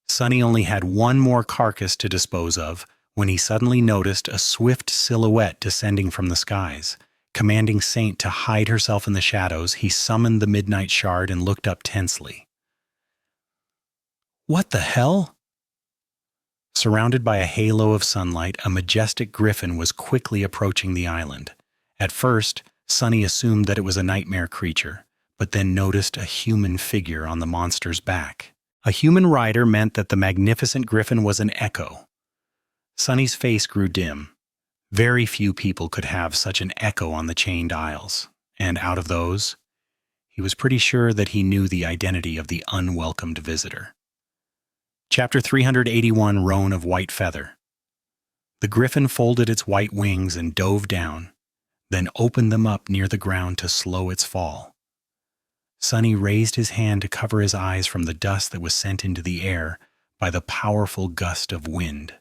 Sunny only had one more carcass to dispose of when he suddenly noticed a swift silhouette descending from the skies. Commanding Saint to hide herself in the shadows, he summoned the midnight shard and looked up tensely. What the hell? Surrounded by a halo of sunlight, a majestic griffin was quickly approaching the island. At first, Sunny assumed that it was a nightmare creature, but then noticed a human figure on the monster's back. A human rider meant that the magnificent griffin was an echo. Sunny's face grew dim. Very few people could have such an echo on the Chained Isles, and out of those, He was pretty sure that he knew the identity of the unwelcomed visitor. Chapter 381, Roan of White Feather. The griffin folded its white wings and dove down, then opened them up near the ground to slow its fall. Sunny raised his hand to cover his eyes from the dust that was sent into the air by the powerful gust of wind.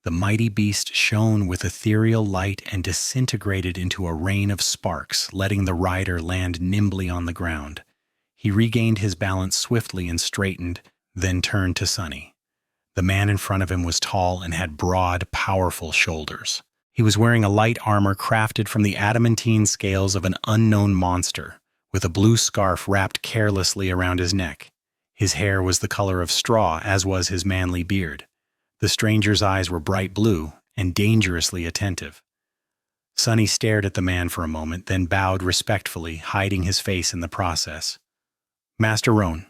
The mighty beast shone with ethereal light and disintegrated into a rain of sparks, letting the rider land nimbly on the ground. He regained his balance swiftly and straightened, then turned to Sunny. The man in front of him was tall and had broad, powerful shoulders. He was wearing a light armor crafted from the adamantine scales of an unknown monster, with a blue scarf wrapped carelessly around his neck. His hair was the color of straw, as was his manly beard. The stranger's eyes were bright blue and dangerously attentive. Sunny stared at the man for a moment, then bowed respectfully, hiding his face in the process. Master Roan.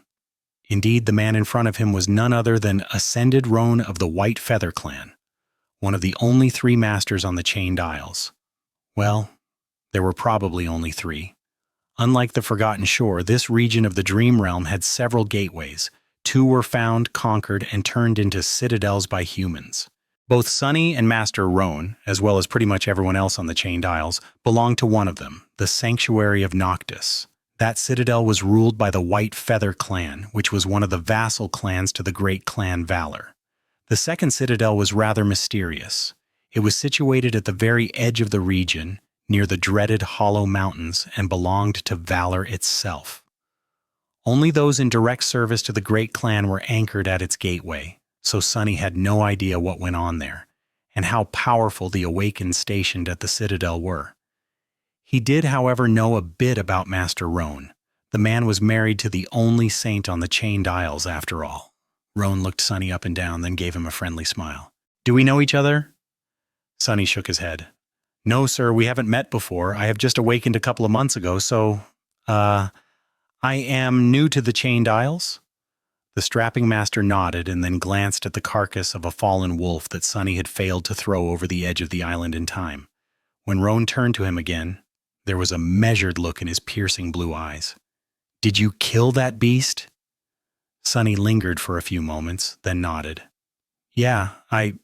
Indeed, the man in front of him was none other than Ascended Roan of the White Feather clan, one of the only 3 masters on the Chained Isles. Well, there were probably only 3. Unlike the Forgotten Shore, this region of the Dream Realm had several gateways. 2 were found, conquered, and turned into citadels by humans. Both Sunny and Master Roan, as well as pretty much everyone else on the Chained Isles, belonged to one of them, the Sanctuary of Noctis. That citadel was ruled by the White Feather clan, which was one of the vassal clans to the great clan Valor. The second citadel was rather mysterious. It was situated at the very edge of the region, near the dreaded Hollow Mountains, and belonged to Valor itself. Only those in direct service to the great clan were anchored at its gateway, so Sunny had no idea what went on there, and how powerful the awakened stationed at the citadel were. He did, however, know a bit about Master Roan. The man was married to the only saint on the Chained Isles, after all. Roan looked Sunny up and down, then gave him a friendly smile. Do we know each other? Sunny shook his head. No, sir, we haven't met before. I have just awakened a couple of months ago, so, I am new to the Chained Isles. The strapping master nodded and then glanced at the carcass of a fallen wolf that Sunny had failed to throw over the edge of the island in time. When Roan turned to him again, there was a measured look in his piercing blue eyes. Did you kill that beast? Sunny lingered for a few moments, then nodded. Yeah, I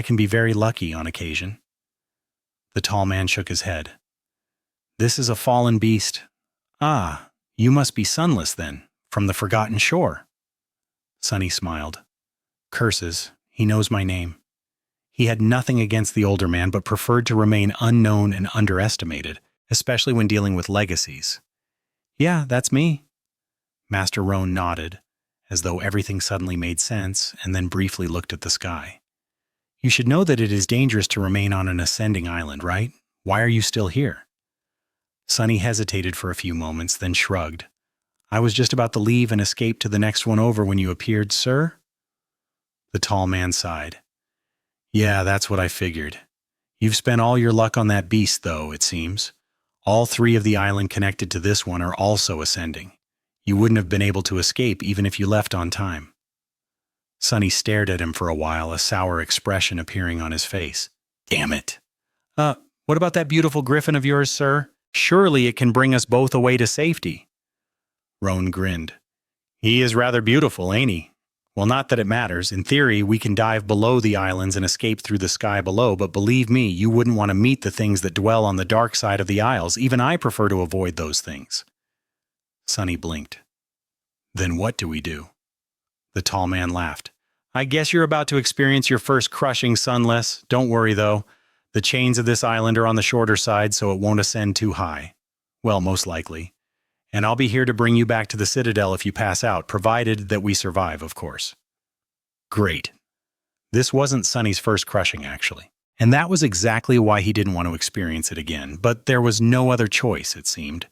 can be very lucky on occasion. The tall man shook his head. This is a fallen beast. Ah, you must be Sunless then, from the Forgotten Shore. Sunny smiled. Curses, he knows my name. He had nothing against the older man, but preferred to remain unknown and underestimated, especially when dealing with legacies. Yeah, that's me. Master Roan nodded, as though everything suddenly made sense, and then briefly looked at the sky. You should know that it is dangerous to remain on an ascending island, right? Why are you still here? Sunny hesitated for a few moments, then shrugged. I was just about to leave and escape to the next one over when you appeared, sir. The tall man sighed. Yeah, that's what I figured. You've spent all your luck on that beast, though, it seems. All 3 of the island connected to this one are also ascending. You wouldn't have been able to escape even if you left on time. Sunny stared at him for a while, a sour expression appearing on his face. Damn it. What about that beautiful griffin of yours, sir? Surely it can bring us both away to safety. Roan grinned. He is rather beautiful, ain't he? Well, not that it matters. In theory, we can dive below the islands and escape through the sky below, but believe me, you wouldn't want to meet the things that dwell on the dark side of the isles. Even I prefer to avoid those things. Sunny blinked. Then what do we do? The tall man laughed. I guess you're about to experience your first crushing, Sunless. Don't worry, though. The chains of this island are on the shorter side, so it won't ascend too high. Well, most likely. And I'll be here to bring you back to the Citadel if you pass out, provided that we survive, of course. Great. This wasn't Sunny's first crushing, actually. And that was exactly why he didn't want to experience it again, but there was no other choice, it seemed.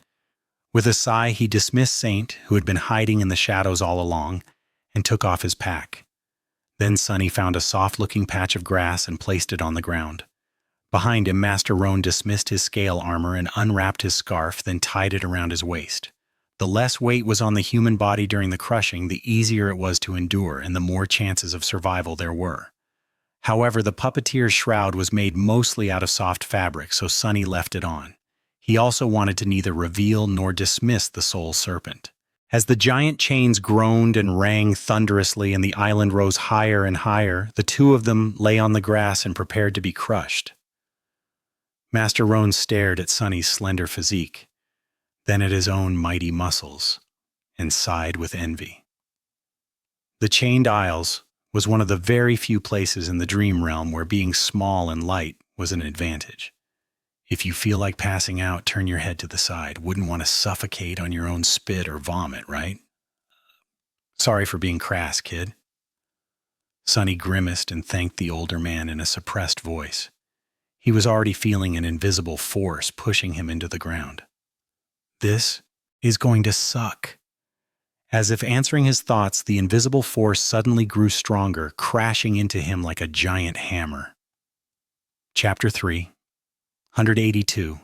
With a sigh, he dismissed Saint, who had been hiding in the shadows all along, and took off his pack. Then Sunny found a soft-looking patch of grass and placed it on the ground. Behind him, Master Roan dismissed his scale armor and unwrapped his scarf, then tied it around his waist. The less weight was on the human body during the crushing, the easier it was to endure and the more chances of survival there were. However, the puppeteer's shroud was made mostly out of soft fabric, so Sunny left it on. He also wanted to neither reveal nor dismiss the soul serpent. As the giant chains groaned and rang thunderously and the island rose higher and higher, the two of them lay on the grass and prepared to be crushed. Master Roan stared at Sunny's slender physique, then at his own mighty muscles, and sighed with envy. The Chained Isles was one of the very few places in the dream realm where being small and light was an advantage. If you feel like passing out, turn your head to the side. Wouldn't want to suffocate on your own spit or vomit, right? Sorry for being crass, kid. Sunny grimaced and thanked the older man in a suppressed voice. He was already feeling an invisible force pushing him into the ground. This is going to suck. As if answering his thoughts, the invisible force suddenly grew stronger, crashing into him like a giant hammer. Chapter 3, 182.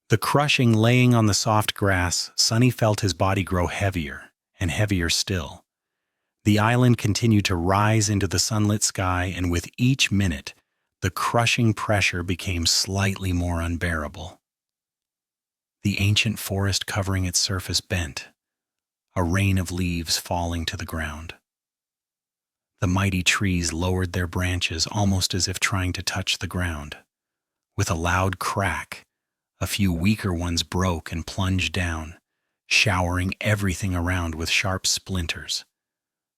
The crushing laying on the soft grass, Sunny felt his body grow heavier, and heavier still. The island continued to rise into the sunlit sky, and with each minute, the crushing pressure became slightly more unbearable. The ancient forest covering its surface bent, a rain of leaves falling to the ground. The mighty trees lowered their branches almost as if trying to touch the ground. With a loud crack, a few weaker ones broke and plunged down, showering everything around with sharp splinters.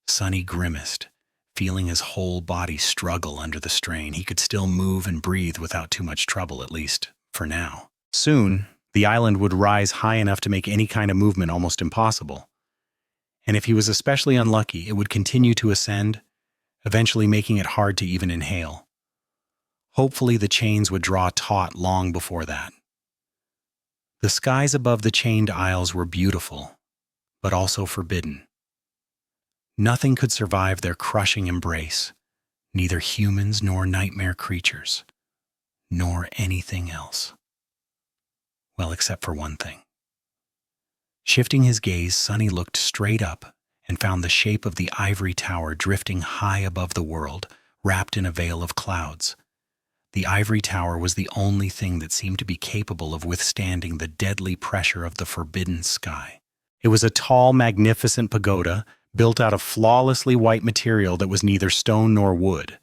Sunny grimaced, feeling his whole body struggle under the strain. He could still move and breathe without too much trouble, at least for now. Soon, the island would rise high enough to make any kind of movement almost impossible. And if he was especially unlucky, it would continue to ascend, eventually making it hard to even inhale. Hopefully, the chains would draw taut long before that. The skies above the Chained Isles were beautiful, but also forbidden. Nothing could survive their crushing embrace, neither humans nor nightmare creatures, nor anything else. Well, except for one thing. Shifting his gaze, Sunny looked straight up and found the shape of the ivory tower drifting high above the world, wrapped in a veil of clouds. The ivory tower was the only thing that seemed to be capable of withstanding the deadly pressure of the forbidden sky. It was a tall, magnificent pagoda, built out of flawlessly white material that was neither stone nor wood.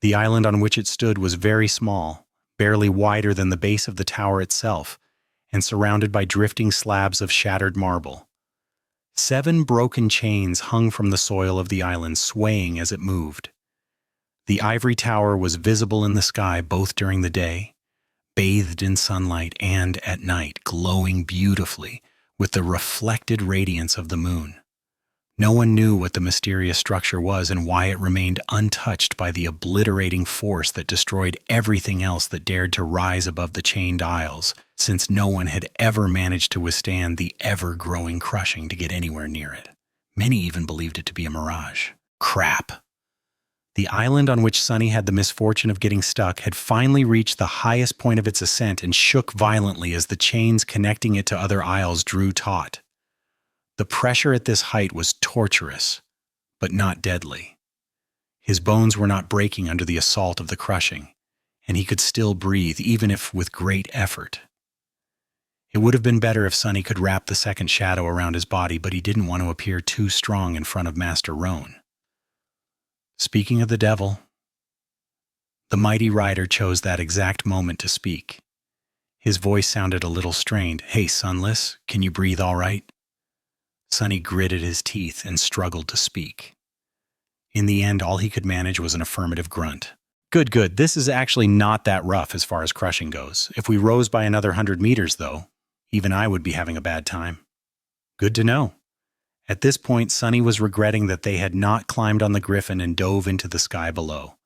The island on which it stood was very small, barely wider than the base of the tower itself, and surrounded by drifting slabs of shattered marble. 7 broken chains hung from the soil of the island, swaying as it moved. The ivory tower was visible in the sky both during the day, bathed in sunlight, and at night, glowing beautifully with the reflected radiance of the moon. No one knew what the mysterious structure was and why it remained untouched by the obliterating force that destroyed everything else that dared to rise above the Chained Isles, since no one had ever managed to withstand the ever-growing crushing to get anywhere near it. Many even believed it to be a mirage. Crap! The island on which Sunny had the misfortune of getting stuck had finally reached the highest point of its ascent and shook violently as the chains connecting it to other isles drew taut. The pressure at this height was torturous, but not deadly. His bones were not breaking under the assault of the crushing, and he could still breathe, even if with great effort. It would have been better if Sunny could wrap the second shadow around his body, but he didn't want to appear too strong in front of Master Roan. Speaking of the devil, the mighty rider chose that exact moment to speak. His voice sounded a little strained. "Hey, Sunless, can you breathe all right?" Sunny gritted his teeth and struggled to speak. In the end, all he could manage was an affirmative grunt. Good. This is actually not that rough as far as crushing goes. If we rose by another 100 meters, though, even I would be having a bad time." Good to know. At this point, Sunny was regretting that they had not climbed on the griffin and dove into the sky below.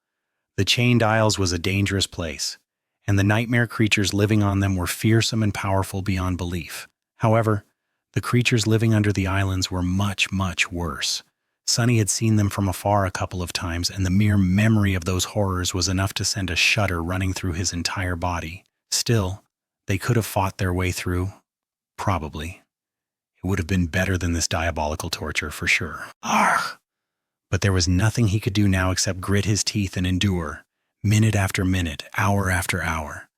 The Chained Isles was a dangerous place, and the nightmare creatures living on them were fearsome and powerful beyond belief. However, the creatures living under the islands were much, much worse. Sunny had seen them from afar a couple of times, and the mere memory of those horrors was enough to send a shudder running through his entire body. Still, they could have fought their way through. Probably. It would have been better than this diabolical torture, for sure. Argh! But there was nothing he could do now except grit his teeth and endure, minute after minute, hour after hour.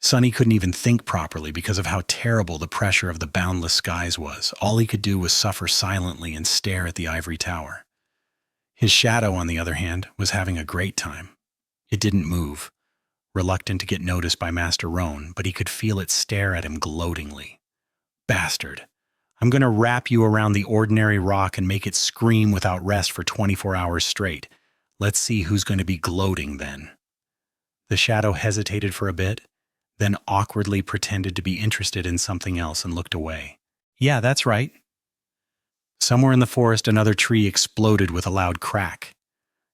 Sonny couldn't even think properly because of how terrible the pressure of the boundless skies was. All he could do was suffer silently and stare at the ivory tower. His shadow, on the other hand, was having a great time. It didn't move, reluctant to get noticed by Master Roan, but he could feel it stare at him gloatingly. Bastard. I'm going to wrap you around the ordinary rock and make it scream without rest for 24 hours straight. Let's see who's going to be gloating then. The shadow hesitated for a bit, then awkwardly pretended to be interested in something else and looked away. Yeah, that's right. Somewhere in the forest, another tree exploded with a loud crack.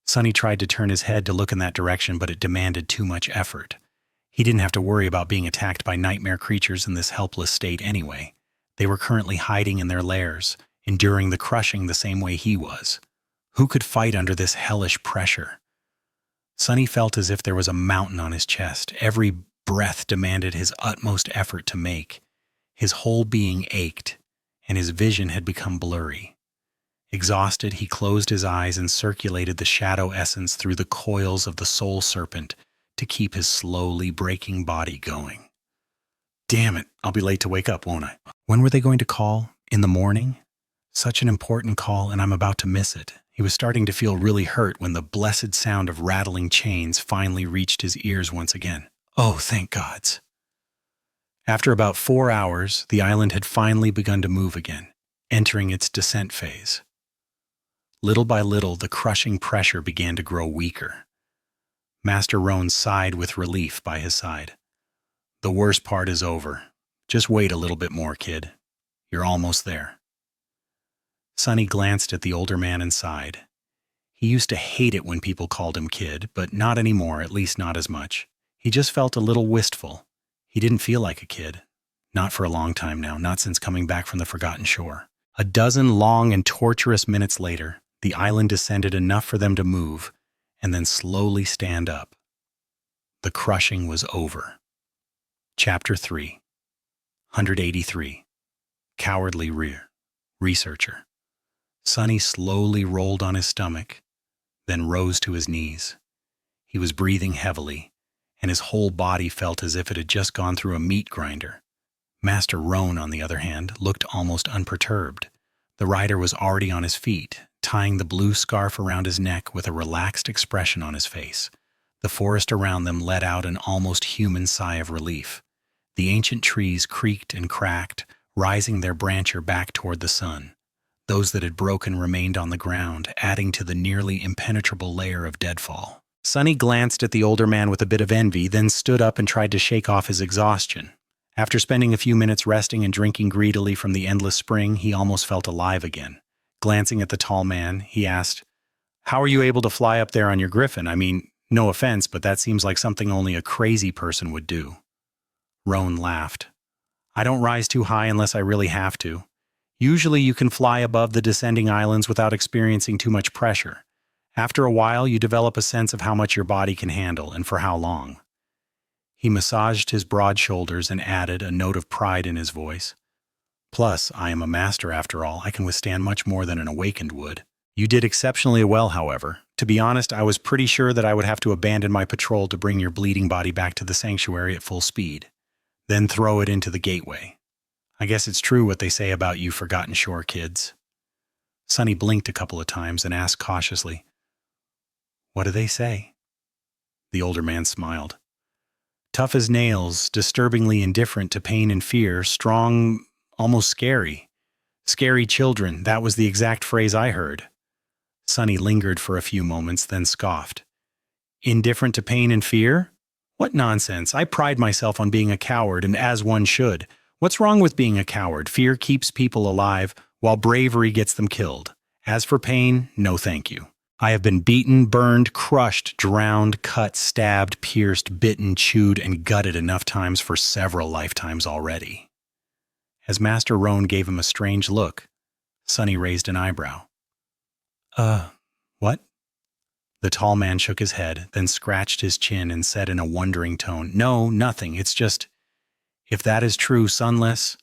Sonny tried to turn his head to look in that direction, but it demanded too much effort. He didn't have to worry about being attacked by nightmare creatures in this helpless state anyway. They were currently hiding in their lairs, enduring the crushing the same way he was. Who could fight under this hellish pressure? Sonny felt as if there was a mountain on his chest. Every breath demanded his utmost effort to make. His whole being ached, and his vision had become blurry. Exhausted, he closed his eyes and circulated the shadow essence through the coils of the soul serpent to keep his slowly breaking body going. Damn it, I'll be late to wake up, won't I? When were they going to call? In the morning? Such an important call, and I'm about to miss it. He was starting to feel really hurt when the blessed sound of rattling chains finally reached his ears once again. Oh, thank gods. After about 4 hours, the island had finally begun to move again, entering its descent phase. Little by little, the crushing pressure began to grow weaker. Master Roan sighed with relief by his side. The worst part is over. Just wait a little bit more, kid. You're almost there. Sonny glanced at the older man and sighed. He used to hate it when people called him kid, but not anymore, at least not as much. He just felt a little wistful. He didn't feel like a kid. Not for a long time now, not since coming back from the Forgotten Shore. A dozen long and torturous minutes later, the island descended enough for them to move, and then slowly stand up. The crushing was over. Chapter 3. 183. Cowardly Researcher. Sonny slowly rolled on his stomach, then rose to his knees. He was breathing heavily, and his whole body felt as if it had just gone through a meat grinder. Master Roan, on the other hand, looked almost unperturbed. The rider was already on his feet, tying the blue scarf around his neck with a relaxed expression on his face. The forest around them let out an almost human sigh of relief. The ancient trees creaked and cracked, rising their branches back toward the sun. Those that had broken remained on the ground, adding to the nearly impenetrable layer of deadfall. Sonny glanced at the older man with a bit of envy, then stood up and tried to shake off his exhaustion. After spending a few minutes resting and drinking greedily from the endless spring, he almost felt alive again. Glancing at the tall man, he asked, "How are you able to fly up there on your griffin? I mean, no offense, but that seems like something only a crazy person would do." Roan laughed. "I don't rise too high unless I really have to. Usually you can fly above the descending islands without experiencing too much pressure. After a while, you develop a sense of how much your body can handle and for how long." He massaged his broad shoulders and added, a note of pride in his voice, "Plus, I am a master after all. I can withstand much more than an awakened would. You did exceptionally well, however. To be honest, I was pretty sure that I would have to abandon my patrol to bring your bleeding body back to the sanctuary at full speed, then throw it into the gateway. I guess it's true what they say about you Forgotten Shore kids." Sonny blinked a couple of times and asked cautiously, "What do they say?" The older man smiled. "Tough as nails, disturbingly indifferent to pain and fear, strong, almost scary. Scary children, that was the exact phrase I heard." Sonny lingered for a few moments, then scoffed. "Indifferent to pain and fear? What nonsense. I pride myself on being a coward, and as one should. What's wrong with being a coward? Fear keeps people alive, while bravery gets them killed. As for pain, no thank you. I have been beaten, burned, crushed, drowned, cut, stabbed, pierced, bitten, chewed, and gutted enough times for several lifetimes already." As Master Roan gave him a strange look, Sonny raised an eyebrow. What?" The tall man shook his head, then scratched his chin and said in a wondering tone, "No, nothing. It's just, if that is true, Sunless,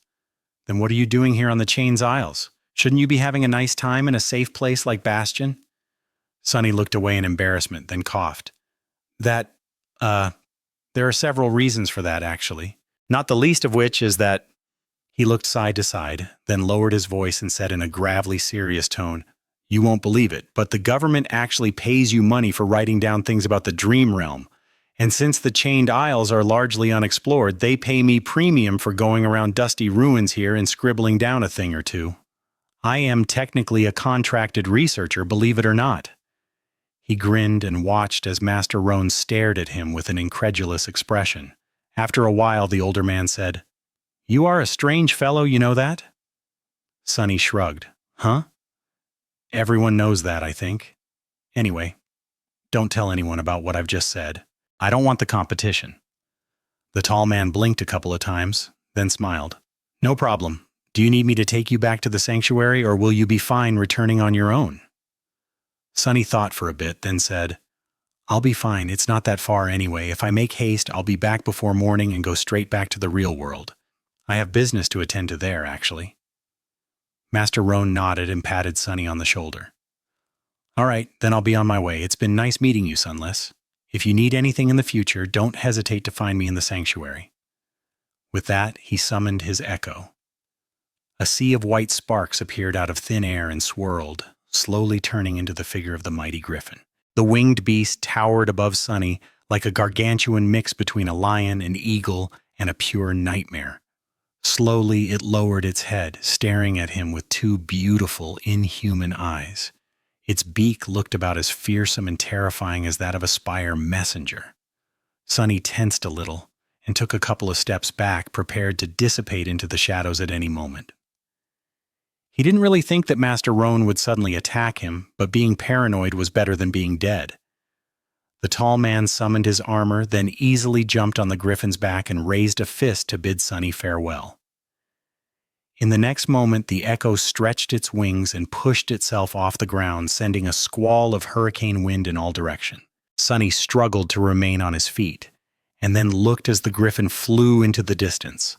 then what are you doing here on the Chains Isles? Shouldn't you be having a nice time in a safe place like Bastion?" Sonny looked away in embarrassment, then coughed. There are several reasons for that, actually. Not the least of which is that he looked side to side, then lowered his voice and said in a gravely serious tone, "You won't believe it, but the government actually pays you money for writing down things about the dream realm. And since the Chained Isles are largely unexplored, they pay me premium for going around dusty ruins here and scribbling down a thing or two. I am technically a contracted researcher, believe it or not." He grinned and watched as Master Roan stared at him with an incredulous expression. After a while, the older man said, "You are a strange fellow, you know that?" Sonny shrugged. "Huh? Everyone knows that, I think. Anyway, don't tell anyone about what I've just said. I don't want the competition." The tall man blinked a couple of times, then smiled. "No problem. Do you need me to take you back to the sanctuary, or will you be fine returning on your own?" Sonny thought for a bit, then said, "I'll be fine. It's not that far anyway. If I make haste, I'll be back before morning and go straight back to the real world. I have business to attend to there, actually." Master Roan nodded and patted Sonny on the shoulder. "All right, then I'll be on my way. It's been nice meeting you, Sunless. If you need anything in the future, don't hesitate to find me in the sanctuary." With that, he summoned his echo. A sea of white sparks appeared out of thin air and swirled, slowly turning into the figure of the mighty griffin. The winged beast towered above Sonny like a gargantuan mix between a lion, an eagle, and a pure nightmare. Slowly, it lowered its head, staring at him with two beautiful, inhuman eyes. Its beak looked about as fearsome and terrifying as that of a spire messenger. Sonny tensed a little and took a couple of steps back, prepared to dissipate into the shadows at any moment. He didn't really think that Master Roan would suddenly attack him, but being paranoid was better than being dead. The tall man summoned his armor, then easily jumped on the griffin's back and raised a fist to bid Sonny farewell. In the next moment, the echo stretched its wings and pushed itself off the ground, sending a squall of hurricane wind in all directions. Sonny struggled to remain on his feet, and then looked as the griffin flew into the distance.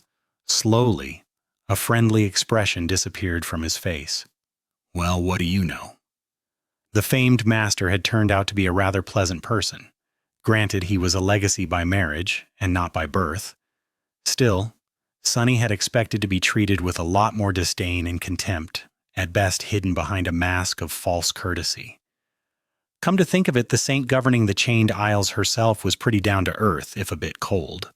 Slowly, a friendly expression disappeared from his face. "Well, what do you know?" The famed master had turned out to be a rather pleasant person. Granted, he was a legacy by marriage, and not by birth. Still, Sonny had expected to be treated with a lot more disdain and contempt, at best hidden behind a mask of false courtesy. Come to think of it, the saint governing the Chained Isles herself was pretty down to earth, if a bit cold.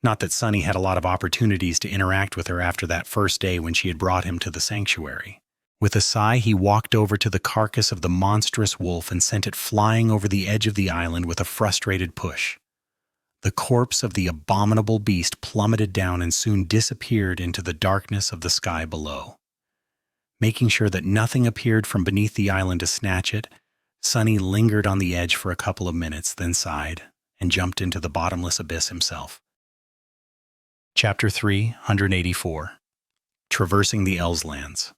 Not that Sonny had a lot of opportunities to interact with her after that first day when she had brought him to the sanctuary. With a sigh, he walked over to the carcass of the monstrous wolf and sent it flying over the edge of the island with a frustrated push. The corpse of the abominable beast plummeted down and soon disappeared into the darkness of the sky below. Making sure that nothing appeared from beneath the island to snatch it, Sonny lingered on the edge for a couple of minutes, then sighed and jumped into the bottomless abyss himself. Chapter 384. Traversing the Elslands.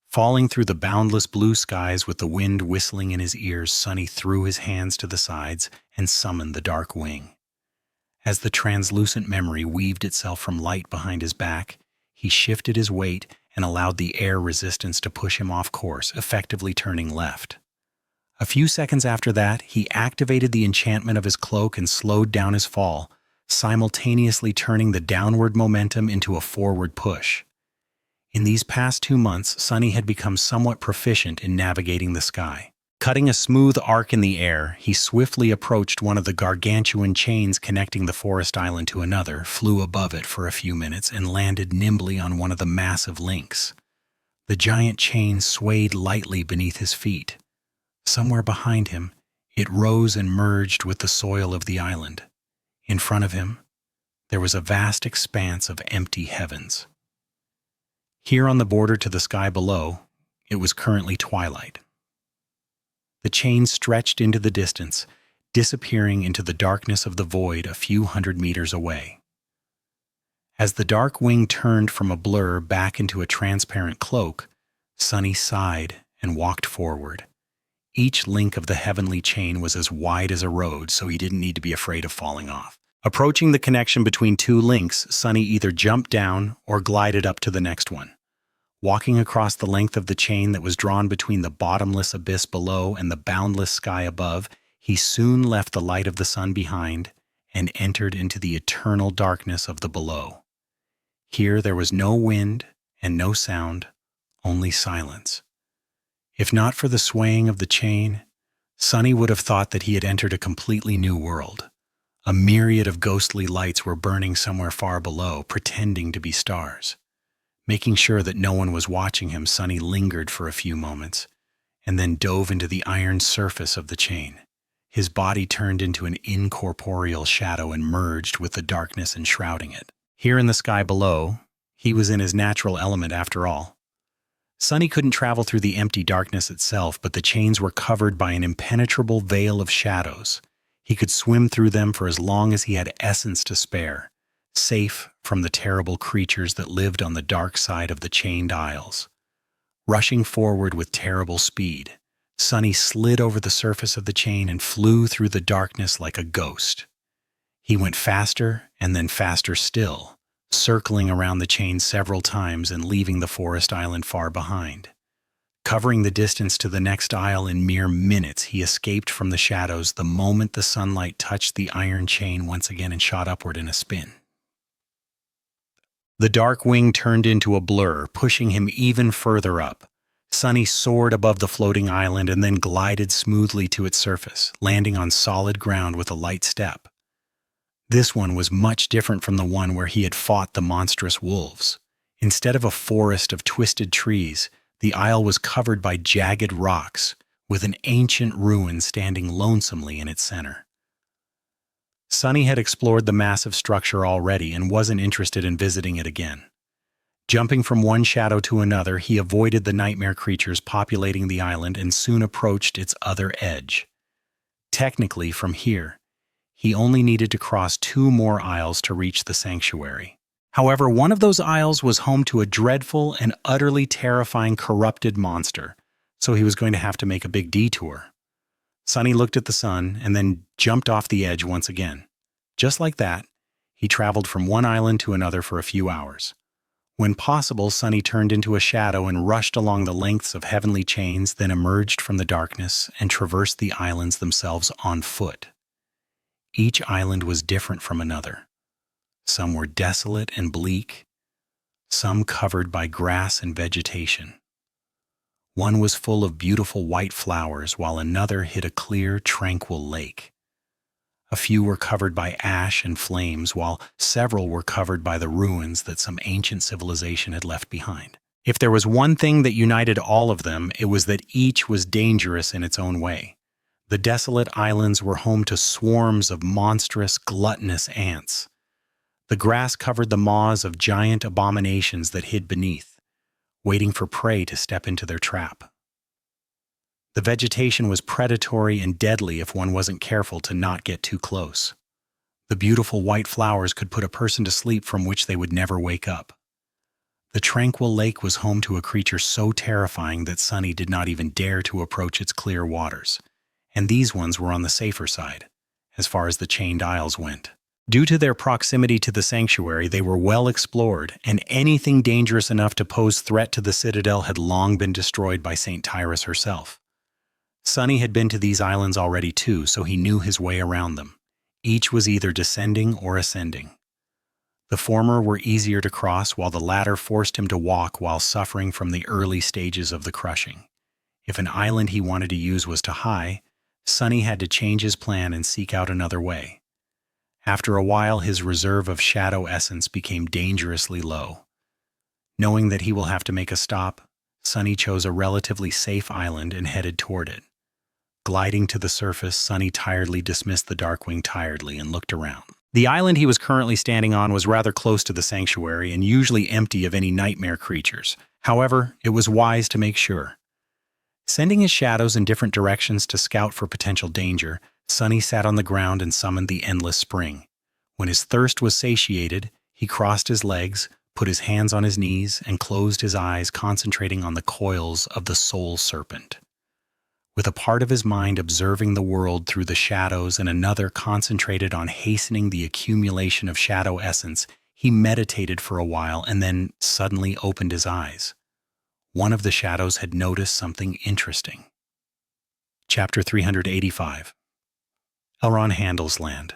Falling through the boundless blue skies with the wind whistling in his ears, Sonny threw his hands to the sides and summoned the dark wing. As the translucent memory weaved itself from light behind his back, he shifted his weight and allowed the air resistance to push him off course, effectively turning left. A few seconds after that, he activated the enchantment of his cloak and slowed down his fall, simultaneously turning the downward momentum into a forward push. In these past 2 months, Sonny had become somewhat proficient in navigating the sky. Cutting a smooth arc in the air, he swiftly approached one of the gargantuan chains connecting the forest island to another, flew above it for a few minutes, and landed nimbly on one of the massive links. The giant chain swayed lightly beneath his feet. Somewhere behind him, it rose and merged with the soil of the island. In front of him, there was a vast expanse of empty heavens. Here on the border to the sky below, it was currently twilight. The chain stretched into the distance, disappearing into the darkness of the void a few hundred meters away. As the dark wing turned from a blur back into a transparent cloak, Sonny sighed and walked forward. Each link of the heavenly chain was as wide as a road, so he didn't need to be afraid of falling off. Approaching the connection between two links, Sonny either jumped down or glided up to the next one. Walking across the length of the chain that was drawn between the bottomless abyss below and the boundless sky above, he soon left the light of the sun behind and entered into the eternal darkness of the below. Here there was no wind and no sound, only silence. If not for the swaying of the chain, Sunny would have thought that he had entered a completely new world. A myriad of ghostly lights were burning somewhere far below, pretending to be stars. Making sure that no one was watching him, Sunny lingered for a few moments, and then dove into the iron surface of the chain. His body turned into an incorporeal shadow and merged with the darkness enshrouding it. Here in the sky below, he was in his natural element after all. Sunny couldn't travel through the empty darkness itself, but the chains were covered by an impenetrable veil of shadows. He could swim through them for as long as he had essence to spare, safe from the terrible creatures that lived on the dark side of the chained aisles. Rushing forward with terrible speed, Sunny slid over the surface of the chain and flew through the darkness like a ghost. He went faster and then faster still, circling around the chain several times and leaving the forest island far behind. Covering the distance to the next isle in mere minutes, he escaped from the shadows the moment the sunlight touched the iron chain once again and shot upward in a spin. The dark wing turned into a blur, pushing him even further up. Sunny soared above the floating island and then glided smoothly to its surface, landing on solid ground with a light step. This one was much different from the one where he had fought the monstrous wolves. Instead of a forest of twisted trees, the isle was covered by jagged rocks, with an ancient ruin standing lonesomely in its center. Sunny had explored the massive structure already and wasn't interested in visiting it again. Jumping from one shadow to another, he avoided the nightmare creatures populating the island and soon approached its other edge. Technically, from here, he only needed to cross 2 more aisles to reach the sanctuary. However, one of those aisles was home to a dreadful and utterly terrifying corrupted monster, so he was going to have to make a big detour. Sunny looked at the sun and then jumped off the edge once again. Just like that, he traveled from one island to another for a few hours. When possible, Sunny turned into a shadow and rushed along the lengths of heavenly chains, then emerged from the darkness and traversed the islands themselves on foot. Each island was different from another. Some were desolate and bleak, some covered by grass and vegetation. One was full of beautiful white flowers, while another hid a clear, tranquil lake. A few were covered by ash and flames, while several were covered by the ruins that some ancient civilization had left behind. If there was one thing that united all of them, it was that each was dangerous in its own way. The desolate islands were home to swarms of monstrous, gluttonous ants. The grass covered the maws of giant abominations that hid beneath, waiting for prey to step into their trap. The vegetation was predatory and deadly if one wasn't careful to not get too close. The beautiful white flowers could put a person to sleep from which they would never wake up. The tranquil lake was home to a creature so terrifying that Sunny did not even dare to approach its clear waters. And these ones were on the safer side, as far as the chained aisles went. Due to their proximity to the sanctuary, they were well explored, and anything dangerous enough to pose threat to the citadel had long been destroyed by St. Tyrus herself. Sunny had been to these islands already too, so he knew his way around them. Each was either descending or ascending. The former were easier to cross, while the latter forced him to walk while suffering from the early stages of the crushing. If an island he wanted to use was too high, Sunny had to change his plan and seek out another way. After a while, his reserve of shadow essence became dangerously low. Knowing that he will have to make a stop, Sunny chose a relatively safe island and headed toward it. Gliding to the surface, Sunny tiredly dismissed the Darkwing tiredly and looked around. The island he was currently standing on was rather close to the sanctuary and usually empty of any nightmare creatures. However, it was wise to make sure. Sending his shadows in different directions to scout for potential danger, Sunny sat on the ground and summoned the endless spring. When his thirst was satiated, he crossed his legs, put his hands on his knees, and closed his eyes, concentrating on the coils of the soul serpent. With a part of his mind observing the world through the shadows and another concentrated on hastening the accumulation of shadow essence, he meditated for a while and then suddenly opened his eyes. one of the shadows had noticed something interesting. Chapter 385. Elron handles land.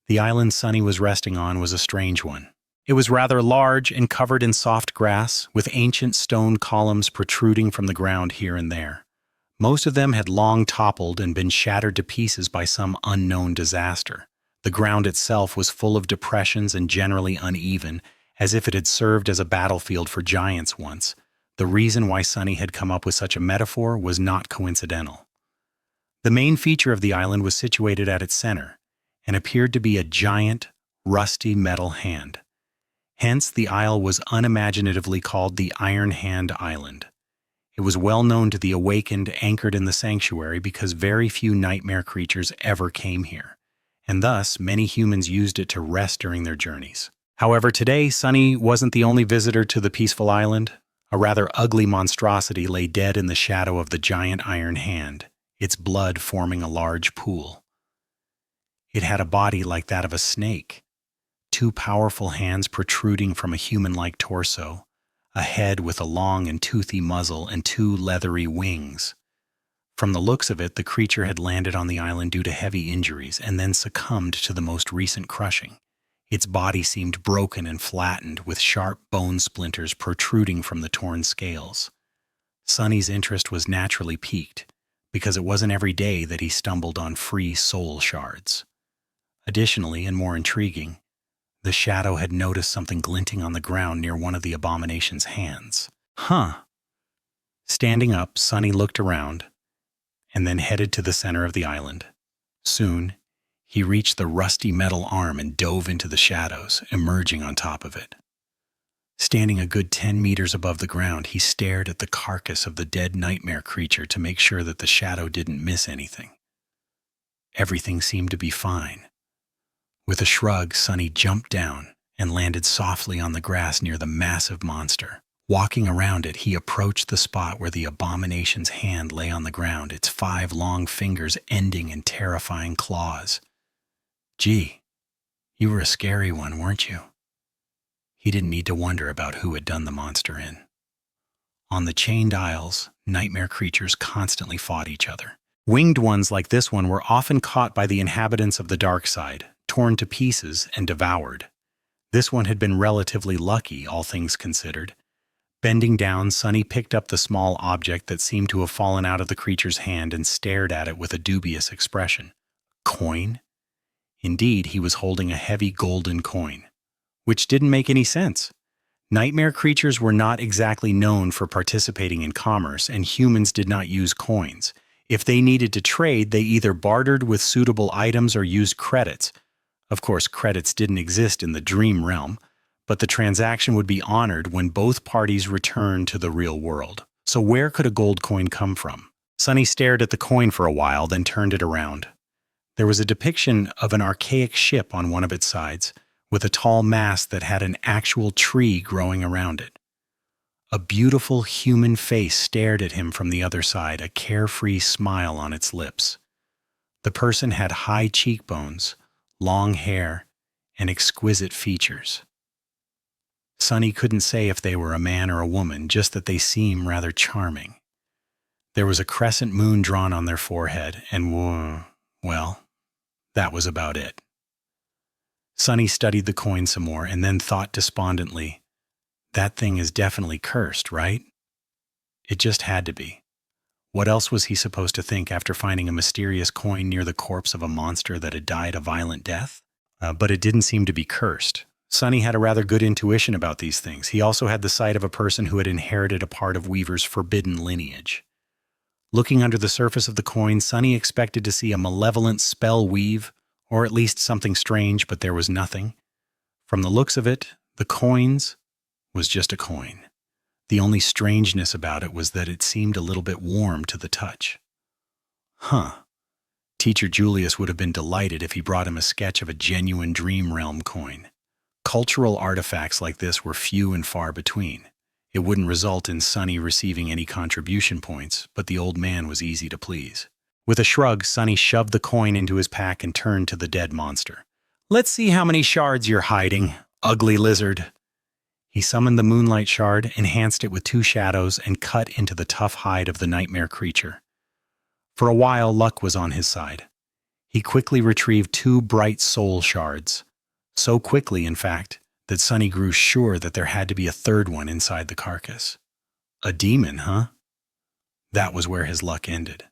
The island Sunny was resting on was a strange one. It was rather large and covered in soft grass, with ancient stone columns protruding from the ground here and there. Most of them had long toppled and been shattered to pieces by some unknown disaster. The ground itself was full of depressions and generally uneven, as if it had served as a battlefield for giants once. The reason why Sunny had come up with such a metaphor was not coincidental. The main feature of the island was situated at its center, and appeared to be a giant, rusty metal hand. Hence, the isle was unimaginatively called the Iron Hand Island. It was well known to the awakened anchored in the sanctuary because very few nightmare creatures ever came here, and thus many humans used it to rest during their journeys. However, today, Sunny wasn't the only visitor to the peaceful island. A rather ugly monstrosity lay dead in the shadow of the giant iron hand, its blood forming a large pool. It had a body like that of a snake, two powerful hands protruding from a human-like torso, a head with a long and toothy muzzle, and two leathery wings. From the looks of it, the creature had landed on the island due to heavy injuries and then succumbed to the most recent crushing. Its body seemed broken and flattened, with sharp bone splinters protruding from the torn scales. Sunny's interest was naturally piqued, because it wasn't every day that he stumbled on free soul shards. Additionally, and more intriguing, the shadow had noticed something glinting on the ground near one of the abomination's hands. Standing up, Sunny looked around, and then headed to the center of the island. Soon, he reached the rusty metal arm and dove into the shadows, emerging on top of it. Standing a good 10 meters above the ground, he stared at the carcass of the dead nightmare creature to make sure that the shadow didn't miss anything. Everything seemed to be fine. With a shrug, Sunny jumped down and landed softly on the grass near the massive monster. Walking around it, he approached the spot where the abomination's hand lay on the ground, its 5 long fingers ending in terrifying claws. "Gee, you were a scary one, weren't you?" He didn't need to wonder about who had done the monster in. On the chained isles, nightmare creatures constantly fought each other. Winged ones like this one were often caught by the inhabitants of the dark side, torn to pieces and devoured. This one had been relatively lucky, all things considered. Bending down, Sunny picked up the small object that seemed to have fallen out of the creature's hand and stared at it with a dubious expression. Coin? Indeed, he was holding a heavy golden coin, which didn't make any sense. Nightmare creatures were not exactly known for participating in commerce, and humans did not use coins. If they needed to trade, they either bartered with suitable items or used credits. Of course, credits didn't exist in the dream realm, but the transaction would be honored when both parties returned to the real world. So where could a gold coin come from? Sunny stared at the coin for a while, then turned it around. There was a depiction of an archaic ship on one of its sides, with a tall mast that had an actual tree growing around it. A beautiful human face stared at him from the other side, a carefree smile on its lips. The person had high cheekbones, long hair, and exquisite features. Sunny couldn't say if they were a man or a woman, just that they seemed rather charming. There was a crescent moon drawn on their forehead, and well, that was about it. Sunny studied the coin some more and then thought despondently, "That thing is definitely cursed, right?" It just had to be. What else was he supposed to think after finding a mysterious coin near the corpse of a monster that had died a violent death? But it didn't seem to be cursed. Sunny had a rather good intuition about these things. He also had the sight of a person who had inherited a part of Weaver's forbidden lineage. Looking under the surface of the coin, Sunny expected to see a malevolent spell weave, or at least something strange, but there was nothing. From the looks of it, the coins was just a coin. The only strangeness about it was that it seemed a little bit warm to the touch. Teacher Julius would have been delighted if he brought him a sketch of a genuine Dream Realm coin. Cultural artifacts like this were few and far between. It wouldn't result in Sunny receiving any contribution points, but the old man was easy to please. With a shrug, Sunny shoved the coin into his pack and turned to the dead monster. "Let's see how many shards you're hiding, ugly lizard." He summoned the moonlight shard, enhanced it with 2 shadows, and cut into the tough hide of the nightmare creature. For a while, luck was on his side. He quickly retrieved 2 bright soul shards. So quickly, in fact, that Sunny grew sure that there had to be a third one inside the carcass. A demon, huh? That was where his luck ended.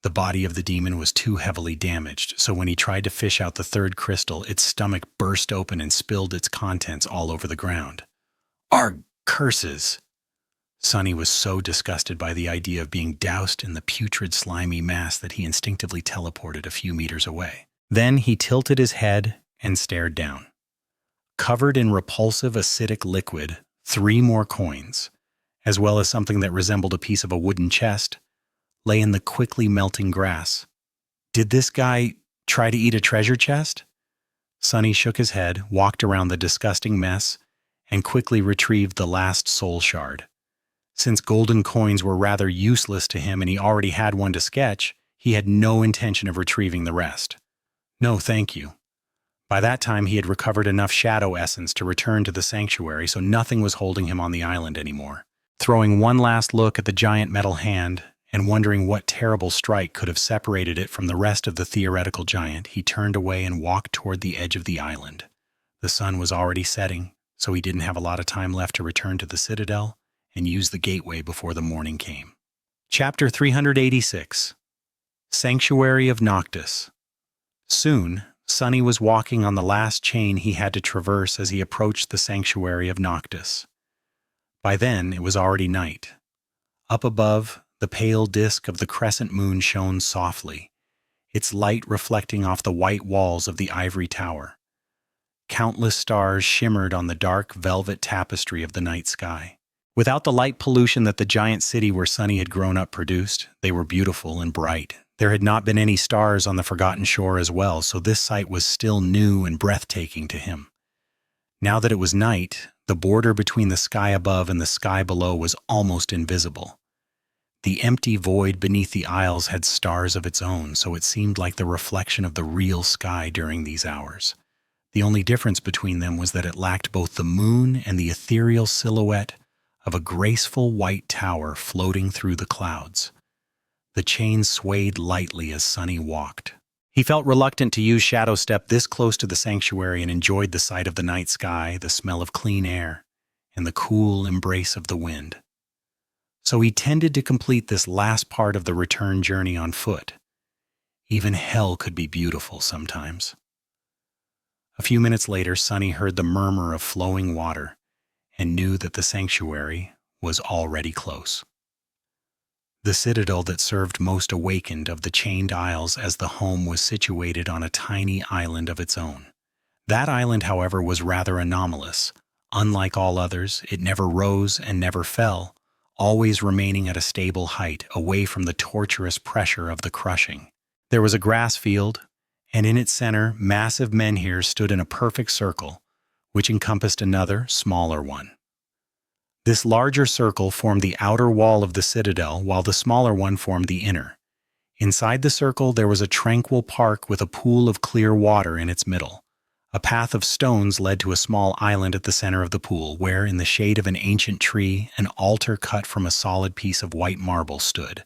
The body of the demon was too heavily damaged, so when he tried to fish out the third crystal, its stomach burst open and spilled its contents all over the ground. Arg, curses! Sunny was so disgusted by the idea of being doused in the putrid, slimy mass that he instinctively teleported a few meters away. Then he tilted his head and stared down. Covered in repulsive, acidic liquid, 3 more coins, as well as something that resembled a piece of a wooden chest, lay in the quickly melting grass. Did this guy try to eat a treasure chest? Sunny shook his head, walked around the disgusting mess, and quickly retrieved the last soul shard. Since golden coins were rather useless to him and he already had one to sketch, he had no intention of retrieving the rest. No, thank you. By that time, he had recovered enough shadow essence to return to the sanctuary, so nothing was holding him on the island anymore. Throwing one last look at the giant metal hand, and wondering what terrible strike could have separated it from the rest of the theoretical giant, he turned away and walked toward the edge of the island. The sun was already setting, so he didn't have a lot of time left to return to the citadel and use the gateway before the morning came. Chapter 386. Sanctuary of Noctis. Soon, Sunny was walking on the last chain he had to traverse as he approached the Sanctuary of Noctis. By then, it was already night. Up above, the pale disk of the crescent moon shone softly, its light reflecting off the white walls of the ivory tower. Countless stars shimmered on the dark velvet tapestry of the night sky. Without the light pollution that the giant city where Sunny had grown up produced, they were beautiful and bright. There had not been any stars on the forgotten shore as well, so this sight was still new and breathtaking to him. Now that it was night, the border between the sky above and the sky below was almost invisible. The empty void beneath the aisles had stars of its own, so it seemed like the reflection of the real sky during these hours. The only difference between them was that it lacked both the moon and the ethereal silhouette of a graceful white tower floating through the clouds. The chain swayed lightly as Sunny walked. He felt reluctant to use Shadow Step this close to the sanctuary and enjoyed the sight of the night sky, the smell of clean air, and the cool embrace of the wind. So he tended to complete this last part of the return journey on foot. Even hell could be beautiful sometimes. A few minutes later, Sunny heard the murmur of flowing water and knew that the sanctuary was already close. The citadel that served most awakened of the chained isles as the home was situated on a tiny island of its own. That island, however, was rather anomalous. Unlike all others, it never rose and never fell, always remaining at a stable height, away from the torturous pressure of the crushing. There was a grass field, and in its center, massive menhirs stood in a perfect circle, which encompassed another, smaller one. This larger circle formed the outer wall of the citadel, while the smaller one formed the inner. Inside the circle, there was a tranquil park with a pool of clear water in its middle. A path of stones led to a small island at the center of the pool, where, in the shade of an ancient tree, an altar cut from a solid piece of white marble stood.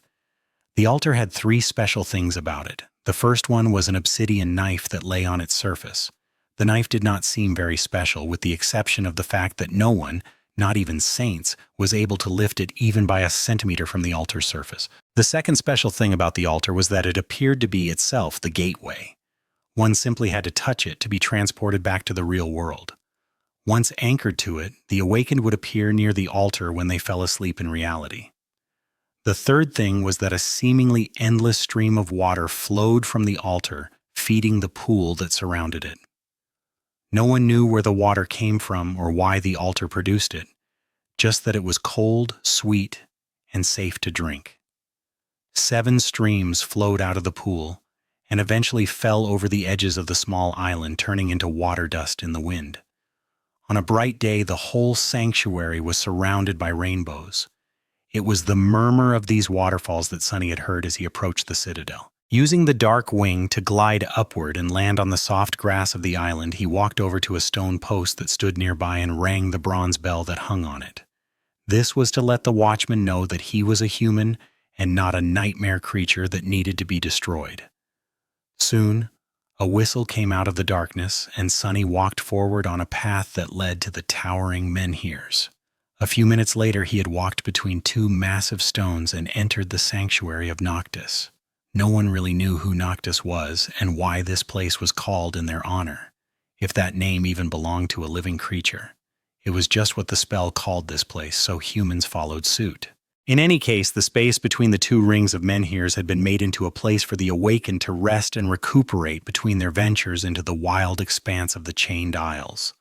The altar had 3 special things about it. The first one was an obsidian knife that lay on its surface. The knife did not seem very special, with the exception of the fact that no one, not even saints, was able to lift it even by a centimeter from the altar's surface. The second special thing about the altar was that it appeared to be itself the gateway. One simply had to touch it to be transported back to the real world. Once anchored to it, the awakened would appear near the altar when they fell asleep in reality. The third thing was that a seemingly endless stream of water flowed from the altar, feeding the pool that surrounded it. No one knew where the water came from or why the altar produced it, just that it was cold, sweet, and safe to drink. 7 streams flowed out of the pool and eventually fell over the edges of the small island, turning into water dust in the wind. On a bright day, the whole sanctuary was surrounded by rainbows. It was the murmur of these waterfalls that Sunny had heard as he approached the citadel. Using the dark wing to glide upward and land on the soft grass of the island, he walked over to a stone post that stood nearby and rang the bronze bell that hung on it. This was to let the watchman know that he was a human and not a nightmare creature that needed to be destroyed. Soon, a whistle came out of the darkness, and Sunny walked forward on a path that led to the towering menhirs. A few minutes later, he had walked between two massive stones and entered the sanctuary of Noctis. No one really knew who Noctis was and why this place was called in their honor, if that name even belonged to a living creature. It was just what the spell called this place, so humans followed suit. In any case, the space between the two rings of menhirs had been made into a place for the awakened to rest and recuperate between their ventures into the wild expanse of the Chained Isles.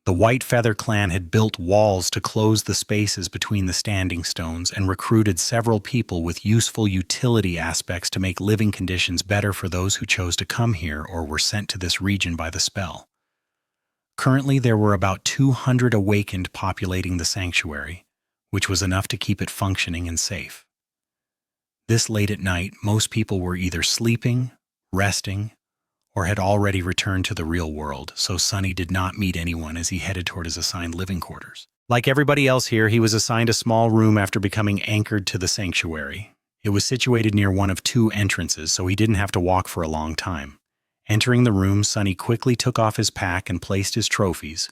The White Feather clan had built walls to close the spaces between the standing stones and recruited several people with useful utility aspects to make living conditions better for those who chose to come here or were sent to this region by the spell. Currently, there were about 200 awakened populating the sanctuary, which was enough to keep it functioning and safe. This late at night, most people were either sleeping, resting, or had already returned to the real world, so Sunny did not meet anyone as he headed toward his assigned living quarters. Like everybody else here, he was assigned a small room after becoming anchored to the sanctuary. It was situated near one of two entrances, so he didn't have to walk for a long time. Entering the room, Sunny quickly took off his pack and placed his trophies,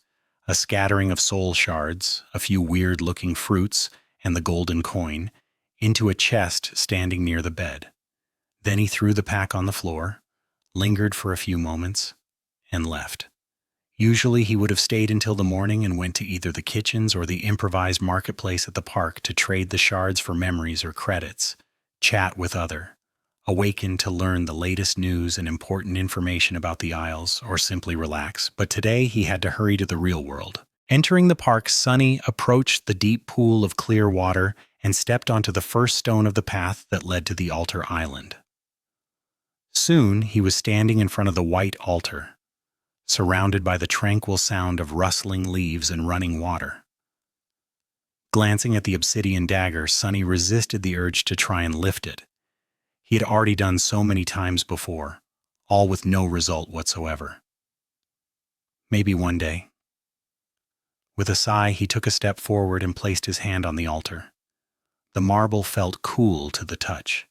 a scattering of soul shards, a few weird-looking fruits, and the golden coin, into a chest standing near the bed. Then he threw the pack on the floor, lingered for a few moments, and left. Usually he would have stayed until the morning and went to either the kitchens or the improvised marketplace at the park to trade the shards for memories or credits, chat with other, awaken to learn the latest news and important information about the Isles, or simply relax. But today he had to hurry to the real world. Entering the park, Sunny approached the deep pool of clear water and stepped onto the first stone of the path that led to the altar island. Soon he was standing in front of the white altar, surrounded by the tranquil sound of rustling leaves and running water. Glancing at the obsidian dagger, Sunny resisted the urge to try and lift it. He had already done so many times before, all with no result whatsoever. Maybe one day. With a sigh, he took a step forward and placed his hand on the altar. The marble felt cool to the touch.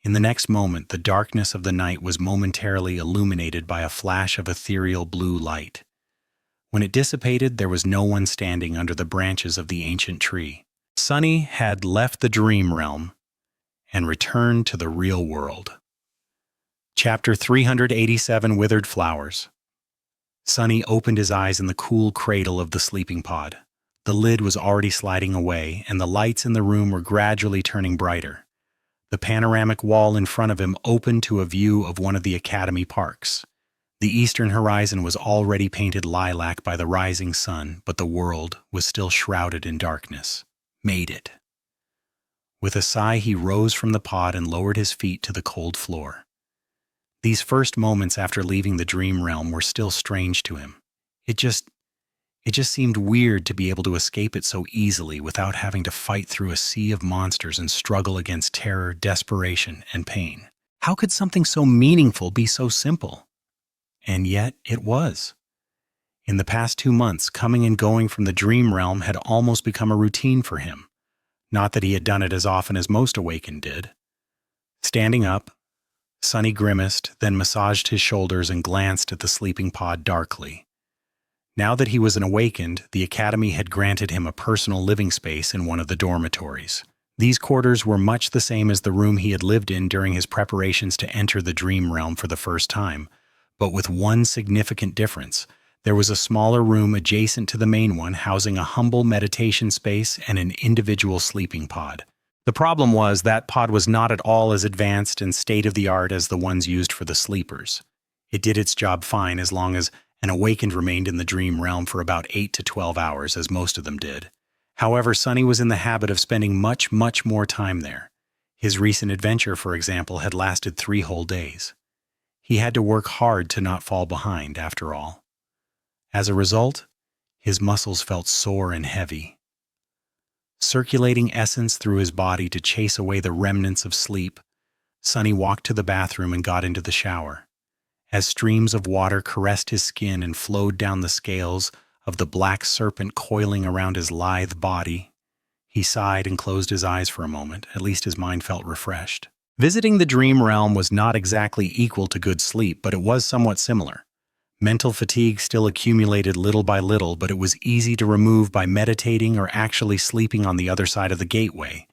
In the next moment, the darkness of the night was momentarily illuminated by a flash of ethereal blue light. When it dissipated, there was no one standing under the branches of the ancient tree. Sunny had left the dream realm and returned to the real world. Chapter 387, Withered Flowers. Sunny opened his eyes in the cool cradle of the sleeping pod. The lid was already sliding away, and the lights in the room were gradually turning brighter. The panoramic wall in front of him opened to a view of one of the academy parks. The eastern horizon was already painted lilac by the rising sun, but the world was still shrouded in darkness. Made it. With a sigh, he rose from the pod and lowered his feet to the cold floor. These first moments after leaving the dream realm were still strange to him. It just seemed weird to be able to escape it so easily without having to fight through a sea of monsters and struggle against terror, desperation, and pain. How could something so meaningful be so simple? And yet it was. In the past 2 months, coming and going from the dream realm had almost become a routine for him. Not that he had done it as often as most awakened did. Standing up, Sunny grimaced, then massaged his shoulders and glanced at the sleeping pod darkly. Now that he was an awakened, the academy had granted him a personal living space in one of the dormitories. These quarters were much the same as the room he had lived in during his preparations to enter the dream realm for the first time, but with one significant difference. There was a smaller room adjacent to the main one housing a humble meditation space and an individual sleeping pod. The problem was that pod was not at all as advanced and state-of-the-art as the ones used for the sleepers. It did its job fine as long as an awakened remained in the dream realm for about 8 to 12 hours, as most of them did. However, Sunny was in the habit of spending much more time there. His recent adventure, for example, had lasted 3 whole days. He had to work hard to not fall behind, after all. As a result, his muscles felt sore and heavy. Circulating essence through his body to chase away the remnants of sleep, Sunny walked to the bathroom and got into the shower. As streams of water caressed his skin and flowed down the scales of the black serpent coiling around his lithe body, he sighed and closed his eyes for a moment. At least his mind felt refreshed. Visiting the dream realm was not exactly equal to good sleep, but it was somewhat similar. Mental fatigue still accumulated little by little, but it was easy to remove by meditating or actually sleeping on the other side of the gateway.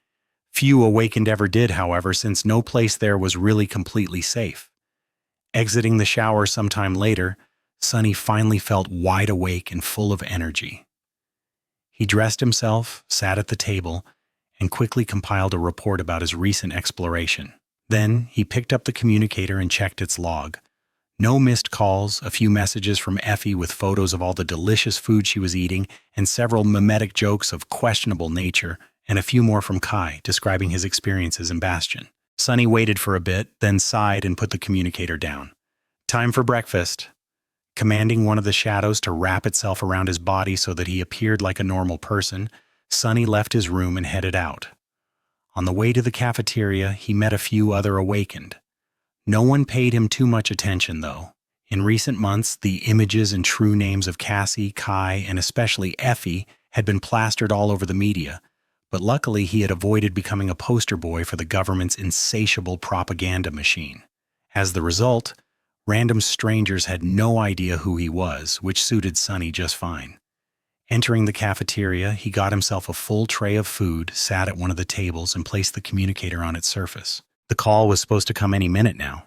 Few awakened ever did, however, since no place there was really completely safe. Exiting the shower sometime later, Sunny finally felt wide awake and full of energy. He dressed himself, sat at the table, and quickly compiled a report about his recent exploration. Then he picked up the communicator and checked its log. No missed calls, a few messages from Effie with photos of all the delicious food she was eating, and several mimetic jokes of questionable nature, and a few more from Kai, describing his experiences in Bastion. Sunny waited for a bit, then sighed and put the communicator down. Time for breakfast. Commanding one of the shadows to wrap itself around his body so that he appeared like a normal person, Sunny left his room and headed out. On the way to the cafeteria, he met a few other awakened. No one paid him too much attention, though. In recent months, the images and true names of Cassie, Kai, and especially Effie had been plastered all over the media, but luckily he had avoided becoming a poster boy for the government's insatiable propaganda machine. As the result, random strangers had no idea who he was, which suited Sunny just fine. Entering the cafeteria, he got himself a full tray of food, sat at one of the tables, and placed the communicator on its surface. The call was supposed to come any minute now.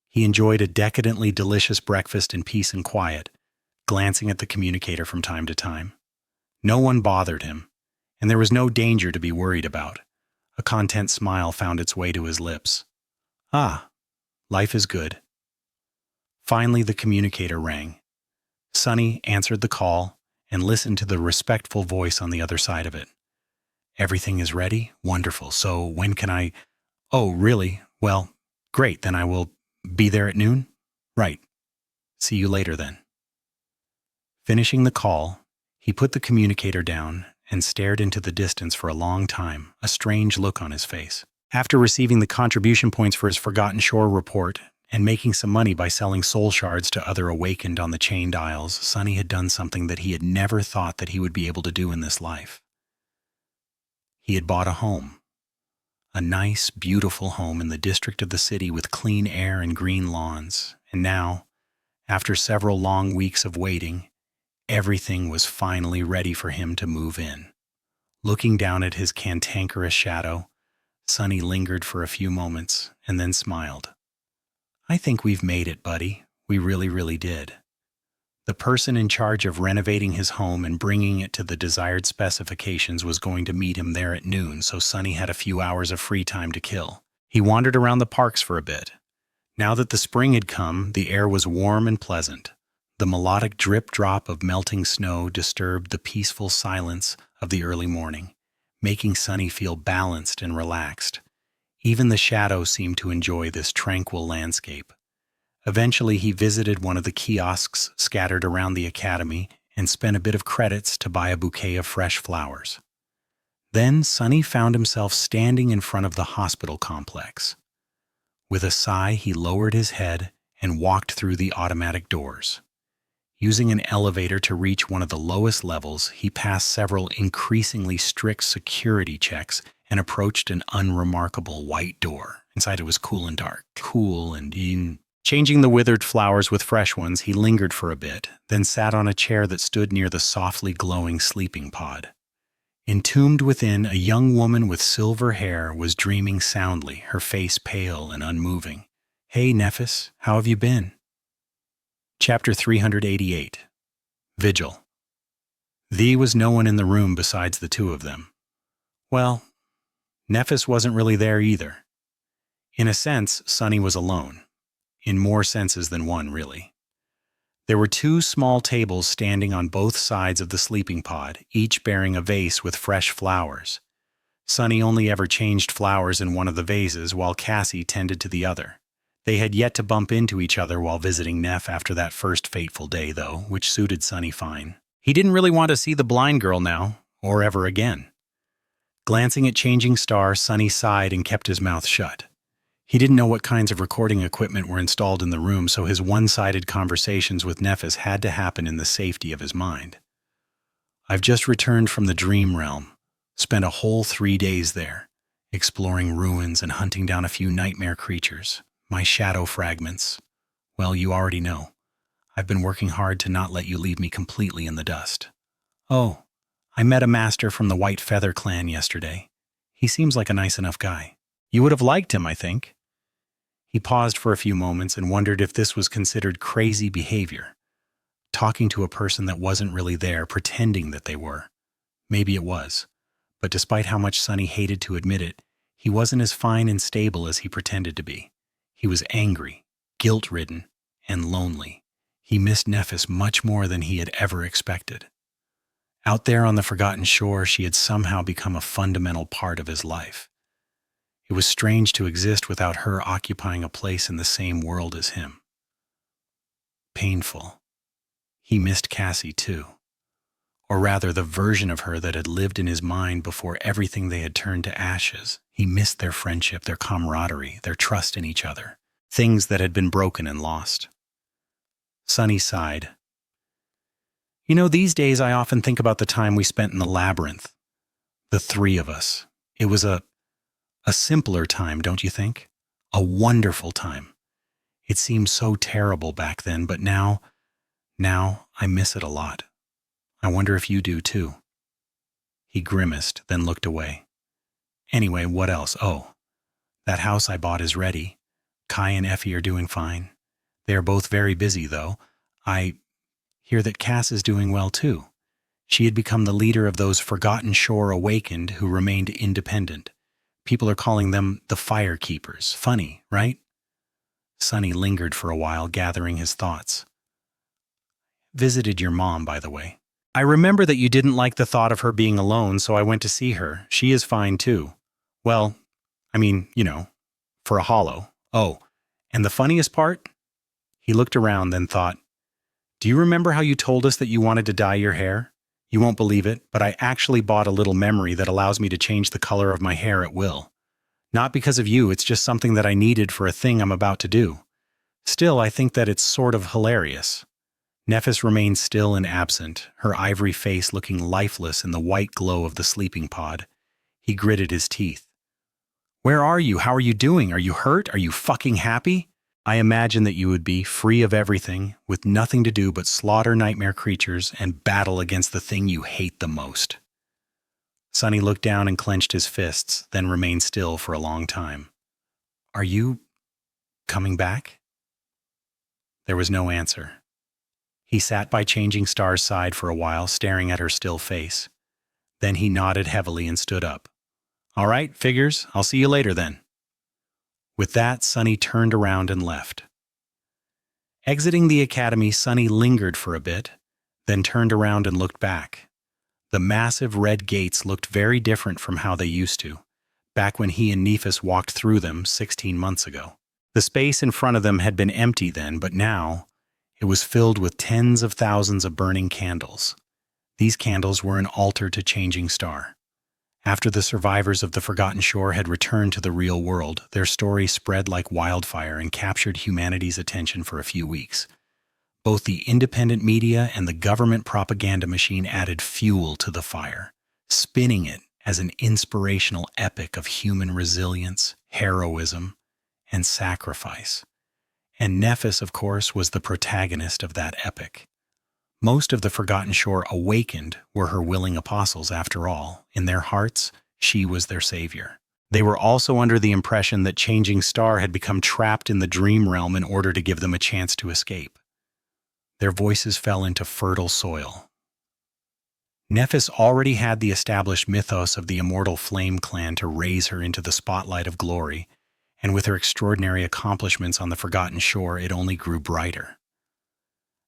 He enjoyed a decadently delicious breakfast in peace and quiet, glancing at the communicator from time to time. No one bothered him, and there was no danger to be worried about. A content smile found its way to his lips. Ah, life is good. Finally, the communicator rang. Sunny answered the call and listened to the respectful voice on the other side of it. Everything is ready? Wonderful. So when can I... Oh, really? Well, great. Then I will be there at noon? Right. See you later then. Finishing the call, he put the communicator down and stared into the distance for a long time, a strange look on his face. After receiving the contribution points for his Forgotten Shore report and making some money by selling soul shards to other awakened on the chained isles, Sunny had done something that he had never thought that he would be able to do in this life. He had bought a home. A nice, beautiful home in the district of the city with clean air and green lawns. And now, after several long weeks of waiting, everything was finally ready for him to move in. Looking down at his cantankerous shadow, Sunny lingered for a few moments and then smiled. I think we've made it, buddy. We really, really did. The person in charge of renovating his home and bringing it to the desired specifications was going to meet him there at noon, so Sunny had a few hours of free time to kill. He wandered around the parks for a bit. Now that the spring had come, the air was warm and pleasant. The melodic drip-drop of melting snow disturbed the peaceful silence of the early morning, making Sunny feel balanced and relaxed. Even the shadow seemed to enjoy this tranquil landscape. Eventually, he visited one of the kiosks scattered around the academy and spent a bit of credits to buy a bouquet of fresh flowers. Then Sunny found himself standing in front of the hospital complex. With a sigh, he lowered his head and walked through the automatic doors. Using an elevator to reach one of the lowest levels, he passed several increasingly strict security checks and approached an unremarkable white door. Inside it was cool and dark. Cool and in. Changing the withered flowers with fresh ones, he lingered for a bit, then sat on a chair that stood near the softly glowing sleeping pod. Entombed within, a young woman with silver hair was dreaming soundly, her face pale and unmoving. Hey, Nephis, how have you been? Chapter 388. Vigil. There was no one in the room besides the two of them. Well, Nephis wasn't really there either. In a sense, Sunny was alone. In more senses than one, really. There were two small tables standing on both sides of the sleeping pod, each bearing a vase with fresh flowers. Sunny only ever changed flowers in one of the vases, while Cassie tended to the other. They had yet to bump into each other while visiting Neff after that first fateful day, though, which suited Sunny fine. He didn't really want to see the blind girl now, or ever again. Glancing at Changing Star, Sunny sighed and kept his mouth shut. He didn't know what kinds of recording equipment were installed in the room, so his one-sided conversations with Nephis had to happen in the safety of his mind. I've just returned from the dream realm, spent a whole 3 days there, exploring ruins and hunting down a few nightmare creatures, my shadow fragments. Well, you already know. I've been working hard to not let you leave me completely in the dust. Oh, I met a master from the White Feather clan yesterday. He seems like a nice enough guy. You would have liked him, I think. He paused for a few moments and wondered if this was considered crazy behavior. Talking to a person that wasn't really there, pretending that they were. Maybe it was. But despite how much Sunny hated to admit it, he wasn't as fine and stable as he pretended to be. He was angry, guilt-ridden, and lonely. He missed Nephis much more than he had ever expected. Out there on the forgotten shore, she had somehow become a fundamental part of his life. It was strange to exist without her occupying a place in the same world as him. Painful. He missed Cassie too. Or rather, the version of her that had lived in his mind before everything they had turned to ashes. He missed their friendship, their camaraderie, their trust in each other. Things that had been broken and lost. Sunny sighed. You know, these days I often think about the time we spent in the labyrinth. The three of us. It was a simpler time, don't you think? A wonderful time. It seemed so terrible back then, but now I miss it a lot. I wonder if you do too. He grimaced, then looked away. Anyway, what else? Oh, that house I bought is ready. Kai and Effie are doing fine. They are both very busy, though. I hear that Cass is doing well too. She had become the leader of those forgotten shore awakened who remained independent. People are calling them the Fire Keepers. Funny, right? Sunny lingered for a while, gathering his thoughts. Visited your mom, by the way. I remember that you didn't like the thought of her being alone, so I went to see her. She is fine too. Well, I mean, for a hollow. Oh, and the funniest part? He looked around, then thought, do you remember how you told us that you wanted to dye your hair? You won't believe it, but I actually bought a little memory that allows me to change the color of my hair at will. Not because of you, it's just something that I needed for a thing I'm about to do. Still, I think that it's sort of hilarious. Nephis remained still and absent, her ivory face looking lifeless in the white glow of the sleeping pod. He gritted his teeth. Where are you? How are you doing? Are you hurt? Are you fucking happy? I imagine that you would be free of everything, with nothing to do but slaughter nightmare creatures and battle against the thing you hate the most. Sunny looked down and clenched his fists, then remained still for a long time. Are you coming back? There was no answer. He sat by Changing Star's side for a while, staring at her still face. Then he nodded heavily and stood up. All right, figures. I'll see you later then. With that, Sunny turned around and left. Exiting the academy, Sunny lingered for a bit, then turned around and looked back. The massive red gates looked very different from how they used to, back when he and Nephis walked through them 16 months ago. The space in front of them had been empty then, but now it was filled with tens of thousands of burning candles. These candles were an altar to Changing Star. After the survivors of the Forgotten Shore had returned to the real world, their story spread like wildfire and captured humanity's attention for a few weeks. Both the independent media and the government propaganda machine added fuel to the fire, spinning it as an inspirational epic of human resilience, heroism, and sacrifice. And Nephis, of course, was the protagonist of that epic. Most of the Forgotten Shore awakened were her willing apostles, after all. In their hearts, she was their savior. They were also under the impression that Changing Star had become trapped in the dream realm in order to give them a chance to escape. Their voices fell into fertile soil. Nephis already had the established mythos of the immortal Flame Clan to raise her into the spotlight of glory, and with her extraordinary accomplishments on the Forgotten Shore, it only grew brighter.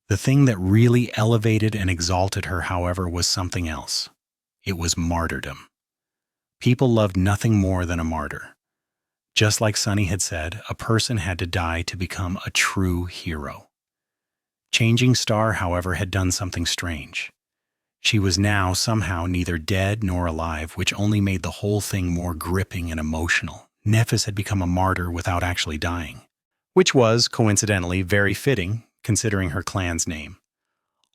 The thing that really elevated and exalted her, however, was something else. It was martyrdom. People loved nothing more than a martyr. Just like Sunny had said, a person had to die to become a true hero. Changing Star, however, had done something strange. She was now somehow neither dead nor alive, which only made the whole thing more gripping and emotional. Nephis had become a martyr without actually dying, which was, coincidentally, very fitting, considering her clan's name.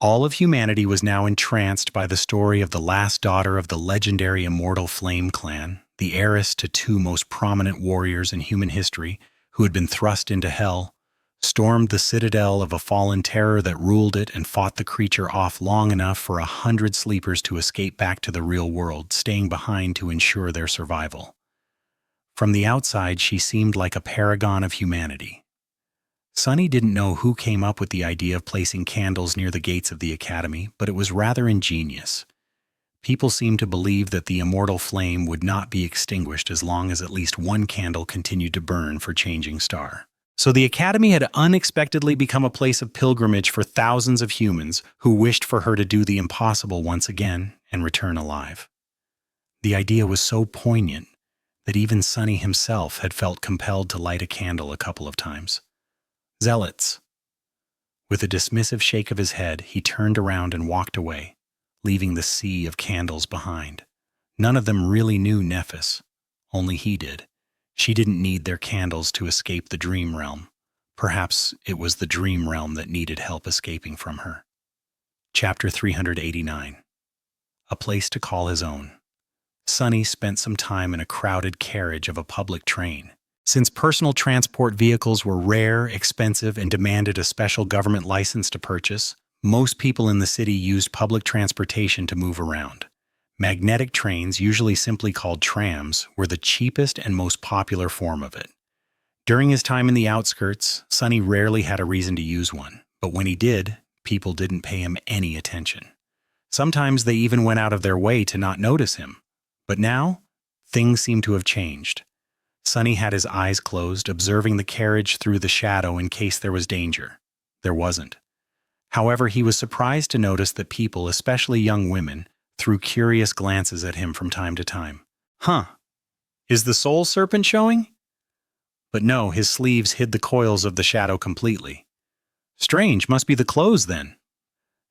All of humanity was now entranced by the story of the last daughter of the legendary Immortal Flame clan, the heiress to two most prominent warriors in human history who had been thrust into hell, stormed the citadel of a fallen terror that ruled it and fought the creature off long enough for 100 sleepers to escape back to the real world, staying behind to ensure their survival. From the outside, she seemed like a paragon of humanity. Sunny didn't know who came up with the idea of placing candles near the gates of the academy, but it was rather ingenious. People seemed to believe that the immortal flame would not be extinguished as long as at least one candle continued to burn for Changing Star. So the academy had unexpectedly become a place of pilgrimage for thousands of humans who wished for her to do the impossible once again and return alive. The idea was so poignant that even Sunny himself had felt compelled to light a candle a couple of times. Zealots. With a dismissive shake of his head, he turned around and walked away, leaving the sea of candles behind. None of them really knew Nephis. Only he did. She didn't need their candles to escape the dream realm. Perhaps it was the dream realm that needed help escaping from her. Chapter 389. A place to call his own. Sunny spent some time in a crowded carriage of a public train. Since personal transport vehicles were rare, expensive, and demanded a special government license to purchase, most people in the city used public transportation to move around. Magnetic trains, usually simply called trams, were the cheapest and most popular form of it. During his time in the outskirts, Sunny rarely had a reason to use one, but when he did, people didn't pay him any attention. Sometimes they even went out of their way to not notice him. But now, things seemed to have changed. Sunny had his eyes closed, observing the carriage through the shadow in case there was danger. There wasn't. However, he was surprised to notice that people, especially young women, threw curious glances at him from time to time. Huh, is the soul serpent showing? But no, his sleeves hid the coils of the shadow completely. Strange, must be the clothes then.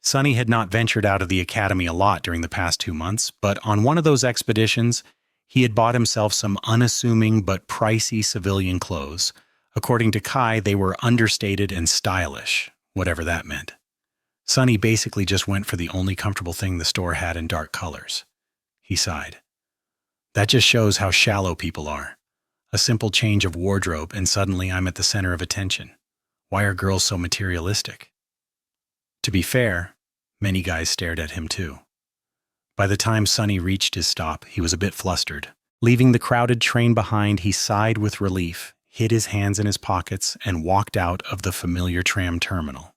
Sunny had not ventured out of the academy a lot during the past 2 months, but on one of those expeditions, he had bought himself some unassuming but pricey civilian clothes. According to Kai, they were understated and stylish, whatever that meant. Sunny basically just went for the only comfortable thing the store had in dark colors. He sighed. That just shows how shallow people are. A simple change of wardrobe and suddenly I'm at the center of attention. Why are girls so materialistic? To be fair, many guys stared at him too. By the time Sunny reached his stop, he was a bit flustered. Leaving the crowded train behind, he sighed with relief, hid his hands in his pockets, and walked out of the familiar tram terminal.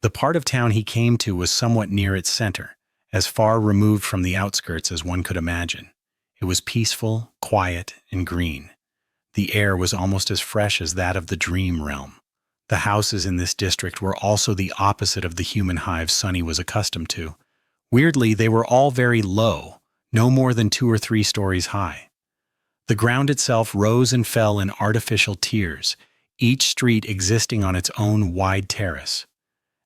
The part of town he came to was somewhat near its center, as far removed from the outskirts as one could imagine. It was peaceful, quiet, and green. The air was almost as fresh as that of the dream realm. The houses in this district were also the opposite of the human hives Sunny was accustomed to. Weirdly, they were all very low, no more than 2 or 3 stories high. The ground itself rose and fell in artificial tiers, each street existing on its own wide terrace.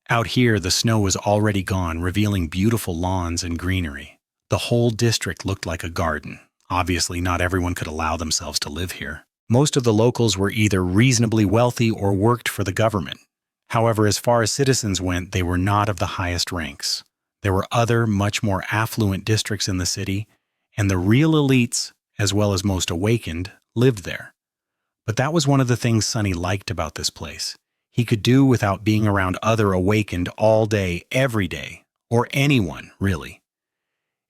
Out here, the snow was already gone, revealing beautiful lawns and greenery. The whole district looked like a garden. Obviously, not everyone could allow themselves to live here. Most of the locals were either reasonably wealthy or worked for the government. However, as far as citizens went, they were not of the highest ranks. There were other, much more affluent districts in the city, and the real elites, as well as most awakened, lived there. But that was one of the things Sunny liked about this place. He could do without being around other awakened all day, every day, or anyone, really.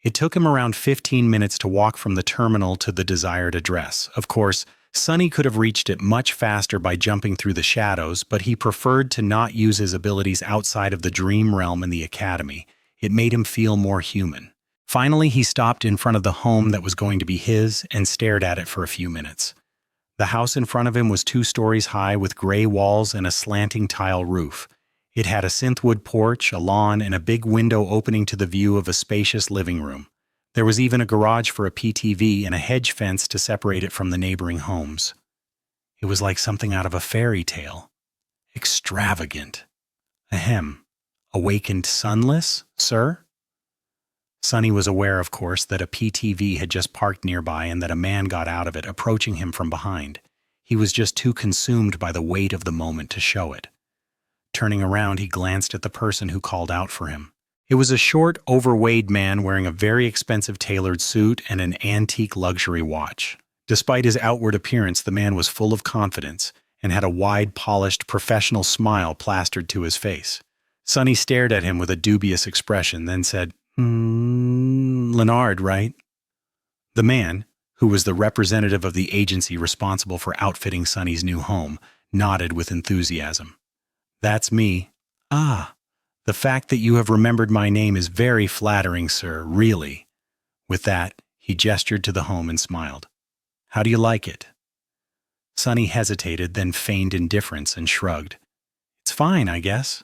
It took him around 15 minutes to walk from the terminal to the desired address. Of course, Sunny could have reached it much faster by jumping through the shadows, but he preferred to not use his abilities outside of the dream realm in the academy. It made him feel more human. Finally, he stopped in front of the home that was going to be his and stared at it for a few minutes. The house in front of him was 2 stories high with gray walls and a slanting tile roof. It had a synthwood porch, a lawn, and a big window opening to the view of a spacious living room. There was even a garage for a PTV and a hedge fence to separate it from the neighboring homes. It was like something out of a fairy tale. Extravagant. Ahem. Awakened Sunless, sir? Sonny was aware, of course, that a PTV had just parked nearby and that a man got out of it, approaching him from behind. He was just too consumed by the weight of the moment to show it. Turning around, he glanced at the person who called out for him. It was a short, overweight man wearing a very expensive tailored suit and an antique luxury watch. Despite his outward appearance, the man was full of confidence and had a wide, polished, professional smile plastered to his face. Sonny stared at him with a dubious expression, then said, Leonard, right? The man, who was the representative of the agency responsible for outfitting Sonny's new home, nodded with enthusiasm. That's me. Ah, the fact that you have remembered my name is very flattering, sir, really. With that, he gestured to the home and smiled. How do you like it? Sonny hesitated, then feigned indifference and shrugged. It's fine, I guess.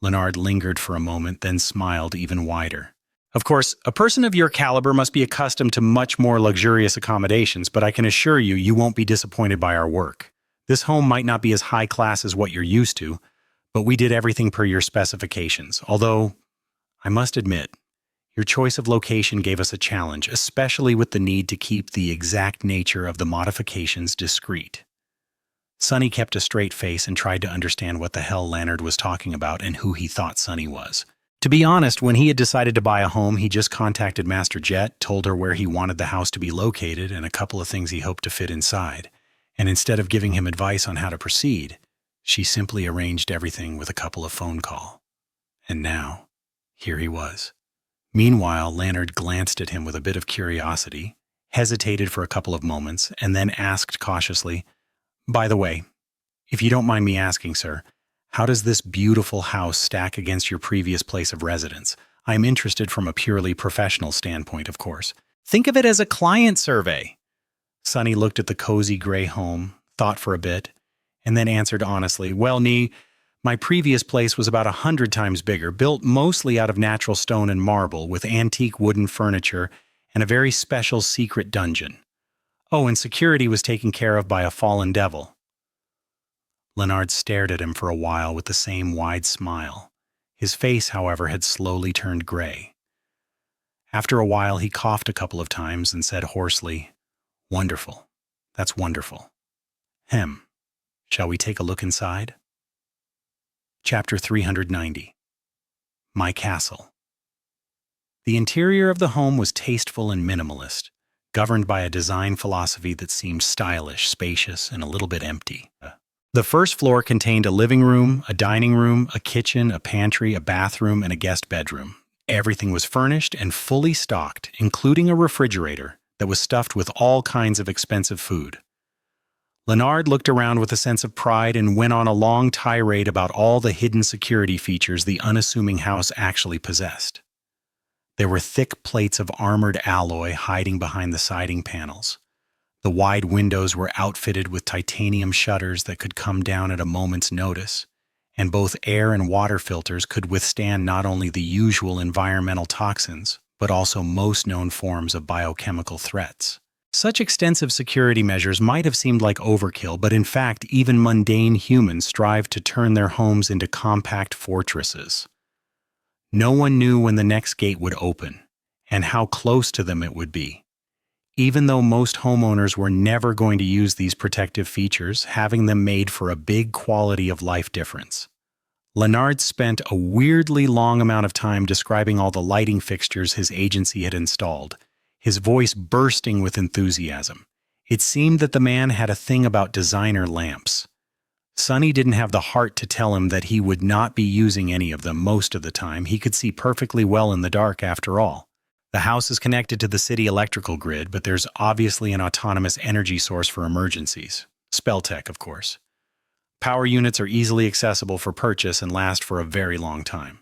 Leonard lingered for a moment, then smiled even wider. Of course, a person of your caliber must be accustomed to much more luxurious accommodations, but I can assure you, you won't be disappointed by our work. This home might not be as high class as what you're used to, but we did everything per your specifications. Although, I must admit, your choice of location gave us a challenge, especially with the need to keep the exact nature of the modifications discreet. Sonny kept a straight face and tried to understand what the hell Leonard was talking about and who he thought Sonny was. To be honest, when he had decided to buy a home, he just contacted Master Jet, told her where he wanted the house to be located and a couple of things he hoped to fit inside. And instead of giving him advice on how to proceed, she simply arranged everything with a couple of phone calls. And now, here he was. Meanwhile, Leonard glanced at him with a bit of curiosity, hesitated for a couple of moments, and then asked cautiously, By the way, if you don't mind me asking, sir, how does this beautiful house stack against your previous place of residence? I am interested from a purely professional standpoint, of course. Think of it as a client survey. Sonny looked at the cozy gray home, thought for a bit, and then answered honestly, Well, my previous place was about 100 times bigger, built mostly out of natural stone and marble, with antique wooden furniture and a very special secret dungeon. Oh, and security was taken care of by a fallen devil. Leonard stared at him for a while with the same wide smile. His face, however, had slowly turned gray. After a while, he coughed a couple of times and said hoarsely, Wonderful. That's wonderful. Shall we take a look inside? Chapter 390. My Castle. The interior of the home was tasteful and minimalist, governed by a design philosophy that seemed stylish, spacious, and a little bit empty. The first floor contained a living room, a dining room, a kitchen, a pantry, a bathroom, and a guest bedroom. Everything was furnished and fully stocked, including a refrigerator that was stuffed with all kinds of expensive food. Leonard looked around with a sense of pride and went on a long tirade about all the hidden security features the unassuming house actually possessed. There were thick plates of armored alloy hiding behind the siding panels. The wide windows were outfitted with titanium shutters that could come down at a moment's notice, and both air and water filters could withstand not only the usual environmental toxins, but also most known forms of biochemical threats. Such extensive security measures might have seemed like overkill, but in fact, even mundane humans strive to turn their homes into compact fortresses. No one knew when the next gate would open, and how close to them it would be. Even though most homeowners were never going to use these protective features, having them made for a big quality of life difference. Leonard spent a weirdly long amount of time describing all the lighting fixtures his agency had installed, his voice bursting with enthusiasm. It seemed that the man had a thing about designer lamps. Sonny didn't have the heart to tell him that he would not be using any of them most of the time. He could see perfectly well in the dark after all. The house is connected to the city electrical grid, but there's obviously an autonomous energy source for emergencies. Spell tech, of course. Power units are easily accessible for purchase and last for a very long time.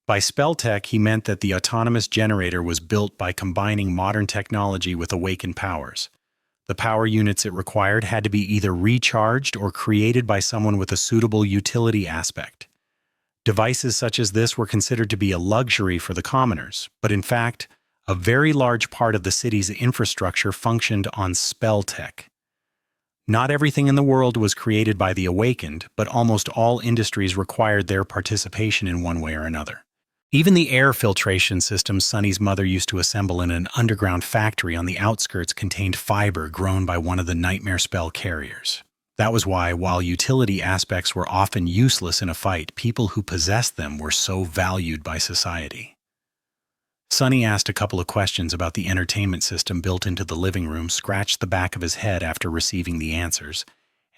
By spell tech, he meant that the autonomous generator was built by combining modern technology with awakened powers. The power units it required had to be either recharged or created by someone with a suitable utility aspect. Devices such as this were considered to be a luxury for the commoners, but in fact, a very large part of the city's infrastructure functioned on spell tech. Not everything in the world was created by the awakened, but almost all industries required their participation in one way or another. Even the air filtration system Sunny's mother used to assemble in an underground factory on the outskirts contained fiber grown by one of the nightmare spell carriers. That was why, while utility aspects were often useless in a fight, people who possessed them were so valued by society. Sunny asked a couple of questions about the entertainment system built into the living room, scratched the back of his head after receiving the answers,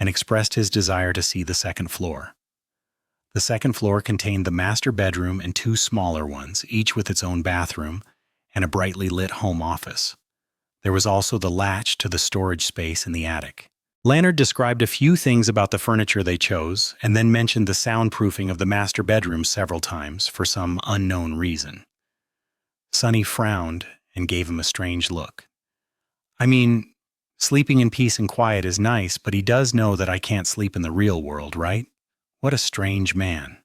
and expressed his desire to see the second floor. The second floor contained the master bedroom and two smaller ones, each with its own bathroom, and a brightly lit home office. There was also the latch to the storage space in the attic. Leonard described a few things about the furniture they chose, and then mentioned the soundproofing of the master bedroom several times for some unknown reason. Sunny frowned and gave him a strange look. I mean, sleeping in peace and quiet is nice, but he does know that I can't sleep in the real world, right? What a strange man.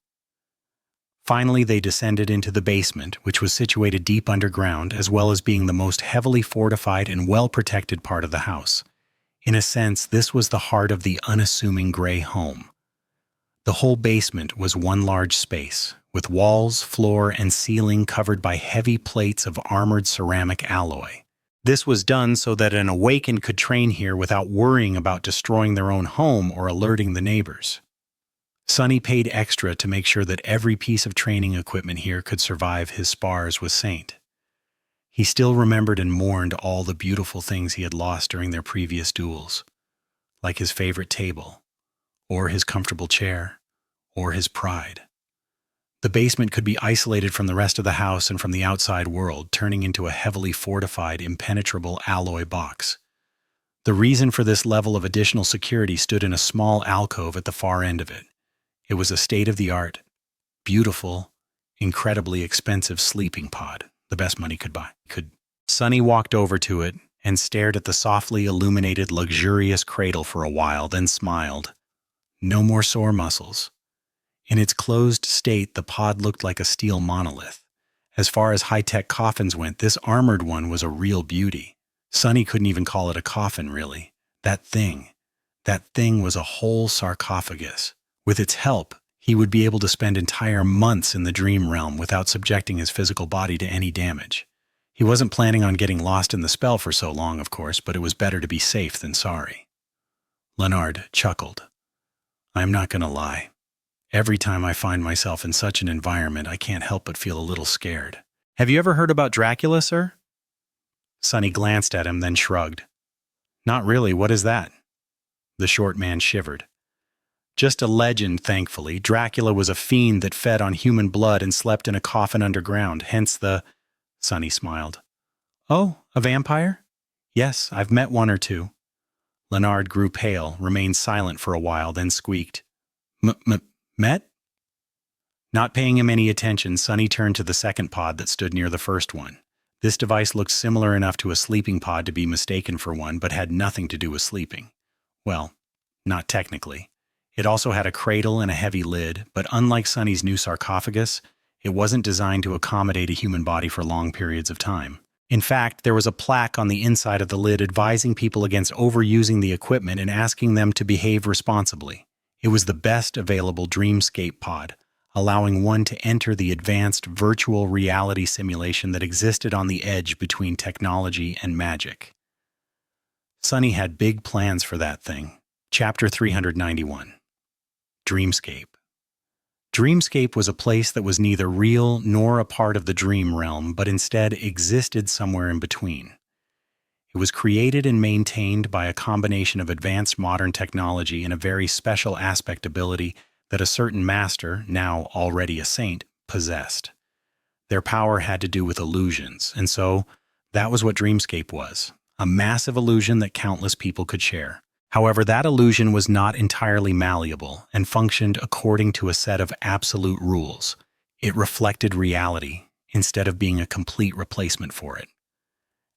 Finally, they descended into the basement, which was situated deep underground, as well as being the most heavily fortified and well-protected part of the house. In a sense, this was the heart of the unassuming gray home. The whole basement was one large space, with walls, floor, and ceiling covered by heavy plates of armored ceramic alloy. This was done so that an awakened could train here without worrying about destroying their own home or alerting the neighbors. Sunny paid extra to make sure that every piece of training equipment here could survive his spars with Saint. He still remembered and mourned all the beautiful things he had lost during their previous duels, like his favorite table, or his comfortable chair, or his pride. The basement could be isolated from the rest of the house and from the outside world, turning into a heavily fortified, impenetrable alloy box. The reason for this level of additional security stood in a small alcove at the far end of it. It was a state-of-the-art, beautiful, incredibly expensive sleeping pod, the best money could buy. Sunny walked over to it and stared at the softly illuminated, luxurious cradle for a while, then smiled. No more sore muscles. In its closed state, the pod looked like a steel monolith. As far as high-tech coffins went, this armored one was a real beauty. Sunny couldn't even call it a coffin, really. That thing was a whole sarcophagus. With its help, he would be able to spend entire months in the dream realm without subjecting his physical body to any damage. He wasn't planning on getting lost in the spell for so long, of course, but it was better to be safe than sorry. Leonard chuckled. I'm not going to lie. Every time I find myself in such an environment, I can't help but feel a little scared. Have you ever heard about Dracula, sir? Sunny glanced at him, then shrugged. Not really. What is that? The short man shivered. Just a legend, thankfully. Dracula was a fiend that fed on human blood and slept in a coffin underground, hence the... Sunny smiled. Oh, a vampire? Yes, I've met one or two. Leonard grew pale, remained silent for a while, then squeaked. Met? Not paying him any attention, Sunny turned to the second pod that stood near the first one. This device looked similar enough to a sleeping pod to be mistaken for one, but had nothing to do with sleeping. Well, not technically. It also had a cradle and a heavy lid, but unlike Sunny's new sarcophagus, it wasn't designed to accommodate a human body for long periods of time. In fact, there was a plaque on the inside of the lid advising people against overusing the equipment and asking them to behave responsibly. It was the best available dreamscape pod, allowing one to enter the advanced virtual reality simulation that existed on the edge between technology and magic. Sunny had big plans for that thing. Chapter 391. Dreamscape. Dreamscape was a place that was neither real nor a part of the dream realm, but instead existed somewhere in between. It was created and maintained by a combination of advanced modern technology and a very special aspect ability that a certain master, now already a saint, possessed. Their power had to do with illusions, and so that was what Dreamscape was, a massive illusion that countless people could share. However, that illusion was not entirely malleable and functioned according to a set of absolute rules. It reflected reality instead of being a complete replacement for it.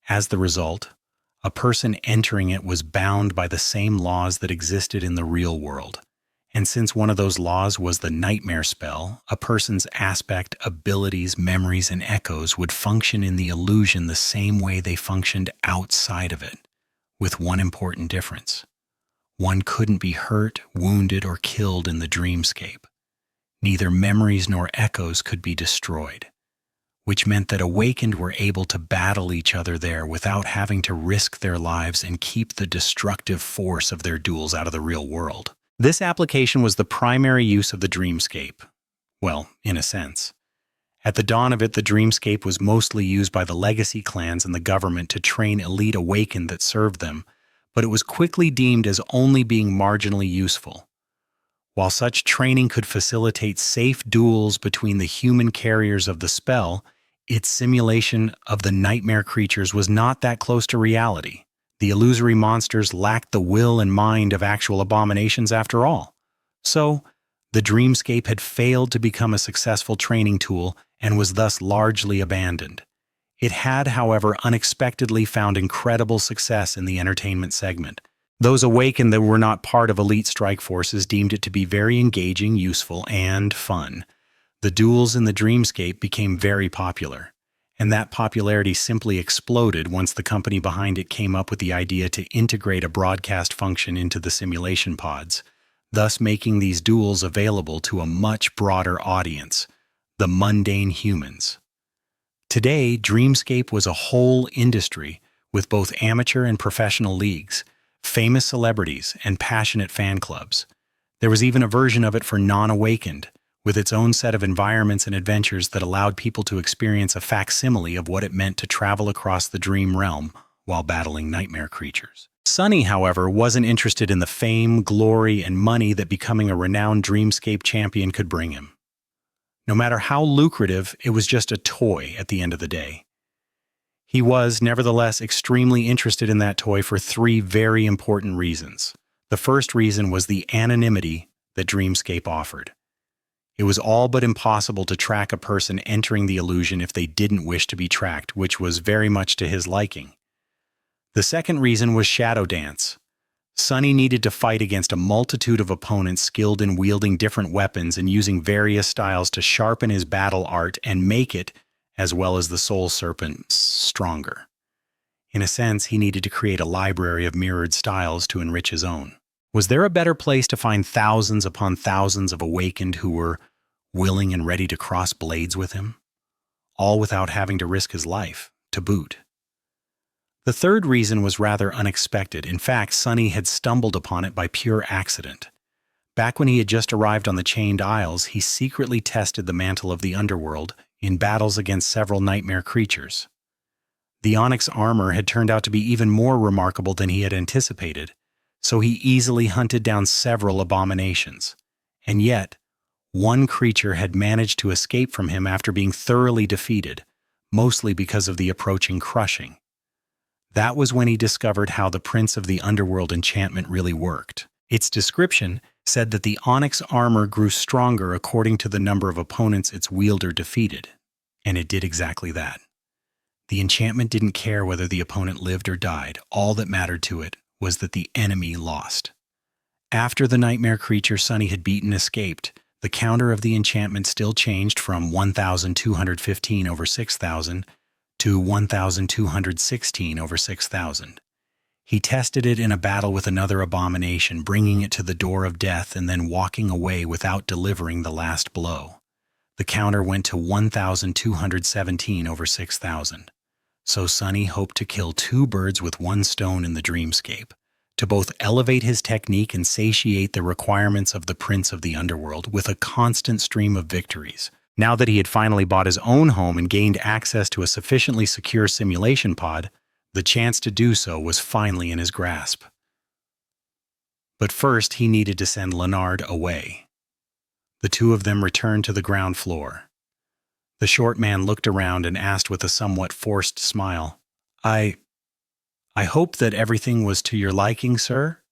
As the result, a person entering it was bound by the same laws that existed in the real world. And since one of those laws was the nightmare spell, a person's aspect, abilities, memories, and echoes would function in the illusion the same way they functioned outside of it, with one important difference. One couldn't be hurt, wounded, or killed in the dreamscape. Neither memories nor echoes could be destroyed. which meant that awakened were able to battle each other there without having to risk their lives and keep the destructive force of their duels out of the real world. This application was the primary use of the dreamscape. Well, in a sense. At the dawn of it, the dreamscape was mostly used by the legacy clans and the government to train elite awakened that served them, but it was quickly deemed as only being marginally useful. While such training could facilitate safe duels between the human carriers of the spell, its simulation of the nightmare creatures was not that close to reality. The illusory monsters lacked the will and mind of actual abominations after all. So, the dreamscape had failed to become a successful training tool and was thus largely abandoned. It had, however, unexpectedly found incredible success in the entertainment segment. Those awakened that were not part of elite strike forces deemed it to be very engaging, useful, and fun. The duels in the dreamscape became very popular, and that popularity simply exploded once the company behind it came up with the idea to integrate a broadcast function into the simulation pods, thus making these duels available to a much broader audience, the mundane humans. Today, Dreamscape was a whole industry with both amateur and professional leagues, famous celebrities, and passionate fan clubs. There was even a version of it for non-awakened, with its own set of environments and adventures that allowed people to experience a facsimile of what it meant to travel across the dream realm while battling nightmare creatures. Sunny, however, wasn't interested in the fame, glory, and money that becoming a renowned Dreamscape champion could bring him. No matter how lucrative, it was just a toy at the end of the day. He was, nevertheless, extremely interested in that toy for three very important reasons. The first reason was the anonymity that Dreamscape offered. It was all but impossible to track a person entering the illusion if they didn't wish to be tracked, which was very much to his liking. The second reason was Shadow Dance. Sunny needed to fight against a multitude of opponents skilled in wielding different weapons and using various styles to sharpen his battle art and make it, as well as the Soul Serpent, stronger. In a sense, he needed to create a library of mirrored styles to enrich his own. Was there a better place to find thousands upon thousands of awakened who were willing and ready to cross blades with him? All without having to risk his life, to boot. The third reason was rather unexpected. In fact, Sunny had stumbled upon it by pure accident. Back when he had just arrived on the Chained Isles, he secretly tested the mantle of the underworld in battles against several nightmare creatures. The onyx armor had turned out to be even more remarkable than he had anticipated, so he easily hunted down several abominations. And yet, one creature had managed to escape from him after being thoroughly defeated, mostly because of the approaching crushing. That was when he discovered how the Prince of the Underworld enchantment really worked. Its description said that the onyx armor grew stronger according to the number of opponents its wielder defeated, and it did exactly that. The enchantment didn't care whether the opponent lived or died. All that mattered to it was that the enemy lost. After the nightmare creature Sunny had beaten escaped, the counter of the enchantment still changed from 1,215 over 6,000 to 1,216 over 6,000. He tested it in a battle with another abomination, bringing it to the door of death and then walking away without delivering the last blow. The counter went to 1,217 over 6,000. So Sunny hoped to kill two birds with one stone in the dreamscape, to both elevate his technique and satiate the requirements of the Prince of the Underworld with a constant stream of victories. Now that he had finally bought his own home and gained access to a sufficiently secure simulation pod, the chance to do so was finally in his grasp. But first, he needed to send Leonard away. The two of them returned to the ground floor. The short man looked around and asked with a somewhat forced smile, I hope that everything was to your liking, sir?"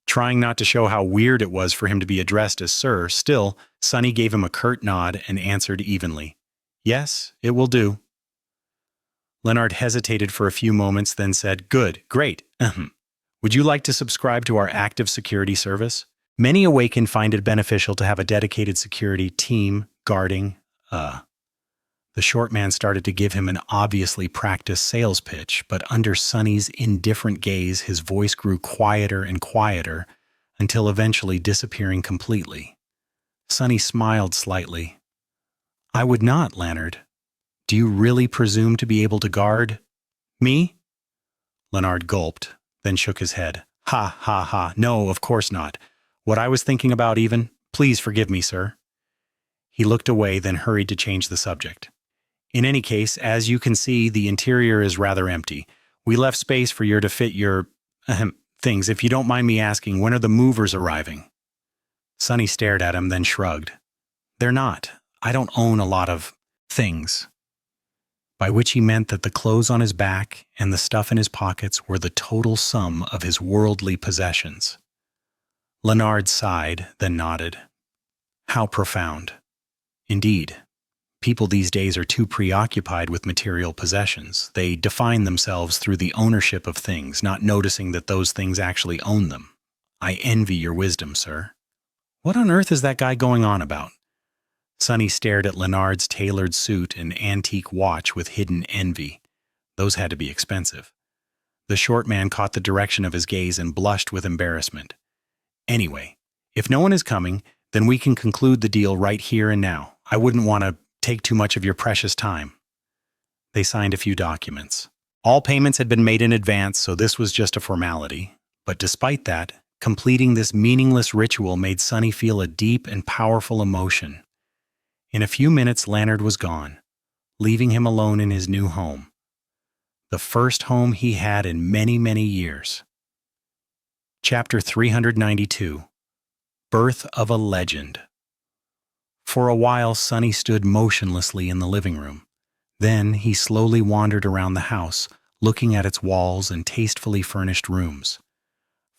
Trying not to show how weird it was for him to be addressed as sir, still, Sunny gave him a curt nod and answered evenly, "Yes, it will do." Leonard hesitated for a few moments, then said, "Good, great. Would you like to subscribe to our active security service? Many awakened find it beneficial to have a dedicated security team guarding, The short man started to give him an obviously practiced sales pitch, but under Sunny's indifferent gaze, his voice grew quieter and quieter until eventually disappearing completely. Sunny smiled slightly. "I would not, Leonard. Do Do you really presume to be able to guard me? Leonard gulped, then shook his head. Ha, ha, ha. No, of course not. What I was thinking about even. Please forgive me, sir. He looked away, then hurried to change the subject. In any case, as you can see, the interior is rather empty. We left space for you to fit your things. If you don't mind me asking, when are the movers arriving? Sonny stared at him, then shrugged. They're not. I don't own a lot of things. By which he meant that the clothes on his back and the stuff in his pockets were the total sum of his worldly possessions. Leonard sighed, then nodded. How profound. Indeed. People these days are too preoccupied with material possessions. They define themselves through the ownership of things, not noticing that those things actually own them. I envy your wisdom, sir. What on earth is that guy going on about? Sonny stared at Leonard's tailored suit and antique watch with hidden envy. Those had to be expensive. The short man caught the direction of his gaze and blushed with embarrassment. Anyway, if no one is coming, then we can conclude the deal right here and now. I wouldn't want to take too much of your precious time. They signed a few documents. All payments had been made in advance, so this was just a formality. But despite that, completing this meaningless ritual made Sonny feel a deep and powerful emotion. In a few minutes, Leonard was gone, leaving him alone in his new home. The first home he had in many, many years. Chapter 392. Birth of a Legend. For a while, Sonny stood motionlessly in the living room. Then he slowly wandered around the house, looking at its walls and tastefully furnished rooms.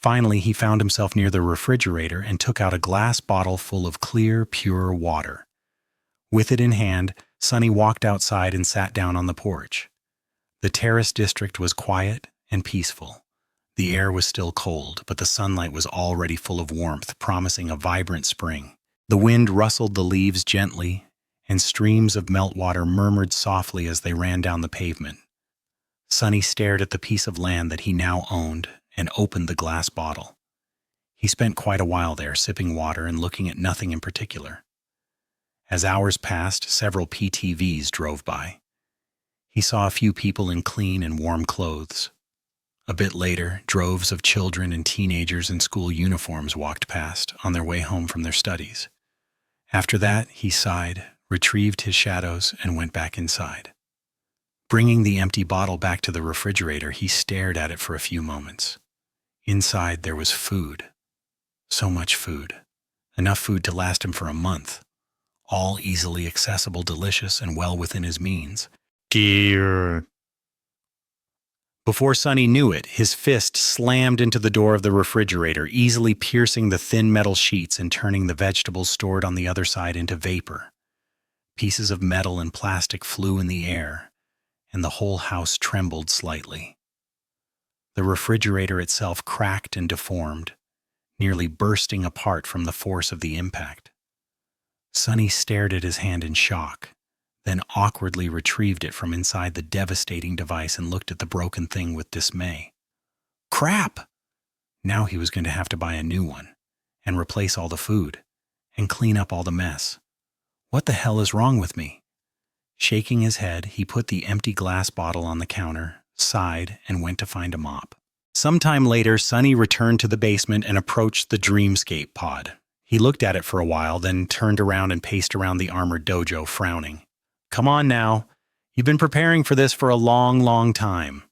Finally, he found himself near the refrigerator and took out a glass bottle full of clear, pure water. With it in hand, Sonny walked outside and sat down on the porch. The terrace district was quiet and peaceful. The air was still cold, but the sunlight was already full of warmth, promising a vibrant spring. The wind rustled the leaves gently, and streams of meltwater murmured softly as they ran down the pavement. Sonny stared at the piece of land that he now owned and opened the glass bottle. He spent quite a while there, sipping water and looking at nothing in particular. As hours passed, several PTVs drove by. He saw a few people in clean and warm clothes. A bit later, droves of children and teenagers in school uniforms walked past on their way home from their studies. After that, he sighed, retrieved his shadows, and went back inside. Bringing the empty bottle back to the refrigerator, he stared at it for a few moments. Inside, there was food. So much food. Enough food to last him for a month. All easily accessible, delicious, and well within his means. Dear. Before Sonny knew it, his fist slammed into the door of the refrigerator, easily piercing the thin metal sheets and turning the vegetables stored on the other side into vapor. Pieces of metal and plastic flew in the air, and the whole house trembled slightly. The refrigerator itself cracked and deformed, nearly bursting apart from the force of the impact. Sonny stared at his hand in shock, then awkwardly retrieved it from inside the devastating device and looked at the broken thing with dismay. Crap! Now he was going to have to buy a new one, and replace all the food, and clean up all the mess. What the hell is wrong with me? Shaking his head, he put the empty glass bottle on the counter, sighed, and went to find a mop. Sometime later, Sonny returned to the basement and approached the Dreamscape pod. He looked at it for a while, then turned around and paced around the armored dojo, frowning. Come on now. You've been preparing for this for a long, long time.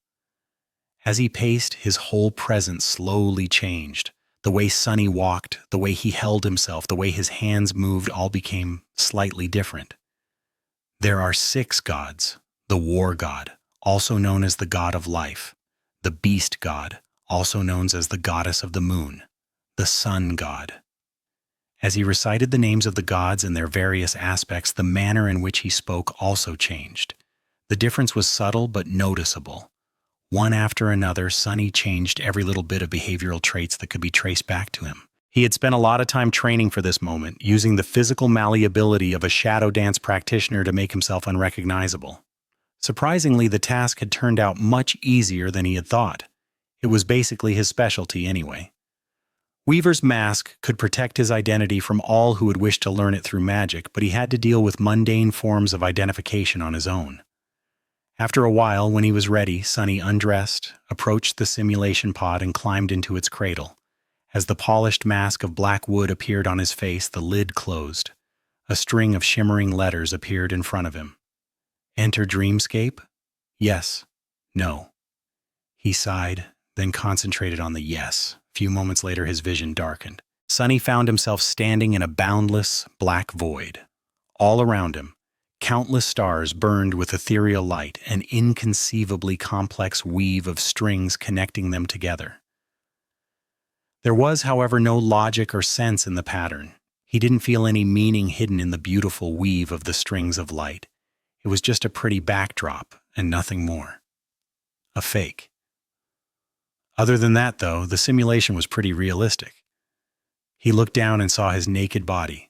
As he paced, his whole presence slowly changed. The way Sonny walked, the way he held himself, the way his hands moved all became slightly different. There are 6 gods. The War God, also known as the God of Life. The Beast God, also known as the Goddess of the Moon. The Sun God. As he recited the names of the gods and their various aspects, the manner in which he spoke also changed. The difference was subtle but noticeable. One after another, Sonny changed every little bit of behavioral traits that could be traced back to him. He had spent a lot of time training for this moment, using the physical malleability of a shadow dance practitioner to make himself unrecognizable. Surprisingly, the task had turned out much easier than he had thought. It was basically his specialty anyway. Weaver's mask could protect his identity from all who would wish to learn it through magic, but he had to deal with mundane forms of identification on his own. After a while, when he was ready, Sunny undressed, approached the simulation pod, and climbed into its cradle. As the polished mask of black wood appeared on his face, the lid closed. A string of shimmering letters appeared in front of him. Enter dreamscape? Yes. No. He sighed, then concentrated on the yes. A few moments later, his vision darkened. Sunny found himself standing in a boundless, black void. All around him, countless stars burned with ethereal light, an inconceivably complex weave of strings connecting them together. There was, however, no logic or sense in the pattern. He didn't feel any meaning hidden in the beautiful weave of the strings of light. It was just a pretty backdrop, and nothing more. A fake. Other than that, though, the simulation was pretty realistic. He looked down and saw his naked body,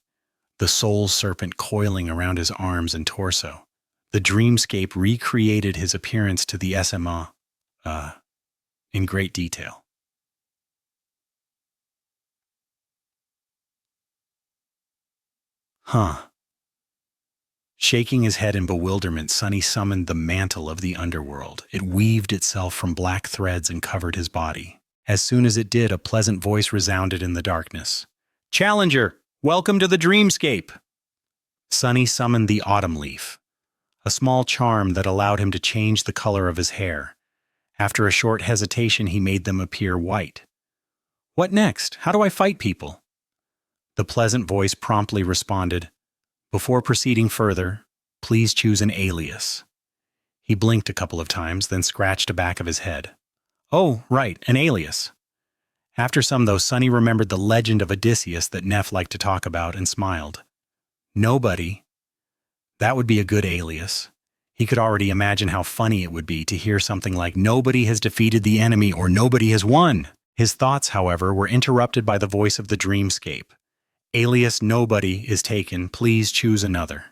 the soul serpent coiling around his arms and torso. The dreamscape recreated his appearance to the SMA, in great detail. Huh. Shaking his head in bewilderment, Sunny summoned the mantle of the underworld. It weaved itself from black threads and covered his body. As soon as it did, a pleasant voice resounded in the darkness. Challenger, welcome to the dreamscape! Sunny summoned the autumn leaf, a small charm that allowed him to change the color of his hair. After a short hesitation, he made them appear white. What next? How do I fight people? The pleasant voice promptly responded, Before proceeding further, please choose an alias. He blinked a couple of times, then scratched the back of his head. Oh, right, an alias. After some, though, Sunny remembered the legend of Odysseus that Neff liked to talk about and smiled. Nobody. That would be a good alias. He could already imagine how funny it would be to hear something like, nobody has defeated the enemy or nobody has won. His thoughts, however, were interrupted by the voice of the dreamscape. Alias nobody is taken. Please choose another.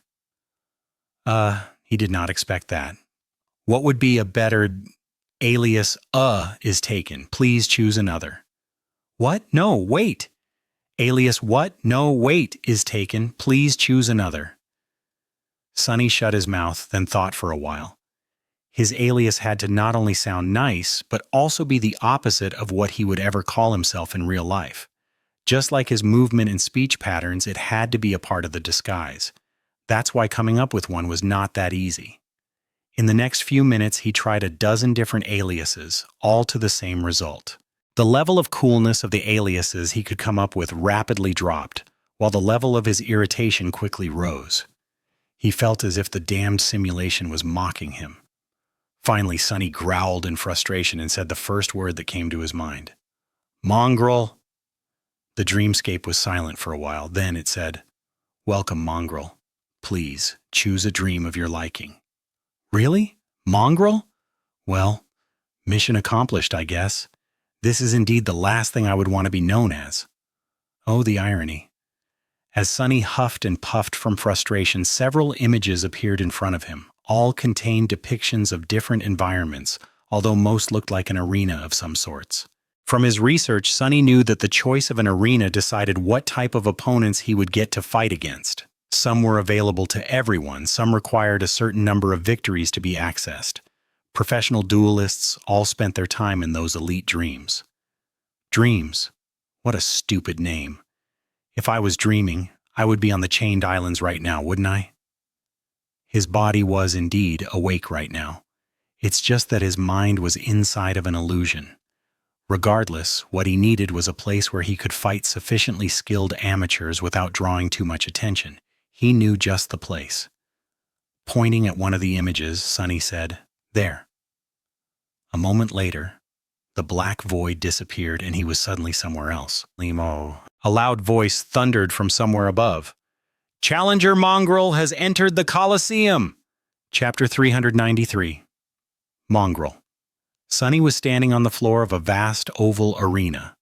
He did not expect that. What would be a better alias is taken. Please choose another. What? No, wait. Alias what? No, wait is taken. Please choose another. Sunny shut his mouth, then thought for a while. His alias had to not only sound nice, but also be the opposite of what he would ever call himself in real life. Just like his movement and speech patterns, it had to be a part of the disguise. That's why coming up with one was not that easy. In the next few minutes, he tried a dozen different aliases, all to the same result. The level of coolness of the aliases he could come up with rapidly dropped, while the level of his irritation quickly rose. He felt as if the damned simulation was mocking him. Finally, Sunny growled in frustration and said the first word that came to his mind. Mongrel. The dreamscape was silent for a while. Then it said, Welcome, Mongrel. Please, choose a dream of your liking. Really? Mongrel? Well, mission accomplished, I guess. This is indeed the last thing I would want to be known as. Oh, the irony. As Sunny huffed and puffed from frustration, several images appeared in front of him. All contained depictions of different environments, although most looked like an arena of some sorts. From his research, Sunny knew that the choice of an arena decided what type of opponents he would get to fight against. Some were available to everyone, some required a certain number of victories to be accessed. Professional duelists all spent their time in those elite dreams. Dreams. What a stupid name. If I was dreaming, I would be on the Chained Islands right now, wouldn't I? His body was indeed awake right now. It's just that his mind was inside of an illusion. Regardless, what he needed was a place where he could fight sufficiently skilled amateurs without drawing too much attention. He knew just the place. Pointing at one of the images, Sunny said, There. A moment later, the black void disappeared and he was suddenly somewhere else. Limo. A loud voice thundered from somewhere above. Challenger Mongrel has entered the Colosseum! Chapter 393. Mongrel. Sunny was standing on the floor of a vast oval arena.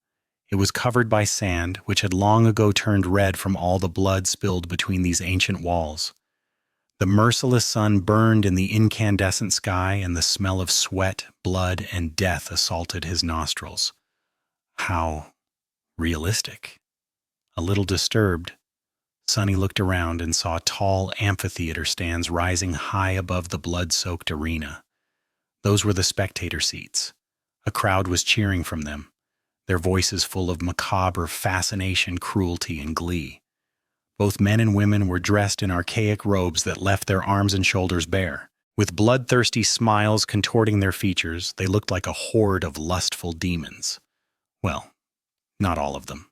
It was covered by sand, which had long ago turned red from all the blood spilled between these ancient walls. The merciless sun burned in the incandescent sky, and the smell of sweat, blood, and death assaulted his nostrils. How realistic. A little disturbed, Sunny looked around and saw tall amphitheater stands rising high above the blood-soaked arena. Those were the spectator seats. A crowd was cheering from them, their voices full of macabre fascination, cruelty, and glee. Both men and women were dressed in archaic robes that left their arms and shoulders bare. With bloodthirsty smiles contorting their features, they looked like a horde of lustful demons. Well, not all of them.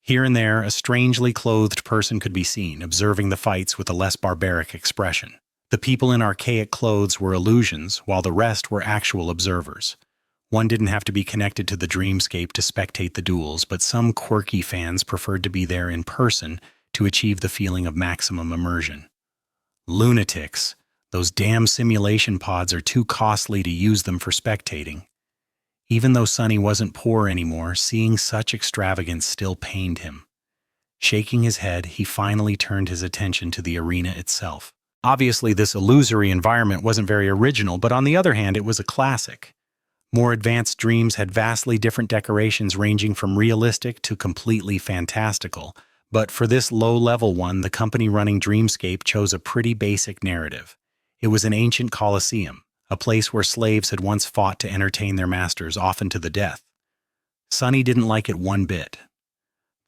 Here and there, a strangely clothed person could be seen, observing the fights with a less barbaric expression. The people in archaic clothes were illusions, while the rest were actual observers. One didn't have to be connected to the dreamscape to spectate the duels, but some quirky fans preferred to be there in person to achieve the feeling of maximum immersion. Lunatics! Those damn simulation pods are too costly to use them for spectating. Even though Sunny wasn't poor anymore, seeing such extravagance still pained him. Shaking his head, he finally turned his attention to the arena itself. Obviously, this illusory environment wasn't very original, but on the other hand, it was a classic. More advanced dreams had vastly different decorations ranging from realistic to completely fantastical, but for this low-level one, the company running Dreamscape chose a pretty basic narrative. It was an ancient coliseum, a place where slaves had once fought to entertain their masters, often to the death. Sunny didn't like it one bit.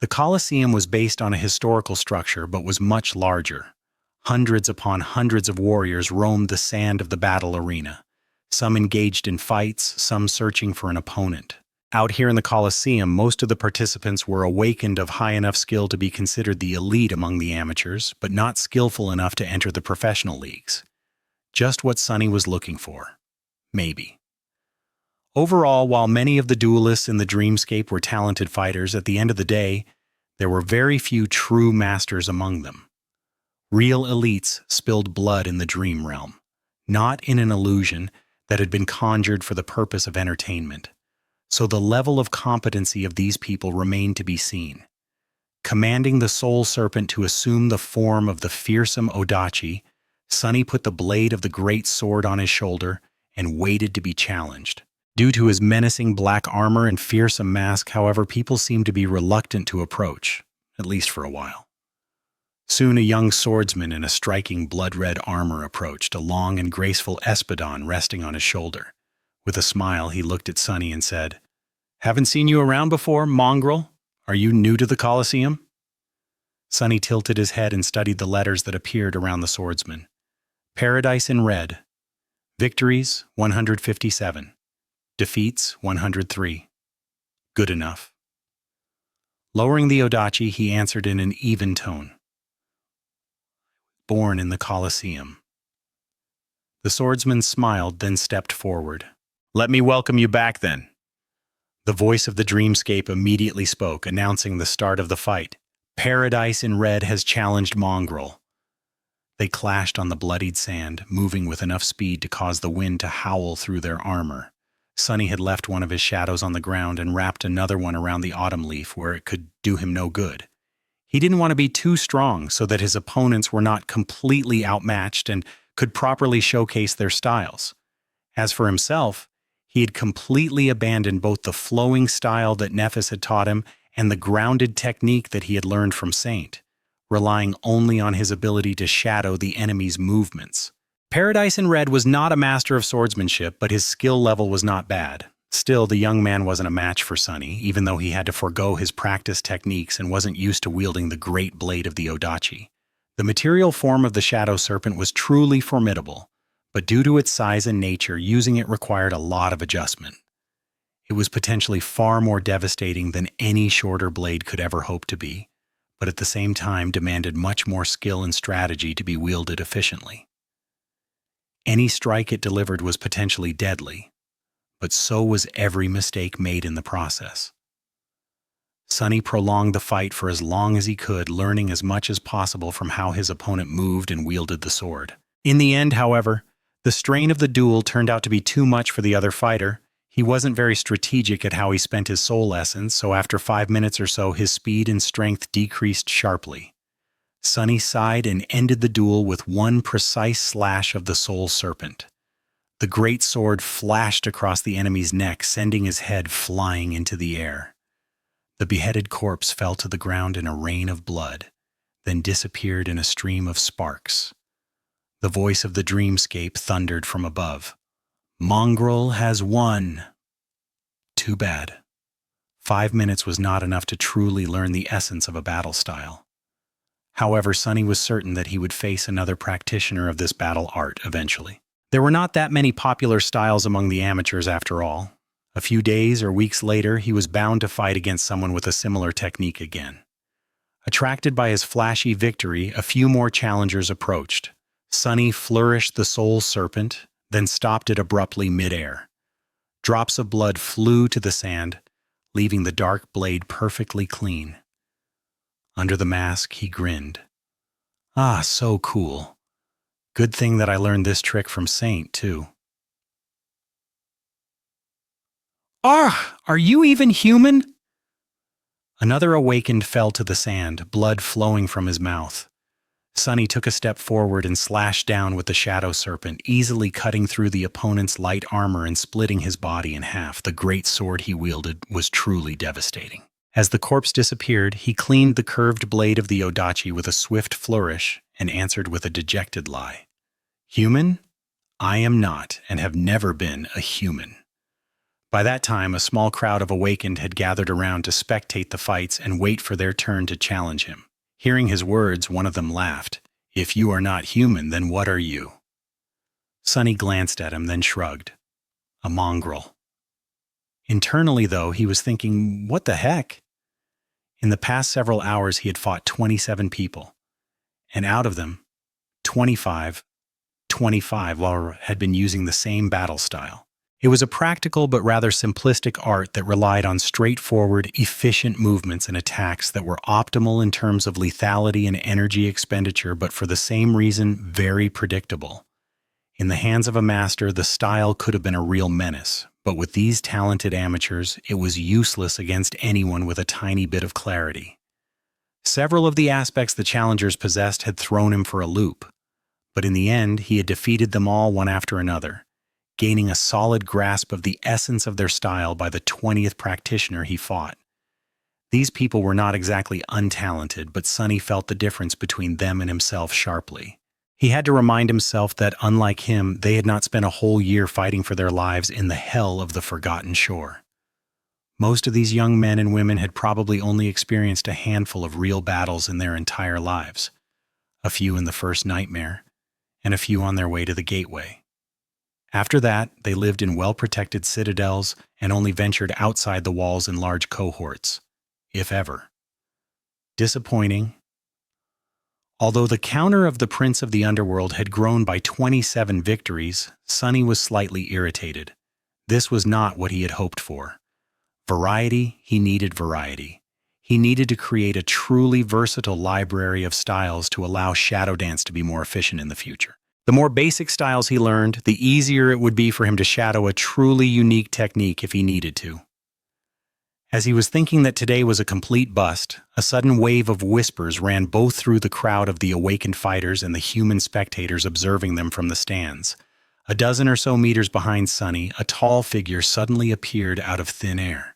The coliseum was based on a historical structure, but was much larger. Hundreds upon hundreds of warriors roamed the sand of the battle arena, some engaged in fights, some searching for an opponent. Out here in the Colosseum, most of the participants were awakened of high enough skill to be considered the elite among the amateurs, but not skillful enough to enter the professional leagues. Just what Sunny was looking for. Maybe. Overall, while many of the duelists in the Dreamscape were talented fighters, at the end of the day, there were very few true masters among them. Real elites spilled blood in the dream realm, not in an illusion that had been conjured for the purpose of entertainment. So the level of competency of these people remained to be seen. Commanding the soul serpent to assume the form of the fearsome Odachi, Sunny put the blade of the great sword on his shoulder and waited to be challenged. Due to his menacing black armor and fearsome mask, however, people seemed to be reluctant to approach, at least for a while. Soon a young swordsman in a striking blood-red armor approached, a long and graceful espadon resting on his shoulder. With a smile, he looked at Sunny and said, "Haven't seen you around before, mongrel? Are you new to the Colosseum?" Sunny tilted his head and studied the letters that appeared around the swordsman. Paradise in red. Victories, 157. Defeats, 103. Good enough. Lowering the Odachi, he answered in an even tone. Born in the Colosseum. The swordsman smiled, then stepped forward. "Let me welcome you back, then." The voice of the Dreamscape immediately spoke, announcing the start of the fight. Paradise in red has challenged Mongrel. They clashed on the bloodied sand, moving with enough speed to cause the wind to howl through their armor. Sunny had left one of his shadows on the ground and wrapped another one around the autumn leaf where it could do him no good. He didn't want to be too strong so that his opponents were not completely outmatched and could properly showcase their styles. As for himself, he had completely abandoned both the flowing style that Nephis had taught him and the grounded technique that he had learned from Saint, relying only on his ability to shadow the enemy's movements. Paradise in Red was not a master of swordsmanship, but his skill level was not bad. Still, the young man wasn't a match for Sunny, even though he had to forego his practiced techniques and wasn't used to wielding the great blade of the Odachi. The material form of the Shadow Serpent was truly formidable, but due to its size and nature, using it required a lot of adjustment. It was potentially far more devastating than any shorter blade could ever hope to be, but at the same time demanded much more skill and strategy to be wielded efficiently. Any strike it delivered was potentially deadly, but so was every mistake made in the process. Sunny prolonged the fight for as long as he could, learning as much as possible from how his opponent moved and wielded the sword. In the end, however, the strain of the duel turned out to be too much for the other fighter. He wasn't very strategic at how he spent his soul essence, so after 5 minutes or so, his speed and strength decreased sharply. Sunny sighed and ended the duel with one precise slash of the soul serpent. The great sword flashed across the enemy's neck, sending his head flying into the air. The beheaded corpse fell to the ground in a rain of blood, then disappeared in a stream of sparks. The voice of the Dreamscape thundered from above. Mongrel has won. Too bad. 5 minutes was not enough to truly learn the essence of a battle style. However, Sunny was certain that he would face another practitioner of this battle art eventually. There were not that many popular styles among the amateurs after all. A few days or weeks later, he was bound to fight against someone with a similar technique again. Attracted by his flashy victory, a few more challengers approached. Sunny flourished the soul serpent, then stopped it abruptly mid-air. Drops of blood flew to the sand, leaving the dark blade perfectly clean. Under the mask, he grinned. Ah, so cool. Good thing that I learned this trick from Saint, too. Ah, are you even human? Another awakened fell to the sand, blood flowing from his mouth. Sunny took a step forward and slashed down with the shadow serpent, easily cutting through the opponent's light armor and splitting his body in half. The great sword he wielded was truly devastating. As the corpse disappeared, he cleaned the curved blade of the odachi with a swift flourish and answered with a dejected lie. Human? I am not and have never been a human. By that time, a small crowd of awakened had gathered around to spectate the fights and wait for their turn to challenge him. Hearing his words, one of them laughed. If you are not human, then what are you? Sunny glanced at him, then shrugged. A mongrel. Internally, though, he was thinking, what the heck? In the past several hours, he had fought 27 people, and out of them, 25 had been using the same battle style. It was a practical but rather simplistic art that relied on straightforward, efficient movements and attacks that were optimal in terms of lethality and energy expenditure, but for the same reason, very predictable. In the hands of a master, the style could have been a real menace, but with these talented amateurs, it was useless against anyone with a tiny bit of clarity. Several of the aspects the challengers possessed had thrown him for a loop, but in the end, he had defeated them all one after another, gaining a solid grasp of the essence of their style by the 20th practitioner he fought. These people were not exactly untalented, but Sunny felt the difference between them and himself sharply. He had to remind himself that, unlike him, they had not spent a whole year fighting for their lives in the hell of the Forgotten Shore. Most of these young men and women had probably only experienced a handful of real battles in their entire lives, a few in the first nightmare, and a few on their way to the gateway. After that, they lived in well-protected citadels and only ventured outside the walls in large cohorts, if ever. Disappointing. Although the counter of the Prince of the Underworld had grown by 27 victories, Sunny was slightly irritated. This was not what he had hoped for. Variety, he needed variety. He needed to create a truly versatile library of styles to allow Shadow Dance to be more efficient in the future. The more basic styles he learned, the easier it would be for him to shadow a truly unique technique if he needed to. As he was thinking that today was a complete bust, a sudden wave of whispers ran both through the crowd of the awakened fighters and the human spectators observing them from the stands. A dozen or so meters behind Sunny, a tall figure suddenly appeared out of thin air.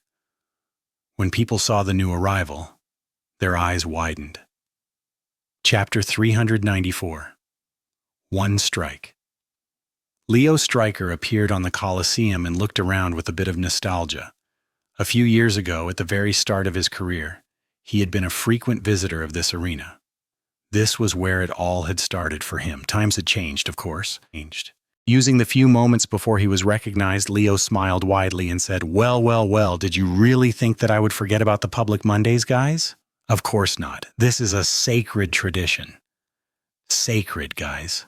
When people saw the new arrival, their eyes widened. Chapter 394. One Strike. Leo Stryker appeared on the Coliseum and looked around with a bit of nostalgia. A few years ago, at the very start of his career, he had been a frequent visitor of this arena. This was where it all had started for him. Times had changed, of course. Using the few moments before he was recognized, Leo smiled widely and said, well, did you really think that I would forget about the Public Mondays, guys? Of course not. This is a sacred tradition. Sacred, guys.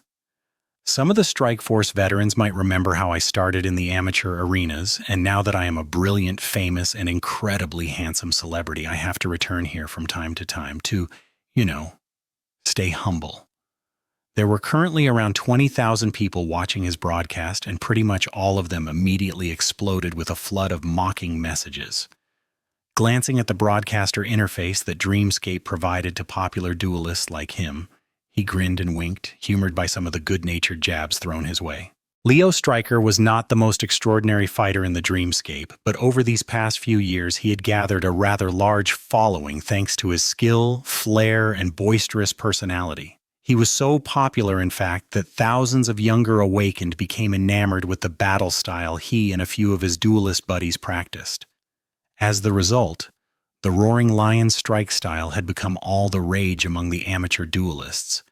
Some of the Strike Force veterans might remember how I started in the amateur arenas, and now that I am a brilliant, famous, and incredibly handsome celebrity, I have to return here from time to time to, stay humble. There were currently around 20,000 people watching his broadcast, and pretty much all of them immediately exploded with a flood of mocking messages. Glancing at the broadcaster interface that Dreamscape provided to popular duelists like him, he grinned and winked, humored by some of the good-natured jabs thrown his way. Leo Stryker was not the most extraordinary fighter in the Dreamscape, but over these past few years he had gathered a rather large following thanks to his skill, flair, and boisterous personality. He was so popular, in fact, that thousands of younger awakened became enamored with the battle style he and a few of his duelist buddies practiced. As the result, the roaring lion strike style had become all the rage among the amateur duelists,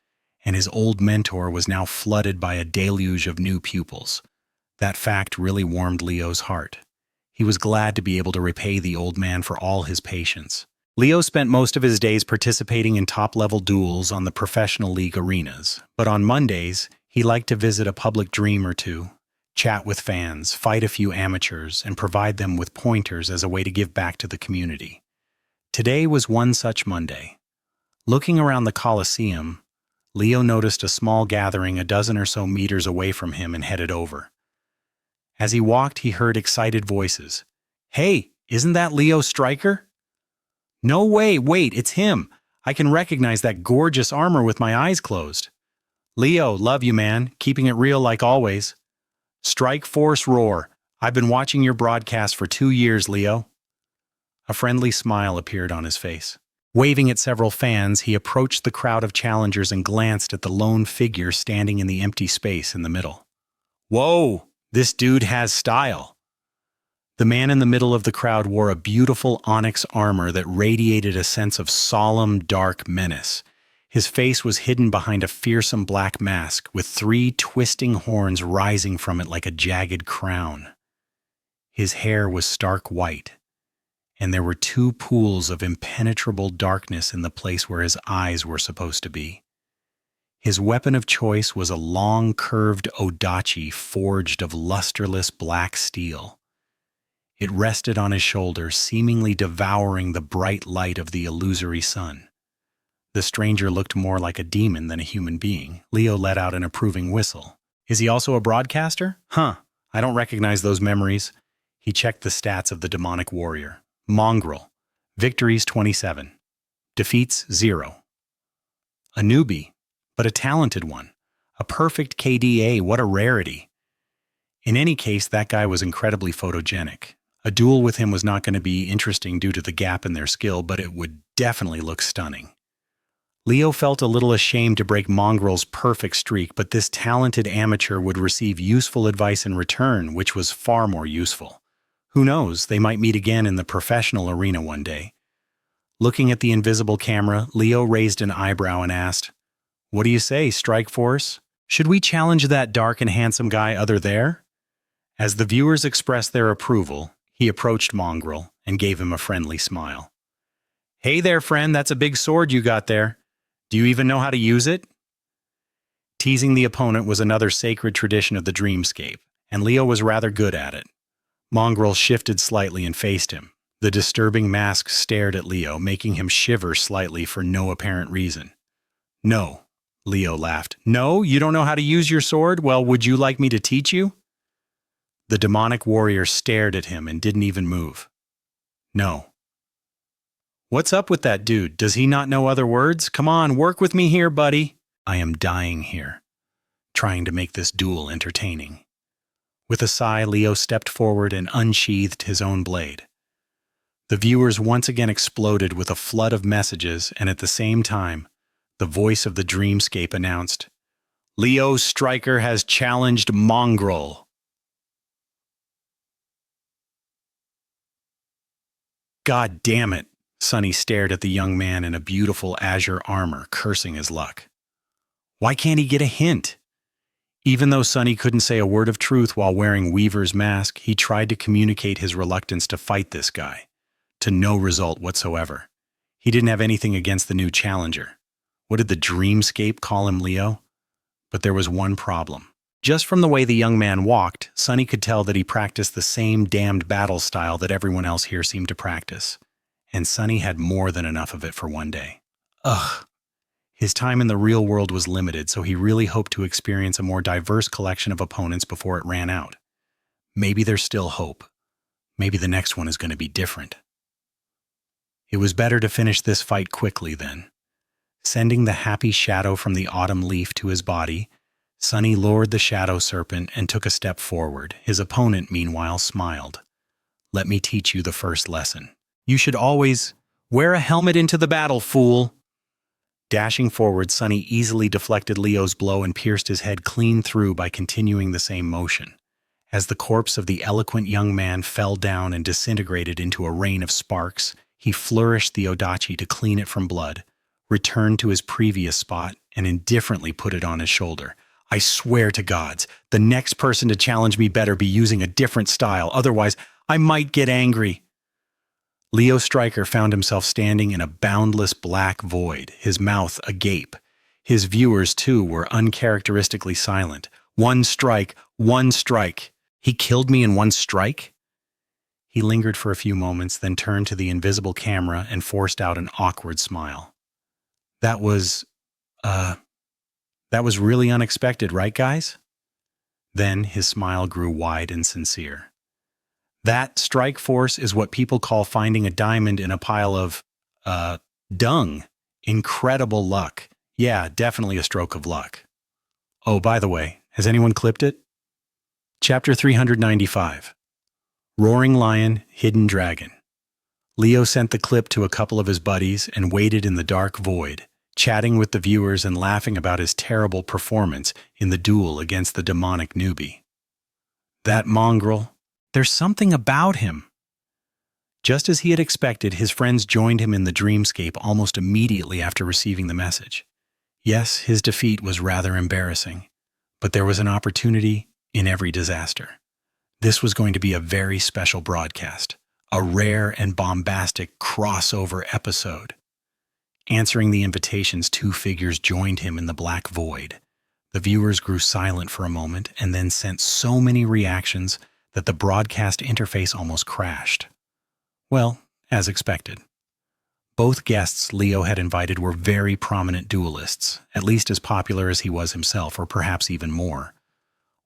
and his old mentor was now flooded by a deluge of new pupils. That fact really warmed Leo's heart. He was glad to be able to repay the old man for all his patience. Leo spent most of his days participating in top-level duels on the professional league arenas, but on Mondays, he liked to visit a public dream or two, chat with fans, fight a few amateurs, and provide them with pointers as a way to give back to the community. Today was one such Monday. Looking around the Coliseum, Leo noticed a small gathering a dozen or so meters away from him and headed over. As he walked, he heard excited voices. "Hey, isn't that Leo Stryker?" "No way, wait, it's him. I can recognize that gorgeous armor with my eyes closed." "Leo, love you, man. Keeping it real like always." "Strike Force Roar. I've been watching your broadcast for 2 years, Leo." A friendly smile appeared on his face. Waving at several fans, he approached the crowd of challengers and glanced at the lone figure standing in the empty space in the middle. "Whoa, this dude has style." The man in the middle of the crowd wore a beautiful onyx armor that radiated a sense of solemn, dark menace. His face was hidden behind a fearsome black mask, with 3 twisting horns rising from it like a jagged crown. His hair was stark white, and there were 2 pools of impenetrable darkness in the place where his eyes were supposed to be. His weapon of choice was a long, curved odachi forged of lusterless black steel. It rested on his shoulder, seemingly devouring the bright light of the illusory sun. The stranger looked more like a demon than a human being. Leo let out an approving whistle. "Is he also a broadcaster? Huh, I don't recognize those memories." He checked the stats of the demonic warrior. Mongrel. Victories 27. Defeats 0. A newbie, but a talented one. A perfect KDA, what a rarity. In any case, that guy was incredibly photogenic. A duel with him was not going to be interesting due to the gap in their skill, but it would definitely look stunning. Leo felt a little ashamed to break Mongrel's perfect streak, but this talented amateur would receive useful advice in return, which was far more useful. Who knows, they might meet again in the professional arena one day. Looking at the invisible camera, Leo raised an eyebrow and asked, "What do you say, Strike Force? Should we challenge that dark and handsome guy other there?" As the viewers expressed their approval, he approached Mongrel and gave him a friendly smile. "Hey there, friend, that's a big sword you got there. Do you even know how to use it?" Teasing the opponent was another sacred tradition of the dreamscape, and Leo was rather good at it. Mongrel shifted slightly and faced him. The disturbing mask stared at Leo, making him shiver slightly for no apparent reason. "No," Leo laughed. "No, you don't know how to use your sword? Well, would you like me to teach you?" The demonic warrior stared at him and didn't even move. "No." "What's up with that dude? Does he not know other words? Come on, work with me here, buddy." "I am dying here, trying to make this duel entertaining." With a sigh, Leo stepped forward and unsheathed his own blade. The viewers once again exploded with a flood of messages, and at the same time, the voice of the dreamscape announced, "Leo Stryker has challenged Mongrel." "God damn it!" Sonny stared at the young man in a beautiful azure armor, cursing his luck. Why can't he get a hint? Even though Sonny couldn't say a word of truth while wearing Weaver's mask, he tried to communicate his reluctance to fight this guy, to no result whatsoever. He didn't have anything against the new challenger. What did the dreamscape call him, Leo? But there was one problem. Just from the way the young man walked, Sonny could tell that he practiced the same damned battle style that everyone else here seemed to practice. And Sonny had more than enough of it for one day. Ugh. His time in the real world was limited, so he really hoped to experience a more diverse collection of opponents before it ran out. Maybe there's still hope. Maybe the next one is going to be different. It was better to finish this fight quickly then. Sending the happy shadow from the autumn leaf to his body, Sonny lured the shadow serpent and took a step forward. His opponent, meanwhile, smiled. "Let me teach you the first lesson. You should always wear a helmet into the battle, fool." Dashing forward, Sunny easily deflected Leo's blow and pierced his head clean through by continuing the same motion. As the corpse of the eloquent young man fell down and disintegrated into a rain of sparks, he flourished the odachi to clean it from blood, returned to his previous spot, and indifferently put it on his shoulder. I swear to gods, the next person to challenge me better be using a different style, otherwise I might get angry. Leo Stryker found himself standing in a boundless black void, his mouth agape. His viewers, too, were uncharacteristically silent. One strike, one strike. He killed me in one strike? He lingered for a few moments, then turned to the invisible camera and forced out an awkward smile. That was really unexpected, right, guys? Then his smile grew wide and sincere. That strike force is what people call finding a diamond in a pile of, dung. Incredible luck. Yeah, definitely a stroke of luck. Oh, by the way, has anyone clipped it? Chapter 395. Roaring Lion, Hidden Dragon. Leo sent the clip to a couple of his buddies and waited in the dark void, chatting with the viewers and laughing about his terrible performance in the duel against the demonic newbie. That mongrel, there's something about him. Just as he had expected, his friends joined him in the dreamscape almost immediately after receiving the message. Yes, his defeat was rather embarrassing, but there was an opportunity in every disaster. This was going to be a very special broadcast, a rare and bombastic crossover episode. Answering the invitations, two figures joined him in the black void. The viewers grew silent for a moment and then sent so many reactions that the broadcast interface almost crashed. Well, as expected. Both guests Leo had invited were very prominent duelists, at least as popular as he was himself, or perhaps even more.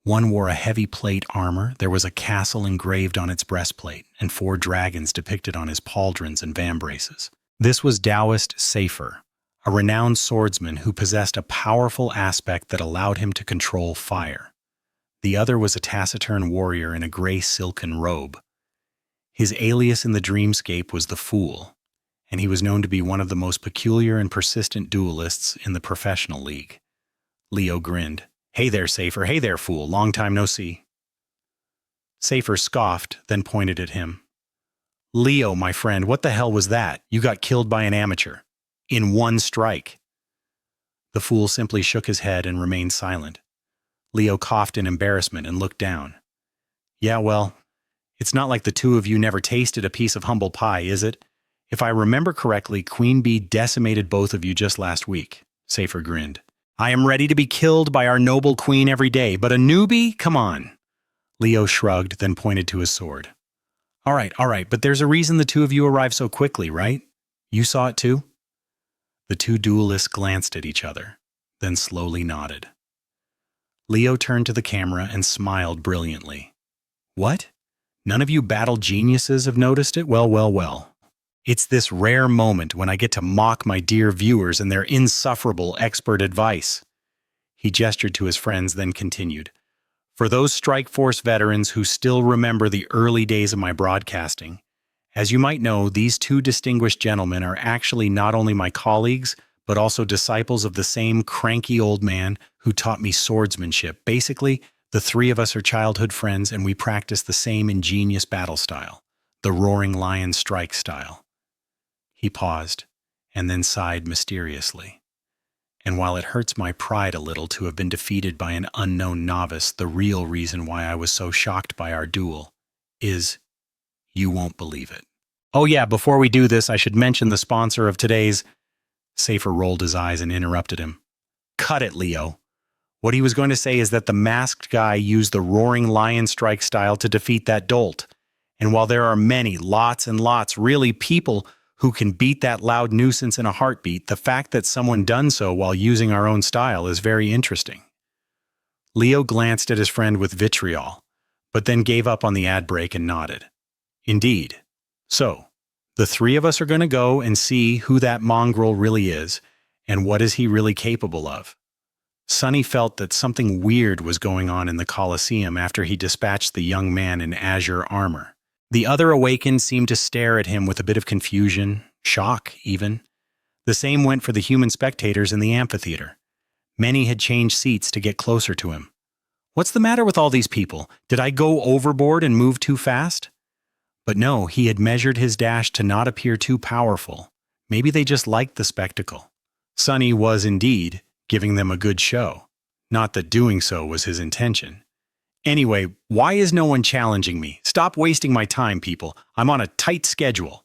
One wore a heavy plate armor, there was a castle engraved on its breastplate, and 4 dragons depicted on his pauldrons and vambraces. This was Taoist Safer, a renowned swordsman who possessed a powerful aspect that allowed him to control fire. The other was a taciturn warrior in a gray silken robe. His alias in the dreamscape was the Fool, and he was known to be one of the most peculiar and persistent duelists in the professional league. Leo grinned. Hey there, Safer. Hey there, Fool. Long time no see. Safer scoffed, then pointed at him. Leo, my friend, what the hell was that? You got killed by an amateur. In one strike. The Fool simply shook his head and remained silent. Leo coughed in embarrassment and looked down. Yeah, well, it's not like the two of you never tasted a piece of humble pie, is it? If I remember correctly, Queen Bee decimated both of you just last week. Safer grinned. I am ready to be killed by our noble queen every day, but a newbie? Come on. Leo shrugged, then pointed to his sword. All right, but there's a reason the two of you arrived so quickly, right? You saw it too? The two duelists glanced at each other, then slowly nodded. Leo turned to the camera and smiled brilliantly. What? None of you battle geniuses have noticed it? Well. It's this rare moment when I get to mock my dear viewers and their insufferable expert advice. He gestured to his friends, then continued. For those Strike Force veterans who still remember the early days of my broadcasting, as you might know, these two distinguished gentlemen are actually not only my colleagues, but also disciples of the same cranky old man who taught me swordsmanship. Basically, the three of us are childhood friends and we practice the same ingenious battle style, the Roaring Lion strike style. He paused, and then sighed mysteriously. And while it hurts my pride a little to have been defeated by an unknown novice, the real reason why I was so shocked by our duel is, you won't believe it. Oh yeah, before we do this, I should mention the sponsor of today's... Safer rolled his eyes and interrupted him. Cut it, Leo. What he was going to say is that the masked guy used the Roaring Lion strike style to defeat that dolt. And while there are many, lots and lots, really people who can beat that loud nuisance in a heartbeat, the fact that someone done so while using our own style is very interesting. Leo glanced at his friend with vitriol, but then gave up on the ad break and nodded. Indeed. So, the three of us are going to go and see who that mongrel really is, and what is he really capable of. Sunny felt that something weird was going on in the Colosseum after he dispatched the young man in azure armor. The other awakened seemed to stare at him with a bit of confusion, shock even. The same went for the human spectators in the amphitheater. Many had changed seats to get closer to him. What's the matter with all these people? Did I go overboard and move too fast? But no, he had measured his dash to not appear too powerful. Maybe they just liked the spectacle. Sunny was indeed giving them a good show. Not that doing so was his intention. Anyway, why is no one challenging me? Stop wasting my time, people. I'm on a tight schedule.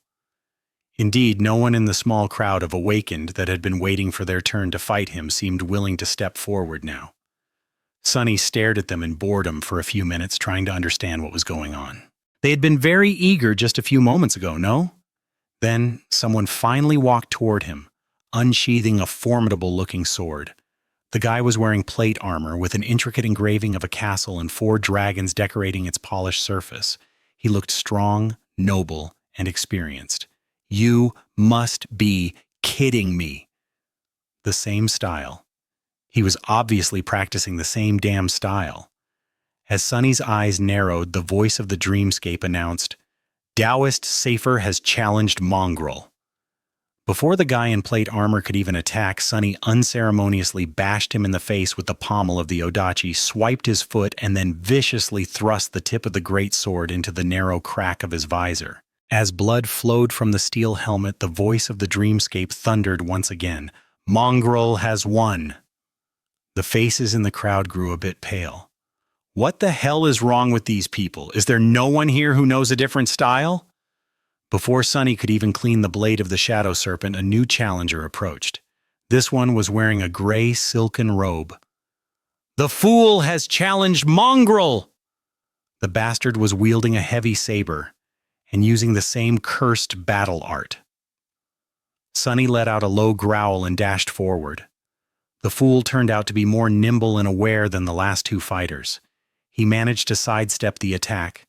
Indeed, no one in the small crowd of awakened that had been waiting for their turn to fight him seemed willing to step forward now. Sunny stared at them in boredom for a few minutes, trying to understand what was going on. They had been very eager just a few moments ago, no? Then someone finally walked toward him, unsheathing a formidable-looking sword. The guy was wearing plate armor with an intricate engraving of a castle and 4 dragons decorating its polished surface. He looked strong, noble, and experienced. You must be kidding me. The same style. He was obviously practicing the same damn style. As Sunny's eyes narrowed, the voice of the dreamscape announced, Taoist Safer has challenged Mongrel. Before the guy in plate armor could even attack, Sunny unceremoniously bashed him in the face with the pommel of the odachi, swiped his foot, and then viciously thrust the tip of the great sword into the narrow crack of his visor. As blood flowed from the steel helmet, the voice of the dreamscape thundered once again, Mongrel has won. The faces in the crowd grew a bit pale. What the hell is wrong with these people? Is there no one here who knows a different style? Before Sunny could even clean the blade of the shadow serpent, a new challenger approached. This one was wearing a gray silken robe. The fool has challenged Mongrel! The bastard was wielding a heavy saber and using the same cursed battle art. Sunny let out a low growl and dashed forward. The fool turned out to be more nimble and aware than the last 2 fighters. He managed to sidestep the attack.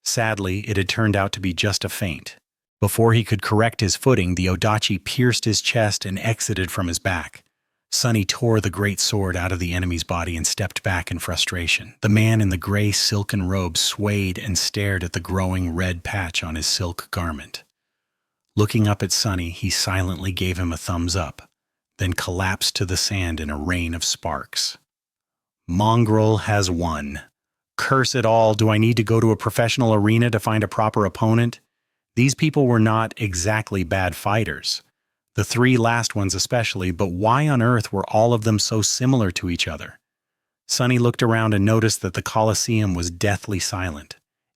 Sadly, it had turned out to be just a feint. Before he could correct his footing, the odachi pierced his chest and exited from his back. Sunny tore the great sword out of the enemy's body and stepped back in frustration. The man in the gray silken robe swayed and stared at the growing red patch on his silk garment. Looking up at Sunny, he silently gave him a thumbs up, then collapsed to the sand in a rain of sparks. Mongrel has won. Curse it all, do I need to go to a professional arena to find a proper opponent? These people were not exactly bad fighters. The 3 last ones especially, but why on earth were all of them so similar to each other? Sunny looked around and noticed that the Colosseum was deathly silent.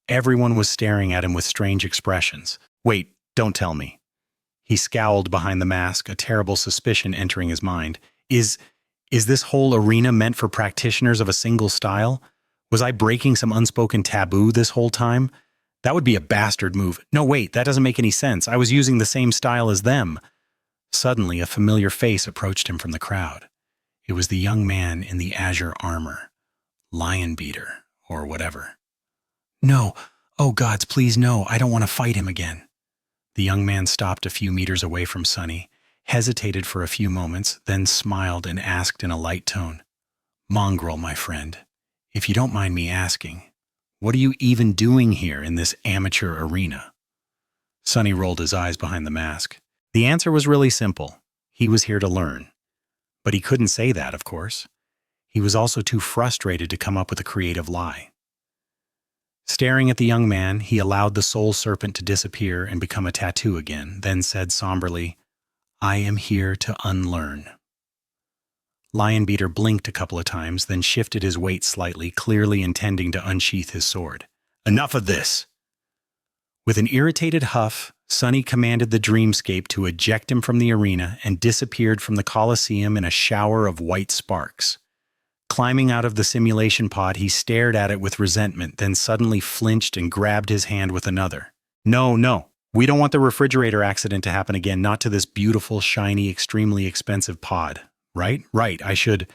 Everyone was staring at him with strange expressions. Wait, don't tell me. He scowled behind the mask, a terrible suspicion entering his mind. Is this whole arena meant for practitioners of a single style? Was I breaking some unspoken taboo this whole time? That would be a bastard move. No, wait, that doesn't make any sense. I was using the same style as them. Suddenly, a familiar face approached him from the crowd. It was the young man in the azure armor. Lion Beater, or whatever. No, oh gods, please no, I don't want to fight him again. The young man stopped a few meters away from Sunny, hesitated for a few moments, then smiled and asked in a light tone, Mongrel, my friend, if you don't mind me asking, what are you even doing here in this amateur arena? Sunny rolled his eyes behind the mask. The answer was really simple. He was here to learn. But he couldn't say that, of course. He was also too frustrated to come up with a creative lie. Staring at the young man, he allowed the soul serpent to disappear and become a tattoo again, then said somberly, I am here to unlearn. Lion Beater blinked a couple of times, then shifted his weight slightly, clearly intending to unsheath his sword. Enough of this! With an irritated huff, Sunny commanded the dreamscape to eject him from the arena and disappeared from the Colosseum in a shower of white sparks. Climbing out of the simulation pod, he stared at it with resentment, then suddenly flinched and grabbed his hand with another. No, we don't want the refrigerator accident to happen again, not to this beautiful, shiny, extremely expensive pod. Right? I should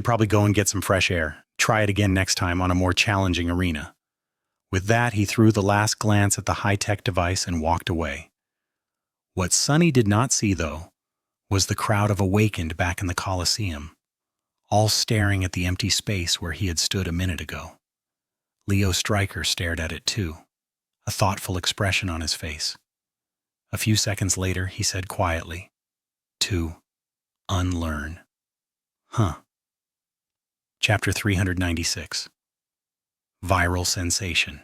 probably go and get some fresh air. Try it again next time on a more challenging arena. With that, he threw the last glance at the high-tech device and walked away. What Sunny did not see, though, was the crowd of awakened back in the Colosseum, all staring at the empty space where he had stood a minute ago. Leo Stryker stared at it too, a thoughtful expression on his face. A few seconds later, he said quietly, to unlearn. Chapter 396. Viral Sensation.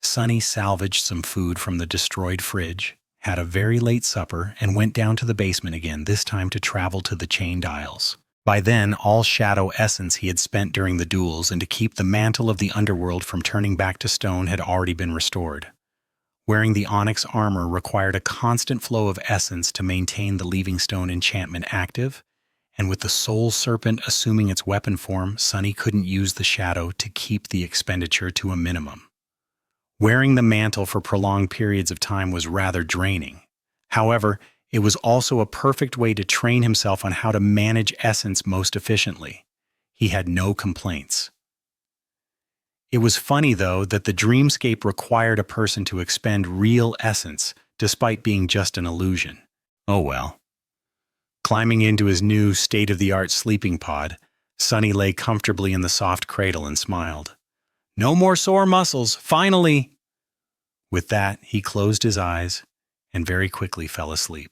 Sunny salvaged some food from the destroyed fridge, had a very late supper, and went down to the basement again, this time to travel to the chained aisles. By then, all shadow essence he had spent during the duels and to keep the mantle of the underworld from turning back to stone had already been restored. Wearing the onyx armor required a constant flow of essence to maintain the leaving stone enchantment active, and with the soul serpent assuming its weapon form, Sunny couldn't use the shadow to keep the expenditure to a minimum. Wearing the mantle for prolonged periods of time was rather draining. However, it was also a perfect way to train himself on how to manage essence most efficiently. He had no complaints. It was funny, though, that the dreamscape required a person to expend real essence, despite being just an illusion. Oh well. Climbing into his new state-of-the-art sleeping pod, Sunny lay comfortably in the soft cradle and smiled. No more sore muscles, finally! With that, he closed his eyes and very quickly fell asleep.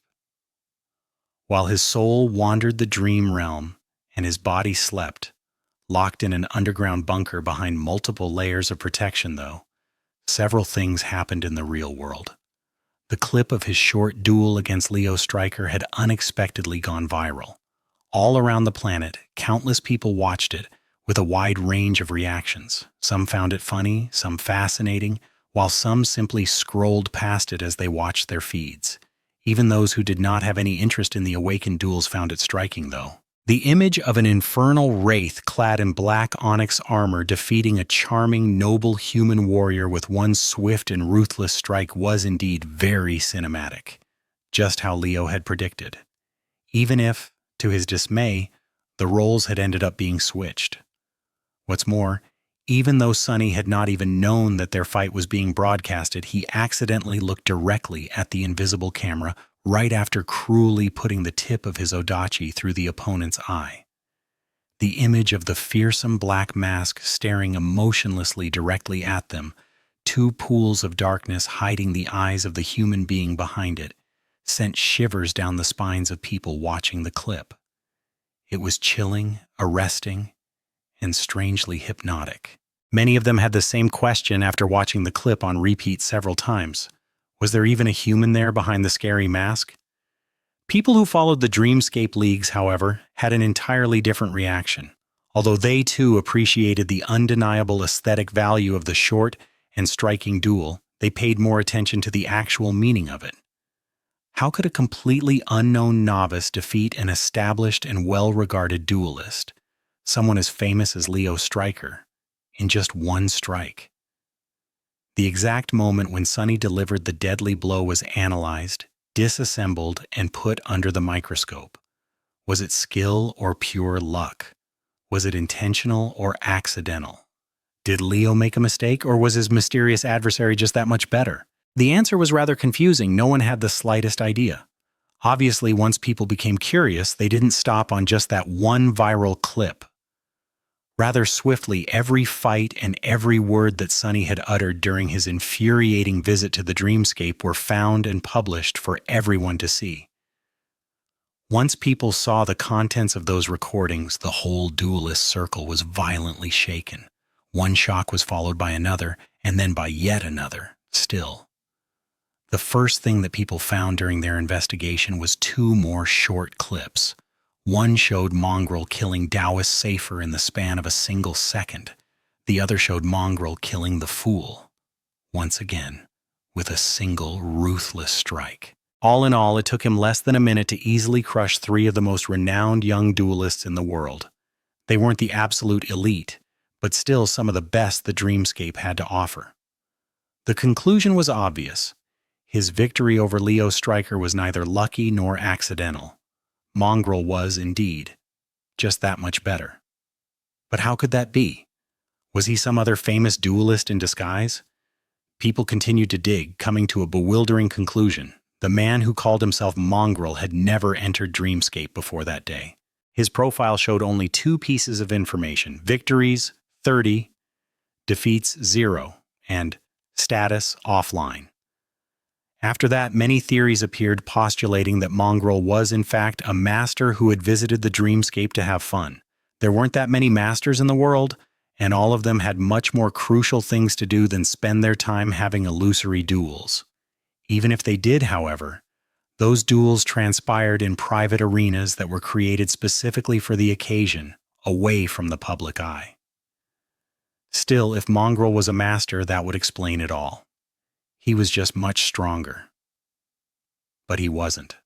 While his soul wandered the dream realm and his body slept, locked in an underground bunker behind multiple layers of protection, though, several things happened in the real world. The clip of his short duel against Leo Stryker had unexpectedly gone viral. All around the planet, countless people watched it, with a wide range of reactions. Some found it funny, some fascinating, while some simply scrolled past it as they watched their feeds. Even those who did not have any interest in the awakened duels found it striking, though. The image of an infernal wraith clad in black onyx armor defeating a charming, noble human warrior with one swift and ruthless strike was indeed very cinematic, just how Leo had predicted. Even if, to his dismay, the roles had ended up being switched. What's more, even though Sunny had not even known that their fight was being broadcasted, he accidentally looked directly at the invisible camera right after cruelly putting the tip of his odachi through the opponent's eye. The image of the fearsome black mask staring emotionlessly directly at them, two pools of darkness hiding the eyes of the human being behind it, sent shivers down the spines of people watching the clip. It was chilling, arresting, and strangely hypnotic. Many of them had the same question after watching the clip on repeat several times. Was there even a human there behind the scary mask? People who followed the Dreamscape Leagues, however, had an entirely different reaction. Although they too appreciated the undeniable aesthetic value of the short and striking duel, they paid more attention to the actual meaning of it. How could a completely unknown novice defeat an established and well-regarded duelist, someone as famous as Leo Stryker, in just one strike? The exact moment when Sunny delivered the deadly blow was analyzed, disassembled, and put under the microscope. Was it skill or pure luck? Was it intentional or accidental? Did Leo make a mistake, or was his mysterious adversary just that much better? The answer was rather confusing. No one had the slightest idea. Obviously, once people became curious, they didn't stop on just that one viral clip. Rather swiftly, every fight and every word that Sunny had uttered during his infuriating visit to the dreamscape were found and published for everyone to see. Once people saw the contents of those recordings, the whole duelist circle was violently shaken. One shock was followed by another, and then by yet another, still. The first thing that people found during their investigation was two more short clips. One showed Mongrel killing Taoist Safer in the span of a single second. The other showed Mongrel killing the Fool, once again, with a single ruthless strike. All in all, it took him less than a minute to easily crush three of the most renowned young duelists in the world. They weren't the absolute elite, but still some of the best the Dreamscape had to offer. The conclusion was obvious. His victory over Leo Stryker was neither lucky nor accidental. Mongrel was, indeed, just that much better. But how could that be? Was he some other famous duelist in disguise? People continued to dig, coming to a bewildering conclusion. The man who called himself Mongrel had never entered Dreamscape before that day. His profile showed only two pieces of information: victories, 30, defeats, 0, and status offline. After that, many theories appeared postulating that Mongrel was in fact a master who had visited the dreamscape to have fun. There weren't that many masters in the world, and all of them had much more crucial things to do than spend their time having illusory duels. Even if they did, however, those duels transpired in private arenas that were created specifically for the occasion, away from the public eye. Still, if Mongrel was a master, that would explain it all. He was just much stronger. But he wasn't.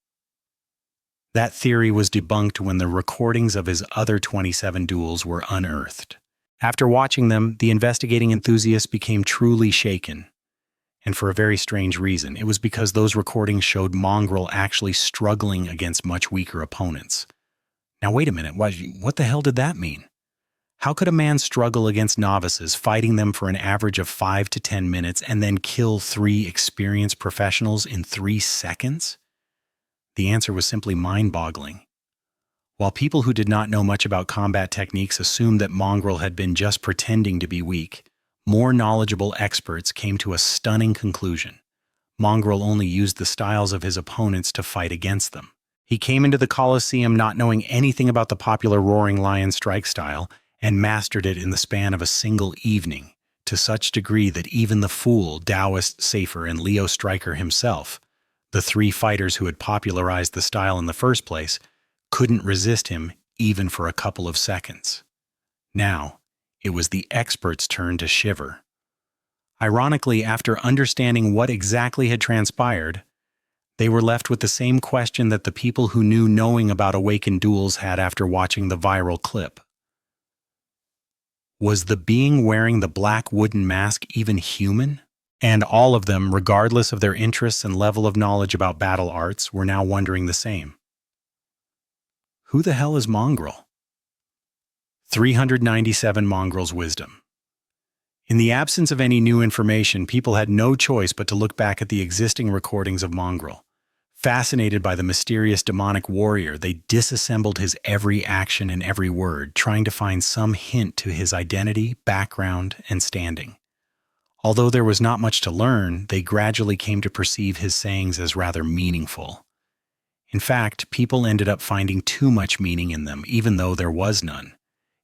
That theory was debunked when the recordings of his other 27 duels were unearthed. After watching them, the investigating enthusiasts became truly shaken. And for a very strange reason. It was because those recordings showed Mongrel actually struggling against much weaker opponents. Now wait a minute, what the hell did that mean? How could a man struggle against novices, fighting them for an average of 5 to 10 minutes, and then kill 3 experienced professionals in 3 seconds? The answer was simply mind-boggling. While people who did not know much about combat techniques assumed that Mongrel had been just pretending to be weak, more knowledgeable experts came to a stunning conclusion. Mongrel only used the styles of his opponents to fight against them. He came into the Colosseum not knowing anything about the popular Roaring Lion strike style and mastered it in the span of a single evening, to such degree that even the Fool, Taoist, Safer, and Leo Stryker himself, the 3 fighters who had popularized the style in the first place, couldn't resist him even for a couple of seconds. Now, it was the experts' turn to shiver. Ironically, after understanding what exactly had transpired, they were left with the same question that the people who knew knowing about awakened duels had after watching the viral clip. Was the being wearing the black wooden mask even human? And all of them, regardless of their interests and level of knowledge about battle arts, were now wondering the same. Who the hell is Mongrel? 397 Mongrel's wisdom. In the absence of any new information, people had no choice but to look back at the existing recordings of Mongrel. Fascinated by the mysterious demonic warrior, they disassembled his every action and every word, trying to find some hint to his identity, background, and standing. Although there was not much to learn, they gradually came to perceive his sayings as rather meaningful. In fact, people ended up finding too much meaning in them, even though there was none.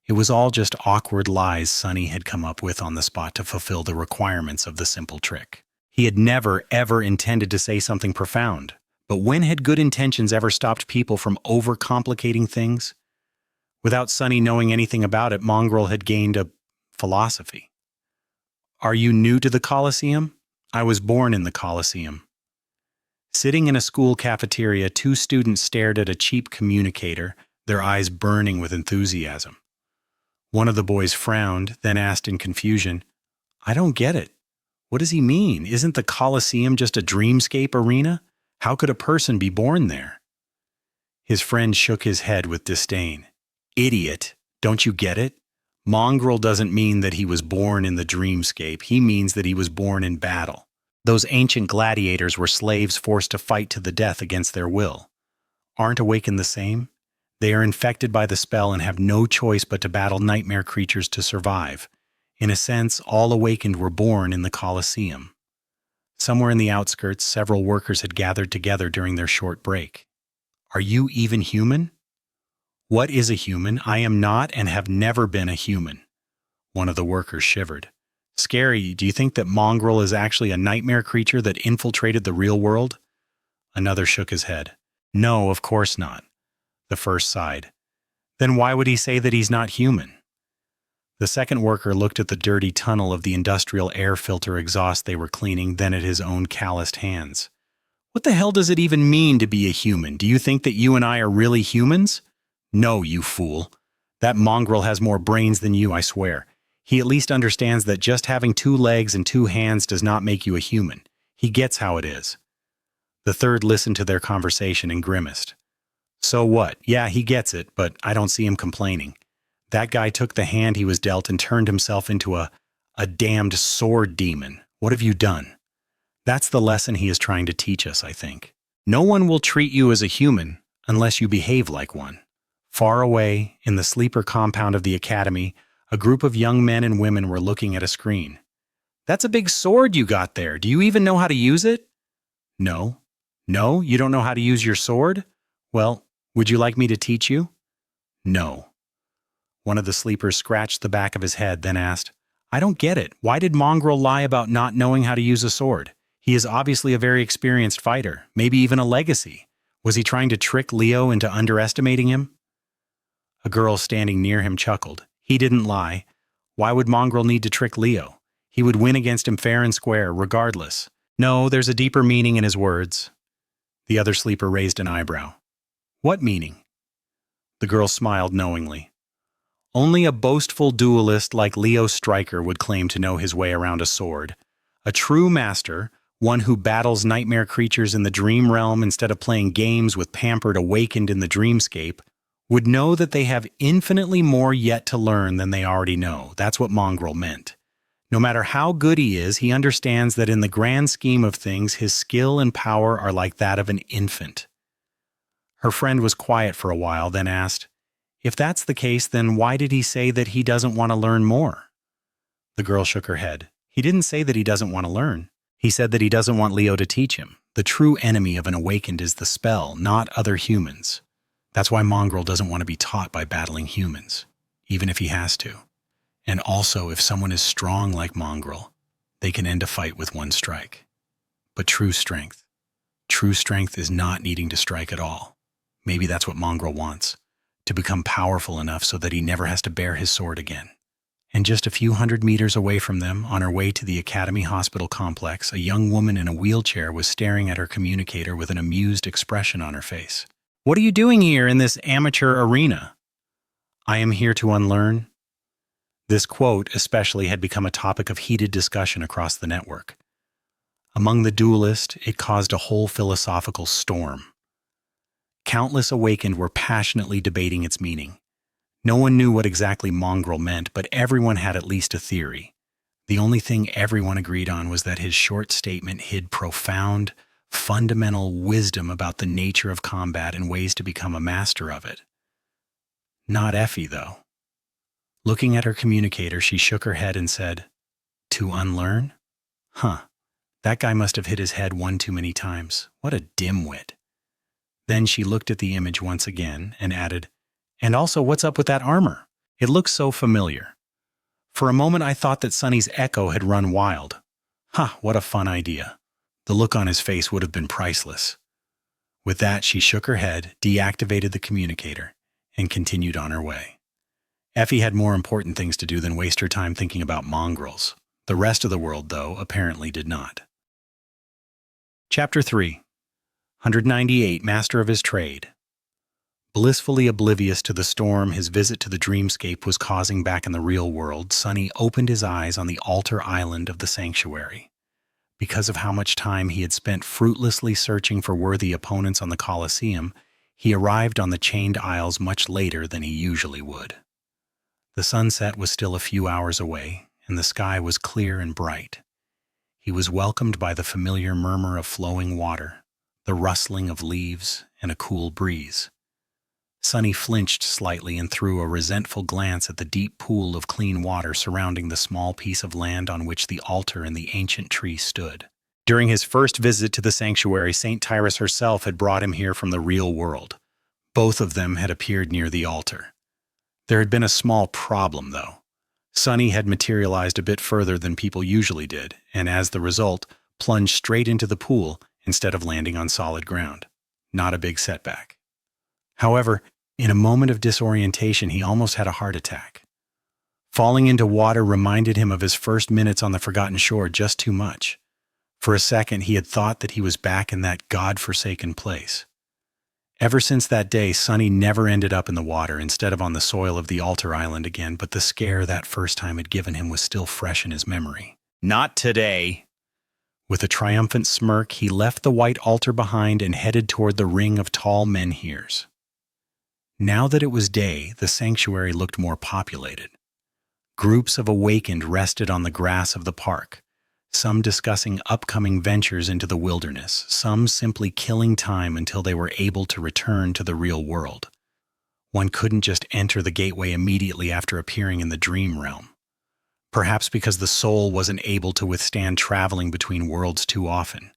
It was all just awkward lies Sonny had come up with on the spot to fulfill the requirements of the simple trick. He had never, ever intended to say something profound. But when had good intentions ever stopped people from overcomplicating things? Without Sonny knowing anything about it, Mongrel had gained a philosophy. Are you new to the Colosseum? I was born in the Colosseum. Sitting in a school cafeteria, 2 students stared at a cheap communicator, their eyes burning with enthusiasm. One of the boys frowned, then asked in confusion, "I don't get it. What does he mean? Isn't the Colosseum just a dreamscape arena? How could a person be born there?" His friend shook his head with disdain. "Idiot, don't you get it? Mongrel doesn't mean that he was born in the dreamscape. He means that he was born in battle. Those ancient gladiators were slaves forced to fight to the death against their will. Aren't awakened the same? They are infected by the spell and have no choice but to battle nightmare creatures to survive. In a sense, all awakened were born in the Colosseum." Somewhere in the outskirts, several workers had gathered together during their short break. "Are you even human?" "What is a human? I am not and have never been a human." One of the workers shivered. "Scary, do you think that Mongrel is actually a nightmare creature that infiltrated the real world?" Another shook his head. "No, of course not." The first sighed. "Then why would he say that he's not human?" The second worker looked at the dirty tunnel of the industrial air filter exhaust they were cleaning, then at his own calloused hands. "What the hell does it even mean to be a human? Do you think that you and I are really humans?" "No, you fool. That Mongrel has more brains than you, I swear. He at least understands that just having 2 legs and 2 hands does not make you a human. He gets how it is." The third listened to their conversation and grimaced. "So what? Yeah, he gets it, but I don't see him complaining. That guy took the hand he was dealt and turned himself into a damned sword demon. What have you done?" That's the lesson he is trying to teach us, I think. No one will treat you as a human unless you behave like one. Far away, in the sleeper compound of the academy, a group of young men and women were looking at a screen. "That's a big sword you got there. Do you even know how to use it?" No. No, you don't know how to use your sword? Well, would you like me to teach you? No. One of the sleepers scratched the back of his head, then asked, I don't get it. Why did Mongrel lie about not knowing how to use a sword? He is obviously a very experienced fighter, maybe even a legacy. Was he trying to trick Leo into underestimating him? A girl standing near him chuckled. He didn't lie. Why would Mongrel need to trick Leo? He would win against him fair and square, regardless. No, there's a deeper meaning in his words. The other sleeper raised an eyebrow. What meaning? The girl smiled knowingly. Only a boastful duelist like Leo Stryker would claim to know his way around a sword. A true master, one who battles nightmare creatures in the dream realm instead of playing games with pampered awakened in the dreamscape, would know that they have infinitely more yet to learn than they already know. That's what Mongrel meant. No matter how good he is, he understands that in the grand scheme of things, his skill and power are like that of an infant. Her friend was quiet for a while, then asked, If that's the case, then why did he say that he doesn't want to learn more? The girl shook her head. He didn't say that he doesn't want to learn. He said that he doesn't want Leo to teach him. The true enemy of an awakened is the spell, not other humans. That's why Mongrel doesn't want to be taught by battling humans, even if he has to. And also, if someone is strong like Mongrel, they can end a fight with one strike. But true strength is not needing to strike at all. Maybe that's what Mongrel wants, to become powerful enough so that he never has to bear his sword again. And just a few hundred meters away from them, on her way to the Academy Hospital complex, a young woman in a wheelchair was staring at her communicator with an amused expression on her face. What are you doing here in this amateur arena? I am here to unlearn. This quote especially had become a topic of heated discussion across the network. Among the duelists, it caused a whole philosophical storm. Countless awakened were passionately debating its meaning. No one knew what exactly Mongrel meant, but everyone had at least a theory. The only thing everyone agreed on was that his short statement hid profound, fundamental wisdom about the nature of combat and ways to become a master of it. Not Effie, though. Looking at her communicator, she shook her head and said, To unlearn? Huh. That guy must have hit his head one too many times. What a dimwit. Then she looked at the image once again and added, And also, what's up with that armor? It looks so familiar. For a moment I thought that Sonny's echo had run wild. What a fun idea. The look on his face would have been priceless. With that, she shook her head, deactivated the communicator, and continued on her way. Effie had more important things to do than waste her time thinking about mongrels. The rest of the world, though, apparently did not. Chapter 3. 198, Master of his Trade. Blissfully oblivious to the storm his visit to the dreamscape was causing back in the real world, Sonny opened his eyes on the altar island of the sanctuary. Because of how much time he had spent fruitlessly searching for worthy opponents on the Colosseum, he arrived on the chained isles much later than he usually would. The sunset was still a few hours away, and the sky was clear and bright. He was welcomed by the familiar murmur of flowing water, the rustling of leaves, and a cool breeze. Sonny flinched slightly and threw a resentful glance at the deep pool of clean water surrounding the small piece of land on which the altar and the ancient tree stood. During his first visit to the sanctuary, St. Tyrus herself had brought him here from the real world. Both of them had appeared near the altar. There had been a small problem, though. Sonny had materialized a bit further than people usually did, and as the result, plunged straight into the pool instead of landing on solid ground. Not a big setback. However, in a moment of disorientation, he almost had a heart attack. Falling into water reminded him of his first minutes on the Forgotten Shore just too much. For a second, he had thought that he was back in that God-forsaken place. Ever since that day, Sonny never ended up in the water instead of on the soil of the altar island again, but the scare that first time had given him was still fresh in his memory. Not today. With a triumphant smirk, he left the white altar behind and headed toward the ring of tall menhirs. Now that it was day, the sanctuary looked more populated. Groups of awakened rested on the grass of the park, some discussing upcoming ventures into the wilderness, some simply killing time until they were able to return to the real world. One couldn't just enter the gateway immediately after appearing in the dream realm. Perhaps because the soul wasn't able to withstand traveling between worlds too often.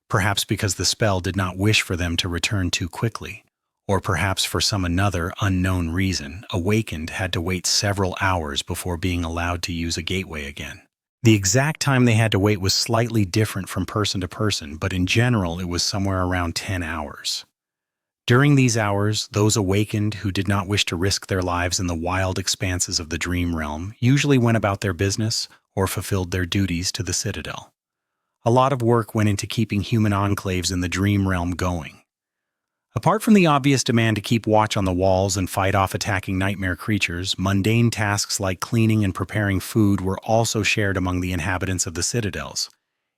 perhaps because the spell did not wish for them to return too quickly, or perhaps for some another unknown reason, Awakened had to wait several hours before being allowed to use a gateway again. The exact time they had to wait was slightly different from person to person, but in general it was somewhere around 10 hours. During these hours, those awakened who did not wish to risk their lives in the wild expanses of the dream realm usually went about their business or fulfilled their duties to the Citadel. A lot of work went into keeping human enclaves in the dream realm going. Apart from the obvious demand to keep watch on the walls and fight off attacking nightmare creatures, mundane tasks like cleaning and preparing food were also shared among the inhabitants of the citadels.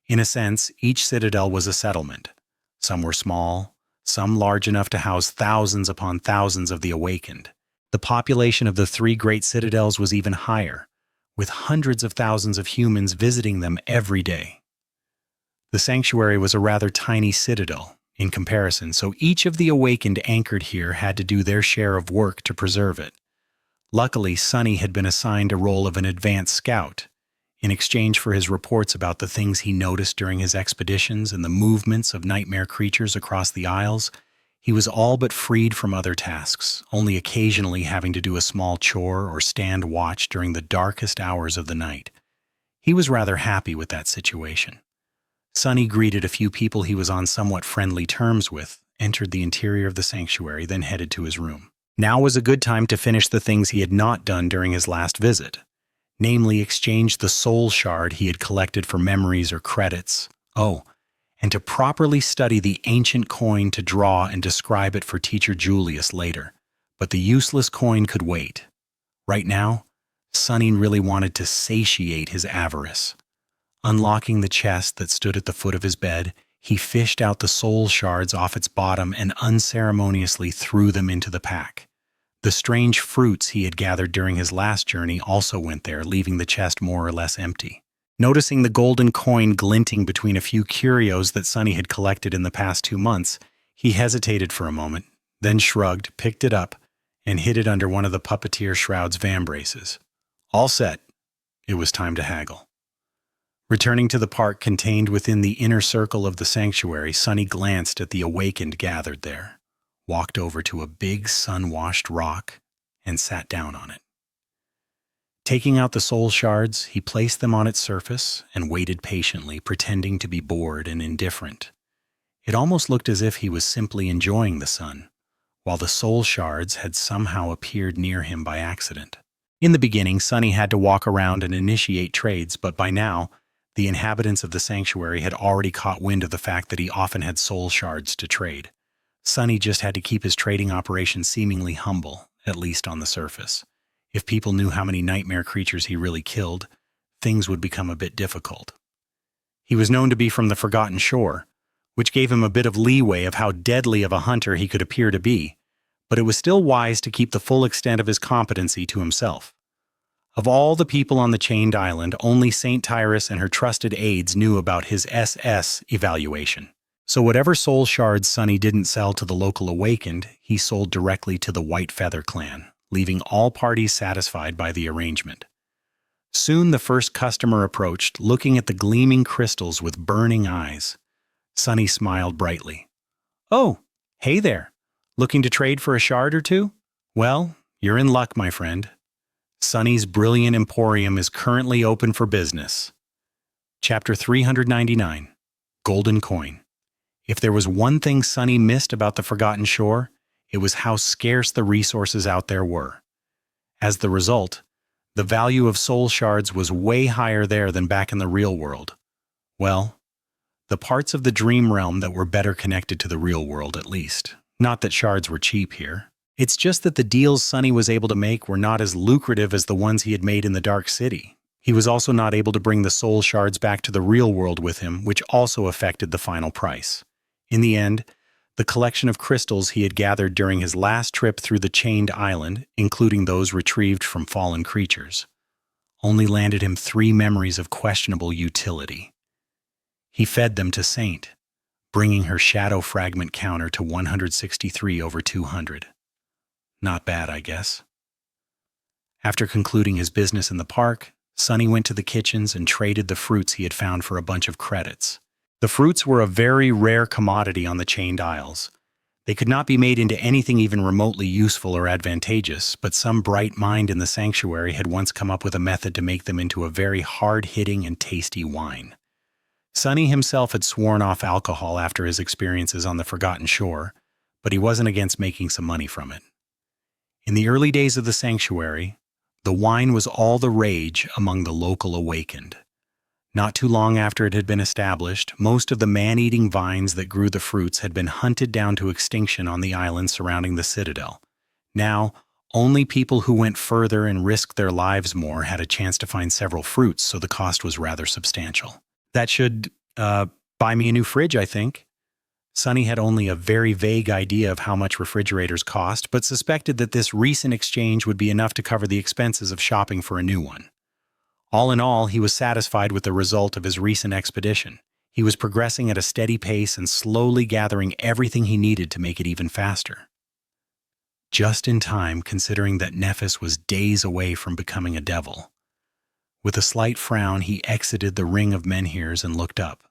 In a sense, each citadel was a settlement. Some were small, some large enough to house thousands upon thousands of the awakened. The population of the three great citadels was even higher, with hundreds of thousands of humans visiting them every day. The sanctuary was a rather tiny citadel in comparison, so each of the awakened anchored here had to do their share of work to preserve it. Luckily, Sunny had been assigned a role of an advanced scout, in exchange for his reports about the things he noticed during his expeditions and the movements of nightmare creatures across the Isles. He was all but freed from other tasks, only occasionally having to do a small chore or stand watch during the darkest hours of the night. He was rather happy with that situation. Sunny greeted a few people he was on somewhat friendly terms with, entered the interior of the sanctuary, then headed to his room. Now was a good time to finish the things he had not done during his last visit, namely exchange the soul shard he had collected for memories or credits. Oh, and to properly study the ancient coin to draw and describe it for teacher Julius later. But the useless coin could wait. Right now, Sunny really wanted to satiate his avarice. Unlocking the chest that stood at the foot of his bed, he fished out the soul shards off its bottom and unceremoniously threw them into the pack. The strange fruits he had gathered during his last journey also went there, leaving the chest more or less empty. Noticing the golden coin glinting between a few curios that Sunny had collected in the past 2 months, he hesitated for a moment, then shrugged, picked it up, and hid it under one of the puppeteer Shroud's vambraces. All set. It was time to haggle. Returning to the park contained within the inner circle of the sanctuary, Sunny glanced at the awakened gathered there, walked over to a big sun-washed rock, and sat down on it. Taking out the soul shards, he placed them on its surface and waited patiently, pretending to be bored and indifferent. It almost looked as if he was simply enjoying the sun, while the soul shards had somehow appeared near him by accident. In the beginning, Sunny had to walk around and initiate trades, but by now, the inhabitants of the sanctuary had already caught wind of the fact that he often had soul shards to trade. Sunny just had to keep his trading operation seemingly humble, at least on the surface. If people knew how many nightmare creatures he really killed, things would become a bit difficult. He was known to be from the Forgotten Shore, which gave him a bit of leeway of how deadly of a hunter he could appear to be, but it was still wise to keep the full extent of his competency to himself. Of all the people on the chained island, only Saint Tyrus and her trusted aides knew about his SS evaluation. So whatever soul shards Sunny didn't sell to the local awakened, he sold directly to the White Feather clan, leaving all parties satisfied by the arrangement. Soon the first customer approached, looking at the gleaming crystals with burning eyes. Sunny smiled brightly. "Oh, hey there. Looking to trade for a shard or two? Well, you're in luck, my friend. Sunny's brilliant emporium is currently open for business." Chapter 399, Golden Coin. If there was one thing Sunny missed about the Forgotten Shore, it was how scarce the resources out there were. As the result, the value of soul shards was way higher there than back in the real world. Well, the parts of the dream realm that were better connected to the real world at least. Not that shards were cheap here. It's just that the deals Sunny was able to make were not as lucrative as the ones he had made in the Dark City. He was also not able to bring the soul shards back to the real world with him, which also affected the final price. In the end, the collection of crystals he had gathered during his last trip through the chained island, including those retrieved from fallen creatures, only landed him 3 memories of questionable utility. He fed them to Saint, bringing her shadow fragment counter to 163 over 200. Not bad, I guess. After concluding his business in the park, Sunny went to the kitchens and traded the fruits he had found for a bunch of credits. The fruits were a very rare commodity on the chained aisles. They could not be made into anything even remotely useful or advantageous, but some bright mind in the sanctuary had once come up with a method to make them into a very hard-hitting and tasty wine. Sonny himself had sworn off alcohol after his experiences on the Forgotten Shore, but he wasn't against making some money from it. In the early days of the sanctuary, the wine was all the rage among the local awakened. Not too long after it had been established, most of the man-eating vines that grew the fruits had been hunted down to extinction on the islands surrounding the citadel. Now, only people who went further and risked their lives more had a chance to find several fruits, so the cost was rather substantial. That should buy me a new fridge, I think. Sonny had only a very vague idea of how much refrigerators cost, but suspected that this recent exchange would be enough to cover the expenses of shopping for a new one. All in all, he was satisfied with the result of his recent expedition. He was progressing at a steady pace and slowly gathering everything he needed to make it even faster. Just in time, considering that Nephis was days away from becoming a devil. With a slight frown, he exited the ring of menhirs and looked up.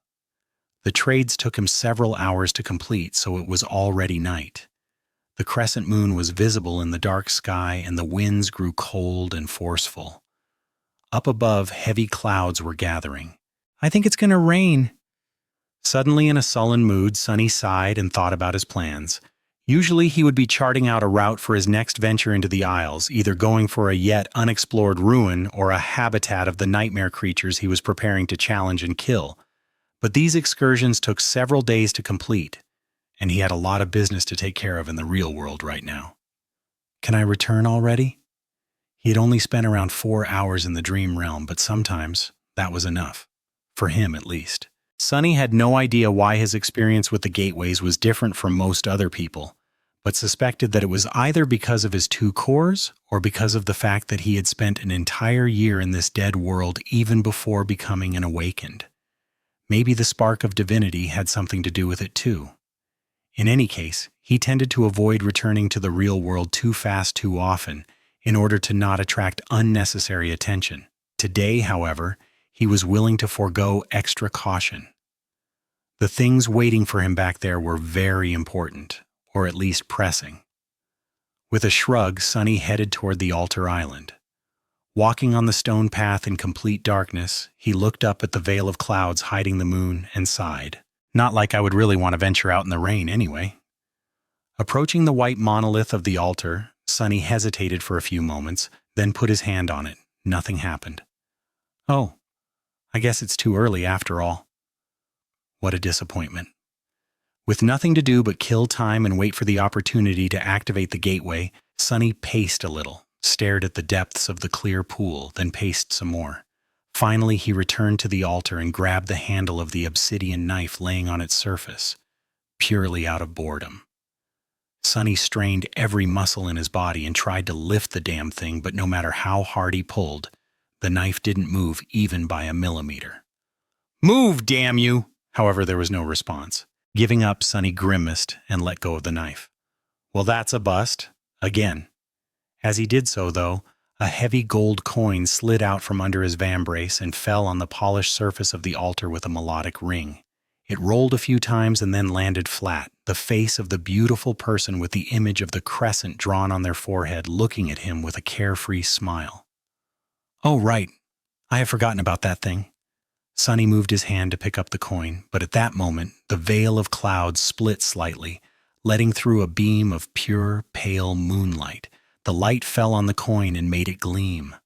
The trades took him several hours to complete, so it was already night. The crescent moon was visible in the dark sky, and the winds grew cold and forceful. Up above, heavy clouds were gathering. "I think it's going to rain." Suddenly, in a sullen mood, Sonny sighed and thought about his plans. Usually, he would be charting out a route for his next venture into the Isles, either going for a yet unexplored ruin or a habitat of the nightmare creatures he was preparing to challenge and kill. But these excursions took several days to complete, and he had a lot of business to take care of in the real world right now. Can I return already? He had only spent around 4 hours in the dream realm, but sometimes that was enough. For him, at least. Sonny had no idea why his experience with the gateways was different from most other people, but suspected that it was either because of his two cores or because of the fact that he had spent an entire year in this dead world even before becoming an awakened. Maybe the spark of divinity had something to do with it too. In any case, he tended to avoid returning to the real world too fast too often, in order to not attract unnecessary attention. Today, however, he was willing to forego extra caution. The things waiting for him back there were very important, or at least pressing. With a shrug, Sonny headed toward the altar island. Walking on the stone path in complete darkness, he looked up at the veil of clouds hiding the moon and sighed. Not like I would really want to venture out in the rain anyway. Approaching the white monolith of the altar, Sonny hesitated for a few moments, then put his hand on it. Nothing happened. Oh, I guess it's too early after all. What a disappointment. With nothing to do but kill time and wait for the opportunity to activate the gateway, Sonny paced a little, stared at the depths of the clear pool, then paced some more. Finally, he returned to the altar and grabbed the handle of the obsidian knife laying on its surface, purely out of boredom. Sonny strained every muscle in his body and tried to lift the damn thing, but no matter how hard he pulled, the knife didn't move even by a millimeter. "Move, damn you!" However, there was no response. Giving up, Sonny grimaced and let go of the knife. Well, that's a bust. Again. As he did so, though, a heavy gold coin slid out from under his vambrace and fell on the polished surface of the altar with a melodic ring. It rolled a few times and then landed flat, the face of the beautiful person with the image of the crescent drawn on their forehead looking at him with a carefree smile. "Oh, right. I have forgotten about that thing." Sonny moved his hand to pick up the coin, but at that moment, the veil of clouds split slightly, letting through a beam of pure, pale moonlight. The light fell on the coin and made it gleam.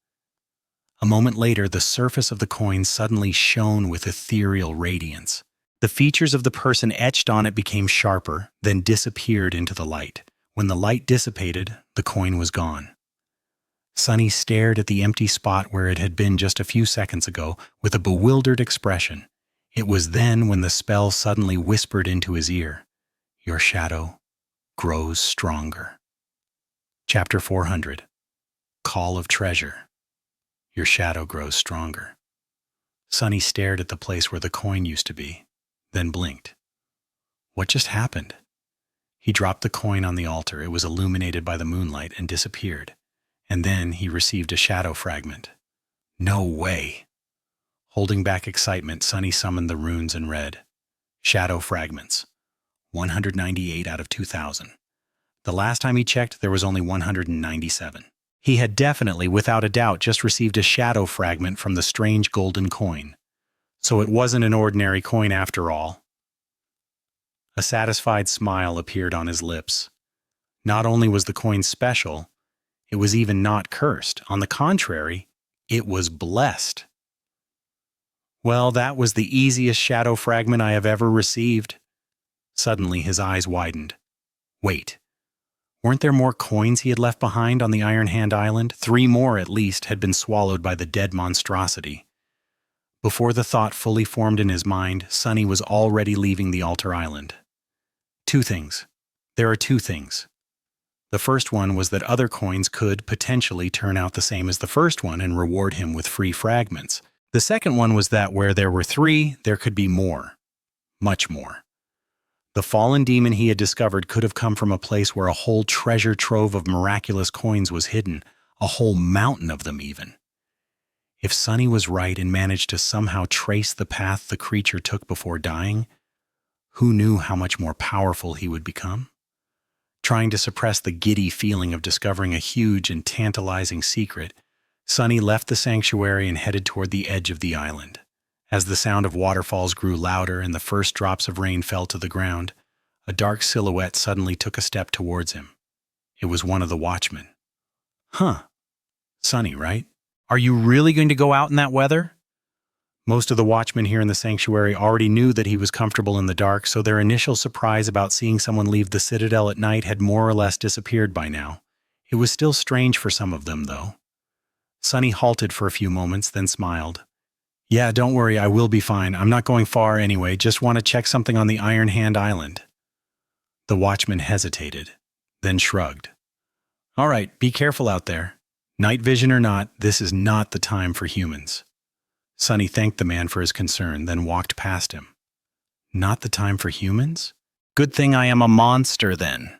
A moment later, the surface of the coin suddenly shone with ethereal radiance. The features of the person etched on it became sharper, then disappeared into the light. When the light dissipated, the coin was gone. Sonny stared at the empty spot where it had been just a few seconds ago with a bewildered expression. It was then when the spell suddenly whispered into his ear, "Your shadow grows stronger." Chapter 400. Call of Treasure. Your shadow grows stronger. Sonny stared at the place where the coin used to be, then blinked. What just happened? He dropped the coin on the altar. It was illuminated by the moonlight and disappeared. And then he received a shadow fragment. No way! Holding back excitement, Sonny summoned the runes and read, Shadow fragments. 198 out of 2,000. The last time he checked, there was only 197. He had definitely, without a doubt, just received a shadow fragment from the strange golden coin. So it wasn't an ordinary coin after all. A satisfied smile appeared on his lips. Not only was the coin special, it was even not cursed. On the contrary, it was blessed. Well, that was the easiest shadow fragment I have ever received. Suddenly, his eyes widened. Wait. Weren't there more coins he had left behind on the Iron Hand Island? 3 more, at least, had been swallowed by the dead monstrosity. Before the thought fully formed in his mind, Sunny was already leaving the altar island. 2 things. There are 2 things. The first one was that other coins could potentially turn out the same as the first one and reward him with free fragments. The second one was that where there were 3, there could be more. Much more. The fallen demon he had discovered could have come from a place where a whole treasure trove of miraculous coins was hidden, a whole mountain of them even. If Sunny was right and managed to somehow trace the path the creature took before dying, who knew how much more powerful he would become? Trying to suppress the giddy feeling of discovering a huge and tantalizing secret, Sunny left the sanctuary and headed toward the edge of the island. As the sound of waterfalls grew louder and the first drops of rain fell to the ground, a dark silhouette suddenly took a step towards him. It was one of the watchmen. Huh. Sunny, right? Are you really going to go out in that weather? Most of the watchmen here in the sanctuary already knew that he was comfortable in the dark, so their initial surprise about seeing someone leave the citadel at night had more or less disappeared by now. It was still strange for some of them, though. Sunny halted for a few moments, then smiled. Yeah, don't worry, I will be fine. I'm not going far anyway, just want to check something on the Iron Hand Island. The watchman hesitated, then shrugged. All right, be careful out there. Night vision or not, this is not the time for humans. Sunny thanked the man for his concern, then walked past him. Not the time for humans? Good thing I am a monster, then.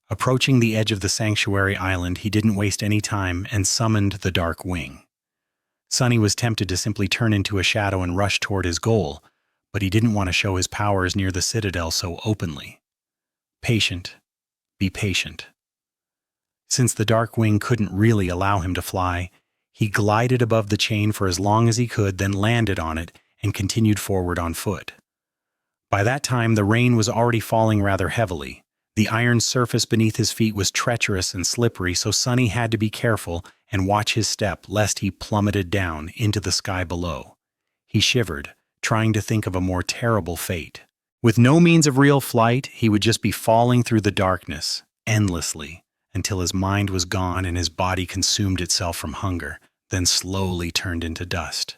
Approaching the edge of the sanctuary island, he didn't waste any time and summoned the Dark Wing. Sunny was tempted to simply turn into a shadow and rush toward his goal, but he didn't want to show his powers near the citadel so openly. Patient. Be patient. Since the Dark Wing couldn't really allow him to fly, he glided above the chain for as long as he could, then landed on it and continued forward on foot. By that time, the rain was already falling rather heavily. The iron surface beneath his feet was treacherous and slippery, so Sunny had to be careful and watch his step lest he plummeted down into the sky below. He shivered, trying to think of a more terrible fate. With no means of real flight, he would just be falling through the darkness, endlessly, until his mind was gone and his body consumed itself from hunger, then slowly turned into dust.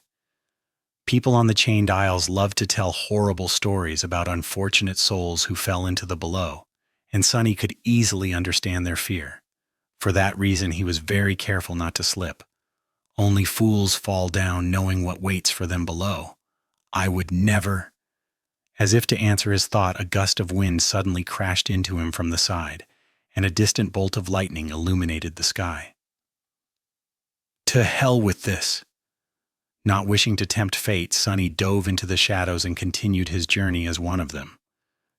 People on the chained isles loved to tell horrible stories about unfortunate souls who fell into the below, and Sunny could easily understand their fear. For that reason, he was very careful not to slip. Only fools fall down knowing what waits for them below. I would never. As if to answer his thought, a gust of wind suddenly crashed into him from the side, and a distant bolt of lightning illuminated the sky. To hell with this! Not wishing to tempt fate, Sunny dove into the shadows and continued his journey as one of them.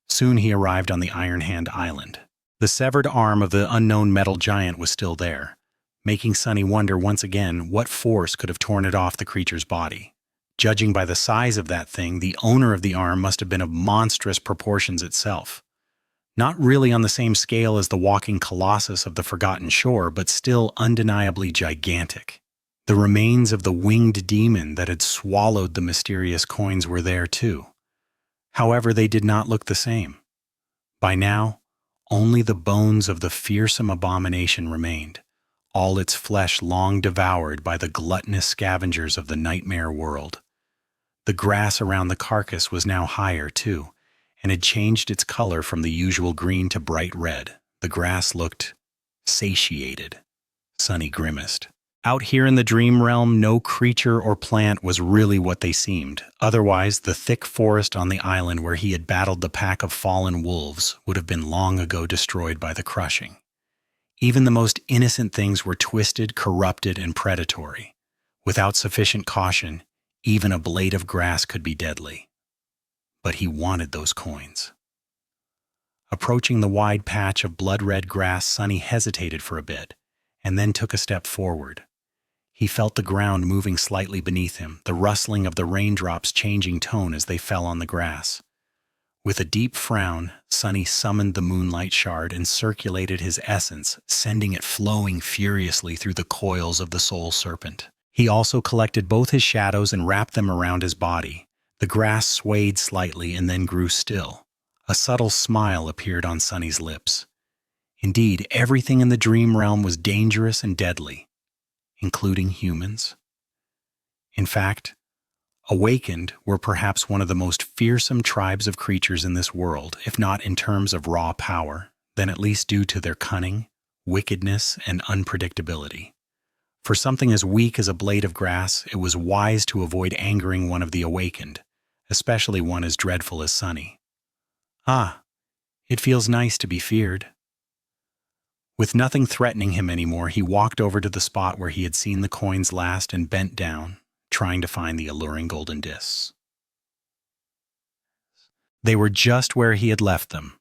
Soon he arrived on the Iron Hand Island. The severed arm of the unknown metal giant was still there, making Sunny wonder once again what force could have torn it off the creature's body. Judging by the size of that thing, the owner of the arm must have been of monstrous proportions itself. Not really on the same scale as the walking colossus of the Forgotten Shore, but still undeniably gigantic. The remains of the winged demon that had swallowed the mysterious coins were there too. However, they did not look the same. By now, only the bones of the fearsome abomination remained, all its flesh long devoured by the gluttonous scavengers of the nightmare world. The grass around the carcass was now higher too, and had changed its color from the usual green to bright red. The grass looked satiated. Sunny grimaced. Out here in the dream realm, no creature or plant was really what they seemed. Otherwise, the thick forest on the island where he had battled the pack of fallen wolves would have been long ago destroyed by the crushing. Even the most innocent things were twisted, corrupted, and predatory. Without sufficient caution, even a blade of grass could be deadly. but he wanted those coins. Approaching the wide patch of blood-red grass, Sunny hesitated for a bit, and then took a step forward. He felt the ground moving slightly beneath him, the rustling of the raindrops changing tone as they fell on the grass. With a deep frown, Sunny summoned the moonlight shard and circulated his essence, sending it flowing furiously through the coils of the soul serpent. He also collected both his shadows and wrapped them around his body. The grass swayed slightly and then grew still. A subtle smile appeared on Sunny's lips. Indeed, everything in the dream realm was dangerous and deadly, including humans. In fact, awakened were perhaps one of the most fearsome tribes of creatures in this world, if not in terms of raw power, then at least due to their cunning, wickedness, and unpredictability. For something as weak as a blade of grass, it was wise to avoid angering one of the awakened, especially one as dreadful as Sunny. Ah, it feels nice to be feared. With nothing threatening him anymore, he walked over to the spot where he had seen the coins last and bent down, trying to find the alluring golden discs. They were just where he had left them.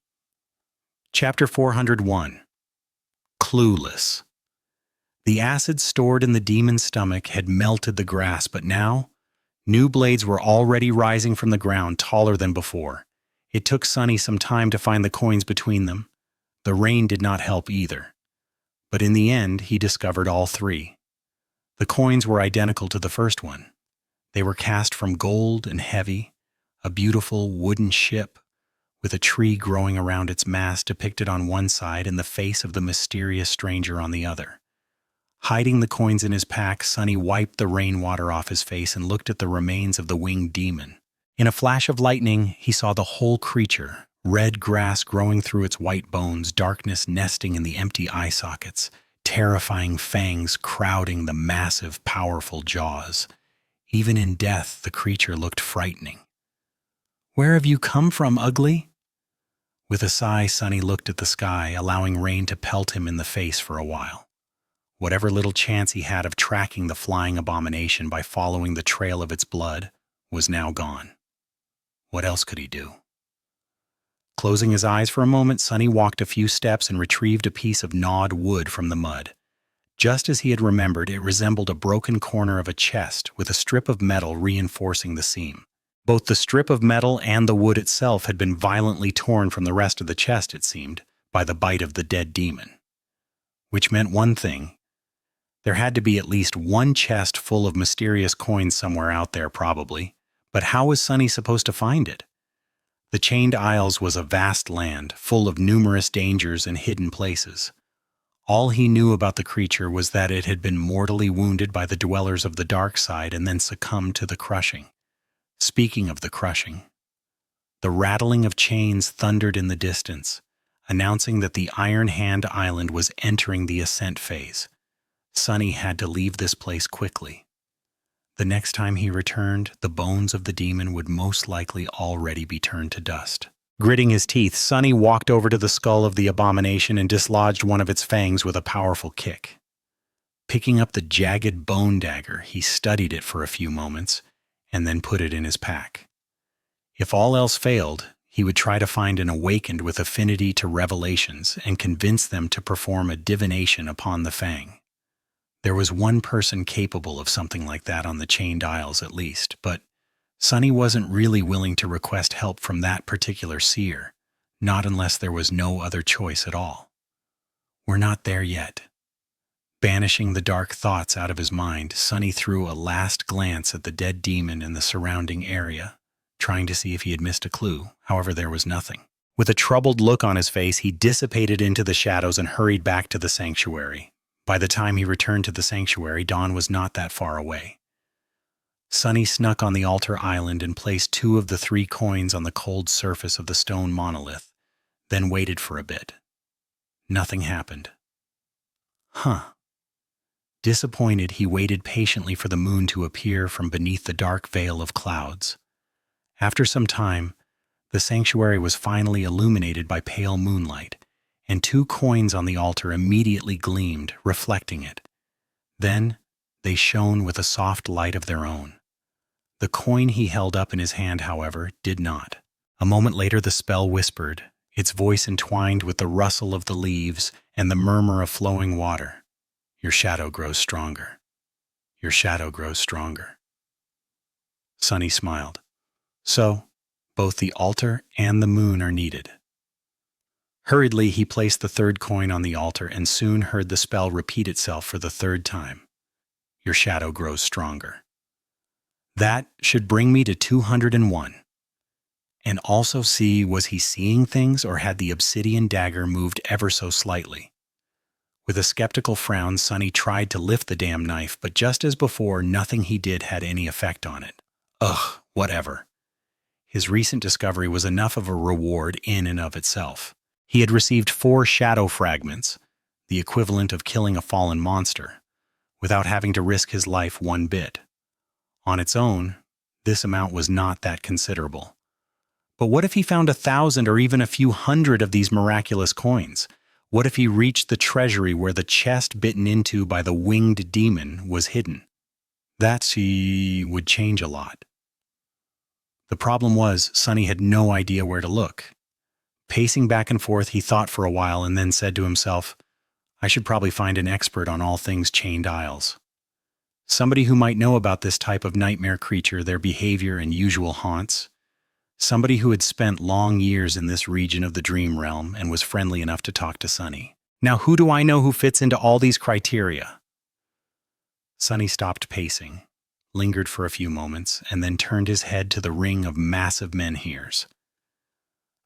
Chapter 401. Clueless. The acid stored in the demon's stomach had melted the grass, but now, new blades were already rising from the ground, taller than before. It took Sunny some time to find the coins between them. The rain did not help either. But in the end, he discovered all three. The coins were identical to the first one. They were cast from gold and heavy, a beautiful wooden ship with a tree growing around its mast depicted on one side and the face of the mysterious stranger on the other. Hiding the coins in his pack, Sunny wiped the rainwater off his face and looked at the remains of the winged demon. In a flash of lightning, he saw the whole creature, red grass growing through its white bones, darkness nesting in the empty eye sockets, terrifying fangs crowding the massive, powerful jaws. Even in death, the creature looked frightening. "Where have you come from, ugly?" With a sigh, Sunny looked at the sky, allowing rain to pelt him in the face for a while. Whatever little chance he had of tracking the flying abomination by following the trail of its blood was now gone. What else could he do? Closing his eyes for a moment, Sunny walked a few steps and retrieved a piece of gnawed wood from the mud. Just as he had remembered, it resembled a broken corner of a chest with a strip of metal reinforcing the seam. Both the strip of metal and the wood itself had been violently torn from the rest of the chest, it seemed, by the bite of the dead demon. Which meant one thing. There had to be at least one chest full of mysterious coins somewhere out there, probably. But how was Sunny supposed to find it? The Chained Isles was a vast land, full of numerous dangers and hidden places. All he knew about the creature was that it had been mortally wounded by the dwellers of the dark side and then succumbed to the crushing. Speaking of the crushing, the rattling of chains thundered in the distance, announcing that the Iron Hand Island was entering the ascent phase. Sunny had to leave this place quickly. The next time he returned, the bones of the demon would most likely already be turned to dust. Gritting his teeth, Sunny walked over to the skull of the abomination and dislodged one of its fangs with a powerful kick. Picking up the jagged bone dagger, he studied it for a few moments and then put it in his pack. If all else failed, he would try to find an awakened with affinity to revelations and convince them to perform a divination upon the fang. There was one person capable of something like that on the Chained Isles at least, but Sunny wasn't really willing to request help from that particular seer, not unless there was no other choice at all. We're not there yet. Banishing the dark thoughts out of his mind, Sunny threw a last glance at the dead demon in the surrounding area, trying to see if he had missed a clue. However, there was nothing. With a troubled look on his face, he dissipated into the shadows and hurried back to the sanctuary. By the time he returned to the sanctuary, dawn was not that far away. Sunny snuck on the altar island and placed 2 of the 3 coins on the cold surface of the stone monolith, then waited for a bit. Nothing happened. Disappointed, he waited patiently for the moon to appear from beneath the dark veil of clouds. After some time, the sanctuary was finally illuminated by pale moonlight, and 2 coins on the altar immediately gleamed, reflecting it. Then they shone with a soft light of their own. The coin he held up in his hand, however, did not. A moment later the spell whispered, its voice entwined with the rustle of the leaves and the murmur of flowing water. Your shadow grows stronger. Your shadow grows stronger. Sunny smiled. So, both the altar and the moon are needed. Hurriedly, he placed the third coin on the altar and soon heard the spell repeat itself for the third time. Your shadow grows stronger. That should bring me to 201. And also see, was he seeing things or had the obsidian dagger moved ever so slightly? With a skeptical frown, Sunny tried to lift the damn knife, but just as before, nothing he did had any effect on it. Ugh, whatever. His recent discovery was enough of a reward in and of itself. He had received 4 shadow fragments, the equivalent of killing a fallen monster, without having to risk his life one bit. On its own, this amount was not that considerable. But what if he found 1,000 or even a few hundred of these miraculous coins? What if he reached the treasury where the chest bitten into by the winged demon was hidden? That would change a lot. The problem was, Sunny had no idea where to look. Pacing back and forth, he thought for a while and then said to himself, I should probably find an expert on all things chained aisles. Somebody who might know about this type of nightmare creature, their behavior and usual haunts. Somebody who had spent long years in this region of the dream realm and was friendly enough to talk to Sunny. Now who do I know who fits into all these criteria? Sunny stopped pacing, lingered for a few moments, and then turned his head to the ring of massive menhirs.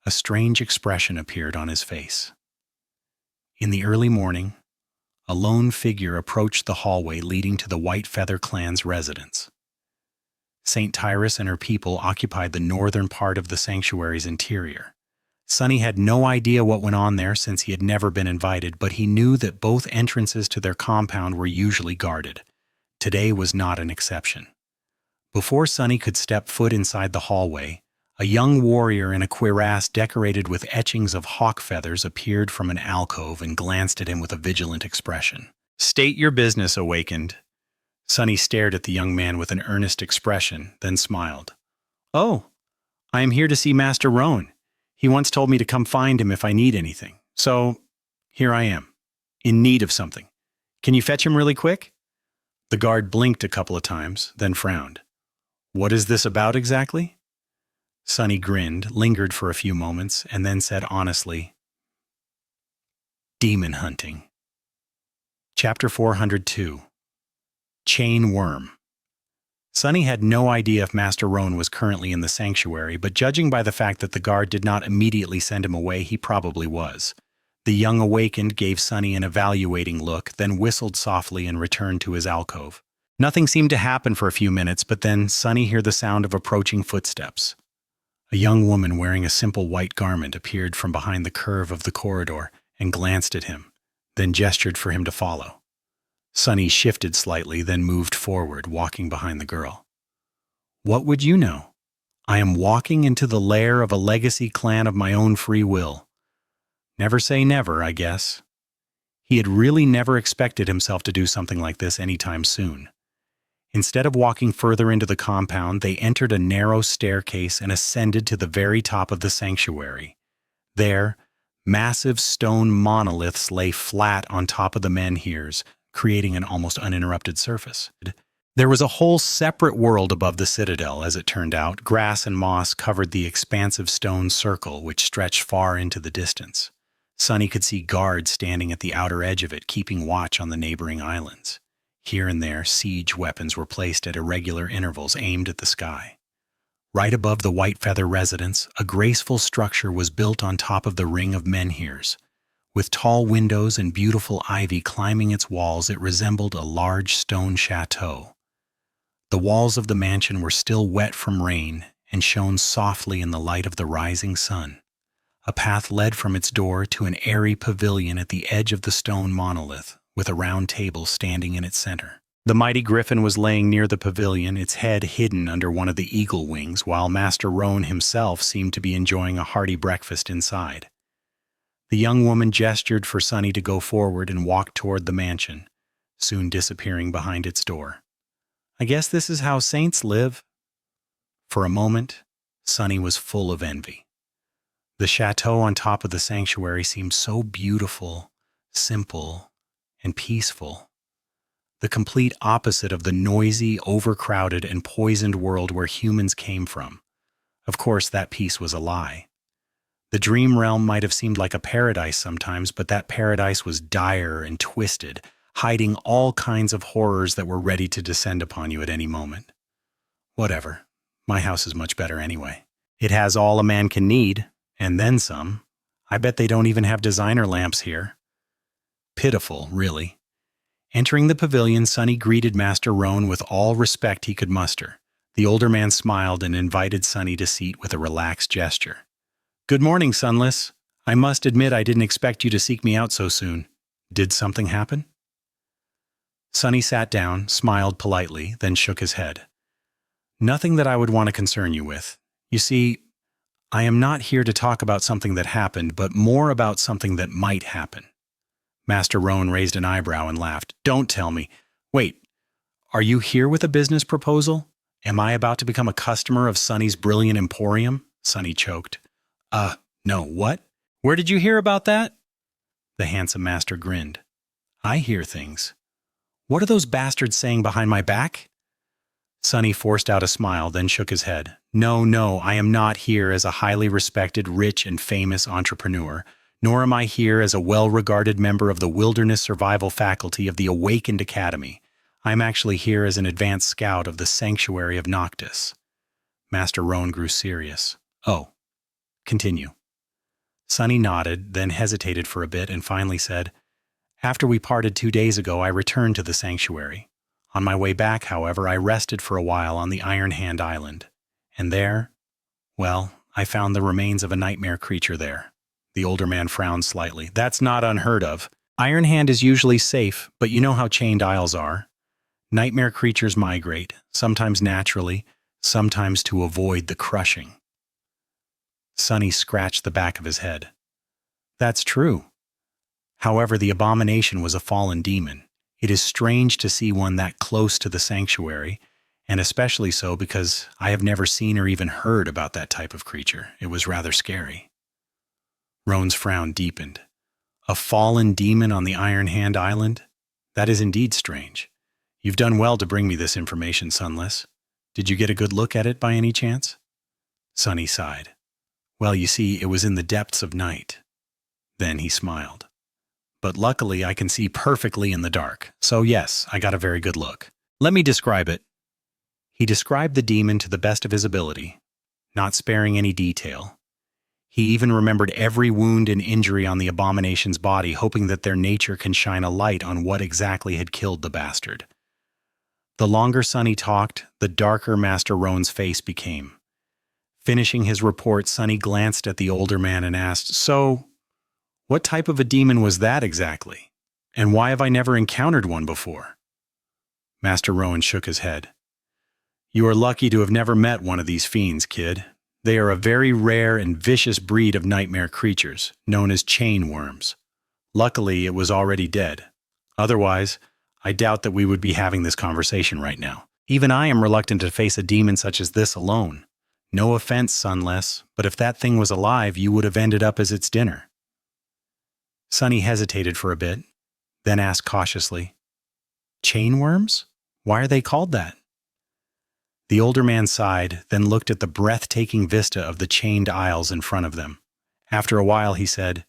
A strange expression appeared on his face. In the early morning, a lone figure approached the hallway leading to the White Feather clan's residence. St. Tyrus and her people occupied the northern part of the sanctuary's interior. Sunny had no idea what went on there since he had never been invited, but he knew that both entrances to their compound were usually guarded. Today was not an exception. Before Sunny could step foot inside the hallway, a young warrior in a cuirass decorated with etchings of hawk feathers appeared from an alcove and glanced at him with a vigilant expression. State your business, Awakened. Sunny stared at the young man with an earnest expression, then smiled. Oh, I am here to see Master Roan. He once told me to come find him if I need anything. So, here I am, in need of something. Can you fetch him really quick? The guard blinked a couple of times, then frowned. What is this about exactly? Sunny grinned, lingered for a few moments, and then said honestly, Demon hunting. Chapter 402. Chain Worm. Sunny had no idea if Master Roan was currently in the sanctuary, but judging by the fact that the guard did not immediately send him away, he probably was. The young Awakened gave Sunny an evaluating look, then whistled softly and returned to his alcove. Nothing seemed to happen for a few minutes, but then Sunny heard the sound of approaching footsteps. A young woman wearing a simple white garment appeared from behind the curve of the corridor and glanced at him, then gestured for him to follow. Sunny shifted slightly, then moved forward, walking behind the girl. What would you know? I am walking into the lair of a legacy clan of my own free will. Never say never, I guess. He had really never expected himself to do something like this anytime soon. Instead of walking further into the compound, they entered a narrow staircase and ascended to the very top of the sanctuary. There, massive stone monoliths lay flat on top of the menhirs, creating an almost uninterrupted surface. There was a whole separate world above the citadel, as it turned out. Grass and moss covered the expansive stone circle, which stretched far into the distance. Sunny could see guards standing at the outer edge of it, keeping watch on the neighboring islands. Here and there, siege weapons were placed at irregular intervals aimed at the sky. Right above the White Feather residence, a graceful structure was built on top of the ring of menhirs. With tall windows and beautiful ivy climbing its walls, it resembled a large stone chateau. The walls of the mansion were still wet from rain and shone softly in the light of the rising sun. A path led from its door to an airy pavilion at the edge of the stone monolith, with a round table standing in its center. The mighty griffin was laying near the pavilion, its head hidden under one of the eagle wings, while Master Roan himself seemed to be enjoying a hearty breakfast inside. The young woman gestured for Sunny to go forward and walked toward the mansion, soon disappearing behind its door. I guess this is how saints live. For a moment, Sunny was full of envy. The chateau on top of the sanctuary seemed so beautiful, simple, and peaceful. The complete opposite of the noisy, overcrowded, and poisoned world where humans came from. Of course, that peace was a lie. The dream realm might have seemed like a paradise sometimes, but that paradise was dire and twisted, hiding all kinds of horrors that were ready to descend upon you at any moment. Whatever. My house is much better anyway. It has all a man can need, and then some. I bet they don't even have designer lamps here. Pitiful, really. Entering the pavilion, Sunny greeted Master Roan with all respect he could muster. The older man smiled and invited Sunny to seat with a relaxed gesture. "Good morning, Sunless. I must admit I didn't expect you to seek me out so soon. Did something happen?" Sunny sat down, smiled politely, then shook his head. "Nothing that I would want to concern you with. You see, I am not here to talk about something that happened, but more about something that might happen." Master Roan raised an eyebrow and laughed. "Don't tell me. Wait, are you here with a business proposal? Am I about to become a customer of Sunny's brilliant emporium?" Sunny choked. No, what? Where did you hear about that?" The handsome master grinned. "I hear things. What are those bastards saying behind my back?" Sunny forced out a smile, then shook his head. No, I am not here as a highly respected, rich, and famous entrepreneur, nor am I here as a well-regarded member of the wilderness survival faculty of the Awakened Academy. I am actually here as an advanced scout of the Sanctuary of Noctis." Master Roan grew serious. "Oh, continue." Sunny nodded, then hesitated for a bit and finally said, "After we parted 2 days ago, I returned to the sanctuary. On my way back, however, I rested for a while on the Iron Hand Island. And there, well, I found the remains of a nightmare creature there." The older man frowned slightly. "That's not unheard of. Iron Hand is usually safe, but you know how chained isles are. Nightmare creatures migrate, sometimes naturally, sometimes to avoid the crushing." Sunny scratched the back of his head. "That's true. However, the abomination was a fallen demon. It is strange to see one that close to the sanctuary, and especially so because I have never seen or even heard about that type of creature. It was rather scary." Roan's frown deepened. "A fallen demon on the Iron Hand Island? That is indeed strange. You've done well to bring me this information, Sunless. Did you get a good look at it by any chance?" Sunny sighed. "Well, you see, it was in the depths of night." Then he smiled. "But luckily I can see perfectly in the dark, so yes, I got a very good look. Let me describe it." He described the demon to the best of his ability, not sparing any detail. He even remembered every wound and injury on the abomination's body, hoping that their nature can shine a light on what exactly had killed the bastard. The longer Sunny talked, the darker Master Roan's face became. Finishing his report, Sunny glanced at the older man and asked, "So, what type of a demon was that exactly? And why have I never encountered one before?" Master Roan shook his head. "You are lucky to have never met one of these fiends, kid. They are a very rare and vicious breed of nightmare creatures, known as chain worms. Luckily, it was already dead. Otherwise, I doubt that we would be having this conversation right now. Even I am reluctant to face a demon such as this alone. No offense, Sunless, but if that thing was alive, you would have ended up as its dinner." Sunny hesitated for a bit, then asked cautiously, "Chain worms? Why are they called that?" The older man sighed, then looked at the breathtaking vista of the chained isles in front of them. After a while, he said,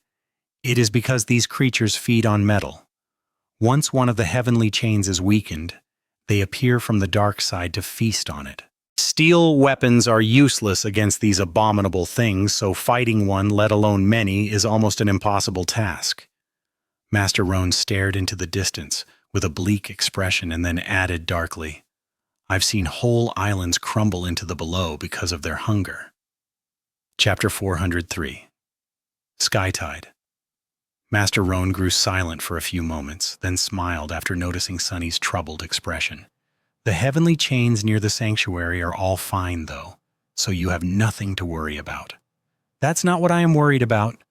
"It is because these creatures feed on metal. Once one of the heavenly chains is weakened, they appear from the dark side to feast on it. Steel weapons are useless against these abominable things, so fighting one, let alone many, is almost an impossible task." Master Roan stared into the distance with a bleak expression and then added darkly, "I've seen whole islands crumble into the below because of their hunger." Chapter 403. Skytide. Master Roan grew silent for a few moments, then smiled after noticing Sunny's troubled expression. "The heavenly chains near the sanctuary are all fine, though, so you have nothing to worry about." "That's not what I am worried about."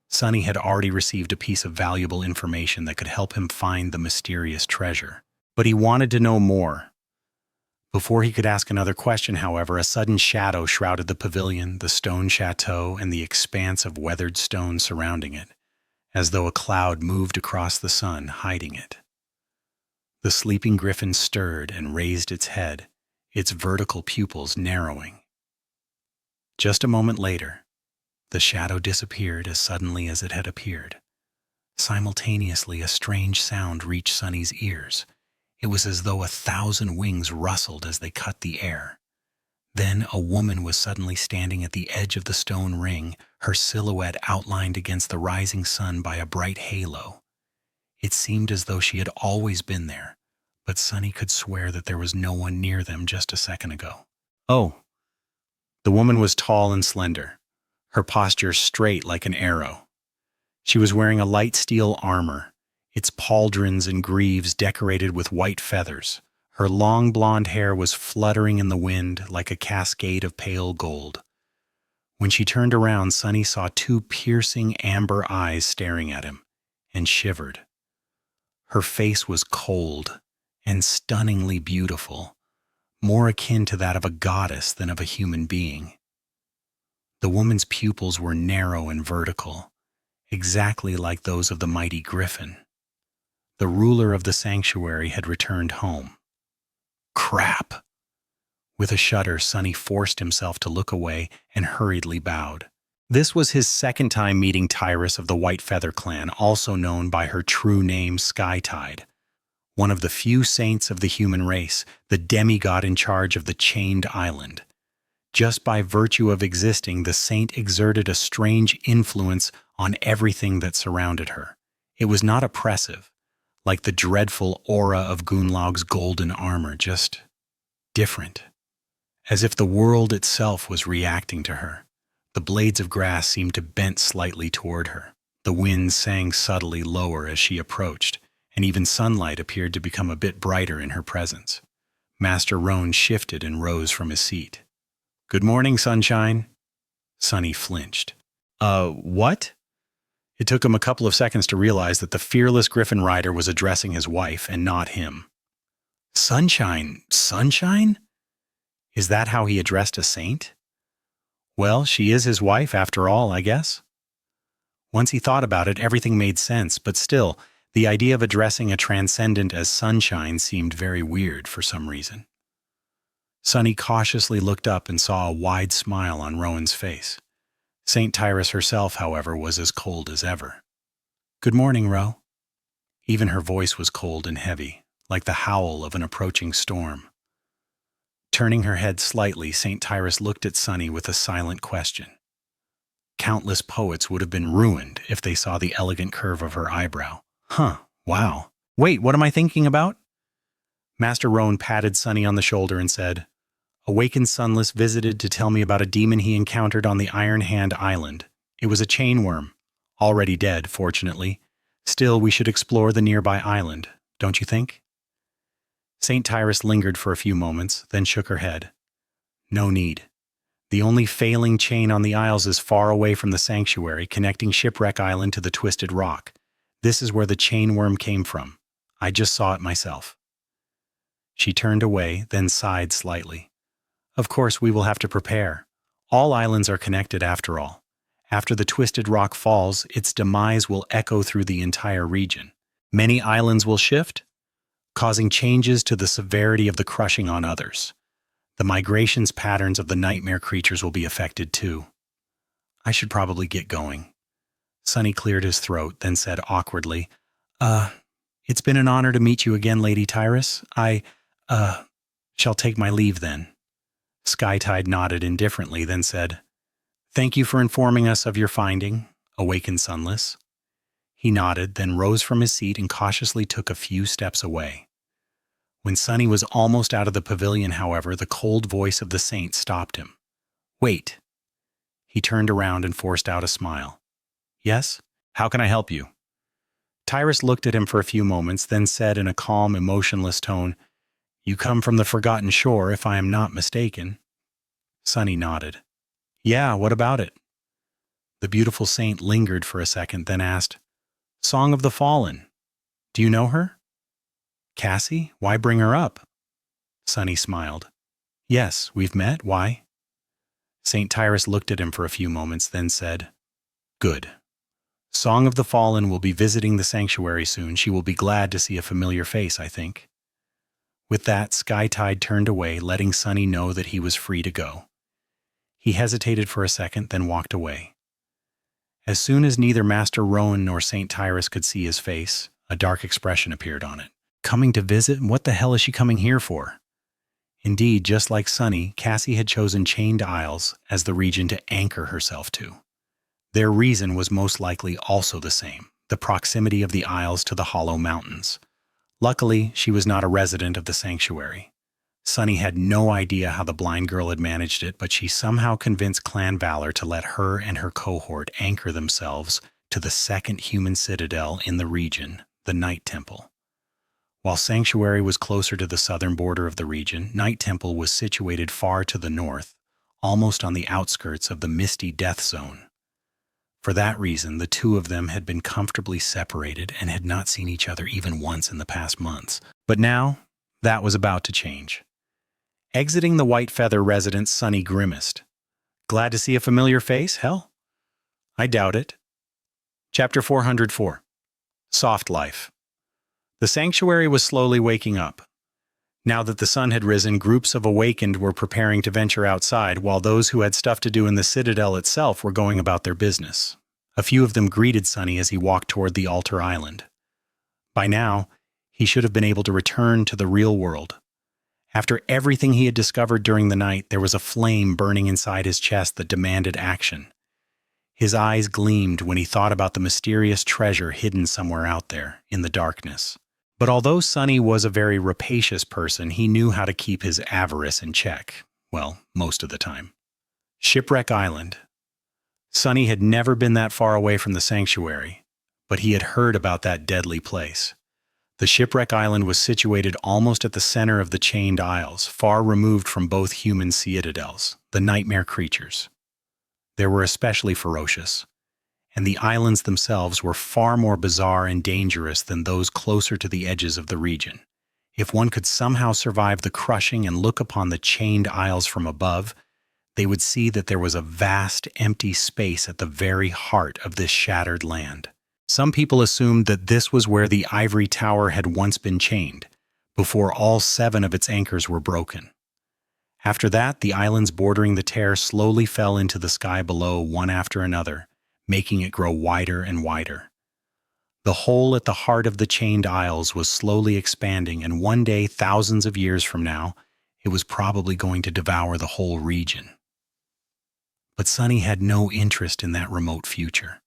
Sunny had already received a piece of valuable information that could help him find the mysterious treasure. But he wanted to know more. Before he could ask another question, however, a sudden shadow shrouded the pavilion, the stone chateau, and the expanse of weathered stone surrounding it, as though a cloud moved across the sun, hiding it. The sleeping griffin stirred and raised its head, its vertical pupils narrowing. Just a moment later, the shadow disappeared as suddenly as it had appeared. Simultaneously, a strange sound reached Sunny's ears. It was as though 1,000 wings rustled as they cut the air. Then a woman was suddenly standing at the edge of the stone ring, her silhouette outlined against the rising sun by a bright halo. It seemed as though she had always been there, but Sunny could swear that there was no one near them just a second ago. Oh! The woman was tall and slender, her posture straight like an arrow. She was wearing a light steel armor, its pauldrons and greaves decorated with white feathers. Her long blonde hair was fluttering in the wind like a cascade of pale gold. When she turned around, Sunny saw 2 piercing amber eyes staring at him, and shivered. Her face was cold and stunningly beautiful, more akin to that of a goddess than of a human being. The woman's pupils were narrow and vertical, exactly like those of the mighty griffin. The ruler of the sanctuary had returned home. Crap! With a shudder, Sunny forced himself to look away and hurriedly bowed. This was his second time meeting Tyrus of the White Feather Clan, also known by her true name Skytide, one of the few saints of the human race, the demigod in charge of the Chained Island. Just by virtue of existing, the saint exerted a strange influence on everything that surrounded her. It was not oppressive, like the dreadful aura of Gunlaug's golden armor, just different, as if the world itself was reacting to her. The blades of grass seemed to bend slightly toward her. The wind sang subtly lower as she approached, and even sunlight appeared to become a bit brighter in her presence. Master Roan shifted and rose from his seat. "Good morning, Sunshine." Sunny flinched. What?" It took him a couple of seconds to realize that the fearless griffin rider was addressing his wife and not him. Sunshine? Sunshine? Is that how he addressed a saint? Well, she is his wife after all, I guess. Once he thought about it, everything made sense, but still, the idea of addressing a transcendent as Sunshine seemed very weird for some reason. Sunny cautiously looked up and saw a wide smile on Rowan's face. Saint Tyrus herself, however, was as cold as ever. "Good morning, Ro." Even her voice was cold and heavy, like the howl of an approaching storm. Turning her head slightly, Saint Tyrus looked at Sunny with a silent question. Countless poets would have been ruined if they saw the elegant curve of her eyebrow. Wow. Wait, what am I thinking about? Master Roan patted Sunny on the shoulder and said, "Awakened Sunless visited to tell me about a demon he encountered on the Iron Hand Island. It was a chainworm. Already dead, fortunately. Still, we should explore the nearby island, don't you think?" Saint Tyrus lingered for a few moments, then shook her head. "No need. The only failing chain on the Isles is far away from the sanctuary, connecting Shipwreck Island to the Twisted Rock. This is where the chainworm came from. I just saw it myself." She turned away, then sighed slightly. "Of course, we will have to prepare. All islands are connected after all. After the Twisted Rock falls, its demise will echo through the entire region. Many islands will shift, causing changes to the severity of the crushing on others. The migrations patterns of the nightmare creatures will be affected too. I should probably get going." Sunny cleared his throat, then said awkwardly, It's been an honor to meet you again, Lady Tyrus. I shall take my leave then." Skytide nodded indifferently, then said, "Thank you for informing us of your finding, Awakened Sunless." He nodded, then rose from his seat and cautiously took a few steps away. When Sunny was almost out of the pavilion, however, the cold voice of the saint stopped him. "Wait." He turned around and forced out a smile. "Yes? How can I help you?" Tyrus looked at him for a few moments, then said in a calm, emotionless tone, "You come from the Forgotten Shore, if I am not mistaken." Sunny nodded. "Yeah, what about it?" The beautiful saint lingered for a second, then asked, "Song of the Fallen. Do you know her?" "Cassie? Why bring her up?" Sunny smiled. Yes, we've met. Why? St. Tyrus looked at him for a few moments, then said, Good. Song of the Fallen will be visiting the sanctuary soon. She will be glad to see a familiar face, I think. With that, Skytide turned away, letting Sunny know that he was free to go. He hesitated for a second, then walked away. As soon as neither Master Rowan nor St. Tyrus could see his face, a dark expression appeared on it. Coming to visit? What the hell is she coming here for? Indeed, just like Sunny, Cassie had chosen Chained Isles as the region to anchor herself to. Their reason was most likely also the same, the proximity of the Isles to the Hollow Mountains. Luckily, she was not a resident of the sanctuary. Sunny had no idea how the blind girl had managed it, but she somehow convinced Clan Valor to let her and her cohort anchor themselves to the second human citadel in the region, the Night Temple. While Sanctuary was closer to the southern border of the region, Night Temple was situated far to the north, almost on the outskirts of the misty death zone. For that reason, the two of them had been comfortably separated and had not seen each other even once in the past months. But now, that was about to change. Exiting the White Feather residence, Sunny grimaced. Glad to see a familiar face? Hell, I doubt it. Chapter 404. Soft Life. The sanctuary was slowly waking up. Now that the sun had risen, groups of awakened were preparing to venture outside, while those who had stuff to do in the citadel itself were going about their business. A few of them greeted Sunny as he walked toward the altar island. By now, he should have been able to return to the real world. After everything he had discovered during the night, there was a flame burning inside his chest that demanded action. His eyes gleamed when he thought about the mysterious treasure hidden somewhere out there, in the darkness. But although Sunny was a very rapacious person, he knew how to keep his avarice in check. Well, most of the time. Shipwreck Island. Sunny had never been that far away from the sanctuary, but he had heard about that deadly place. The Shipwreck Island was situated almost at the center of the Chained Isles, far removed from both human citadels, the nightmare creatures. They were especially ferocious, and the islands themselves were far more bizarre and dangerous than those closer to the edges of the region. If one could somehow survive the crushing and look upon the Chained Isles from above, they would see that there was a vast, empty space at the very heart of this shattered land. Some people assumed that this was where the Ivory Tower had once been chained, before all 7 of its anchors were broken. After that, the islands bordering the tear slowly fell into the sky below one after another, making it grow wider and wider. The hole at the heart of the Chained Isles was slowly expanding, and one day, thousands of years from now, it was probably going to devour the whole region. But Sunny had no interest in that remote future.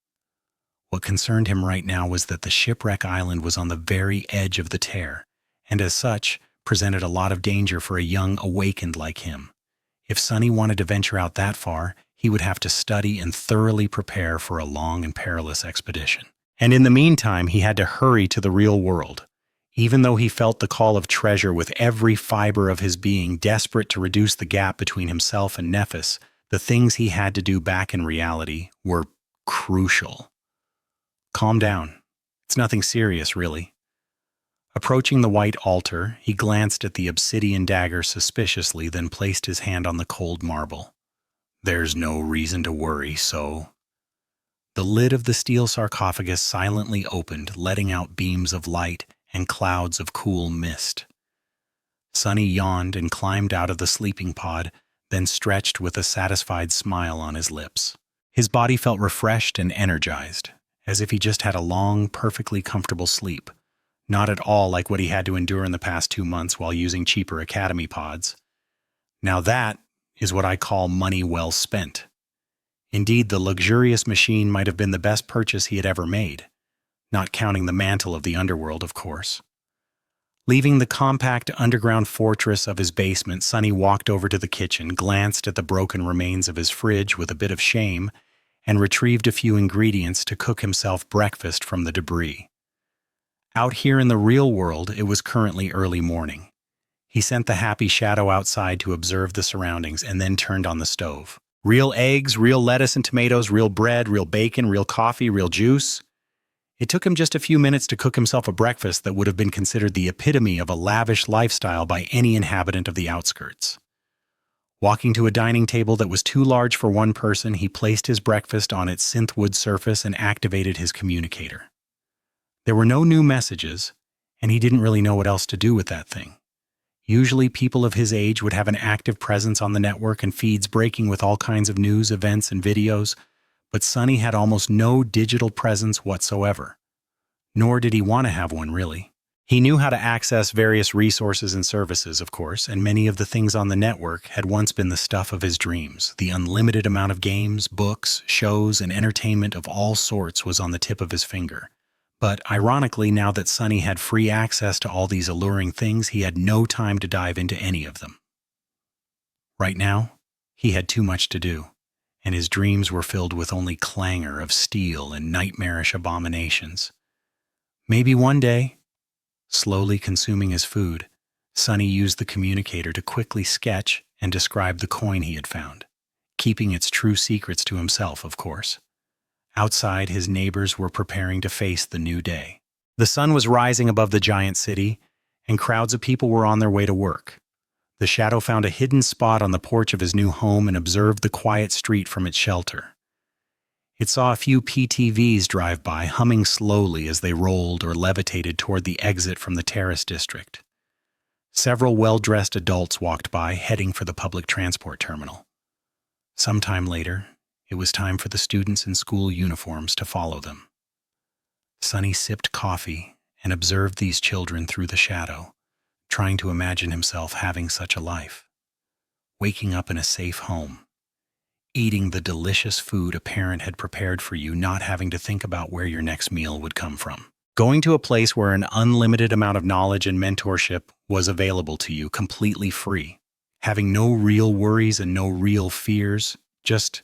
What concerned him right now was that the Shipwreck Island was on the very edge of the tear, and as such, presented a lot of danger for a young awakened like him. If Sunny wanted to venture out that far, he would have to study and thoroughly prepare for a long and perilous expedition. And in the meantime, he had to hurry to the real world. Even though he felt the call of treasure with every fiber of his being, desperate to reduce the gap between himself and Nephis, the things he had to do back in reality were crucial. Calm down. It's nothing serious, really. Approaching the white altar, he glanced at the obsidian dagger suspiciously, then placed his hand on the cold marble. There's no reason to worry, so... The lid of the steel sarcophagus silently opened, letting out beams of light and clouds of cool mist. Sunny yawned and climbed out of the sleeping pod, then stretched with a satisfied smile on his lips. His body felt refreshed and energized, as if he just had a long, perfectly comfortable sleep, not at all like what he had to endure in the past 2 months while using cheaper academy pods. Now that is what I call money well spent. Indeed, the luxurious machine might have been the best purchase he had ever made, not counting the mantle of the underworld, of course. Leaving the compact underground fortress of his basement, Sunny walked over to the kitchen, glanced at the broken remains of his fridge with a bit of shame, and retrieved a few ingredients to cook himself breakfast from the debris. Out here in the real world, it was currently early morning. He sent the happy Shadow outside to observe the surroundings and then turned on the stove. Real eggs, real lettuce and tomatoes, real bread, real bacon, real coffee, real juice. It took him just a few minutes to cook himself a breakfast that would have been considered the epitome of a lavish lifestyle by any inhabitant of the outskirts. Walking to a dining table that was too large for one person, he placed his breakfast on its synthwood surface and activated his communicator. There were no new messages, and he didn't really know what else to do with that thing. Usually people of his age would have an active presence on the network and feeds breaking with all kinds of news, events, and videos, but Sunny had almost no digital presence whatsoever. Nor did he want to have one, really. He knew how to access various resources and services, of course, and many of the things on the network had once been the stuff of his dreams. The unlimited amount of games, books, shows, and entertainment of all sorts was on the tip of his finger. But ironically, now that Sunny had free access to all these alluring things, he had no time to dive into any of them. Right now, he had too much to do, and his dreams were filled with only clangor of steel and nightmarish abominations. Maybe one day, slowly consuming his food, Sunny used the communicator to quickly sketch and describe the coin he had found, keeping its true secrets to himself, of course. Outside, his neighbors were preparing to face the new day. The sun was rising above the giant city, and crowds of people were on their way to work. The shadow found a hidden spot on the porch of his new home and observed the quiet street from its shelter. It saw a few PTVs drive by, humming slowly as they rolled or levitated toward the exit from the terrace district. Several well-dressed adults walked by, heading for the public transport terminal. Sometime later, it was time for the students in school uniforms to follow them. Sunny sipped coffee and observed these children through the shadow, trying to imagine himself having such a life. Waking up in a safe home, eating the delicious food a parent had prepared for you, not having to think about where your next meal would come from. Going to a place where an unlimited amount of knowledge and mentorship was available to you, completely free. Having no real worries and no real fears, just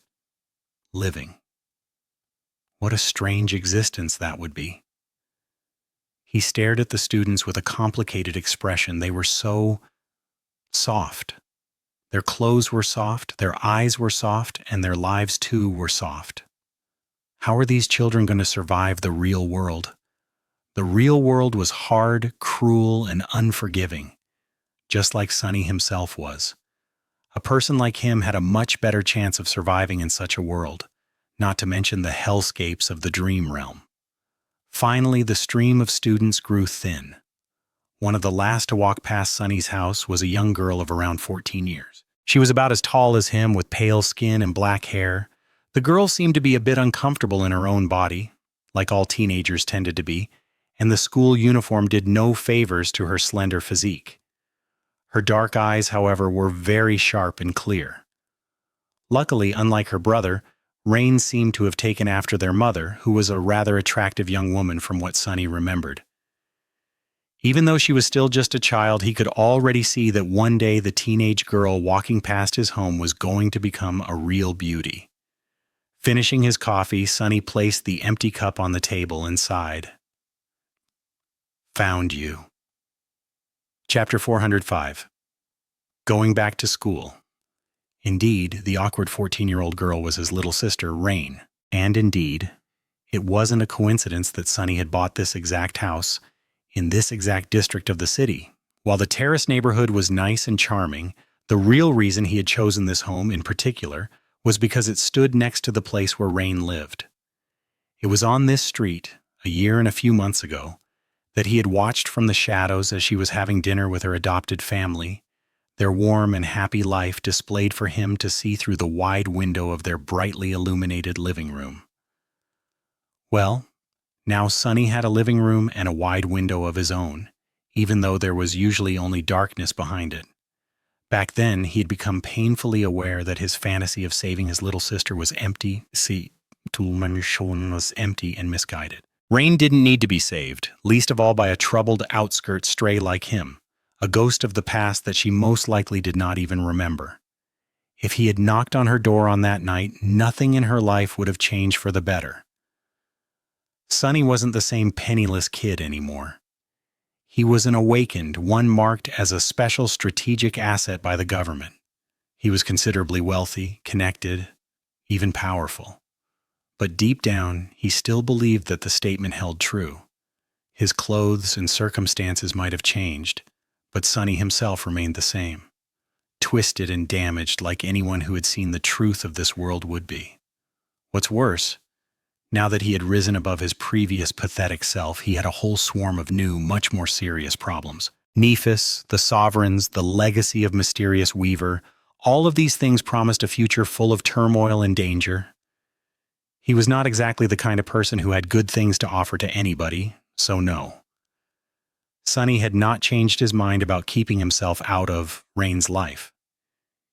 living. What a strange existence that would be. He stared at the students with a complicated expression. They were so soft. Their clothes were soft, their eyes were soft, and their lives too were soft. How are these children going to survive the real world? The real world was hard, cruel, and unforgiving, just like Sunny himself was. A person like him had a much better chance of surviving in such a world, not to mention the hellscapes of the dream realm. Finally, the stream of students grew thin. One of the last to walk past Sunny's house was a young girl of around 14 years. She was about as tall as him, with pale skin and black hair. The girl seemed to be a bit uncomfortable in her own body, like all teenagers tended to be, and the school uniform did no favors to her slender physique. Her dark eyes, however, were very sharp and clear. Luckily, unlike her brother, Rain seemed to have taken after their mother, who was a rather attractive young woman from what Sunny remembered. Even though she was still just a child, he could already see that one day the teenage girl walking past his home was going to become a real beauty. Finishing his coffee, Sunny placed the empty cup on the table and sighed. Found you. Chapter 405. Going back to school. Indeed, the awkward 14-year-old girl was his little sister, Rain. And indeed, it wasn't a coincidence that Sunny had bought this exact house in this exact district of the city. While the terrace neighborhood was nice and charming, the real reason he had chosen this home in particular was because it stood next to the place where Rain lived. It was on this street, a year and a few months ago, that he had watched from the shadows as she was having dinner with her adopted family, their warm and happy life displayed for him to see through the wide window of their brightly illuminated living room. Well, now Sunny had a living room and a wide window of his own, even though there was usually only darkness behind it. Back then, he had become painfully aware that his fantasy of saving his little sister was empty and misguided. Rain didn't need to be saved, least of all by a troubled outskirt stray like him, a ghost of the past that she most likely did not even remember. If he had knocked on her door on that night, nothing in her life would have changed for the better. Sunny wasn't the same penniless kid anymore. He was an awakened, one marked as a special strategic asset by the government. He was considerably wealthy, connected, even powerful. But deep down, he still believed that the statement held true. His clothes and circumstances might have changed, but Sonny himself remained the same, twisted and damaged like anyone who had seen the truth of this world would be. What's worse, now that he had risen above his previous pathetic self, he had a whole swarm of new, much more serious problems. Nephis, the sovereigns, the legacy of mysterious Weaver, all of these things promised a future full of turmoil and danger. He was not exactly the kind of person who had good things to offer to anybody, so no. Sonny had not changed his mind about keeping himself out of Rain's life.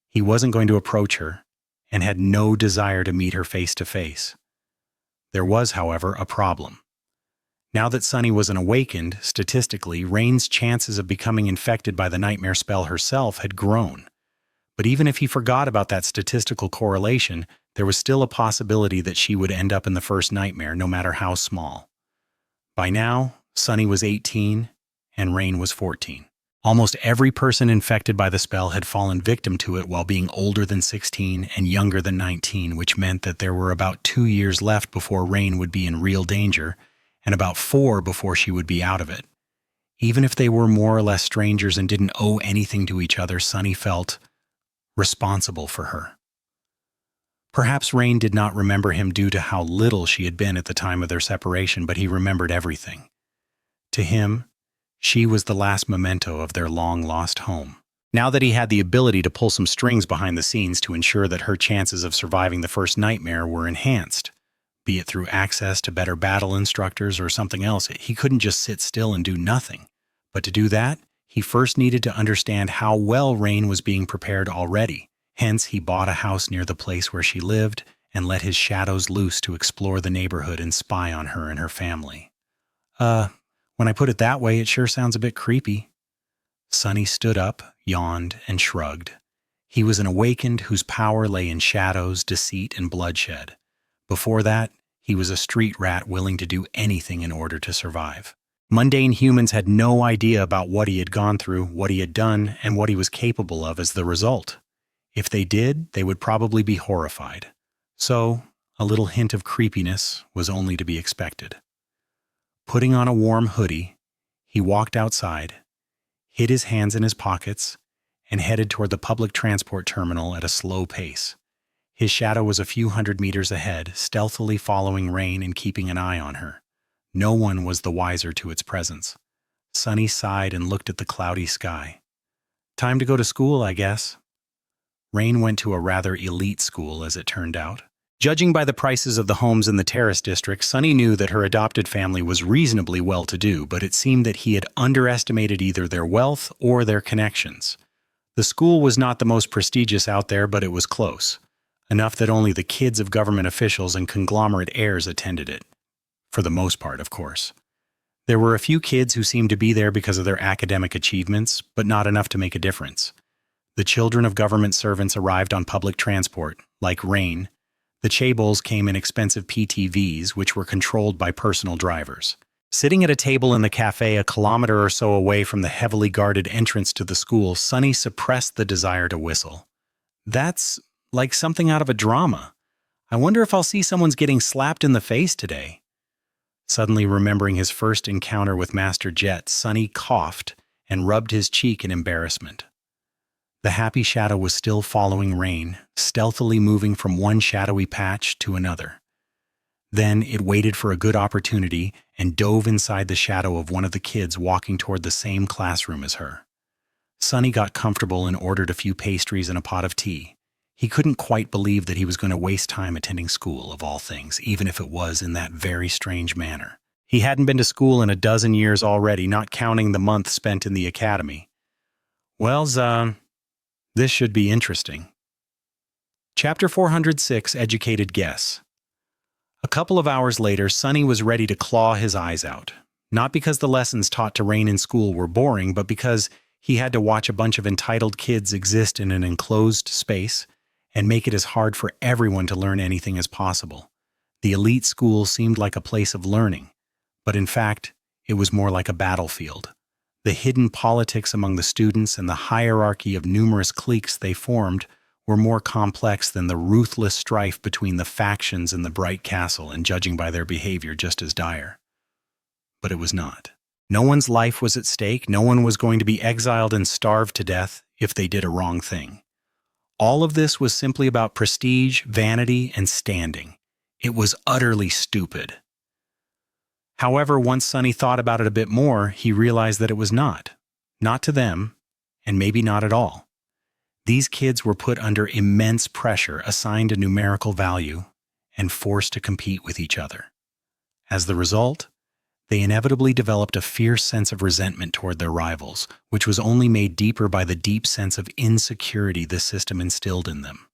He wasn't going to approach her, and had no desire to meet her face to face. There was, however, a problem. Now that Sonny was an awakened, statistically, Rain's chances of becoming infected by the nightmare spell herself had grown. But even if he forgot about that statistical correlation, there was still a possibility that she would end up in the first nightmare, no matter how small. By now, Sonny was 18, and Rain was 14. Almost every person infected by the spell had fallen victim to it while being older than 16 and younger than 19, which meant that there were about 2 years left before Rain would be in real danger, and about 4 before she would be out of it. Even if they were more or less strangers and didn't owe anything to each other, Sonny felt responsible for her. Perhaps Rain did not remember him due to how little she had been at the time of their separation, but he remembered everything. To him, she was the last memento of their long-lost home. Now that he had the ability to pull some strings behind the scenes to ensure that her chances of surviving the first nightmare were enhanced, be it through access to better battle instructors or something else, he couldn't just sit still and do nothing. But to do that, he first needed to understand how well Rain was being prepared already. Hence, he bought a house near the place where she lived and let his shadows loose to explore the neighborhood and spy on her and her family. When I put it that way, it sure sounds a bit creepy. Sonny stood up, yawned, and shrugged. He was an awakened whose power lay in shadows, deceit, and bloodshed. Before that, he was a street rat willing to do anything in order to survive. Mundane humans had no idea about what he had gone through, what he had done, and what he was capable of as the result. If they did, they would probably be horrified. So, a little hint of creepiness was only to be expected. Putting on a warm hoodie, he walked outside, hid his hands in his pockets, and headed toward the public transport terminal at a slow pace. His shadow was a few hundred meters ahead, stealthily following Rain and keeping an eye on her. No one was the wiser to its presence. Sonny sighed and looked at the cloudy sky. Time to go to school, I guess. Rain went to a rather elite school, as it turned out. Judging by the prices of the homes in the Terrace District, Sonny knew that her adopted family was reasonably well-to-do, but it seemed that he had underestimated either their wealth or their connections. The school was not the most prestigious out there, but it was close. Enough that only the kids of government officials and conglomerate heirs attended it. For the most part, of course. There were a few kids who seemed to be there because of their academic achievements, but not enough to make a difference. The children of government servants arrived on public transport, like Rain. The Chaebols came in expensive PTVs, which were controlled by personal drivers. Sitting at a table in the cafe a kilometer or so away from the heavily guarded entrance to the school, Sonny suppressed the desire to whistle. That's like something out of a drama. I wonder if I'll see someone's getting slapped in the face today. Suddenly remembering his first encounter with Master Jet, Sonny coughed and rubbed his cheek in embarrassment. The happy shadow was still following Rain, stealthily moving from one shadowy patch to another. Then it waited for a good opportunity and dove inside the shadow of one of the kids walking toward the same classroom as her. Sonny got comfortable and ordered a few pastries and a pot of tea. He couldn't quite believe that he was going to waste time attending school, of all things, even if it was in that very strange manner. He hadn't been to school in a dozen years already, not counting the month spent in the academy. This should be interesting. Chapter 406, Educated Guess. A couple of hours later, Sonny was ready to claw his eyes out. Not because the lessons taught to Rain in school were boring, but because he had to watch a bunch of entitled kids exist in an enclosed space and make it as hard for everyone to learn anything as possible. The elite school seemed like a place of learning, but in fact, it was more like a battlefield. The hidden politics among the students and the hierarchy of numerous cliques they formed were more complex than the ruthless strife between the factions in the Bright Castle, and judging by their behavior, just as dire. But it was not. No one's life was at stake. No one was going to be exiled and starved to death if they did a wrong thing. All of this was simply about prestige, vanity, and standing. It was utterly stupid. However, once Sunny thought about it a bit more, he realized that it was not. Not to them, and maybe not at all. These kids were put under immense pressure, assigned a numerical value, and forced to compete with each other. As the result, they inevitably developed a fierce sense of resentment toward their rivals, which was only made deeper by the deep sense of insecurity the system instilled in them.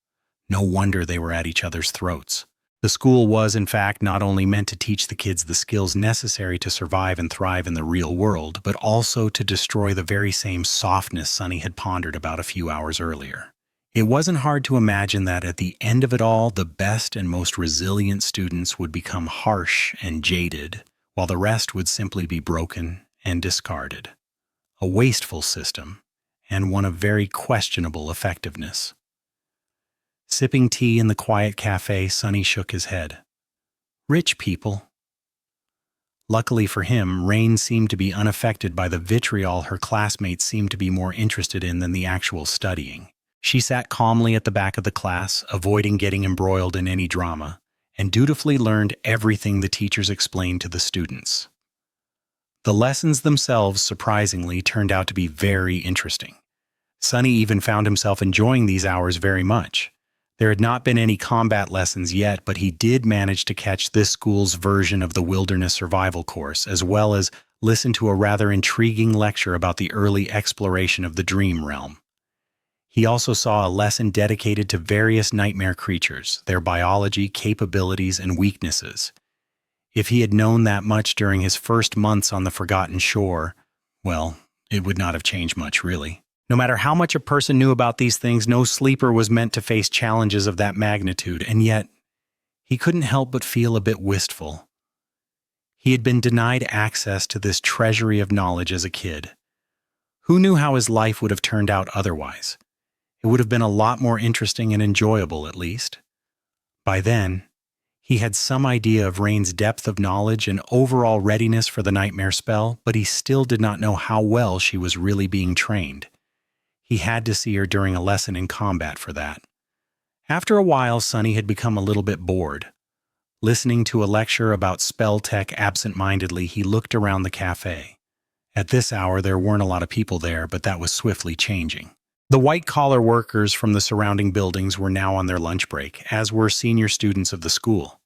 No wonder they were at each other's throats. The school was, in fact, not only meant to teach the kids the skills necessary to survive and thrive in the real world, but also to destroy the very same softness Sunny had pondered about a few hours earlier. It wasn't hard to imagine that at the end of it all, the best and most resilient students would become harsh and jaded, while the rest would simply be broken and discarded. A wasteful system, and one of very questionable effectiveness. Sipping tea in the quiet cafe, Sunny shook his head. Rich people. Luckily for him, Rain seemed to be unaffected by the vitriol her classmates seemed to be more interested in than the actual studying. She sat calmly at the back of the class, avoiding getting embroiled in any drama, and dutifully learned everything the teachers explained to the students. The lessons themselves, surprisingly, turned out to be very interesting. Sunny even found himself enjoying these hours very much. There had not been any combat lessons yet, but he did manage to catch this school's version of the wilderness survival course, as well as listen to a rather intriguing lecture about the early exploration of the dream realm. He also saw a lesson dedicated to various nightmare creatures, their biology, capabilities, and weaknesses. If he had known that much during his first months on the Forgotten Shore, well, it would not have changed much, really. No matter how much a person knew about these things, no sleeper was meant to face challenges of that magnitude, and yet he couldn't help but feel a bit wistful. He had been denied access to this treasury of knowledge as a kid. Who knew how his life would have turned out otherwise? It would have been a lot more interesting and enjoyable, at least. By then, he had some idea of Rain's depth of knowledge and overall readiness for the nightmare spell, but he still did not know how well she was really being trained. He had to see her during a lesson in combat for that. After a while, Sunny had become a little bit bored. Listening to a lecture about spell tech absent-mindedly, he looked around the cafe. At this hour, there weren't a lot of people there, but that was swiftly changing. The white-collar workers from the surrounding buildings were now on their lunch break, as were senior students of the school.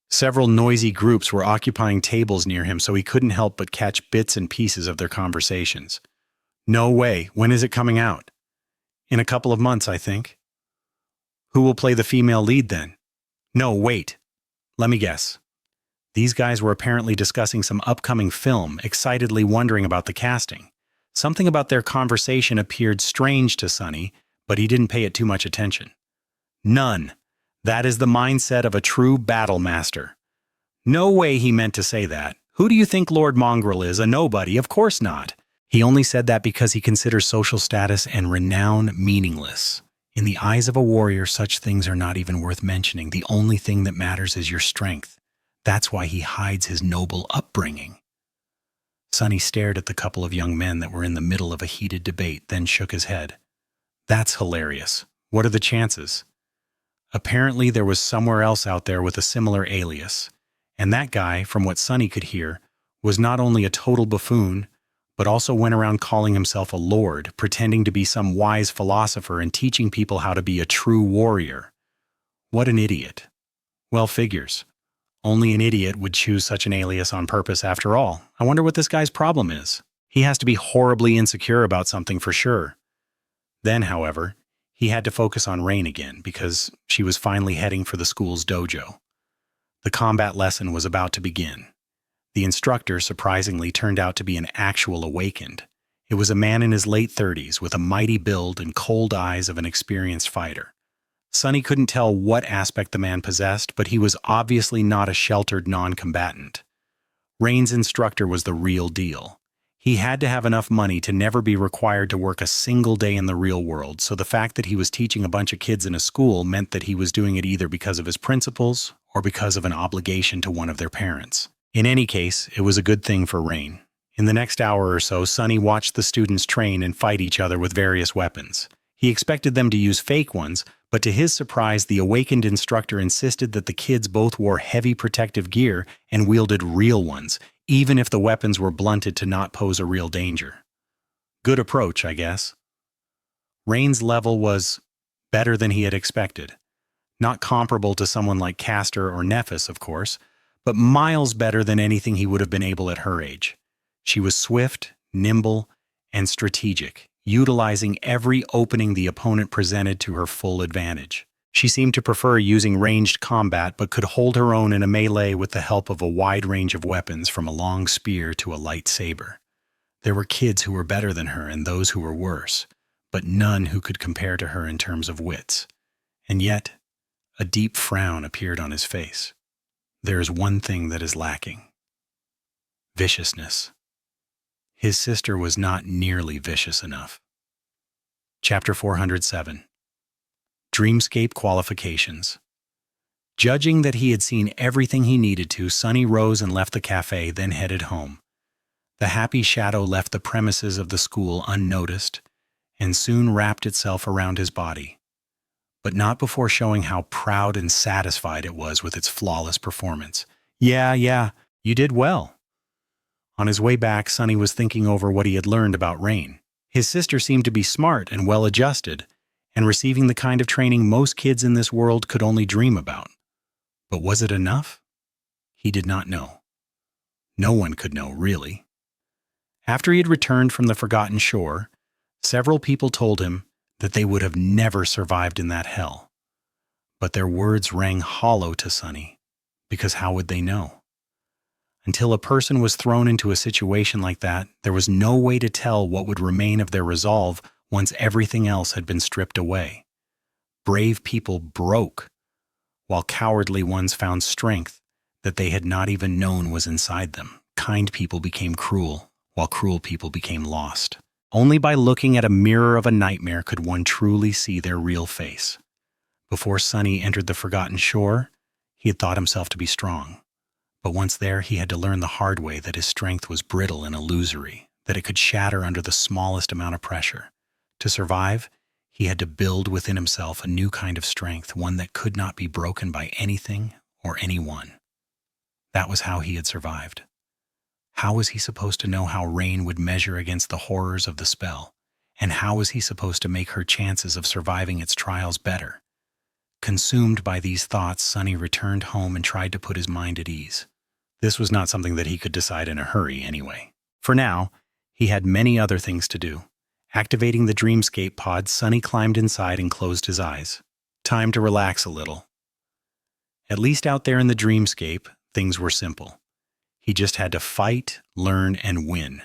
Several noisy groups were occupying tables near him, so he couldn't help but catch bits and pieces of their conversations. No way. When is it coming out? In a couple of months, I think. Who will play the female lead then? No, wait. Let me guess. These guys were apparently discussing some upcoming film, excitedly wondering about the casting. Something about their conversation appeared strange to Sunny, but he didn't pay it too much attention. None. That is the mindset of a true battle master. No way he meant to say that. Who do you think Lord Mongrel is? A nobody? Of course not. He only said that because he considers social status and renown meaningless. In the eyes of a warrior, such things are not even worth mentioning. The only thing that matters is your strength. That's why he hides his noble upbringing. Sunny stared at the couple of young men that were in the middle of a heated debate, then shook his head. That's hilarious. What are the chances? Apparently there was somewhere else out there with a similar alias, and that guy, from what Sunny could hear, was not only a total buffoon, but also went around calling himself a lord, pretending to be some wise philosopher and teaching people how to be a true warrior. What an idiot. Well, figures. Only an idiot would choose such an alias on purpose after all. I wonder what this guy's problem is. He has to be horribly insecure about something for sure. Then, however, he had to focus on Rain again because she was finally heading for the school's dojo. The combat lesson was about to begin. The instructor, surprisingly, turned out to be an actual awakened. It was a man in his late 30s with a mighty build and cold eyes of an experienced fighter. Sunny couldn't tell what aspect the man possessed, but he was obviously not a sheltered non-combatant. Rain's instructor was the real deal. He had to have enough money to never be required to work a single day in the real world, so the fact that he was teaching a bunch of kids in a school meant that he was doing it either because of his principles or because of an obligation to one of their parents. In any case, it was a good thing for Rain. In the next hour or so, Sunny watched the students train and fight each other with various weapons. He expected them to use fake ones, but to his surprise, the awakened instructor insisted that the kids both wore heavy protective gear and wielded real ones, even if the weapons were blunted to not pose a real danger. Good approach, I guess. Rain's level was better than he had expected. Not comparable to someone like Castor or Nephis, of course, but miles better than anything he would have been able at her age. She was swift, nimble, and strategic, utilizing every opening the opponent presented to her full advantage. She seemed to prefer using ranged combat, but could hold her own in a melee with the help of a wide range of weapons from a long spear to a light saber. There were kids who were better than her and those who were worse, but none who could compare to her in terms of wits. And yet, a deep frown appeared on his face. There is one thing that is lacking: viciousness. His sister was not nearly vicious enough. Chapter 407. Dreamscape Qualifications. Judging that he had seen everything he needed to, Sunny rose and left the cafe, then headed home. The happy shadow left the premises of the school unnoticed and soon wrapped itself around his body, but not before showing how proud and satisfied it was with its flawless performance. Yeah, you did well. On his way back, Sunny was thinking over what he had learned about Rain. His sister seemed to be smart and well-adjusted, and receiving the kind of training most kids in this world could only dream about. But was it enough? He did not know. No one could know, really. After he had returned from the forgotten shore, several people told him that they would have never survived in that hell. But their words rang hollow to Sunny, because how would they know? Until a person was thrown into a situation like that, there was no way to tell what would remain of their resolve once everything else had been stripped away. Brave people broke, while cowardly ones found strength that they had not even known was inside them. Kind people became cruel, while cruel people became lost. Only by looking at a mirror of a nightmare could one truly see their real face. Before Sunny entered the forgotten shore, he had thought himself to be strong. But once there, he had to learn the hard way that his strength was brittle and illusory, that it could shatter under the smallest amount of pressure. To survive, he had to build within himself a new kind of strength, one that could not be broken by anything or anyone. That was how he had survived. How was he supposed to know how Rain would measure against the horrors of the spell? And how was he supposed to make her chances of surviving its trials better? Consumed by these thoughts, Sunny returned home and tried to put his mind at ease. This was not something that he could decide in a hurry, anyway. For now, he had many other things to do. Activating the dreamscape pod, Sunny climbed inside and closed his eyes. Time to relax a little. At least out there in the dreamscape, things were simple. He just had to fight, learn, and win.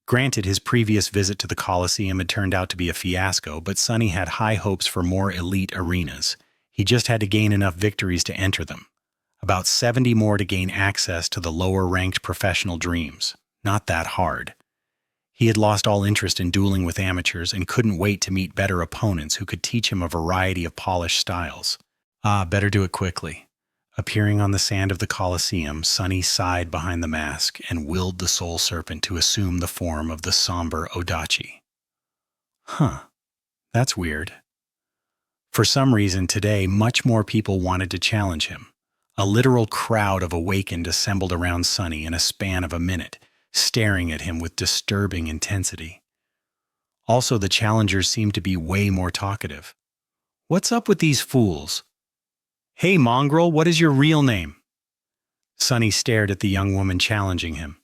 Granted, his previous visit to the Colosseum had turned out to be a fiasco, but Sunny had high hopes for more elite arenas. He just had to gain enough victories to enter them. About 70 more to gain access to the lower-ranked professional dreams. Not that hard. He had lost all interest in dueling with amateurs and couldn't wait to meet better opponents who could teach him a variety of polished styles. Better do it quickly. Appearing on the sand of the Colosseum, Sunny sighed behind the mask and willed the soul serpent to assume the form of the somber Odachi. That's weird. For some reason today, much more people wanted to challenge him. A literal crowd of awakened assembled around Sunny in a span of a minute, staring at him with disturbing intensity. Also, the challengers seemed to be way more talkative. What's up with these fools? Hey, mongrel, what is your real name? Sunny stared at the young woman challenging him,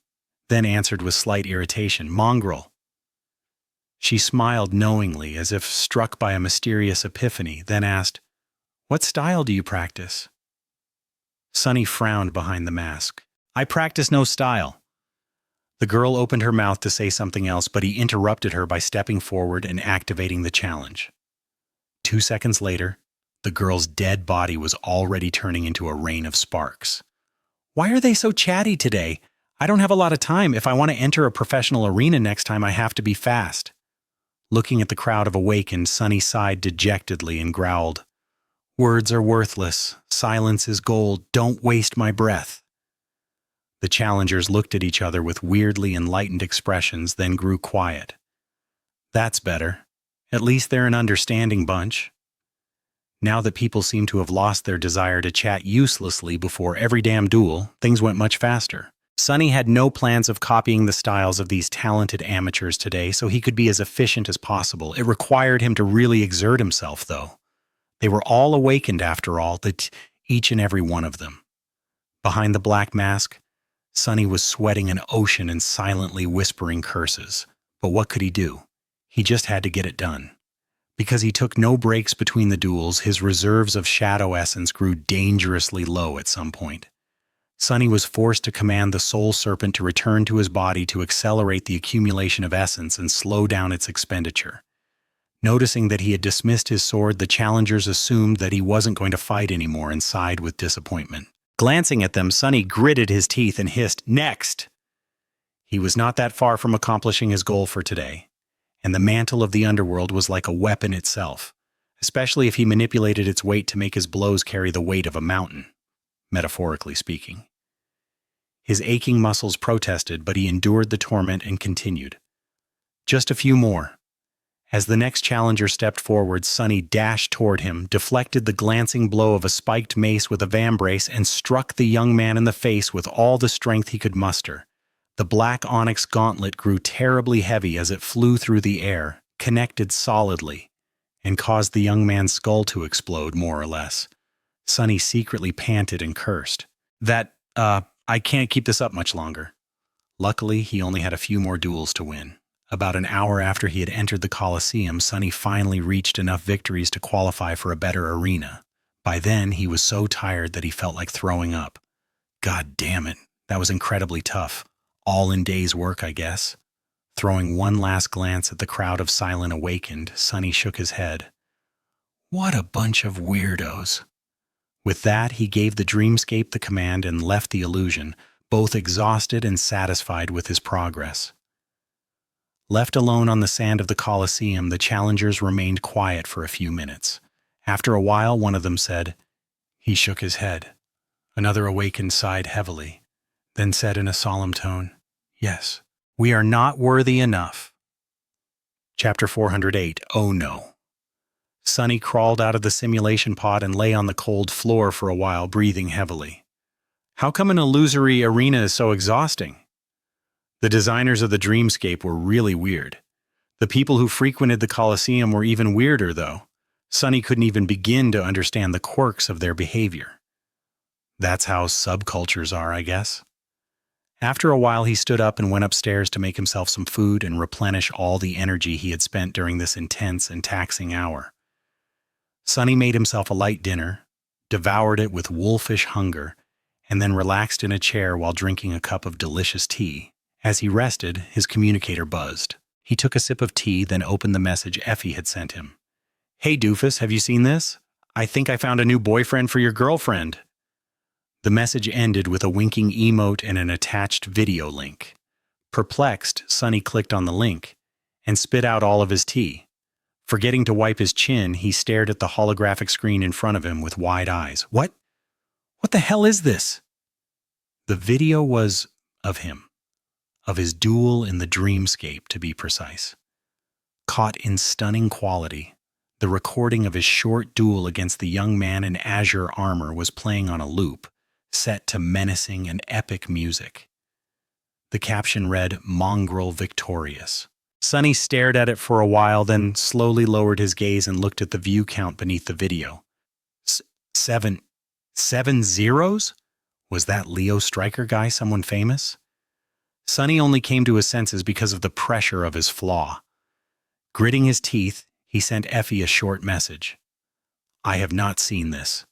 then answered with slight irritation, Mongrel. She smiled knowingly, as if struck by a mysterious epiphany, then asked, What style do you practice? Sunny frowned behind the mask. I practice no style. The girl opened her mouth to say something else, but he interrupted her by stepping forward and activating the challenge. 2 seconds later, the girl's dead body was already turning into a rain of sparks. Why are they so chatty today? I don't have a lot of time. If I want to enter a professional arena next time, I have to be fast. Looking at the crowd of awakened, Sunny sighed dejectedly and growled, "Words are worthless. Silence is gold. Don't waste my breath." The challengers looked at each other with weirdly enlightened expressions, then grew quiet. That's better. At least they're an understanding bunch. Now that people seemed to have lost their desire to chat uselessly before every damn duel, things went much faster. Sunny had no plans of copying the styles of these talented amateurs today, so he could be as efficient as possible. It required him to really exert himself, though. They were all awakened, after all, each and every one of them. Behind the black mask, Sunny was sweating an ocean and silently whispering curses. But what could he do? He just had to get it done. Because he took no breaks between the duels, his reserves of shadow essence grew dangerously low at some point. Sunny was forced to command the soul serpent to return to his body to accelerate the accumulation of essence and slow down its expenditure. Noticing that he had dismissed his sword, the challengers assumed that he wasn't going to fight anymore and sighed with disappointment. Glancing at them, Sunny gritted his teeth and hissed, "Next!" He was not that far from accomplishing his goal for today, and the mantle of the underworld was like a weapon itself, especially if he manipulated its weight to make his blows carry the weight of a mountain, metaphorically speaking. His aching muscles protested, but he endured the torment and continued. Just a few more. As the next challenger stepped forward, Sunny dashed toward him, deflected the glancing blow of a spiked mace with a vambrace, and struck the young man in the face with all the strength he could muster. The black onyx gauntlet grew terribly heavy as it flew through the air, connected solidly, and caused the young man's skull to explode, more or less. Sunny secretly panted and cursed. I can't keep this up much longer. Luckily, he only had a few more duels to win. About an hour after he had entered the Colosseum, Sunny finally reached enough victories to qualify for a better arena. By then, he was so tired that he felt like throwing up. God damn it, that was incredibly tough. All in days' work, I guess. Throwing one last glance at the crowd of silent awakened, Sunny shook his head. What a bunch of weirdos. With that, he gave the dreamscape the command and left the illusion, both exhausted and satisfied with his progress. Left alone on the sand of the Colosseum, the challengers remained quiet for a few minutes. After a while, one of them said, He shook his head. Another awakened sighed heavily, then said in a solemn tone, Yes, we are not worthy enough. Chapter 408, Oh No. Sunny crawled out of the simulation pod and lay on the cold floor for a while, breathing heavily. How come an illusory arena is so exhausting? The designers of the dreamscape were really weird. The people who frequented the Colosseum were even weirder, though. Sunny couldn't even begin to understand the quirks of their behavior. That's how subcultures are, I guess. After a while, he stood up and went upstairs to make himself some food and replenish all the energy he had spent during this intense and taxing hour. Sunny made himself a light dinner, devoured it with wolfish hunger, and then relaxed in a chair while drinking a cup of delicious tea. As he rested, his communicator buzzed. He took a sip of tea, then opened the message Effie had sent him. Hey doofus, have you seen this? I think I found a new boyfriend for your girlfriend. The message ended with a winking emote and an attached video link. Perplexed, Sunny clicked on the link and spit out all of his tea. Forgetting to wipe his chin, he stared at the holographic screen in front of him with wide eyes. What the hell is this? The video was of him. Of his duel in the dreamscape, to be precise. Caught in stunning quality, the recording of his short duel against the young man in azure armor was playing on a loop, set to menacing and epic music. The caption read, Mongrel Victorious. Sunny stared at it for a while, then slowly lowered his gaze and looked at the view count beneath the video. Seven zeros? Was that Leo Stryker guy someone famous? Sunny only came to his senses because of the pressure of his flaw. Gritting his teeth, he sent Effie a short message. I have not seen this.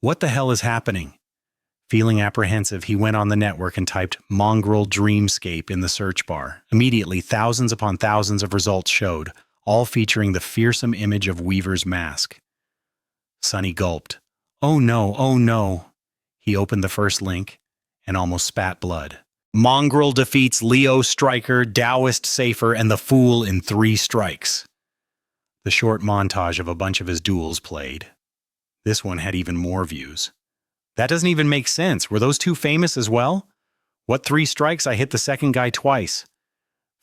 What the hell is happening? Feeling apprehensive, he went on the network and typed Mongrel Dreamscape in the search bar. Immediately, thousands upon thousands of results showed, all featuring the fearsome image of Weaver's mask. Sunny gulped. Oh no, oh no. He opened the first link and almost spat blood. Mongrel defeats Leo Striker, Taoist Safer, and the Fool in 3 strikes. The short montage of a bunch of his duels played. This one had even more views. That doesn't even make sense. Were those 2 famous as well? What 3 strikes? I hit the second guy twice.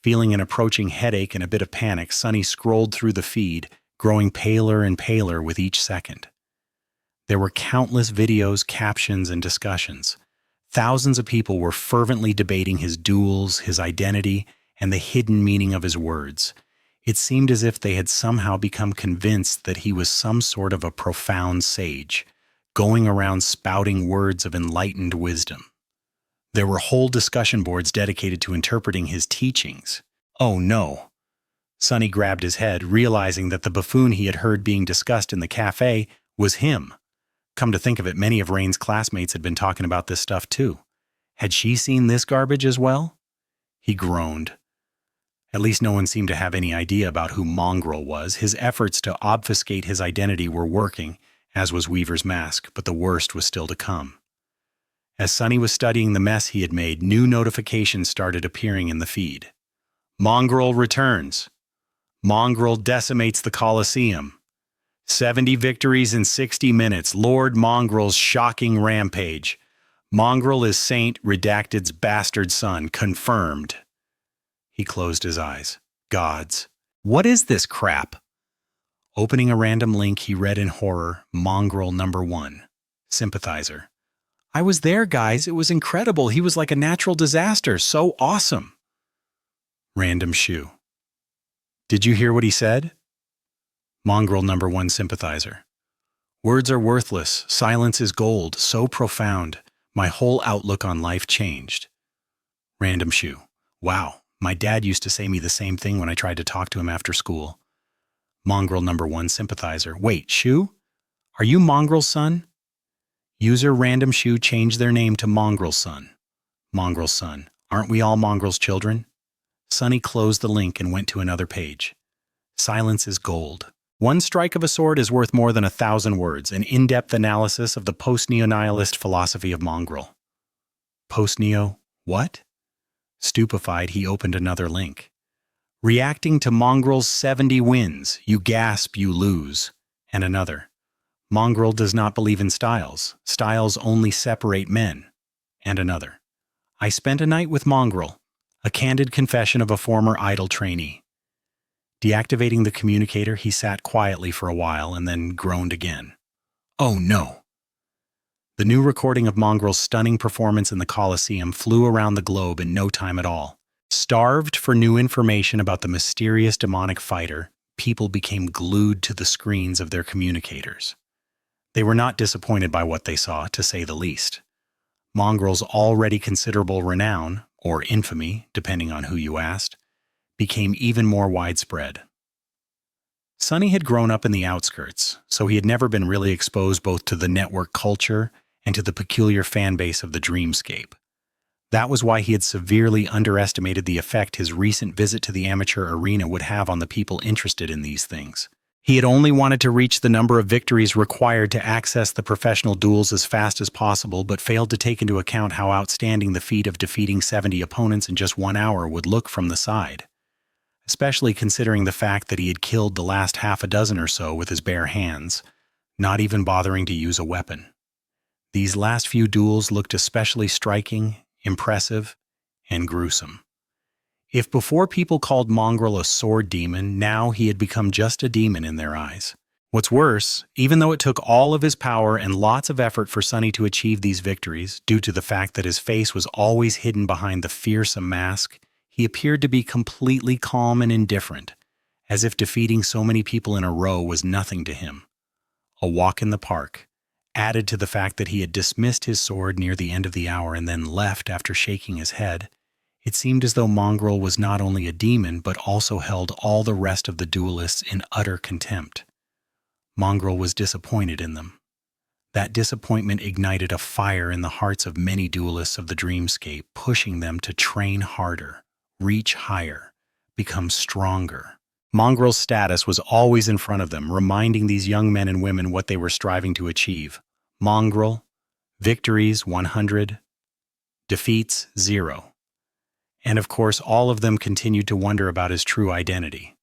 Feeling an approaching headache and a bit of panic, Sunny scrolled through the feed, growing paler and paler with each second. There were countless videos, captions, and discussions. Thousands of people were fervently debating his duels, his identity, and the hidden meaning of his words. It seemed as if they had somehow become convinced that he was some sort of a profound sage, going around spouting words of enlightened wisdom. There were whole discussion boards dedicated to interpreting his teachings. Oh no. Sunny grabbed his head, realizing that the buffoon he had heard being discussed in the cafe was him. Come to think of it, many of Rain's classmates had been talking about this stuff too. Had she seen this garbage as well? He groaned. At least no one seemed to have any idea about who Mongrel was. His efforts to obfuscate his identity were working, as was Weaver's mask, but the worst was still to come. As Sunny was studying the mess he had made, new notifications started appearing in the feed. Mongrel returns. Mongrel decimates the Colosseum. 70 victories in 60 minutes. Lord Mongrel's shocking rampage. Mongrel is Saint Redacted's bastard son. Confirmed. He closed his eyes. Gods. What is this crap? Opening a random link, he read in horror, Mongrel number 1. Sympathizer. I was there, guys. It was incredible. He was like a natural disaster. So awesome. Random shoe. Did you hear what he said? Mongrel number 1 sympathizer. Words are worthless. Silence is gold. So profound. My whole outlook on life changed. Random shoe. Wow. My dad used to say me the same thing when I tried to talk to him after school. Mongrel number 1 sympathizer. Wait, Shoe? Are you Mongrel's son? User Random Shoe changed their name to Mongrel's son. Mongrel's son. Aren't we all Mongrel's children? Sunny closed the link and went to another page. Silence is gold. 1 strike of a sword is worth more than 1,000 words. An in-depth analysis of the post-neo-nihilist philosophy of Mongrel. Post-neo? What? Stupefied, he opened another link. Reacting to Mongrel's 70 wins, you gasp, you lose. And another. Mongrel does not believe in styles. Styles only separate men. And another. I spent a night with Mongrel. A candid confession of a former idol trainee. Deactivating the communicator, he sat quietly for a while and then groaned again. Oh no. The new recording of Mongrel's stunning performance in the Colosseum flew around the globe in no time at all. Starved for new information about the mysterious demonic fighter, people became glued to the screens of their communicators. They were not disappointed by what they saw, to say the least. Mongrel's already considerable renown, or infamy, depending on who you asked, became even more widespread. Sunny had grown up in the outskirts, so he had never been really exposed both to the network culture and to the peculiar fan base of the dreamscape. That was why he had severely underestimated the effect his recent visit to the amateur arena would have on the people interested in these things. He had only wanted to reach the number of victories required to access the professional duels as fast as possible, but failed to take into account how outstanding the feat of defeating 70 opponents in just 1 hour would look from the side. Especially considering the fact that he had killed the last half a dozen or so with his bare hands, not even bothering to use a weapon. These last few duels looked especially striking, impressive, and gruesome. If before people called Mongrel a sword demon, now he had become just a demon in their eyes. What's worse, even though it took all of his power and lots of effort for Sunny to achieve these victories, due to the fact that his face was always hidden behind the fearsome mask, he appeared to be completely calm and indifferent, as if defeating so many people in a row was nothing to him. A walk in the park, added to the fact that he had dismissed his sword near the end of the hour and then left after shaking his head, it seemed as though Mongrel was not only a demon but also held all the rest of the duelists in utter contempt. Mongrel was disappointed in them. That disappointment ignited a fire in the hearts of many duelists of the dreamscape, pushing them to train harder, reach higher, become stronger. Mongrel's status was always in front of them, reminding these young men and women what they were striving to achieve. Mongrel, victories 100, defeats 0. And of course, all of them continued to wonder about his true identity.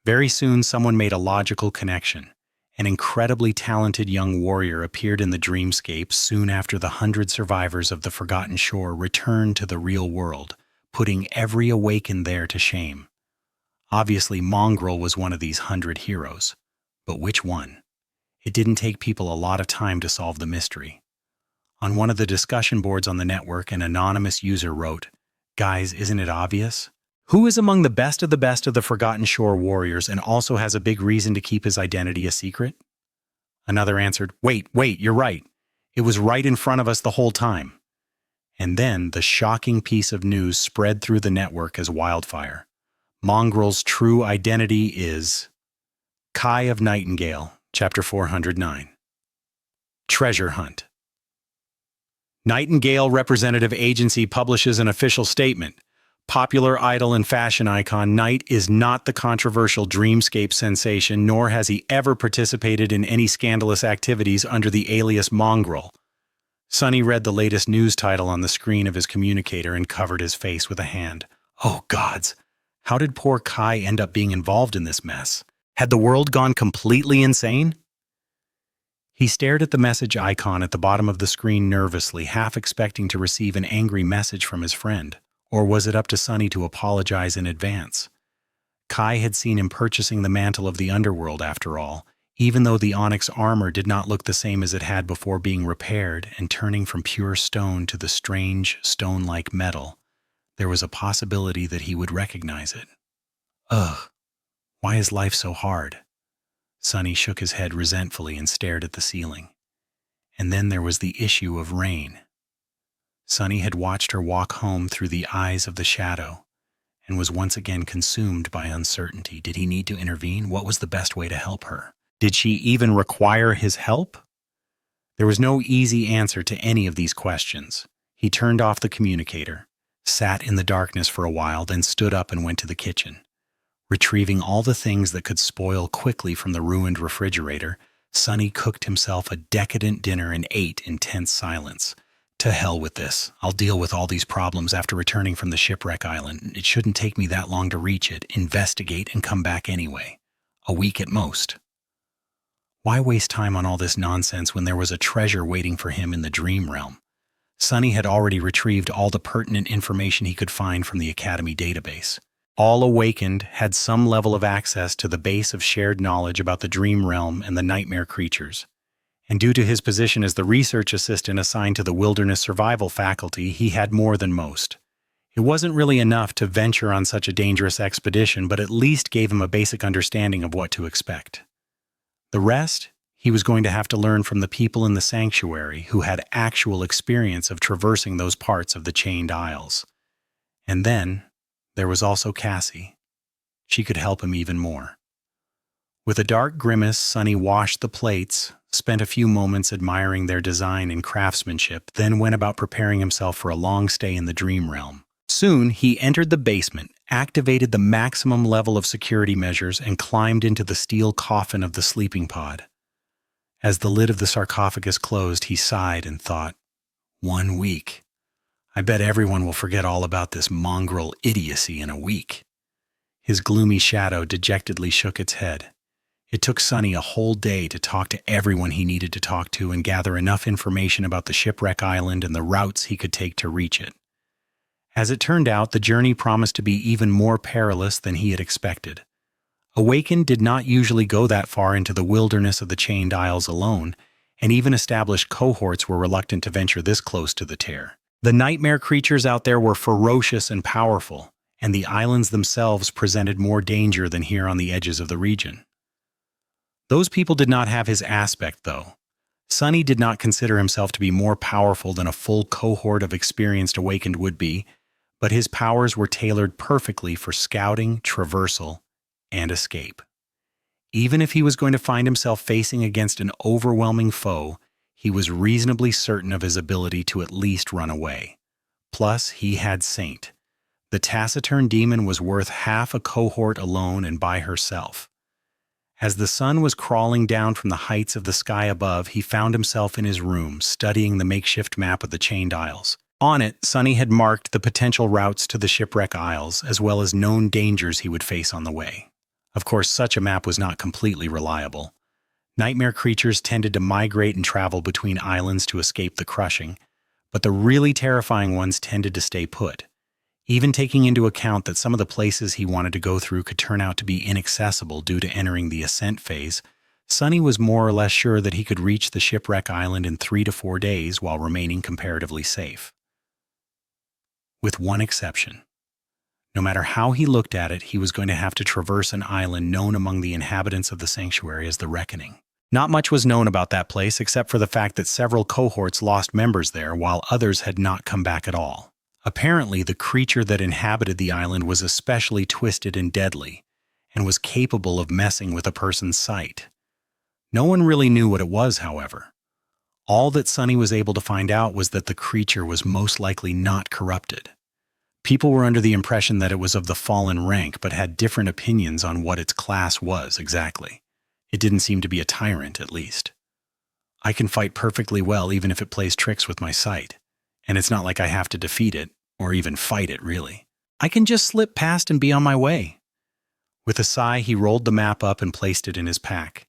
Very soon, someone made a logical connection. An incredibly talented young warrior appeared in the dreamscape soon after the 100 survivors of the Forgotten Shore returned to the real world, putting every awakened there to shame. Obviously, Mongrel was one of these 100 heroes. But which one? It didn't take people a lot of time to solve the mystery. On one of the discussion boards on the network, an anonymous user wrote, "Guys, isn't it obvious? Who is among the best of the Forgotten Shore warriors and also has a big reason to keep his identity a secret?" Another answered, wait, you're right. It was right in front of us the whole time." And then the shocking piece of news spread through the network as wildfire. Mongrel's true identity is Kai of Nightingale, Chapter 409. Treasure Hunt. Nightingale Representative Agency publishes an official statement. Popular idol and fashion icon Knight is not the controversial dreamscape sensation, nor has he ever participated in any scandalous activities under the alias Mongrel. Sonny read the latest news title on the screen of his communicator and covered his face with a hand. Oh gods, how did poor Kai end up being involved in this mess? Had the world gone completely insane? He stared at the message icon at the bottom of the screen nervously, half expecting to receive an angry message from his friend. Or was it up to Sonny to apologize in advance? Kai had seen him purchasing the mantle of the underworld after all, even though the onyx armor did not look the same as it had before being repaired and turning from pure stone to the strange, stone-like metal. There was a possibility that he would recognize it. Ugh, why is life so hard? Sonny shook his head resentfully and stared at the ceiling. And then there was the issue of Rain. Sonny had watched her walk home through the eyes of the shadow and was once again consumed by uncertainty. Did he need to intervene? What was the best way to help her? Did she even require his help? There was no easy answer to any of these questions. He turned off the communicator, sat in the darkness for a while, then stood up and went to the kitchen. Retrieving all the things that could spoil quickly from the ruined refrigerator, Sonny cooked himself a decadent dinner and ate in tense silence. To hell with this. I'll deal with all these problems after returning from the shipwreck island. It shouldn't take me that long to reach it, investigate, and come back anyway. A week at most. Why waste time on all this nonsense when there was a treasure waiting for him in the dream realm? Sonny had already retrieved all the pertinent information he could find from the Academy database. All awakened had some level of access to the base of shared knowledge about the dream realm and the nightmare creatures. And due to his position as the research assistant assigned to the Wilderness Survival faculty, he had more than most. It wasn't really enough to venture on such a dangerous expedition, but at least gave him a basic understanding of what to expect. The rest, he was going to have to learn from the people in the sanctuary who had actual experience of traversing those parts of the Chained Isles. And then, there was also Cassie. She could help him even more. With a dark grimace, Sonny washed the plates, spent a few moments admiring their design and craftsmanship, then went about preparing himself for a long stay in the dream realm. Soon, he entered the basement, activated the maximum level of security measures, and climbed into the steel coffin of the sleeping pod. As the lid of the sarcophagus closed, he sighed and thought, 1 week. I bet everyone will forget all about this mongrel idiocy in a week. His gloomy shadow dejectedly shook its head. It took Sonny a whole day to talk to everyone he needed to talk to and gather enough information about the shipwreck island and the routes he could take to reach it. As it turned out, the journey promised to be even more perilous than he had expected. Awakened did not usually go that far into the wilderness of the Chained Isles alone, and even established cohorts were reluctant to venture this close to the tear. The nightmare creatures out there were ferocious and powerful, and the islands themselves presented more danger than here on the edges of the region. Those people did not have his aspect, though. Sonny did not consider himself to be more powerful than a full cohort of experienced awakened would be, but his powers were tailored perfectly for scouting, traversal, and escape. Even if he was going to find himself facing against an overwhelming foe, he was reasonably certain of his ability to at least run away. Plus, he had Saint. The taciturn demon was worth half a cohort alone and by herself. As the sun was crawling down from the heights of the sky above, he found himself in his room, studying the makeshift map of the Chained Isles. On it, Sonny had marked the potential routes to the shipwreck isles, as well as known dangers he would face on the way. Of course, such a map was not completely reliable. Nightmare creatures tended to migrate and travel between islands to escape the crushing, but the really terrifying ones tended to stay put. Even taking into account that some of the places he wanted to go through could turn out to be inaccessible due to entering the ascent phase, Sonny was more or less sure that he could reach the shipwreck island in 3 to 4 days while remaining comparatively safe. With one exception. No matter how he looked at it, he was going to have to traverse an island known among the inhabitants of the sanctuary as the Reckoning. Not much was known about that place except for the fact that several cohorts lost members there while others had not come back at all. Apparently, the creature that inhabited the island was especially twisted and deadly, and was capable of messing with a person's sight. No one really knew what it was, however. All that Sonny was able to find out was that the creature was most likely not corrupted. People were under the impression that it was of the fallen rank, but had different opinions on what its class was exactly. It didn't seem to be a tyrant, at least. I can fight perfectly well even if it plays tricks with my sight, and it's not like I have to defeat it, or even fight it, really. I can just slip past and be on my way. With a sigh, he rolled the map up and placed it in his pack.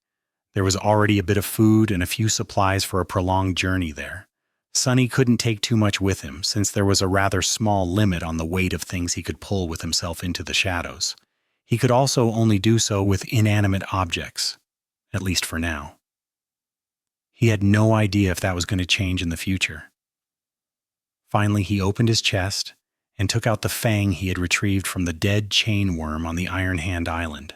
There was already a bit of food and a few supplies for a prolonged journey there. Sonny couldn't take too much with him, since there was a rather small limit on the weight of things he could pull with himself into the shadows. He could also only do so with inanimate objects, at least for now. He had no idea if that was going to change in the future. Finally, he opened his chest and took out the fang he had retrieved from the dead chain worm on the Iron Hand Island.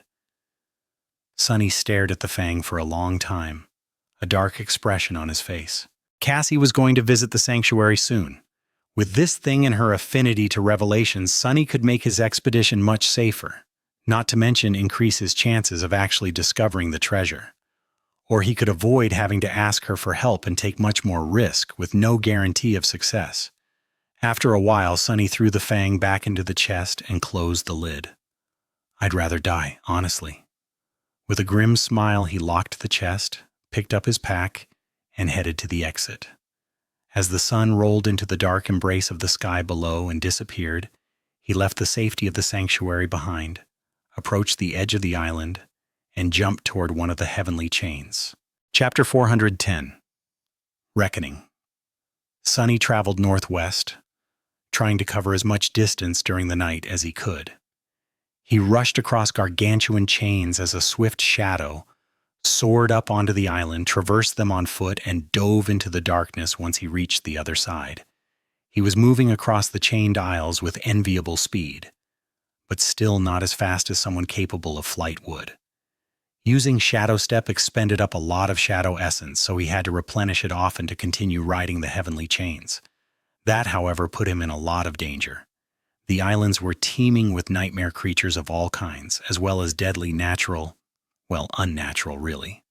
Sonny stared at the fang for a long time, a dark expression on his face. Cassie was going to visit the sanctuary soon. With this thing and her affinity to revelations, Sonny could make his expedition much safer, not to mention increase his chances of actually discovering the treasure. Or he could avoid having to ask her for help and take much more risk with no guarantee of success. After a while, Sonny threw the fang back into the chest and closed the lid. I'd rather die, honestly. With a grim smile, he locked the chest, picked up his pack, and headed to the exit. As the sun rolled into the dark embrace of the sky below and disappeared, he left the safety of the sanctuary behind, approached the edge of the island, and jumped toward one of the heavenly chains. Chapter 410. Reckoning. Sonny traveled northwest, trying to cover as much distance during the night as he could. He rushed across gargantuan chains as a swift shadow, soared up onto the island, traversed them on foot, and dove into the darkness once he reached the other side. He was moving across the chained aisles with enviable speed, but still not as fast as someone capable of flight would. Using Shadow Step expended up a lot of shadow essence, so he had to replenish it often to continue riding the heavenly chains. That, however, put him in a lot of danger. The islands were teeming with nightmare creatures of all kinds, as well as deadly unnatural really,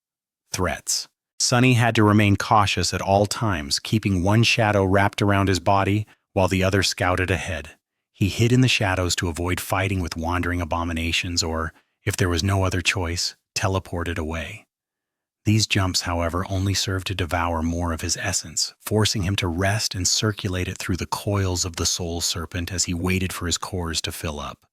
threats. Sonny had to remain cautious at all times, keeping one shadow wrapped around his body while the other scouted ahead. He hid in the shadows to avoid fighting with wandering abominations or, if there was no other choice, teleported away. These jumps, however, only served to devour more of his essence, forcing him to rest and circulate it through the coils of the soul serpent as he waited for his cores to fill up.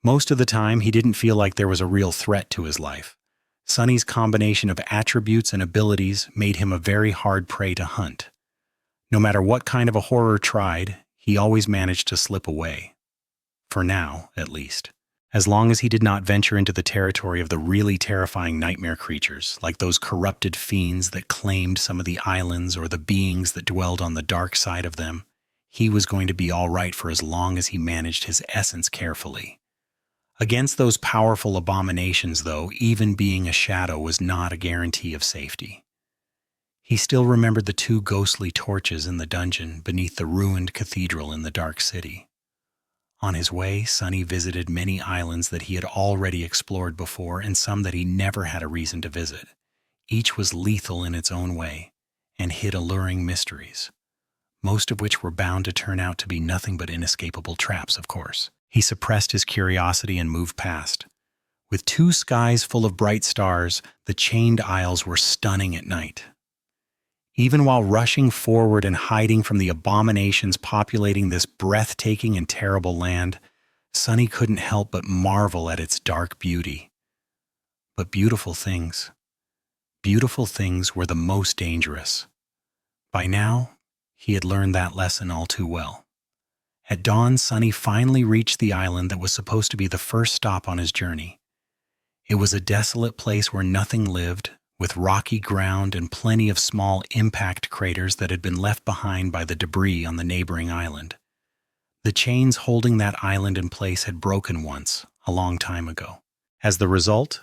Most of the time, he didn't feel like there was a real threat to his life. Sonny's combination of attributes and abilities made him a very hard prey to hunt. No matter what kind of a horror tried, he always managed to slip away. For now, at least. As long as he did not venture into the territory of the really terrifying nightmare creatures, like those corrupted fiends that claimed some of the islands or the beings that dwelled on the dark side of them, he was going to be all right for as long as he managed his essence carefully. Against those powerful abominations, though, even being a shadow was not a guarantee of safety. He still remembered the 2 ghostly torches in the dungeon beneath the ruined cathedral in the dark city. On his way, Sonny visited many islands that he had already explored before and some that he never had a reason to visit. Each was lethal in its own way and hid alluring mysteries, most of which were bound to turn out to be nothing but inescapable traps, of course. He suppressed his curiosity and moved past. With 2 skies full of bright stars, the chained isles were stunning at night. Even while rushing forward and hiding from the abominations populating this breathtaking and terrible land, Sunny couldn't help but marvel at its dark beauty. But beautiful things were the most dangerous. By now, he had learned that lesson all too well. At dawn, Sunny finally reached the island that was supposed to be the first stop on his journey. It was a desolate place where nothing lived, with rocky ground and plenty of small impact craters that had been left behind by the debris on the neighboring island. The chains holding that island in place had broken once, a long time ago. As the result,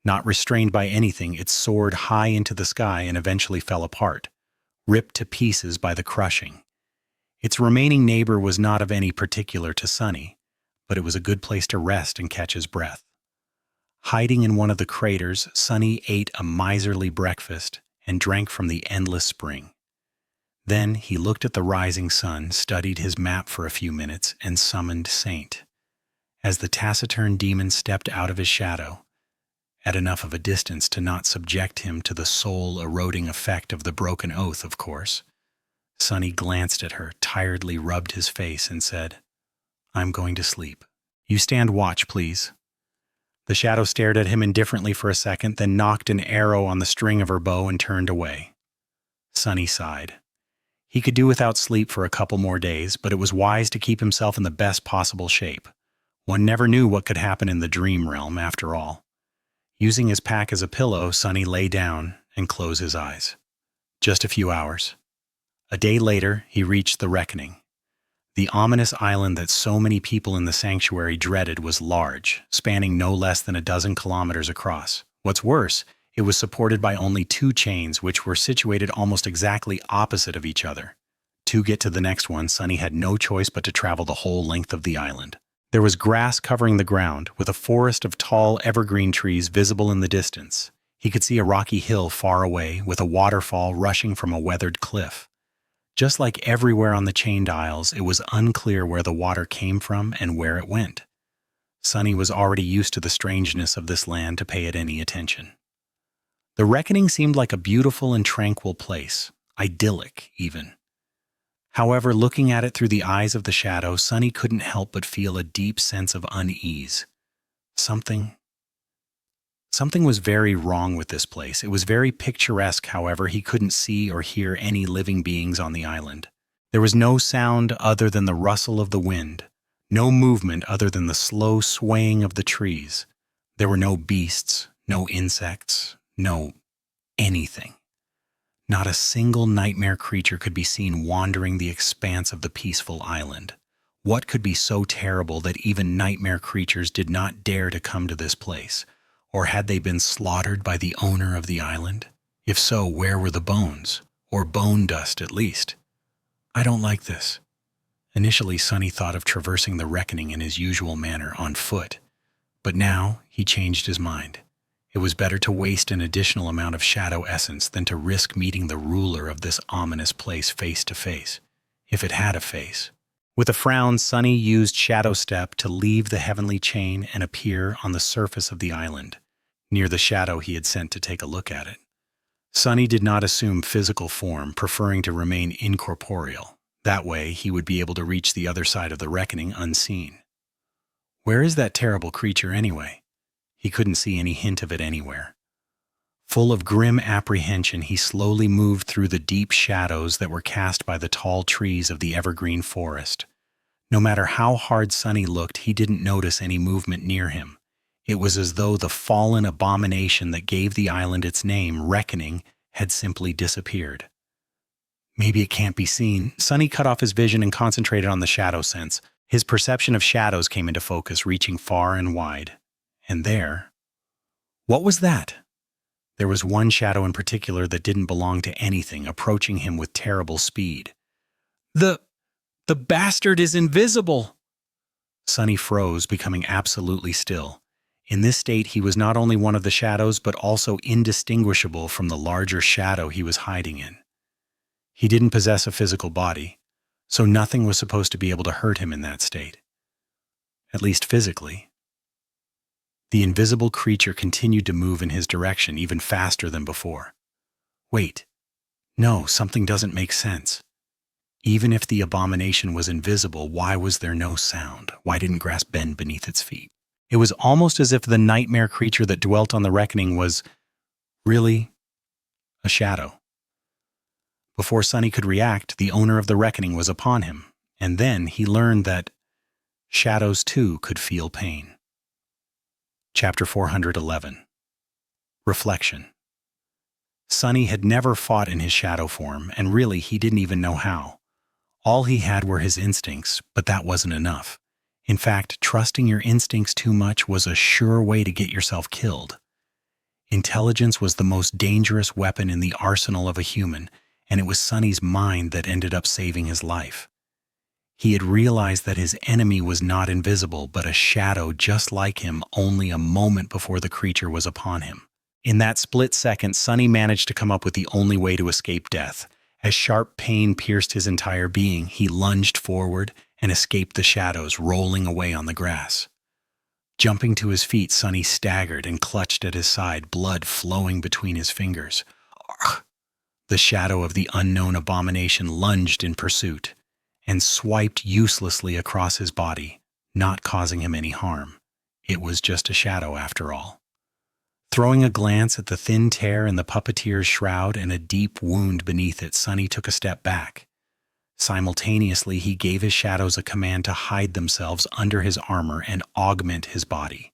not restrained by anything, it soared high into the sky and eventually fell apart, ripped to pieces by the crushing. Its remaining neighbor was not of any particular to Sunny, but it was a good place to rest and catch his breath. Hiding in one of the craters, Sunny ate a miserly breakfast and drank from the endless spring. Then he looked at the rising sun, studied his map for a few minutes, and summoned Saint. As the taciturn demon stepped out of his shadow, at enough of a distance to not subject him to the soul-eroding effect of the broken oath, of course, Sunny glanced at her, tiredly rubbed his face, and said, "I'm going to sleep. You stand watch, please." The shadow stared at him indifferently for a second, then knocked an arrow on the string of her bow and turned away. Sunny sighed. He could do without sleep for a couple more days, but it was wise to keep himself in the best possible shape. One never knew what could happen in the dream realm, after all. Using his pack as a pillow, Sunny lay down and closed his eyes. Just a few hours. A day later, he reached the reckoning. The ominous island that so many people in the sanctuary dreaded was large, spanning no less than a dozen kilometers across. What's worse, it was supported by only 2 chains, which were situated almost exactly opposite of each other. To get to the next one, Sunny had no choice but to travel the whole length of the island. There was grass covering the ground, with a forest of tall evergreen trees visible in the distance. He could see a rocky hill far away, with a waterfall rushing from a weathered cliff. Just like everywhere on the chained isles, it was unclear where the water came from and where it went. Sunny was already used to the strangeness of this land to pay it any attention. The reckoning seemed like a beautiful and tranquil place, idyllic even. However, looking at it through the eyes of the shadow, Sunny couldn't help but feel a deep sense of unease. Something was very wrong with this place. It was very picturesque, however, he couldn't see or hear any living beings on the island. There was no sound other than the rustle of the wind, no movement other than the slow swaying of the trees. There were no beasts, no insects, no anything. Not a single nightmare creature could be seen wandering the expanse of the peaceful island. What could be so terrible that even nightmare creatures did not dare to come to this place? Or had they been slaughtered by the owner of the island? If so, where were the bones? Or bone dust, at least. I don't like this. Initially, Sunny thought of traversing the reckoning in his usual manner, on foot. But now, he changed his mind. It was better to waste an additional amount of shadow essence than to risk meeting the ruler of this ominous place face to face, if it had a face. With a frown, Sunny used Shadow Step to leave the heavenly chain and appear on the surface of the island, near the shadow he had sent to take a look at it. Sunny did not assume physical form, preferring to remain incorporeal. That way, he would be able to reach the other side of the reckoning unseen. Where is that terrible creature anyway? He couldn't see any hint of it anywhere. Full of grim apprehension, he slowly moved through the deep shadows that were cast by the tall trees of the evergreen forest. No matter how hard Sunny looked, he didn't notice any movement near him. It was as though the fallen abomination that gave the island its name, Reckoning, had simply disappeared. Maybe it can't be seen. Sunny cut off his vision and concentrated on the shadow sense. His perception of shadows came into focus, reaching far and wide. And there... what was that? There was one shadow in particular that didn't belong to anything, approaching him with terrible speed. The bastard is invisible! Sunny froze, becoming absolutely still. In this state, he was not only one of the shadows, but also indistinguishable from the larger shadow he was hiding in. He didn't possess a physical body, so nothing was supposed to be able to hurt him in that state. At least physically. The invisible creature continued to move in his direction even faster than before. Wait, No, something doesn't make sense. Even if the abomination was invisible, why was there no sound? Why didn't grass bend beneath its feet? It was almost as if the nightmare creature that dwelt on the reckoning was really a shadow. Before Sonny could react, the owner of the reckoning was upon him, and then he learned that shadows too could feel pain. Chapter 411. Reflection. Sonny had never fought in his shadow form, and really he didn't even know how. All he had were his instincts, but that wasn't enough. In fact, trusting your instincts too much was a sure way to get yourself killed. Intelligence was the most dangerous weapon in the arsenal of a human, and it was Sonny's mind that ended up saving his life. He had realized that his enemy was not invisible, but a shadow just like him only a moment before the creature was upon him. In that split second, Sonny managed to come up with the only way to escape death. As sharp pain pierced his entire being, he lunged forward and escaped the shadows, rolling away on the grass. Jumping to his feet, Sonny staggered and clutched at his side, blood flowing between his fingers. Ugh. The shadow of the unknown abomination lunged in pursuit and swiped uselessly across his body, not causing him any harm. It was just a shadow after all. Throwing a glance at the thin tear in the puppeteer's shroud and a deep wound beneath it, Sonny took a step back. Simultaneously, he gave his shadows a command to hide themselves under his armor and augment his body.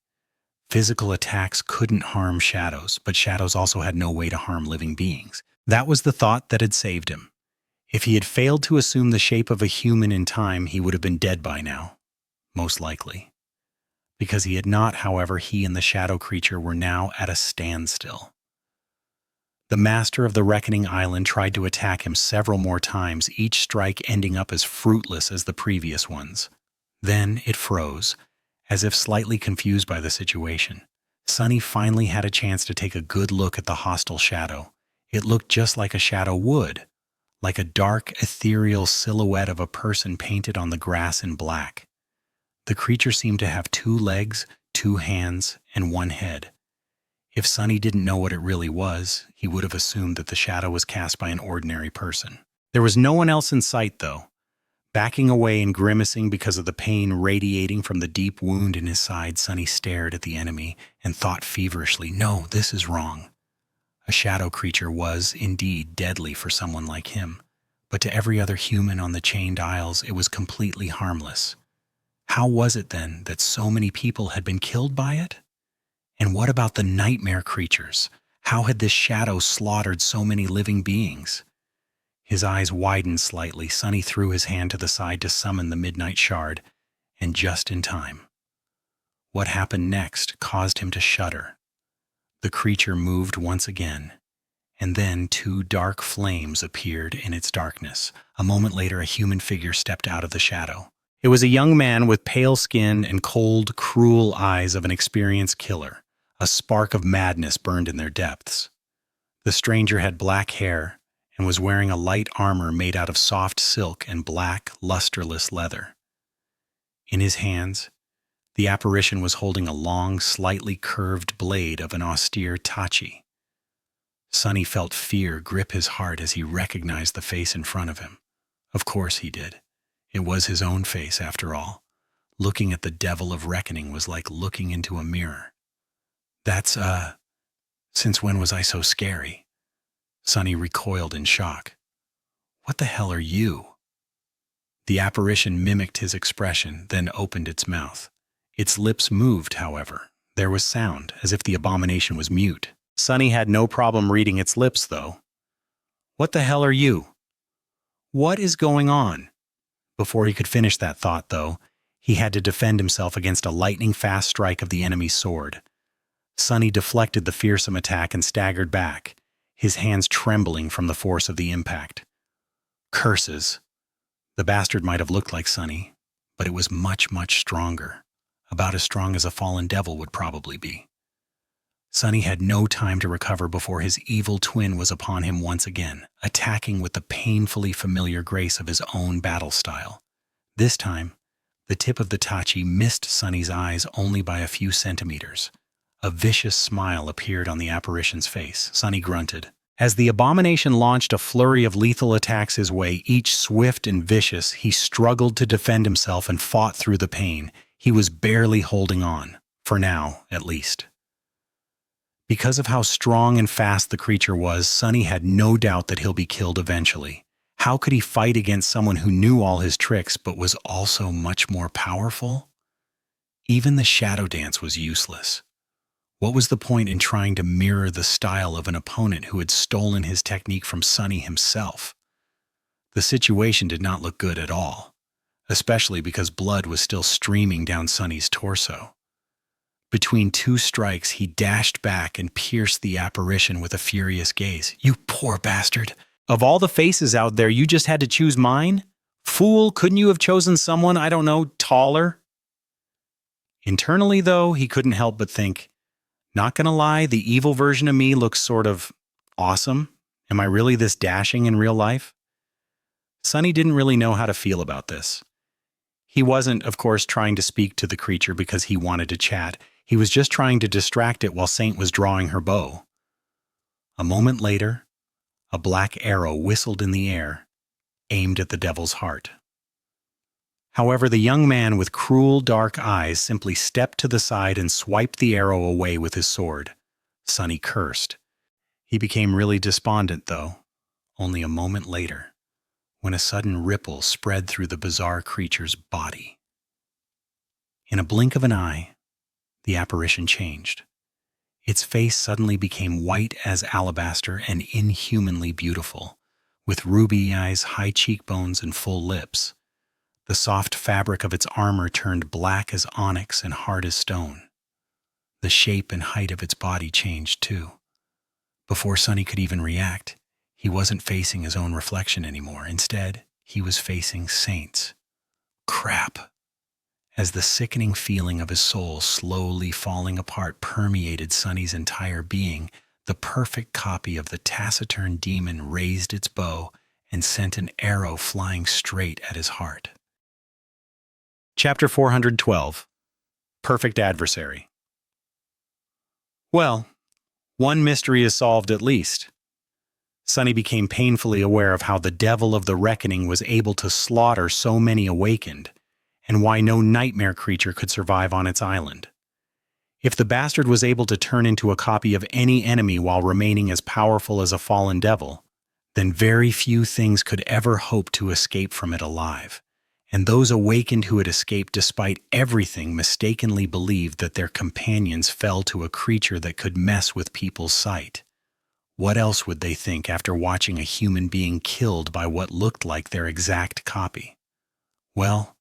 Physical attacks couldn't harm shadows, but shadows also had no way to harm living beings. That was the thought that had saved him. If he had failed to assume the shape of a human in time, he would have been dead by now, most likely. Because he had not, however, he and the shadow creature were now at a standstill. The master of the Reckoning Island tried to attack him several more times, each strike ending up as fruitless as the previous ones. Then it froze, as if slightly confused by the situation. Sonny finally had a chance to take a good look at the hostile shadow. It looked just like a shadow would, like a dark, ethereal silhouette of a person painted on the grass in black. The creature seemed to have 2 legs, 2 hands, and 1 head. If Sonny didn't know what it really was, he would have assumed that the shadow was cast by an ordinary person. There was no one else in sight, though. Backing away and grimacing because of the pain radiating from the deep wound in his side, Sonny stared at the enemy and thought feverishly, no, this is wrong. A shadow creature was, indeed, deadly for someone like him, but to every other human on the chained isles, it was completely harmless. How was it, then, that so many people had been killed by it? And what about the nightmare creatures? How had this shadow slaughtered so many living beings? His eyes widened slightly. Sonny threw his hand to the side to summon the midnight shard, and just in time. What happened next caused him to shudder. The creature moved once again, and then 2 dark flames appeared in its darkness. A moment later, a human figure stepped out of the shadow. It was a young man with pale skin and cold, cruel eyes of an experienced killer. A spark of madness burned in their depths. The stranger had black hair and was wearing a light armor made out of soft silk and black, lusterless leather. In his hands, the apparition was holding a long, slightly curved blade of an austere tachi. Sonny felt fear grip his heart as he recognized the face in front of him. Of course he did. It was his own face, after all. Looking at the devil of reckoning was like looking into a mirror. That's, since when was I so scary? Sonny recoiled in shock. What the hell are you? The apparition mimicked his expression, then opened its mouth. Its lips moved, however. There was sound, as if the abomination was mute. Sonny had no problem reading its lips, though. What the hell are you? What is going on? Before he could finish that thought, though, he had to defend himself against a lightning-fast strike of the enemy's sword. Sonny deflected the fearsome attack and staggered back, his hands trembling from the force of the impact. Curses! The bastard might have looked like Sonny, but it was much, much stronger. About as strong as a fallen devil would probably be. Sonny had no time to recover before his evil twin was upon him once again, attacking with the painfully familiar grace of his own battle style. This time, the tip of the tachi missed Sonny's eyes only by a few centimeters. A vicious smile appeared on the apparition's face. Sonny grunted. As the abomination launched a flurry of lethal attacks his way, each swift and vicious, he struggled to defend himself and fought through the pain. He was barely holding on, for now, at least. Because of how strong and fast the creature was, Sunny had no doubt that he'll be killed eventually. How could he fight against someone who knew all his tricks but was also much more powerful? Even the shadow dance was useless. What was the point in trying to mirror the style of an opponent who had stolen his technique from Sunny himself? The situation did not look good at all, especially because blood was still streaming down Sunny's torso. Between two strikes, he dashed back and pierced the apparition with a furious gaze. "You poor bastard! Of all the faces out there, you just had to choose mine? Fool, couldn't you have chosen someone, I don't know, taller?" Internally, though, he couldn't help but think, not gonna lie, the evil version of me looks sort of awesome. Am I really this dashing in real life? Sunny didn't really know how to feel about this. He wasn't, of course, trying to speak to the creature because he wanted to chat. He was just trying to distract it while Saint was drawing her bow. A moment later, a black arrow whistled in the air, aimed at the devil's heart. However, the young man with cruel, dark eyes simply stepped to the side and swiped the arrow away with his sword. Sunny cursed. He became really despondent, though, only a moment later, when a sudden ripple spread through the bizarre creature's body. In a blink of an eye, the apparition changed. Its face suddenly became white as alabaster and inhumanly beautiful, with ruby eyes, high cheekbones, and full lips. The soft fabric of its armor turned black as onyx and hard as stone. The shape and height of its body changed, too. Before Sunny could even react, he wasn't facing his own reflection anymore. Instead, he was facing Saint's. Crap! As the sickening feeling of his soul slowly falling apart permeated Sunny's entire being, the perfect copy of the taciturn demon raised its bow and sent an arrow flying straight at his heart. Chapter 412. Perfect Adversary. Well, one mystery is solved at least. Sunny became painfully aware of how the devil of the reckoning was able to slaughter so many awakened, and why no nightmare creature could survive on its island. If the bastard was able to turn into a copy of any enemy while remaining as powerful as a fallen devil, then very few things could ever hope to escape from it alive. And those awakened who had escaped despite everything mistakenly believed that their companions fell to a creature that could mess with people's sight. What else would they think after watching a human being killed by what looked like their exact copy? Well,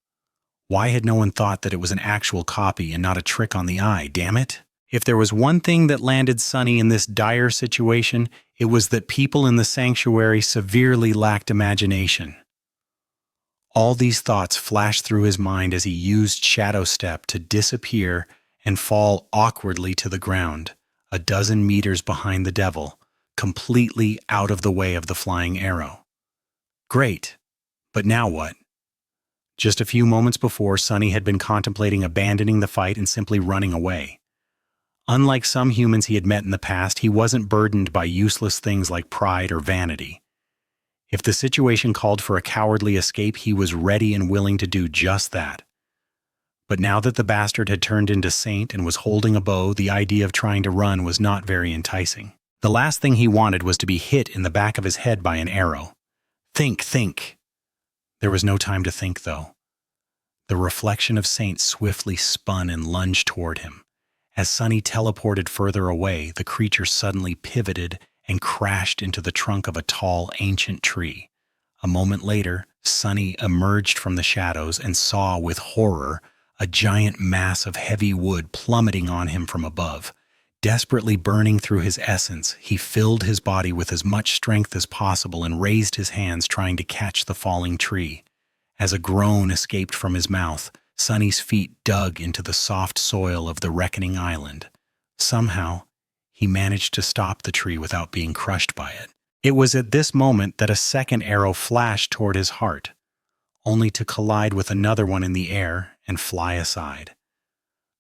why had no one thought that it was an actual copy and not a trick on the eye, damn it? If there was one thing that landed Sunny in this dire situation, it was that people in the sanctuary severely lacked imagination. All these thoughts flashed through his mind as he used Shadow Step to disappear and fall awkwardly to the ground, a dozen meters behind the devil, completely out of the way of the flying arrow. Great, but now what? Just a few moments before, Sunny had been contemplating abandoning the fight and simply running away. Unlike some humans he had met in the past, he wasn't burdened by useless things like pride or vanity. If the situation called for a cowardly escape, he was ready and willing to do just that. But now that the bastard had turned into Saint and was holding a bow, the idea of trying to run was not very enticing. The last thing he wanted was to be hit in the back of his head by an arrow. Think! There was no time to think, though. The reflection of Saint swiftly spun and lunged toward him. As Sunny teleported further away, the creature suddenly pivoted and crashed into the trunk of a tall, ancient tree. A moment later, Sunny emerged from the shadows and saw with horror a giant mass of heavy wood plummeting on him from above. Desperately burning through his essence, he filled his body with as much strength as possible and raised his hands trying to catch the falling tree. As a groan escaped from his mouth, Sunny's feet dug into the soft soil of the Reckoning Island. Somehow, he managed to stop the tree without being crushed by it. It was at this moment that a second arrow flashed toward his heart, only to collide with another one in the air and fly aside.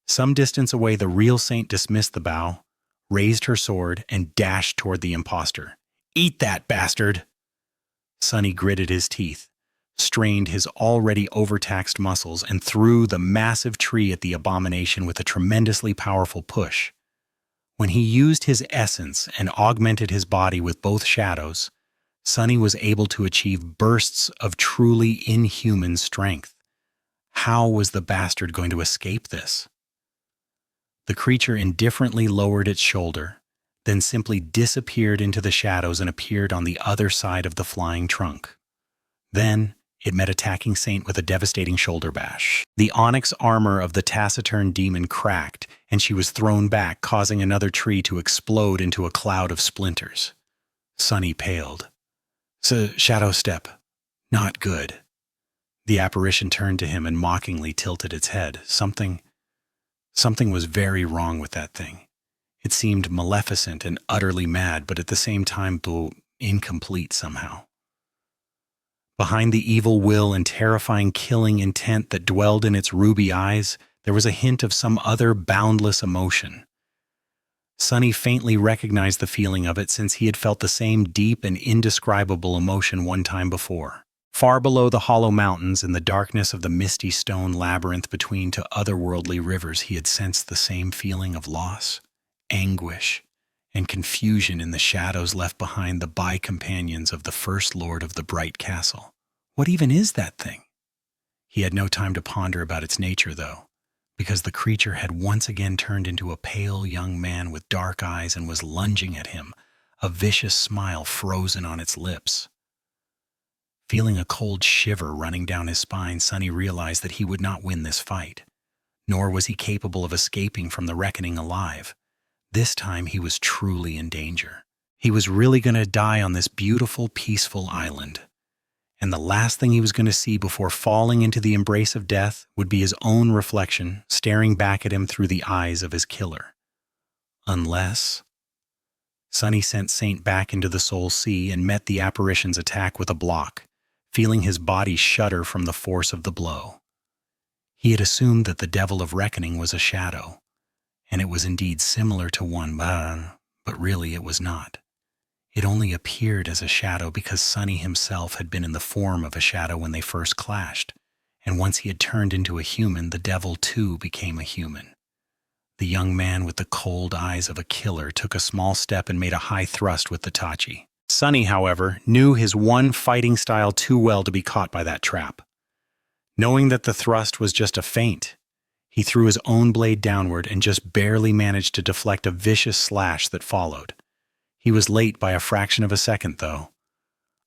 Some distance away, the real Saint dismissed the bow, raised her sword, and dashed toward the impostor. Eat that, bastard! Sunny gritted his teeth, strained his already overtaxed muscles, and threw the massive tree at the abomination with a tremendously powerful push. When he used his essence and augmented his body with both shadows, Sunny was able to achieve bursts of truly inhuman strength. How was the bastard going to escape this? The creature indifferently lowered its shoulder, then simply disappeared into the shadows and appeared on the other side of the flying trunk. Then it met attacking Saint with a devastating shoulder bash. The onyx armor of the taciturn demon cracked, and she was thrown back, causing another tree to explode into a cloud of splinters. Sunny paled. Shadow step. Not good. The apparition turned to him and mockingly tilted its head. Something was very wrong with that thing. It seemed maleficent and utterly mad, but at the same time incomplete somehow. Behind the evil will and terrifying killing intent that dwelled in its ruby eyes, there was a hint of some other boundless emotion. Sunny faintly recognized the feeling of it, since he had felt the same deep and indescribable emotion one time before. Far below the hollow mountains, in the darkness of the misty stone labyrinth between two otherworldly rivers, he had sensed the same feeling of loss, anguish, and confusion in the shadows left behind by companions of the First Lord of the Bright Castle. What even is that thing? He had no time to ponder about its nature, though, because the creature had once again turned into a pale young man with dark eyes and was lunging at him, a vicious smile frozen on its lips. Feeling a cold shiver running down his spine, Sunny realized that he would not win this fight, nor was he capable of escaping from the reckoning alive. This time he was truly in danger. He was really going to die on this beautiful, peaceful island. And the last thing he was going to see before falling into the embrace of death would be his own reflection staring back at him through the eyes of his killer. Unless... Sunny sent Saint back into the Soul Sea and met the apparition's attack with a block, feeling his body shudder from the force of the blow. He had assumed that the Devil of Reckoning was a shadow, and it was indeed similar to one, but really it was not. It only appeared as a shadow because Sunny himself had been in the form of a shadow when they first clashed, and once he had turned into a human, the devil too became a human. The young man with the cold eyes of a killer took a small step and made a high thrust with the Tachi. Sunny, however, knew his one fighting style too well to be caught by that trap. Knowing that the thrust was just a feint, he threw his own blade downward and just barely managed to deflect a vicious slash that followed. He was late by a fraction of a second, though.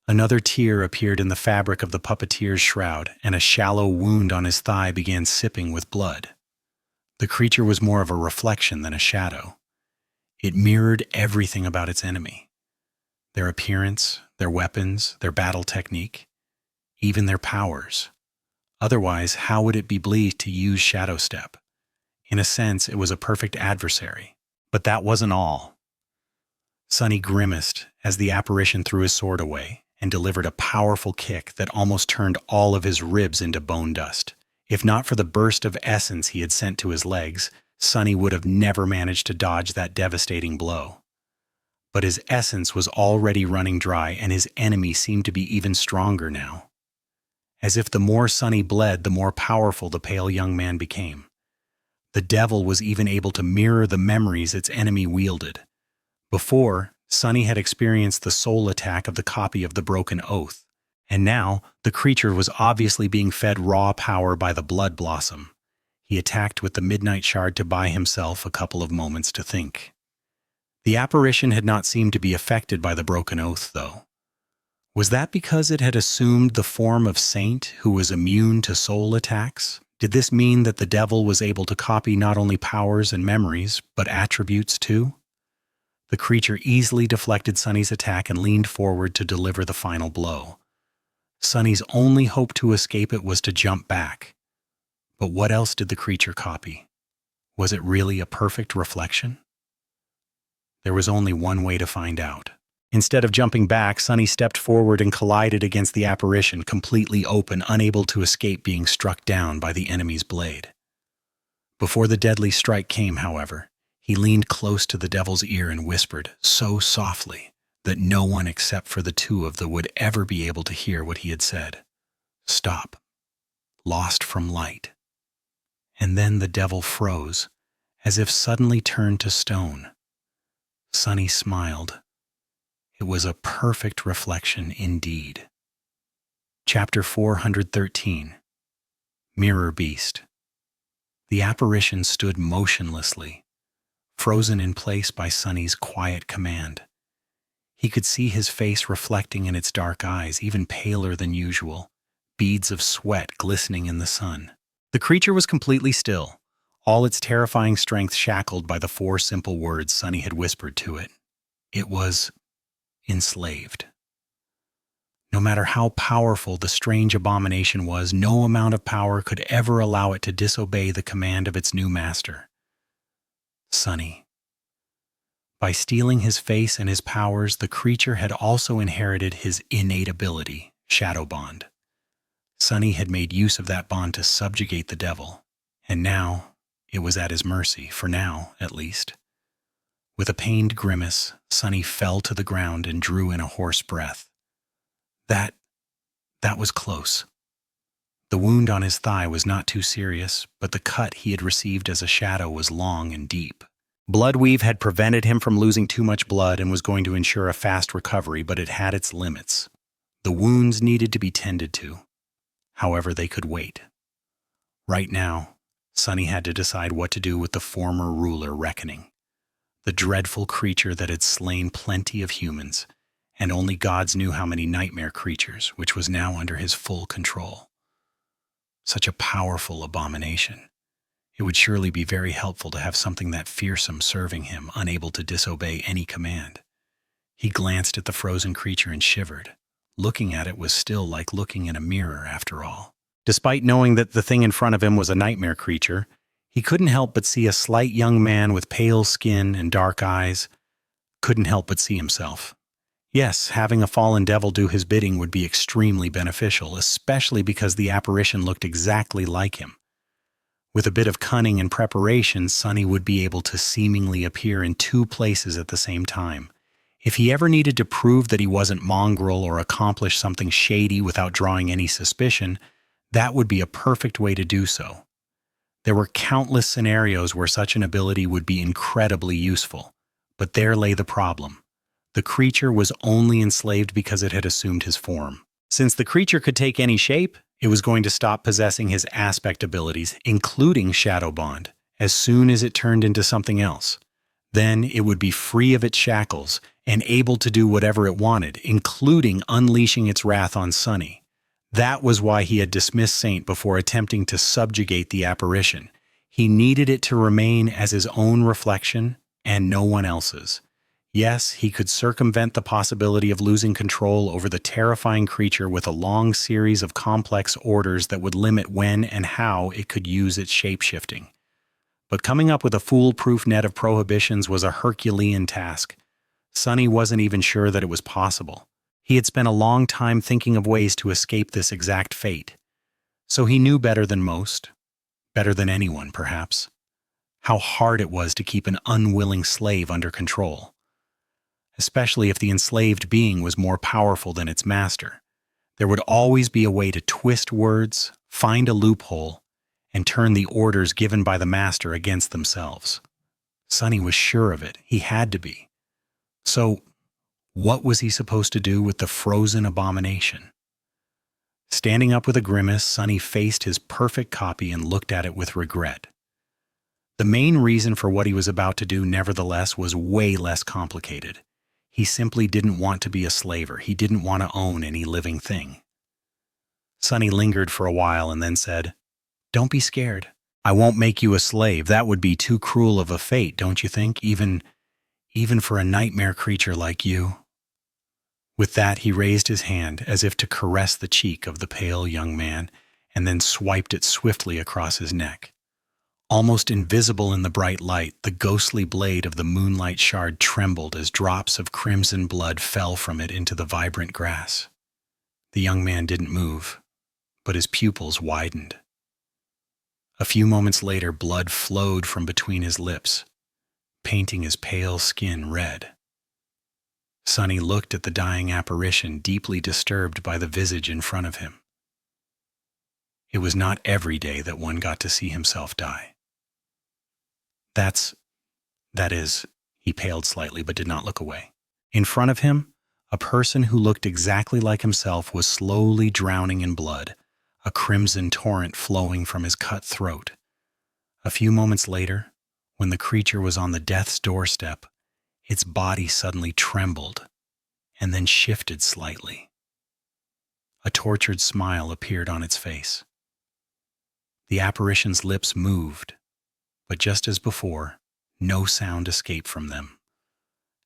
Another tear appeared in the fabric of the puppeteer's shroud, and a shallow wound on his thigh began sipping with blood. The creature was more of a reflection than a shadow. It mirrored everything about its enemy. Their appearance, their weapons, their battle technique, even their powers. Otherwise, how would it be believed to use Shadow Step? In a sense, it was a perfect adversary. But that wasn't all. Sunny grimaced as the apparition threw his sword away and delivered a powerful kick that almost turned all of his ribs into bone dust. If not for the burst of essence he had sent to his legs, Sunny would have never managed to dodge that devastating blow. But his essence was already running dry, and his enemy seemed to be even stronger now. As if the more Sunny bled, the more powerful the pale young man became. The devil was even able to mirror the memories its enemy wielded. Before, Sunny had experienced the soul attack of the copy of the Broken Oath, and now the creature was obviously being fed raw power by the Blood Blossom. He attacked with the Midnight Shard to buy himself a couple of moments to think. The apparition had not seemed to be affected by the Broken Oath, though. Was that because it had assumed the form of Saint, who was immune to soul attacks? Did this mean that the devil was able to copy not only powers and memories, but attributes too? The creature easily deflected Sunny's attack and leaned forward to deliver the final blow. Sunny's only hope to escape it was to jump back. But what else did the creature copy? Was it really a perfect reflection? There was only one way to find out. Instead of jumping back, Sunny stepped forward and collided against the apparition, completely open, unable to escape being struck down by the enemy's blade. Before the deadly strike came, however, he leaned close to the devil's ear and whispered, so softly, that no one except for the two of them would ever be able to hear what he had said. Stop. Lost from light. And then the devil froze, as if suddenly turned to stone. Sunny smiled. It was a perfect reflection indeed. Chapter 413. Mirror Beast. The apparition stood motionlessly, frozen in place by Sunny's quiet command. He could see his face reflecting in its dark eyes, even paler than usual, beads of sweat glistening in the sun. The creature was completely still, all its terrifying strength shackled by the 4 simple words Sunny had whispered to it. It was enslaved. No matter how powerful the strange abomination was, no amount of power could ever allow it to disobey the command of its new master. Sunny. By stealing his face and his powers, the creature had also inherited his innate ability, Shadow Bond. Sunny had made use of that bond to subjugate the devil, and now it was at his mercy, for now, at least. With a pained grimace, Sunny fell to the ground and drew in a hoarse breath. That was close. The wound on his thigh was not too serious, but the cut he had received as a shadow was long and deep. Bloodweave had prevented him from losing too much blood and was going to ensure a fast recovery, but it had its limits. The wounds needed to be tended to. However, they could wait. Right now, Sunny had to decide what to do with the former ruler reckoning, the dreadful creature that had slain plenty of humans, and only gods knew how many nightmare creatures, which was now under his full control. Such a powerful abomination. It would surely be very helpful to have something that fearsome serving him, unable to disobey any command. He glanced at the frozen creature and shivered. Looking at it was still like looking in a mirror, after all. Despite knowing that the thing in front of him was a nightmare creature, he couldn't help but see a slight young man with pale skin and dark eyes. Couldn't help but see himself. Yes, having a fallen devil do his bidding would be extremely beneficial, especially because the apparition looked exactly like him. With a bit of cunning and preparation, Sunny would be able to seemingly appear in 2 places at the same time. If he ever needed to prove that he wasn't mongrel or accomplish something shady without drawing any suspicion, that would be a perfect way to do so. There were countless scenarios where such an ability would be incredibly useful, but there lay the problem. The creature was only enslaved because it had assumed his form. Since the creature could take any shape, it was going to stop possessing his aspect abilities, including Shadow Bond, as soon as it turned into something else. Then it would be free of its shackles and able to do whatever it wanted, including unleashing its wrath on Sunny. That was why he had dismissed Saint before attempting to subjugate the apparition. He needed it to remain as his own reflection and no one else's. Yes, he could circumvent the possibility of losing control over the terrifying creature with a long series of complex orders that would limit when and how it could use its shape-shifting. But coming up with a foolproof net of prohibitions was a Herculean task. Sunny wasn't even sure that it was possible. He had spent a long time thinking of ways to escape this exact fate. So he knew better than most, better than anyone perhaps, how hard it was to keep an unwilling slave under control. Especially if the enslaved being was more powerful than its master. There would always be a way to twist words, find a loophole, and turn the orders given by the master against themselves. Sunny was sure of it. He had to be. So, what was he supposed to do with the frozen abomination? Standing up with a grimace, Sunny faced his perfect copy and looked at it with regret. The main reason for what he was about to do, nevertheless, was way less complicated. He simply didn't want to be a slaver. He didn't want to own any living thing. Sunny lingered for a while and then said, "Don't be scared. I won't make you a slave. That would be too cruel of a fate, don't you think? Even for a nightmare creature like you." With that, he raised his hand as if to caress the cheek of the pale young man and then swiped it swiftly across his neck. Almost invisible in the bright light, the ghostly blade of the moonlight shard trembled as drops of crimson blood fell from it into the vibrant grass. The young man didn't move, but his pupils widened. A few moments later, blood flowed from between his lips, painting his pale skin red. Sonny looked at the dying apparition, deeply disturbed by the visage in front of him. It was not every day that one got to see himself die. That is, he paled slightly but did not look away. In front of him, a person who looked exactly like himself was slowly drowning in blood, a crimson torrent flowing from his cut throat. A few moments later, when the creature was on the death's doorstep, its body suddenly trembled and then shifted slightly. A tortured smile appeared on its face. The apparition's lips moved, but just as before, no sound escaped from them.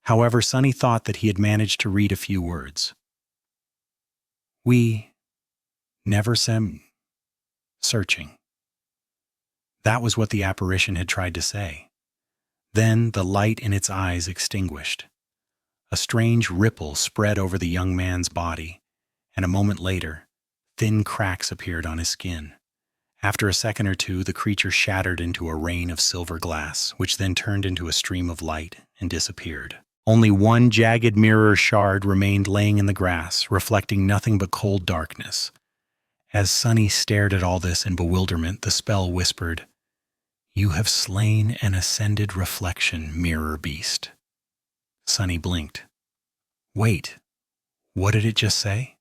However, Sonny thought that he had managed to read a few words. "We never searching." That was what the apparition had tried to say. Then the light in its eyes extinguished. A strange ripple spread over the young man's body, and a moment later, thin cracks appeared on his skin. After a second or two, the creature shattered into a rain of silver glass, which then turned into a stream of light and disappeared. Only one jagged mirror shard remained laying in the grass, reflecting nothing but cold darkness. As Sonny stared at all this in bewilderment, the spell whispered, "You have slain an ascended reflection, mirror beast." Sonny blinked. Wait, what did it just say?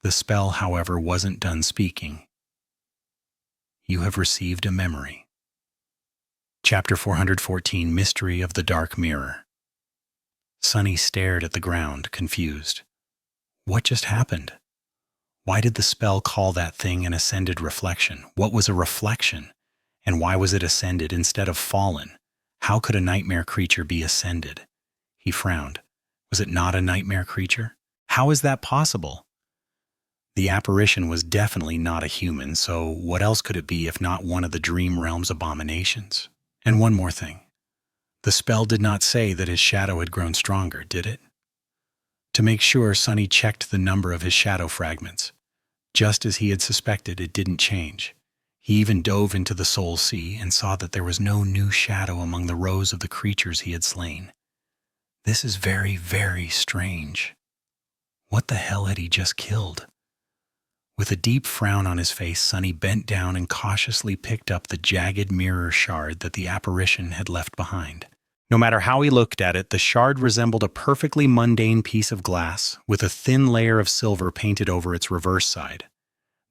The spell, however, wasn't done speaking. You have received a memory. Chapter 414, Mystery of the Dark Mirror. Sonny stared at the ground, confused. What just happened? Why did the spell call that thing an ascended reflection? What was a reflection? And why was it ascended instead of fallen? How could a nightmare creature be ascended? He frowned. Was it not a nightmare creature? How is that possible? The apparition was definitely not a human, so what else could it be if not one of the dream realm's abominations? And one more thing. The spell did not say that his shadow had grown stronger, did it? To make sure, Sonny checked the number of his shadow fragments. Just as he had suspected, it didn't change. He even dove into the soul sea and saw that there was no new shadow among the rows of the creatures he had slain. This is very, very strange. What the hell had he just killed? With a deep frown on his face, Sonny bent down and cautiously picked up the jagged mirror shard that the apparition had left behind. No matter how he looked at it, the shard resembled a perfectly mundane piece of glass with a thin layer of silver painted over its reverse side.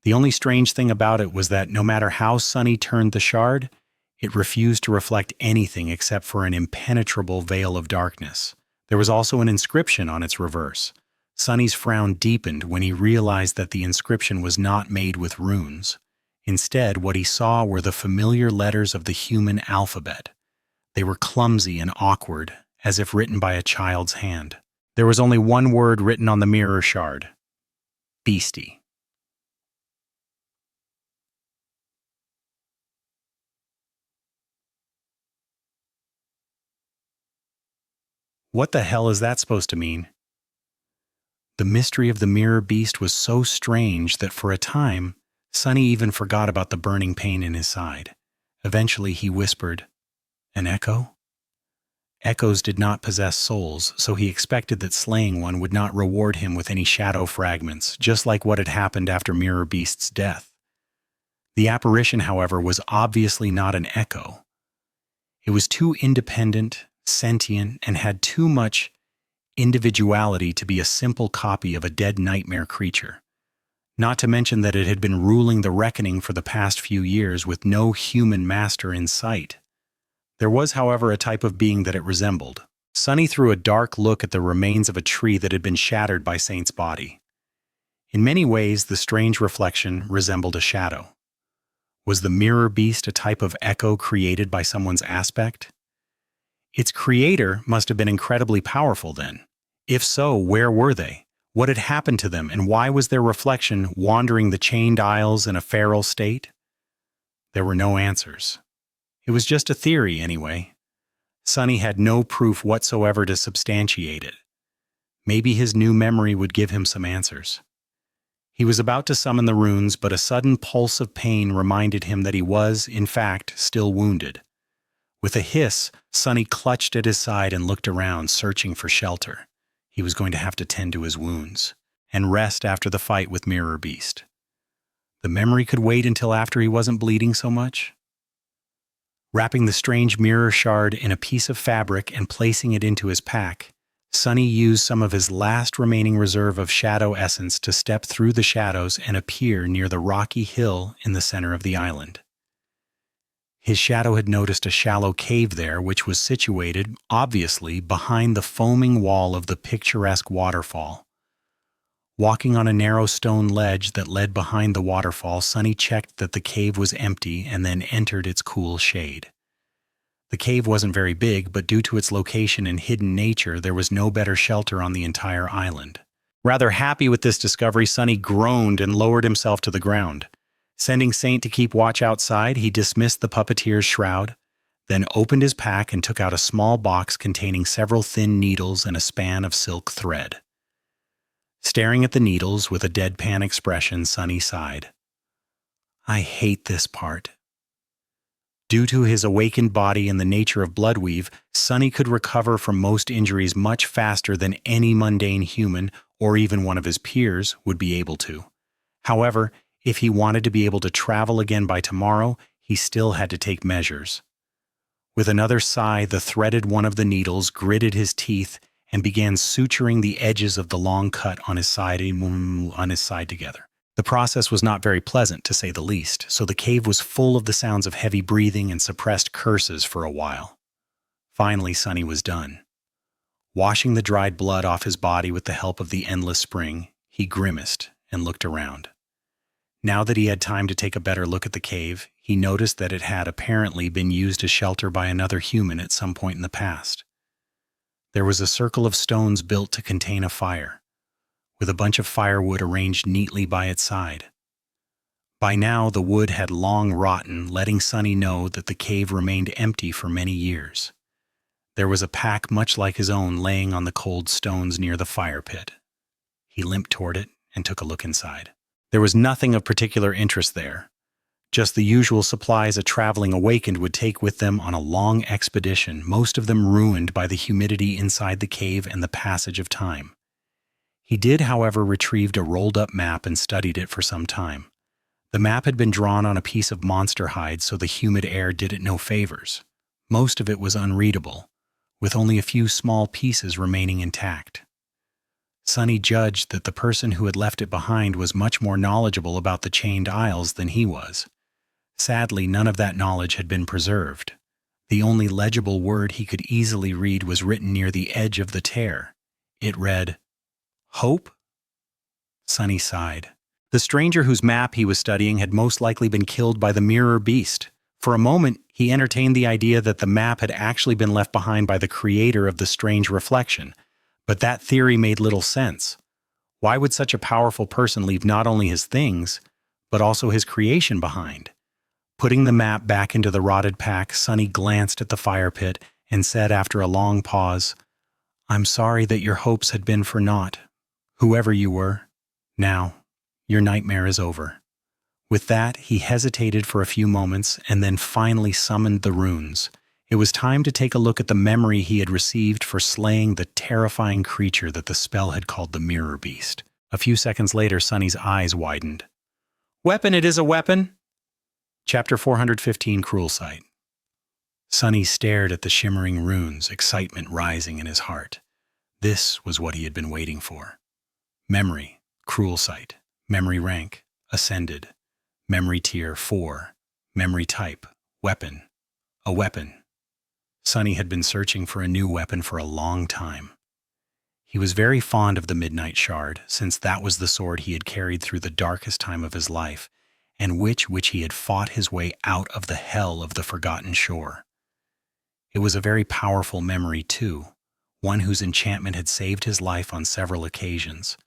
The only strange thing about it was that no matter how Sonny turned the shard, it refused to reflect anything except for an impenetrable veil of darkness. There was also an inscription on its reverse. Sonny's frown deepened when he realized that the inscription was not made with runes. Instead, what he saw were the familiar letters of the human alphabet. They were clumsy and awkward, as if written by a child's hand. There was only one word written on the mirror shard: beastie. What the hell is that supposed to mean? The mystery of the mirror beast was so strange that for a time, Sonny even forgot about the burning pain in his side. Eventually he whispered, "An echo?" Echoes did not possess souls, so he expected that slaying one would not reward him with any shadow fragments, just like what had happened after Mirror Beast's death. The apparition, however, was obviously not an echo. It was too independent, sentient, and had too much individuality to be a simple copy of a dead nightmare creature. Not to mention that it had been ruling the reckoning for the past few years with no human master in sight. There was, however, a type of being that it resembled. Sonny threw a dark look at the remains of a tree that had been shattered by Saint's body. In many ways, the strange reflection resembled a shadow. Was the mirror beast a type of echo created by someone's aspect? Its creator must have been incredibly powerful then. If so, where were they? What had happened to them, and why was their reflection wandering the chained aisles in a feral state? There were no answers. It was just a theory, anyway. Sonny had no proof whatsoever to substantiate it. Maybe his new memory would give him some answers. He was about to summon the runes, but a sudden pulse of pain reminded him that he was, in fact, still wounded. With a hiss, Sonny clutched at his side and looked around, searching for shelter. he was going to have to tend to his wounds and rest after the fight with Mirror Beast. The memory could wait until after he wasn't bleeding so much. Wrapping the strange mirror shard in a piece of fabric and placing it into his pack, Sunny used some of his last remaining reserve of shadow essence to step through the shadows and appear near the rocky hill in the center of the island. His shadow had noticed a shallow cave there, which was situated, obviously, behind the foaming wall of the picturesque waterfall. Walking on a narrow stone ledge that led behind the waterfall, Sunny checked that the cave was empty and then entered its cool shade. The cave wasn't very big, but due to its location and hidden nature, there was no better shelter on the entire island. Rather happy with this discovery, Sunny groaned and lowered himself to the ground. Sending Saint to keep watch outside, he dismissed the puppeteer's shroud, then opened his pack and took out a small box containing several thin needles and a span of silk thread. Staring at the needles with a deadpan expression, Sunny sighed. I hate this part. Due to his awakened body and the nature of bloodweave, Sunny could recover from most injuries much faster than any mundane human, or even one of his peers, would be able to. However, if he wanted to be able to travel again by tomorrow, he still had to take measures. With another sigh, the threaded one of the needles gritted his teeth and began suturing the edges of the long cut on his side together. The process was not very pleasant, to say the least, so the cave was full of the sounds of heavy breathing and suppressed curses for a while. Finally, Sunny was done. Washing the dried blood off his body with the help of the endless spring, he grimaced and looked around. Now that he had time to take a better look at the cave, he noticed that it had apparently been used as shelter by another human at some point in the past. There was a circle of stones built to contain a fire, with a bunch of firewood arranged neatly by its side. By now, the wood had long rotten, letting Sunny know that the cave remained empty for many years. There was a pack much like his own laying on the cold stones near the fire pit. He limped toward it and took a look inside. There was nothing of particular interest there, just the usual supplies a traveling awakened would take with them on a long expedition, most of them ruined by the humidity inside the cave and the passage of time. He did, however, retrieve a rolled-up map and studied it for some time. The map had been drawn on a piece of monster hide, so the humid air did it no favors. Most of it was unreadable, with only a few small pieces remaining intact. Sunny judged that the person who had left it behind was much more knowledgeable about the Chained Isles than he was. Sadly, none of that knowledge had been preserved. The only legible word he could easily read was written near the edge of the tear. It read, "Hope?" Sunny sighed. The stranger whose map he was studying had most likely been killed by the Mirror Beast. For a moment, he entertained the idea that the map had actually been left behind by the creator of the strange reflection, but that theory made little sense. Why would such a powerful person leave not only his things, but also his creation behind? Putting the map back into the rotted pack, Sunny glanced at the fire pit and said after a long pause, "I'm sorry that your hopes had been for naught, whoever you were. Now, your nightmare is over." With that, he hesitated for a few moments and then finally summoned the runes. It was time to take a look at the memory he had received for slaying the terrifying creature that the spell had called the Mirror Beast. A few seconds later, Sunny's eyes widened. "Weapon, it is a weapon!" Chapter 415, Cruel Sight. Sunny stared at the shimmering runes, excitement rising in his heart. This was what he had been waiting for. Memory, Cruel Sight. Memory rank, Ascended. Memory tier 4. Memory type, Weapon. A weapon. Sunny had been searching for a new weapon for a long time. He was very fond of the Midnight Shard, since that was the sword he had carried through the darkest time of his life, and which he had fought his way out of the hell of the Forgotten Shore. It was a very powerful memory, too, one whose enchantment had saved his life on several occasions.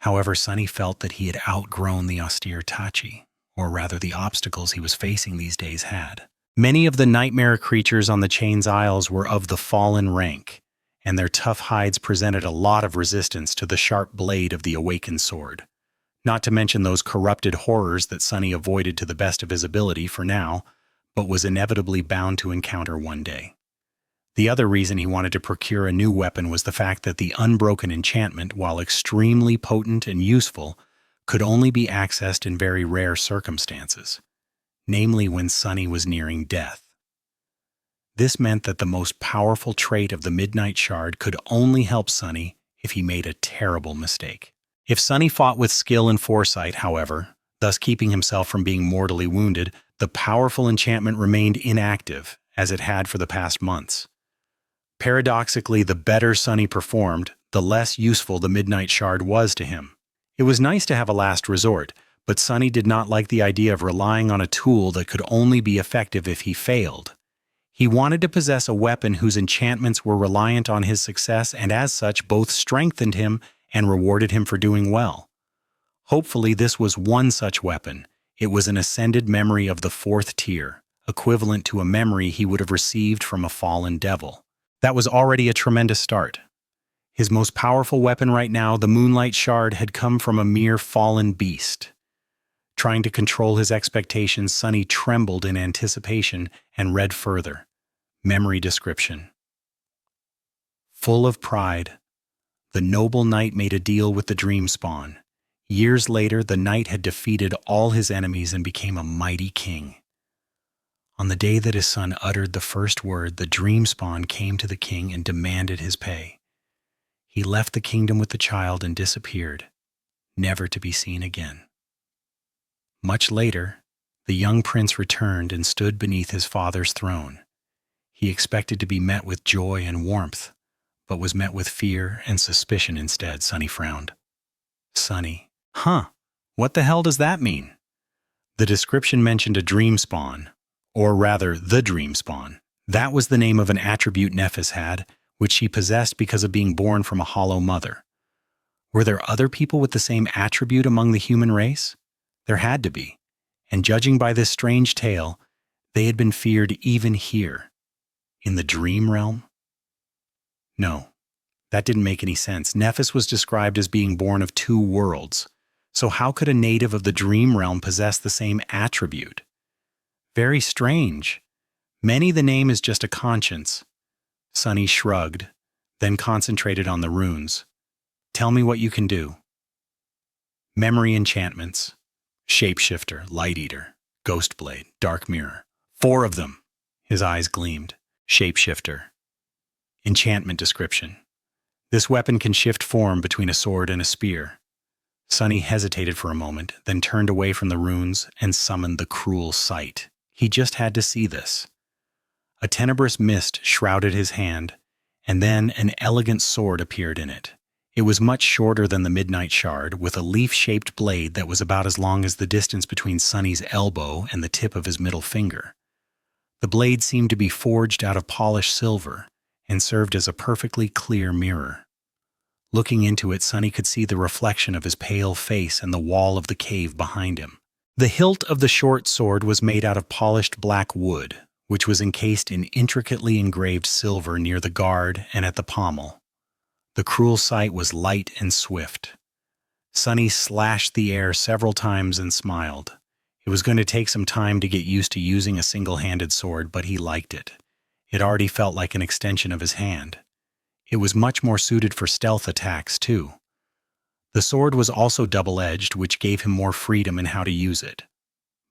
However, Sunny felt that he had outgrown the austere Tachi, or rather the obstacles he was facing these days had. Many of the nightmare creatures on the Chained Isles were of the fallen rank, and their tough hides presented a lot of resistance to the sharp blade of the awakened sword. Not to mention those corrupted horrors that Sunny avoided to the best of his ability for now, but was inevitably bound to encounter one day. The other reason he wanted to procure a new weapon was the fact that the unbroken enchantment, while extremely potent and useful, could only be accessed in very rare circumstances, namely when Sunny was nearing death. This meant that the most powerful trait of the Midnight Shard could only help Sunny if he made a terrible mistake. If Sunny fought with skill and foresight, however, thus keeping himself from being mortally wounded, the powerful enchantment remained inactive, as it had for the past months. Paradoxically, the better Sunny performed, the less useful the Midnight Shard was to him. It was nice to have a last resort, but Sunny did not like the idea of relying on a tool that could only be effective if he failed. He wanted to possess a weapon whose enchantments were reliant on his success and as such both strengthened him and rewarded him for doing well. Hopefully this was one such weapon. It was an ascended memory of the 4th tier, equivalent to a memory he would have received from a fallen devil. That was already a tremendous start. His most powerful weapon right now, the Moonlight Shard, had come from a mere fallen beast. Trying to control his expectations, Sunny trembled in anticipation and read further. Memory description. Full of pride, the noble knight made a deal with the dream spawn. Years later, the knight had defeated all his enemies and became a mighty king. On the day that his son uttered the first word, the dream spawn came to the king and demanded his pay. He left the kingdom with the child and disappeared, never to be seen again. Much later, the young prince returned and stood beneath his father's throne. He expected to be met with joy and warmth, but was met with fear and suspicion instead. Sunny frowned. Sunny. What the hell does that mean? The description mentioned a dream spawn, or rather, the dream spawn. That was the name of an attribute Nephis had, which she possessed because of being born from a hollow mother. Were there other people with the same attribute among the human race? There had to be, and judging by this strange tale, they had been feared even here, in the dream realm. No, that didn't make any sense. Nephis was described as being born of 2 worlds, so how could a native of the dream realm possess the same attribute? Very strange. Maybe the name is just a conscience. Sunny shrugged, then concentrated on the runes. Tell me what you can do. Memory enchantments. Shapeshifter, Light Eater, Ghost Blade, Dark Mirror. 4 of them. His eyes gleamed. Shapeshifter. Enchantment description. This weapon can shift form between a sword and a spear. Sunny hesitated for a moment, then turned away from the runes and summoned the cruel sight. He just had to see this. A tenebrous mist shrouded his hand, and then an elegant sword appeared in it. It was much shorter than the Midnight Shard, with a leaf-shaped blade that was about as long as the distance between Sunny's elbow and the tip of his middle finger. The blade seemed to be forged out of polished silver and served as a perfectly clear mirror. Looking into it, Sunny could see the reflection of his pale face and the wall of the cave behind him. The hilt of the short sword was made out of polished black wood, which was encased in intricately engraved silver near the guard and at the pommel. The cruel sight was light and swift. Sunny slashed the air several times and smiled. It was going to take some time to get used to using a single-handed sword, but he liked it. It already felt like an extension of his hand. It was much more suited for stealth attacks, too. The sword was also double-edged, which gave him more freedom in how to use it.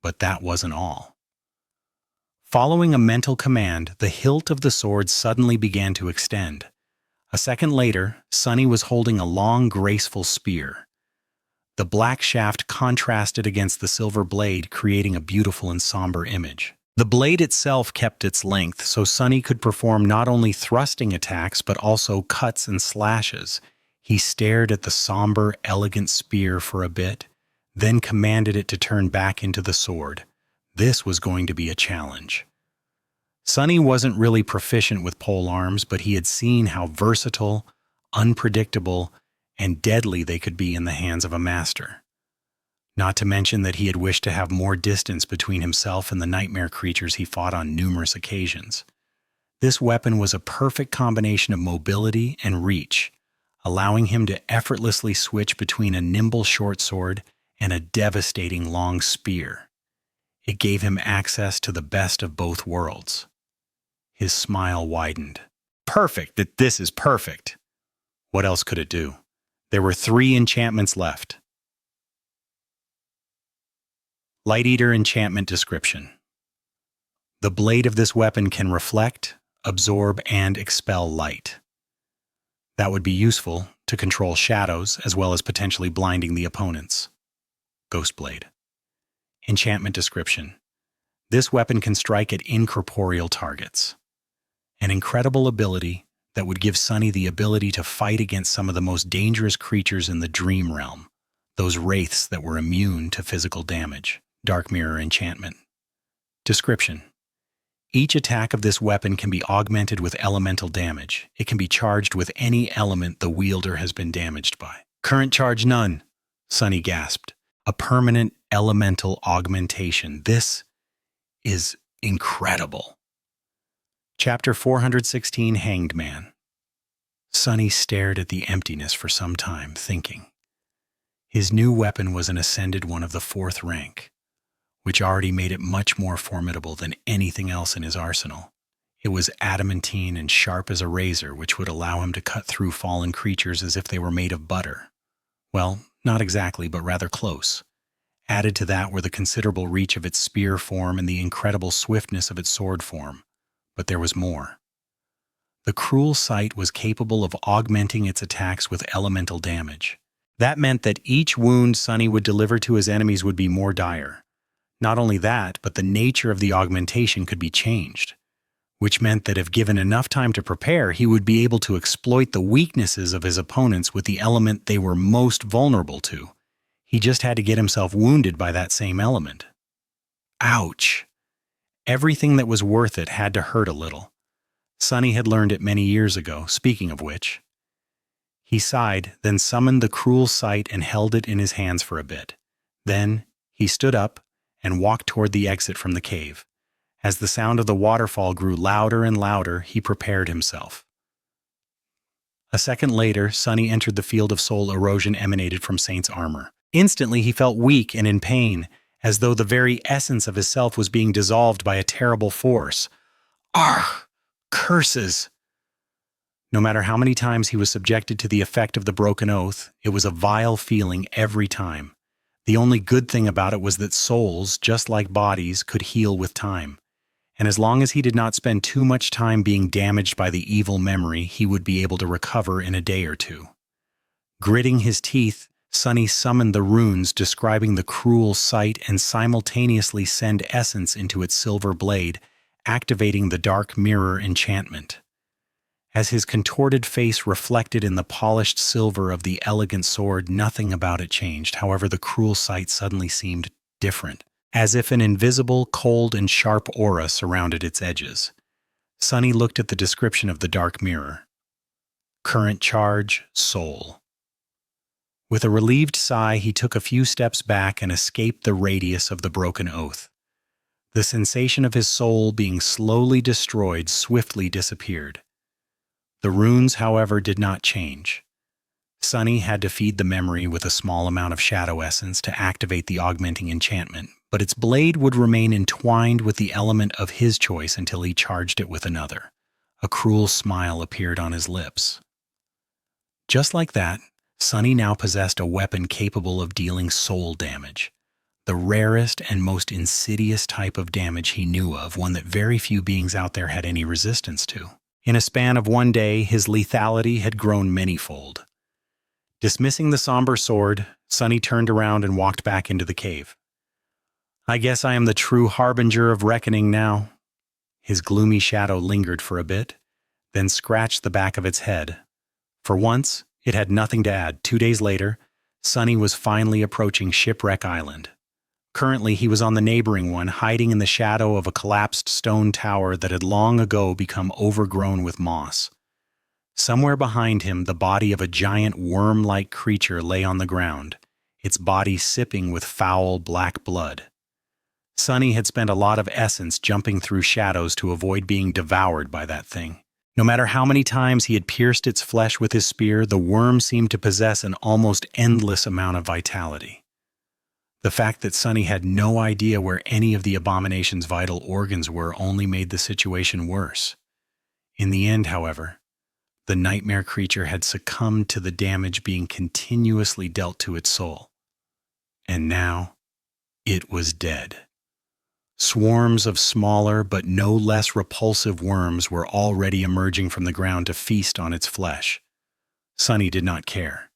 But that wasn't all. Following a mental command, the hilt of the sword suddenly began to extend. A second later, Sunny was holding a long, graceful spear. The black shaft contrasted against the silver blade, creating a beautiful and somber image. The blade itself kept its length, so Sunny could perform not only thrusting attacks but also cuts and slashes. He stared at the somber, elegant spear for a bit, then commanded it to turn back into the sword. This was going to be a challenge. Sunny wasn't really proficient with polearms, but he had seen how versatile, unpredictable, and deadly they could be in the hands of a master. Not to mention that he had wished to have more distance between himself and the nightmare creatures he fought on numerous occasions. This weapon was a perfect combination of mobility and reach, allowing him to effortlessly switch between a nimble short sword and a devastating long spear. It gave him access to the best of both worlds. His smile widened. perfect, that this is perfect. What else could it do? There were 3 enchantments left. Light Eater enchantment description. The blade of this weapon can reflect, absorb, and expel light. That would be useful to control shadows as well as potentially blinding the opponents. Ghost Blade. Enchantment description. This weapon can strike at incorporeal targets. An incredible ability that would give Sunny the ability to fight against some of the most dangerous creatures in the dream realm, those wraiths that were immune to physical damage. Dark Mirror enchantment. Description. Each attack of this weapon can be augmented with elemental damage. It can be charged with any element the wielder has been damaged by. Current charge none, Sunny gasped. A permanent elemental augmentation. This is incredible. Chapter 416, Hanged Man. Sunny stared at the emptiness for some time, thinking. His new weapon was an ascended one of the 4th rank, which already made it much more formidable than anything else in his arsenal. It was adamantine and sharp as a razor, which would allow him to cut through fallen creatures as if they were made of butter. Well, not exactly, but rather close. Added to that were the considerable reach of its spear form and the incredible swiftness of its sword form. But there was more. The cruel sight was capable of augmenting its attacks with elemental damage. That meant that each wound Sunny would deliver to his enemies would be more dire. Not only that, but the nature of the augmentation could be changed, which meant that if given enough time to prepare, he would be able to exploit the weaknesses of his opponents with the element they were most vulnerable to. He just had to get himself wounded by that same element. Ouch! Everything that was worth it had to hurt a little. Sunny had learned it many years ago, speaking of which. He sighed, then summoned the cruel sight and held it in his hands for a bit. Then he stood up and walked toward the exit from the cave. As the sound of the waterfall grew louder and louder, he prepared himself. A second later, Sunny entered the field of soul erosion emanated from Saint's armor. Instantly, he felt weak and in pain, as though the very essence of his self was being dissolved by a terrible force. Argh! Curses! No matter how many times he was subjected to the effect of the broken oath, it was a vile feeling every time. The only good thing about it was that souls, just like bodies, could heal with time. And as long as he did not spend too much time being damaged by the evil memory, he would be able to recover in a day or 2. Gritting his teeth, Sunny summoned the runes describing the cruel sight and simultaneously send essence into its silver blade, activating the Dark Mirror enchantment. As his contorted face reflected in the polished silver of the elegant sword, nothing about it changed. However, the cruel sight suddenly seemed different, as if an invisible, cold, and sharp aura surrounded its edges. Sunny looked at the description of the Dark Mirror. Current charge, soul. With a relieved sigh, he took a few steps back and escaped the radius of the broken oath. The sensation of his soul being slowly destroyed swiftly disappeared. The runes, however, did not change. Sunny had to feed the memory with a small amount of shadow essence to activate the augmenting enchantment, but its blade would remain entwined with the element of his choice until he charged it with another. A cruel smile appeared on his lips. Just like that, Sunny now possessed a weapon capable of dealing soul damage, the rarest and most insidious type of damage he knew of, one that very few beings out there had any resistance to. In a span of one day, his lethality had grown manyfold. Dismissing the somber sword, Sunny turned around and walked back into the cave. I guess I am the true harbinger of reckoning now. His gloomy shadow lingered for a bit, then scratched the back of its head. For once, it had nothing to add. 2 days later, Sunny was finally approaching Shipwreck Island. Currently, he was on the neighboring one, hiding in the shadow of a collapsed stone tower that had long ago become overgrown with moss. Somewhere behind him, the body of a giant worm-like creature lay on the ground, its body sipping with foul black blood. Sunny had spent a lot of essence jumping through shadows to avoid being devoured by that thing. No matter how many times he had pierced its flesh with his spear, the worm seemed to possess an almost endless amount of vitality. The fact that Sunny had no idea where any of the abomination's vital organs were only made the situation worse. In the end, however, the nightmare creature had succumbed to the damage being continuously dealt to its soul. And now, it was dead. Swarms of smaller but no less repulsive worms were already emerging from the ground to feast on its flesh. Sunny did not care.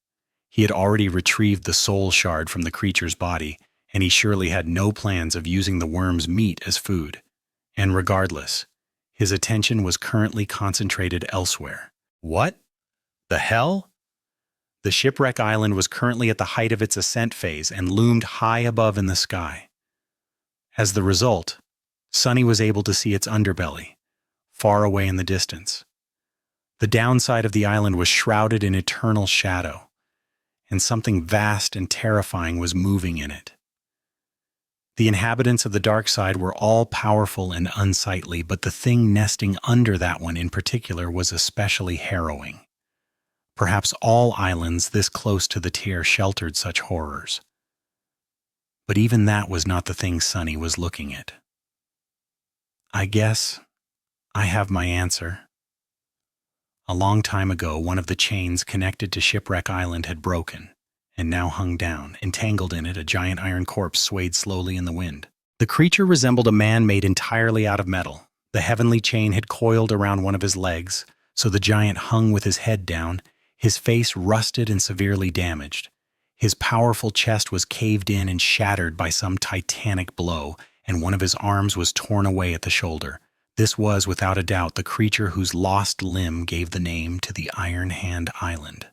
He had already retrieved the soul shard from the creature's body, and he surely had no plans of using the worm's meat as food. And regardless, his attention was currently concentrated elsewhere. What the hell? The shipwreck island was currently at the height of its ascent phase and loomed high above in the sky. As the result, Sunny was able to see its underbelly, far away in the distance. The downside of the island was shrouded in eternal shadow, and something vast and terrifying was moving in it. The inhabitants of the dark side were all powerful and unsightly, but the thing nesting under that one in particular was especially harrowing. Perhaps all islands this close to the tier sheltered such horrors. But even that was not the thing Sunny was looking at. I guess I have my answer. A long time ago, one of the chains connected to Shipwreck Island had broken, and now hung down. Entangled in it, a giant iron corpse swayed slowly in the wind. The creature resembled a man made entirely out of metal. The heavenly chain had coiled around one of his legs, so the giant hung with his head down, his face rusted and severely damaged. His powerful chest was caved in and shattered by some titanic blow, and one of his arms was torn away at the shoulder. This was, without a doubt, the creature whose lost limb gave the name to the Iron Hand Island.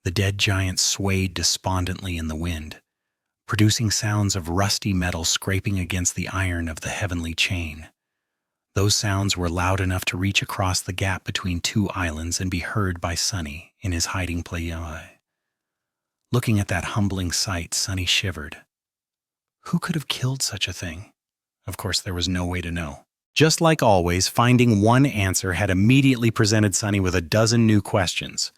The dead giant swayed despondently in the wind, producing sounds of rusty metal scraping against the iron of the heavenly chain. Those sounds were loud enough to reach across the gap between two islands and be heard by Sunny in his hiding place. Looking at that humbling sight, Sunny shivered. Who could have killed such a thing? Of course, there was no way to know. Just like always, finding one answer had immediately presented Sunny with a dozen new questions.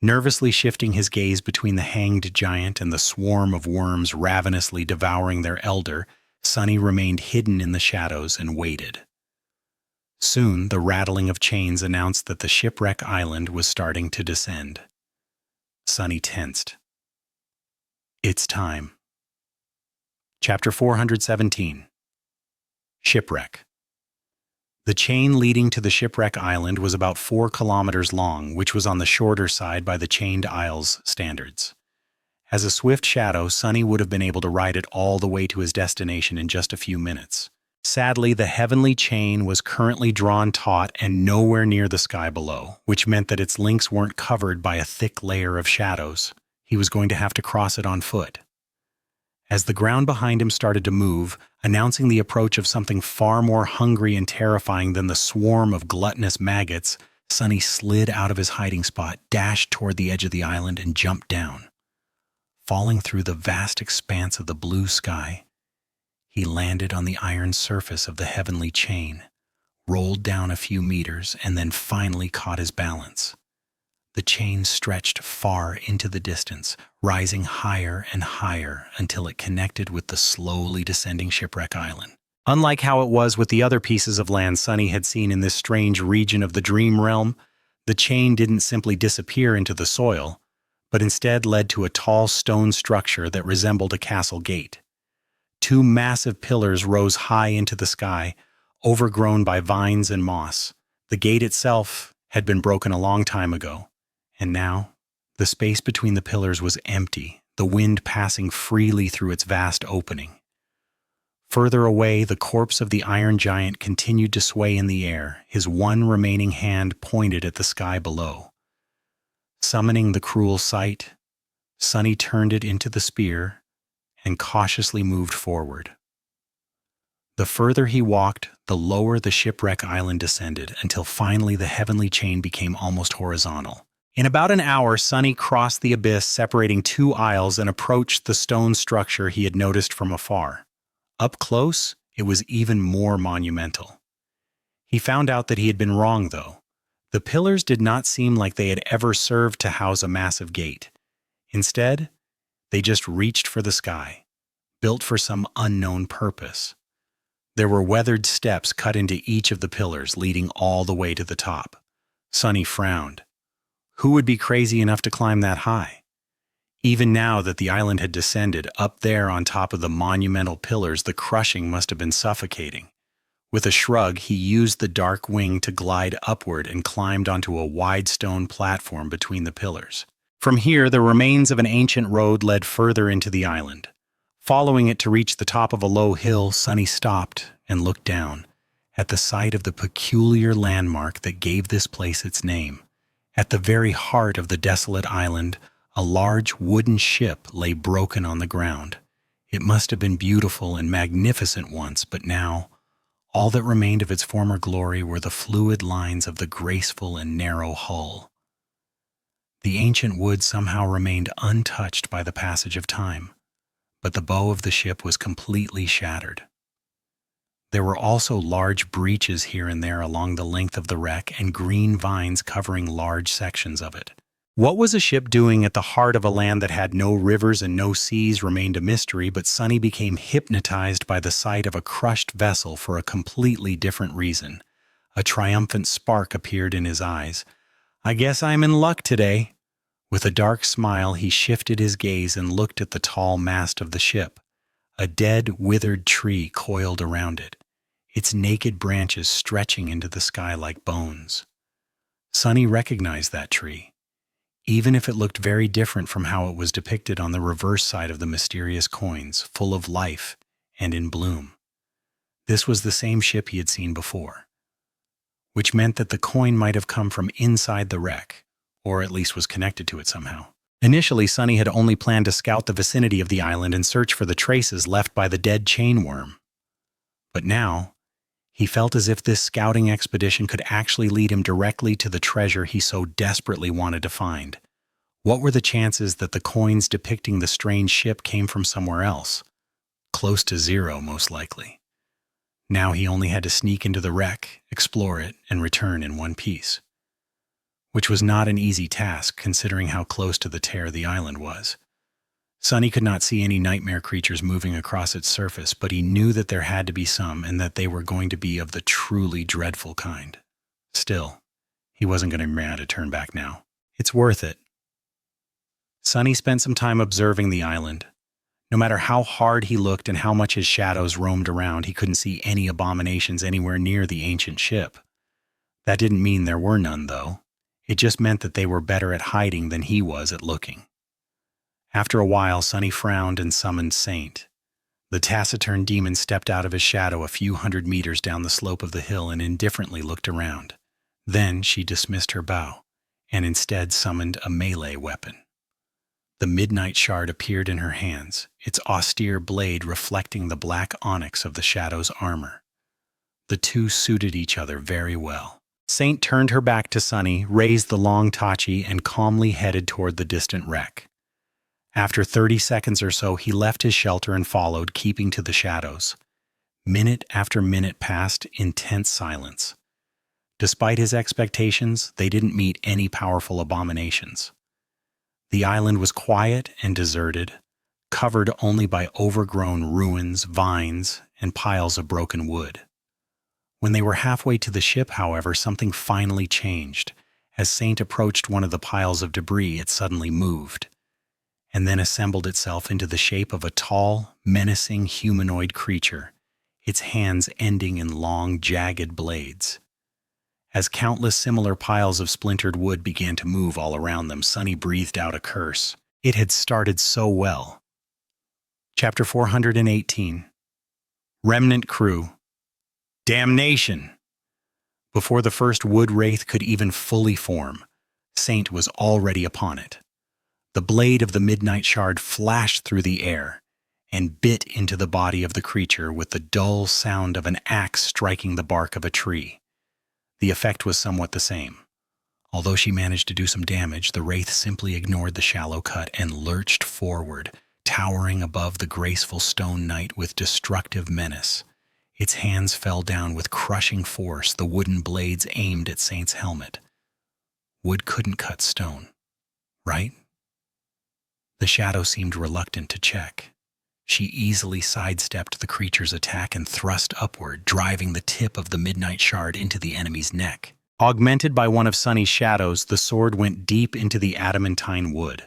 Nervously shifting his gaze between the hanged giant and the swarm of worms ravenously devouring their elder, Sunny remained hidden in the shadows and waited. Soon, the rattling of chains announced that the shipwreck island was starting to descend. Sunny tensed. It's time. Chapter 417. Shipwreck. The chain leading to the shipwreck island was about 4 kilometers long, which was on the shorter side by the chained isles standards. As a swift shadow, Sunny would have been able to ride it all the way to his destination in just a few minutes. Sadly, the heavenly chain was currently drawn taut and nowhere near the sky below, which meant that its links weren't covered by a thick layer of shadows. He was going to have to cross it on foot. As the ground behind him started to move, announcing the approach of something far more hungry and terrifying than the swarm of gluttonous maggots, Sunny slid out of his hiding spot, dashed toward the edge of the island, and jumped down. Falling through the vast expanse of the blue sky, he landed on the iron surface of the heavenly chain, rolled down a few meters, and then finally caught his balance. The chain stretched far into the distance, rising higher and higher until it connected with the slowly descending shipwreck island. Unlike how it was with the other pieces of land Sunny had seen in this strange region of the dream realm, the chain didn't simply disappear into the soil, but instead led to a tall stone structure that resembled a castle gate. 2 massive pillars rose high into the sky, overgrown by vines and moss. The gate itself had been broken a long time ago, and now the space between the pillars was empty, the wind passing freely through its vast opening. Further away, the corpse of the iron giant continued to sway in the air, his one remaining hand pointed at the sky below. Summoning the cruel sight, Sunny turned it into the spear and cautiously moved forward. The further he walked, the lower the shipwreck island descended, until finally the heavenly chain became almost horizontal. In about an hour, Sunny crossed the abyss separating 2 isles and approached the stone structure he had noticed from afar. Up close, it was even more monumental. He found out that he had been wrong, though. The pillars did not seem like they had ever served to house a massive gate. Instead, they just reached for the sky, built for some unknown purpose. There were weathered steps cut into each of the pillars, leading all the way to the top. Sunny frowned. Who would be crazy enough to climb that high? Even now that the island had descended, up there on top of the monumental pillars, the crushing must have been suffocating. With a shrug, he used the dark wing to glide upward and climbed onto a wide stone platform between the pillars. From here, the remains of an ancient road led further into the island. Following it to reach the top of a low hill, Sunny stopped and looked down at the site of the peculiar landmark that gave this place its name. At the very heart of the desolate island, a large wooden ship lay broken on the ground. It must have been beautiful and magnificent once, but now, all that remained of its former glory were the fluid lines of the graceful and narrow hull. The ancient wood somehow remained untouched by the passage of time, but the bow of the ship was completely shattered. There were also large breaches here and there along the length of the wreck and green vines covering large sections of it. What was a ship doing at the heart of a land that had no rivers and no seas remained a mystery, but Sunny became hypnotized by the sight of a crushed vessel for a completely different reason. A triumphant spark appeared in his eyes. "I guess I'm in luck today." With a dark smile, he shifted his gaze and looked at the tall mast of the ship. A dead, withered tree coiled around it, its naked branches stretching into the sky like bones. Sunny recognized that tree, even if it looked very different from how it was depicted on the reverse side of the mysterious coins, full of life and in bloom. This was the same ship he had seen before, which meant that the coin might have come from inside the wreck, or at least was connected to it somehow. Initially, Sunny had only planned to scout the vicinity of the island and search for the traces left by the dead chainworm. But now, he felt as if this scouting expedition could actually lead him directly to the treasure he so desperately wanted to find. What were the chances that the coins depicting the strange ship came from somewhere else? Close to zero, most likely. Now he only had to sneak into the wreck, explore it, and return in one piece, which was not an easy task considering how close to the tear the island was. Sunny could not see any nightmare creatures moving across its surface, but he knew that there had to be some and that they were going to be of the truly dreadful kind. Still, he wasn't going to be mad to turn back now. It's worth it. Sunny spent some time observing the island. No matter how hard he looked and how much his shadows roamed around, he couldn't see any abominations anywhere near the ancient ship. That didn't mean there were none, though. It just meant that they were better at hiding than he was at looking. After a while, Sunny frowned and summoned Saint. The taciturn demon stepped out of his shadow a few hundred meters down the slope of the hill and indifferently looked around. Then she dismissed her bow and instead summoned a melee weapon. The midnight shard appeared in her hands, its austere blade reflecting the black onyx of the shadow's armor. The two suited each other very well. Saint turned her back to Sunny, raised the long tachi, and calmly headed toward the distant wreck. After 30 seconds or so, he left his shelter and followed, keeping to the shadows. Minute after minute passed in tense silence. Despite his expectations, they didn't meet any powerful abominations. The island was quiet and deserted, covered only by overgrown ruins, vines, and piles of broken wood. When they were halfway to the ship, however, something finally changed. As Saint approached one of the piles of debris, it suddenly moved, and then assembled itself into the shape of a tall, menacing humanoid creature, its hands ending in long, jagged blades. As countless similar piles of splintered wood began to move all around them, Sunny breathed out a curse. It had started so well. Chapter 418. Remnant Crew. Damnation! Before the first wood wraith could even fully form, Saint was already upon it. The blade of the midnight shard flashed through the air and bit into the body of the creature with the dull sound of an axe striking the bark of a tree. The effect was somewhat the same. Although she managed to do some damage, the wraith simply ignored the shallow cut and lurched forward, towering above the graceful stone knight with destructive menace. Its hands fell down with crushing force, the wooden blades aimed at Saint's helmet. Wood couldn't cut stone, right? The shadow seemed reluctant to check. She easily sidestepped the creature's attack and thrust upward, driving the tip of the midnight shard into the enemy's neck. Augmented by one of Sunny's shadows, the sword went deep into the adamantine wood.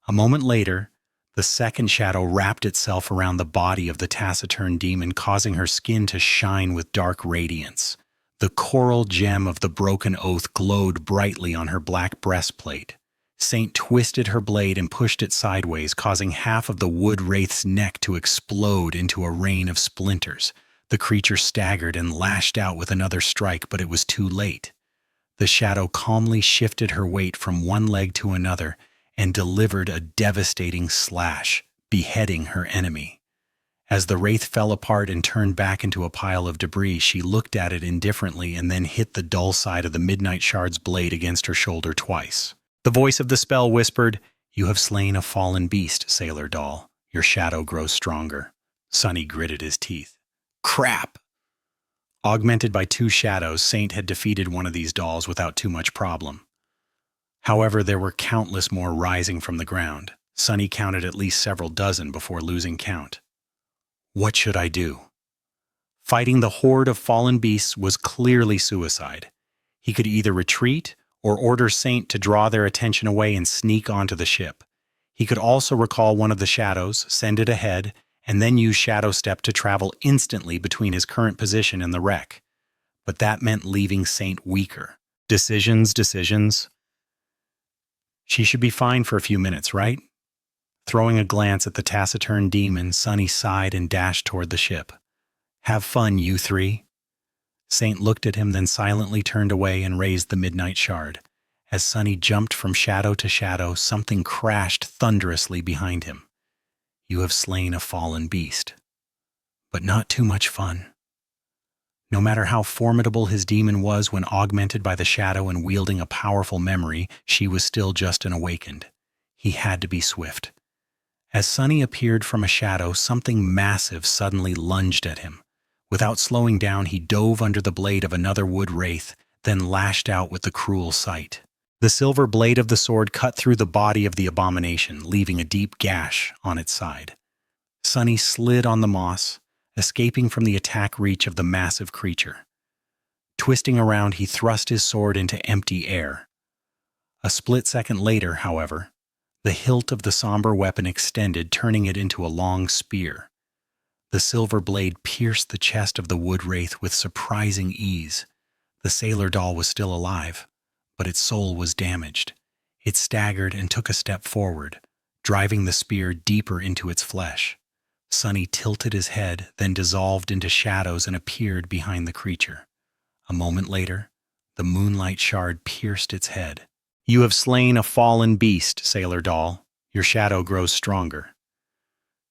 A moment later, the second shadow wrapped itself around the body of the taciturn demon, causing her skin to shine with dark radiance. The coral gem of the broken oath glowed brightly on her black breastplate. Saint twisted her blade and pushed it sideways, causing half of the wood wraith's neck to explode into a rain of splinters. The creature staggered and lashed out with another strike, but it was too late. The shadow calmly shifted her weight from one leg to another and delivered a devastating slash, beheading her enemy. As the wraith fell apart and turned back into a pile of debris, she looked at it indifferently and then hit the dull side of the midnight shard's blade against her shoulder twice. The voice of the spell whispered, "You have slain a fallen beast, Sailor Doll. Your shadow grows stronger." Sunny gritted his teeth. Crap! Augmented by two shadows, Saint had defeated one of these dolls without too much problem. However, there were countless more rising from the ground. Sunny counted at least several dozen before losing count. What should I do? Fighting the horde of fallen beasts was clearly suicide. He could either retreat or order Saint to draw their attention away and sneak onto the ship. He could also recall one of the shadows, send it ahead, and then use Shadow Step to travel instantly between his current position and the wreck. But that meant leaving Saint weaker. Decisions. She should be fine for a few minutes, right? Throwing a glance at the taciturn demon, Sunny sighed and dashed toward the ship. Have fun, you three. Saint looked at him, then silently turned away and raised the midnight shard. As Sunny jumped from shadow to shadow, something crashed thunderously behind him. You have slain a fallen beast. But not too much fun. No matter how formidable his demon was when augmented by the shadow and wielding a powerful memory, she was still just an awakened. He had to be swift. As Sunny appeared from a shadow, something massive suddenly lunged at him. Without slowing down, he dove under the blade of another wood wraith, then lashed out with the cruel sight. The silver blade of the sword cut through the body of the abomination, leaving a deep gash on its side. Sunny slid on the moss, escaping from the attack reach of the massive creature. Twisting around, he thrust his sword into empty air. A split second later, however, the hilt of the somber weapon extended, turning it into a long spear. The silver blade pierced the chest of the wood wraith with surprising ease. The sailor doll was still alive, but its soul was damaged. It staggered and took a step forward, driving the spear deeper into its flesh. Sunny tilted his head, then dissolved into shadows and appeared behind the creature. A moment later, the moonlight shard pierced its head. You have slain a fallen beast, Sailor Doll. Your shadow grows stronger.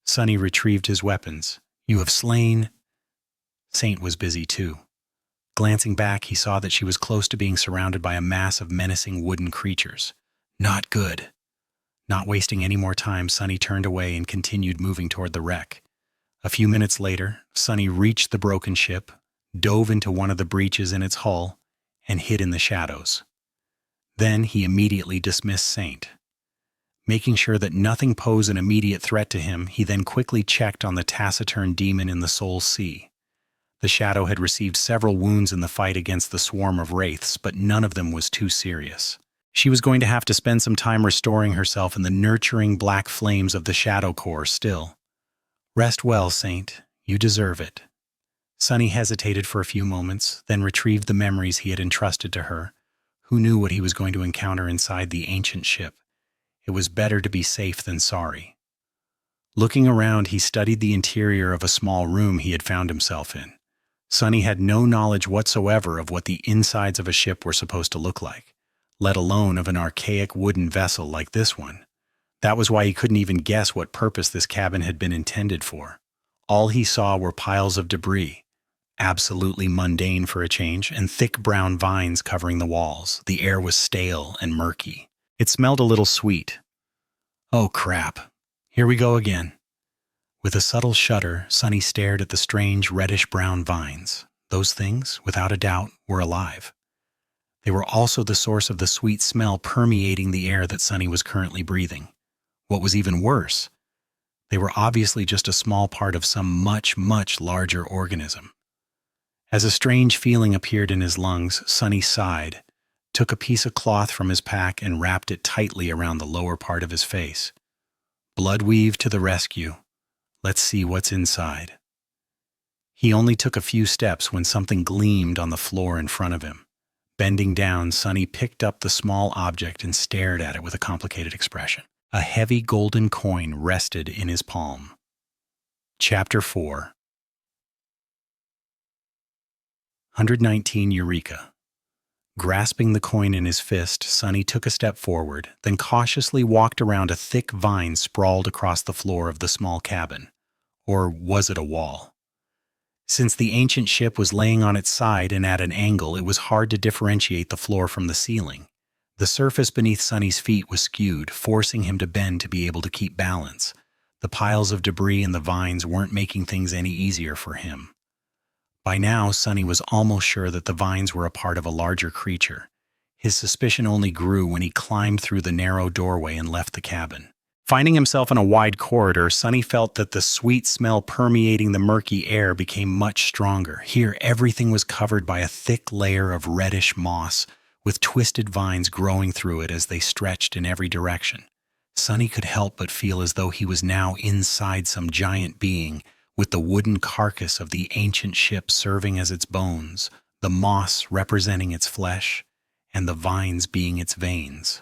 Sunny retrieved his weapons. You have slain... Saint was busy too. Glancing back, he saw that she was close to being surrounded by a mass of menacing wooden creatures. Not good. Not wasting any more time, Sunny turned away and continued moving toward the wreck. A few minutes later, Sunny reached the broken ship, dove into one of the breaches in its hull, and hid in the shadows. Then he immediately dismissed Saint. Making sure that nothing posed an immediate threat to him, he then quickly checked on the taciturn demon in the Soul Sea. The shadow had received several wounds in the fight against the swarm of wraiths, but none of them was too serious. She was going to have to spend some time restoring herself in the nurturing black flames of the Shadow Core still. Rest well, Saint. You deserve it. Sunny hesitated for a few moments, then retrieved the memories he had entrusted to her. Who knew what he was going to encounter inside the ancient ship? It was better to be safe than sorry. Looking around, he studied the interior of a small room he had found himself in. Sunny had no knowledge whatsoever of what the insides of a ship were supposed to look like, let alone of an archaic wooden vessel like this one. That was why he couldn't even guess what purpose this cabin had been intended for. All he saw were piles of debris, absolutely mundane for a change, and thick brown vines covering the walls. The air was stale and murky. It smelled a little sweet. Oh crap, here we go again. With a subtle shudder, Sunny stared at the strange reddish-brown vines. Those things, without a doubt, were alive. They were also the source of the sweet smell permeating the air that Sunny was currently breathing. What was even worse, They were obviously just a small part of some much, much larger organism. As a strange feeling appeared in his lungs, Sonny sighed, took a piece of cloth from his pack and wrapped it tightly around the lower part of his face. Bloodweave to the rescue. Let's see what's inside. He only took a few steps when something gleamed on the floor in front of him. Bending down, Sonny picked up the small object and stared at it with a complicated expression. A heavy golden coin rested in his palm. Chapter 4. 119 Eureka. Grasping the coin in his fist, Sonny took a step forward, then cautiously walked around a thick vine sprawled across the floor of the small cabin. Or was it a wall? Since the ancient ship was laying on its side and at an angle, it was hard to differentiate the floor from the ceiling. The surface beneath Sonny's feet was skewed, forcing him to bend to be able to keep balance. The piles of debris and the vines weren't making things any easier for him. By now, Sonny was almost sure that the vines were a part of a larger creature. His suspicion only grew when he climbed through the narrow doorway and left the cabin. Finding himself in a wide corridor, Sonny felt that the sweet smell permeating the murky air became much stronger. Here, everything was covered by a thick layer of reddish moss, with twisted vines growing through it as they stretched in every direction. Sonny could help but feel as though he was now inside some giant being, with the wooden carcass of the ancient ship serving as its bones, the moss representing its flesh, and the vines being its veins.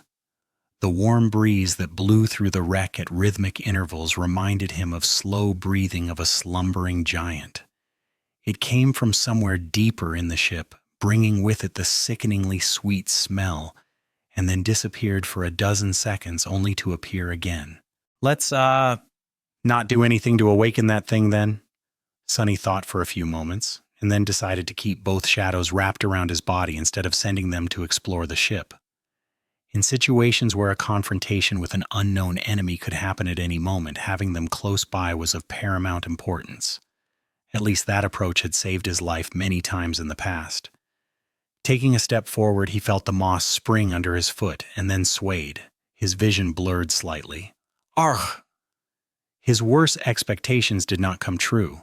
The warm breeze that blew through the wreck at rhythmic intervals reminded him of slow breathing of a slumbering giant. It came from somewhere deeper in the ship, bringing with it the sickeningly sweet smell, and then disappeared for a dozen seconds only to appear again. Let's, not do anything to awaken that thing then? Sonny thought for a few moments, and then decided to keep both shadows wrapped around his body instead of sending them to explore the ship. In situations where a confrontation with an unknown enemy could happen at any moment, having them close by was of paramount importance. At least that approach had saved his life many times in the past. Taking a step forward, he felt the moss spring under his foot and then swayed. His vision blurred slightly. Argh! His worst expectations did not come true.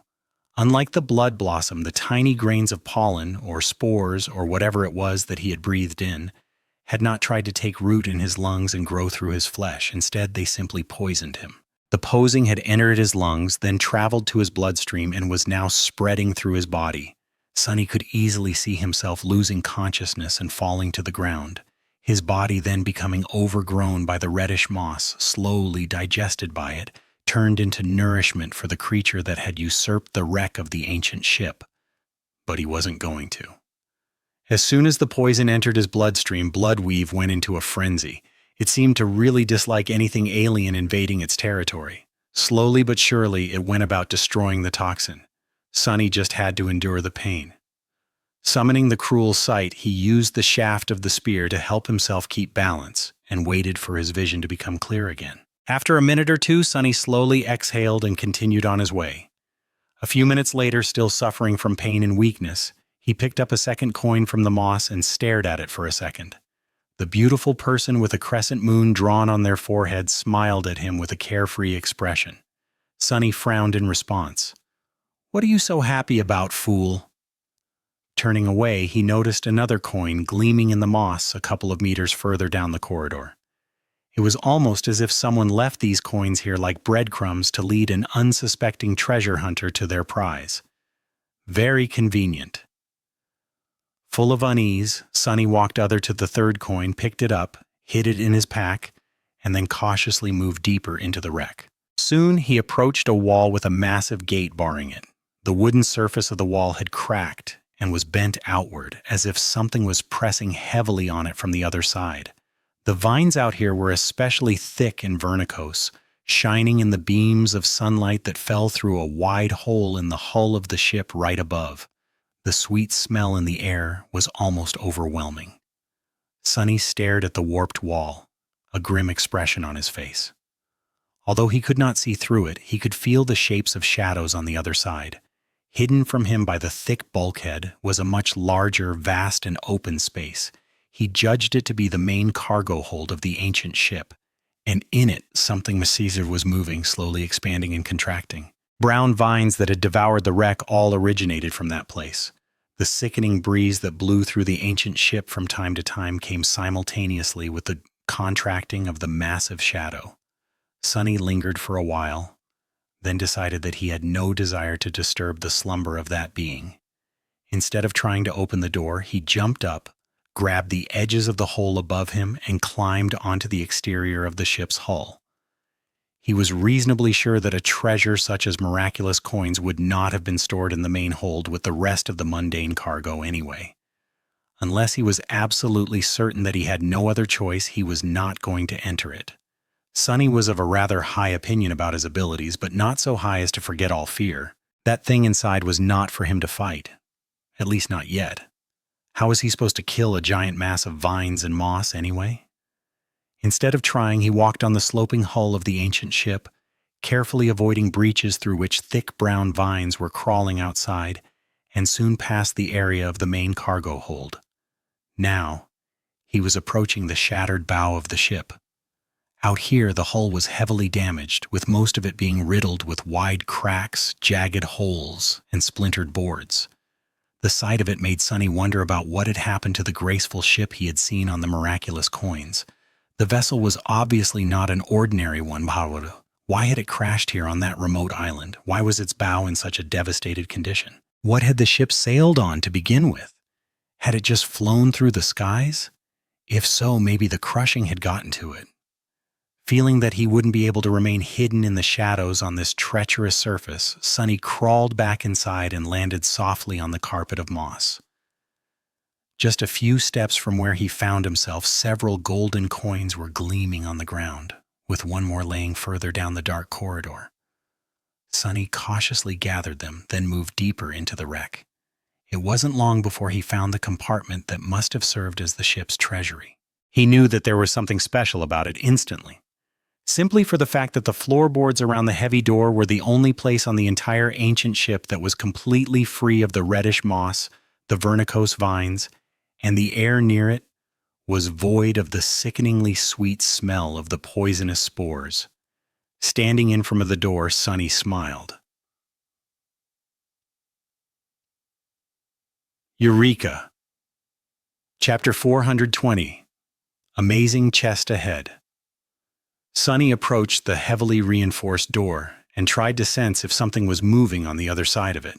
Unlike the blood blossom, the tiny grains of pollen, or spores, or whatever it was that he had breathed in, had not tried to take root in his lungs and grow through his flesh. Instead, they simply poisoned him. The poison had entered his lungs, then traveled to his bloodstream and was now spreading through his body. Sonny could easily see himself losing consciousness and falling to the ground, his body then becoming overgrown by the reddish moss, slowly digested by it, turned into nourishment for the creature that had usurped the wreck of the ancient ship. But he wasn't going to. As soon as the poison entered his bloodstream, Bloodweave went into a frenzy. It seemed to really dislike anything alien invading its territory. Slowly but surely, it went about destroying the toxin. Sonny just had to endure the pain. Summoning the cruel sight, he used the shaft of the spear to help himself keep balance and waited for his vision to become clear again. After a minute or two, Sonny slowly exhaled and continued on his way. A few minutes later, still suffering from pain and weakness, he picked up a second coin from the moss and stared at it for a second. The beautiful person with a crescent moon drawn on their forehead smiled at him with a carefree expression. Sonny frowned in response. "What are you so happy about, fool?" Turning away, he noticed another coin gleaming in the moss a couple of meters further down the corridor. It was almost as if someone left these coins here like breadcrumbs to lead an unsuspecting treasure hunter to their prize. Very convenient. Full of unease, Sonny walked over to the third coin, picked it up, hid it in his pack, and then cautiously moved deeper into the wreck. Soon he approached a wall with a massive gate barring it. The wooden surface of the wall had cracked and was bent outward, as if something was pressing heavily on it from the other side. The vines out here were especially thick and vernicose, shining in the beams of sunlight that fell through a wide hole in the hull of the ship right above. The sweet smell in the air was almost overwhelming. Sonny stared at the warped wall, a grim expression on his face. Although he could not see through it, he could feel the shapes of shadows on the other side. Hidden from him by the thick bulkhead was a much larger, vast, and open space. He judged it to be the main cargo hold of the ancient ship. and in it something massive was moving, slowly expanding and contracting. Brown vines that had devoured the wreck all originated from that place. The sickening breeze that blew through the ancient ship from time to time came simultaneously with the contracting of the massive shadow. Sunny lingered for a while, then decided that he had no desire to disturb the slumber of that being. Instead of trying to open the door, he jumped up, grabbed the edges of the hole above him, and climbed onto the exterior of the ship's hull. He was reasonably sure that a treasure such as miraculous coins would not have been stored in the main hold with the rest of the mundane cargo anyway. Unless he was absolutely certain that he had no other choice, he was not going to enter it. Sunny was of a rather high opinion about his abilities, but not so high as to forget all fear. That thing inside was not for him to fight. At least not yet. How was he supposed to kill a giant mass of vines and moss anyway? Instead of trying, he walked on the sloping hull of the ancient ship, carefully avoiding breaches through which thick brown vines were crawling outside, and soon passed the area of the main cargo hold. Now, he was approaching the shattered bow of the ship. Out here, the hull was heavily damaged, with most of it being riddled with wide cracks, jagged holes, and splintered boards. The sight of it made Sunny wonder about what had happened to the graceful ship he had seen on the miraculous coins. The vessel was obviously not an ordinary one. Why had it crashed here on that remote island? Why was its bow in such a devastated condition? What had the ship sailed on to begin with? Had it just flown through the skies? If so, maybe the crushing had gotten to it. Feeling that he wouldn't be able to remain hidden in the shadows on this treacherous surface, Sunny crawled back inside and landed softly on the carpet of moss. Just a few steps from where he found himself, several golden coins were gleaming on the ground, with one more laying further down the dark corridor. Sunny cautiously gathered them, then moved deeper into the wreck. It wasn't long before he found the compartment that must have served as the ship's treasury. He knew that there was something special about it instantly. Simply for the fact that the floorboards around the heavy door were the only place on the entire ancient ship that was completely free of the reddish moss, the vernicose vines, and the air near it was void of the sickeningly sweet smell of the poisonous spores. Standing in front of the door, Sunny smiled. Eureka! Chapter 420. Amazing Chest Ahead. Sunny approached the heavily reinforced door and tried to sense if something was moving on the other side of it.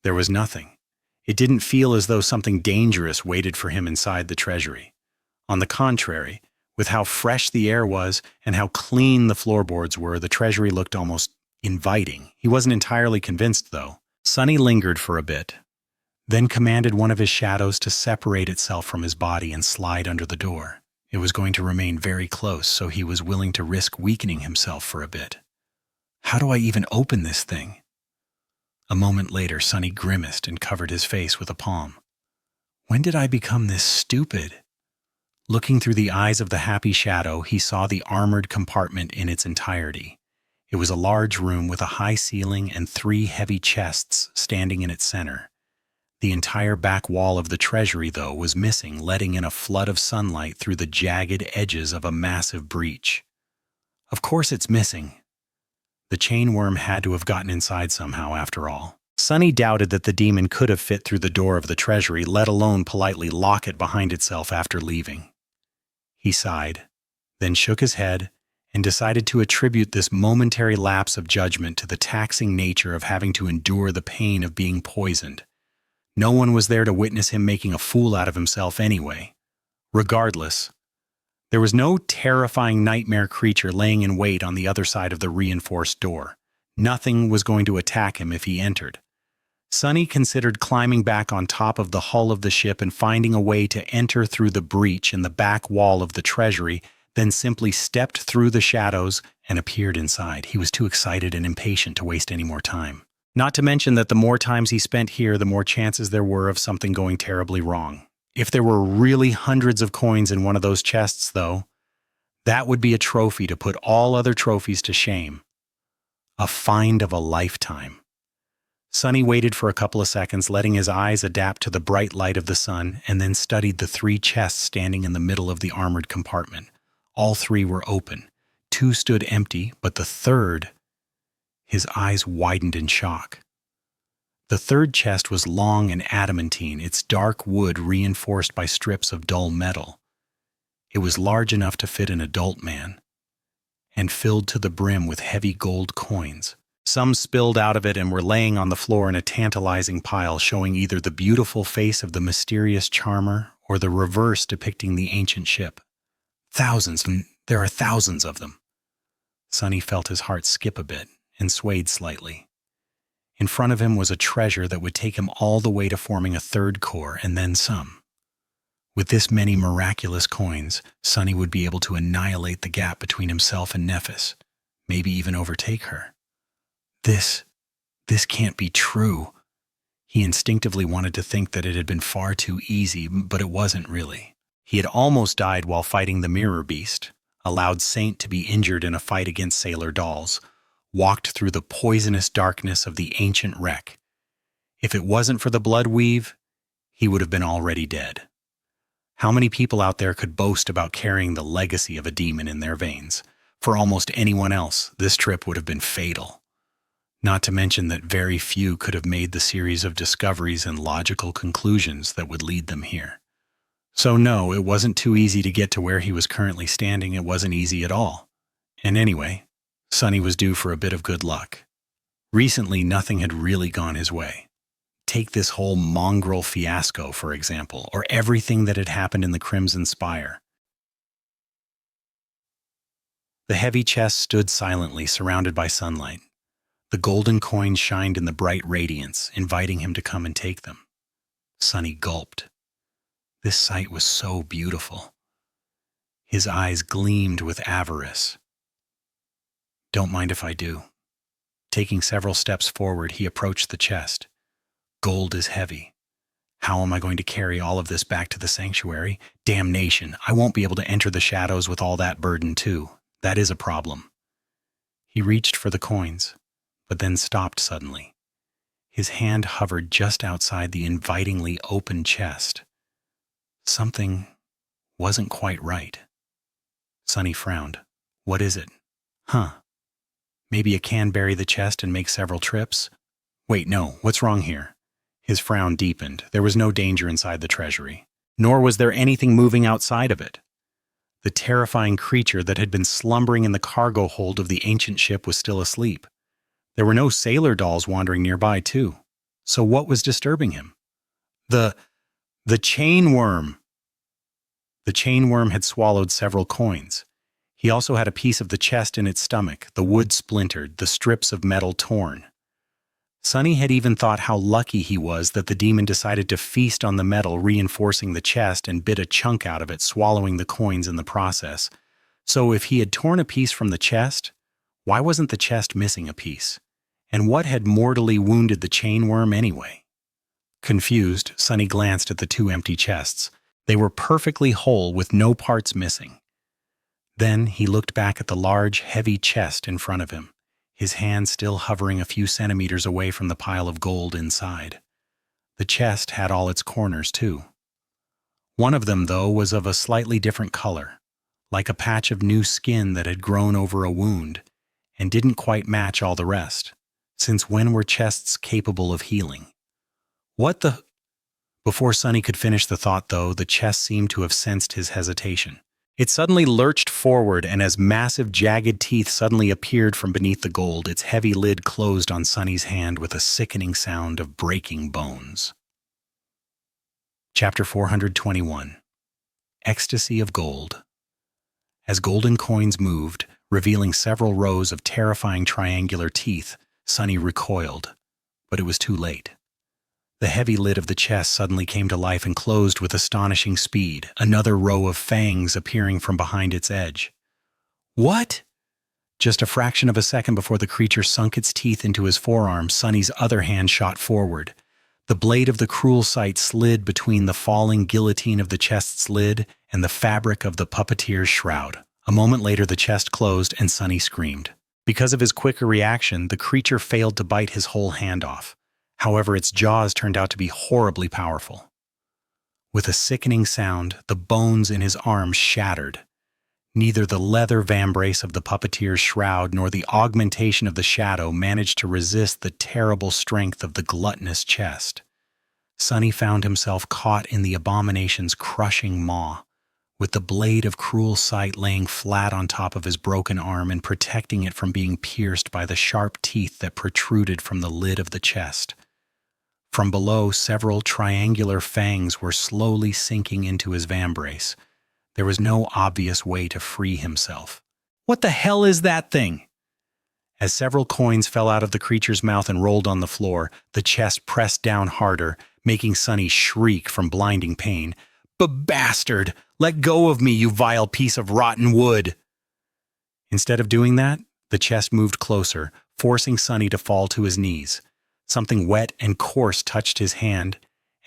There was nothing. It didn't feel as though something dangerous waited for him inside the treasury. On the contrary, with how fresh the air was and how clean the floorboards were, the treasury looked almost inviting. He wasn't entirely convinced, though. Sunny lingered for a bit, then commanded one of his shadows to separate itself from his body and slide under the door. It was going to remain very close, so he was willing to risk weakening himself for a bit. How do I even open this thing? A moment later, Sunny grimaced and covered his face with a palm. When did I become this stupid? Looking through the eyes of the happy shadow, he saw the armored compartment in its entirety. It was a large room with a high ceiling and 3 heavy chests standing in its center. The entire back wall of the treasury, though, was missing, letting in a flood of sunlight through the jagged edges of a massive breach. Of course it's missing. The chain worm had to have gotten inside somehow, after all. Sunny doubted that the demon could have fit through the door of the treasury, let alone politely lock it behind itself after leaving. He sighed, then shook his head, and decided to attribute this momentary lapse of judgment to the taxing nature of having to endure the pain of being poisoned. No one was there to witness him making a fool out of himself anyway. Regardless, there was no terrifying nightmare creature laying in wait on the other side of the reinforced door. Nothing was going to attack him if he entered. Sunny considered climbing back on top of the hull of the ship and finding a way to enter through the breach in the back wall of the treasury, then simply stepped through the shadows and appeared inside. He was too excited and impatient to waste any more time. Not to mention that the more times he spent here, the more chances there were of something going terribly wrong. If there were really hundreds of coins in one of those chests, though, that would be a trophy to put all other trophies to shame. A find of a lifetime. Sunny waited for a couple of seconds, letting his eyes adapt to the bright light of the sun, and then studied the 3 chests standing in the middle of the armored compartment. All 3 were open. Two stood empty, but the third, his eyes widened in shock. The third chest was long and adamantine, its dark wood reinforced by strips of dull metal. It was large enough to fit an adult man, and filled to the brim with heavy gold coins. Some spilled out of it and were laying on the floor in a tantalizing pile, showing either the beautiful face of the mysterious charmer or the reverse depicting the ancient ship. Thousands, and there are thousands of them. Sonny felt his heart skip a bit and swayed slightly. In front of him was a treasure that would take him all the way to forming a third core and then some. With this many miraculous coins, Sonny would be able to annihilate the gap between himself and Nephis, maybe even overtake her. This can't be true. He instinctively wanted to think that it had been far too easy, but it wasn't really. He had almost died while fighting the mirror beast, allowed Saint to be injured in a fight against sailor dolls, walked through the poisonous darkness of the ancient wreck. If it wasn't for the blood weave, he would have been already dead. How many people out there could boast about carrying the legacy of a demon in their veins? For almost anyone else, this trip would have been fatal. Not to mention that very few could have made the series of discoveries and logical conclusions that would lead them here. So no, it wasn't too easy to get to where he was currently standing. It wasn't easy at all. And anyway, Sonny was due for a bit of good luck. Recently, nothing had really gone his way. Take this whole mongrel fiasco, for example, or everything that had happened in the Crimson Spire. The heavy chest stood silently, surrounded by sunlight. The golden coins shined in the bright radiance, inviting him to come and take them. Sonny gulped. This sight was so beautiful. His eyes gleamed with avarice. Don't mind if I do. Taking several steps forward, he approached the chest. Gold is heavy. How am I going to carry all of this back to the sanctuary? Damnation, I won't be able to enter the shadows with all that burden too. That is a problem. He reached for the coins, but then stopped suddenly. His hand hovered just outside the invitingly open chest. Something wasn't quite right. Sonny frowned. What is it? Maybe it can bury the chest and make several trips? Wait, no, what's wrong here? His frown deepened. There was no danger inside the treasury, nor was there anything moving outside of it. The terrifying creature that had been slumbering in the cargo hold of the ancient ship was still asleep. There were no sailor dolls wandering nearby, too. So what was disturbing him? The chain worm. The chain worm had swallowed several coins. He also had a piece of the chest in its stomach, the wood splintered, the strips of metal torn. Sonny had even thought how lucky he was that the demon decided to feast on the metal, reinforcing the chest, and bit a chunk out of it, swallowing the coins in the process. So if he had torn a piece from the chest, why wasn't the chest missing a piece? And what had mortally wounded the chain worm anyway? Confused, Sonny glanced at the two empty chests. They were perfectly whole with no parts missing. Then he looked back at the large, heavy chest in front of him, his hand still hovering a few centimeters away from the pile of gold inside. The chest had all its corners, too. One of them, though, was of a slightly different color, like a patch of new skin that had grown over a wound, and didn't quite match all the rest, since when were chests capable of healing? What the... Before Sonny could finish the thought, though, the chest seemed to have sensed his hesitation. It suddenly lurched forward, and as massive, jagged teeth suddenly appeared from beneath the gold, its heavy lid closed on Sonny's hand with a sickening sound of breaking bones. Chapter 421. Ecstasy of Gold. As golden coins moved, revealing several rows of terrifying triangular teeth, Sonny recoiled, but it was too late. The heavy lid of the chest suddenly came to life and closed with astonishing speed, another row of fangs appearing from behind its edge. What? Just a fraction of a second before the creature sunk its teeth into his forearm, Sonny's other hand shot forward. The blade of the cruel sight slid between the falling guillotine of the chest's lid and the fabric of the puppeteer's shroud. A moment later, the chest closed and Sonny screamed. Because of his quicker reaction, the creature failed to bite his whole hand off. However, its jaws turned out to be horribly powerful. With a sickening sound, the bones in his arms shattered. Neither the leather vambrace of the puppeteer's shroud nor the augmentation of the shadow managed to resist the terrible strength of the gluttonous chest. Sonny found himself caught in the abomination's crushing maw, with the blade of cruel sight laying flat on top of his broken arm and protecting it from being pierced by the sharp teeth that protruded from the lid of the chest. From below, several triangular fangs were slowly sinking into his vambrace. There was no obvious way to free himself. "What the hell is that thing?" As several coins fell out of the creature's mouth and rolled on the floor, the chest pressed down harder, making Sonny shriek from blinding pain. "Bastard! Let go of me, you vile piece of rotten wood!" Instead of doing that, the chest moved closer, forcing Sonny to fall to his knees. Something wet and coarse touched his hand,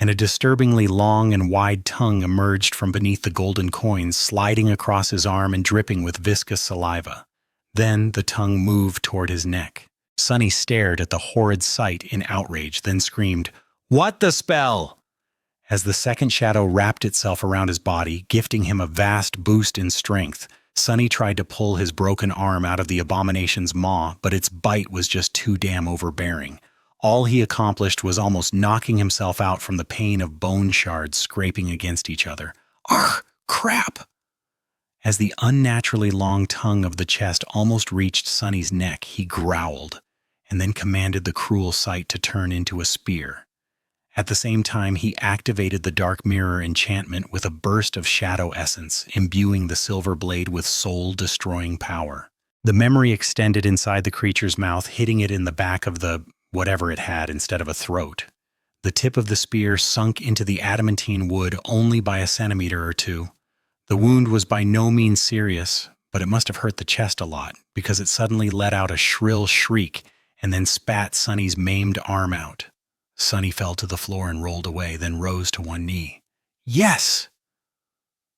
and a disturbingly long and wide tongue emerged from beneath the golden coins, sliding across his arm and dripping with viscous saliva. Then the tongue moved toward his neck. Sonny stared at the horrid sight in outrage, then screamed, "What the spell?" As the second shadow wrapped itself around his body, gifting him a vast boost in strength, Sonny tried to pull his broken arm out of the abomination's maw, but its bite was just too damn overbearing. All he accomplished was almost knocking himself out from the pain of bone shards scraping against each other. "Ugh, crap!" As the unnaturally long tongue of the chest almost reached Sonny's neck, he growled, and then commanded the cruel sight to turn into a spear. At the same time, he activated the Dark Mirror enchantment with a burst of shadow essence, imbuing the silver blade with soul-destroying power. The memory extended inside the creature's mouth, hitting it in the back of the whatever it had instead of a throat. The tip of the spear sunk into the adamantine wood only by a centimeter or two. The wound was by no means serious, but it must have hurt the chest a lot, because it suddenly let out a shrill shriek and then spat Sonny's maimed arm out. Sonny fell to the floor and rolled away, then rose to one knee. "Yes!"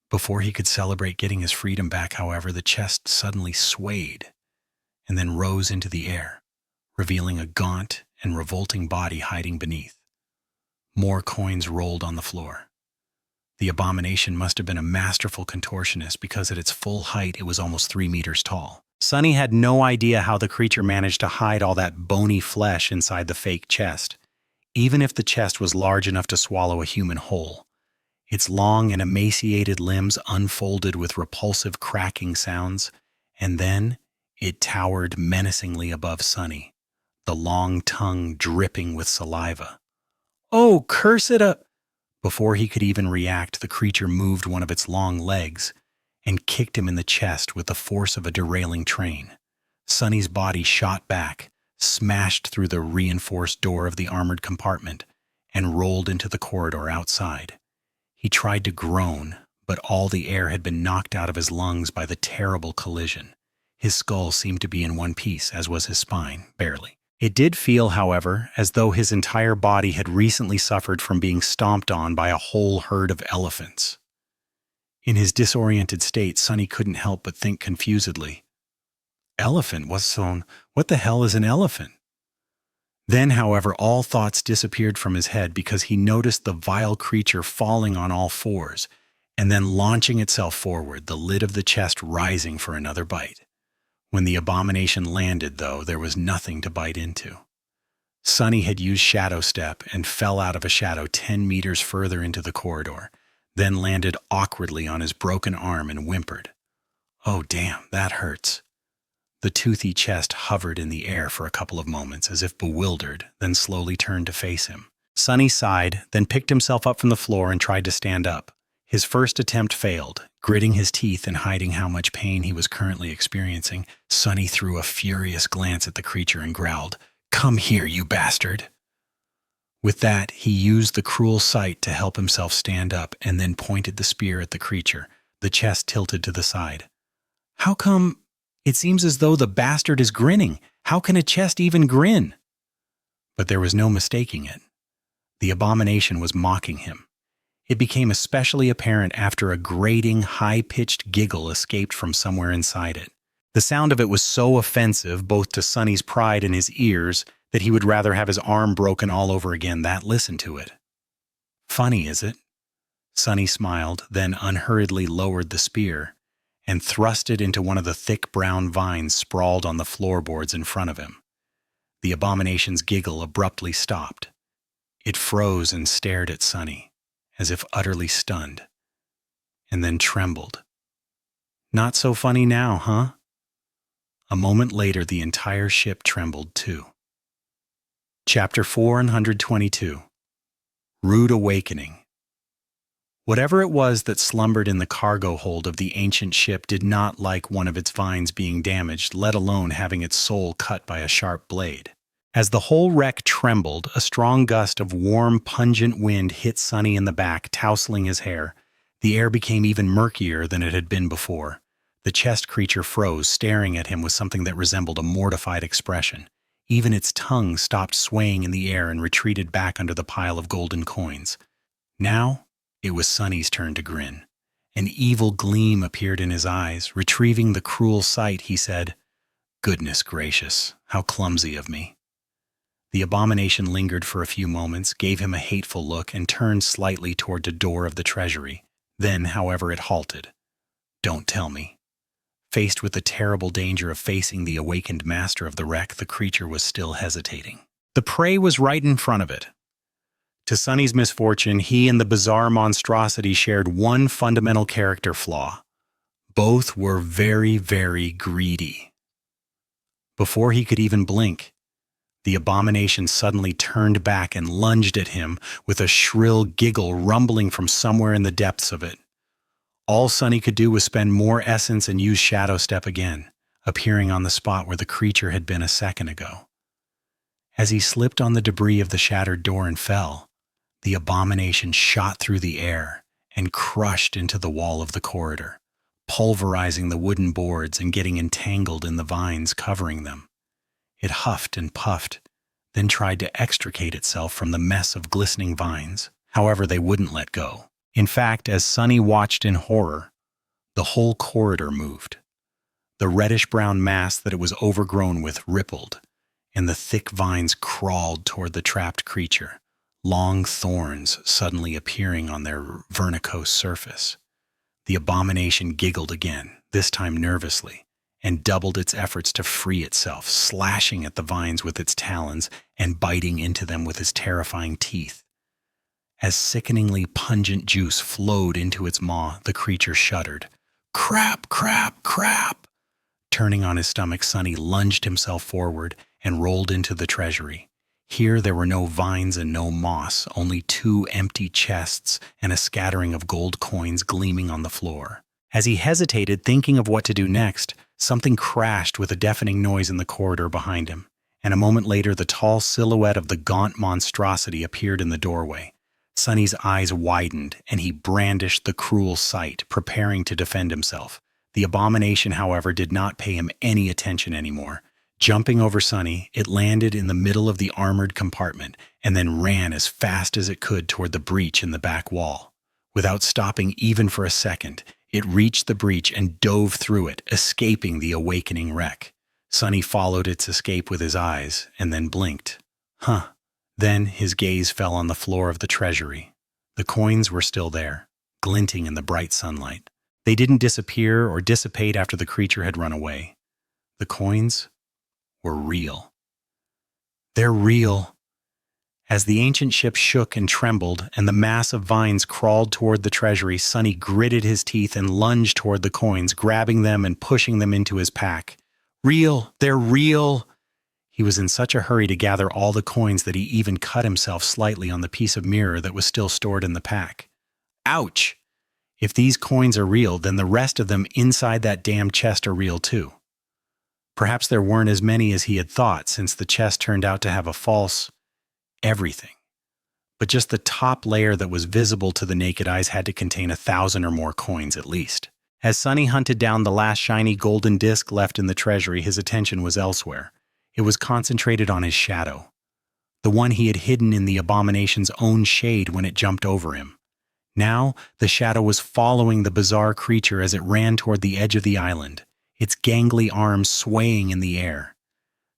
Before he could celebrate getting his freedom back, however, the chest suddenly swayed and then rose into the air, revealing a gaunt and revolting body hiding beneath. More coins rolled on the floor. The abomination must have been a masterful contortionist, because at its full height it was almost 3 meters tall. Sonny had no idea how the creature managed to hide all that bony flesh inside the fake chest, even if the chest was large enough to swallow a human whole. Its long and emaciated limbs unfolded with repulsive cracking sounds, and then it towered menacingly above Sonny, the long tongue dripping with saliva. "Oh, curse it!" Before he could even react, the creature moved one of its long legs and kicked him in the chest with the force of a derailing train. Sonny's body shot back, smashed through the reinforced door of the armored compartment, and rolled into the corridor outside. He tried to groan, but all the air had been knocked out of his lungs by the terrible collision. His skull seemed to be in one piece, as was his spine, barely. It did feel, however, as though his entire body had recently suffered from being stomped on by a whole herd of elephants. In his disoriented state, Sonny couldn't help but think confusedly, "Elephant? What the hell is an elephant?" Then, however, all thoughts disappeared from his head, because he noticed the vile creature falling on all fours and then launching itself forward, the lid of the chest rising for another bite. When the abomination landed, though, there was nothing to bite into. Sonny had used Shadow Step and fell out of a shadow 10 meters further into the corridor, then landed awkwardly on his broken arm and whimpered, "Oh, damn, that hurts." The toothy chest hovered in the air for a couple of moments, as if bewildered, then slowly turned to face him. Sonny sighed, then picked himself up from the floor and tried to stand up. His first attempt failed. Gritting his teeth and hiding how much pain he was currently experiencing, Sonny threw a furious glance at the creature and growled, "Come here, you bastard!" With that, he used the cruel sight to help himself stand up and then pointed the spear at the creature, the chest tilted to the side. "How come? It seems as though the bastard is grinning. How can a chest even grin?" But there was no mistaking it. The abomination was mocking him. It became especially apparent after a grating, high-pitched giggle escaped from somewhere inside it. The sound of it was so offensive, both to Sonny's pride and his ears, that he would rather have his arm broken all over again than listen to it. "Funny, is it?" Sonny smiled, then unhurriedly lowered the spear, and thrust it into one of the thick brown vines sprawled on the floorboards in front of him. The abomination's giggle abruptly stopped. It froze and stared at Sunny, as if utterly stunned, and then trembled. "Not so funny now, huh?" A moment later, the entire ship trembled too. Chapter 422. Rude Awakening. Whatever it was that slumbered in the cargo hold of the ancient ship did not like one of its vines being damaged, let alone having its soul cut by a sharp blade. As the whole wreck trembled, a strong gust of warm, pungent wind hit Sunny in the back, tousling his hair. The air became even murkier than it had been before. The chest creature froze, staring at him with something that resembled a mortified expression. Even its tongue stopped swaying in the air and retreated back under the pile of golden coins. Now, it was Sunny's turn to grin. An evil gleam appeared in his eyes. Retrieving the cruel sight, he said, "Goodness gracious, how clumsy of me." The abomination lingered for a few moments, gave him a hateful look, and turned slightly toward the door of the treasury. Then, however, it halted. "Don't tell me." Faced with the terrible danger of facing the awakened master of the wreck, the creature was still hesitating. The prey was right in front of it. To Sunny's misfortune, he and the bizarre monstrosity shared one fundamental character flaw. Both were very, very greedy. Before he could even blink, the abomination suddenly turned back and lunged at him with a shrill giggle rumbling from somewhere in the depths of it. All Sunny could do was spend more essence and use Shadow Step again, appearing on the spot where the creature had been a second ago. As he slipped on the debris of the shattered door and fell, the abomination shot through the air and crushed into the wall of the corridor, pulverizing the wooden boards and getting entangled in the vines covering them. It huffed and puffed, then tried to extricate itself from the mess of glistening vines. However, they wouldn't let go. In fact, as Sunny watched in horror, the whole corridor moved. The reddish-brown mass that it was overgrown with rippled, and the thick vines crawled toward the trapped creature, long thorns suddenly appearing on their vernicose surface. The abomination giggled again, this time nervously, and doubled its efforts to free itself, slashing at the vines with its talons and biting into them with his terrifying teeth. As sickeningly pungent juice flowed into its maw, the creature shuddered. "Crap, crap, crap!" Turning on his stomach, Sunny lunged himself forward and rolled into the treasury. Here there were no vines and no moss, only 2 empty chests and a scattering of gold coins gleaming on the floor. As he hesitated, thinking of what to do next, something crashed with a deafening noise in the corridor behind him, and a moment later the tall silhouette of the gaunt monstrosity appeared in the doorway. Sunny's eyes widened, and he brandished the cruel sight, preparing to defend himself. The abomination, however, did not pay him any attention anymore. Jumping over Sunny, it landed in the middle of the armored compartment and then ran as fast as it could toward the breach in the back wall. Without stopping even for a second, it reached the breach and dove through it, escaping the awakening wreck. Sunny followed its escape with his eyes and then blinked. Then his gaze fell on the floor of the treasury. The coins were still there, glinting in the bright sunlight. They didn't disappear or dissipate after the creature had run away. The coins were real. "They're real." As the ancient ship shook and trembled and the mass of vines crawled toward the treasury, Sunny gritted his teeth and lunged toward the coins, grabbing them and pushing them into his pack. "Real! They're real!" He was in such a hurry to gather all the coins that he even cut himself slightly on the piece of mirror that was still stored in the pack. Ouch! If these coins are real, then the rest of them inside that damn chest are real too. Perhaps there weren't as many as he had thought, since the chest turned out to have a false everything. But just the top layer that was visible to the naked eyes had to contain 1,000 or more coins at least. As Sunny hunted down the last shiny golden disc left in the treasury, his attention was elsewhere. It was concentrated on his shadow, the one he had hidden in the abomination's own shade when it jumped over him. Now, the shadow was following the bizarre creature as it ran toward the edge of the island, its gangly arms swaying in the air.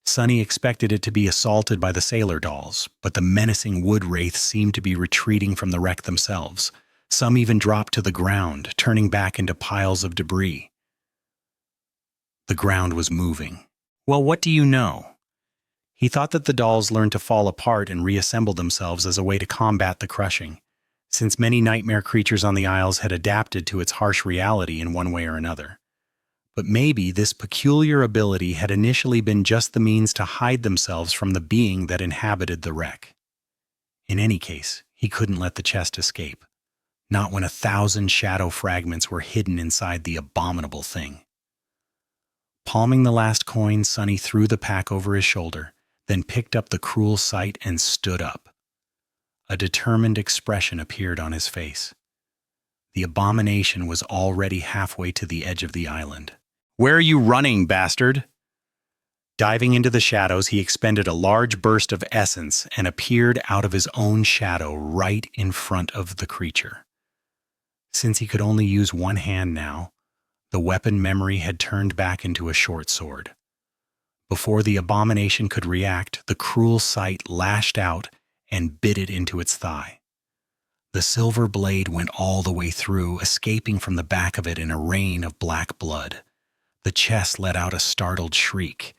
Sunny expected it to be assaulted by the sailor dolls, but the menacing wood wraiths seemed to be retreating from the wreck themselves. Some even dropped to the ground, turning back into piles of debris. The ground was moving. Well, what do you know? He thought that the dolls learned to fall apart and reassemble themselves as a way to combat the crushing, since many nightmare creatures on the Isles had adapted to its harsh reality in one way or another. But maybe this peculiar ability had initially been just the means to hide themselves from the being that inhabited the wreck. In any case, he couldn't let the chest escape, not when 1,000 shadow fragments were hidden inside the abominable thing. Palming the last coin, Sunny threw the pack over his shoulder, then picked up the cruel sight and stood up. A determined expression appeared on his face. The abomination was already halfway to the edge of the island. "Where are you running, bastard?" Diving into the shadows, he expended a large burst of essence and appeared out of his own shadow right in front of the creature. Since he could only use one hand now, the weapon memory had turned back into a short sword. Before the abomination could react, the cruel sight lashed out and bit it into its thigh. The silver blade went all the way through, escaping from the back of it in a rain of black blood. The chest let out a startled shriek,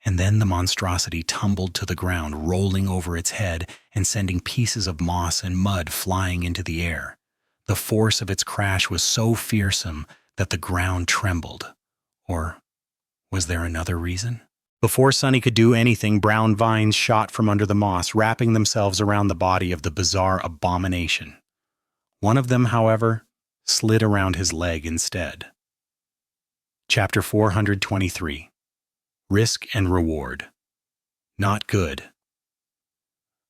and then the monstrosity tumbled to the ground, rolling over its head and sending pieces of moss and mud flying into the air. The force of its crash was so fearsome that the ground trembled. Or was there another reason? Before Sunny could do anything, brown vines shot from under the moss, wrapping themselves around the body of the bizarre abomination. One of them, however, slid around his leg instead. Chapter 423. Risk and Reward. Not good.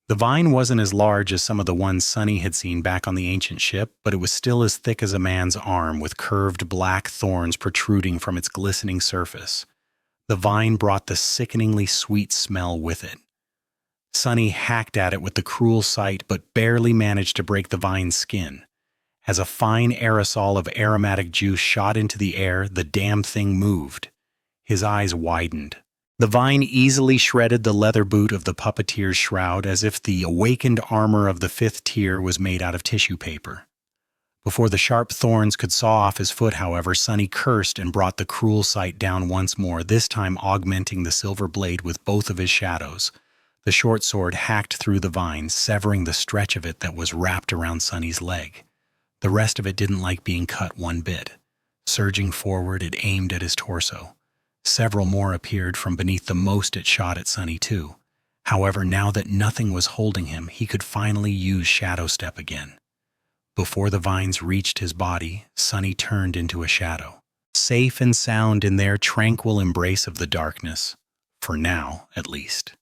The vine wasn't as large as some of the ones Sunny had seen back on the ancient ship, but it was still as thick as a man's arm, with curved black thorns protruding from its glistening surface. The vine brought the sickeningly sweet smell with it. Sunny hacked at it with the cruel sight, but barely managed to break the vine's skin. As a fine aerosol of aromatic juice shot into the air, the damn thing moved. His eyes widened. The vine easily shredded the leather boot of the puppeteer's shroud, as if the awakened armor of the fifth tier was made out of tissue paper. Before the sharp thorns could saw off his foot, however, Sunny cursed and brought the cruel sight down once more, this time augmenting the silver blade with both of his shadows. The short sword hacked through the vine, severing the stretch of it that was wrapped around Sunny's leg. The rest of it didn't like being cut one bit. Surging forward, it aimed at his torso. Several more appeared from beneath the most it shot at Sunny, too. However, now that nothing was holding him, he could finally use Shadow Step again. Before the vines reached his body, Sunny turned into a shadow. Safe and sound in their tranquil embrace of the darkness, for now, at least.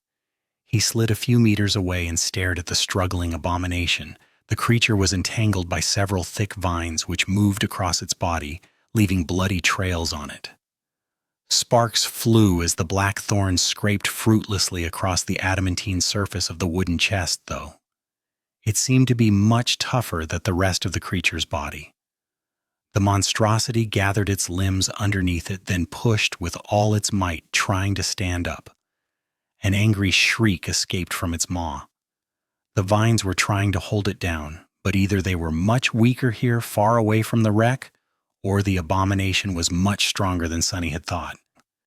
He slid a few meters away and stared at the struggling abomination. The creature was entangled by several thick vines which moved across its body, leaving bloody trails on it. Sparks flew as the black thorns scraped fruitlessly across the adamantine surface of the wooden chest, though. It seemed to be much tougher than the rest of the creature's body. The monstrosity gathered its limbs underneath it, then pushed with all its might, trying to stand up. An angry shriek escaped from its maw. The vines were trying to hold it down, but either they were much weaker here, far away from the wreck, or the abomination was much stronger than Sunny had thought.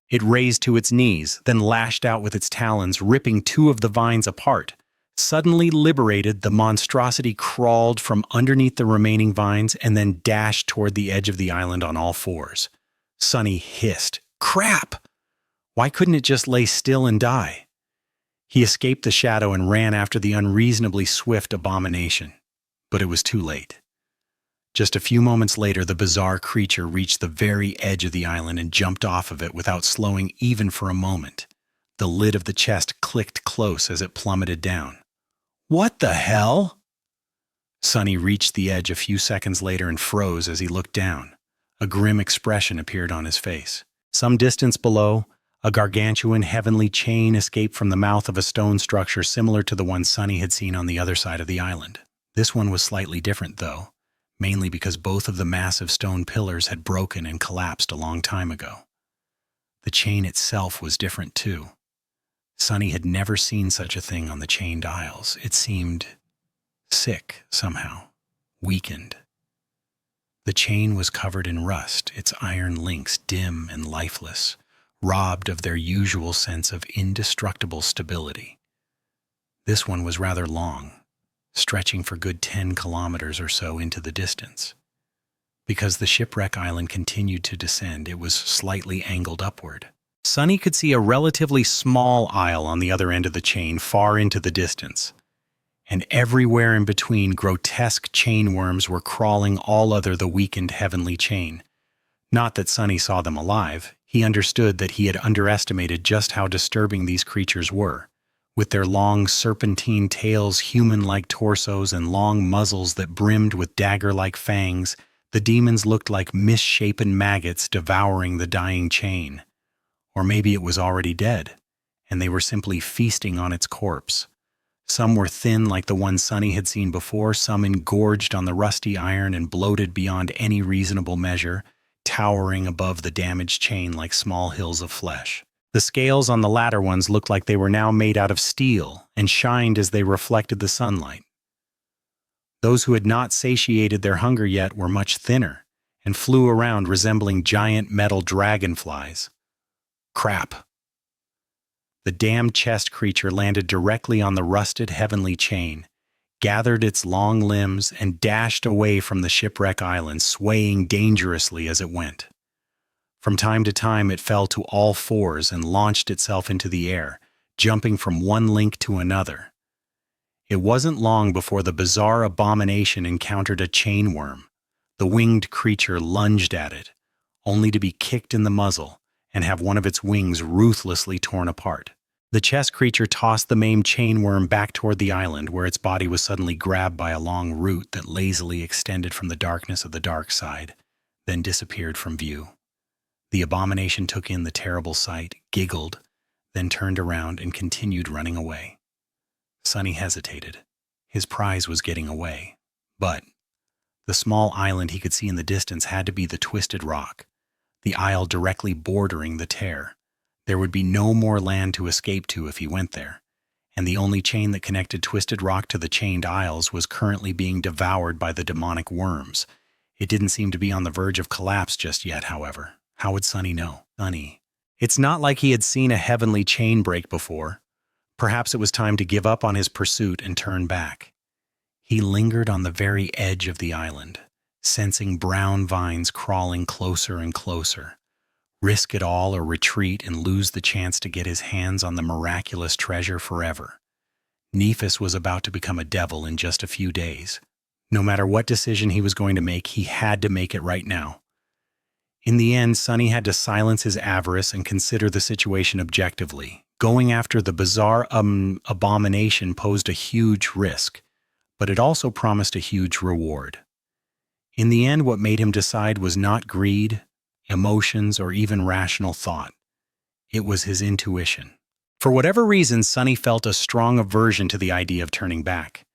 It raised to its knees, then lashed out with its talons, ripping two of the vines apart. Suddenly liberated, the monstrosity crawled from underneath the remaining vines and then dashed toward the edge of the island on all fours. Sunny hissed, "Crap! Why couldn't it just lay still and die?" He escaped the shadow and ran after the unreasonably swift abomination. But it was too late. Just a few moments later, the bizarre creature reached the very edge of the island and jumped off of it without slowing even for a moment. The lid of the chest clicked close as it plummeted down. "What the hell?" Sunny reached the edge a few seconds later and froze as he looked down. A grim expression appeared on his face. Some distance below, a gargantuan heavenly chain escaped from the mouth of a stone structure similar to the one Sunny had seen on the other side of the island. This one was slightly different, though, mainly because both of the massive stone pillars had broken and collapsed a long time ago. The chain itself was different, too. Sunny had never seen such a thing on the chained isles. It seemed sick, somehow, weakened. The chain was covered in rust, its iron links dim and lifeless, robbed of their usual sense of indestructible stability. This one was rather long, stretching for good 10 kilometers or so into the distance. Because the shipwreck island continued to descend, it was slightly angled upward. Sunny could see a relatively small isle on the other end of the chain far into the distance, and everywhere in between grotesque chain worms were crawling all other the weakened heavenly chain. Not that Sunny saw them alive. He understood that he had underestimated just how disturbing these creatures were. With their long serpentine tails, human-like torsos, and long muzzles that brimmed with dagger-like fangs, the demons looked like misshapen maggots devouring the dying chain. Or maybe it was already dead, and they were simply feasting on its corpse. Some were thin like the one Sunny had seen before, some engorged on the rusty iron and bloated beyond any reasonable measure, towering above the damaged chain like small hills of flesh. The scales on the latter ones looked like they were now made out of steel and shined as they reflected the sunlight. Those who had not satiated their hunger yet were much thinner and flew around resembling giant metal dragonflies. Crap. The damned chest creature landed directly on the rusted heavenly chain, gathered its long limbs, and dashed away from the shipwreck island, swaying dangerously as it went. From time to time it fell to all fours and launched itself into the air, jumping from one link to another. It wasn't long before the bizarre abomination encountered a chain worm. The winged creature lunged at it, only to be kicked in the muzzle and have one of its wings ruthlessly torn apart. The chest creature tossed the maimed chain worm back toward the island, where its body was suddenly grabbed by a long root that lazily extended from the darkness of the dark side, then disappeared from view. The abomination took in the terrible sight, giggled, then turned around and continued running away. Sunny hesitated. His prize was getting away. But the small island he could see in the distance had to be the Twisted Rock, the isle directly bordering the tear. There would be no more land to escape to if he went there, and the only chain that connected Twisted Rock to the chained isles was currently being devoured by the demonic worms. It didn't seem to be on the verge of collapse just yet, however. How would Sunny know? Sunny. It's not like he had seen a heavenly chain break before. Perhaps it was time to give up on his pursuit and turn back. He lingered on the very edge of the island, sensing brown vines crawling closer and closer. Risk it all or retreat and lose the chance to get his hands on the miraculous treasure forever. Nephis was about to become a devil in just a few days. No matter what decision he was going to make, he had to make it right now. In the end, Sunny had to silence his avarice and consider the situation objectively. Going after the bizarre abomination posed a huge risk, but it also promised a huge reward. In the end, what made him decide was not greed, emotions, or even rational thought. It was his intuition. For whatever reason, Sunny felt a strong aversion to the idea of turning back.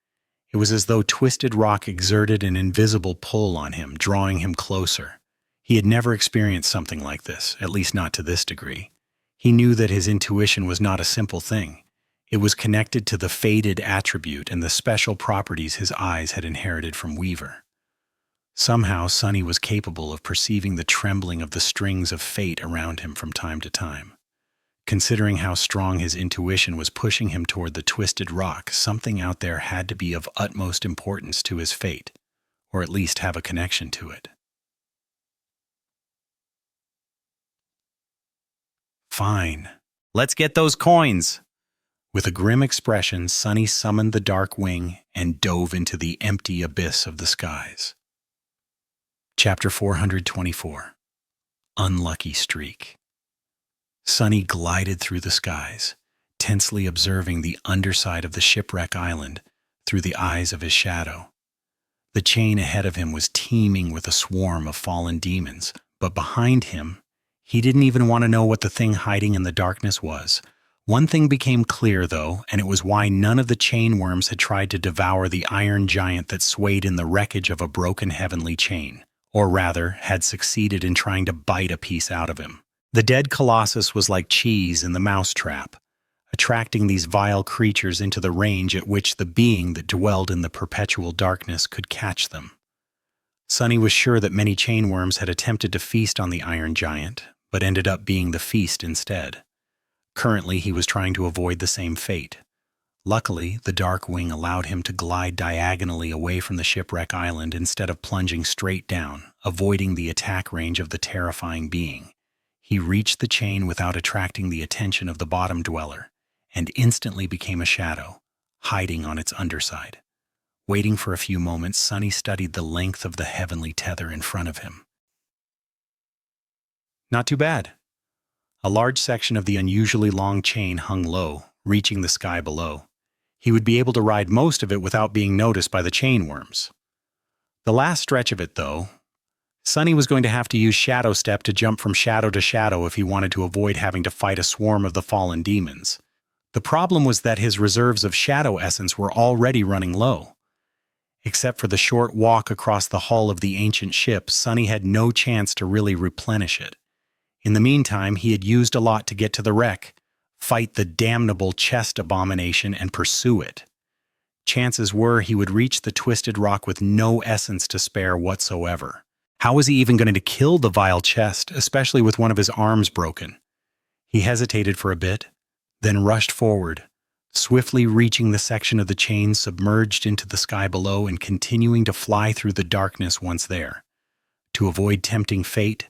It was as though Twisted Rock exerted an invisible pull on him, drawing him closer. He had never experienced something like this, at least not to this degree. He knew that his intuition was not a simple thing. It was connected to the fated attribute and the special properties his eyes had inherited from Weaver. Somehow, Sunny was capable of perceiving the trembling of the strings of fate around him from time to time. Considering how strong his intuition was pushing him toward the Twisted Rock, something out there had to be of utmost importance to his fate, or at least have a connection to it. Fine. Let's get those coins! With a grim expression, Sunny summoned the dark wing and dove into the empty abyss of the skies. Chapter 424. Unlucky Streak. Sunny glided through the skies, tensely observing the underside of the shipwreck island through the eyes of his shadow. The chain ahead of him was teeming with a swarm of fallen demons, but behind him, he didn't even want to know what the thing hiding in the darkness was. One thing became clear, though, and it was why none of the chain worms had tried to devour the iron giant that swayed in the wreckage of a broken heavenly chain, or rather, had succeeded in trying to bite a piece out of him. The dead colossus was like cheese in the mousetrap, attracting these vile creatures into the range at which the being that dwelled in the perpetual darkness could catch them. Sunny was sure that many chainworms had attempted to feast on the Iron Giant, but ended up being the feast instead. Currently, he was trying to avoid the same fate. Luckily, the dark wing allowed him to glide diagonally away from the shipwreck island instead of plunging straight down, avoiding the attack range of the terrifying being. He reached the chain without attracting the attention of the bottom dweller, and instantly became a shadow, hiding on its underside. Waiting for a few moments, Sunny studied the length of the heavenly tether in front of him. Not too bad. A large section of the unusually long chain hung low, reaching the sky below. He would be able to ride most of it without being noticed by the chainworms. The last stretch of it, though, Sunny was going to have to use Shadow Step to jump from shadow to shadow if he wanted to avoid having to fight a swarm of the fallen demons. The problem was that his reserves of shadow essence were already running low. Except for the short walk across the hull of the ancient ship, Sunny had no chance to really replenish it. In the meantime, he had used a lot to get to the wreck, fight the damnable chest abomination, and pursue it. Chances were he would reach the twisted rock with no essence to spare whatsoever. How was he even going to kill the vile chest, especially with one of his arms broken? He hesitated for a bit, then rushed forward, swiftly reaching the section of the chain submerged into the sky below and continuing to fly through the darkness once there. To avoid tempting fate,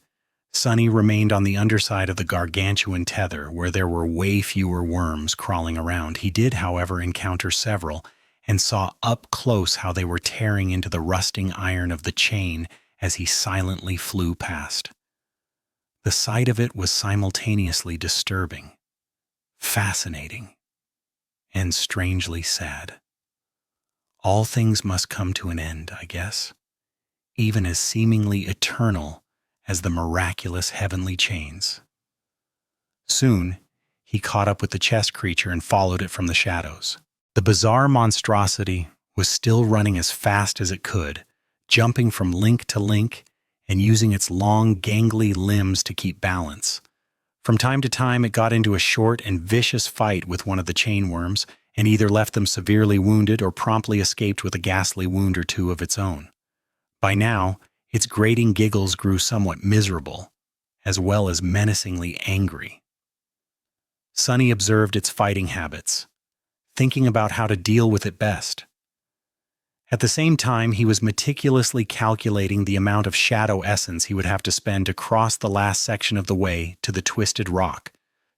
Sunny remained on the underside of the gargantuan tether where there were way fewer worms crawling around. He did, however, encounter several and saw up close how they were tearing into the rusting iron of the chain as he silently flew past. The sight of it was simultaneously disturbing, fascinating, and strangely sad. All things must come to an end, I guess, even as seemingly eternal as the miraculous heavenly chains. Soon, he caught up with the chest creature and followed it from the shadows. The bizarre monstrosity was still running as fast as it could, jumping from link to link and using its long, gangly limbs to keep balance. From time to time, it got into a short and vicious fight with one of the chainworms and either left them severely wounded or promptly escaped with a ghastly wound or two of its own. By now, its grating giggles grew somewhat miserable, as well as menacingly angry. Sunny observed its fighting habits, thinking about how to deal with it best. At the same time, he was meticulously calculating the amount of shadow essence he would have to spend to cross the last section of the way to the twisted rock,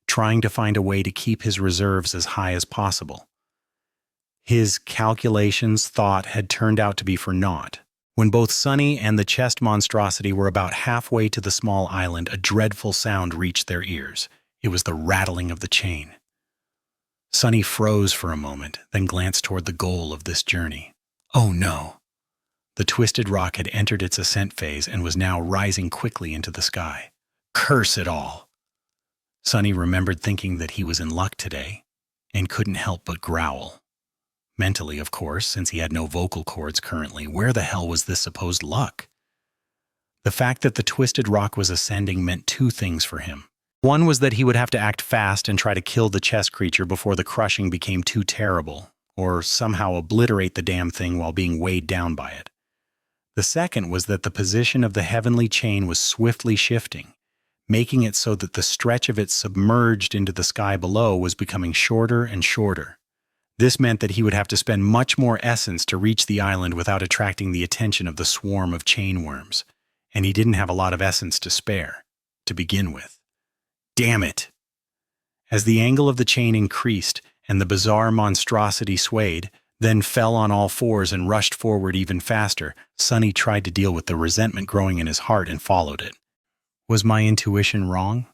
trying to find a way to keep his reserves as high as possible. His calculations thought had turned out to be for naught. When both Sunny and the chest monstrosity were about halfway to the small island, a dreadful sound reached their ears. It was the rattling of the chain. Sunny froze for a moment, then glanced toward the goal of this journey. Oh no! The twisted rock had entered its ascent phase and was now rising quickly into the sky. Curse it all! Sunny remembered thinking that he was in luck today, and couldn't help but growl. Mentally, of course, since he had no vocal cords currently. Where the hell was this supposed luck? The fact that the twisted rock was ascending meant two things for him. One was that he would have to act fast and try to kill the chest creature before the crushing became too terrible, or somehow obliterate the damn thing while being weighed down by it. The second was that the position of the heavenly chain was swiftly shifting, making it so that the stretch of it submerged into the sky below was becoming shorter and shorter. This meant that he would have to spend much more essence to reach the island without attracting the attention of the swarm of chainworms, and he didn't have a lot of essence to spare, to begin with. Damn it! As the angle of the chain increased and the bizarre monstrosity swayed, then fell on all fours and rushed forward even faster, Sunny tried to deal with the resentment growing in his heart and followed it. Was my intuition wrong?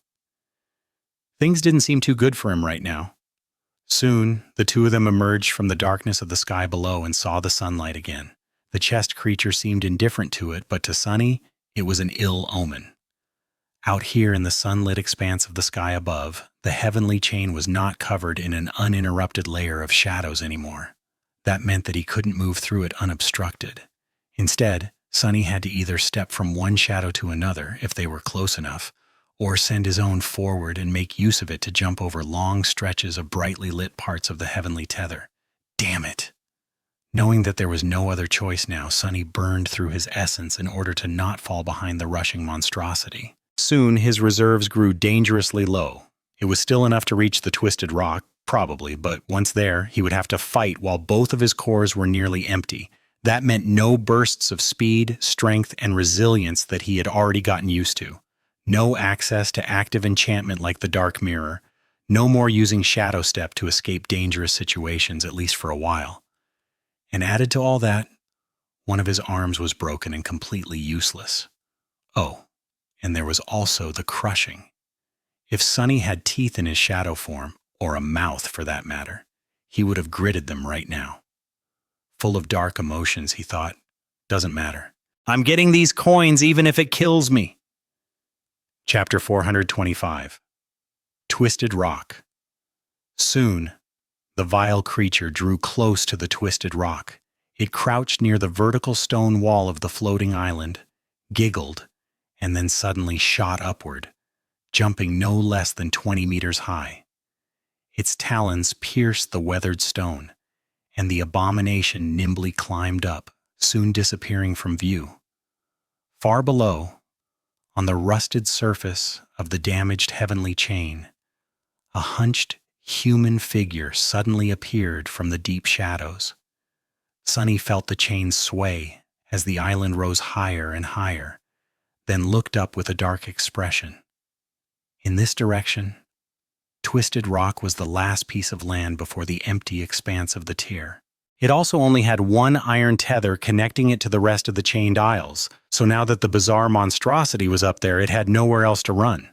Things didn't seem too good for him right now. Soon, the two of them emerged from the darkness of the sky below and saw the sunlight again. The chest creature seemed indifferent to it, but to Sunny, it was an ill omen. Out here in the sunlit expanse of the sky above, the heavenly chain was not covered in an uninterrupted layer of shadows anymore. That meant that he couldn't move through it unobstructed. Instead, Sunny had to either step from one shadow to another, if they were close enough, or send his own forward and make use of it to jump over long stretches of brightly lit parts of the heavenly tether. Damn it! Knowing that there was no other choice now, Sunny burned through his essence in order to not fall behind the rushing monstrosity. Soon, his reserves grew dangerously low. It was still enough to reach the twisted rock, probably, but once there, he would have to fight while both of his cores were nearly empty. That meant no bursts of speed, strength, and resilience that he had already gotten used to. No access to active enchantment like the Dark Mirror. No more using Shadow Step to escape dangerous situations, at least for a while. And added to all that, one of his arms was broken and completely useless. Oh, and there was also the crushing. If Sunny had teeth in his shadow form, or a mouth for that matter, he would have gritted them right now. Full of dark emotions, he thought, doesn't matter. I'm getting these coins even if it kills me. Chapter 425. Twisted Rock. Soon, the vile creature drew close to the twisted rock. It crouched near the vertical stone wall of the floating island, giggled, and then suddenly shot upward, jumping no less than 20 meters high. Its talons pierced the weathered stone, and the abomination nimbly climbed up, soon disappearing from view. Far below, on the rusted surface of the damaged heavenly chain, a hunched human figure suddenly appeared from the deep shadows. Sunny felt the chain sway as the island rose higher and higher, then looked up with a dark expression. In this direction, Twisted Rock was the last piece of land before the empty expanse of the tier. It also only had one iron tether connecting it to the rest of the chained isles, so now that the bizarre monstrosity was up there, it had nowhere else to run.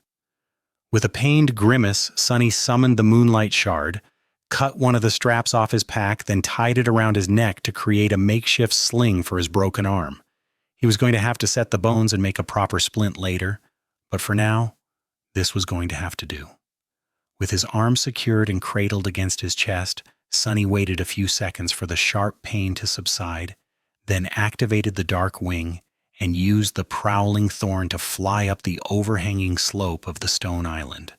With a pained grimace, Sunny summoned the Moonlight Shard, cut one of the straps off his pack, then tied it around his neck to create a makeshift sling for his broken arm. He was going to have to set the bones and make a proper splint later, but for now, this was going to have to do. With his arm secured and cradled against his chest, Sunny waited a few seconds for the sharp pain to subside, then activated the dark wing and used the prowling thorn to fly up the overhanging slope of the stone island.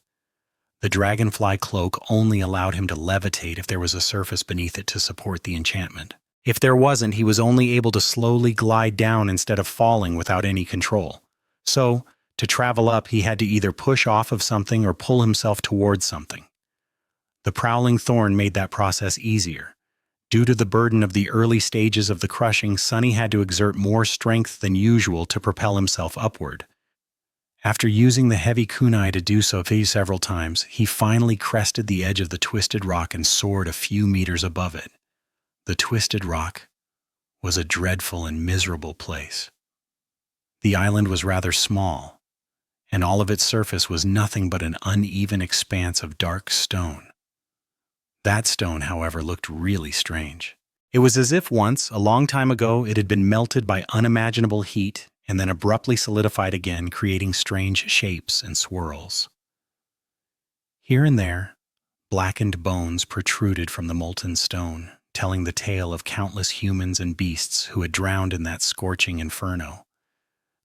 The dragonfly cloak only allowed him to levitate if there was a surface beneath it to support the enchantment. If there wasn't, he was only able to slowly glide down instead of falling without any control. So, to travel up, he had to either push off of something or pull himself towards something. The prowling thorn made that process easier. Due to the burden of the early stages of the crushing, Sunny had to exert more strength than usual to propel himself upward. After using the heavy kunai to do so several times, he finally crested the edge of the twisted rock and soared a few meters above it. The twisted rock was a dreadful and miserable place. The island was rather small, and all of its surface was nothing but an uneven expanse of dark stone. That stone, however, looked really strange. It was as if once, a long time ago, it had been melted by unimaginable heat and then abruptly solidified again, creating strange shapes and swirls. Here and there, blackened bones protruded from the molten stone, telling the tale of countless humans and beasts who had drowned in that scorching inferno.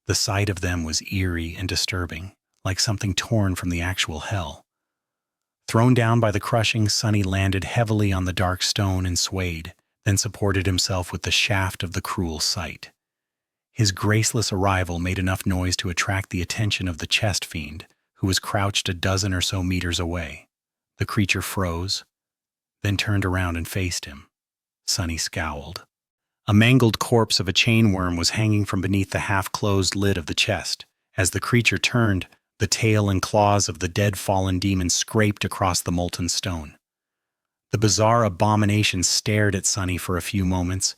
The sight of them was eerie and disturbing, like something torn from the actual hell. Thrown down by the crushing, Sunny landed heavily on the dark stone and swayed, then supported himself with the shaft of the cruel sight. His graceless arrival made enough noise to attract the attention of the chest fiend, who was crouched a dozen or so meters away. The creature froze, then turned around and faced him. Sunny scowled. A mangled corpse of a chainworm was hanging from beneath the half-closed lid of the chest. As the creature turned, the tail and claws of the dead fallen demon scraped across the molten stone. The bizarre abomination stared at Sunny for a few moments,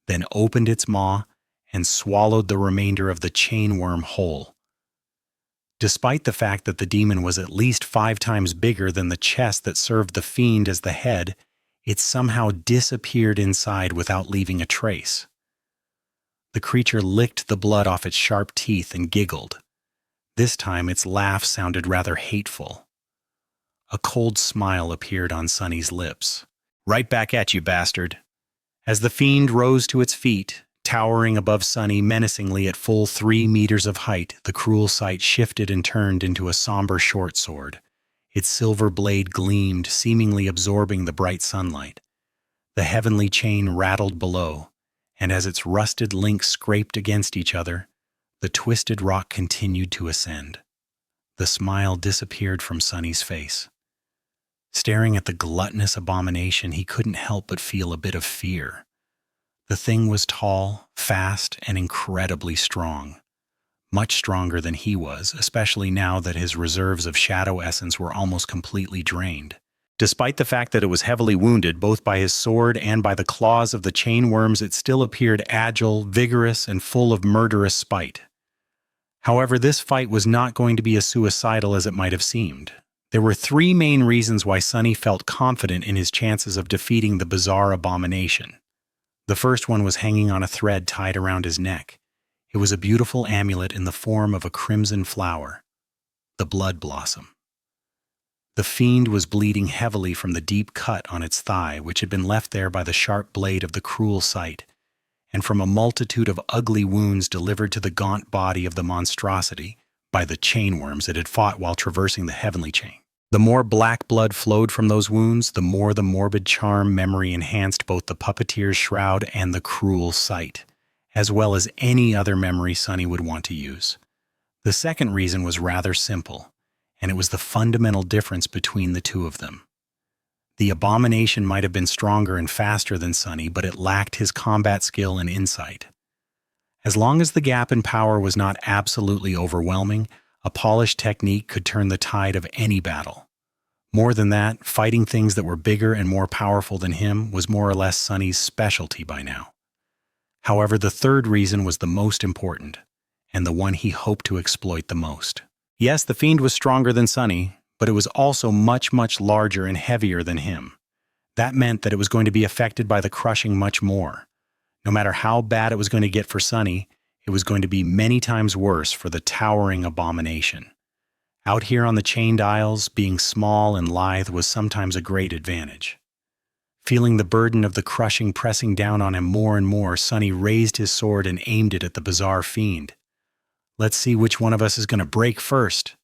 then opened its maw and swallowed the remainder of the chainworm whole. Despite the fact that the demon was at least 5 times bigger than the chest that served the fiend as the head, it somehow disappeared inside without leaving a trace. The creature licked the blood off its sharp teeth and giggled. This time its laugh sounded rather hateful. A cold smile appeared on Sunny's lips. "Right back at you, bastard." As the fiend rose to its feet, towering above Sunny menacingly at full 3 meters of height, the cruel sight shifted and turned into a somber short sword. Its silver blade gleamed, seemingly absorbing the bright sunlight. The heavenly chain rattled below, and as its rusted links scraped against each other, the twisted rock continued to ascend. The smile disappeared from Sunny's face. Staring at the gluttonous abomination, he couldn't help but feel a bit of fear. The thing was tall, fast, and incredibly strong. Much stronger than he was, especially now that his reserves of shadow essence were almost completely drained. Despite the fact that it was heavily wounded both by his sword and by the claws of the chain worms, it still appeared agile, vigorous, and full of murderous spite. However, this fight was not going to be as suicidal as it might have seemed. There were three main reasons why Sunny felt confident in his chances of defeating the bizarre abomination. The first one was hanging on a thread tied around his neck. It was a beautiful amulet in the form of a crimson flower, the blood blossom. The fiend was bleeding heavily from the deep cut on its thigh, which had been left there by the sharp blade of the cruel sight, and from a multitude of ugly wounds delivered to the gaunt body of the monstrosity by the chainworms it had fought while traversing the heavenly chain. The more black blood flowed from those wounds, the more the morbid charm memory enhanced both the puppeteer's shroud and the cruel sight, as well as any other memory Sunny would want to use. The second reason was rather simple, and it was the fundamental difference between the two of them. The abomination might have been stronger and faster than Sunny, but it lacked his combat skill and insight. As long as the gap in power was not absolutely overwhelming, a polished technique could turn the tide of any battle. More than that, fighting things that were bigger and more powerful than him was more or less Sunny's specialty by now. However, the third reason was the most important, and the one he hoped to exploit the most. Yes, the fiend was stronger than Sunny, but it was also much, much larger and heavier than him. That meant that it was going to be affected by the crushing much more. No matter how bad it was going to get for Sunny, it was going to be many times worse for the towering abomination. Out here on the chained isles, being small and lithe was sometimes a great advantage. Feeling the burden of the crushing pressing down on him more and more, Sunny raised his sword and aimed it at the bizarre fiend. "Let's see which one of us is going to break first,"